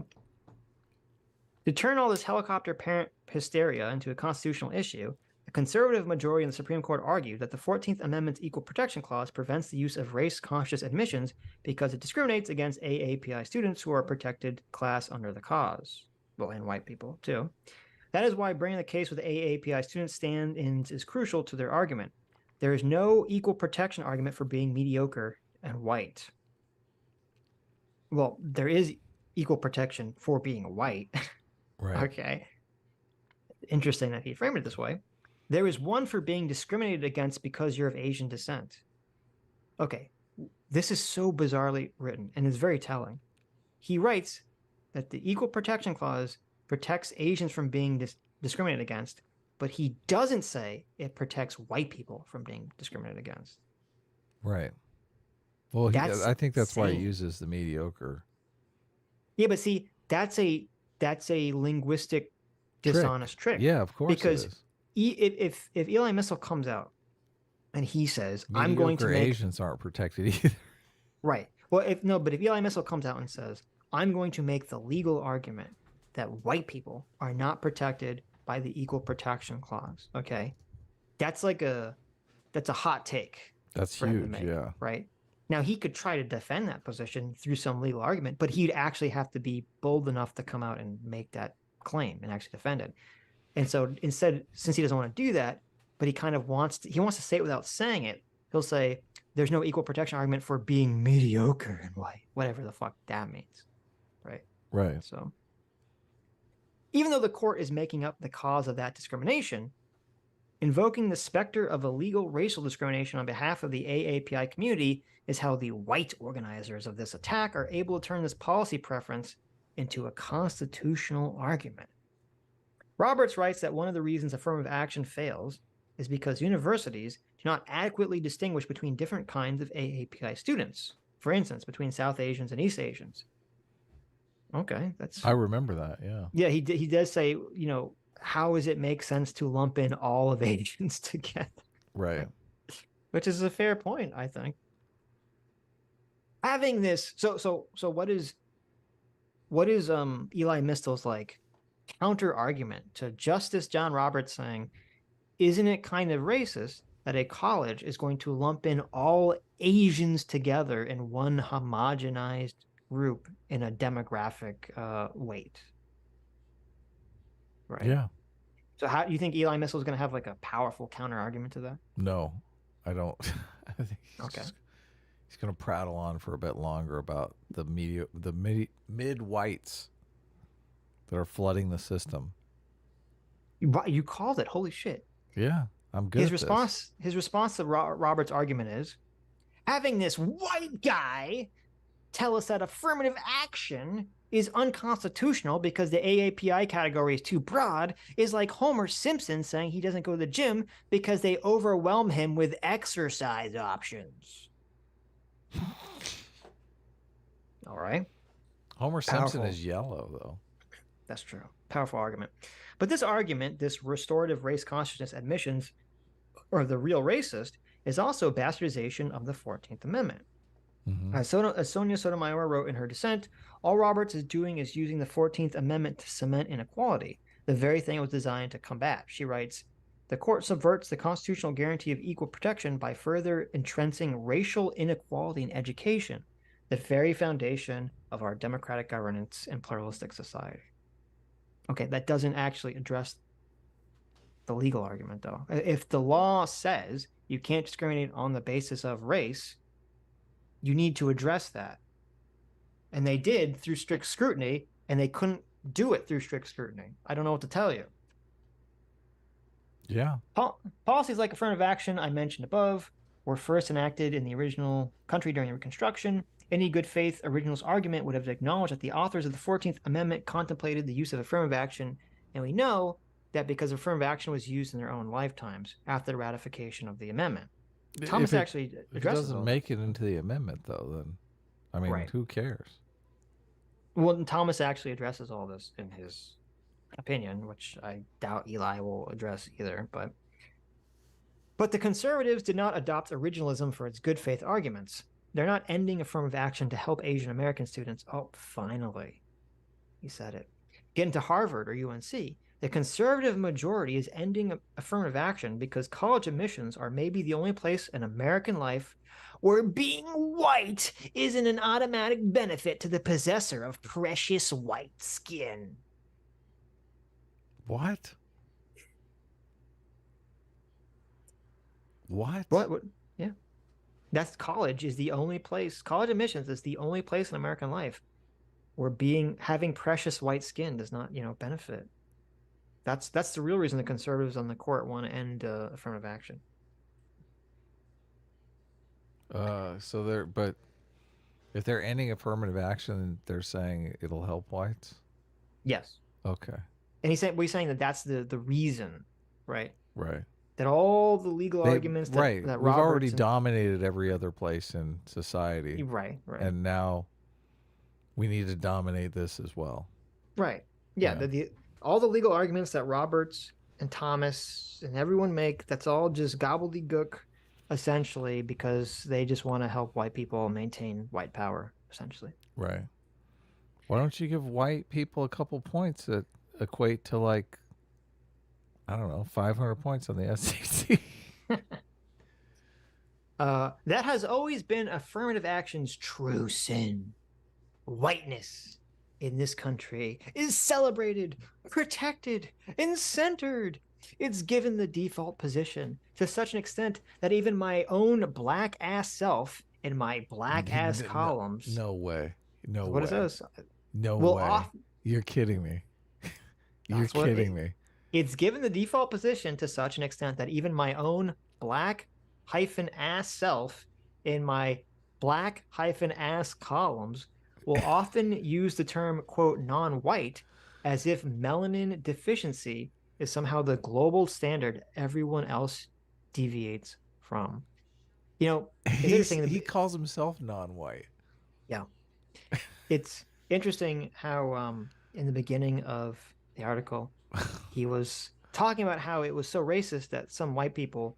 Speaker 1: To turn all this helicopter parent hysteria into a constitutional issue, a conservative majority in the Supreme Court argued that the 14th Amendment's Equal Protection Clause prevents the use of race-conscious admissions because it discriminates against AAPI students who are a protected class under the cause. Well, and white people, too. That is why bringing the case with AAPI student stand-ins is crucial to their argument. There is no equal protection argument for being mediocre and white. Well, there is equal protection for being white.
Speaker 2: Right.
Speaker 1: Okay. Interesting that he framed it this way. There is one for being discriminated against because you're of Asian descent. Okay. This is so bizarrely written and is very telling. He writes that the Equal Protection Clause protects Asians from being discriminated against, but he doesn't say it protects white people from being discriminated against.
Speaker 2: Right. Well, I think that's why he uses the mediocre.
Speaker 1: Yeah, but see, that's a linguistic dishonest trick.
Speaker 2: Yeah, of course.
Speaker 1: Because if Eli Mistle comes out and he says, "I'm going to make
Speaker 2: Asians aren't protected either,"
Speaker 1: right? Well, if Eli Mistle comes out and says, "I'm going to make the legal argument that white people are not protected by the Equal Protection Clause," okay, that's a hot take.
Speaker 2: That's huge, yeah.
Speaker 1: Right. Now, he could try to defend that position through some legal argument, but he'd actually have to be bold enough to come out and make that claim and actually defend it. And so instead, since he doesn't want to do that, but he kind of wants to say it without saying it, he'll say, there's no equal protection argument for being mediocre and white, whatever the fuck that means. Right.
Speaker 2: Right.
Speaker 1: So even though the court is making up the cause of that discrimination, invoking the specter of illegal racial discrimination on behalf of the AAPI community is how the white organizers of this attack are able to turn this policy preference into a constitutional argument. Roberts writes that one of the reasons affirmative action fails is because universities do not adequately distinguish between different kinds of AAPI students, for instance, between South Asians and East Asians. Okay,
Speaker 2: I remember that, yeah.
Speaker 1: Yeah, he does say, how does it make sense to lump in all of Asians together?
Speaker 2: Right.
Speaker 1: Which is a fair point, I think. Having this, so what is Eli Mistle's counter argument to Justice John Roberts saying, isn't it kind of racist that a college is going to lump in all Asians together in one homogenized group in a demographic weight? Right.
Speaker 2: Yeah.
Speaker 1: So how do you think Eli Mistle is going to have a powerful counter argument to that?
Speaker 2: No, I don't. I think he's going to prattle on for a bit longer about the mid whites that are flooding the system.
Speaker 1: You called it. Holy shit.
Speaker 2: Yeah, I'm good.
Speaker 1: His response to Robert's argument is, having this white guy tell us that affirmative action is unconstitutional because the AAPI category is too broad is like Homer Simpson saying he doesn't go to the gym because they overwhelm him with exercise options. All right.
Speaker 2: Homer Simpson is yellow, though.
Speaker 1: That's true. Powerful argument. But this argument, this restorative race consciousness admissions, or the real racist, is also bastardization of the 14th Amendment. As Sonia Sotomayor wrote in her dissent, all Roberts is doing is using the 14th Amendment to cement inequality, the very thing it was designed to combat. She writes, the court subverts the constitutional guarantee of equal protection by further entrenching racial inequality in education, the very foundation of our democratic governance and pluralistic society. Okay, that doesn't actually address the legal argument, though. If the law says you can't discriminate on the basis of race, you need to address that. And they did through strict scrutiny, and they couldn't do it through strict scrutiny. I don't know what to tell you.
Speaker 2: Yeah.
Speaker 1: Policies like affirmative action I mentioned above were first enacted in the original country during Reconstruction. Any good faith originalist argument would have acknowledged that the authors of the 14th Amendment contemplated the use of affirmative action, and we know that because affirmative action was used in their own lifetimes after the ratification of the amendment. Thomas actually addresses
Speaker 2: it doesn't make it into the amendment, though, then, I mean, who cares?
Speaker 1: Well, Thomas actually addresses all this in his opinion, which I doubt Eli will address either. But the conservatives did not adopt originalism for its good faith arguments. They're not ending affirmative action to help Asian American students. Oh, finally, he said it. Get into Harvard or UNC. The conservative majority is ending affirmative action because college admissions are maybe the only place in American life where being white isn't an automatic benefit to the possessor of precious white skin.
Speaker 2: What? What?
Speaker 1: What? Yeah. That's college is the only place. College admissions is the only place in American life where having precious white skin does not, benefit. That's the real reason the conservatives on the court want to end affirmative action.
Speaker 2: But if they're ending affirmative action, they're saying it'll help whites?
Speaker 1: Yes.
Speaker 2: Okay.
Speaker 1: And we're saying that that's the reason, right?
Speaker 2: Right.
Speaker 1: That all the legal arguments that
Speaker 2: we've already dominated every other place in society.
Speaker 1: Right.
Speaker 2: And now we need to dominate this as well.
Speaker 1: Right. Yeah. All the legal arguments that Roberts and Thomas and everyone make, that's all just gobbledygook, essentially, because they just want to help white people maintain white power, essentially.
Speaker 2: Right. Why don't you give white people a couple points that equate to, like, I don't know, 500 points on the SEC?
Speaker 1: That has always been affirmative action's true sin. Whiteness in this country is celebrated, protected, and centered. It's given the default position to such an extent that even my own black ass self in my black ass columns.
Speaker 2: No way. No way.
Speaker 1: What is this?
Speaker 2: No way. You're kidding me. You're kidding me.
Speaker 1: It's given the default position to such an extent that even my own black -ass self in my black -ass columns will often use the term, quote, non-white as if melanin deficiency is somehow the global standard everyone else deviates from.
Speaker 2: He calls himself non-white.
Speaker 1: Yeah. It's interesting how in the beginning of the article, he was talking about how it was so racist that some white people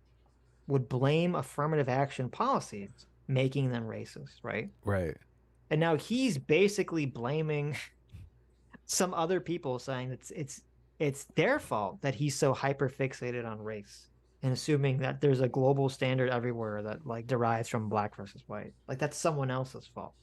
Speaker 1: would blame affirmative action policies, making them racist, right?
Speaker 2: Right.
Speaker 1: And now he's basically blaming some other people, saying that it's their fault that he's so hyper fixated on race and assuming that there's a global standard everywhere that like derives from black versus white. Like that's someone else's fault.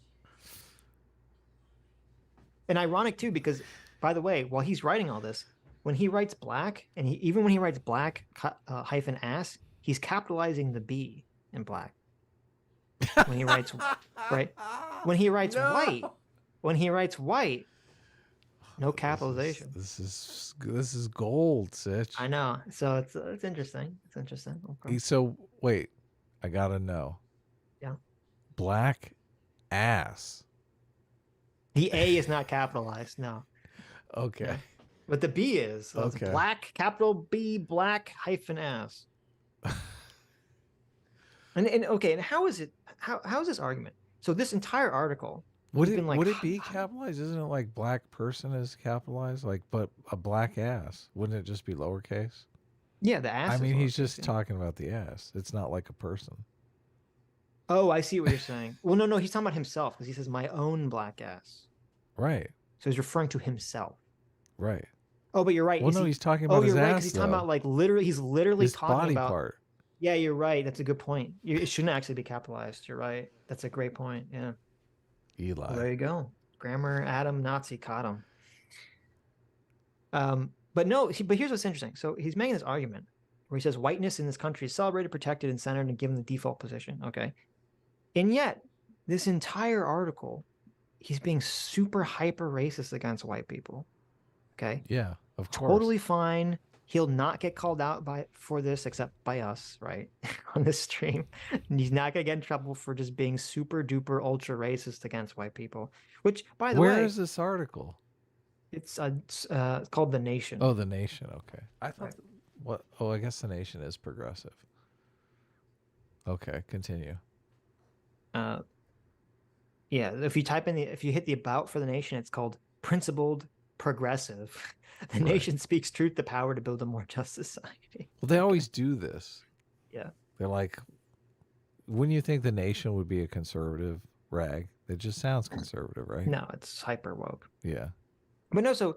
Speaker 1: And ironic too, because by the way, while he's writing all this, when he writes black, and even when he writes black -ass, he's capitalizing the B in black. When he writes right, when he writes white, no capitalization.
Speaker 2: This is gold, Sitch.
Speaker 1: I know. So it's interesting. It's interesting. Okay.
Speaker 2: So wait, I gotta know.
Speaker 1: Yeah.
Speaker 2: Black ass.
Speaker 1: The A is not capitalized. No.
Speaker 2: Okay.
Speaker 1: Yeah. But the B is. So okay. It's black, capital B, black -ass. And okay, and how is it? How is this argument? So this entire article
Speaker 2: Would
Speaker 1: He's
Speaker 2: it
Speaker 1: been like,
Speaker 2: would it be capitalized? Isn't it like black person is capitalized? Like, but a black ass, wouldn't it just be lowercase?
Speaker 1: yeah, the ass.
Speaker 2: I mean,
Speaker 1: is
Speaker 2: he's
Speaker 1: lowercase,
Speaker 2: just
Speaker 1: yeah.
Speaker 2: talking about the ass. It's not like a person.
Speaker 1: Oh, I see what you're saying. Well, no, he's talking about himself because he says my own black ass.
Speaker 2: Right.
Speaker 1: So he's referring to himself.
Speaker 2: Right.
Speaker 1: Oh, but you're right.
Speaker 2: Well, no, he's talking about his
Speaker 1: you're right,
Speaker 2: ass,
Speaker 1: because he's talking
Speaker 2: though.
Speaker 1: about like literally. He's literally
Speaker 2: His
Speaker 1: talking
Speaker 2: body
Speaker 1: about.
Speaker 2: part.
Speaker 1: Yeah, you're right. That's a good point. It shouldn't actually be capitalized. You're right. That's a great point. Yeah.
Speaker 2: Eli.
Speaker 1: Well, there you go. Grammar, Adam, Nazi, caught him. But no, but here's what's interesting. So he's making this argument where he says whiteness in this country is celebrated, protected, and centered and given the default position. Okay. And yet, this entire article, he's being super hyper racist against white people. Okay.
Speaker 2: Yeah, of course.
Speaker 1: Totally fine. He'll not get called out for this except by us, right? On this stream. And he's not gonna get in trouble for just being super duper ultra racist against white people. Which, by the way,
Speaker 2: Where is this article?
Speaker 1: It's called The Nation.
Speaker 2: Oh, The Nation. Okay. I thought what? Oh, I guess The Nation is progressive. Okay, continue.
Speaker 1: Yeah, if you hit the about for The Nation, it's called Principled Progressive. The Nation speaks truth to power to build a more just society.
Speaker 2: Well, they always do this.
Speaker 1: Yeah.
Speaker 2: They're like, wouldn't you think The Nation would be a conservative rag? It just sounds conservative, right?
Speaker 1: No, it's hyper woke.
Speaker 2: Yeah.
Speaker 1: But no, so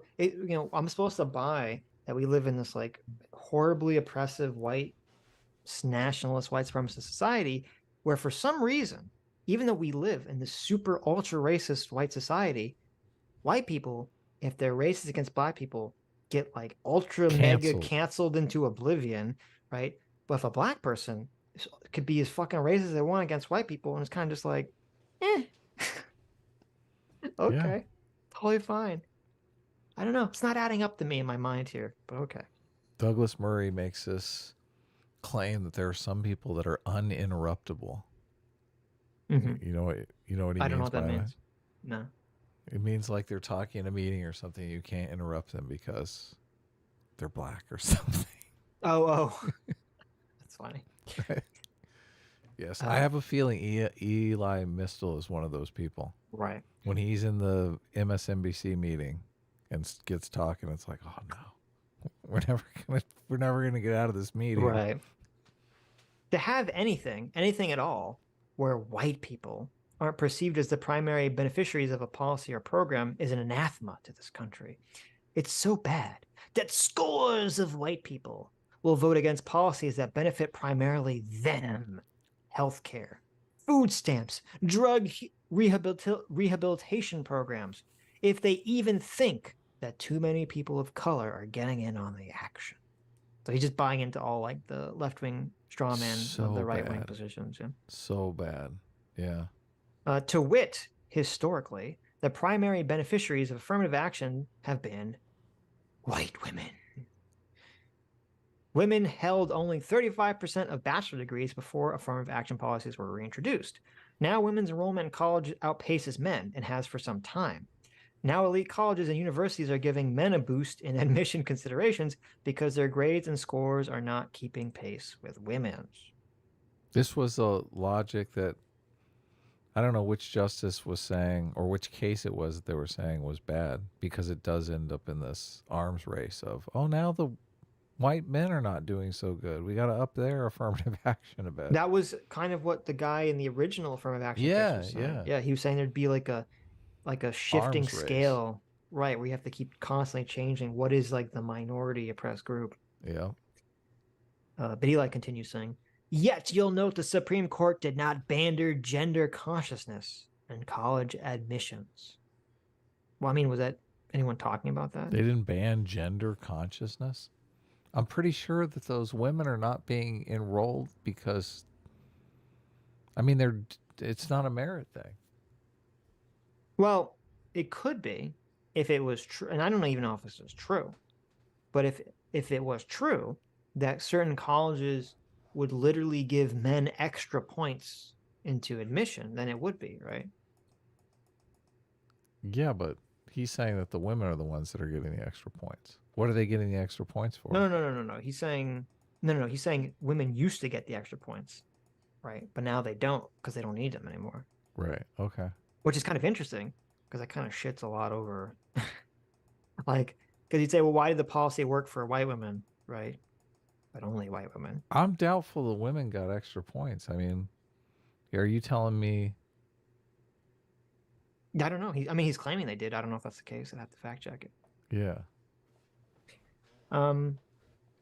Speaker 1: I'm supposed to buy that we live in this like horribly oppressive white nationalist white supremacist society where for some reason, even though we live in this super ultra racist white society, white people, if they're racist against black people, get like ultra mega canceled into oblivion, right? But if a black person could be as fucking racist as they want against white people, and it's kind of just like, okay, totally fine. I don't know. It's not adding up to me in my mind here, but okay.
Speaker 2: Douglas Murray makes this claim that there are some people that are uninterruptible.
Speaker 1: Mm-hmm.
Speaker 2: You know what he means?
Speaker 1: I don't know what that means. No.
Speaker 2: It means like they're talking in a meeting or something. You can't interrupt them because they're black or something.
Speaker 1: Oh. That's funny.
Speaker 2: Yes. I have a feeling Eli MISTLE is one of those people.
Speaker 1: Right.
Speaker 2: When he's in the MSNBC meeting and gets talking, it's like, oh no, we're never gonna get out of this meeting.
Speaker 1: Right. To have anything at all, where white people aren't perceived as the primary beneficiaries of a policy or program is an anathema to this country. It's so bad that scores of white people will vote against policies that benefit primarily them. Healthcare, food stamps, drug rehabilitation programs, if they even think that too many people of color are getting in on the action. So he's just buying into all like the left-wing straw man of the right-wing positions. Yeah.
Speaker 2: So bad. Yeah.
Speaker 1: To wit, historically, the primary beneficiaries of affirmative action have been white women. Women held only 35% of bachelor degrees before affirmative action policies were reintroduced. Now women's enrollment in college outpaces men and has for some time. Now elite colleges and universities are giving men a boost in admission considerations because their grades and scores are not keeping pace with women's.
Speaker 2: This was a logic that I don't know which justice was saying or which case it was that they were saying was bad, because it does end up in this arms race of, oh, now the white men are not doing so good. We got to up their affirmative action a bit.
Speaker 1: That was kind of what the guy in the original affirmative action case was saying. Yeah, he was saying there'd be like a shifting scale, right, where you have to keep constantly changing what is like the minority oppressed group.
Speaker 2: Yeah.
Speaker 1: But Eli continues saying, yet you'll note the Supreme Court did not banner gender consciousness in college admissions. Well, I mean, was that anyone talking about that?
Speaker 2: They didn't ban gender consciousness? I'm pretty sure that those women are not being enrolled because, I mean, it's not a merit thing.
Speaker 1: Well, it could be if it was true, and I don't even know if this is true, but if it was true that certain colleges would literally give men extra points into admission, then it would be, right?
Speaker 2: Yeah, but he's saying that the women are the ones that are getting the extra points. What are they getting the extra points for?
Speaker 1: No. He's saying He's saying women used to get the extra points, right? But now they don't because they don't need them anymore.
Speaker 2: Right. Okay.
Speaker 1: which is kind of interesting because that kind of shits a lot over, like, because you'd say, well, why did the policy work for white women, right? But only white women.
Speaker 2: I'm doubtful the women got extra points. I mean, are you telling me?
Speaker 1: I don't know. He's claiming they did. I don't know if that's the case. I'd have to fact check it.
Speaker 2: Yeah.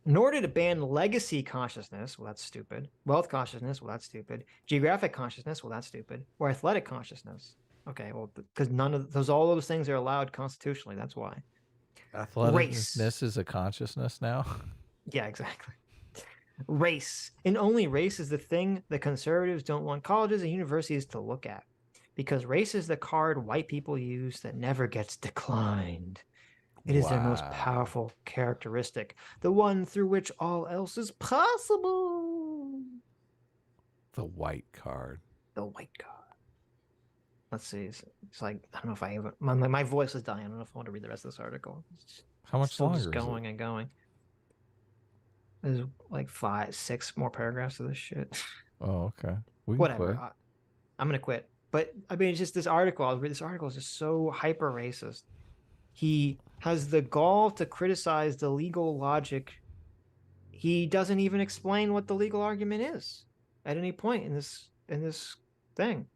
Speaker 1: Nor did it ban legacy consciousness. Well, that's stupid. Wealth consciousness. Well, that's stupid. Geographic consciousness. Well, that's stupid. Or athletic consciousness. Okay, well, because none of those, all those things are allowed constitutionally. That's why.
Speaker 2: Athleticness is a consciousness now.
Speaker 1: Yeah, exactly. Race. And only race is the thing that conservatives don't want colleges and universities to look at. Because race is the card white people use that never gets declined. It is their most powerful characteristic, the one through which all else is possible.
Speaker 2: The white card.
Speaker 1: The white card. Let's see. It's like, I don't know if I even, my voice is dying. I don't know if I want to read the rest of this article.
Speaker 2: How much longer
Speaker 1: just going and going. There's like 5, 6 more paragraphs of this shit.
Speaker 2: Oh, okay.
Speaker 1: Whatever. I'm going to quit. But I mean, it's just this article. This article is just so hyper racist. He has the gall to criticize the legal logic. He doesn't even explain what the legal argument is at any point in this thing.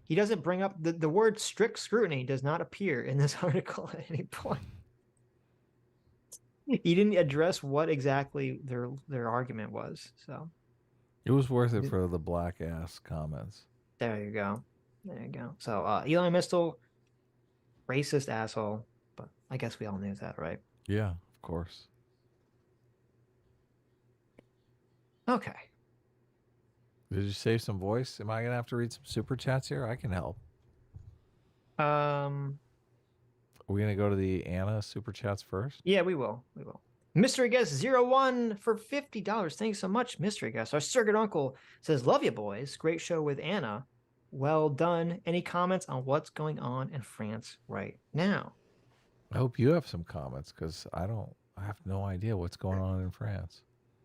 Speaker 1: He doesn't bring up the word strict scrutiny does not appear in this article at any point. He didn't address what exactly their argument was. So
Speaker 2: it was worth it for the black ass comments.
Speaker 1: There you go. There you go. So Elon MISTLE, racist asshole, but I guess we all knew that, right?
Speaker 2: Yeah, of course.
Speaker 1: Okay.
Speaker 2: Did you save some voice? Am I gonna have to read some super chats here? I can help. Are we gonna go to the Anna super chats first?
Speaker 1: Yeah, we will. We will. Mystery Guest 01 for $50. Thanks so much, Mystery Guest. Our surrogate uncle says, "Love you, boys. Great show with Anna. Well done. Any comments on what's going on in France right now?"
Speaker 2: I hope you have some comments because I have no idea what's going on in France.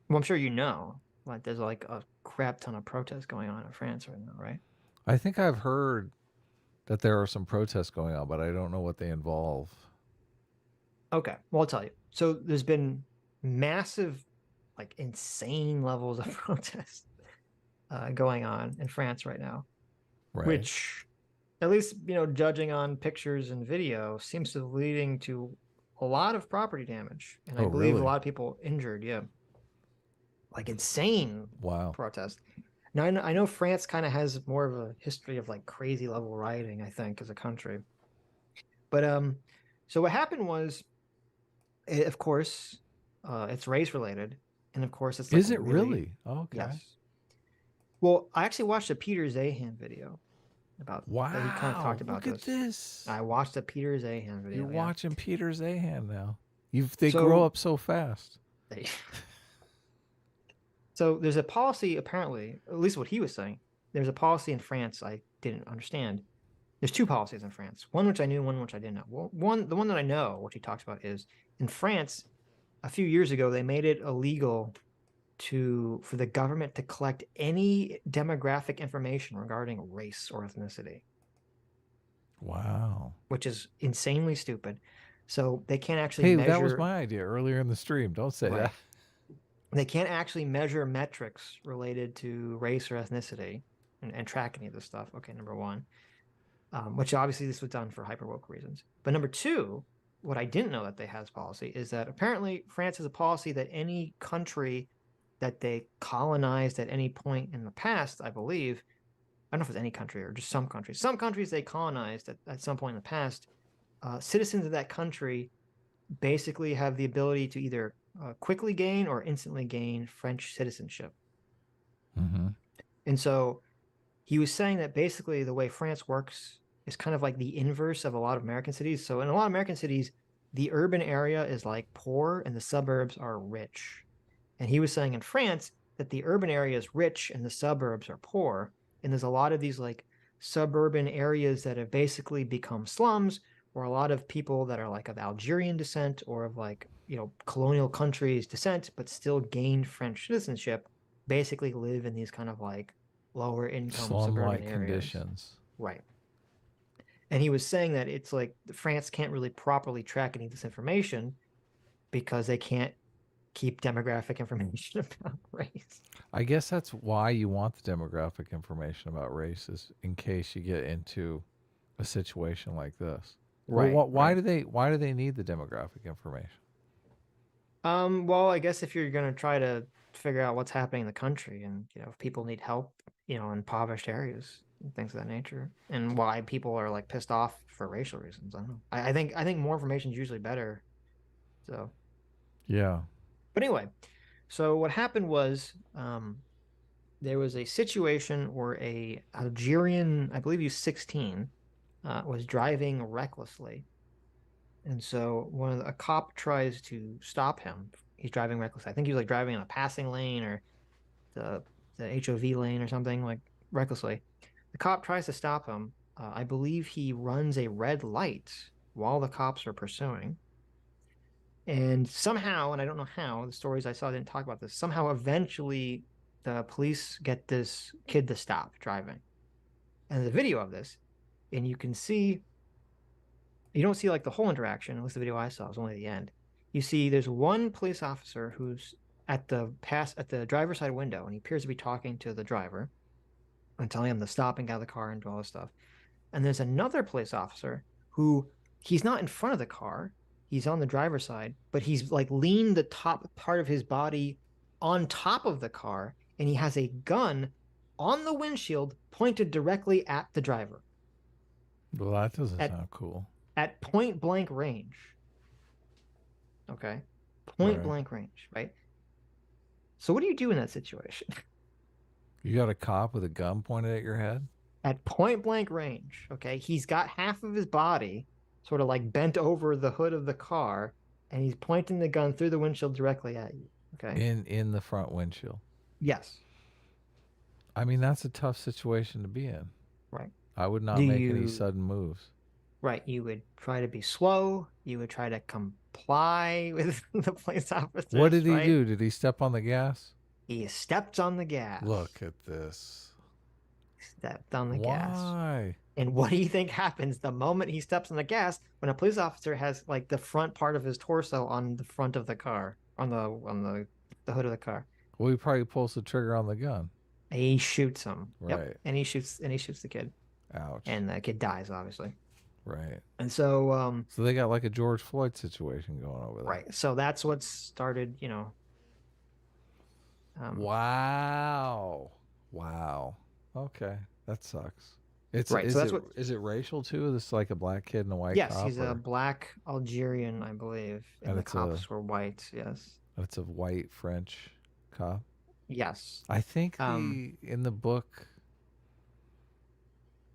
Speaker 1: Well, I'm sure you know. Like, there's like a crap ton of protests going on in France right now, right?
Speaker 2: I think I've heard that there are some protests going on, but I don't know what they involve.
Speaker 1: Okay, well, I'll tell you. So there's been massive, like insane levels of protest going on in France right now, which, at least, judging on pictures and video, seems to be leading to a lot of property damage. And I believe a lot of people injured, yeah. Like insane protest. Now, I know France kind of has more of a history of like crazy level rioting, I think, as a country. But so what happened was, of course, it's race related, and of course it's like,
Speaker 2: is it really? Oh, okay.
Speaker 1: Yes. Well, I actually watched a Peter Zahan video about. He kind of talked about
Speaker 2: look at this.
Speaker 1: I watched a Peter Zahan video.
Speaker 2: You're watching Peter Zahan now. They grow up so fast.
Speaker 1: So there's a policy, apparently, at least what he was saying. There's a policy in France I didn't understand. There's 2 policies in France. One which I knew, one which I didn't know. Well, the one that I know, what he talks about, is in France, a few years ago, they made it illegal for the government to collect any demographic information regarding race or ethnicity.
Speaker 2: Wow.
Speaker 1: Which is insanely stupid. So they can't actually measure...
Speaker 2: that was my idea earlier in the stream. Don't say that.
Speaker 1: They can't actually measure metrics related to race or ethnicity and track any of this stuff. Okay, number 1. Which obviously this was done for hyper-woke reasons. But number 2, what I didn't know that they has policy is that apparently France has a policy that any country that they colonized at any point in the past, I believe, I don't know if it's any country or just some countries. Some countries they colonized at some point in the past, citizens of that country basically have the ability to either quickly gain or instantly gain French citizenship.
Speaker 2: Mm-hmm.
Speaker 1: And so he was saying that basically the way France works is kind of like the inverse of a lot of American cities. So in a lot of American cities, the urban area is like poor and the suburbs are rich. And he was saying in France that the urban area is rich and the suburbs are poor. And there's a lot of these like suburban areas that have basically become slums, where a lot of people that are like of Algerian descent or of like, colonial countries descent, but still gained French citizenship, basically live in these kind of like lower income suburban areas.
Speaker 2: Conditions.
Speaker 1: Right. And he was saying that it's like France can't really properly track any of this information because they can't keep demographic information about race.
Speaker 2: I guess that's why you want the demographic information about race, is in case you get into a situation like this.
Speaker 1: Right.
Speaker 2: Well, why do they need the demographic information?
Speaker 1: Well, I guess if you're going to try to figure out what's happening in the country and, if people need help, in impoverished areas and things of that nature, and why people are like pissed off for racial reasons. I don't know. I think more information is usually better. So,
Speaker 2: yeah.
Speaker 1: But anyway, so what happened was, there was a situation where a Algerian, I believe he was 16, was driving recklessly. And so a cop tries to stop him. He's driving recklessly. I think he was like driving in a passing lane or the HOV lane or something, like recklessly. The cop tries to stop him. I believe he runs a red light while the cops are pursuing. And somehow, and I don't know how, the stories I saw didn't talk about this, somehow eventually the police get this kid to stop driving. And there's a video of this, and you can see, you don't see like the whole interaction, at least the video I saw was only the end. You see there's one police officer who's at the driver's side window, and he appears to be talking to the driver and telling him to stop and get out of the car and do all this stuff. And there's another police officer who, he's not in front of the car, he's on the driver's side, but he's like leaned the top part of his body on top of the car, and he has a gun on the windshield pointed directly at the driver.
Speaker 2: Well, that doesn't sound cool.
Speaker 1: At point blank range. Okay. Point blank range, right? So what do you do in that situation?
Speaker 2: You got a cop with a gun pointed at your head?
Speaker 1: At point blank range, okay? He's got half of his body sort of like bent over the hood of the car, and he's pointing the gun through the windshield directly at you, okay?
Speaker 2: In the front windshield.
Speaker 1: Yes.
Speaker 2: I mean, that's a tough situation to be in.
Speaker 1: Right.
Speaker 2: I would not make any sudden moves.
Speaker 1: Right. You would try to be slow. You would try to comply with the police officers.
Speaker 2: What did he do? Did he step on the gas?
Speaker 1: He stepped on the gas.
Speaker 2: Look at this.
Speaker 1: Stepped on the gas.
Speaker 2: Why?
Speaker 1: And what do you think happens the moment he steps on the gas when a police officer has like the front part of his torso on the front of the car, on the hood of the car?
Speaker 2: Well, he probably pulls the trigger on the gun.
Speaker 1: He shoots him.
Speaker 2: Right.
Speaker 1: Yep. And he shoots the kid.
Speaker 2: Ouch.
Speaker 1: And the kid dies, obviously.
Speaker 2: Right.
Speaker 1: And so
Speaker 2: so they got like a George Floyd situation going over there.
Speaker 1: Right. So that's what started,
Speaker 2: Wow. Okay. That sucks. It's
Speaker 1: right.
Speaker 2: Is it racial too? This is like a black kid and a white cop?
Speaker 1: Yes, he's a black Algerian, I believe. And the cops were white, yes.
Speaker 2: It's a white French cop?
Speaker 1: Yes.
Speaker 2: I think in the book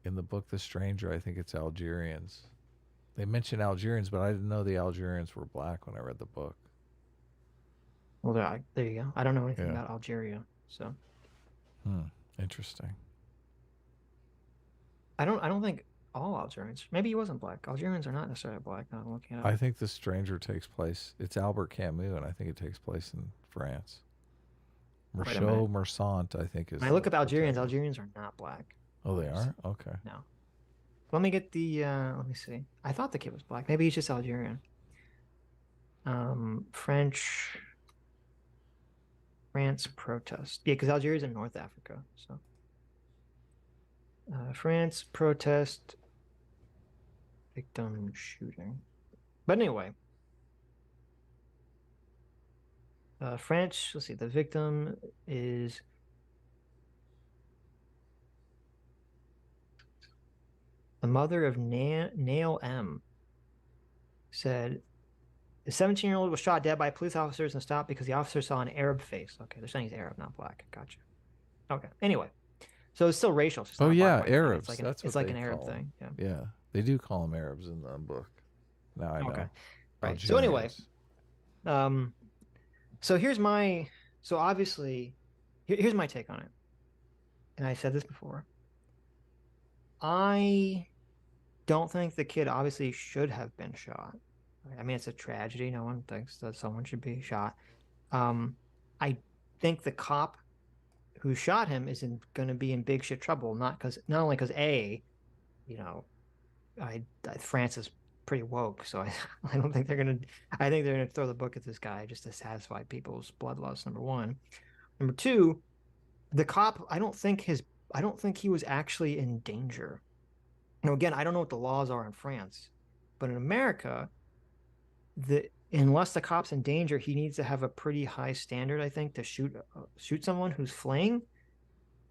Speaker 2: The Stranger, I think it's Algerians. They mention Algerians, but I didn't know the Algerians were black when I read the book.
Speaker 1: Well, there you go. I don't know anything about Algeria, so.
Speaker 2: Interesting.
Speaker 1: I don't think all Algerians. Maybe he wasn't black. Algerians are not necessarily black. Now I'm looking at it.
Speaker 2: I think The Stranger takes place. It's Albert Camus, and I think it takes place in France. Michaud Mersant, I think is.
Speaker 1: When I look up Algerians, Algerians are not black.
Speaker 2: Oh, they are? Okay.
Speaker 1: No. Let me get the. Let me see. I thought the kid was black. Maybe he's just Algerian. France protest. Yeah, because Algeria's in North Africa. So. France protest victim shooting. But anyway. French, let's see, the victim is the mother of Nail M. Said the 17-year-old was shot dead by police officers and stopped because the officer saw an Arab face. Okay, they're saying he's Arab, not black. Gotcha. Okay. Anyway, so it's still racial. It's
Speaker 2: Arabs.
Speaker 1: It's like an Arab thing. Yeah.
Speaker 2: Yeah, they do call them Arabs in the book. Now I know.
Speaker 1: Okay. Right. So anyway, so here's my take on it. And I said this before. I don't think the kid obviously should have been shot. I mean, it's a tragedy. No one thinks that someone should be shot. I think the cop who shot him is going to be in big shit trouble. Not only because A, you know, France is pretty woke, so I don't think they're gonna. I think they're gonna throw the book at this guy just to satisfy people's bloodlust. Number one. Number two, the cop. I don't think he was actually in danger. Now, again, I don't know what the laws are in France, but in America, unless the cop's in danger, he needs to have a pretty high standard, I think, to shoot someone who's fleeing.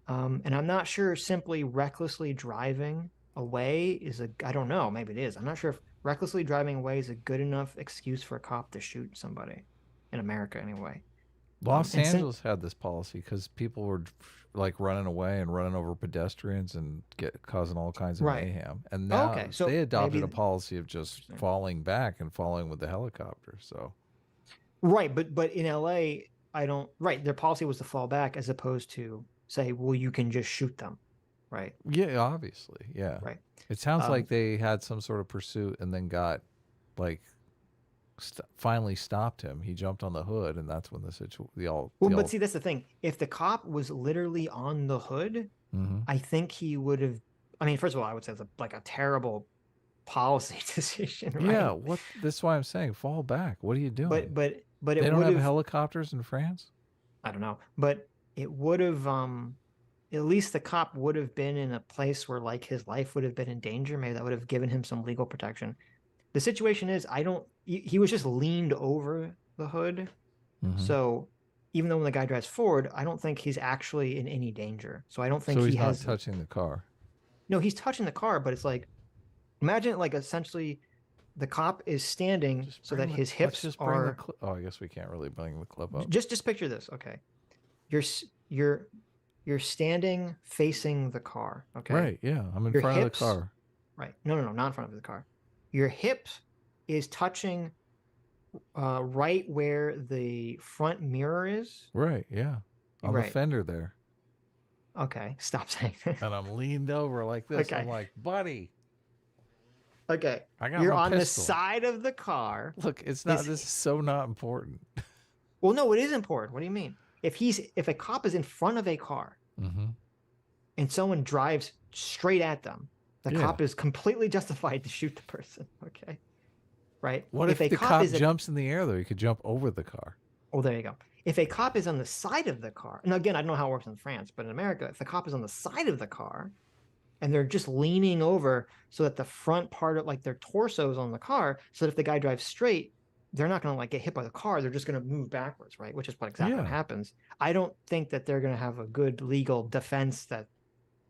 Speaker 1: And I'm not sure simply recklessly driving away I don't know, maybe it is. I'm not sure if recklessly driving away is a good enough excuse for a cop to shoot somebody in America anyway.
Speaker 2: Los Angeles had this policy because people were like running away and running over pedestrians and causing all kinds of mayhem. And now
Speaker 1: so
Speaker 2: they adopted a policy of just falling back and falling with the helicopter. So,
Speaker 1: right, but in LA, their policy was to fall back as opposed to say, well, you can just shoot them, right?
Speaker 2: Yeah, obviously, yeah.
Speaker 1: Right.
Speaker 2: It sounds like they had some sort of pursuit and then got like finally stopped him. He jumped on the hood, and that's when
Speaker 1: but see, that's the thing. If the cop was literally on the hood, I think he would have. I mean, first of all, I would say it's like a terrible policy decision. Right?
Speaker 2: Yeah, that's why I'm saying fall back. What are you doing?
Speaker 1: But
Speaker 2: they don't have helicopters in France.
Speaker 1: I don't know, but it would have. At least the cop would have been in a place where like his life would have been in danger. Maybe that would have given him some legal protection. The situation is, he was just leaned over the hood. So even though when the guy drives forward, I don't think he's actually in any danger. So I don't think
Speaker 2: he's not touching the car.
Speaker 1: No, he's touching the car, but it's like, imagine like essentially the cop is standing so that his hips are.
Speaker 2: I guess we can't really bring the clip up.
Speaker 1: Just picture this. Okay. You're standing facing the car. Okay.
Speaker 2: Right. Yeah. I'm in front of the car.
Speaker 1: Right. No, not in front of the car. Your hip is touching right where the front mirror is.
Speaker 2: Right, yeah. On the fender there.
Speaker 1: Okay, stop saying that.
Speaker 2: And I'm leaned over like this. Okay. I'm like, buddy.
Speaker 1: Okay. You're on the side of the car.
Speaker 2: Look, this is so not important.
Speaker 1: Well, no, it is important. What do you mean? If a cop is in front of a car and someone drives straight at them, the cop is completely justified to shoot the person. Okay. Right.
Speaker 2: What if the cop jumps in the air, though? He could jump over the car.
Speaker 1: Oh, there you go. If a cop is on the side of the car, and again, I don't know how it works in France, but in America, if the cop is on the side of the car and they're just leaning over so that the front part of like their torso is on the car, so that if the guy drives straight, they're not going to like get hit by the car. They're just going to move backwards. Right. Which is what happens. I don't think that they're going to have a good legal defense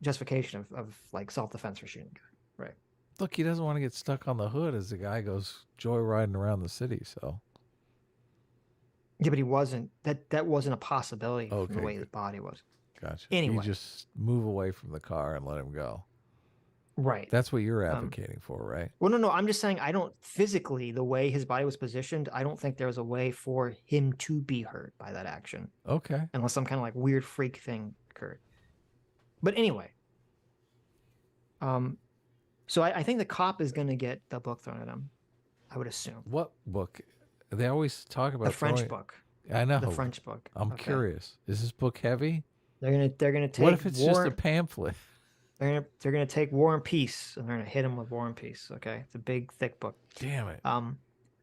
Speaker 1: justification of like self-defense for shooting a guy. Right.
Speaker 2: Look, he doesn't want to get stuck on the hood as the guy goes joyriding around the city. So
Speaker 1: yeah, but he wasn't. That wasn't a possibility from the way his body was.
Speaker 2: Gotcha.
Speaker 1: Anyway,
Speaker 2: you just move away from the car and let him go.
Speaker 1: Right.
Speaker 2: That's what you're advocating for, right?
Speaker 1: Well, no. I'm just saying I don't physically, the way his body was positioned, I don't think there was a way for him to be hurt by that action.
Speaker 2: Okay.
Speaker 1: Unless some kind of like weird freak thing occurred. But anyway, so I think the cop is going to get the book thrown at him, I would assume.
Speaker 2: What book? They always talk about
Speaker 1: the French book.
Speaker 2: I know.
Speaker 1: The French book.
Speaker 2: I'm curious. Is this book heavy?
Speaker 1: They're gonna take.
Speaker 2: What if it's just a pamphlet?
Speaker 1: They're gonna take War and Peace and they're gonna hit him with War and Peace. Okay, it's a big, thick book.
Speaker 2: Damn it.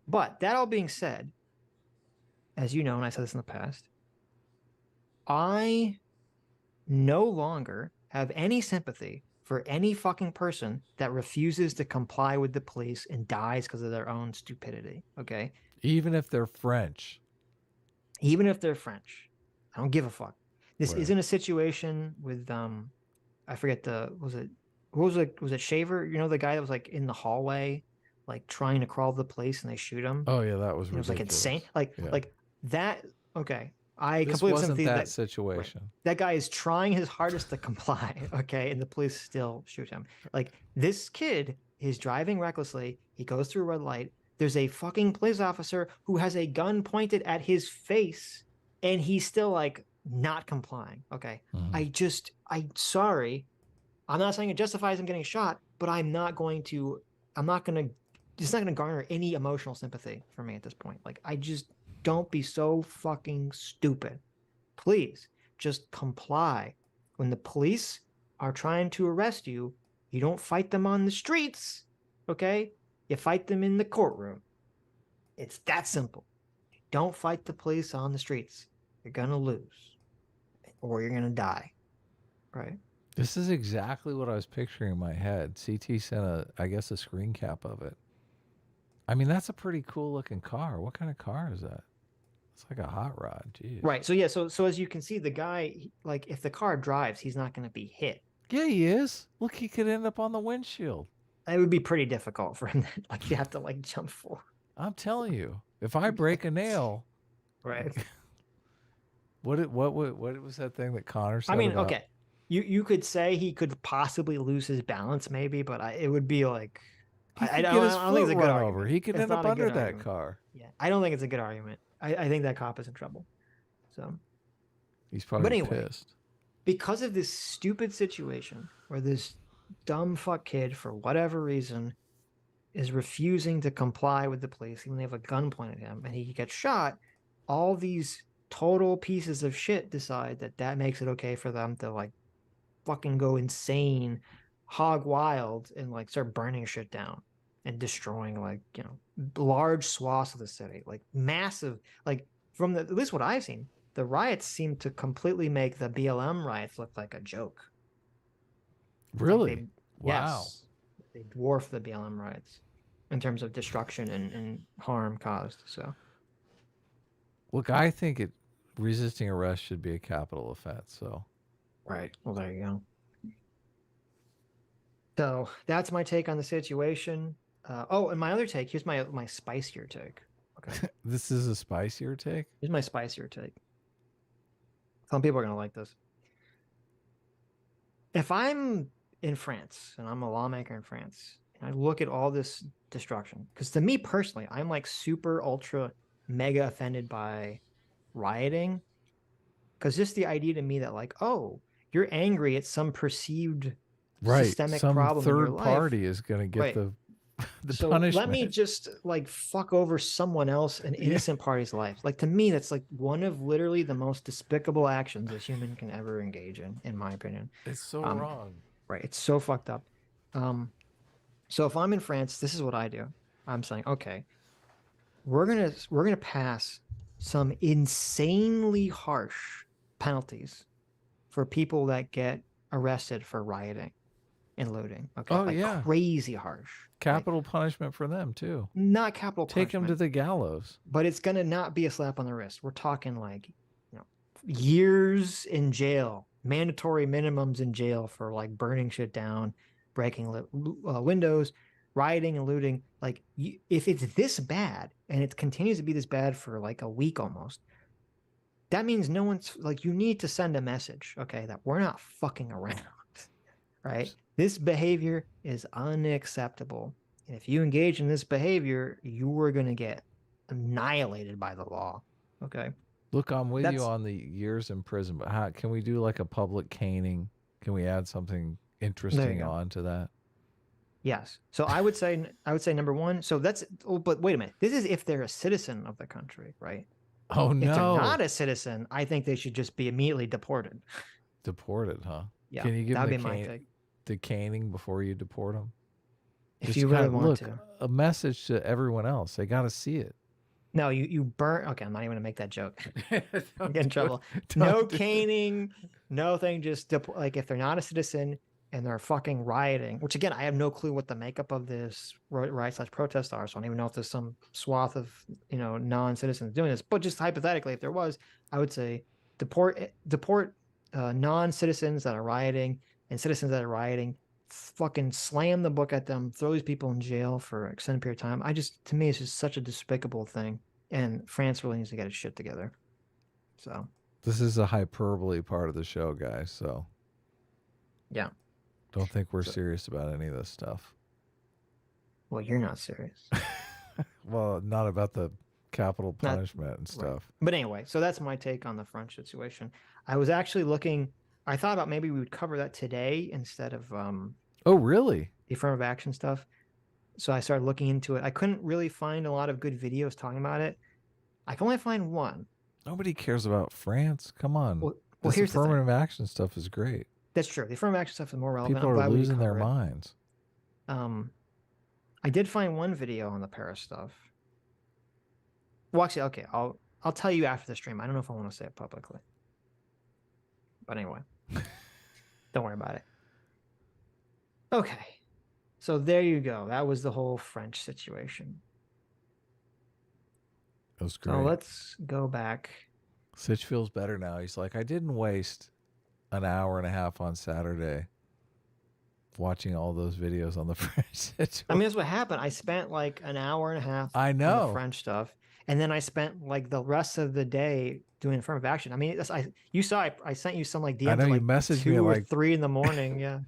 Speaker 1: But that all being said, as you know, and I said this in the past, I no longer have any sympathy for any fucking person that refuses to comply with the police and dies because of their own stupidity. Okay.
Speaker 2: Even if they're French.
Speaker 1: Even if they're French. I don't give a fuck. This isn't a situation with I forget was it Shaver? You know, the guy that was like in the hallway, like trying to crawl to the police and they shoot him.
Speaker 2: Oh yeah, that was ridiculous.
Speaker 1: It was like insane. Like that. Okay. I
Speaker 2: this
Speaker 1: completely
Speaker 2: wasn't
Speaker 1: sympathy
Speaker 2: that situation.
Speaker 1: Right. That guy is trying his hardest to comply. Okay. And the police still shoot him. Like this kid is driving recklessly. He goes through a red light. There's a fucking police officer who has a gun pointed at his face and he's still like not complying. Okay. I'm sorry. I'm not saying it justifies him getting shot, but it's not going to garner any emotional sympathy for me at this point. Like, don't be so fucking stupid. Please just comply. When the police are trying to arrest you, You don't fight them on the streets, okay? You fight them in the courtroom. It's that simple. Don't fight the police on the streets. You're going to lose or you're going to die, right?
Speaker 2: This is exactly what I was picturing in my head. CT sent I guess a screen cap of it. I mean, that's a pretty cool looking car. What kind of car is that? It's like a hot rod. Jeez.
Speaker 1: Right. So yeah, so as you can see, the guy, like, if the car drives, he's not going to be hit.
Speaker 2: Yeah, he is. Look, he could end up on the windshield.
Speaker 1: It would be pretty difficult for him. Like, you have to like jump forward.
Speaker 2: I'm telling you, if I break a nail,
Speaker 1: right?
Speaker 2: What was that thing that Connor said?
Speaker 1: I mean,
Speaker 2: about...
Speaker 1: okay, you could say he could possibly lose his balance, maybe, but it would be like I don't think it's a good argument.
Speaker 2: He could end up under that car.
Speaker 1: Yeah, I don't think it's a good argument. I think that cop is in trouble. So
Speaker 2: he's probably pissed
Speaker 1: because of this stupid situation where this dumb fuck kid, for whatever reason, is refusing to comply with the police, even though they have a gun pointed at him, and he gets shot. All these total pieces of shit decide that makes it okay for them to like fucking go insane, hog wild, and like start burning shit down and destroying, like, you know, large swaths of the city, like massive, like from at least what I've seen, the riots seem to completely make the BLM riots look like a joke.
Speaker 2: Really?
Speaker 1: Like
Speaker 2: wow.
Speaker 1: Yes, they dwarf the BLM riots in terms of destruction and harm caused. So,
Speaker 2: look, I think resisting arrest should be a capital offense. So,
Speaker 1: right. Well, there you go. So that's my take on the situation. Oh, and my other take. Here's my spicier take. Okay.
Speaker 2: This is a spicier take?
Speaker 1: Here's my spicier take. Some people are going to like this. If I'm in France and I'm a lawmaker in France and I look at all this destruction, because to me personally, I'm like super ultra mega offended by rioting, because just the idea to me that like, oh, you're angry at some perceived systemic problem in your life.
Speaker 2: Some third party is going to get the punishment.
Speaker 1: Let me just like fuck over someone else, an innocent party's life. Like, to me, that's like one of literally the most despicable actions a human can ever engage in my opinion.
Speaker 2: It's so wrong.
Speaker 1: Right. It's so fucked up. So if I'm in France, this is what I do. I'm saying, okay, we're gonna pass some insanely harsh penalties for people that get arrested for rioting and looting. Okay.
Speaker 2: Oh,
Speaker 1: like
Speaker 2: yeah.
Speaker 1: Crazy harsh.
Speaker 2: Capital punishment for them too.
Speaker 1: Not capital punishment.
Speaker 2: Take them to the gallows.
Speaker 1: But it's gonna not be a slap on the wrist. We're talking like, you know, years in jail, mandatory minimums in jail for like burning shit down, breaking windows, rioting and looting. Like, if it's this bad and it continues to be this bad for like a week almost, that means no one's like, you need to send a message, okay, that we're not fucking around, right? This behavior is unacceptable. And if you engage in this behavior, you are going to get annihilated by the law, okay?
Speaker 2: Look, I'm with you on the years in prison, but how can we do like a public caning? Can we add something interesting on to that?
Speaker 1: Yes. So I would say number one. So that's, but wait a minute. This is if they're a citizen of the country, right?
Speaker 2: Oh, no.
Speaker 1: If they're not a citizen, I think they should just be immediately deported.
Speaker 2: Deported, huh?
Speaker 1: Yeah.
Speaker 2: Can you give
Speaker 1: that'd
Speaker 2: them
Speaker 1: be my take.
Speaker 2: The caning before you deport them?
Speaker 1: If you really want to.
Speaker 2: A message to everyone else. They got to see it.
Speaker 1: No, you burn. Okay, I'm not even gonna make that joke. I'm getting in trouble. No caning, no thing. Just like if they're not a citizen and they're fucking rioting, which again, I have no clue what the makeup of this riot/protest are. So I don't even know if there's some swath of, you know, non-citizens doing this. But just hypothetically, if there was, I would say deport non-citizens that are rioting and citizens that are rioting. Fucking slam the book at them, throw these people in jail for an extended period of time. To me, it's just such a despicable thing, and France really needs to get its shit together. So
Speaker 2: this is a hyperbole part of the show, guys. So
Speaker 1: yeah,
Speaker 2: don't think we're serious about any of this stuff.
Speaker 1: Well, you're not serious.
Speaker 2: Well, not about the capital punishment and stuff.
Speaker 1: Right. But anyway, so that's my take on the French situation. I was actually looking. I thought about maybe we would cover that today instead of
Speaker 2: oh, really?
Speaker 1: The affirmative action stuff. So I started looking into it. I couldn't really find a lot of good videos talking about it. I can only find one.
Speaker 2: Nobody cares about France. Come on.
Speaker 1: Well,
Speaker 2: this
Speaker 1: here's
Speaker 2: affirmative action stuff is great.
Speaker 1: That's true. The affirmative action stuff is more relevant.
Speaker 2: People
Speaker 1: I'm
Speaker 2: are
Speaker 1: glad we
Speaker 2: losing their
Speaker 1: cover it.
Speaker 2: minds.
Speaker 1: I did find one video on the Paris stuff. Well, actually, okay, I'll tell you after the stream. I don't know if I want to say it publicly. But anyway, don't worry about it. Okay, so there you go. That was the whole French situation.
Speaker 2: That was great.
Speaker 1: So let's go back.
Speaker 2: Sitch feels better now. He's like, I didn't waste an hour and a half on Saturday watching all those videos on the French situation.
Speaker 1: I mean, that's what happened. I spent like an hour and a half
Speaker 2: I
Speaker 1: on
Speaker 2: know.
Speaker 1: the French stuff, and then I spent like the rest of the day doing affirmative action. I mean, you saw I sent you some like DMs
Speaker 2: I know
Speaker 1: at,
Speaker 2: you
Speaker 1: like
Speaker 2: messaged
Speaker 1: 2
Speaker 2: me
Speaker 1: or
Speaker 2: like
Speaker 1: 3 in the morning. Yeah,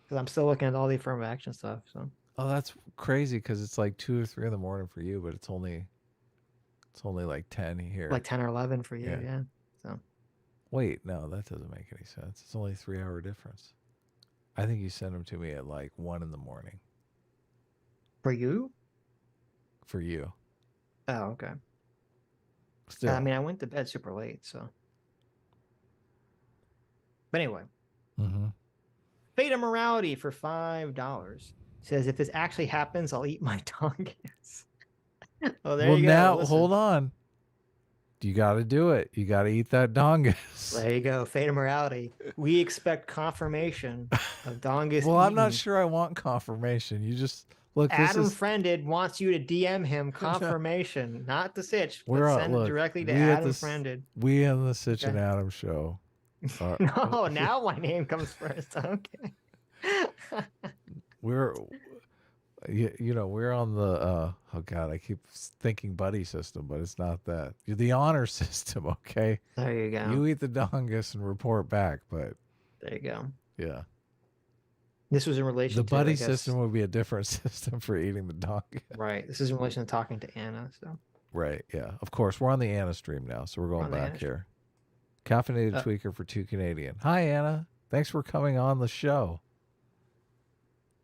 Speaker 1: because I'm still looking at all the affirmative action stuff. So.
Speaker 2: Oh, that's crazy because it's like 2 or 3 in the morning for you, but it's only like 10 here.
Speaker 1: Like 10 or 11 for you, yeah. So.
Speaker 2: Wait, no, that doesn't make any sense. It's only a 3-hour difference. I think you sent them to me at like 1 in the morning.
Speaker 1: For you?
Speaker 2: For you.
Speaker 1: Oh, okay.
Speaker 2: Still.
Speaker 1: I mean, I went to bed super late, so. But anyway. Fate of Morality for $5 says, if this actually happens, I'll eat my dongus. Oh, there you go.
Speaker 2: Now,
Speaker 1: Listen.
Speaker 2: hold on. You got to do it. You got to eat that dongus.
Speaker 1: There you go. Fate of Morality. We expect confirmation of dongus.
Speaker 2: Well, I'm not
Speaker 1: eaten.
Speaker 2: sure I want confirmation. You just look.
Speaker 1: Adam
Speaker 2: this is,
Speaker 1: Friended wants you to DM him confirmation, not the Sitch. But
Speaker 2: we're on,
Speaker 1: send it
Speaker 2: look,
Speaker 1: directly to
Speaker 2: we at
Speaker 1: Adam
Speaker 2: this-
Speaker 1: Friended.
Speaker 2: We on the Sitch and
Speaker 1: Okay.
Speaker 2: Adam show.
Speaker 1: No, now my name comes first. Okay.
Speaker 2: We're, you know, we're on the, oh God, I keep thinking buddy system, but it's not that. You're the honor system, okay?
Speaker 1: There you go.
Speaker 2: You eat the dongus and report back, but.
Speaker 1: There you go.
Speaker 2: Yeah.
Speaker 1: This was in relation
Speaker 2: The
Speaker 1: to
Speaker 2: buddy
Speaker 1: I guess-
Speaker 2: system would be a different system for eating the dongus.
Speaker 1: Right. This is in relation to talking to Anna. So
Speaker 2: Right, yeah. Of course, we're on the Anna stream now, so we're going
Speaker 1: on the
Speaker 2: back
Speaker 1: Anna
Speaker 2: here. Caffeinated Tweaker for $2 Canadian. Hi, Anna. Thanks for coming on the show.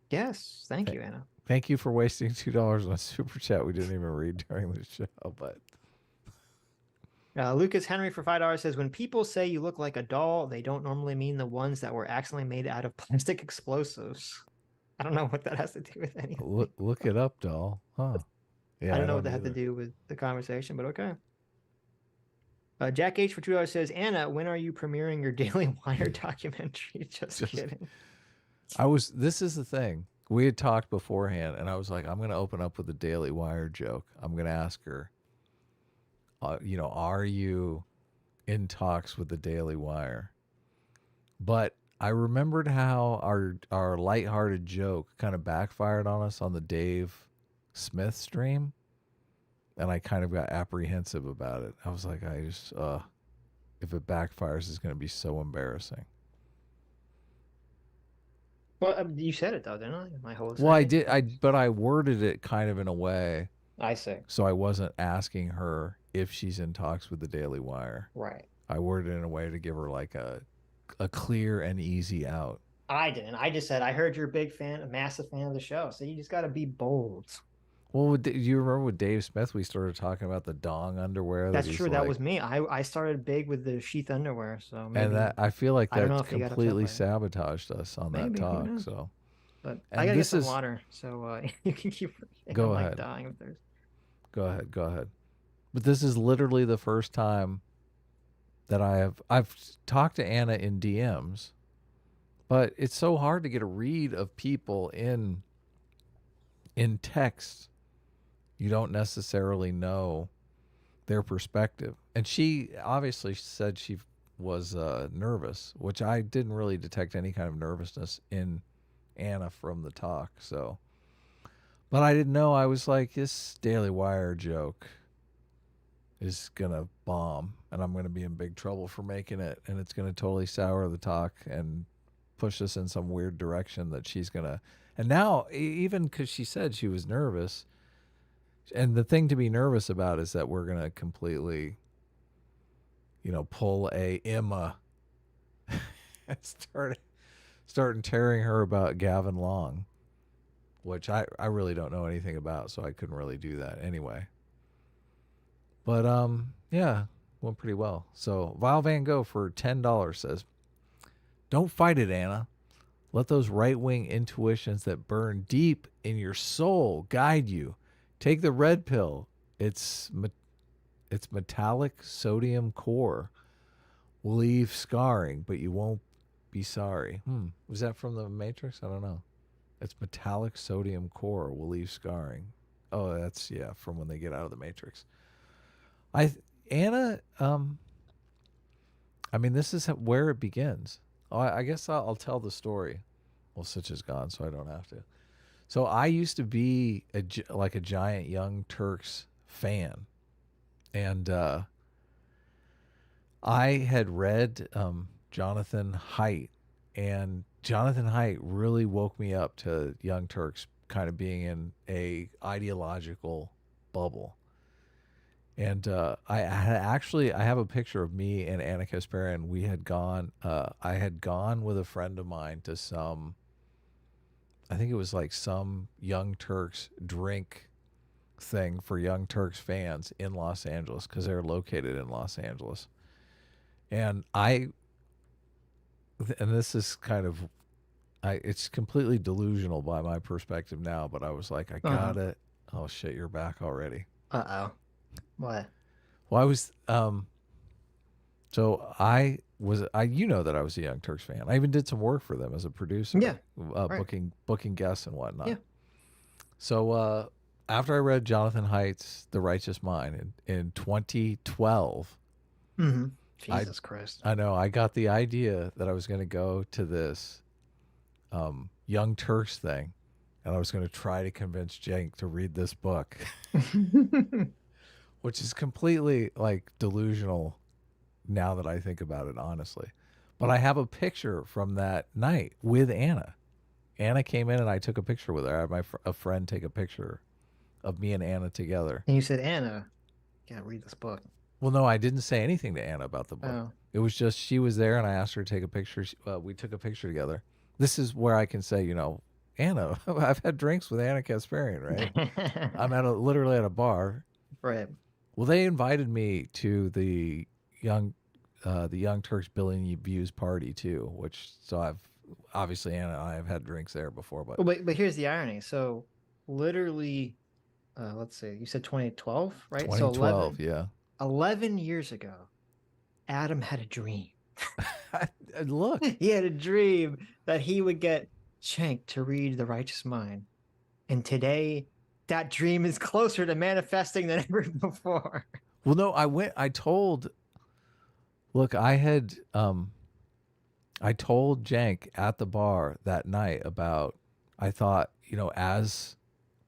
Speaker 1: yes, thank you, Anna.
Speaker 2: Thank you for wasting $2 on a super chat we didn't even read during the show, but
Speaker 1: Lucas Henry for $5 says, when people say you look like a doll, they don't normally mean the ones that were accidentally made out of plastic explosives. I don't know what that has to do with anything.
Speaker 2: look it up, doll. Huh. Yeah,
Speaker 1: I don't know what that
Speaker 2: either.
Speaker 1: had to do with the conversation, but okay. Jack H for $2 says, Anna, when are you premiering your Daily Wire documentary? Just kidding.
Speaker 2: This is the thing. We had talked beforehand, and I was like, I'm going to open up with a Daily Wire joke. I'm going to ask her, you know, are you in talks with the Daily Wire? But I remembered how our lighthearted joke kind of backfired on us on the Dave Smith stream, and I kind of got apprehensive about it. I was like, I just, if it backfires, it's going to be so embarrassing.
Speaker 1: Well, you said it though, didn't I? My whole
Speaker 2: Well, I did. But I worded it kind of in a way.
Speaker 1: I see.
Speaker 2: So I wasn't asking her if she's in talks with the Daily Wire.
Speaker 1: Right.
Speaker 2: I worded it in a way to give her like a clear and easy out.
Speaker 1: I didn't. I just said, I heard you're a big fan, a massive fan of the show. So you just got to be bold.
Speaker 2: Well, do you remember with Dave Smith, we started talking about the dong underwear?
Speaker 1: That's
Speaker 2: he's
Speaker 1: true. That
Speaker 2: like-
Speaker 1: was me. I started big with the sheath underwear. So maybe,
Speaker 2: and that I feel like
Speaker 1: I don't know
Speaker 2: that
Speaker 1: if he got upset
Speaker 2: completely
Speaker 1: by it.
Speaker 2: sabotaged us on
Speaker 1: Maybe,
Speaker 2: that
Speaker 1: who
Speaker 2: talk.
Speaker 1: knows?
Speaker 2: So,
Speaker 1: But
Speaker 2: and
Speaker 1: I gotta get
Speaker 2: this
Speaker 1: some
Speaker 2: is-
Speaker 1: water, so you can keep.
Speaker 2: Go
Speaker 1: I'm
Speaker 2: ahead.
Speaker 1: Like dying if there's.
Speaker 2: Go ahead. But this is literally the first time that I've talked to Anna in DMs, but it's so hard to get a read of people in text. You don't necessarily know their perspective. And she obviously said she was nervous, which I didn't really detect any kind of nervousness in Anna from the talk. So, but I didn't know. I was like, this Daily Wire joke is going to bomb, and I'm going to be in big trouble for making it, and it's going to totally sour the talk and push us in some weird direction that she's going to. And now, even because she said she was nervous, and the thing to be nervous about is that we're going to completely, you know, pull a Emma and start tearing her about Gavin Long, which I really don't know anything about, so I couldn't really do that anyway. But yeah, went pretty well. So Val Van Gogh for $10 says, Don't fight it, Anna. Let those right-wing intuitions that burn deep in your soul guide you. Take the red pill. It's metallic sodium core. Will leave scarring, but you won't be sorry. Was that from the Matrix? I don't know. It's metallic sodium core will leave scarring. Oh, that's, yeah, from when they get out of the Matrix. Anna, I mean, this is where it begins. Oh, I guess I'll tell the story. Well, Sitch is gone, so I don't have to. So I used to be like a giant Young Turks fan. And I had read Jonathan Haidt. And Jonathan Haidt really woke me up to Young Turks kind of being in a ideological bubble. And I have a picture of me and Anna Kasparian. We had gone, I had gone with a friend of mine to I think it was like some Young Turks drink thing for Young Turks fans in Los Angeles, because they're located in Los Angeles. And this is kind of, it's completely delusional by my perspective now, but I was like, I got it. Oh shit, you're back already.
Speaker 1: Uh-oh. What?
Speaker 2: Well, I was, so you know that I was a Young Turks fan. I even did some work for them as a producer.
Speaker 1: Yeah.
Speaker 2: Right. Booking guests and whatnot.
Speaker 1: Yeah.
Speaker 2: So, after I read Jonathan Haidt's The Righteous Mind in 2012,
Speaker 1: Jesus Christ.
Speaker 2: I know, I got the idea that I was going to go to this Young Turks thing, and I was going to try to convince Cenk to read this book, which is completely like delusional now that I think about it, honestly. But I have a picture from that night with Anna. Anna came in and I took a picture with her. I had a friend take a picture of me and Anna together.
Speaker 1: And you said, Anna, you gotta read this book.
Speaker 2: Well, no, I didn't say anything to Anna about the book.
Speaker 1: Oh.
Speaker 2: It was just, she was there and I asked her to take a picture. We took a picture together. This is where I can say, you know, Anna, I've had drinks with Anna Kasparian, right? I'm literally at a bar.
Speaker 1: Right.
Speaker 2: Well, they invited me to the Young Turks Billion Views party too, so I've obviously Anna and I have had drinks there before,
Speaker 1: but here's the irony. So literally, let's see, you said 2012, right?
Speaker 2: 2012,
Speaker 1: so
Speaker 2: yeah.
Speaker 1: 11 years ago, Adam had a dream.
Speaker 2: Look,
Speaker 1: he had a dream that he would get Cenk to read The Righteous Mind, and today that dream is closer to manifesting than ever before.
Speaker 2: Well, no, I told Cenk at the bar that night about, I thought, you know, as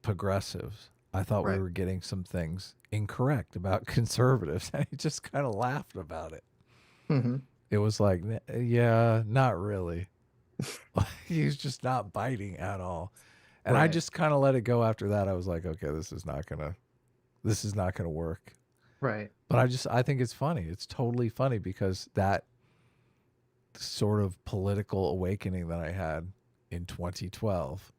Speaker 2: progressives, I thought we were getting some things incorrect about conservatives, and he just kind of laughed about it. It was like, yeah, not really. He's just not biting at all. And I just kind of let it go after that. I was like, okay, this is not gonna work.
Speaker 1: Right.
Speaker 2: But I think it's funny. It's totally funny because that sort of political awakening that I had in 2012,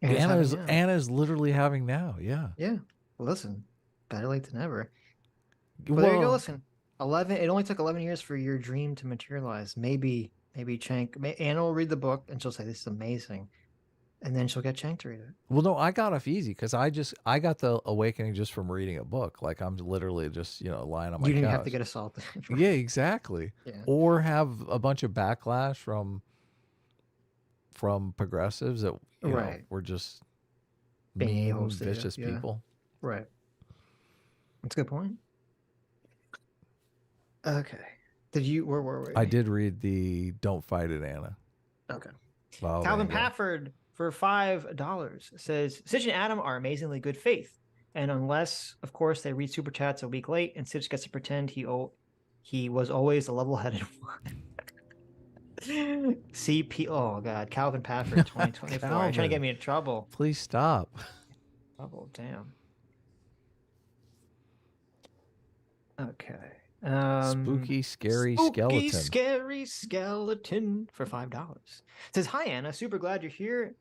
Speaker 2: Anna's literally having now. Yeah.
Speaker 1: Yeah. Well, listen, better late than never. Well, there you go. Listen, it only took 11 years for your dream to materialize. Maybe Anna will read the book and she'll say, this is amazing. And then she'll get Cenk to read it.
Speaker 2: Well, no, I got off easy because I got the awakening just from reading a book. Like I'm literally just, you know, lying on my couch.
Speaker 1: You didn't have to get assaulted.
Speaker 2: Yeah, exactly.
Speaker 1: Yeah.
Speaker 2: Or have a bunch of backlash from progressives that you know, were just mean, vicious people.
Speaker 1: Right. That's a good point. Okay. Where were we?
Speaker 2: I did read the Don't Fight It, Anna.
Speaker 1: Okay.
Speaker 2: Well,
Speaker 1: Calvin Pafford for $5 says, Sitch and Adam are amazingly good faith. And unless, of course, they read Super Chats a week late and Sitch gets to pretend he was always a level-headed one. CP, oh God, Calvin Pafford 2024. You're trying to get me in trouble.
Speaker 2: Please stop.
Speaker 1: Trouble, damn. Okay.
Speaker 2: Spooky, scary skeleton.
Speaker 1: Scary skeleton for $5. Says, hi, Anna. Super glad you're here.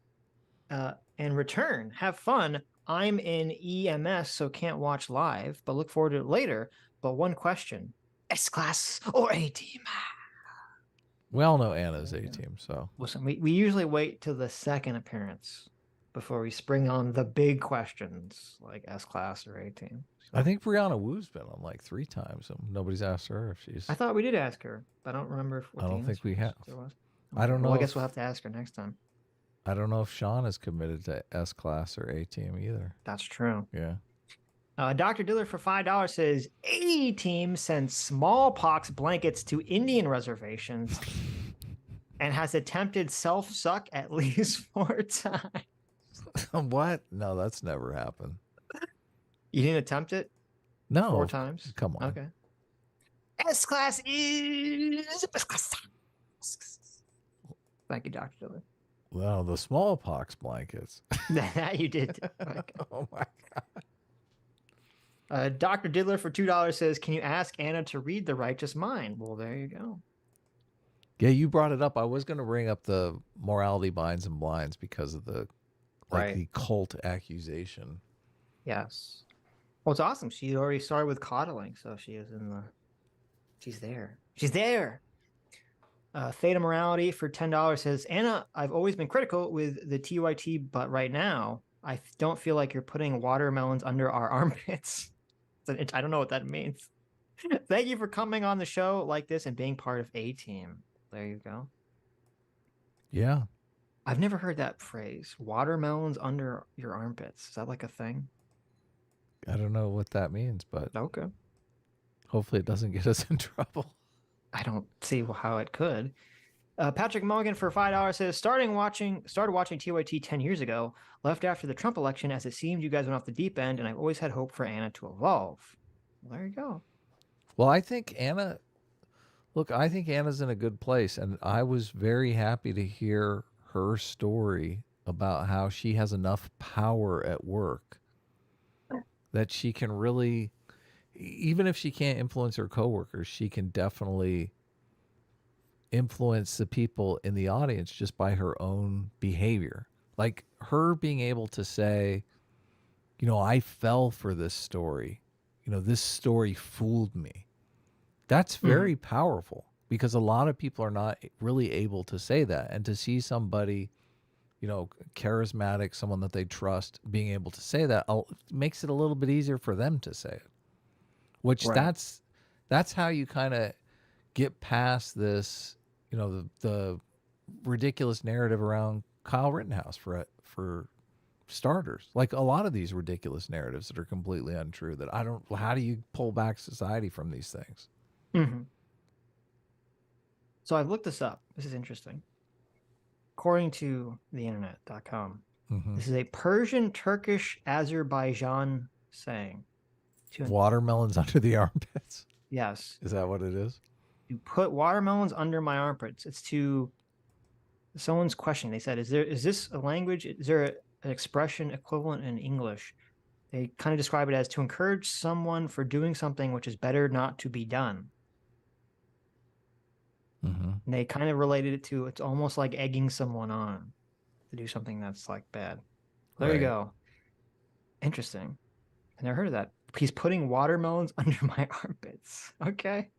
Speaker 1: And return. Have fun. I'm in EMS, so can't watch live, but look forward to it later. But one question. S-Class or AD?
Speaker 2: We all know Anna's A-team, so.
Speaker 1: Listen, we usually wait till the second appearance before we spring on the big questions like S-class or A-team. So.
Speaker 2: I think Brianna Wu's been on like 3 times, and nobody's asked her if she's.
Speaker 1: I thought we did ask her, but I don't remember.
Speaker 2: I don't think we have.
Speaker 1: Was.
Speaker 2: I don't know.
Speaker 1: Well, I guess we'll have to ask her next time.
Speaker 2: I don't know if Sean is committed to S-class or A-team either.
Speaker 1: That's true.
Speaker 2: Yeah.
Speaker 1: Dr. Diller for $5 says A-team sends smallpox blankets to Indian reservations and has attempted self-suck at least 4 times.
Speaker 2: What? No, that's never happened.
Speaker 1: You didn't attempt it?
Speaker 2: No.
Speaker 1: 4 times?
Speaker 2: Come on.
Speaker 1: Okay. S-class is... Thank you, Dr. Diller.
Speaker 2: Well, the smallpox blankets.
Speaker 1: That you did.
Speaker 2: Oh, my God.
Speaker 1: Dr. Diddler for $2 says, can you ask Anna to read The Righteous Mind? Well, there you go.
Speaker 2: Yeah, you brought it up. I was going to bring up the morality binds and blinds because of the the cult accusation.
Speaker 1: Yes. Well, it's awesome. She already started with coddling, so she is in the... She's there. She's there! Theta Morality for $10 says, Anna, I've always been critical with the TYT, but right now, I don't feel like you're putting watermelons under our armpits. I don't know what that means. Thank you for coming on the show like this and being part of A-Team. There you go.
Speaker 2: Yeah.
Speaker 1: I've never heard that phrase. Watermelons under your armpits. Is that like a thing?
Speaker 2: I don't know what that means, but
Speaker 1: okay.
Speaker 2: Hopefully it doesn't get us in trouble.
Speaker 1: I don't see how it could. Patrick Mulligan for $5 says, started watching TYT 10 years ago, left after the Trump election as it seemed you guys went off the deep end, and I've always had hope for Anna to evolve. Well, there you go.
Speaker 2: Well, I think Anna's in a good place, and I was very happy to hear her story about how she has enough power at work that she can really, even if she can't influence her coworkers, she can definitely influence the people in the audience just by her own behavior. Like her being able to say, I fell for this story. This story fooled me. That's very powerful because a lot of people are not really able to say that. And to see somebody, charismatic, someone that they trust, being able to say that makes it a little bit easier for them to say it. Which that's how you kind of get past this, the ridiculous narrative around Kyle Rittenhouse for starters. Like a lot of these ridiculous narratives that are completely untrue that how do you pull back society from these things?
Speaker 1: Mm-hmm. So I've looked this up. This is interesting. According to theinternet.com, this is a Persian, Turkish, Azerbaijan saying.
Speaker 2: Watermelons under the armpits?
Speaker 1: Yes.
Speaker 2: Is that what it is?
Speaker 1: You put watermelons under my armpits. It's to someone's question. They said, is this a language? Is there an expression equivalent in English? They kind of describe it as to encourage someone for doing something which is better not to be done. And they kind of related it to, it's almost like egging someone on to do something that's like bad. There you go. Interesting. I never heard of that. He's putting watermelons under my armpits. Okay.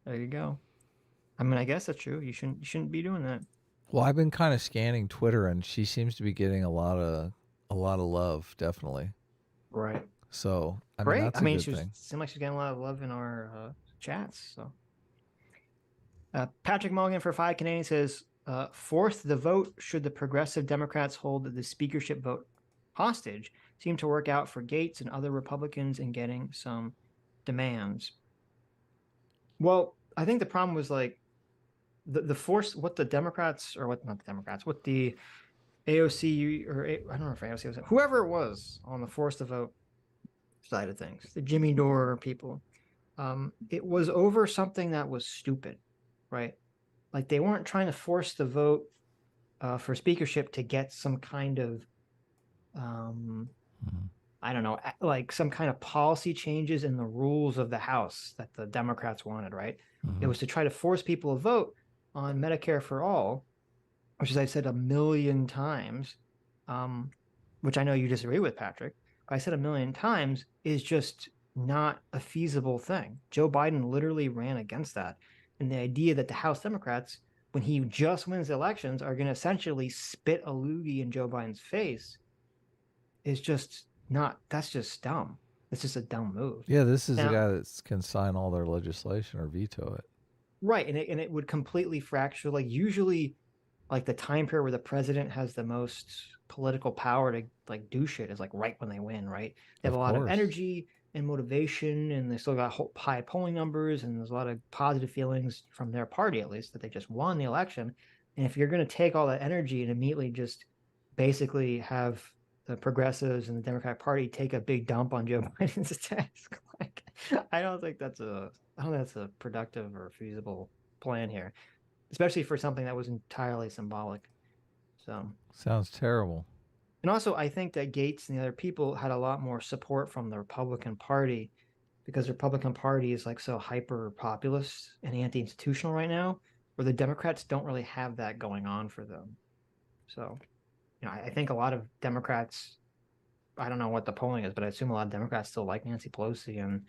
Speaker 1: There you go. I mean, I guess that's true. You shouldn't be doing that.
Speaker 2: Well, I've been kind of scanning Twitter, and she seems to be getting a lot of love, definitely.
Speaker 1: Right.
Speaker 2: So
Speaker 1: great.
Speaker 2: That's
Speaker 1: I mean,
Speaker 2: a good thing.
Speaker 1: Seemed like she's getting a lot of love in our chats. So, Patrick Mulligan for 5 Canadian says, fourth, the vote should the progressive Democrats hold the speakership vote hostage seemed to work out for Gates and other Republicans in getting some demands. Well, I think the problem was like the force, what the Democrats, or what, not the Democrats, what the AOC, or I don't know if AOC was, whoever it was on the force to vote side of things, the Jimmy Dore people, it was over something that was stupid, right? Like they weren't trying to force the vote for speakership to get some kind of, I don't know, like some kind of policy changes in the rules of the House that the Democrats wanted, right? It was to try to force people to vote on Medicare for all, which, as I've said a million times, which I know you disagree with, Patrick, but I said a million times, is just not a feasible thing. Joe Biden literally ran against that. And the idea that the House Democrats when he just wins the elections, are going to essentially spit a loogie in Joe Biden's face is just not, that's just dumb. It's just a dumb move.
Speaker 2: Yeah, this is the guy that can sign all their legislation or veto it.
Speaker 1: Right, and it would completely fracture. Like usually, like the time period where the president has the most political power to like do shit is like right when they win. Right, they have a lot of energy and motivation, and they still got high polling numbers, and there's a lot of positive feelings from their party, at least, that they just won the election. And if you're going to take all that energy and immediately just basically have the progressives and the Democratic Party take a big dump on Joe Biden's desk, like, I don't think that's a productive or feasible plan here, especially for something that was entirely symbolic. So
Speaker 2: sounds terrible.
Speaker 1: And also, I think that Gates and the other people had a lot more support from the Republican Party, because the Republican Party is like so hyper populist and anti-institutional right now, where the Democrats don't really have that going on for them. So, you know, I think a lot of Democrats, I don't know what the polling is, but I assume a lot of Democrats still like Nancy Pelosi and,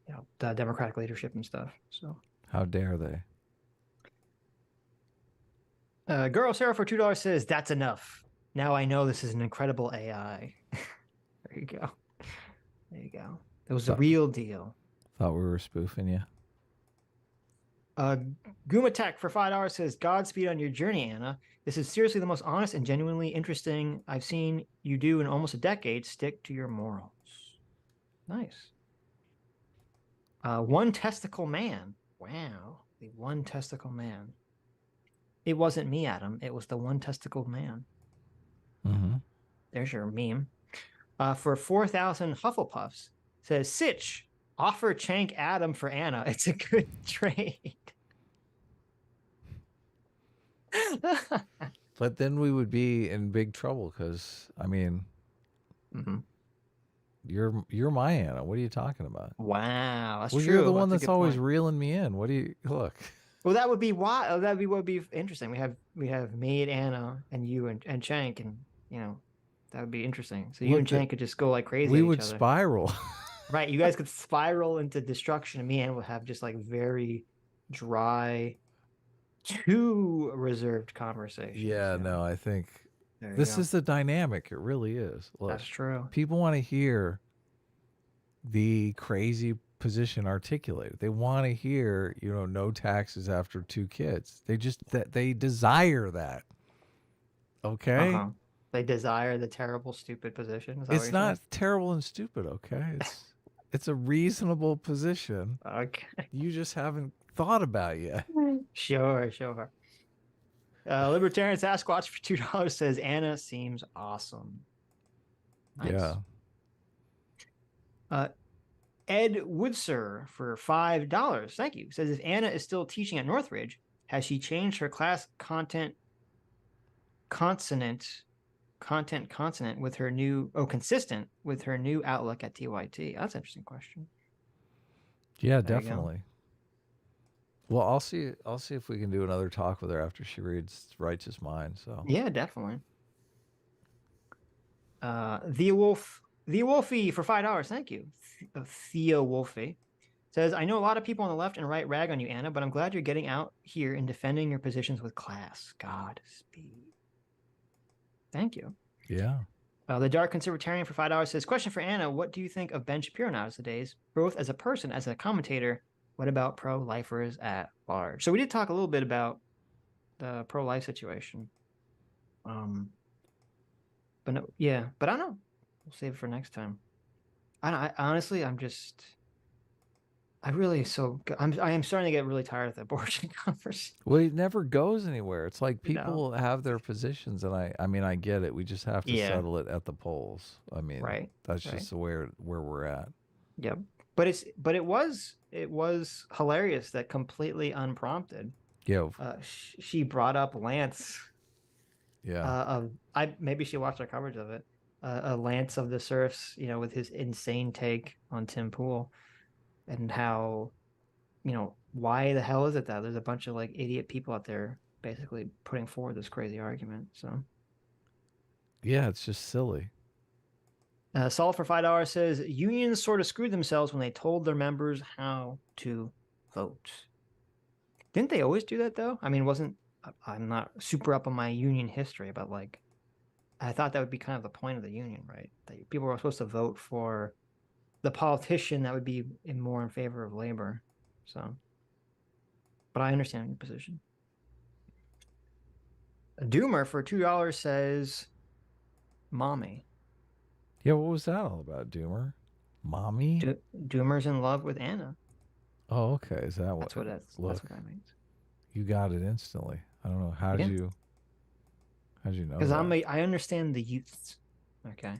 Speaker 1: you know, the Democratic leadership and stuff. So
Speaker 2: how dare they?
Speaker 1: Girl Sarah for $2 says, "That's enough. Now I know this is an incredible AI." There you go. There you go. It was the real deal.
Speaker 2: Thought we were spoofing you.
Speaker 1: Gumatek for $5 says, "Godspeed on your journey, Anna. This is seriously the most honest and genuinely interesting I've seen you do in almost a decade. Stick to your morals." Nice. One testicle man. Wow. The one testicle man. It wasn't me, Adam. It was the one testicle man.
Speaker 2: Mm-hmm.
Speaker 1: There's your meme. For 4,000 Hufflepuffs, says, "Sitch, offer Chank Adam for Anna. It's a good trade."
Speaker 2: But then we would be in big trouble because, I mean, you're my Anna. What are you talking about?
Speaker 1: Wow, that's
Speaker 2: well,
Speaker 1: true.
Speaker 2: You're the one
Speaker 1: that's
Speaker 2: that's always reeling me in. What do you look?
Speaker 1: Well, that would be why. That would be interesting. We have me and Anna and you and Chank, and you know, that would be interesting. So you and Chank could just go like crazy.
Speaker 2: We
Speaker 1: at
Speaker 2: would
Speaker 1: each other.
Speaker 2: spiral.
Speaker 1: Right, you guys could spiral into destruction, and me and Anna would have just like very dry, too reserved conversations.
Speaker 2: Yeah, no, I think this is the dynamic. It really is. Look,
Speaker 1: that's true.
Speaker 2: People want to hear the crazy position articulated. They want to hear, you know, no taxes after 2 kids. They just they desire that. Okay.
Speaker 1: They desire the terrible, stupid position.
Speaker 2: It's not terrible and stupid. Okay. It's a reasonable position.
Speaker 1: Okay.
Speaker 2: You just haven't thought about yet.
Speaker 1: Sure. Libertarian Sasquatch for $2 says, "Anna seems awesome." Nice.
Speaker 2: Yeah.
Speaker 1: Ed Woodser for $5. Thank you. Says, "If Anna is still teaching at Northridge, has she changed her class content consonant with her new consistent with her new outlook at TYT?" That's an interesting question.
Speaker 2: Yeah, definitely. Well, I'll see if we can do another talk with her after she writes his mind. So
Speaker 1: yeah, definitely. The Wolfie for $5. Thank you. Theo Wolfie says, "I know a lot of people on the left and right rag on you, Anna, but I'm glad you're getting out here and defending your positions with class. Godspeed." Thank you.
Speaker 2: Yeah.
Speaker 1: The Dark Conservatarian for $5 says, "Question for Anna. What do you think of Ben Shapiro nowadays, both as a person, as a commentator? What about pro-lifers at large?" So we did talk a little bit about the pro-life situation. But no, yeah, but I don't know. We'll save it for next time. I honestly, I am starting to get really tired of the abortion conversation.
Speaker 2: Well, it never goes anywhere. It's like people have their positions, and I mean, I get it. We just have to settle it at the polls. I mean, that's just where we're at.
Speaker 1: Yep. But it was hilarious that completely unprompted.
Speaker 2: Yeah.
Speaker 1: She brought up Lance.
Speaker 2: Yeah.
Speaker 1: Maybe she watched our coverage of it. Lance of the Serfs, you know, with his insane take on Tim Pool, and how, you know, why the hell is it that there's a bunch of like idiot people out there basically putting forward this crazy argument? So
Speaker 2: yeah, it's just silly.
Speaker 1: Saul for $5 says, "Unions sort of screwed themselves when they told their members how to vote." Didn't they always do that though? I mean, I'm not super up on my union history, but like, I thought that would be kind of the point of the union, right? That people were supposed to vote for the politician that would be more in favor of labor. So, but I understand your position. A Doomer for $2 says, "Mommy."
Speaker 2: Yeah, what was that all about, Doomer? Mommy?
Speaker 1: Doomer's in love with Anna.
Speaker 2: Oh, okay. Is that what?
Speaker 1: That's what that means.
Speaker 2: You got it instantly. I don't know. How'd you know?
Speaker 1: Because I understand the youths. Okay.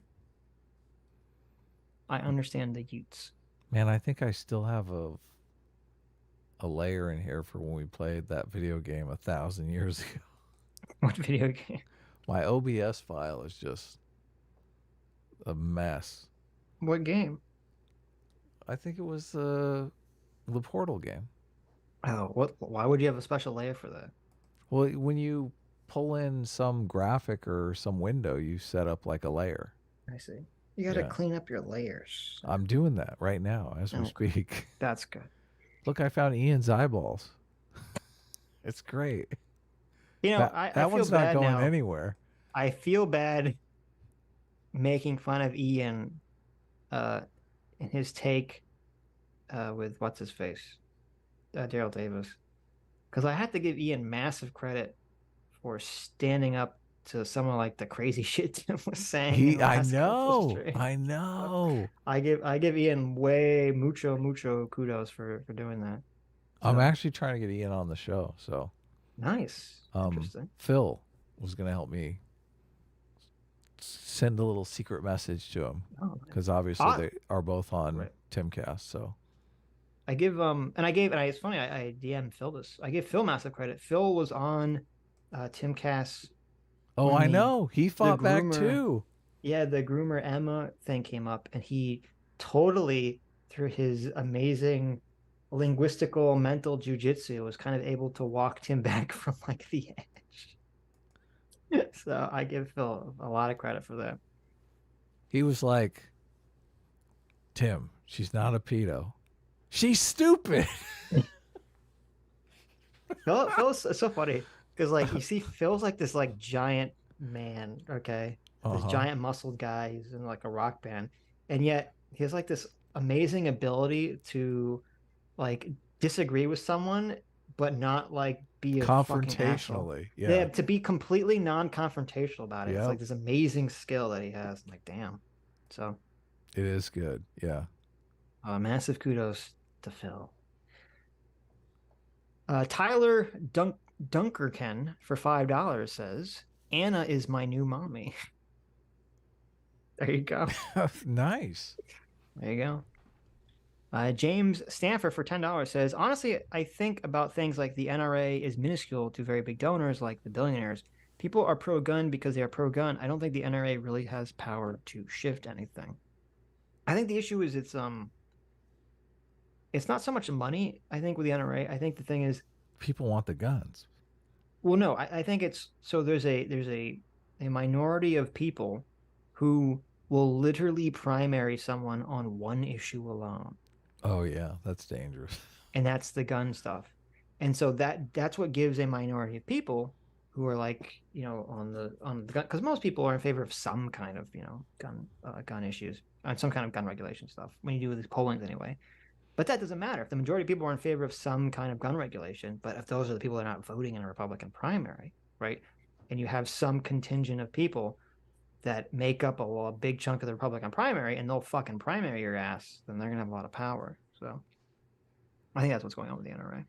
Speaker 1: I understand the youths.
Speaker 2: Man, I think I still have a layer in here for when we played that video game 1,000 years ago.
Speaker 1: What video game?
Speaker 2: My OBS file is just a mess.
Speaker 1: What game?
Speaker 2: I think it was the Portal game.
Speaker 1: Oh, what? Why would you have a special layer for that?
Speaker 2: Well, when you pull in some graphic or some window, you set up like a layer.
Speaker 1: I see. You got to clean up your layers.
Speaker 2: I'm doing that right now as we speak.
Speaker 1: That's good.
Speaker 2: Look, I found Ian's eyeballs. It's great.
Speaker 1: You know, I feel
Speaker 2: one's
Speaker 1: bad
Speaker 2: not going
Speaker 1: now.
Speaker 2: anywhere.
Speaker 1: I feel bad making fun of Ian in his take with what's his face, Daryl Davis, because I have to give Ian massive credit for standing up to someone like the crazy shit Tim was saying.
Speaker 2: I know.
Speaker 1: I give Ian way mucho kudos for doing that. So.
Speaker 2: I'm actually trying to get Ian on the show. So
Speaker 1: nice. Interesting.
Speaker 2: Phil was going to help me send a little secret message to him because obviously they are both on Timcast. So
Speaker 1: I give it's funny. I DM'd Phil this. I give Phil massive credit. Phil was on Timcast.
Speaker 2: Oh, I know. He fought back too.
Speaker 1: Yeah, the groomer Emma thing came up, and he totally, through his amazing linguistical mental jujitsu, was kind of able to walk Tim back from like the edge. So I give Phil a lot of credit for that.
Speaker 2: He was like, "Tim, she's not a pedo. She's stupid."
Speaker 1: Phil's so funny because like you see Phil's like this like giant man, okay, this giant muscled guy. He's in like a rock band, and yet he has like this amazing ability to like disagree with someone, but not like be a
Speaker 2: confrontationally.
Speaker 1: Yeah, to be completely non-confrontational about it. It's like this amazing skill that he has. I'm like, damn. So
Speaker 2: it is good. Yeah.
Speaker 1: Massive kudos to Phil. Tyler Dunkerken for $5 says, "Anna is my new mommy." There you go.
Speaker 2: Nice.
Speaker 1: There you go. James Stanford for $10 says, "Honestly, I think about things like the NRA is minuscule to very big donors like the billionaires. People are pro-gun because they are pro-gun. I don't think the NRA really has power to shift anything." I think the issue is it's not so much money, I think, with the NRA. I think the thing is
Speaker 2: people want the guns.
Speaker 1: Well, no, I think it's so there's a minority of people who will literally primary someone on one issue alone.
Speaker 2: Oh yeah, that's dangerous.
Speaker 1: And that's the gun stuff. And so that's what gives a minority of people who are like, you know, on the gun, because most people are in favor of some kind of, you know, gun issues, on some kind of gun regulation stuff when you do these pollings anyway. But that doesn't matter. If the majority of people are in favor of some kind of gun regulation, but if those are the people that are not voting in a Republican primary, right? And you have some contingent of people that make up a big chunk of the Republican primary and they'll fucking primary your ass, then they're going to have a lot of power. So I think that's what's going on with the NRA.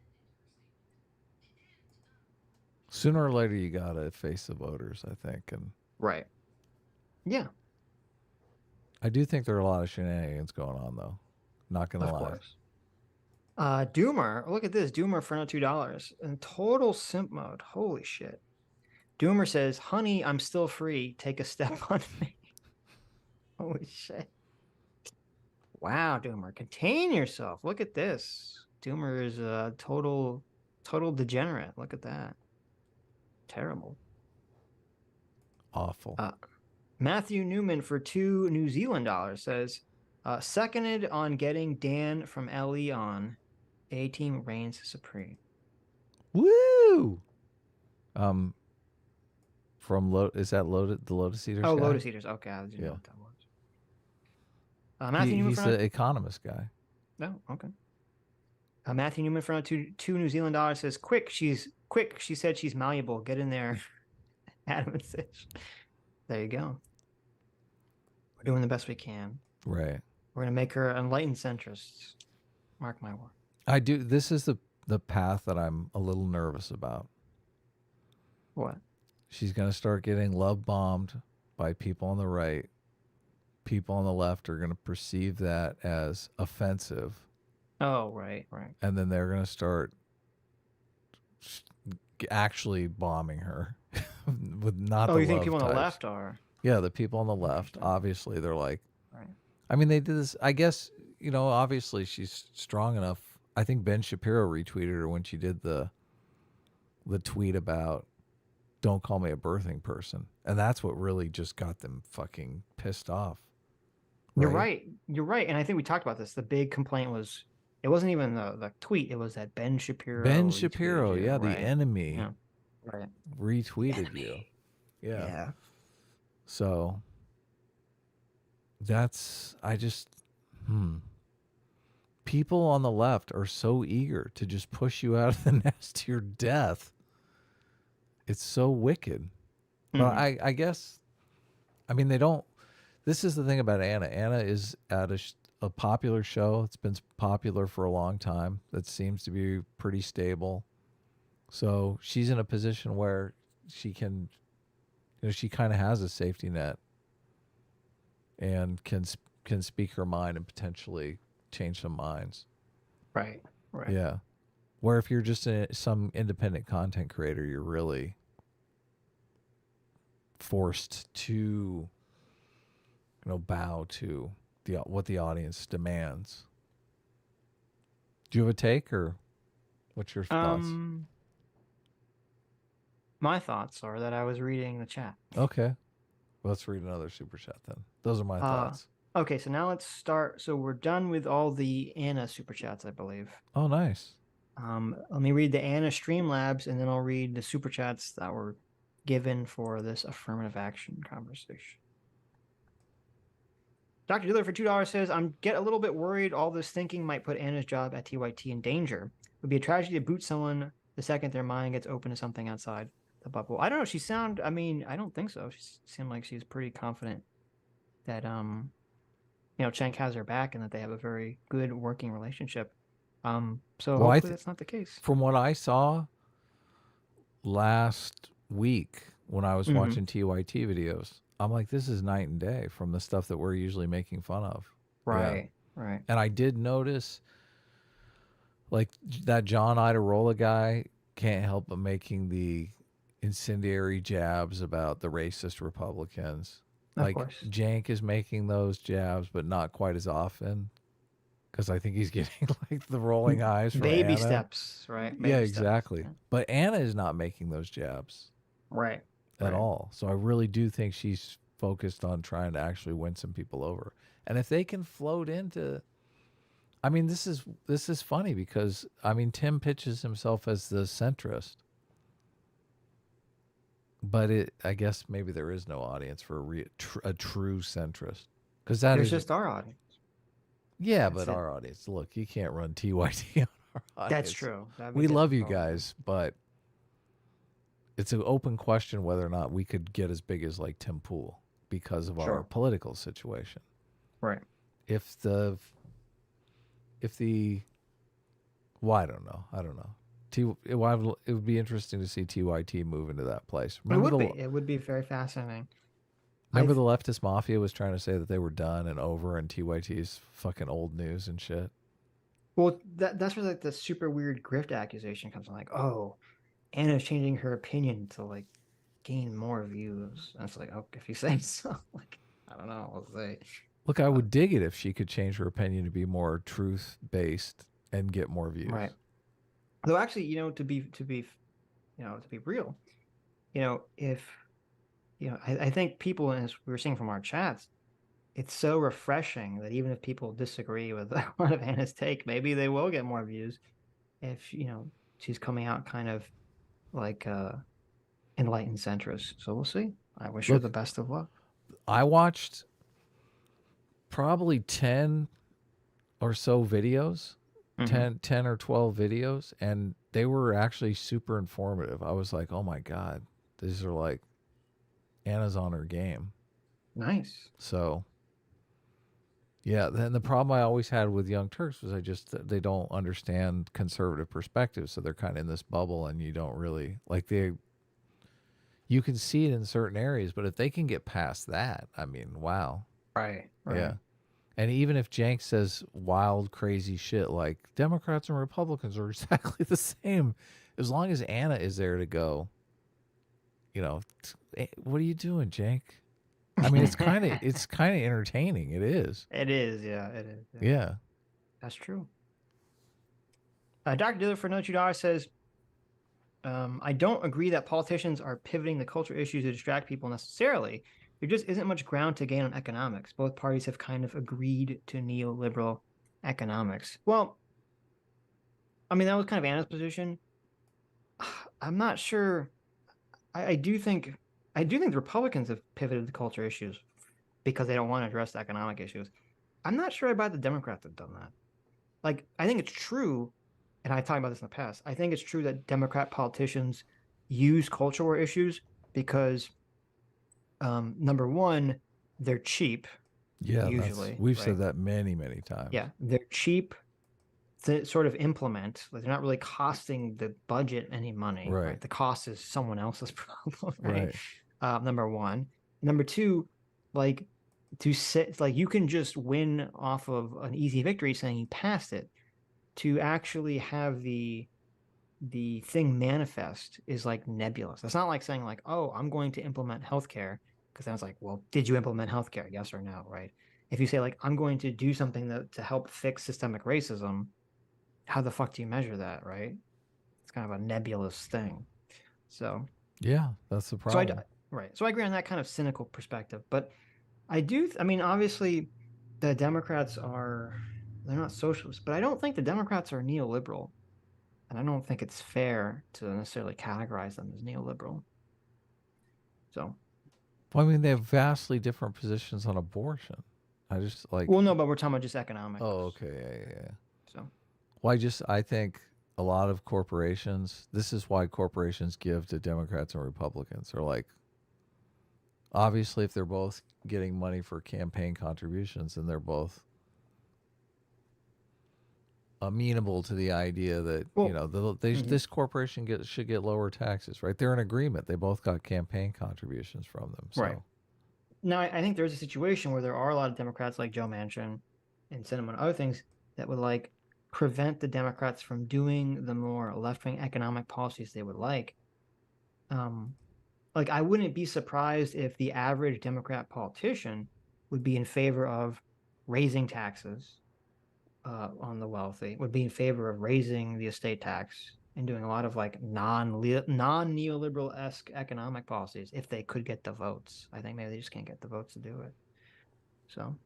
Speaker 2: Sooner or later, you got to face the voters, I think. And
Speaker 1: right. Yeah.
Speaker 2: I do think there are a lot of shenanigans going on, though. Not going to lie.
Speaker 1: Course. Doomer, look at this. Doomer for $2 in total simp mode. Holy shit. Doomer says, "Honey, I'm still free. Take a step on me." Holy shit. Wow, Doomer. Contain yourself. Look at this. Doomer is a total degenerate. Look at that. Terrible.
Speaker 2: Awful.
Speaker 1: Matthew Newman for $2 New Zealand says, "Seconded on getting Dan from LE on. A-Team reigns supreme."
Speaker 2: Woo! From is that Lotus, the Lotus Eaters?
Speaker 1: Oh,
Speaker 2: guy?
Speaker 1: Lotus Eaters. Okay, I didn't know what that was. Matthew
Speaker 2: He's
Speaker 1: Newman
Speaker 2: the economist guy.
Speaker 1: No, okay. Matthew Newman from two New Zealand dollars says, "Quick, She said she's malleable. Get in there, Adam and Sitch." There you go. We're doing the best we can.
Speaker 2: Right.
Speaker 1: We're gonna make her enlightened centrist. Mark my word.
Speaker 2: I do. This is the path that I'm a little nervous about.
Speaker 1: What?
Speaker 2: She's gonna start getting love bombed by people on the right. People on the left are gonna perceive that as offensive.
Speaker 1: Oh, right.
Speaker 2: And then they're going to start actually bombing her with not the
Speaker 1: you think
Speaker 2: love
Speaker 1: people on the
Speaker 2: types.
Speaker 1: left are?
Speaker 2: Yeah, the people on the left, obviously, they're like,
Speaker 1: Right.
Speaker 2: I mean, they did this, I guess, obviously she's strong enough. I think Ben Shapiro retweeted her when she did the tweet about don't call me a birthing person. And that's what really just got them fucking pissed off.
Speaker 1: You're right. And I think we talked about this. The big complaint was, it wasn't even the tweet. It was that Ben Shapiro.
Speaker 2: Yeah, the enemy.
Speaker 1: Yeah. Right.
Speaker 2: Retweeted you. Yeah. So people on the left are so eager to just push you out of the nest to your death. It's so wicked. But I guess, I mean, they don't, this is the thing about Anna. Anna is at a popular show. It's been popular for a long time. That seems to be pretty stable. So she's in a position where she can, she kind of has a safety net and can speak her mind and potentially change some minds.
Speaker 1: Right.
Speaker 2: Yeah. Where if you're just some independent content creator, you're really forced to, bow to what the audience demands. Do you have a take, or what's your thoughts?
Speaker 1: My thoughts are that I was reading the chat.
Speaker 2: Okay. Let's read another super chat then. Those are my thoughts.
Speaker 1: Okay, so now let's start. So we're done with all the Anna super chats, I believe.
Speaker 2: Oh, nice.
Speaker 1: Let me read the Anna Streamlabs, and then I'll read the super chats that were given for this affirmative action conversation. Dr. Dealer for $2 says, I'm get a little bit worried all this thinking might put Anna's job at TYT in danger. It would be a tragedy to boot someone the second their mind gets open to something outside the bubble. I don't know. I don't think so. She seemed like she's pretty confident that, Cenk has her back and that they have a very good working relationship. So hopefully that's not the case.
Speaker 2: From what I saw last week when I was watching TYT videos, I'm like, this is night and day from the stuff that we're usually making fun of.
Speaker 1: Right, right.
Speaker 2: And I did notice, like, that John Idarola guy can't help but making the incendiary jabs about the racist Republicans. Like, Cenk is making those jabs, but not quite as often. Because I think he's getting, like, the rolling eyes from
Speaker 1: Baby
Speaker 2: Anna.
Speaker 1: steps, right? Baby
Speaker 2: yeah,
Speaker 1: steps.
Speaker 2: exactly.
Speaker 1: Yeah.
Speaker 2: But Anna is not making those jabs.
Speaker 1: Right.
Speaker 2: At all. So I really do think she's focused on trying to actually win some people over. And if they can float into, I mean, this is funny because, I mean, Tim pitches himself as the centrist. But I guess maybe there is no audience for a true centrist. Because that
Speaker 1: There's
Speaker 2: is
Speaker 1: just our audience.
Speaker 2: Yeah, but our audience, look, you can't run TYT on our audience.
Speaker 1: That's true.
Speaker 2: We love you guys, but it's an open question whether or not we could get as big as like Tim Pool because of our political situation.
Speaker 1: Right.
Speaker 2: If the well, I don't know. It would be interesting to see TYT move into that place.
Speaker 1: It would be very fascinating.
Speaker 2: Remember the leftist mafia was trying to say that they were done and over, and TYT's fucking old news and shit.
Speaker 1: Well, that's where like the super weird grift accusation comes in. Like, oh, Anna's changing her opinion to like gain more views. And it's like, oh, if you say so, like, I don't know. I'll say.
Speaker 2: Look, I would dig it if she could change her opinion to be more truth based and get more views.
Speaker 1: Right. Though actually, to be real, I think people, as we were seeing from our chats, it's so refreshing that even if people disagree with a lot of Anna's take, maybe they will get more views if, she's coming out kind of like enlightened centrist. So we'll see. I wish her the best of luck.
Speaker 2: I watched probably 10 or so videos, 10 or 12 videos, and they were actually super informative. I was like, oh my God, these are like, Anna's on her game.
Speaker 1: Nice.
Speaker 2: So, yeah, then the problem I always had with Young Turks was they don't understand conservative perspectives, so they're kind of in this bubble, and you don't really, like, you can see it in certain areas, but if they can get past that, I mean, wow.
Speaker 1: Right.
Speaker 2: Yeah. And even if Jank says wild, crazy shit like Democrats and Republicans are exactly the same, as long as Anna is there to go, you know, what are you doing, Jank? I mean, it's kind of entertaining. It is.
Speaker 1: It is. Yeah, it is.
Speaker 2: Yeah.
Speaker 1: That's true. Dr. Diller for $2 says, I don't agree that politicians are pivoting the culture issues to distract people necessarily. There just isn't much ground to gain on economics. Both parties have kind of agreed to neoliberal economics. Well, I mean, that was kind of Anna's position. I'm not sure. I do think the Republicans have pivoted the culture issues because they don't want to address the economic issues. I'm not sure about the Democrats have done that. Like, I think it's true, and I've talked about this in the past, I think it's true that Democrat politicians use culture war issues because number one, they're cheap.
Speaker 2: Yeah,
Speaker 1: usually
Speaker 2: we've said that many, many times.
Speaker 1: Yeah, they're cheap to sort of implement. Like, they're not really costing the budget any money.
Speaker 2: Right.
Speaker 1: The cost is someone else's problem.
Speaker 2: Right.
Speaker 1: Number one. Number two, like, you can just win off of an easy victory saying you passed it. To actually have the thing manifest is like nebulous. It's not like saying like, oh, I'm going to implement healthcare, because then it's like, well, did you implement healthcare? Yes or no, right? If you say like, I'm going to do something to help fix systemic racism, how the fuck do you measure that, right? It's kind of a nebulous thing. So
Speaker 2: yeah, that's the problem.
Speaker 1: So I agree on that kind of cynical perspective, but I mean, obviously the Democrats they're not socialists, but I don't think the Democrats are neoliberal. And I don't think it's fair to necessarily categorize them as neoliberal. So,
Speaker 2: well, I mean, they have vastly different positions on abortion. I just like.
Speaker 1: Well, no, but we're talking about just economics.
Speaker 2: Oh, okay, yeah.
Speaker 1: So,
Speaker 2: well, I think a lot of corporations. This is why corporations give to Democrats and Republicans. They're like, obviously, if they're both getting money for campaign contributions, and they're both amenable to the idea that, this corporation should get lower taxes, right? They're in agreement. They both got campaign contributions from them. So.
Speaker 1: Right. Now, I think there's a situation where there are a lot of Democrats like Joe Manchin and Sinema and other things that would like prevent the Democrats from doing the more left-wing economic policies they would like. Like, I wouldn't be surprised if the average Democrat politician would be in favor of raising taxes on the wealthy, would be in favor of raising the estate tax and doing a lot of like non-neoliberal-esque economic policies if they could get the votes. I think maybe they just can't get the votes to do it. So,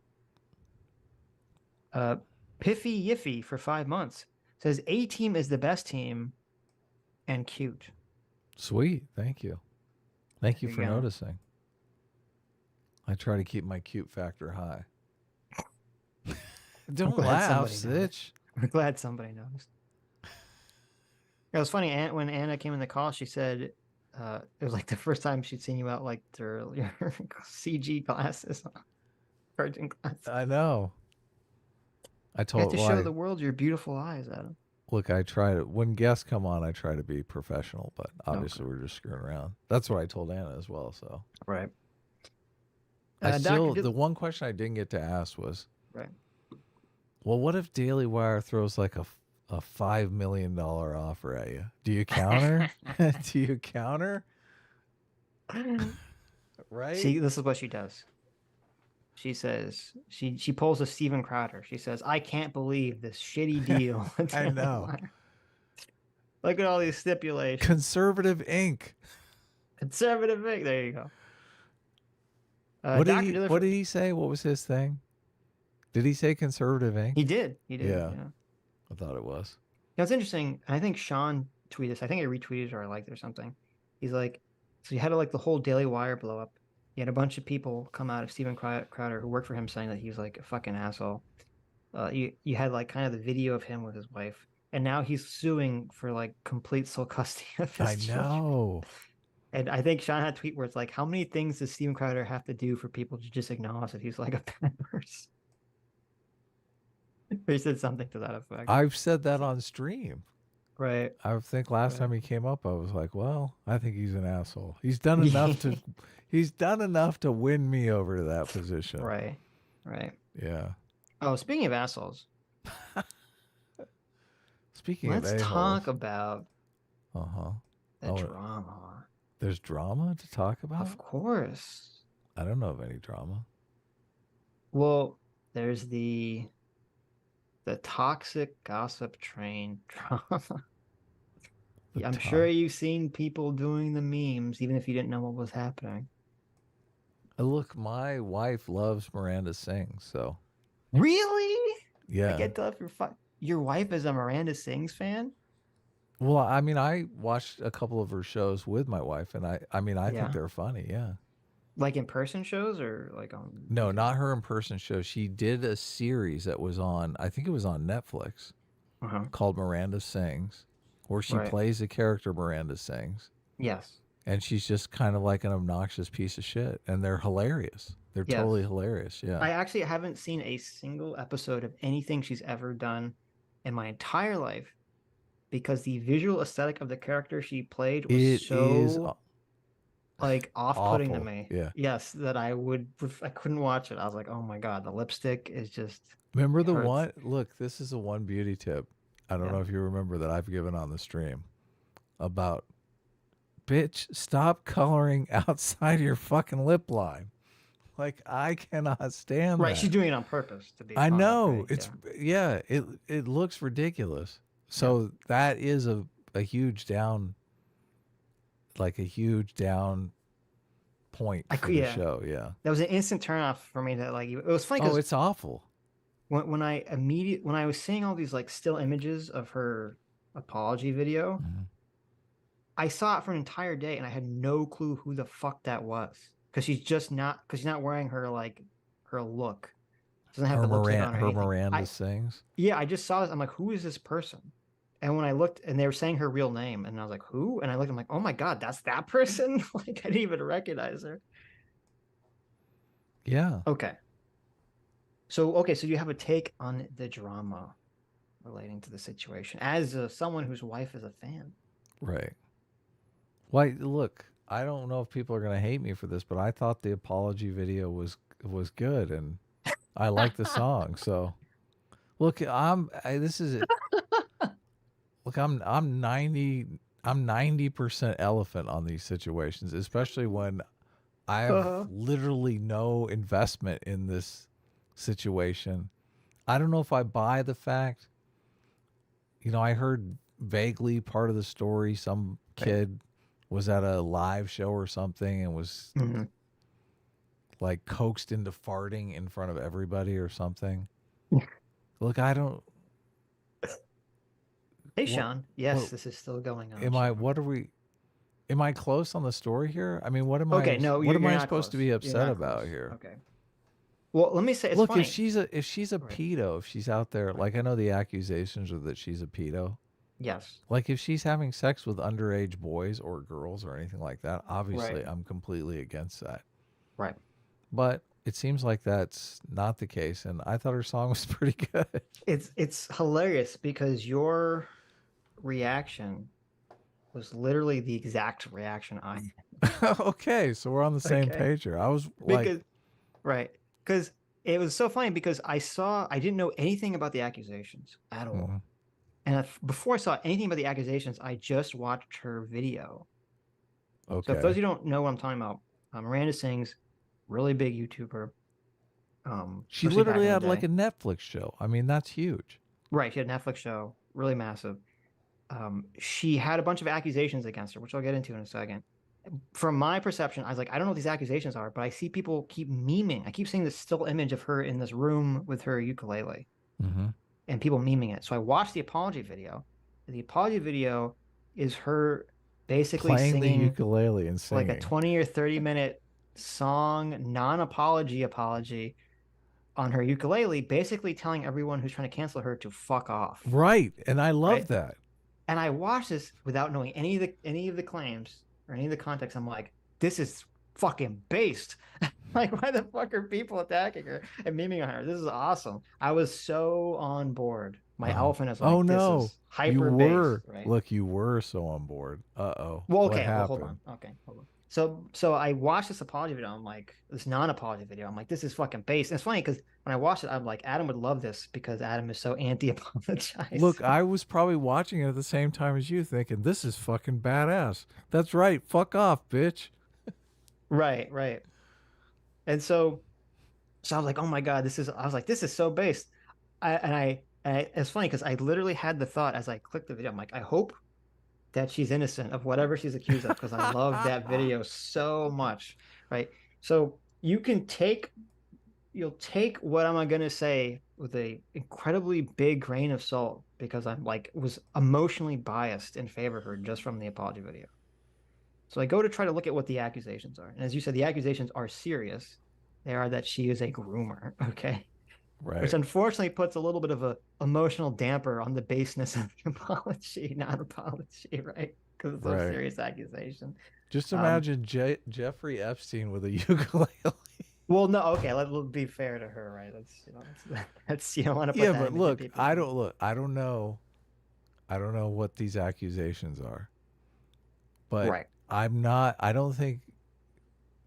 Speaker 1: Piffy Yiffy for 5 months says A-Team is the best team and cute.
Speaker 2: Sweet. Thank you. Thank you for noticing. I try to keep my cute factor high. Don't laugh, Sitch.
Speaker 1: We're glad somebody noticed. It was funny, when Anna came in the call, she said it was like the first time she'd seen you out like your CG glasses, cartoon glasses.
Speaker 2: I know. I
Speaker 1: You have to show the world your beautiful eyes, Adam.
Speaker 2: Look, I try to, when guests come on, I try to be professional, but obviously we're just screwing around. That's what I told Anna as well, so.
Speaker 1: Right.
Speaker 2: The one question I didn't get to ask was,
Speaker 1: right.
Speaker 2: Well, what if Daily Wire throws like a $5 million offer at you? Do you counter? Do you counter? Right?
Speaker 1: See, this is what she does. She says, she pulls a Steven Crowder. She says, I can't believe this shitty deal.
Speaker 2: I know.
Speaker 1: Look at all these stipulations.
Speaker 2: Conservative Inc.
Speaker 1: Conservative Inc. There you go.
Speaker 2: What did he say? What was his thing? Did he say Conservative Inc?
Speaker 1: He did.
Speaker 2: Yeah. I thought it was.
Speaker 1: It's interesting. I think Sean tweet this. I think I retweeted or I liked it or something. He's like, so you had like the whole Daily Wire blow up. You had a bunch of people come out of Steven Crowder who worked for him saying that he was like a fucking asshole. You had like kind of the video of him with his wife, and now he's suing for like complete sole custody of his children.
Speaker 2: know.
Speaker 1: And I think Sean had a tweet where it's like, how many things does Steven Crowder have to do for people to just acknowledge that he's like a bad person? He said something to that effect.
Speaker 2: I've said that on stream.
Speaker 1: Right.
Speaker 2: I think last time he came up, I was like, well, I think he's an asshole. He's done enough to win me over to that position.
Speaker 1: Right. Right.
Speaker 2: Yeah.
Speaker 1: Oh, speaking of assholes. Let's talk about the drama.
Speaker 2: There's drama to talk about?
Speaker 1: Of course.
Speaker 2: I don't know of any drama.
Speaker 1: Well, there's the toxic gossip train drama. I'm sure you've seen people doing the memes, even if you didn't know what was happening.
Speaker 2: Look, my wife loves Miranda Sings, so.
Speaker 1: Really?
Speaker 2: Yeah.
Speaker 1: I get that your wife is a Miranda Sings fan?
Speaker 2: Well, I mean, I watched a couple of her shows with my wife, and I think they're funny, yeah.
Speaker 1: Like in-person shows or like on...
Speaker 2: No, not her in-person show. She did a series that was on, I think it was on Netflix, called Miranda Sings, where she plays a character Miranda Sings.
Speaker 1: Yes.
Speaker 2: And she's just kind of like an obnoxious piece of shit. And they're hilarious. They're totally hilarious, yeah.
Speaker 1: I actually haven't seen a single episode of anything she's ever done in my entire life because the visual aesthetic of the character she played was like off-putting to me.
Speaker 2: Yeah.
Speaker 1: Yes, that I couldn't watch it. I was like, oh my God, the lipstick is just...
Speaker 2: Remember the one? Look, this is a one beauty tip. I don't know if you remember that I've given on the stream about, bitch, stop coloring outside your fucking lip line. Like, I cannot stand that.
Speaker 1: Right, she's doing it on purpose to be.
Speaker 2: I know. It's it looks ridiculous. So that is a huge down, like a huge down point for the show. Yeah,
Speaker 1: that was an instant turnoff for me. That like it was funny.
Speaker 2: Oh, it's awful.
Speaker 1: When I was seeing all these like still images of her apology video, I saw it for an entire day and I had no clue who the fuck that was because she's not wearing her her look. Doesn't have the lipstick on
Speaker 2: her Miranda Sings.
Speaker 1: Yeah, I just saw this. I'm like, who is this person? And when I looked, and they were saying her real name, and I was like, who? And I looked, I'm like, oh my God, that's that person? Like, I didn't even recognize her.
Speaker 2: Yeah.
Speaker 1: Okay. So you have a take on the drama relating to the situation as someone whose wife is a fan.
Speaker 2: Right. Well, look, I don't know if people are going to hate me for this, but I thought the apology video was good, and I like the song. So, look, I'm 90% elephant on these situations, especially when I have literally no investment in this situation. I don't know if I buy the fact, I heard vaguely part of the story. Some kid was at a live show or something and was like coaxed into farting in front of everybody or something. Look, I don't.
Speaker 1: Hey, Sean. Yes, this is still going on.
Speaker 2: Am I close on the story here? I mean, what am I supposed to be upset about here?
Speaker 1: Okay. Well, let me say, it's
Speaker 2: look,
Speaker 1: funny.
Speaker 2: if she's a pedo, if she's out there, like I know the accusations are that she's a pedo.
Speaker 1: Yes.
Speaker 2: Like if she's having sex with underage boys or girls or anything like that, obviously I'm completely against that.
Speaker 1: Right.
Speaker 2: But it seems like that's not the case, and I thought her song was pretty good.
Speaker 1: It's hilarious because your reaction was literally the exact reaction I had.
Speaker 2: Okay, so we're on the same page here. I was like,
Speaker 1: right, because it was so funny because I didn't know anything about the accusations at all, and before I saw anything about the accusations, I just watched her video.
Speaker 2: Okay.
Speaker 1: So if those of you don't know what I'm talking about, Miranda Sings, really big YouTuber.
Speaker 2: She literally had like a Netflix show. I mean, that's huge.
Speaker 1: Right, she had a Netflix show, really massive. She had a bunch of accusations against her, which I'll get into in a second. From my perception, I was like, I don't know what these accusations are, but I see people keep memeing. I keep seeing this still image of her in this room with her ukulele and people memeing it. So I watched the apology video. The apology video is her basically
Speaker 2: playing
Speaker 1: singing
Speaker 2: the ukulele and singing
Speaker 1: like a 20 or 30-minute song, non-apology on her ukulele, basically telling everyone who's trying to cancel her to fuck off.
Speaker 2: Right, and I love
Speaker 1: Right?
Speaker 2: that.
Speaker 1: And I watched this without knowing any of the claims or any of the context. I'm like, this is fucking based. Like, why the fuck are people attacking her and memeing on her? This is awesome. I was so on board. My elephant is like,
Speaker 2: oh no,
Speaker 1: this is hyper
Speaker 2: you were
Speaker 1: based, right?
Speaker 2: look, you were so on board.
Speaker 1: Well,
Speaker 2: what
Speaker 1: okay,
Speaker 2: happened?
Speaker 1: hold on. Okay, hold on. So I watched this apology video. I'm like, this non-apology video. I'm like, this is fucking based. And it's funny because when I watched it, I'm like, Adam would love this because Adam is so anti-apologize.
Speaker 2: Look, I was probably watching it at the same time as you, thinking this is fucking badass. That's right, fuck off, bitch.
Speaker 1: Right. And so I was like, oh my god, this is so based. It's funny because I literally had the thought as I clicked the video. I'm like, I hope that she's innocent of whatever she's accused of because I love that video so much, right? So you'll take what I'm gonna say with a incredibly big grain of salt because I'm like was emotionally biased in favor of her just from the apology video. So I go to try to look at what the accusations are, and as you said, the accusations are serious. They are that she is a groomer, okay?
Speaker 2: Right.
Speaker 1: Which unfortunately puts a little bit of a emotional damper on the baseness of the apology, non-apology, right? Because it's a serious accusation.
Speaker 2: Just imagine Jeffrey Epstein with a ukulele.
Speaker 1: Well, no, okay. Let's be fair to her, right? That's you don't want to put that
Speaker 2: but
Speaker 1: into
Speaker 2: look,
Speaker 1: people's
Speaker 2: I don't know what these accusations are, but
Speaker 1: right.
Speaker 2: I don't think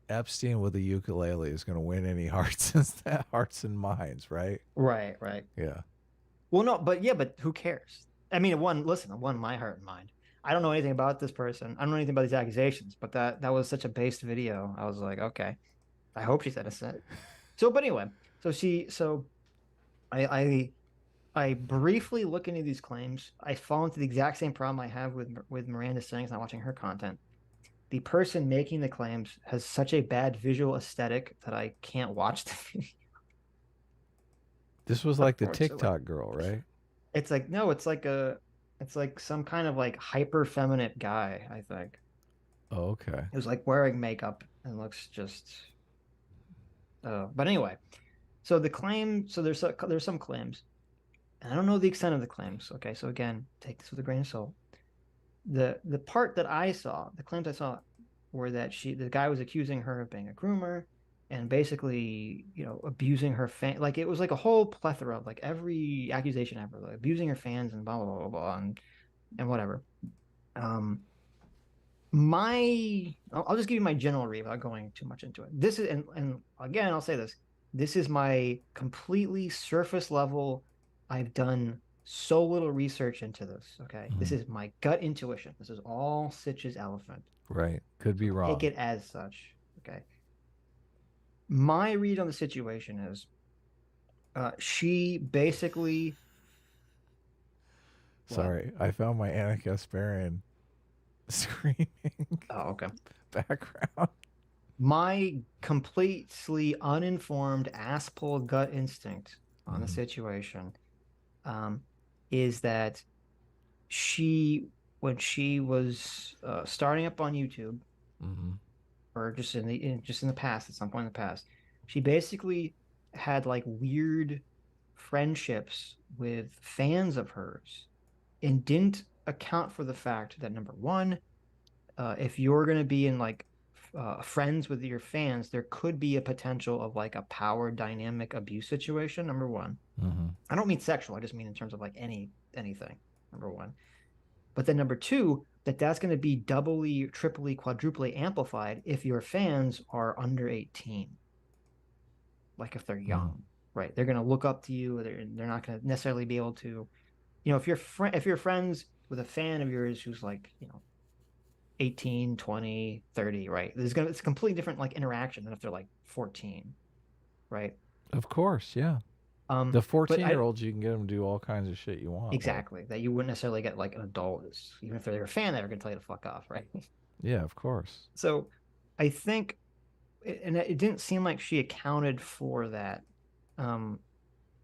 Speaker 2: Epstein with a ukulele is going to win any hearts and minds, right?
Speaker 1: Right.
Speaker 2: Yeah.
Speaker 1: Well, no, but who cares? I mean, it won my heart and mind. I don't know anything about this person. I don't know anything about these accusations, but that was such a based video. I was like, okay, I hope she's innocent. But anyway, I briefly look into these claims. I fall into the exact same problem I have with Miranda Sings, not watching her content. The person making the claims has such a bad visual aesthetic that I can't watch the video.
Speaker 2: This was like the TikTok girl, right?
Speaker 1: It's like, no, it's like some kind of like hyper feminine guy, I think.
Speaker 2: Oh, okay.
Speaker 1: It was like wearing makeup and looks just but anyway. So the claim, there's some claims. And I don't know the extent of the claims. Okay, so again, take this with a grain of salt. The part that I saw, the claims I saw, were that the guy was accusing her of being a groomer, and basically, abusing her fan. Like it was like a whole plethora of like every accusation ever, like abusing her fans and blah blah blah blah and whatever. I'll just give you my general read without going too much into it. This is and again, I'll say this. This is my completely surface level. I've done so little research into this. Okay, This is my gut intuition. This is all Sitch's elephant.
Speaker 2: Right, could be wrong.
Speaker 1: Take it as such. Okay. My read on the situation is, she basically.
Speaker 2: Sorry, I found my Anna Kasparian screaming.
Speaker 1: Oh, okay.
Speaker 2: Background.
Speaker 1: My completely uninformed ass-pulled gut instinct on the situation is that when she was starting up on YouTube, or just in the past, at some point in the past, she basically had like weird friendships with fans of hers, and didn't account for the fact that, number one, if you're going to be in like friends with your fans, there could be a potential of like a power dynamic abuse situation, number one. I don't mean sexual, I just mean in terms of like anything, number one. But then number two, that's going to be doubly, triply, quadruply amplified if your fans are under 18. Like if they're young, right? They're going to look up to you. They're not going to necessarily be able to, if you're friends with a fan of yours who's like, 18, 20, 30, right? It's a completely different like interaction than if they're like 14, right?
Speaker 2: Of course, yeah. The 14-year-olds, you can get them to do all kinds of shit you want.
Speaker 1: Exactly. That you wouldn't necessarily get like an adult, even if they're a fan, they're going to tell you to fuck off, right?
Speaker 2: Yeah, of course.
Speaker 1: So I think, and it didn't seem like she accounted for that,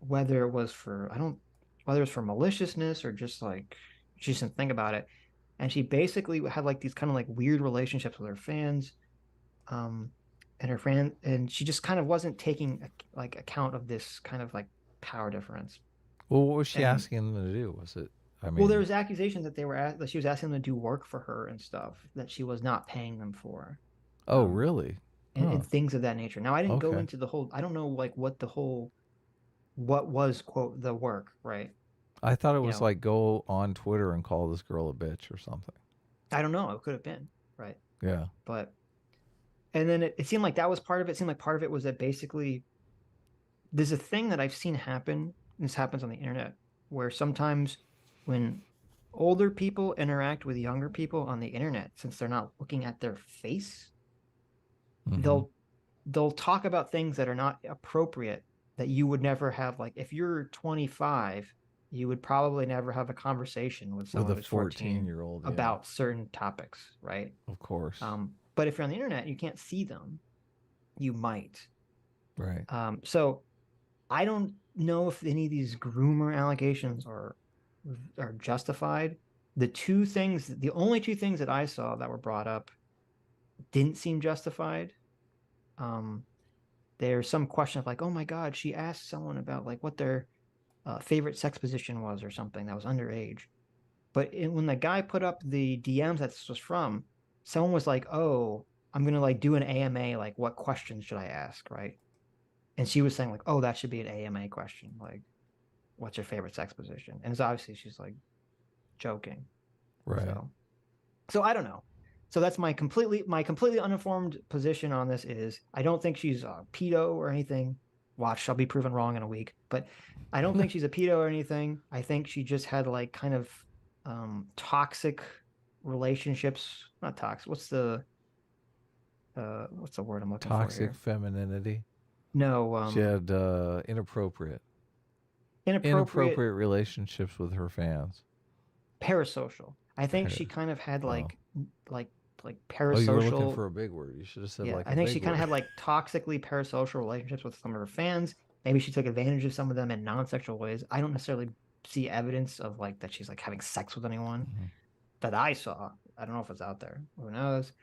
Speaker 1: whether it was for maliciousness or just like she didn't think about it. and she basically had like these kind of like weird relationships with her fans, and she just kind of wasn't taking like account of this kind of like power difference.
Speaker 2: Well, what was she asking them to do? Was it? I mean,
Speaker 1: well, there was accusations that that she was asking them to do work for her and stuff that she was not paying them for.
Speaker 2: Oh, really?
Speaker 1: And things of that nature. Now, I didn't go into the whole. I don't know like what was quote the work, right?
Speaker 2: I thought it was like go on Twitter and call this girl a bitch or something.
Speaker 1: I don't know. It could have been, right?
Speaker 2: Yeah.
Speaker 1: And then it seemed like that was part of it. It seemed like part of it was that basically there's a thing that I've seen happen. And this happens on the internet where sometimes when older people interact with younger people on the internet, since they're not looking at their face, they'll talk about things that are not appropriate that you would never have. Like if you're 25, you would probably never have a conversation with someone who's
Speaker 2: 14-year-old
Speaker 1: about certain topics, right?
Speaker 2: Of course.
Speaker 1: But if you're on the internet, you can't see them. You might.
Speaker 2: Right.
Speaker 1: So I don't know if any of these groomer allegations are justified. The only two things that I saw that were brought up didn't seem justified. There's some question of like, oh my God, she asked someone about like what their favorite sex position was or something that was underage. But when the guy put up the DMs that this was from, someone was like, oh, I'm going to like do an AMA. Like what questions should I ask? Right. And she was saying like, oh, that should be an AMA question. Like, what's your favorite sex position? And it's obviously she's like joking.
Speaker 2: Right.
Speaker 1: So I don't know. So that's my completely uninformed position on this is I don't think she's a pedo or anything. Watch, I'll be proven wrong in a week. But I don't think she's a pedo or anything. I think she just had like kind of toxic relationships. Not toxic. What's the word I'm looking for?
Speaker 2: Toxic femininity.
Speaker 1: No.
Speaker 2: She had inappropriate relationships with her fans.
Speaker 1: Parasocial. I think she kind of had like parasocial.
Speaker 2: Oh, you were looking for a big word. You should have said like.
Speaker 1: I think she kind of had like toxically parasocial relationships with some of her fans. Maybe she took advantage of some of them in non-sexual ways. I don't necessarily see evidence of like that she's like having sex with anyone that I saw. I don't know if it's out there. Who knows?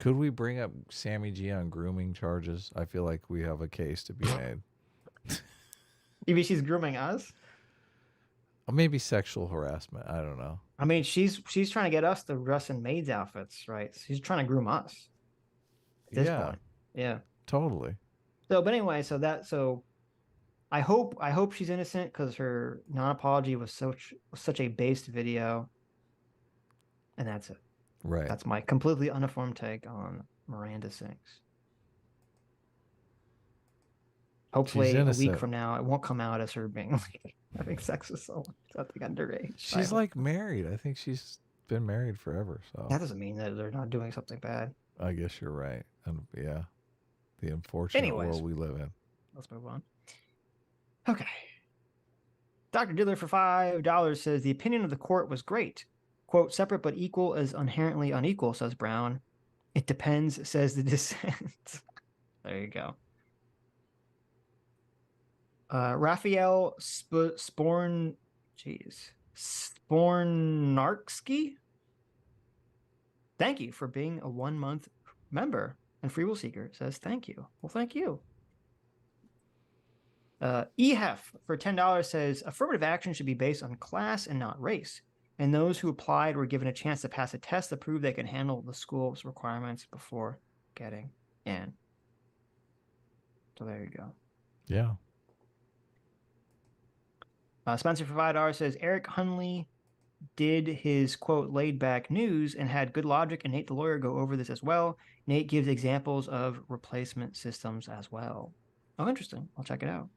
Speaker 2: Could we bring up Sammy G on grooming charges? I feel like we have a case to be made.
Speaker 1: Maybe she's grooming us.
Speaker 2: Or maybe sexual harassment. I don't know.
Speaker 1: I mean, she's trying to get us to dress in maids' outfits, right? She's trying to groom us. At this point. Yeah.
Speaker 2: Totally.
Speaker 1: So, but anyway, so I hope she's innocent because her non-apology was such a based video, and that's it.
Speaker 2: Right.
Speaker 1: That's my completely uninformed take on Miranda Sings. Hopefully, a week from now, it won't come out as her being like having sex with someone something underage.
Speaker 2: She's like married. I think she's been married forever. So
Speaker 1: that doesn't mean that they're not doing something bad.
Speaker 2: I guess you're right. And yeah, the unfortunate world we live in.
Speaker 1: Let's move on. Okay. Dr. Diddler for $5 says the opinion of the court was great. Quote, separate but equal is inherently unequal, says Brown. It depends, says the dissent. There you go. Raphael Spornarski? Thank you for being a 1-month member. And Free Will Seeker says thank you. Well, thank you. EHEF for $10 says affirmative action should be based on class and not race. And those who applied were given a chance to pass a test to prove they can handle the school's requirements before getting in. So there you go.
Speaker 2: Yeah.
Speaker 1: Spencer for $5 says Eric Hunley did his quote laid back news and had good logic, and Nate the lawyer go over this as well. Nate gives examples of replacement systems as well. Oh, interesting. I'll check it out.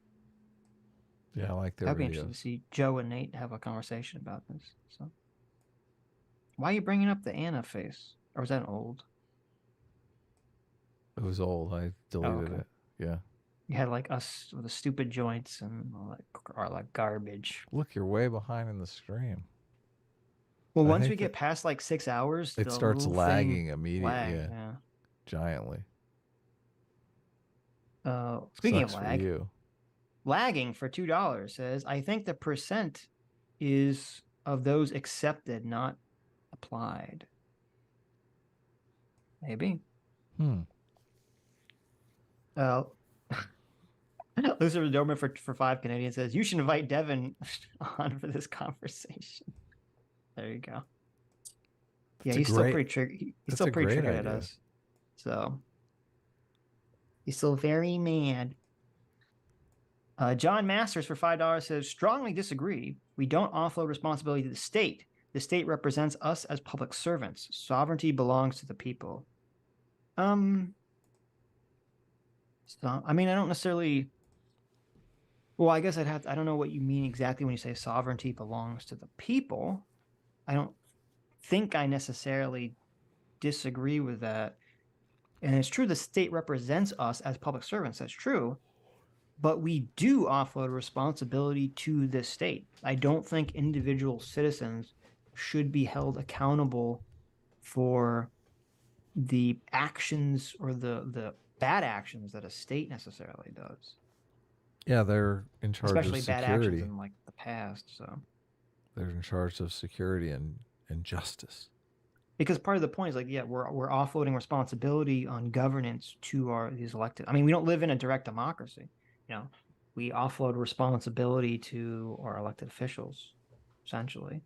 Speaker 2: Yeah, I like their
Speaker 1: That'd be
Speaker 2: videos.
Speaker 1: interesting to see Joe and Nate have a conversation about this. So, why are you bringing up the Anna face? Or was that old?
Speaker 2: It was old. I deleted it. Yeah.
Speaker 1: You had like us with the stupid joints and all that garbage.
Speaker 2: Look, you're way behind in the stream.
Speaker 1: Well, once we get past like 6 hours,
Speaker 2: it starts lagging immediately.
Speaker 1: Yeah.
Speaker 2: Giantly.
Speaker 1: Speaking
Speaker 2: Sucks
Speaker 1: of lag,
Speaker 2: for you.
Speaker 1: Lagging for $2 says, I think the percent is of those accepted, not applied. Maybe. Lucifer Doberman for 5 Canadian says, you should invite Devin on for this conversation. There you go. Yeah, he's still pretty triggered. He's still pretty triggered at us. So he's still very mad. John Masters for $5 says, strongly disagree. We don't offload responsibility to the state. The state represents us as public servants. Sovereignty belongs to the people. So, I mean, I don't necessarily. Well, I guess I don't know what you mean exactly when you say sovereignty belongs to the people. I don't think I necessarily disagree with that. And it's true the state represents us as public servants. That's true. But we do offload responsibility to the state. I don't think individual citizens should be held accountable for the actions or the bad actions that a state necessarily does.
Speaker 2: Yeah, they're in charge
Speaker 1: especially
Speaker 2: of
Speaker 1: bad
Speaker 2: security.
Speaker 1: actions in like the past. So
Speaker 2: they're in charge of security and justice.
Speaker 1: Because part of the point is like, yeah, we're offloading responsibility on governance to these elected. I mean, we don't live in a direct democracy. You know, we offload responsibility to our elected officials, essentially.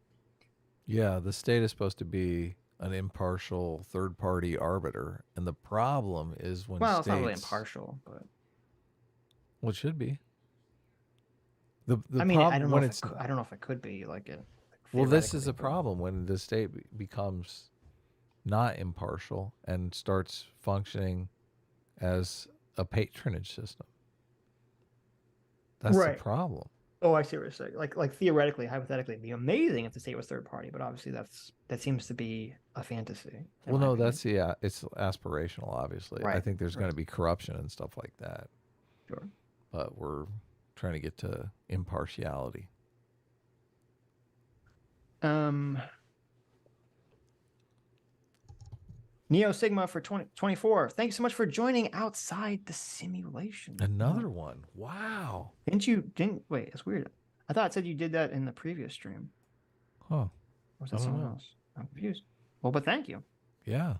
Speaker 2: Yeah, the state is supposed to be an impartial third-party arbiter, and the problem is when
Speaker 1: it's not really impartial, but
Speaker 2: it should be.
Speaker 1: I mean, I don't know if it could be like it.
Speaker 2: Well, this is a problem when the state becomes not impartial and starts functioning as a patronage system. That's the problem.
Speaker 1: Oh, I see what you're saying. Like theoretically, hypothetically, it'd be amazing if the state was third party, but obviously that seems to be a fantasy.
Speaker 2: Well, no, it's aspirational, obviously.
Speaker 1: Right.
Speaker 2: I think there's going to be corruption and stuff like that.
Speaker 1: Sure.
Speaker 2: But we're trying to get to impartiality.
Speaker 1: Neo Sigma for 24. Thanks so much for joining outside the simulation.
Speaker 2: Another one. Wow.
Speaker 1: Wait, it's weird. I thought it said you did that in the previous stream.
Speaker 2: Huh.
Speaker 1: Or was that someone else? I'm confused. Well, but thank you.
Speaker 2: Yeah.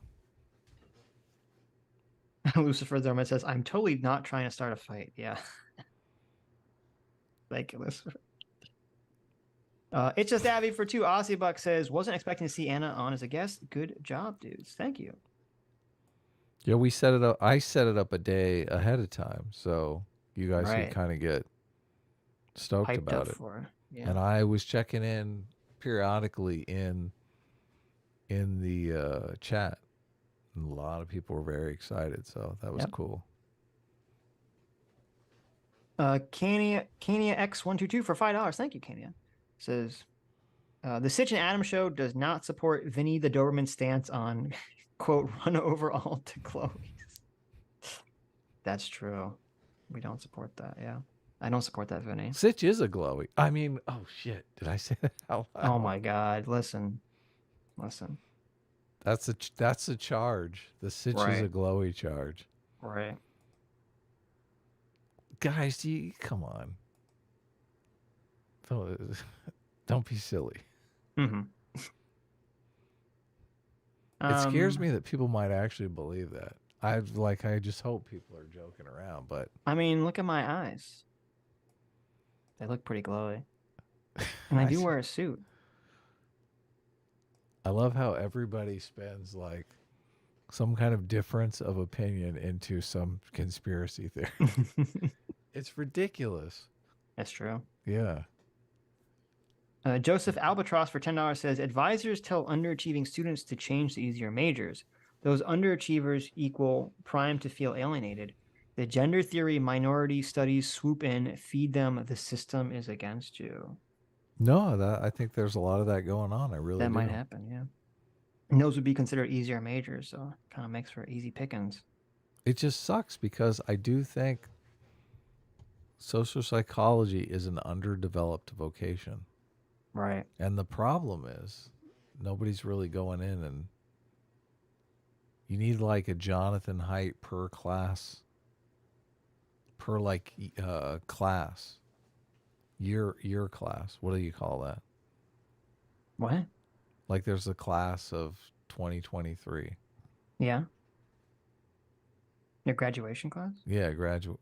Speaker 1: Lucifer Zerman says, I'm totally not trying to start a fight. Yeah. Thank you, Lucifer. It's just Abby for 2. Aussie Buck says, wasn't expecting to see Anna on as a guest. Good job, dudes. Thank you.
Speaker 2: Yeah, we set it up. I set it up a day ahead of time, so you guys could kind of get stoked
Speaker 1: hyped
Speaker 2: about
Speaker 1: up
Speaker 2: it.
Speaker 1: For it. Yeah.
Speaker 2: And I was checking in periodically in the chat. And a lot of people were very excited, so that was cool.
Speaker 1: Kania X122 for $5. Thank you, Kania. Says, the Sitch and Adam show does not support Vinny the Doberman stance on, quote, run over all to Chloe's. That's true. We don't support that, yeah. I don't support that, Vinny.
Speaker 2: Sitch is a glowy. I mean, oh, shit. Did I say that out loud?
Speaker 1: Oh, my God. Listen.
Speaker 2: That's a charge. The Sitch is a glowy charge.
Speaker 1: Right.
Speaker 2: Guys, come on. Don't be silly.
Speaker 1: Mm-hmm.
Speaker 2: It scares me that people might actually believe that. I just hope people are joking around, but
Speaker 1: I mean, look at my eyes. They look pretty glowy. And I do wear a suit.
Speaker 2: I love how everybody spends like some kind of difference of opinion into some conspiracy theory. It's ridiculous.
Speaker 1: That's true.
Speaker 2: Yeah.
Speaker 1: Joseph Albatross for $10 says, advisors tell underachieving students to change to easier majors. Those underachievers equal prime to feel alienated. The gender theory minority studies swoop in, feed them, the system is against you.
Speaker 2: No, I think there's a lot of that going on. I really
Speaker 1: That
Speaker 2: do.
Speaker 1: might happen, yeah. And those would be considered easier majors, so it kind of makes for easy pickings.
Speaker 2: It just sucks because I do think social psychology is an underdeveloped vocation.
Speaker 1: Right.
Speaker 2: And the problem is nobody's really going in, and you need like a Jonathan Haidt per class, per like class, year class. What do you call that?
Speaker 1: What?
Speaker 2: Like there's a class of 2023.
Speaker 1: Yeah. Your graduation class?
Speaker 2: Yeah,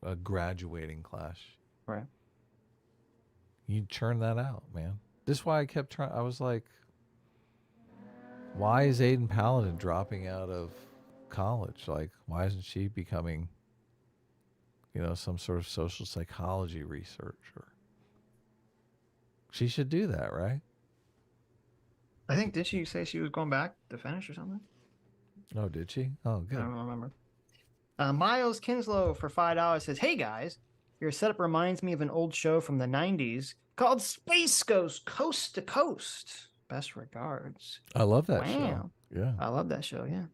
Speaker 2: a graduating class.
Speaker 1: Right.
Speaker 2: You churn that out, man. This is why I kept trying. I was like, why is Aiden Paladin dropping out of college? Like, why isn't she becoming, some sort of social psychology researcher? She should do that, right?
Speaker 1: I think, did she say she was going back to finish or something?
Speaker 2: Oh, did she? Oh, good.
Speaker 1: I don't remember. Miles Kinslow for $5 says, "Hey guys, your setup reminds me of an old show from the 90s called Space Ghost Coast to Coast. Best regards."
Speaker 2: I love that
Speaker 1: wow.
Speaker 2: show. Yeah.
Speaker 1: I love that show, yeah.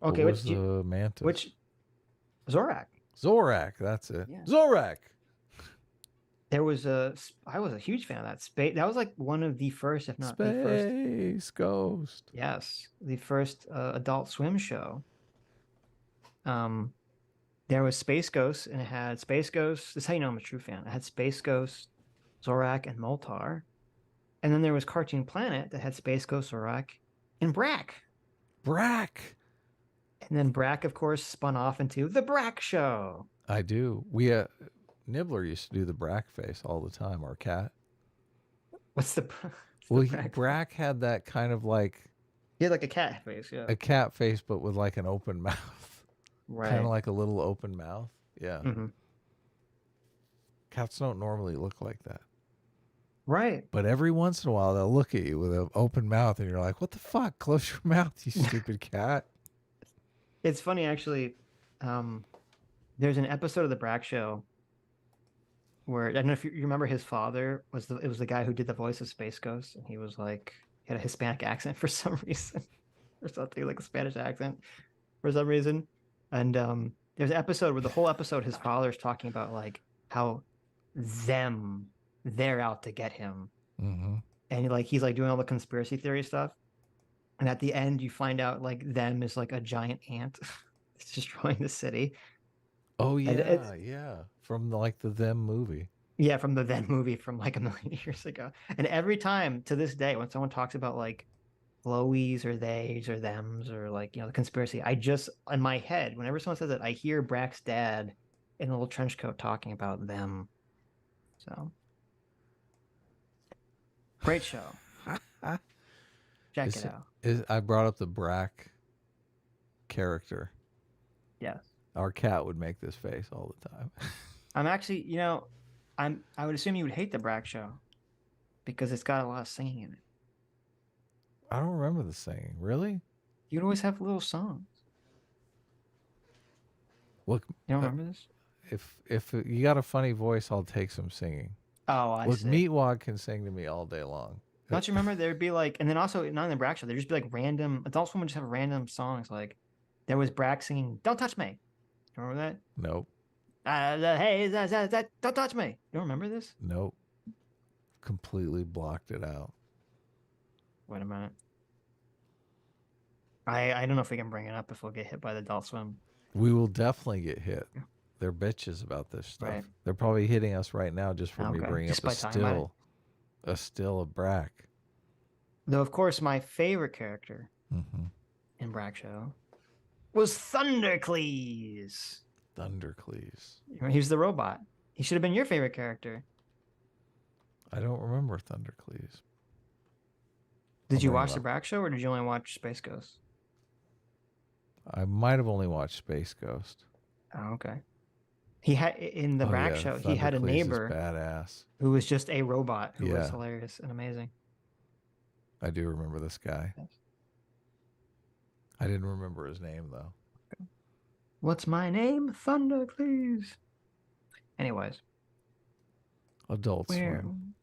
Speaker 1: Okay,
Speaker 2: what was the Mantis?
Speaker 1: Which Zorak.
Speaker 2: Zorak, that's it.
Speaker 1: Yeah.
Speaker 2: Zorak.
Speaker 1: I was a huge fan of that. That was like one of the first, if not the first.
Speaker 2: Space Ghost.
Speaker 1: Yes, the first Adult Swim show. There was Space Ghost, and it had Space Ghost. This is how you know I'm a true fan. It had Space Ghost, Zorak, and Moltar. And then there was Cartoon Planet that had Space Ghost, Zorak, and Brack.
Speaker 2: Brack.
Speaker 1: And then Brack, of course, spun off into The Brack Show.
Speaker 2: I do. Nibbler used to do the Brack face all the time, our cat.
Speaker 1: What's the
Speaker 2: Brack had that kind of like...
Speaker 1: He had like a cat face, yeah.
Speaker 2: A cat face, but with like an open mouth.
Speaker 1: Right.
Speaker 2: Kind of like a little open mouth. Yeah.
Speaker 1: Mm-hmm.
Speaker 2: Cats don't normally look like that.
Speaker 1: Right.
Speaker 2: But every once in a while, they'll look at you with an open mouth, and you're like, what the fuck? Close your mouth, you stupid cat.
Speaker 1: It's funny, actually. There's an episode of The Brack Show where, I don't know if you remember, his father was the guy who did the voice of Space Ghost, and he was like, he had a Hispanic accent for some reason, or something, like a Spanish accent for some reason. And there's an episode where the whole episode, his father's talking about like how they're out to get him.
Speaker 2: Mm-hmm.
Speaker 1: And he's like doing all the conspiracy theory stuff. And at the end, you find out like them is like a giant ant. It's destroying the city.
Speaker 2: Oh, yeah, yeah. From like the Them movie.
Speaker 1: Yeah, from the Them movie from like a million years ago. And every time to this day, when someone talks about like Chloe's or they's or them's or like, the conspiracy, I just, in my head, whenever someone says it, I hear Brack's dad in a little trench coat talking about them. So, great show. Check it out.
Speaker 2: I brought up the Brack character.
Speaker 1: Yes.
Speaker 2: Our cat would make this face all the time.
Speaker 1: I'm actually, I would assume you would hate the Brack show because it's got a lot of singing in it.
Speaker 2: I don't remember the singing. Really?
Speaker 1: You'd always have little songs.
Speaker 2: Look,
Speaker 1: you don't remember this?
Speaker 2: If you got a funny voice, I'll take some singing.
Speaker 1: Oh, I see.
Speaker 2: Meatwad can sing to me all day long.
Speaker 1: Don't you remember there'd be like, and then also not in the Brack show, there'd just be like random, Adult Swim would just have random songs. Like there was Brack singing "Don't Touch Me." Remember that?
Speaker 2: Nope.
Speaker 1: Hey, don't touch me. You don't remember this?
Speaker 2: Nope. Completely blocked it out.
Speaker 1: Wait a minute. I don't know if we can bring it up if we'll get hit by the Adult Swim.
Speaker 2: We will definitely get hit. They're bitches about this stuff. Right. They're probably hitting us right now just for me bringing up a still of Brack.
Speaker 1: Though, of course, my favorite character in Brack Show was Thundercleese.
Speaker 2: Thundercleese.
Speaker 1: He was the robot. He should have been your favorite character.
Speaker 2: I don't remember Thundercleese.
Speaker 1: Did you watch the Brack Show, or did you only watch Space Ghost?
Speaker 2: I might have only watched Space Ghost.
Speaker 1: Oh, okay. He had in the Brack Show. He had a neighbor,
Speaker 2: badass,
Speaker 1: who was just a robot who was hilarious and amazing.
Speaker 2: I do remember this guy. Yes. I didn't remember his name though.
Speaker 1: Okay. What's my name? Thundercleese. Anyways,
Speaker 2: Adult Swim.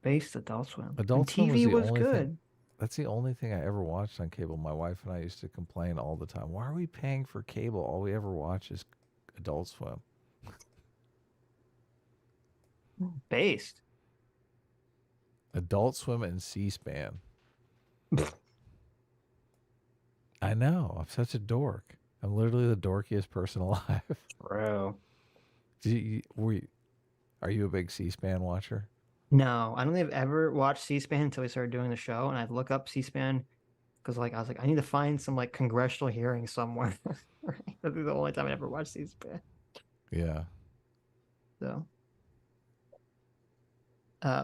Speaker 1: Based Adult Swim.
Speaker 2: Adult Swim
Speaker 1: TV was good.
Speaker 2: Thing, that's the only thing I ever watched on cable. My wife and I used to complain all the time. Why are we paying for cable? All we ever watch is Adult Swim.
Speaker 1: Based.
Speaker 2: Adult Swim and C-SPAN. I know. I'm such a dork. I'm literally the dorkiest person alive.
Speaker 1: Bro.
Speaker 2: Are you a big C-SPAN watcher?
Speaker 1: No, I don't think I've ever watched C-SPAN until we started doing the show, and I'd look up C-SPAN because I was like, I need to find some congressional hearing somewhere. Right? That's the only time I ever watched C-SPAN.
Speaker 2: Yeah.
Speaker 1: So,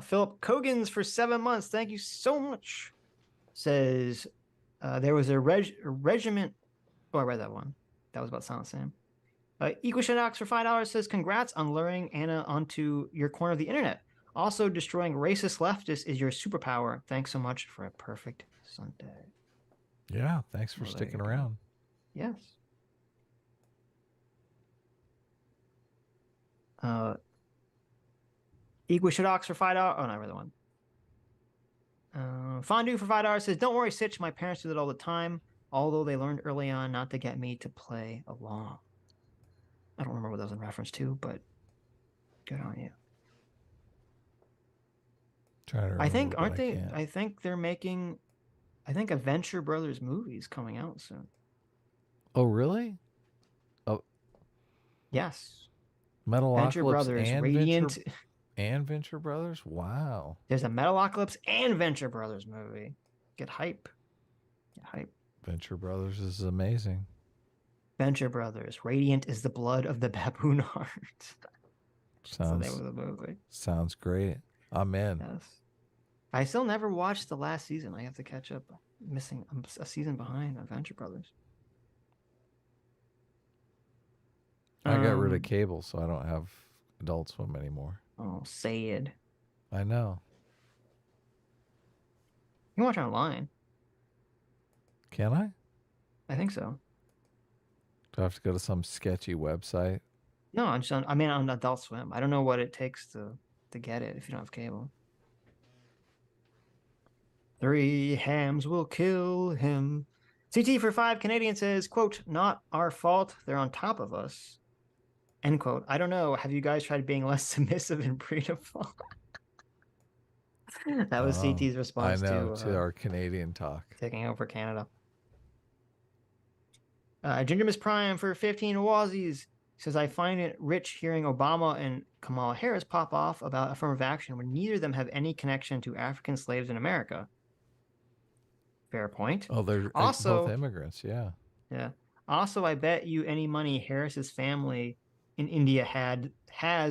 Speaker 1: Philip Cogans for 7 months. Thank you so much. Says there was a regiment. Oh, I read that one. That was about Silent Sam. Equishinox for $5 says, congrats on luring Anna onto your corner of the internet. Also, destroying racist leftists is your superpower. Thanks so much for a perfect Sunday.
Speaker 2: Yeah, thanks for sticking around.
Speaker 1: Yes. Equishinox for $5. Oh, no, I read that one. Fondue for $5 says, don't worry, Sitch. My parents do that all the time, although they learned early on not to get me to play along. I don't remember what that was in reference to, but good on you. I think, aren't they? I think they're making, I think a Venture Brothers movie's coming out soon.
Speaker 2: Oh, really? Oh,
Speaker 1: yes.
Speaker 2: Metalocalypse
Speaker 1: Venture Brothers,
Speaker 2: and
Speaker 1: Radiant,
Speaker 2: and Venture Brothers. Wow.
Speaker 1: There's a Metalocalypse and Venture Brothers movie. Get hype. Get hype.
Speaker 2: Venture Brothers is amazing.
Speaker 1: Venture Brothers, Radiant is the blood of the baboon heart.
Speaker 2: Sounds,
Speaker 1: That's the name of the movie.
Speaker 2: Sounds great. I'm in.
Speaker 1: Yes. I still never watched the last season. I have to catch up. Missing a season behind on Venture Brothers.
Speaker 2: I got rid of cable, so I don't have Adult Swim anymore.
Speaker 1: Oh, sad.
Speaker 2: I know.
Speaker 1: You can watch it online.
Speaker 2: Can I?
Speaker 1: I think so.
Speaker 2: Do I have to go to some sketchy website?
Speaker 1: No, I'm just on, on Adult Swim. I don't know what it takes to get it if you don't have cable. 3 hams will kill him. CT for 5 Canadian says, quote, not our fault. They're on top of us. End quote. I don't know. Have you guys tried being less submissive and breedable? That was CT's response
Speaker 2: to our Canadian talk.
Speaker 1: Taking over Canada. Ginger Miss Prime for 15 Wazies says, I find it rich hearing Obama and Kamala Harris pop off about affirmative action when neither of them have any connection to African slaves in America. Fair point.
Speaker 2: Oh, they're also both immigrants, yeah.
Speaker 1: Yeah. Also, I bet you any money Harris's family in India had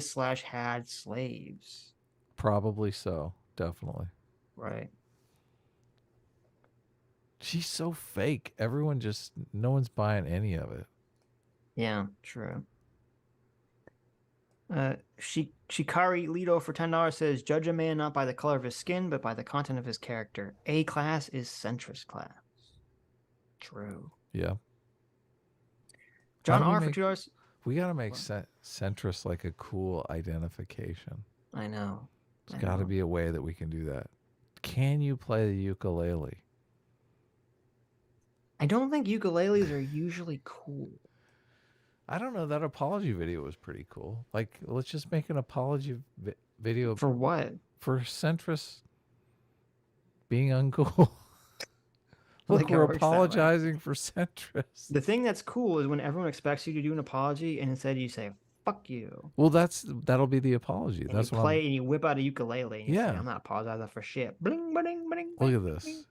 Speaker 1: slaves.
Speaker 2: Probably so. Definitely.
Speaker 1: Right.
Speaker 2: She's so fake. No one's buying any of it.
Speaker 1: Yeah, true. Shikari Lido for $10 says, judge a man not by the color of his skin, but by the content of his character. A class is centrist class. True.
Speaker 2: Yeah.
Speaker 1: John R for $2.
Speaker 2: We got to make centrist like a cool identification.
Speaker 1: I know.
Speaker 2: There's got to be a way that we can do that. Can you play the ukulele?
Speaker 1: I don't think ukuleles are usually cool.
Speaker 2: I don't know. That apology video was pretty cool. Like, let's just make an apology video.
Speaker 1: For what?
Speaker 2: For centrist being uncool. Look, we're apologizing for centrist.
Speaker 1: The thing that's cool is when everyone expects you to do an apology and instead you say, fuck you.
Speaker 2: Well, that'll be the apology.
Speaker 1: And
Speaker 2: that's
Speaker 1: you
Speaker 2: what
Speaker 1: play and you whip out a ukulele. And you
Speaker 2: yeah.
Speaker 1: say, I'm not apologizing for shit. Bling, bling, bling,
Speaker 2: Look at this.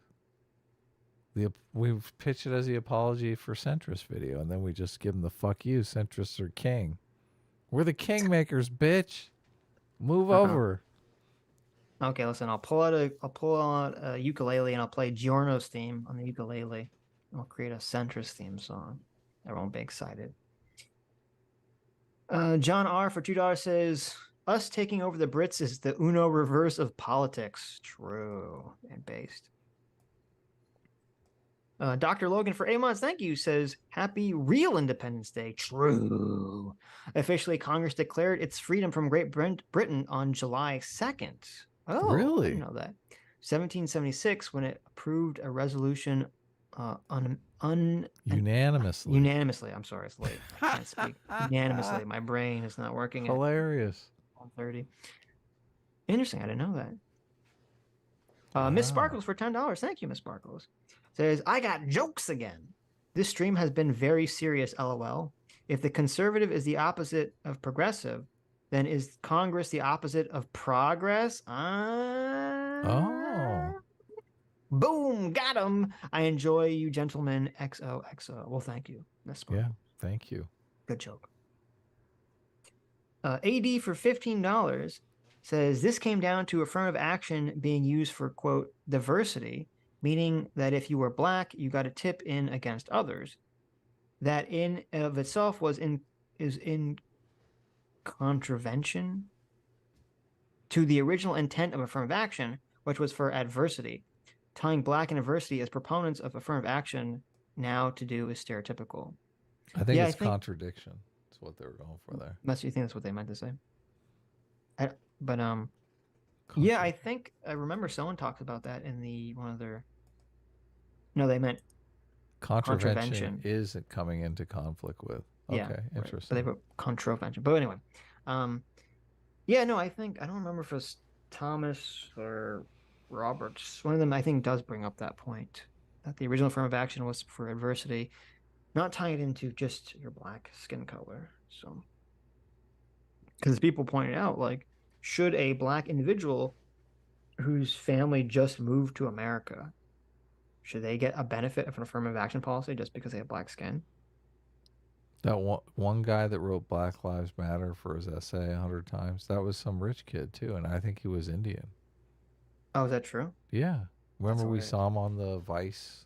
Speaker 2: We've pitched it as the apology for centrist video, and then we just give them the fuck you. Centrists are king. We're the kingmakers, bitch. Move over.
Speaker 1: Okay, listen. I'll pull out a ukulele and I'll play Giorno's theme on the ukulele. I'll create a centrist theme song. Everyone will be excited. John R for $2 says, us taking over the Brits is the Uno reverse of politics. True and based. Dr. Logan for 8 months, thank you, says, happy real Independence Day. True. Officially, Congress declared its freedom from Great Britain on July 2nd. Oh,
Speaker 2: really?
Speaker 1: I didn't know that. 1776, when it approved a resolution
Speaker 2: unanimously.
Speaker 1: Unanimously. I'm sorry, it's late. I can't speak. Unanimously. My brain is not working.
Speaker 2: Hilarious.
Speaker 1: 1:30. Interesting. I didn't know that. Miss Sparkles for $10. Thank you, Miss Sparkles. Says, I got jokes again. This stream has been very serious, LOL. If the conservative is the opposite of progressive, then is Congress the opposite of progress? Boom, got him. I enjoy you, gentlemen. XOXO. Well, thank you. That's smart.
Speaker 2: Yeah, thank you.
Speaker 1: Good joke. AD for $15 says this came down to affirmative action being used for, quote, diversity, meaning that if you were black, you got a tip in against others. That in of itself is in contravention to the original intent of affirmative action, which was for adversity. Tying black and adversity as proponents of affirmative action now to do is stereotypical.
Speaker 2: I think it's contradiction. That's what they were going for there.
Speaker 1: You think that's what they meant to say? Yeah, I think I remember someone talked about that in one of their. No, they meant
Speaker 2: contravention is coming into conflict with. Okay,
Speaker 1: yeah,
Speaker 2: interesting.
Speaker 1: Right. But they wrote contravention. But anyway, yeah, no, I don't remember if it was Thomas or Roberts. One of them, I think, does bring up that point that the original affirmative action was for adversity, not tying it into just your black skin color. So, because people pointed out, like, should a black individual whose family just moved to America, should they get a benefit of an affirmative action policy just because they have black skin?
Speaker 2: That one guy that wrote Black Lives Matter for his essay 100 times, that was some rich kid too, and I think he was Indian.
Speaker 1: Oh, is that true?
Speaker 2: Yeah. Remember we saw him on the Vice?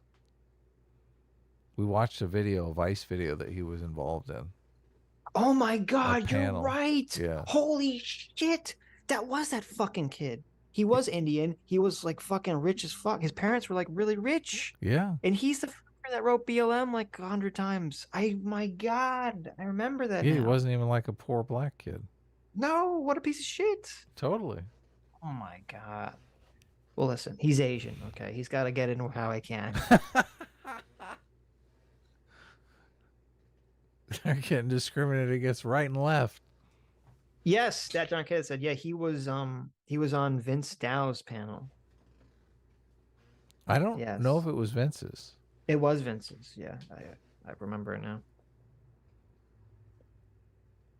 Speaker 2: We watched a Vice video that he was involved in.
Speaker 1: Oh my God, you're
Speaker 2: panel.
Speaker 1: right.
Speaker 2: Yeah.
Speaker 1: Holy shit. That was that fucking kid. He was Indian. He was like fucking rich as fuck. His parents were like really rich.
Speaker 2: Yeah.
Speaker 1: And he's the fucker that wrote BLM like 100 times. My God. I remember that.
Speaker 2: Yeah,
Speaker 1: now.
Speaker 2: he wasn't even like a poor black kid.
Speaker 1: No, what a piece of shit.
Speaker 2: Totally.
Speaker 1: Oh my God. Well, listen, he's Asian, okay? He's got to get in how he can.
Speaker 2: They're getting discriminated against right and left.
Speaker 1: Yes, that John Kidd said. Yeah, he was on Vince Dow's panel.
Speaker 2: I don't know if it was Vince's.
Speaker 1: It was Vince's. Yeah, I remember it now.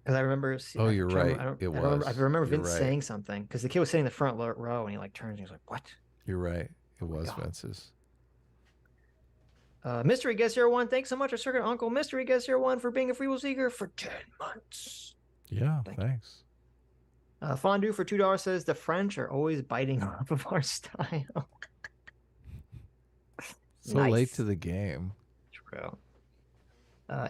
Speaker 1: Because I remember.
Speaker 2: Oh, you're right. It was.
Speaker 1: I remember Vince saying something because the kid was sitting in the front row and he like turns and he's like, "What?"
Speaker 2: You're right. It was Vince's.
Speaker 1: Mystery Guest Hero 1, thanks so much, our circuit uncle Mystery Guest Hero 1 for being a free will seeker for 10 months.
Speaker 2: Yeah, thanks.
Speaker 1: Fondue for $2 says the French are always biting off of our style.
Speaker 2: So late to the game.
Speaker 1: True.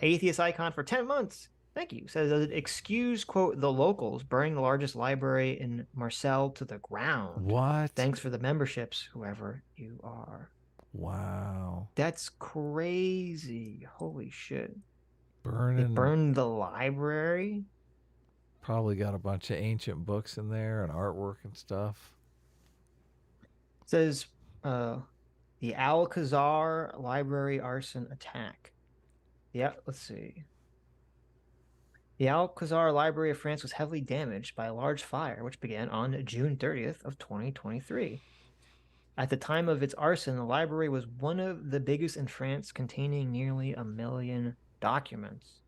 Speaker 1: Atheist Icon for 10 months. Thank you. Says, does it excuse, quote, the locals burning the largest library in Marseille to the ground?
Speaker 2: What?
Speaker 1: Thanks for the memberships, whoever you are.
Speaker 2: Wow.
Speaker 1: That's crazy. Holy shit. They
Speaker 2: Burning.
Speaker 1: burned the library?
Speaker 2: Probably got a bunch of ancient books in there and artwork and stuff.
Speaker 1: It says the Alcazar library arson attack. Yeah, let's see. The Alcazar Library of France was heavily damaged by a large fire, which began on June 30th of 2023. At the time of its arson, the library was one of the biggest in France, containing nearly 1 million documents.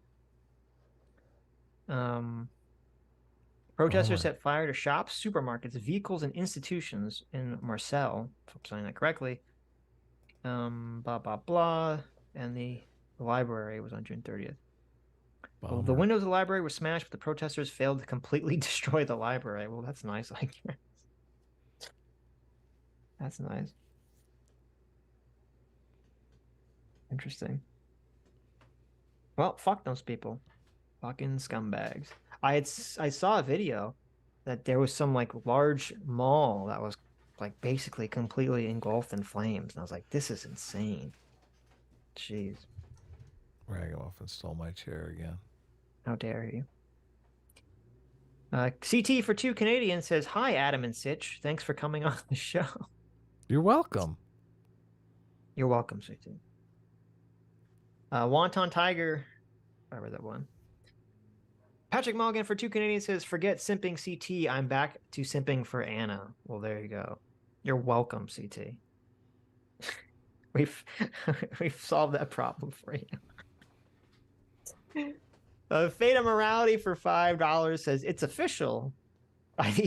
Speaker 1: Protesters set fire to shops, supermarkets, vehicles, and institutions in Marseille, if I'm saying that correctly. Blah, blah, blah. And the library was on June 30th. Well, the windows of the library were smashed, but the protesters failed to completely destroy the library. Well, that's nice, I guess. That's nice. Interesting. Well, fuck those people. Fucking scumbags. I saw a video that there was some like large mall that was like basically completely engulfed in flames. And I was like, this is insane. Jeez.
Speaker 2: Ragamuffin stole my chair again.
Speaker 1: How dare you? CT for 2 Canadians says, hi, Adam and Sitch. Thanks for coming on the show.
Speaker 2: You're welcome.
Speaker 1: You're welcome, CT. Wonton Tiger, whatever that one. Patrick Mulligan for 2 Canadians says, forget simping CT. I'm back to simping for Anna. Well, there you go. You're welcome, CT. We've solved that problem for you. Fate of Morality for $5 says it's official.
Speaker 2: I've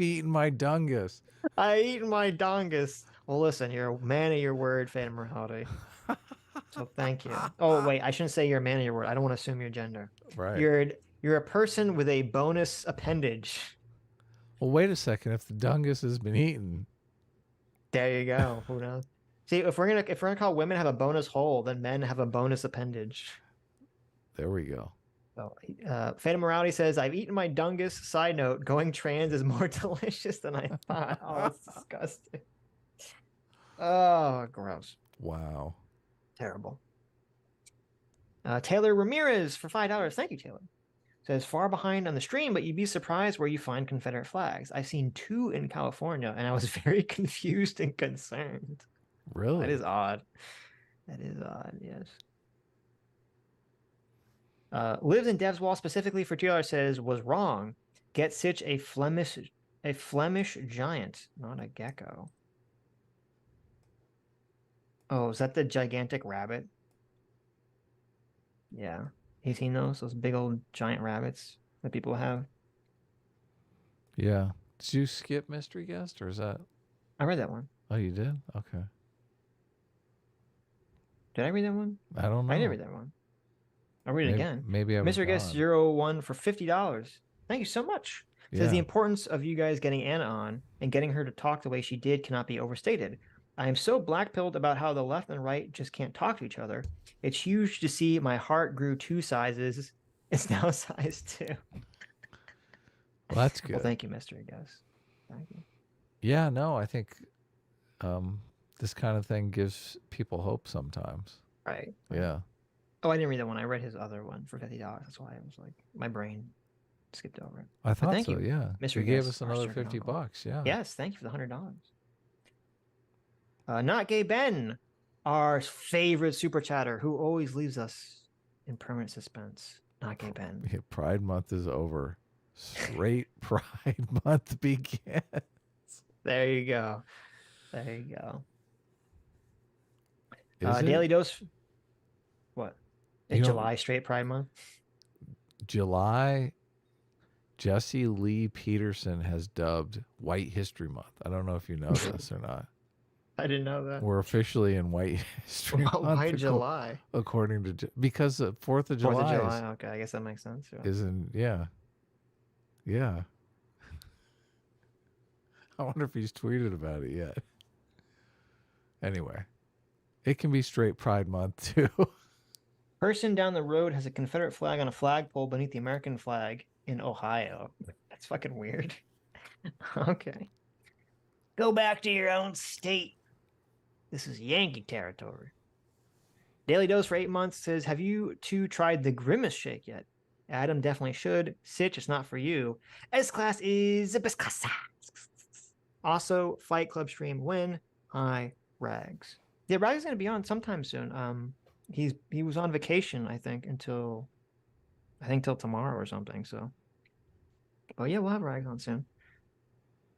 Speaker 2: eaten my dungus.
Speaker 1: I eaten my dongus. Well, listen, you're a man of your word, Fate of Morality. So thank you. Oh wait, I shouldn't say you're a man of your word. I don't want to assume your gender.
Speaker 2: Right.
Speaker 1: You're a person with a bonus appendage.
Speaker 2: Well, wait a second. If the dungus has been eaten,
Speaker 1: there you go. Who knows? See, if we're gonna call women have a bonus hole, then men have a bonus appendage.
Speaker 2: There we go.
Speaker 1: So, Fate of Morality says, I've eaten my dungus. Side note, going trans is more delicious than I thought. Oh, that's disgusting. Oh, gross.
Speaker 2: Wow.
Speaker 1: Terrible. Taylor Ramirez for $5. Thank you, Taylor. Says, far behind on the stream, but you'd be surprised where you find Confederate flags. I've seen 2 in California, and I was very confused and concerned.
Speaker 2: Really?
Speaker 1: That is odd. That is odd, yes. Lives in Dev's Wall specifically for $2 says, was wrong. Get Sitch a Flemish giant, not a gecko. Oh, is that the gigantic rabbit? Yeah. You seen those big old giant rabbits that people have?
Speaker 2: Yeah. Did you skip Mystery Guest, or is that?
Speaker 1: I read that one.
Speaker 2: Oh, you did? Okay.
Speaker 1: Did I read that one?
Speaker 2: I don't know.
Speaker 1: I didn't read that one. I'll read it again.
Speaker 2: Maybe I was
Speaker 1: Mr. Guest 01 for $50. Thank you so much. Says the importance of you guys getting Anna on and getting her to talk the way she did cannot be overstated. I am so black-pilled about how the left and right just can't talk to each other. It's huge to see my heart grew 2 sizes. It's now size 2.
Speaker 2: Well, that's good.
Speaker 1: Well, thank you, Mr. Guest. Thank you.
Speaker 2: Yeah, no, I think this kind of thing gives people hope sometimes.
Speaker 1: Right.
Speaker 2: Yeah.
Speaker 1: Oh, I didn't read that one. I read his other one for $50. That's why I was like, my brain skipped over it.
Speaker 2: I thought
Speaker 1: thank
Speaker 2: so,
Speaker 1: you,
Speaker 2: yeah.
Speaker 1: Mr.
Speaker 2: You gave
Speaker 1: Guest,
Speaker 2: us
Speaker 1: our
Speaker 2: another
Speaker 1: servant
Speaker 2: $50,
Speaker 1: uncle.
Speaker 2: yeah.
Speaker 1: Yes, thank you for the $100. Not Gay Ben, our favorite super chatter, who always leaves us in permanent suspense. Not Gay Ben.
Speaker 2: Yeah, Pride Month is over. Straight Pride Month begins.
Speaker 1: There you go. There you go.
Speaker 2: Is it?
Speaker 1: Daily Dose. What?
Speaker 2: You know-
Speaker 1: July straight Pride Month?
Speaker 2: July, Jesse Lee Peterson has dubbed White History Month. I don't know if you know this or not.
Speaker 1: I didn't know that.
Speaker 2: We're officially in White History Month.
Speaker 1: Why July?
Speaker 2: According to because the 4th of July.
Speaker 1: 4th of July. Okay, I guess that makes sense. Yeah.
Speaker 2: Yeah. I wonder if he's tweeted about it yet. Anyway, it can be straight Pride Month too.
Speaker 1: Person down the road has a Confederate flag on a flagpole beneath the American flag in Ohio. That's fucking weird. Okay. Go back to your own state. This is Yankee territory. Daily Dose for 8 months says, have you 2 tried the Grimace Shake yet? Adam definitely should. Sitch, it's not for you. S-Class is Biscasa. Also, Fight Club stream when? Hi, Rags. Yeah, Rags is going to be on sometime soon. He was on vacation, I think, till tomorrow or something. So, but yeah, we'll have Rags on soon.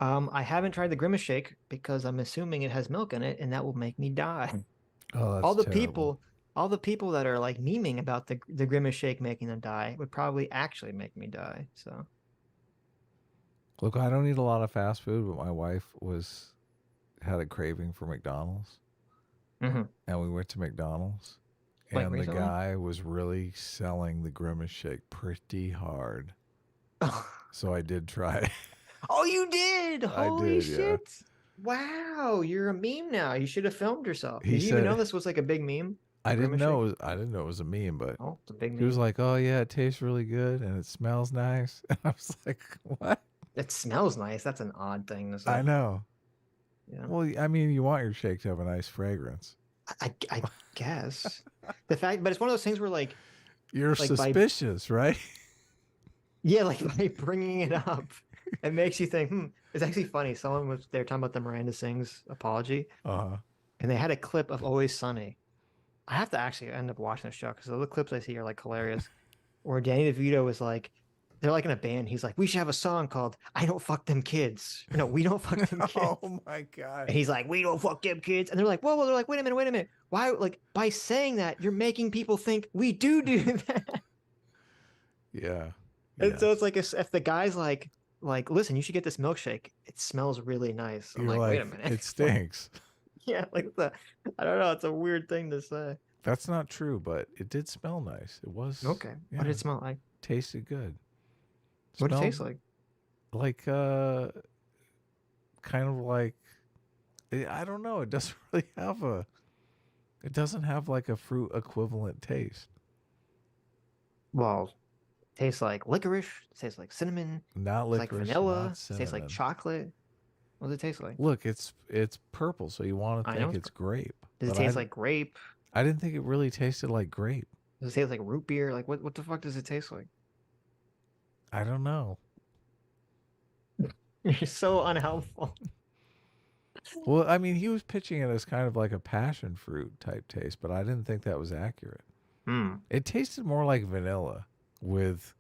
Speaker 1: I haven't tried the Grimace Shake because I'm assuming it has milk in it, and that will make me die.
Speaker 2: Oh, that's
Speaker 1: all the
Speaker 2: terrible.
Speaker 1: people that are like memeing about the Grimace Shake making them die would probably actually make me die. So,
Speaker 2: Look, I don't eat a lot of fast food, but my wife had a craving for McDonald's, and we went to McDonald's,
Speaker 1: Like
Speaker 2: and the
Speaker 1: recently?
Speaker 2: guy was really selling the Grimace Shake pretty hard. So I did try it.
Speaker 1: oh, you did! Holy
Speaker 2: did, yeah.
Speaker 1: shit! Wow, you're a meme now. You should have filmed yourself.
Speaker 2: He
Speaker 1: Did you even
Speaker 2: said-
Speaker 1: know this was like a big meme?
Speaker 2: I didn't
Speaker 1: Grimace
Speaker 2: know.
Speaker 1: Shake?
Speaker 2: I didn't know it was a meme, but
Speaker 1: Oh, it's a big
Speaker 2: he was
Speaker 1: meme.
Speaker 2: like, "Oh yeah, it tastes really good and it smells nice." And I was like, "What?"
Speaker 1: It smells nice. That's an odd thing to say.
Speaker 2: I know.
Speaker 1: Yeah.
Speaker 2: Well, I mean, you want your shake to have a nice fragrance.
Speaker 1: I guess the fact, but it's one of those things where like
Speaker 2: You're
Speaker 1: like by-
Speaker 2: suspicious, right?
Speaker 1: yeah, like by bringing it up, it makes you think. It's actually funny. Someone was there talking about the Miranda Sings apology,
Speaker 2: Uh-huh.
Speaker 1: and they had a clip of Always Sunny. I have to actually end up watching the show because the clips I see are like hilarious. Where Danny DeVito was like, they're like in a band. He's like, we should have a song called "I Don't Fuck Them Kids." No, we don't fuck them kids.
Speaker 2: Oh my god!
Speaker 1: And he's like, we don't fuck them kids, and they're like, whoa, whoa. They're like, wait a minute. Why? Like by saying that, you're making people think we do that.
Speaker 2: Yeah.
Speaker 1: And so it's like if the guy's like, listen, you should get this milkshake. It smells really nice. I'm
Speaker 2: You're
Speaker 1: like, wait a minute.
Speaker 2: It stinks.
Speaker 1: Yeah, like I don't know. It's a weird thing to say.
Speaker 2: That's not true, but it did smell nice. It was
Speaker 1: okay.
Speaker 2: Yeah,
Speaker 1: What did it smell like?
Speaker 2: Tasted good.
Speaker 1: What did it taste like?
Speaker 2: Like kind of like I don't know. It doesn't really have a. It doesn't have like a fruit equivalent taste.
Speaker 1: Well, it tastes like licorice. It tastes like cinnamon.
Speaker 2: Not
Speaker 1: It's like
Speaker 2: licorice.
Speaker 1: vanilla.
Speaker 2: Not
Speaker 1: It tastes like
Speaker 2: cinnamon.
Speaker 1: chocolate. What does it taste like?
Speaker 2: Look, it's purple, so you want to
Speaker 1: I know
Speaker 2: think
Speaker 1: it's
Speaker 2: it's grape.
Speaker 1: Does it
Speaker 2: but I
Speaker 1: taste
Speaker 2: d-
Speaker 1: like grape?
Speaker 2: I didn't think it really tasted like grape.
Speaker 1: Does it taste like root beer? Like what the fuck does it taste like?
Speaker 2: I don't know.
Speaker 1: You're so unhelpful.
Speaker 2: Well, I mean, he was pitching it as kind of like a passion fruit type taste, but I didn't think that was accurate. It tasted more like vanilla with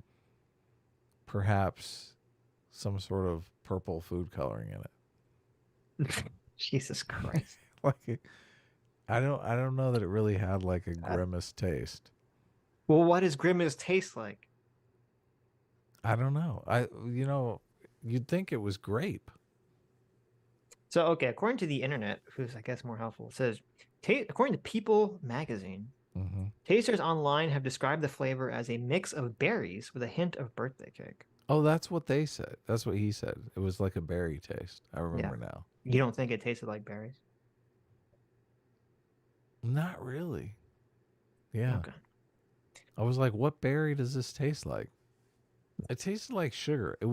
Speaker 2: perhaps some sort of purple food coloring in it.
Speaker 1: Jesus Christ.
Speaker 2: Like I don't know that it really had like a grimace taste.
Speaker 1: Well, what does grimace taste like?
Speaker 2: I don't know. You'd think it was grape.
Speaker 1: So, okay, according to the internet, who's, I guess, more helpful, it says, according to People magazine, tasters online have described the flavor as a mix of berries with a hint of birthday cake.
Speaker 2: Oh, that's what they said. That's what he said. It was like a berry taste. I remember now.
Speaker 1: You don't think it tasted like berries?
Speaker 2: Not really. Yeah.
Speaker 1: Okay.
Speaker 2: I was like, what berry does this taste like? It tasted like sugar. It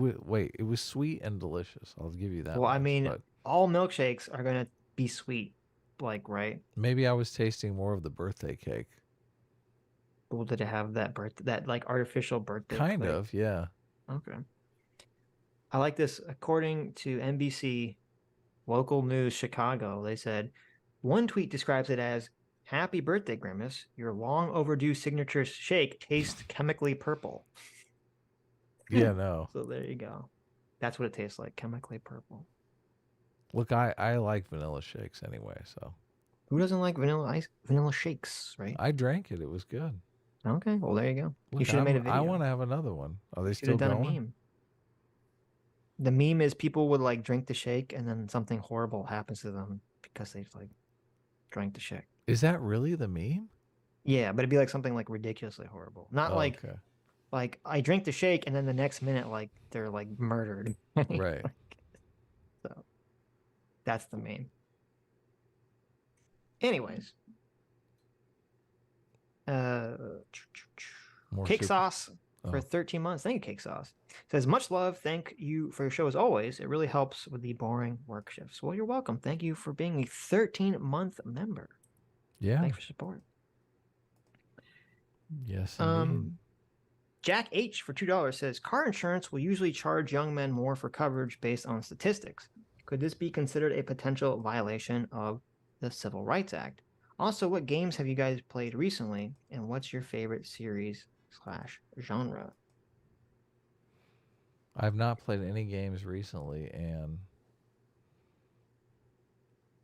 Speaker 2: was sweet and delicious. I'll give you that.
Speaker 1: Well, I
Speaker 2: much,
Speaker 1: mean,
Speaker 2: but
Speaker 1: all milkshakes are going to be sweet, like, right?
Speaker 2: maybe I was tasting more of the birthday cake.
Speaker 1: Well, did it have that like artificial birthday?
Speaker 2: Kind
Speaker 1: cake?
Speaker 2: of, yeah.
Speaker 1: Okay. I like this. According to NBC Local News Chicago, they said one tweet describes it as "Happy birthday, Grimace. Your long overdue signature shake tastes chemically purple."
Speaker 2: Yeah, no.
Speaker 1: So there you go. That's what it tastes like, chemically purple.
Speaker 2: Look, I like vanilla shakes anyway, so.
Speaker 1: Who doesn't like vanilla shakes, right?
Speaker 2: I drank it. It was good.
Speaker 1: Okay, well there you go. You
Speaker 2: Look,
Speaker 1: should have made a
Speaker 2: I
Speaker 1: video.
Speaker 2: want to have another one. Are they
Speaker 1: You
Speaker 2: still
Speaker 1: should have done
Speaker 2: going?
Speaker 1: a meme. The meme is people would like drink the shake and then something horrible happens to them because they've like drank the shake.
Speaker 2: Is that really the meme?
Speaker 1: Yeah, but it'd be like something like ridiculously horrible. Not
Speaker 2: Oh,
Speaker 1: like
Speaker 2: okay.
Speaker 1: like I drink the shake and then the next minute like they're like murdered.
Speaker 2: Right.
Speaker 1: So that's the meme. Anyways.
Speaker 2: More
Speaker 1: Cake
Speaker 2: super-
Speaker 1: Sauce for
Speaker 2: Oh.
Speaker 1: 13 months. Thank you, Cake Sauce. Says, much love. Thank you for your show as always. It really helps with the boring work shifts. Well, you're welcome. Thank you for being a 13-month member.
Speaker 2: Yeah.
Speaker 1: Thanks for support.
Speaker 2: Yes, indeed.
Speaker 1: Jack H for $2 says, car insurance will usually charge young men more for coverage based on statistics. Could this be considered a potential violation of the Civil Rights Act? Also, what games have you guys played recently, and what's your favorite series/genre?
Speaker 2: I've not played any games recently, and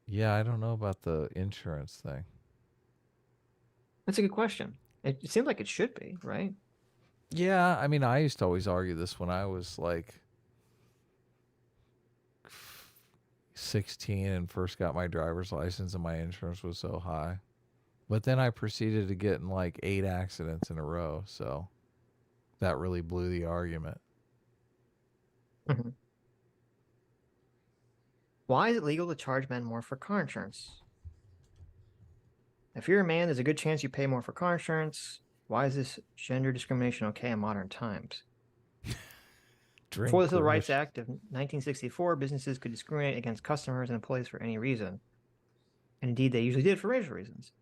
Speaker 2: yeah, I don't know about the insurance thing.
Speaker 1: That's a good question. It seems like it should be, right?
Speaker 2: Yeah, I mean, I used to always argue this when I was like 16 and first got my driver's license and my insurance was so high. But then I proceeded to get in like 8 accidents in a row, so that really blew the argument.
Speaker 1: Why is it legal to charge men more for car insurance? If you're a man, there's a good chance you pay more for car insurance. Why is this gender discrimination okay in modern times? Before the Civil Rights Act of 1964, businesses could discriminate against customers and employees for any reason. And indeed, they usually did for racial reasons.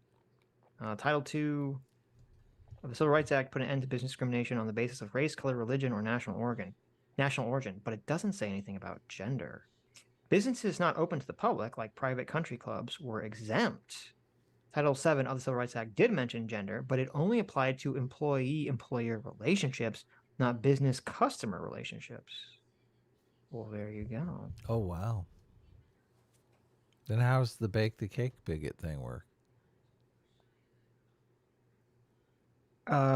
Speaker 1: Title II of the Civil Rights Act put an end to business discrimination on the basis of race, color, religion, or national origin, but it doesn't say anything about gender. Businesses not open to the public, like private country clubs, were exempt. Title VII of the Civil Rights Act did mention gender, but it only applied to employee-employer relationships, not business customer relationships. Well, there you go.
Speaker 2: Oh, wow. Then how's the bake the cake bigot thing work?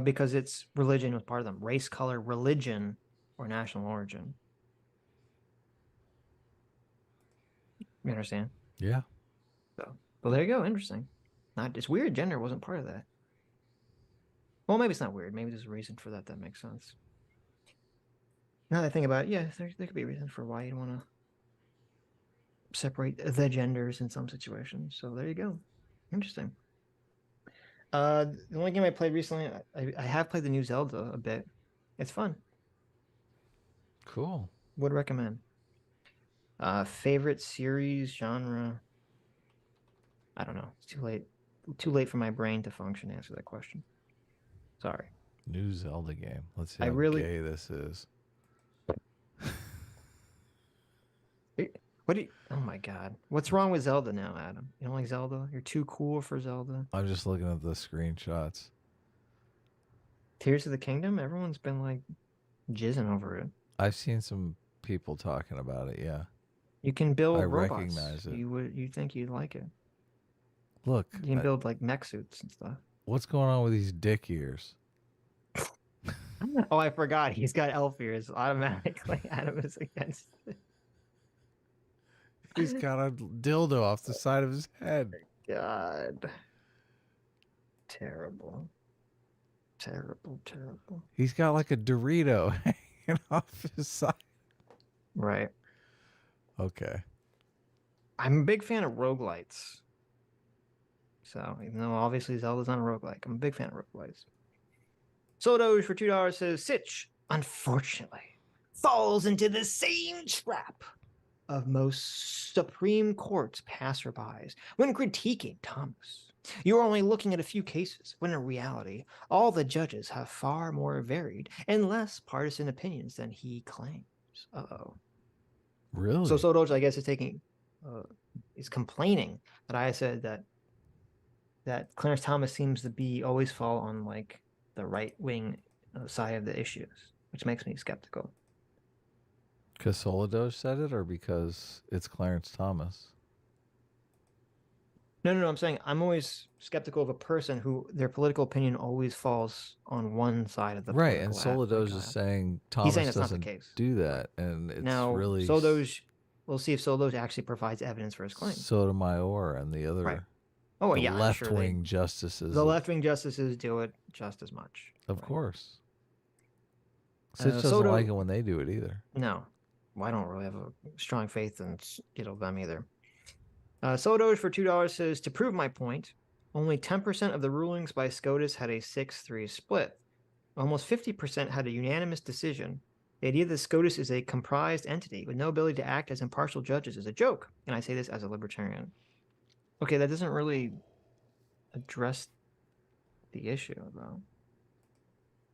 Speaker 1: Because it's religion was part of them. Race, color, religion, or national origin. You understand?
Speaker 2: Yeah.
Speaker 1: So, well, there you go. Interesting. Not it's weird. Gender wasn't part of that. Well, maybe it's not weird. Maybe there's a reason for that. That makes sense. Now that I think about it, yeah, there could be a reason for why you'd want to separate the genders in some situations. So there you go. Interesting. The only game I played recently, I have played the new Zelda a bit. It's fun.
Speaker 2: Cool.
Speaker 1: Would recommend. Favorite series, genre? I don't know. It's too late. Too late for my brain to function to answer that question. Sorry.
Speaker 2: New Zelda game. Let's see
Speaker 1: I
Speaker 2: how
Speaker 1: really-
Speaker 2: gay this is.
Speaker 1: What do you, oh my god. What's wrong with Zelda now, Adam? You don't like Zelda? You're too cool for Zelda?
Speaker 2: I'm just looking at the screenshots.
Speaker 1: Tears of the Kingdom? Everyone's been like jizzing over it.
Speaker 2: I've seen some people talking about it, yeah.
Speaker 1: You can build
Speaker 2: I
Speaker 1: robots.
Speaker 2: recognize it.
Speaker 1: You think you'd like it.
Speaker 2: Look.
Speaker 1: You can build like mech suits and stuff.
Speaker 2: What's going on with these dick ears?
Speaker 1: Oh, I forgot. He's got elf ears. Automatically, Adam is against it.
Speaker 2: He's got a dildo off the side of his head.
Speaker 1: God. Terrible. Terrible, terrible.
Speaker 2: He's got like a Dorito hanging off his side.
Speaker 1: Right.
Speaker 2: Okay.
Speaker 1: I'm a big fan of roguelites. So, even though obviously Zelda's not a roguelike, I'm a big fan of roguelites. Sodoge for $2 says, Sitch, unfortunately, falls into the same trap of most Supreme Court's passerbys when critiquing Thomas. You are only looking at a few cases, when in reality, all the judges have far more varied and less partisan opinions than he claims. Uh-oh.
Speaker 2: Really?
Speaker 1: So Sodoge, I guess, is complaining that I said that Clarence Thomas seems to be always fall on like the right wing side of the issues, which makes me skeptical.
Speaker 2: Because Soladoj said it, or because it's Clarence Thomas?
Speaker 1: No. I'm saying I'm always skeptical of a person who their political opinion always falls on one side of the
Speaker 2: Right, and
Speaker 1: political
Speaker 2: Soladoj is saying Thomas
Speaker 1: He's saying that's not the
Speaker 2: doesn't
Speaker 1: case.
Speaker 2: do that, and it's
Speaker 1: Now,
Speaker 2: really
Speaker 1: Soladoj, we'll see if Soladoj actually provides evidence for his claim.
Speaker 2: Sotomayor and the other
Speaker 1: Right. Oh,
Speaker 2: the
Speaker 1: yeah, I'm sure
Speaker 2: left-wing justices.
Speaker 1: The left-wing justices do it just as much.
Speaker 2: Of course. Sitch doesn't like it when they do it either.
Speaker 1: No. Well, I don't really have a strong faith in them either. Sodoge for $2 says, to prove my point, only 10% of the rulings by SCOTUS had a 6-3 split. Almost 50% had a unanimous decision. The idea that SCOTUS is a comprised entity with no ability to act as impartial judges is a joke, and I say this as a libertarian. Okay, that doesn't really address the issue, though.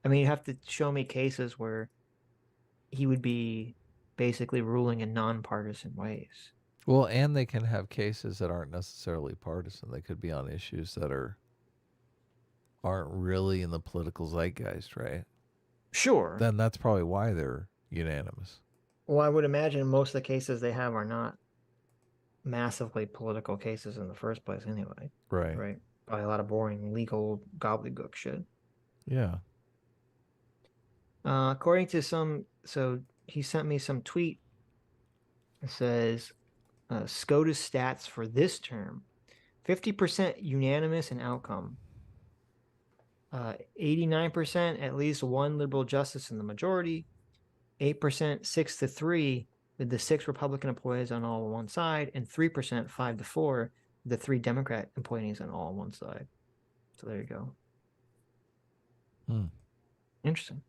Speaker 1: I mean, you have to show me cases where he would be basically ruling in nonpartisan ways.
Speaker 2: Well, and they can have cases that aren't necessarily partisan. They could be on issues that aren't really in the political zeitgeist, right?
Speaker 1: Sure.
Speaker 2: Then that's probably why they're unanimous.
Speaker 1: Well, I would imagine most of the cases they have are not massively political cases in the first place anyway.
Speaker 2: Right.
Speaker 1: Right. Probably a lot of boring legal gobbledygook shit.
Speaker 2: Yeah.
Speaker 1: According to so he sent me some tweet. It says, SCOTUS stats for this term, 50% unanimous in outcome. 89% at least one liberal justice in the majority. 8% 6-3 with the 6 Republican appointees on all one side, and 3% 5-4 the 3 Democrat appointees on all one side. So there you go. Interesting.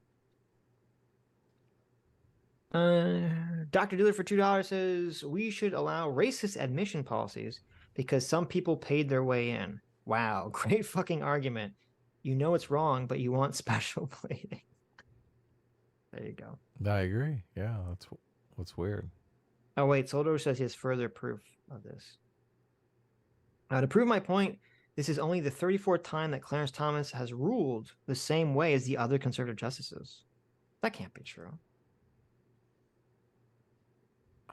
Speaker 1: Dr. Diller for $2 says we should allow racist admission policies because some people paid their way in. Wow, great fucking argument. You know it's wrong, but you want special plating. There you go.
Speaker 2: I agree. Yeah, that's what's weird.
Speaker 1: Oh wait, Soldor says he has further proof of this. To prove my point, this is only the 34th time that Clarence Thomas has ruled the same way as the other conservative justices. That can't be true.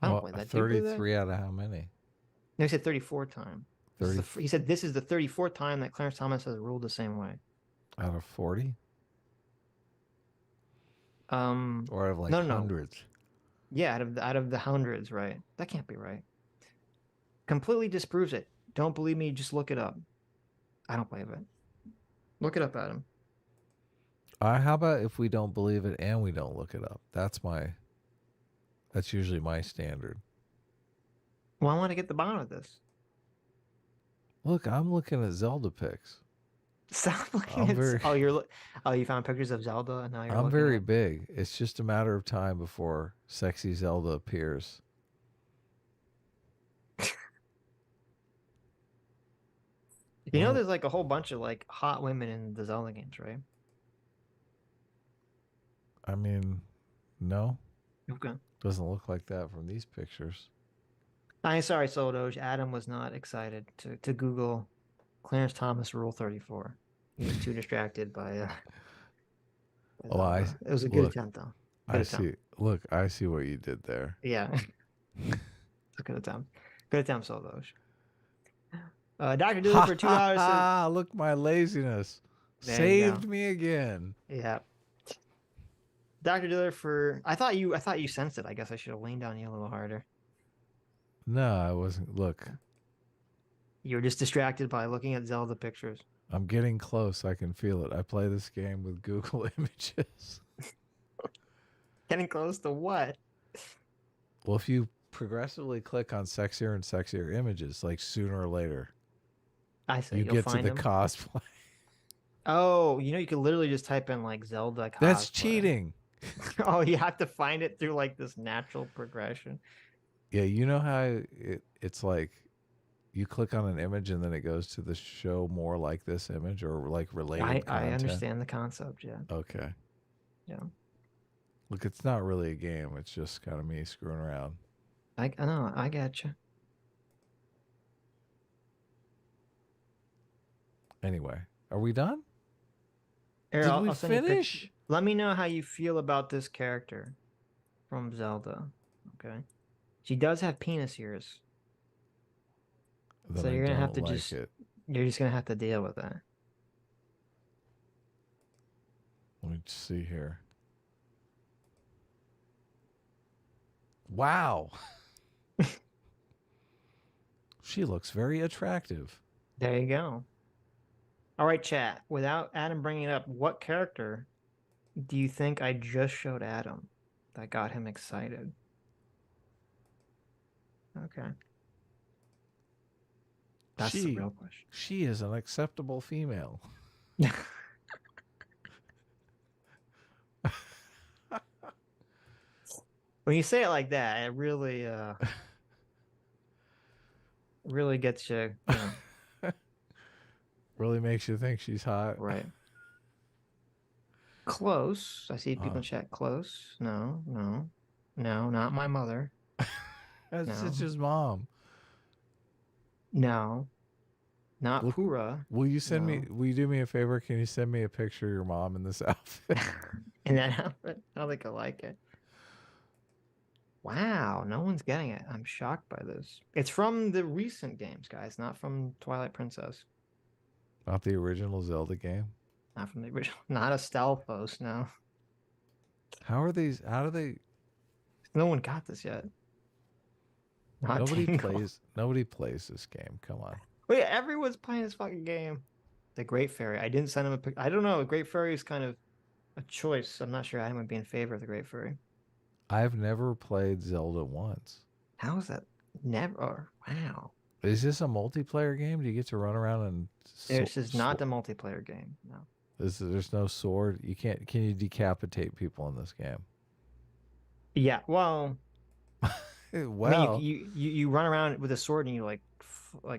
Speaker 1: I don't
Speaker 2: Well,
Speaker 1: believe that. Do you believe that?
Speaker 2: 33 out of how many?
Speaker 1: No, he said 34 time.
Speaker 2: 30.
Speaker 1: He said this is the 34th time that Clarence Thomas has ruled the same way.
Speaker 2: Out of 40? Or out of like
Speaker 1: no.
Speaker 2: hundreds?
Speaker 1: Yeah, out of the hundreds, right? That can't be right. Completely disproves it. Don't believe me? Just look it up. I don't believe it. Look it up, Adam.
Speaker 2: How about if we don't believe it and we don't look it up? That's usually my standard.
Speaker 1: Well, I want to get the bottom of this.
Speaker 2: Look, I'm looking at Zelda pics.
Speaker 1: Stop looking at. You found pictures of Zelda, and now you're.
Speaker 2: I'm very big. It's just a matter of time before sexy Zelda appears.
Speaker 1: You know, there's like a whole bunch of like hot women in the Zelda games, right?
Speaker 2: I mean, no.
Speaker 1: Okay.
Speaker 2: Doesn't look like that from these pictures.
Speaker 1: I'm sorry, Soldoge. Adam was not excited to Google Clarence Thomas Rule 34. He was too distracted by. It was a good attempt, though.
Speaker 2: See. Look, I see what you did there.
Speaker 1: Yeah. It's a good attempt. Good attempt, Soldoge. Dr. Dooley for $2.
Speaker 2: Look, my laziness saved me again.
Speaker 1: Yeah. Dr. Dooley for. I thought you sensed it. I guess I should have leaned on you a little harder.
Speaker 2: No, I wasn't. Look.
Speaker 1: You were just distracted by looking at Zelda pictures.
Speaker 2: I'm getting close. I can feel it. I play this game with Google Images.
Speaker 1: Getting close to what?
Speaker 2: Well, if you progressively click on sexier and sexier images, like sooner or later,
Speaker 1: I see.
Speaker 2: you get to the cosplay.
Speaker 1: Oh, you could literally just type in like Zelda cosplay.
Speaker 2: That's cheating.
Speaker 1: Oh, you have to find it through like this natural progression.
Speaker 2: Yeah, you know how it's like you click on an image and then it goes to the show more like this image or like related content.
Speaker 1: I understand the concept, yeah.
Speaker 2: Okay.
Speaker 1: Yeah.
Speaker 2: Look, it's not really a game. It's just kind of me screwing around.
Speaker 1: I know. I get you.
Speaker 2: Anyway, are we done?
Speaker 1: Here,
Speaker 2: Did we finish?
Speaker 1: Let me know how you feel about this character from Zelda. Okay. She does have penis ears.
Speaker 2: Then
Speaker 1: so you're
Speaker 2: I
Speaker 1: gonna have to
Speaker 2: don't like
Speaker 1: just
Speaker 2: it.
Speaker 1: you're just gonna have to deal with that.
Speaker 2: Let me see here. Wow. She looks very attractive.
Speaker 1: There you go. All right, chat. Without Adam bringing it up, what character do you think I just showed Adam that got him excited? Okay. That's the real question.
Speaker 2: She is an acceptable female.
Speaker 1: When you say it like that, it really really gets you,
Speaker 2: Really makes you think she's hot.
Speaker 1: Right. Close. I see people in chat. Close. No, not my mother.
Speaker 2: That's Sitch's mom.
Speaker 1: No. Not Pura.
Speaker 2: Will you send me? Will you do me a favor? Can you send me a picture of your mom in this outfit?
Speaker 1: In that outfit? I don't think I like it. Wow, no one's getting it. I'm shocked by this. It's from the recent games, guys, not from Twilight Princess.
Speaker 2: Not the original Zelda game.
Speaker 1: Not from the original. Not a stealth post, no.
Speaker 2: How are these? How do they?
Speaker 1: No one got this yet.
Speaker 2: Nobody plays this game. Come on.
Speaker 1: Wait, everyone's playing this fucking game. The Great Fairy. I didn't send him a picture. I don't know. The Great Fairy is kind of a choice. I'm not sure Adam would be in favor of the Great Fairy.
Speaker 2: I've never played Zelda once.
Speaker 1: How is that? Never. Wow.
Speaker 2: Is this a multiplayer game? Do you get to run around and?
Speaker 1: This is not a multiplayer game. No.
Speaker 2: There's no sword. You can't. Can you decapitate people in this game?
Speaker 1: Yeah. Well.
Speaker 2: Well.
Speaker 1: I mean, you run around with a sword and you like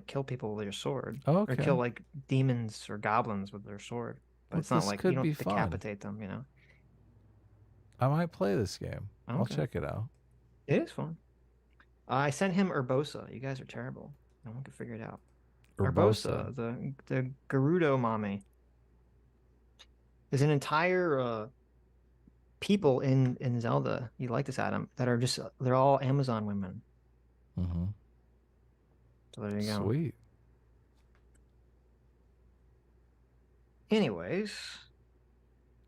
Speaker 1: kill people with your sword.
Speaker 2: Okay.
Speaker 1: Or kill like demons or goblins with their sword. But it's not like you don't decapitate them.
Speaker 2: I might play this game.
Speaker 1: Okay.
Speaker 2: I'll check it out.
Speaker 1: It is fun. I sent him Urbosa. You guys are terrible. No one can figure it out. Urbosa, the Gerudo mommy. There's an entire people in Zelda, you like this, Adam, that are just, they're all Amazon women.
Speaker 2: Mm-hmm.
Speaker 1: So there you go.
Speaker 2: Sweet.
Speaker 1: Anyways.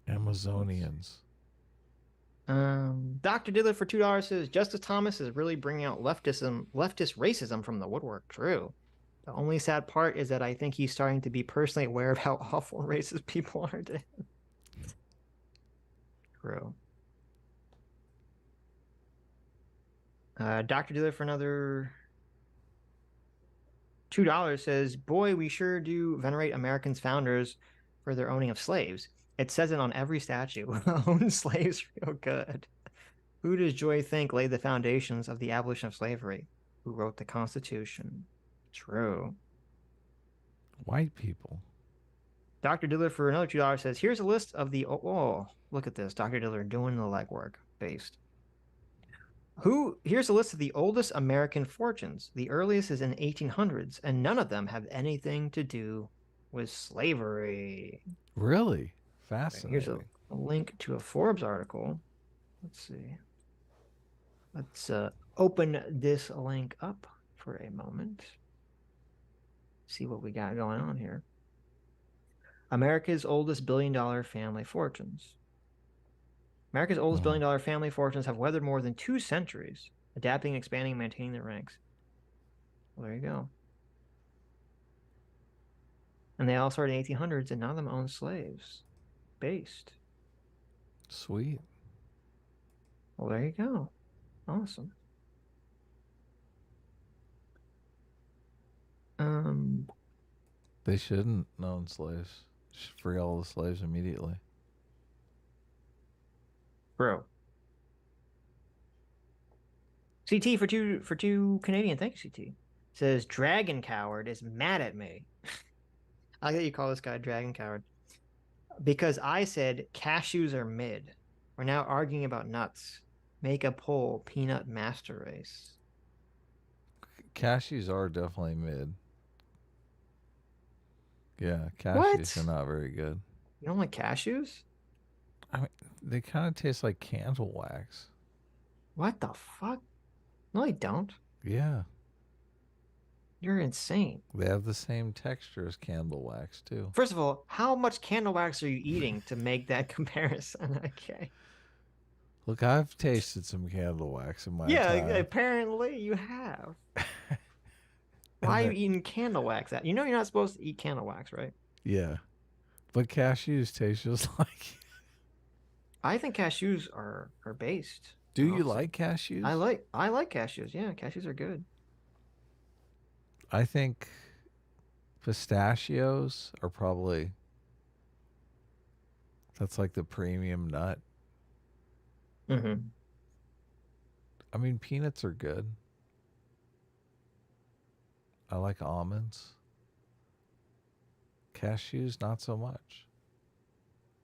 Speaker 2: Amazonians.
Speaker 1: Dr. Diddler for $2 says, Justice Thomas is really bringing out leftist racism from the woodwork. True. The only sad part is that I think he's starting to be personally aware of how awful racist people are to him. True. Dr. Diddler for another $2 says, boy, we sure do venerate Americans' founders for their owning of slaves. It says it on every statue. Own slaves real good. Who does Joy think laid the foundations of the abolition of slavery? Who wrote the Constitution? True.
Speaker 2: White people.
Speaker 1: Dr. Diddler for another $2 says, here's a list of the... Oh, look at this. Dr. Diddler doing the legwork. Based. Here's a list of the oldest American fortunes. The earliest is in the 1800s, and none of them have anything to do with slavery.
Speaker 2: Really? Fascinating.
Speaker 1: Here's a link to a Forbes article. Let's see. Let's open this link up for a moment. See what we got going on here. America's oldest billion-dollar family fortunes. America's oldest billion-dollar family fortunes have weathered more than 2 centuries, adapting, expanding, and maintaining their ranks. Well, there you go. And they all started in the 1800s, and none of them owned slaves. Based.
Speaker 2: Sweet.
Speaker 1: Well, there you go. Awesome.
Speaker 2: They shouldn't own slaves. Should free all the slaves immediately.
Speaker 1: Bro. CT for two Canadian. Thank you, CT. Says Dragon Coward is mad at me. I like that you call this guy Dragon Coward. Because I said cashews are mid. We're now arguing about nuts. Make a poll, peanut master race.
Speaker 2: Cashews are definitely mid. Yeah, cashews are not very good.
Speaker 1: You don't like cashews?
Speaker 2: I mean, they kind of taste like candle wax.
Speaker 1: What the fuck? No, they don't.
Speaker 2: Yeah.
Speaker 1: You're insane.
Speaker 2: They have the same texture as candle wax, too.
Speaker 1: First of all, how much candle wax are you eating to make that comparison? Okay.
Speaker 2: Look, I've tasted some candle wax in my time.
Speaker 1: Yeah, apparently you have. Why are you eating candle wax? You know you're not supposed to eat candle wax, right?
Speaker 2: Yeah. But cashews taste just like...
Speaker 1: I think cashews are based.
Speaker 2: Do you like cashews?
Speaker 1: I like cashews. Yeah, cashews are good.
Speaker 2: I think pistachios are probably... That's like the premium nut.
Speaker 1: Mm-hmm.
Speaker 2: I mean, peanuts are good. I like almonds. Cashews, not so much.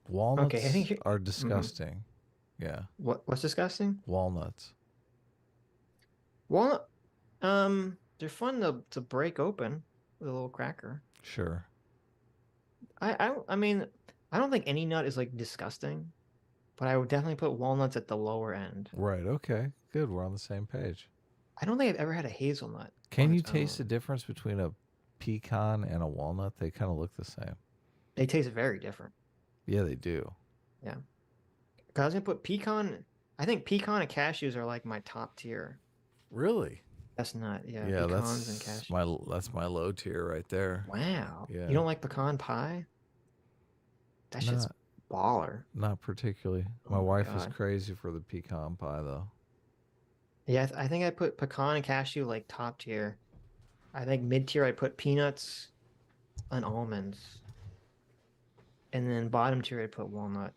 Speaker 2: Walnuts are disgusting. Yeah.
Speaker 1: What's disgusting?
Speaker 2: Walnuts.
Speaker 1: Walnut. They're fun to break open with a little cracker.
Speaker 2: Sure.
Speaker 1: I mean, I don't think any nut is like disgusting, but I would definitely put walnuts at the lower end.
Speaker 2: Right. Okay. Good. We're on the same page.
Speaker 1: I don't think I've ever had a hazelnut.
Speaker 2: Can you taste the difference between a pecan and a walnut? They kind of look the same.
Speaker 1: They taste very different.
Speaker 2: Yeah, they do.
Speaker 1: Yeah. Because I was going to put pecan. I think pecan and cashews are like my top tier.
Speaker 2: Really?
Speaker 1: That's not. Yeah,
Speaker 2: pecans
Speaker 1: and cashews.
Speaker 2: That's my low tier right there.
Speaker 1: Wow.
Speaker 2: Yeah.
Speaker 1: You don't like pecan pie? That shit's baller.
Speaker 2: Not particularly. My wife is crazy for the pecan pie, though.
Speaker 1: Yeah, I think I put pecan and cashew like top tier. I think mid tier I put peanuts and almonds. And then bottom tier I put walnut.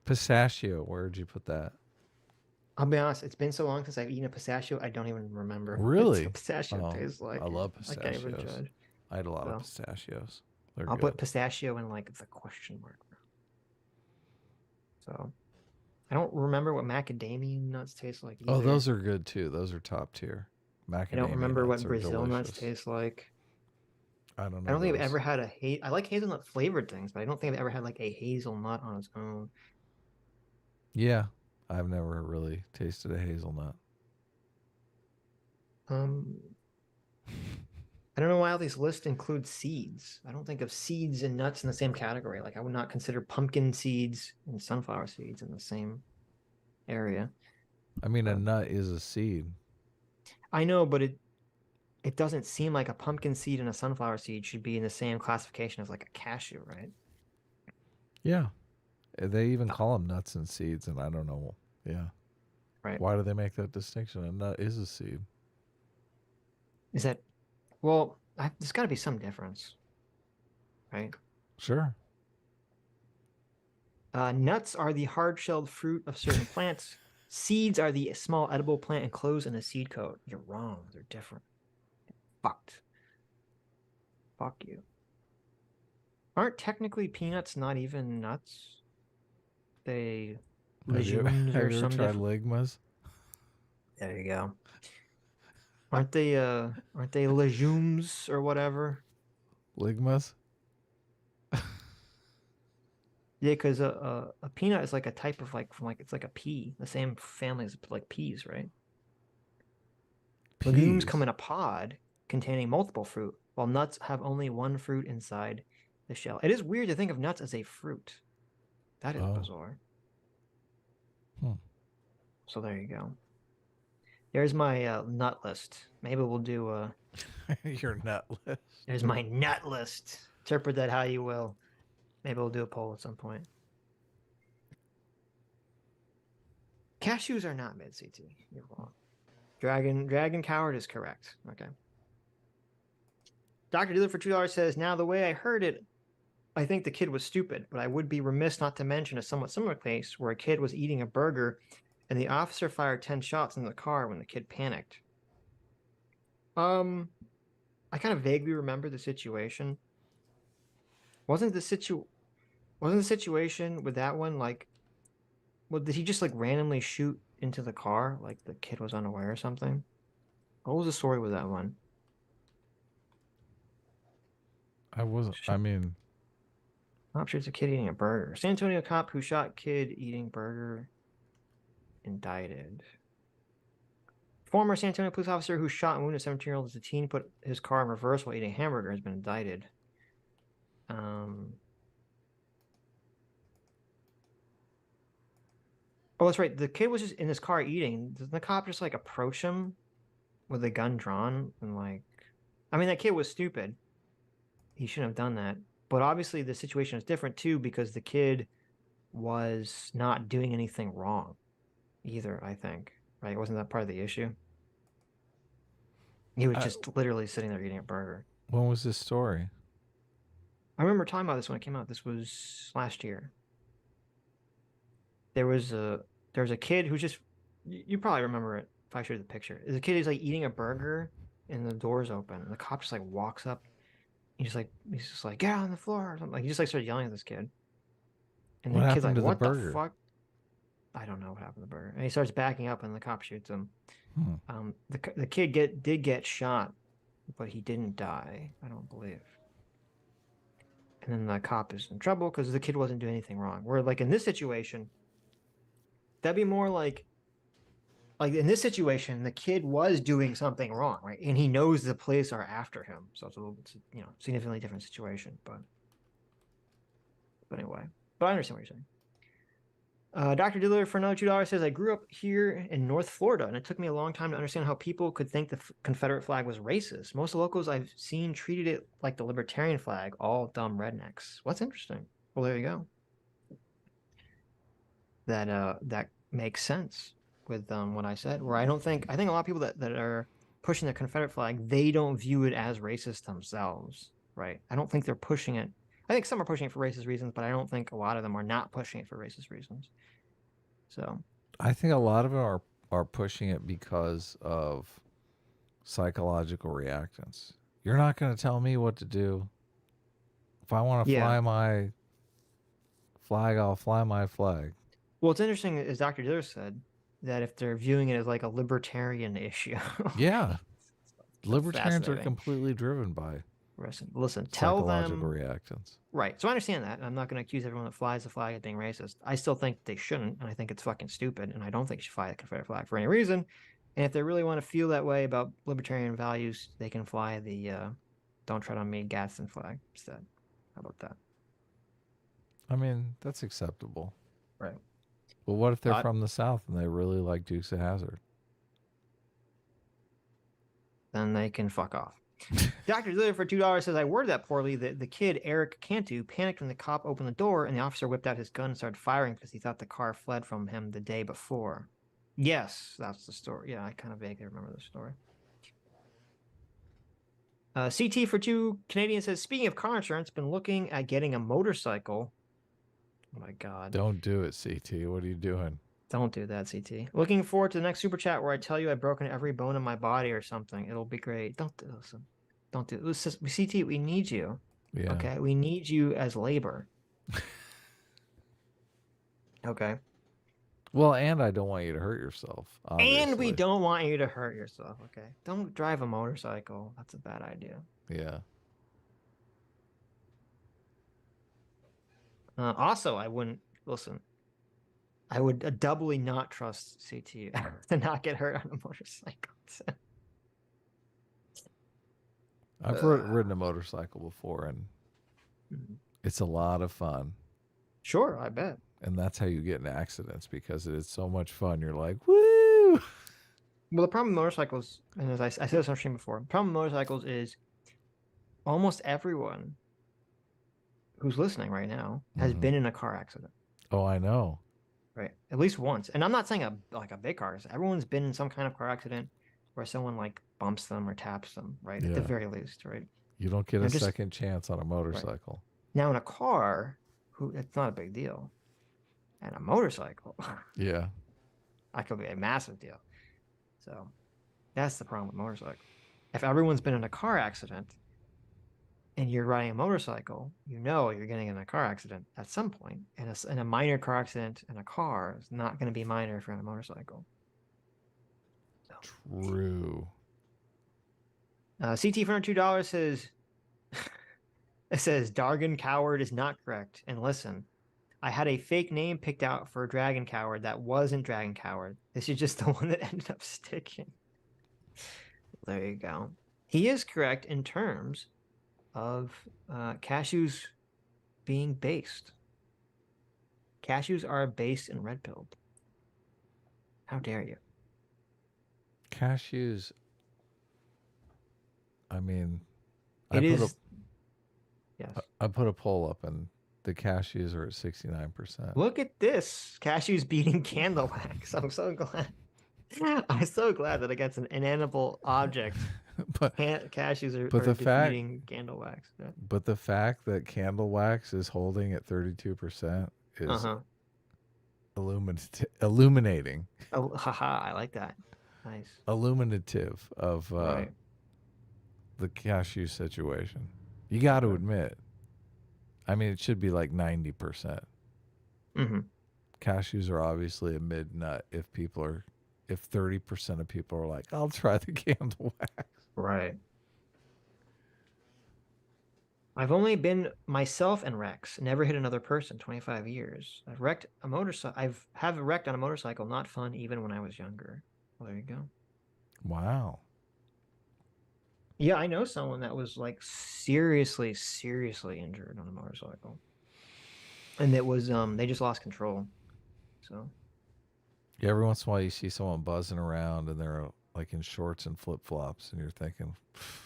Speaker 2: Pistachio, where'd you put that?
Speaker 1: I'll be honest, it's been so long since I've eaten a pistachio, I don't even remember.
Speaker 2: Really?
Speaker 1: What pistachio tastes like.
Speaker 2: I love pistachios.
Speaker 1: I can't even judge.
Speaker 2: I had a lot of pistachios.
Speaker 1: I'll put pistachio in like the question mark. So I don't remember what macadamia nuts taste like either.
Speaker 2: Oh, those are good too. Those are top tier. Macadamia
Speaker 1: I don't remember what
Speaker 2: nuts
Speaker 1: Brazil nuts
Speaker 2: delicious.
Speaker 1: taste like.
Speaker 2: I don't know.
Speaker 1: I don't think I've ever had I like hazelnut flavored things, but I don't think I've ever had like a hazelnut on its own.
Speaker 2: Yeah, I've never really tasted a hazelnut.
Speaker 1: I don't know why all these lists include seeds. I don't think of seeds and nuts in the same category. Like I would not consider pumpkin seeds and sunflower seeds in the same area.
Speaker 2: I mean, a nut is a seed.
Speaker 1: I know, but it doesn't seem like a pumpkin seed and a sunflower seed should be in the same classification as like a cashew, right?
Speaker 2: Yeah. They even call them nuts and seeds, and I don't know. Yeah.
Speaker 1: Right.
Speaker 2: Why do they make that distinction? A nut is a seed.
Speaker 1: Is that, well, there's got to be some difference, right?
Speaker 2: Sure.
Speaker 1: Nuts are the hard-shelled fruit of certain plants. Seeds are the small edible plant enclosed in a seed coat. You're wrong. They're different. Fucked. Fuck you. Aren't technically peanuts not even nuts? They legumes or some
Speaker 2: tried ligmas?
Speaker 1: There you go. Aren't they legumes or whatever?
Speaker 2: Ligmas?
Speaker 1: Yeah, because a peanut is like a type of it's like a pea, the same family as like peas, right?
Speaker 2: Peas.
Speaker 1: Legumes come in a pod containing multiple fruit, while nuts have only one fruit inside the shell. It is weird to think of nuts as a fruit. That is bizarre. So there you go. There's my nut list. Maybe we'll do
Speaker 2: your nut list.
Speaker 1: There's my nut list. Interpret that how you will. Maybe we'll do a poll at some point. Cashews are not mid-CT. You're wrong. Dragon Coward is correct. Okay. Dr. Dealer for $2 says, now the way I heard it, I think the kid was stupid, but I would be remiss not to mention a somewhat similar case where a kid was eating a burger and the officer fired 10 shots in the car when the kid panicked. I kind of vaguely remember the situation. Wasn't the situation with that one like, well, did he just like randomly shoot into the car like the kid was unaware or something? What was the story with that one?
Speaker 2: I'm
Speaker 1: sure it's a kid eating a burger. San Antonio cop who shot kid eating burger indicted. Former San Antonio police officer who shot and wounded a 17-year-old as a teen put his car in reverse while eating a hamburger has been indicted. Oh, that's right. The kid was just in his car eating. Doesn't the cop just like approach him with a gun drawn and like, I mean, that kid was stupid. He shouldn't have done that. But obviously the situation is different too because the kid was not doing anything wrong either, I think. Right? Wasn't that part of the issue? He was just literally sitting there eating a burger.
Speaker 2: When was this story?
Speaker 1: I remember talking about this when it came out. This was last year. There was a kid who just, you probably remember it if I showed you the picture. There's a kid who's like eating a burger and the door's open and the cop just like walks up. He's just like, get on the floor or something. Like, he just like started yelling at this kid. And
Speaker 2: What
Speaker 1: the kid's like,
Speaker 2: happened to
Speaker 1: what
Speaker 2: the
Speaker 1: the
Speaker 2: burger?
Speaker 1: fuck? I don't know what happened to the burger. And he starts backing up and the cop shoots him. The kid did get shot, but he didn't die, I don't believe. And then the cop is in trouble because the kid wasn't doing anything wrong. Where like in this situation, that'd be more like in this situation, the kid was doing something wrong, right? And he knows the police are after him. So it's a little, significantly different situation, but anyway, but I understand what you're saying. Dr. Diller for another $2 says, I grew up here in North Florida, and it took me a long time to understand how people could think the Confederate flag was racist. Most locals I've seen treated it like the libertarian flag, all dumb rednecks. Well, that's interesting. Well, there you go. That makes sense with what I said, where I think a lot of people that are pushing the Confederate flag, they don't view it as racist themselves, right? I don't think they're pushing it. I think some are pushing it for racist reasons, but I don't think a lot of them are not pushing it for racist reasons. So
Speaker 2: I think a lot of them are pushing it because of psychological reactance. You're not going to tell me what to do. If I want to fly my flag, I'll fly my flag.
Speaker 1: Well, it's interesting, as Dr. Diller said, that if they're viewing it as like a libertarian issue.
Speaker 2: Yeah. Libertarians are completely driven by
Speaker 1: Listen, tell
Speaker 2: Psychological
Speaker 1: them.
Speaker 2: reactions.
Speaker 1: Right. So I understand that. I'm not going to accuse everyone that flies the flag of being racist. I still think they shouldn't, and I think it's fucking stupid, and I don't think you should fly the Confederate flag for any reason. And if they really want to feel that way about libertarian values, they can fly the "Don't Tread on Me" Gadsden flag instead. How about that?
Speaker 2: I mean, that's acceptable.
Speaker 1: Right.
Speaker 2: But what if they're from the South and they really like Dukes of Hazzard?
Speaker 1: Then they can fuck off. Dr. Zillier for $2 says, I worded that poorly. The kid, Eric Cantu, panicked when the cop opened the door and the officer whipped out his gun and started firing because he thought the car fled from him the day before. Yes, that's the story. Yeah, I kind of vaguely remember the story. CT for $2 Canadian says, speaking of car insurance, been looking at getting a motorcycle. Oh my God.
Speaker 2: Don't do it, CT. What are you doing?
Speaker 1: Don't do that, CT. Looking forward to the next super chat where I tell you I've broken every bone in my body or something. It'll be great. Don't do this. Don't do this. CT, we need you.
Speaker 2: Yeah.
Speaker 1: Okay? We need you as labor. Okay?
Speaker 2: Well, and I don't want you to hurt yourself. Obviously.
Speaker 1: And we don't want you to hurt yourself, okay? Don't drive a motorcycle. That's a bad idea.
Speaker 2: Yeah.
Speaker 1: Also, I wouldn't... Listen. I would doubly not trust CT to not get hurt on a motorcycle.
Speaker 2: I've ridden a motorcycle before, and it's a lot of fun.
Speaker 1: Sure, I bet.
Speaker 2: And that's how you get in accidents, because it is so much fun. You're like, woo!
Speaker 1: Well, the problem with motorcycles, and as I said this on stream before, the problem with motorcycles is almost everyone who's listening right now has been in a car accident.
Speaker 2: Oh, I know.
Speaker 1: Right. At least once. And I'm not saying a big car. Everyone's been in some kind of car accident where someone like bumps them or taps them, right?
Speaker 2: Yeah.
Speaker 1: At the very least, right?
Speaker 2: You don't get a second chance on a motorcycle.
Speaker 1: Right. Now in a car, it's not a big deal. And a motorcycle.
Speaker 2: Yeah.
Speaker 1: That could be a massive deal. So that's the problem with motorcycles. If everyone's been in a car accident and you're riding a motorcycle, you know you're getting in a car accident at some point. And a minor car accident in a car is not going to be minor if you're on a motorcycle. So.
Speaker 2: True.
Speaker 1: CT for $2 says, it says, Dargan Coward is not correct. And listen, I had a fake name picked out for Dragon Coward that wasn't Dragon Coward. This is just the one that ended up sticking. There you go. He is correct in terms of cashews being based. Cashews are based and red pilled. How dare you?
Speaker 2: Cashews. I mean,
Speaker 1: yes.
Speaker 2: I put a poll up and the cashews are at 69%.
Speaker 1: Look at this. Cashews beating candle wax. I'm so glad. I'm so glad that against an inanimate object,
Speaker 2: but
Speaker 1: cashews are defeating candle wax. Yeah.
Speaker 2: But the fact that candle wax is holding at 32% is illuminating.
Speaker 1: Oh, haha, I like that. Nice.
Speaker 2: Illuminative of the cashew situation. You got to admit. I mean, it should be like 90%.
Speaker 1: Mm-hmm.
Speaker 2: Cashews are obviously a mid nut if 30% of people are like, I'll try the candle wax.
Speaker 1: Right. I've only been myself and Rex, never hit another person, 25 years. I've wrecked a motorcycle. Have wrecked on a motorcycle, not fun even when I was younger. Well, there you go.
Speaker 2: Wow.
Speaker 1: Yeah, I know someone that was like seriously injured on a motorcycle. And it was they just lost control. So
Speaker 2: yeah, every once in a while you see someone buzzing around and they're like in shorts and flip-flops and you're thinking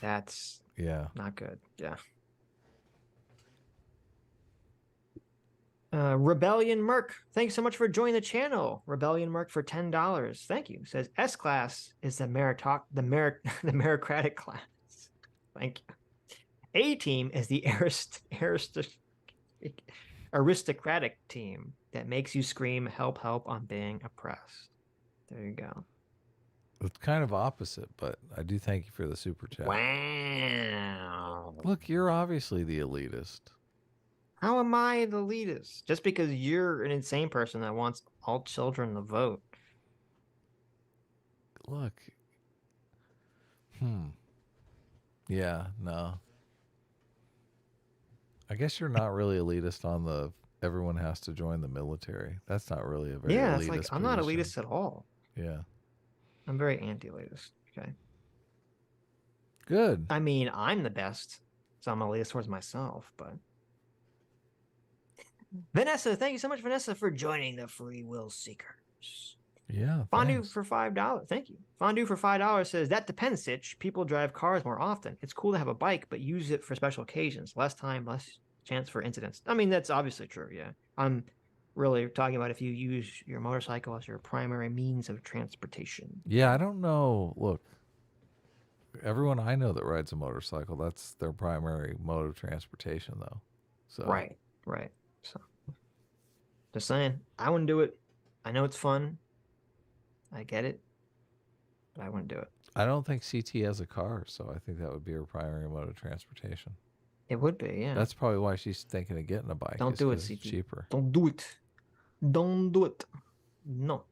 Speaker 1: that's not good. Yeah. Rebellion Merc, thanks so much for joining the channel. Rebellion Merc for $10. Thank you. Says S class is the meritocratic class. Thank you. A team is the aristocratic team that makes you scream help on being oppressed. There you go.
Speaker 2: It's kind of opposite, but I do thank you for the super chat.
Speaker 1: Wow.
Speaker 2: Look, you're obviously the elitist.
Speaker 1: How am I the elitist? Just because you're an insane person that wants all children to vote.
Speaker 2: Look. Yeah, no. I guess you're not really elitist on the everyone has to join the military. That's not really a very
Speaker 1: Yeah,
Speaker 2: elitist
Speaker 1: it's like I'm not
Speaker 2: position.
Speaker 1: elitist at all.
Speaker 2: Yeah.
Speaker 1: I'm very anti-elitist. Okay.
Speaker 2: Good.
Speaker 1: I mean, I'm the best, so I'm elitist towards myself, but Vanessa, thank you so much, Vanessa, for joining the Free Will Seekers.
Speaker 2: Yeah.
Speaker 1: Fondue
Speaker 2: thanks.
Speaker 1: for $5. Thank you. Fondue for $5 says, that depends, Sitch. People drive cars more often. It's cool to have a bike, but use it for special occasions. Less time, less chance for incidents. I mean, that's obviously true, yeah. I'm really talking about if you use your motorcycle as your primary means of transportation.
Speaker 2: Yeah, I don't know. Look, everyone I know that rides a motorcycle, that's their primary mode of transportation, though. So
Speaker 1: Right. So, just saying, I wouldn't do it. I know it's fun. I get it, but I wouldn't do it.
Speaker 2: I don't think CT has a car, so I think that would be her primary mode of transportation.
Speaker 1: It would be, yeah.
Speaker 2: That's probably why she's thinking of getting a bike.
Speaker 1: Don't do it,
Speaker 2: It's
Speaker 1: CT.
Speaker 2: cheaper.
Speaker 1: Don't do it. Don't do it. No.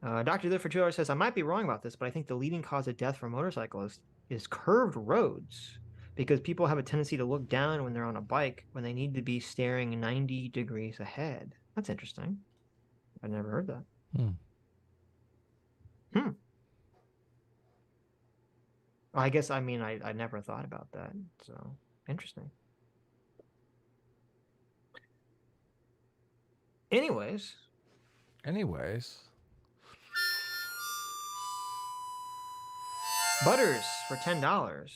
Speaker 1: Dr. Live for $2 says, I might be wrong about this, but I think the leading cause of death for motorcyclists is curved roads, because people have a tendency to look down when they're on a bike when they need to be staring 90 degrees ahead. That's interesting. I've never heard that. I guess, I mean, I never thought about that, so interesting. Anyways. Butters for $10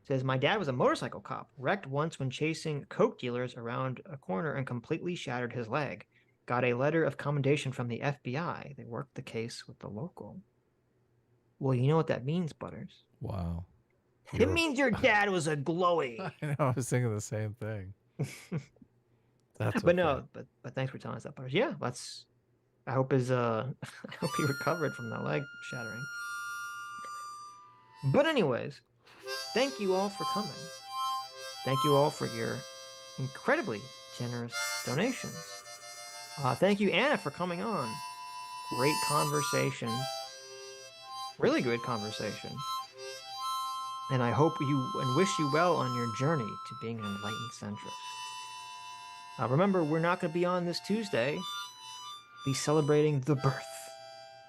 Speaker 1: says, my dad was a motorcycle cop, wrecked once when chasing coke dealers around a corner and completely shattered his leg. Got a letter of commendation from the FBI. They worked the case with the local. Well, you know what that means, Butters.
Speaker 2: Wow.
Speaker 1: It means your dad was a glowy.
Speaker 2: I know, I was thinking the same thing. That's
Speaker 1: But no, but thanks for telling us that, Butters. Yeah, I hope I hope he recovered from that leg shattering. But anyways, thank you all for coming. Thank you all for your incredibly generous donations. Thank you, Anna, for coming on. Great conversation. Really good conversation. And I hope and wish you well on your journey to being an enlightened centrist. Remember, we're not going to be on this Tuesday. Be celebrating the birth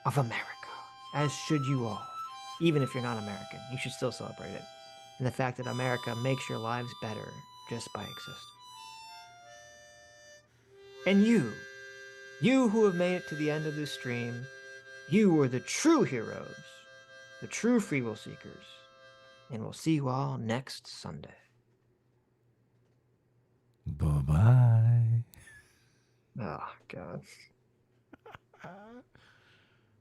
Speaker 1: of America, as should you all. Even if you're not American, you should still celebrate it. And the fact that America makes your lives better just by existing. And you who have made it to the end of this stream, you are the true heroes, the true free will seekers. And we'll see you all next Sunday.
Speaker 2: Bye-bye.
Speaker 1: Oh, God.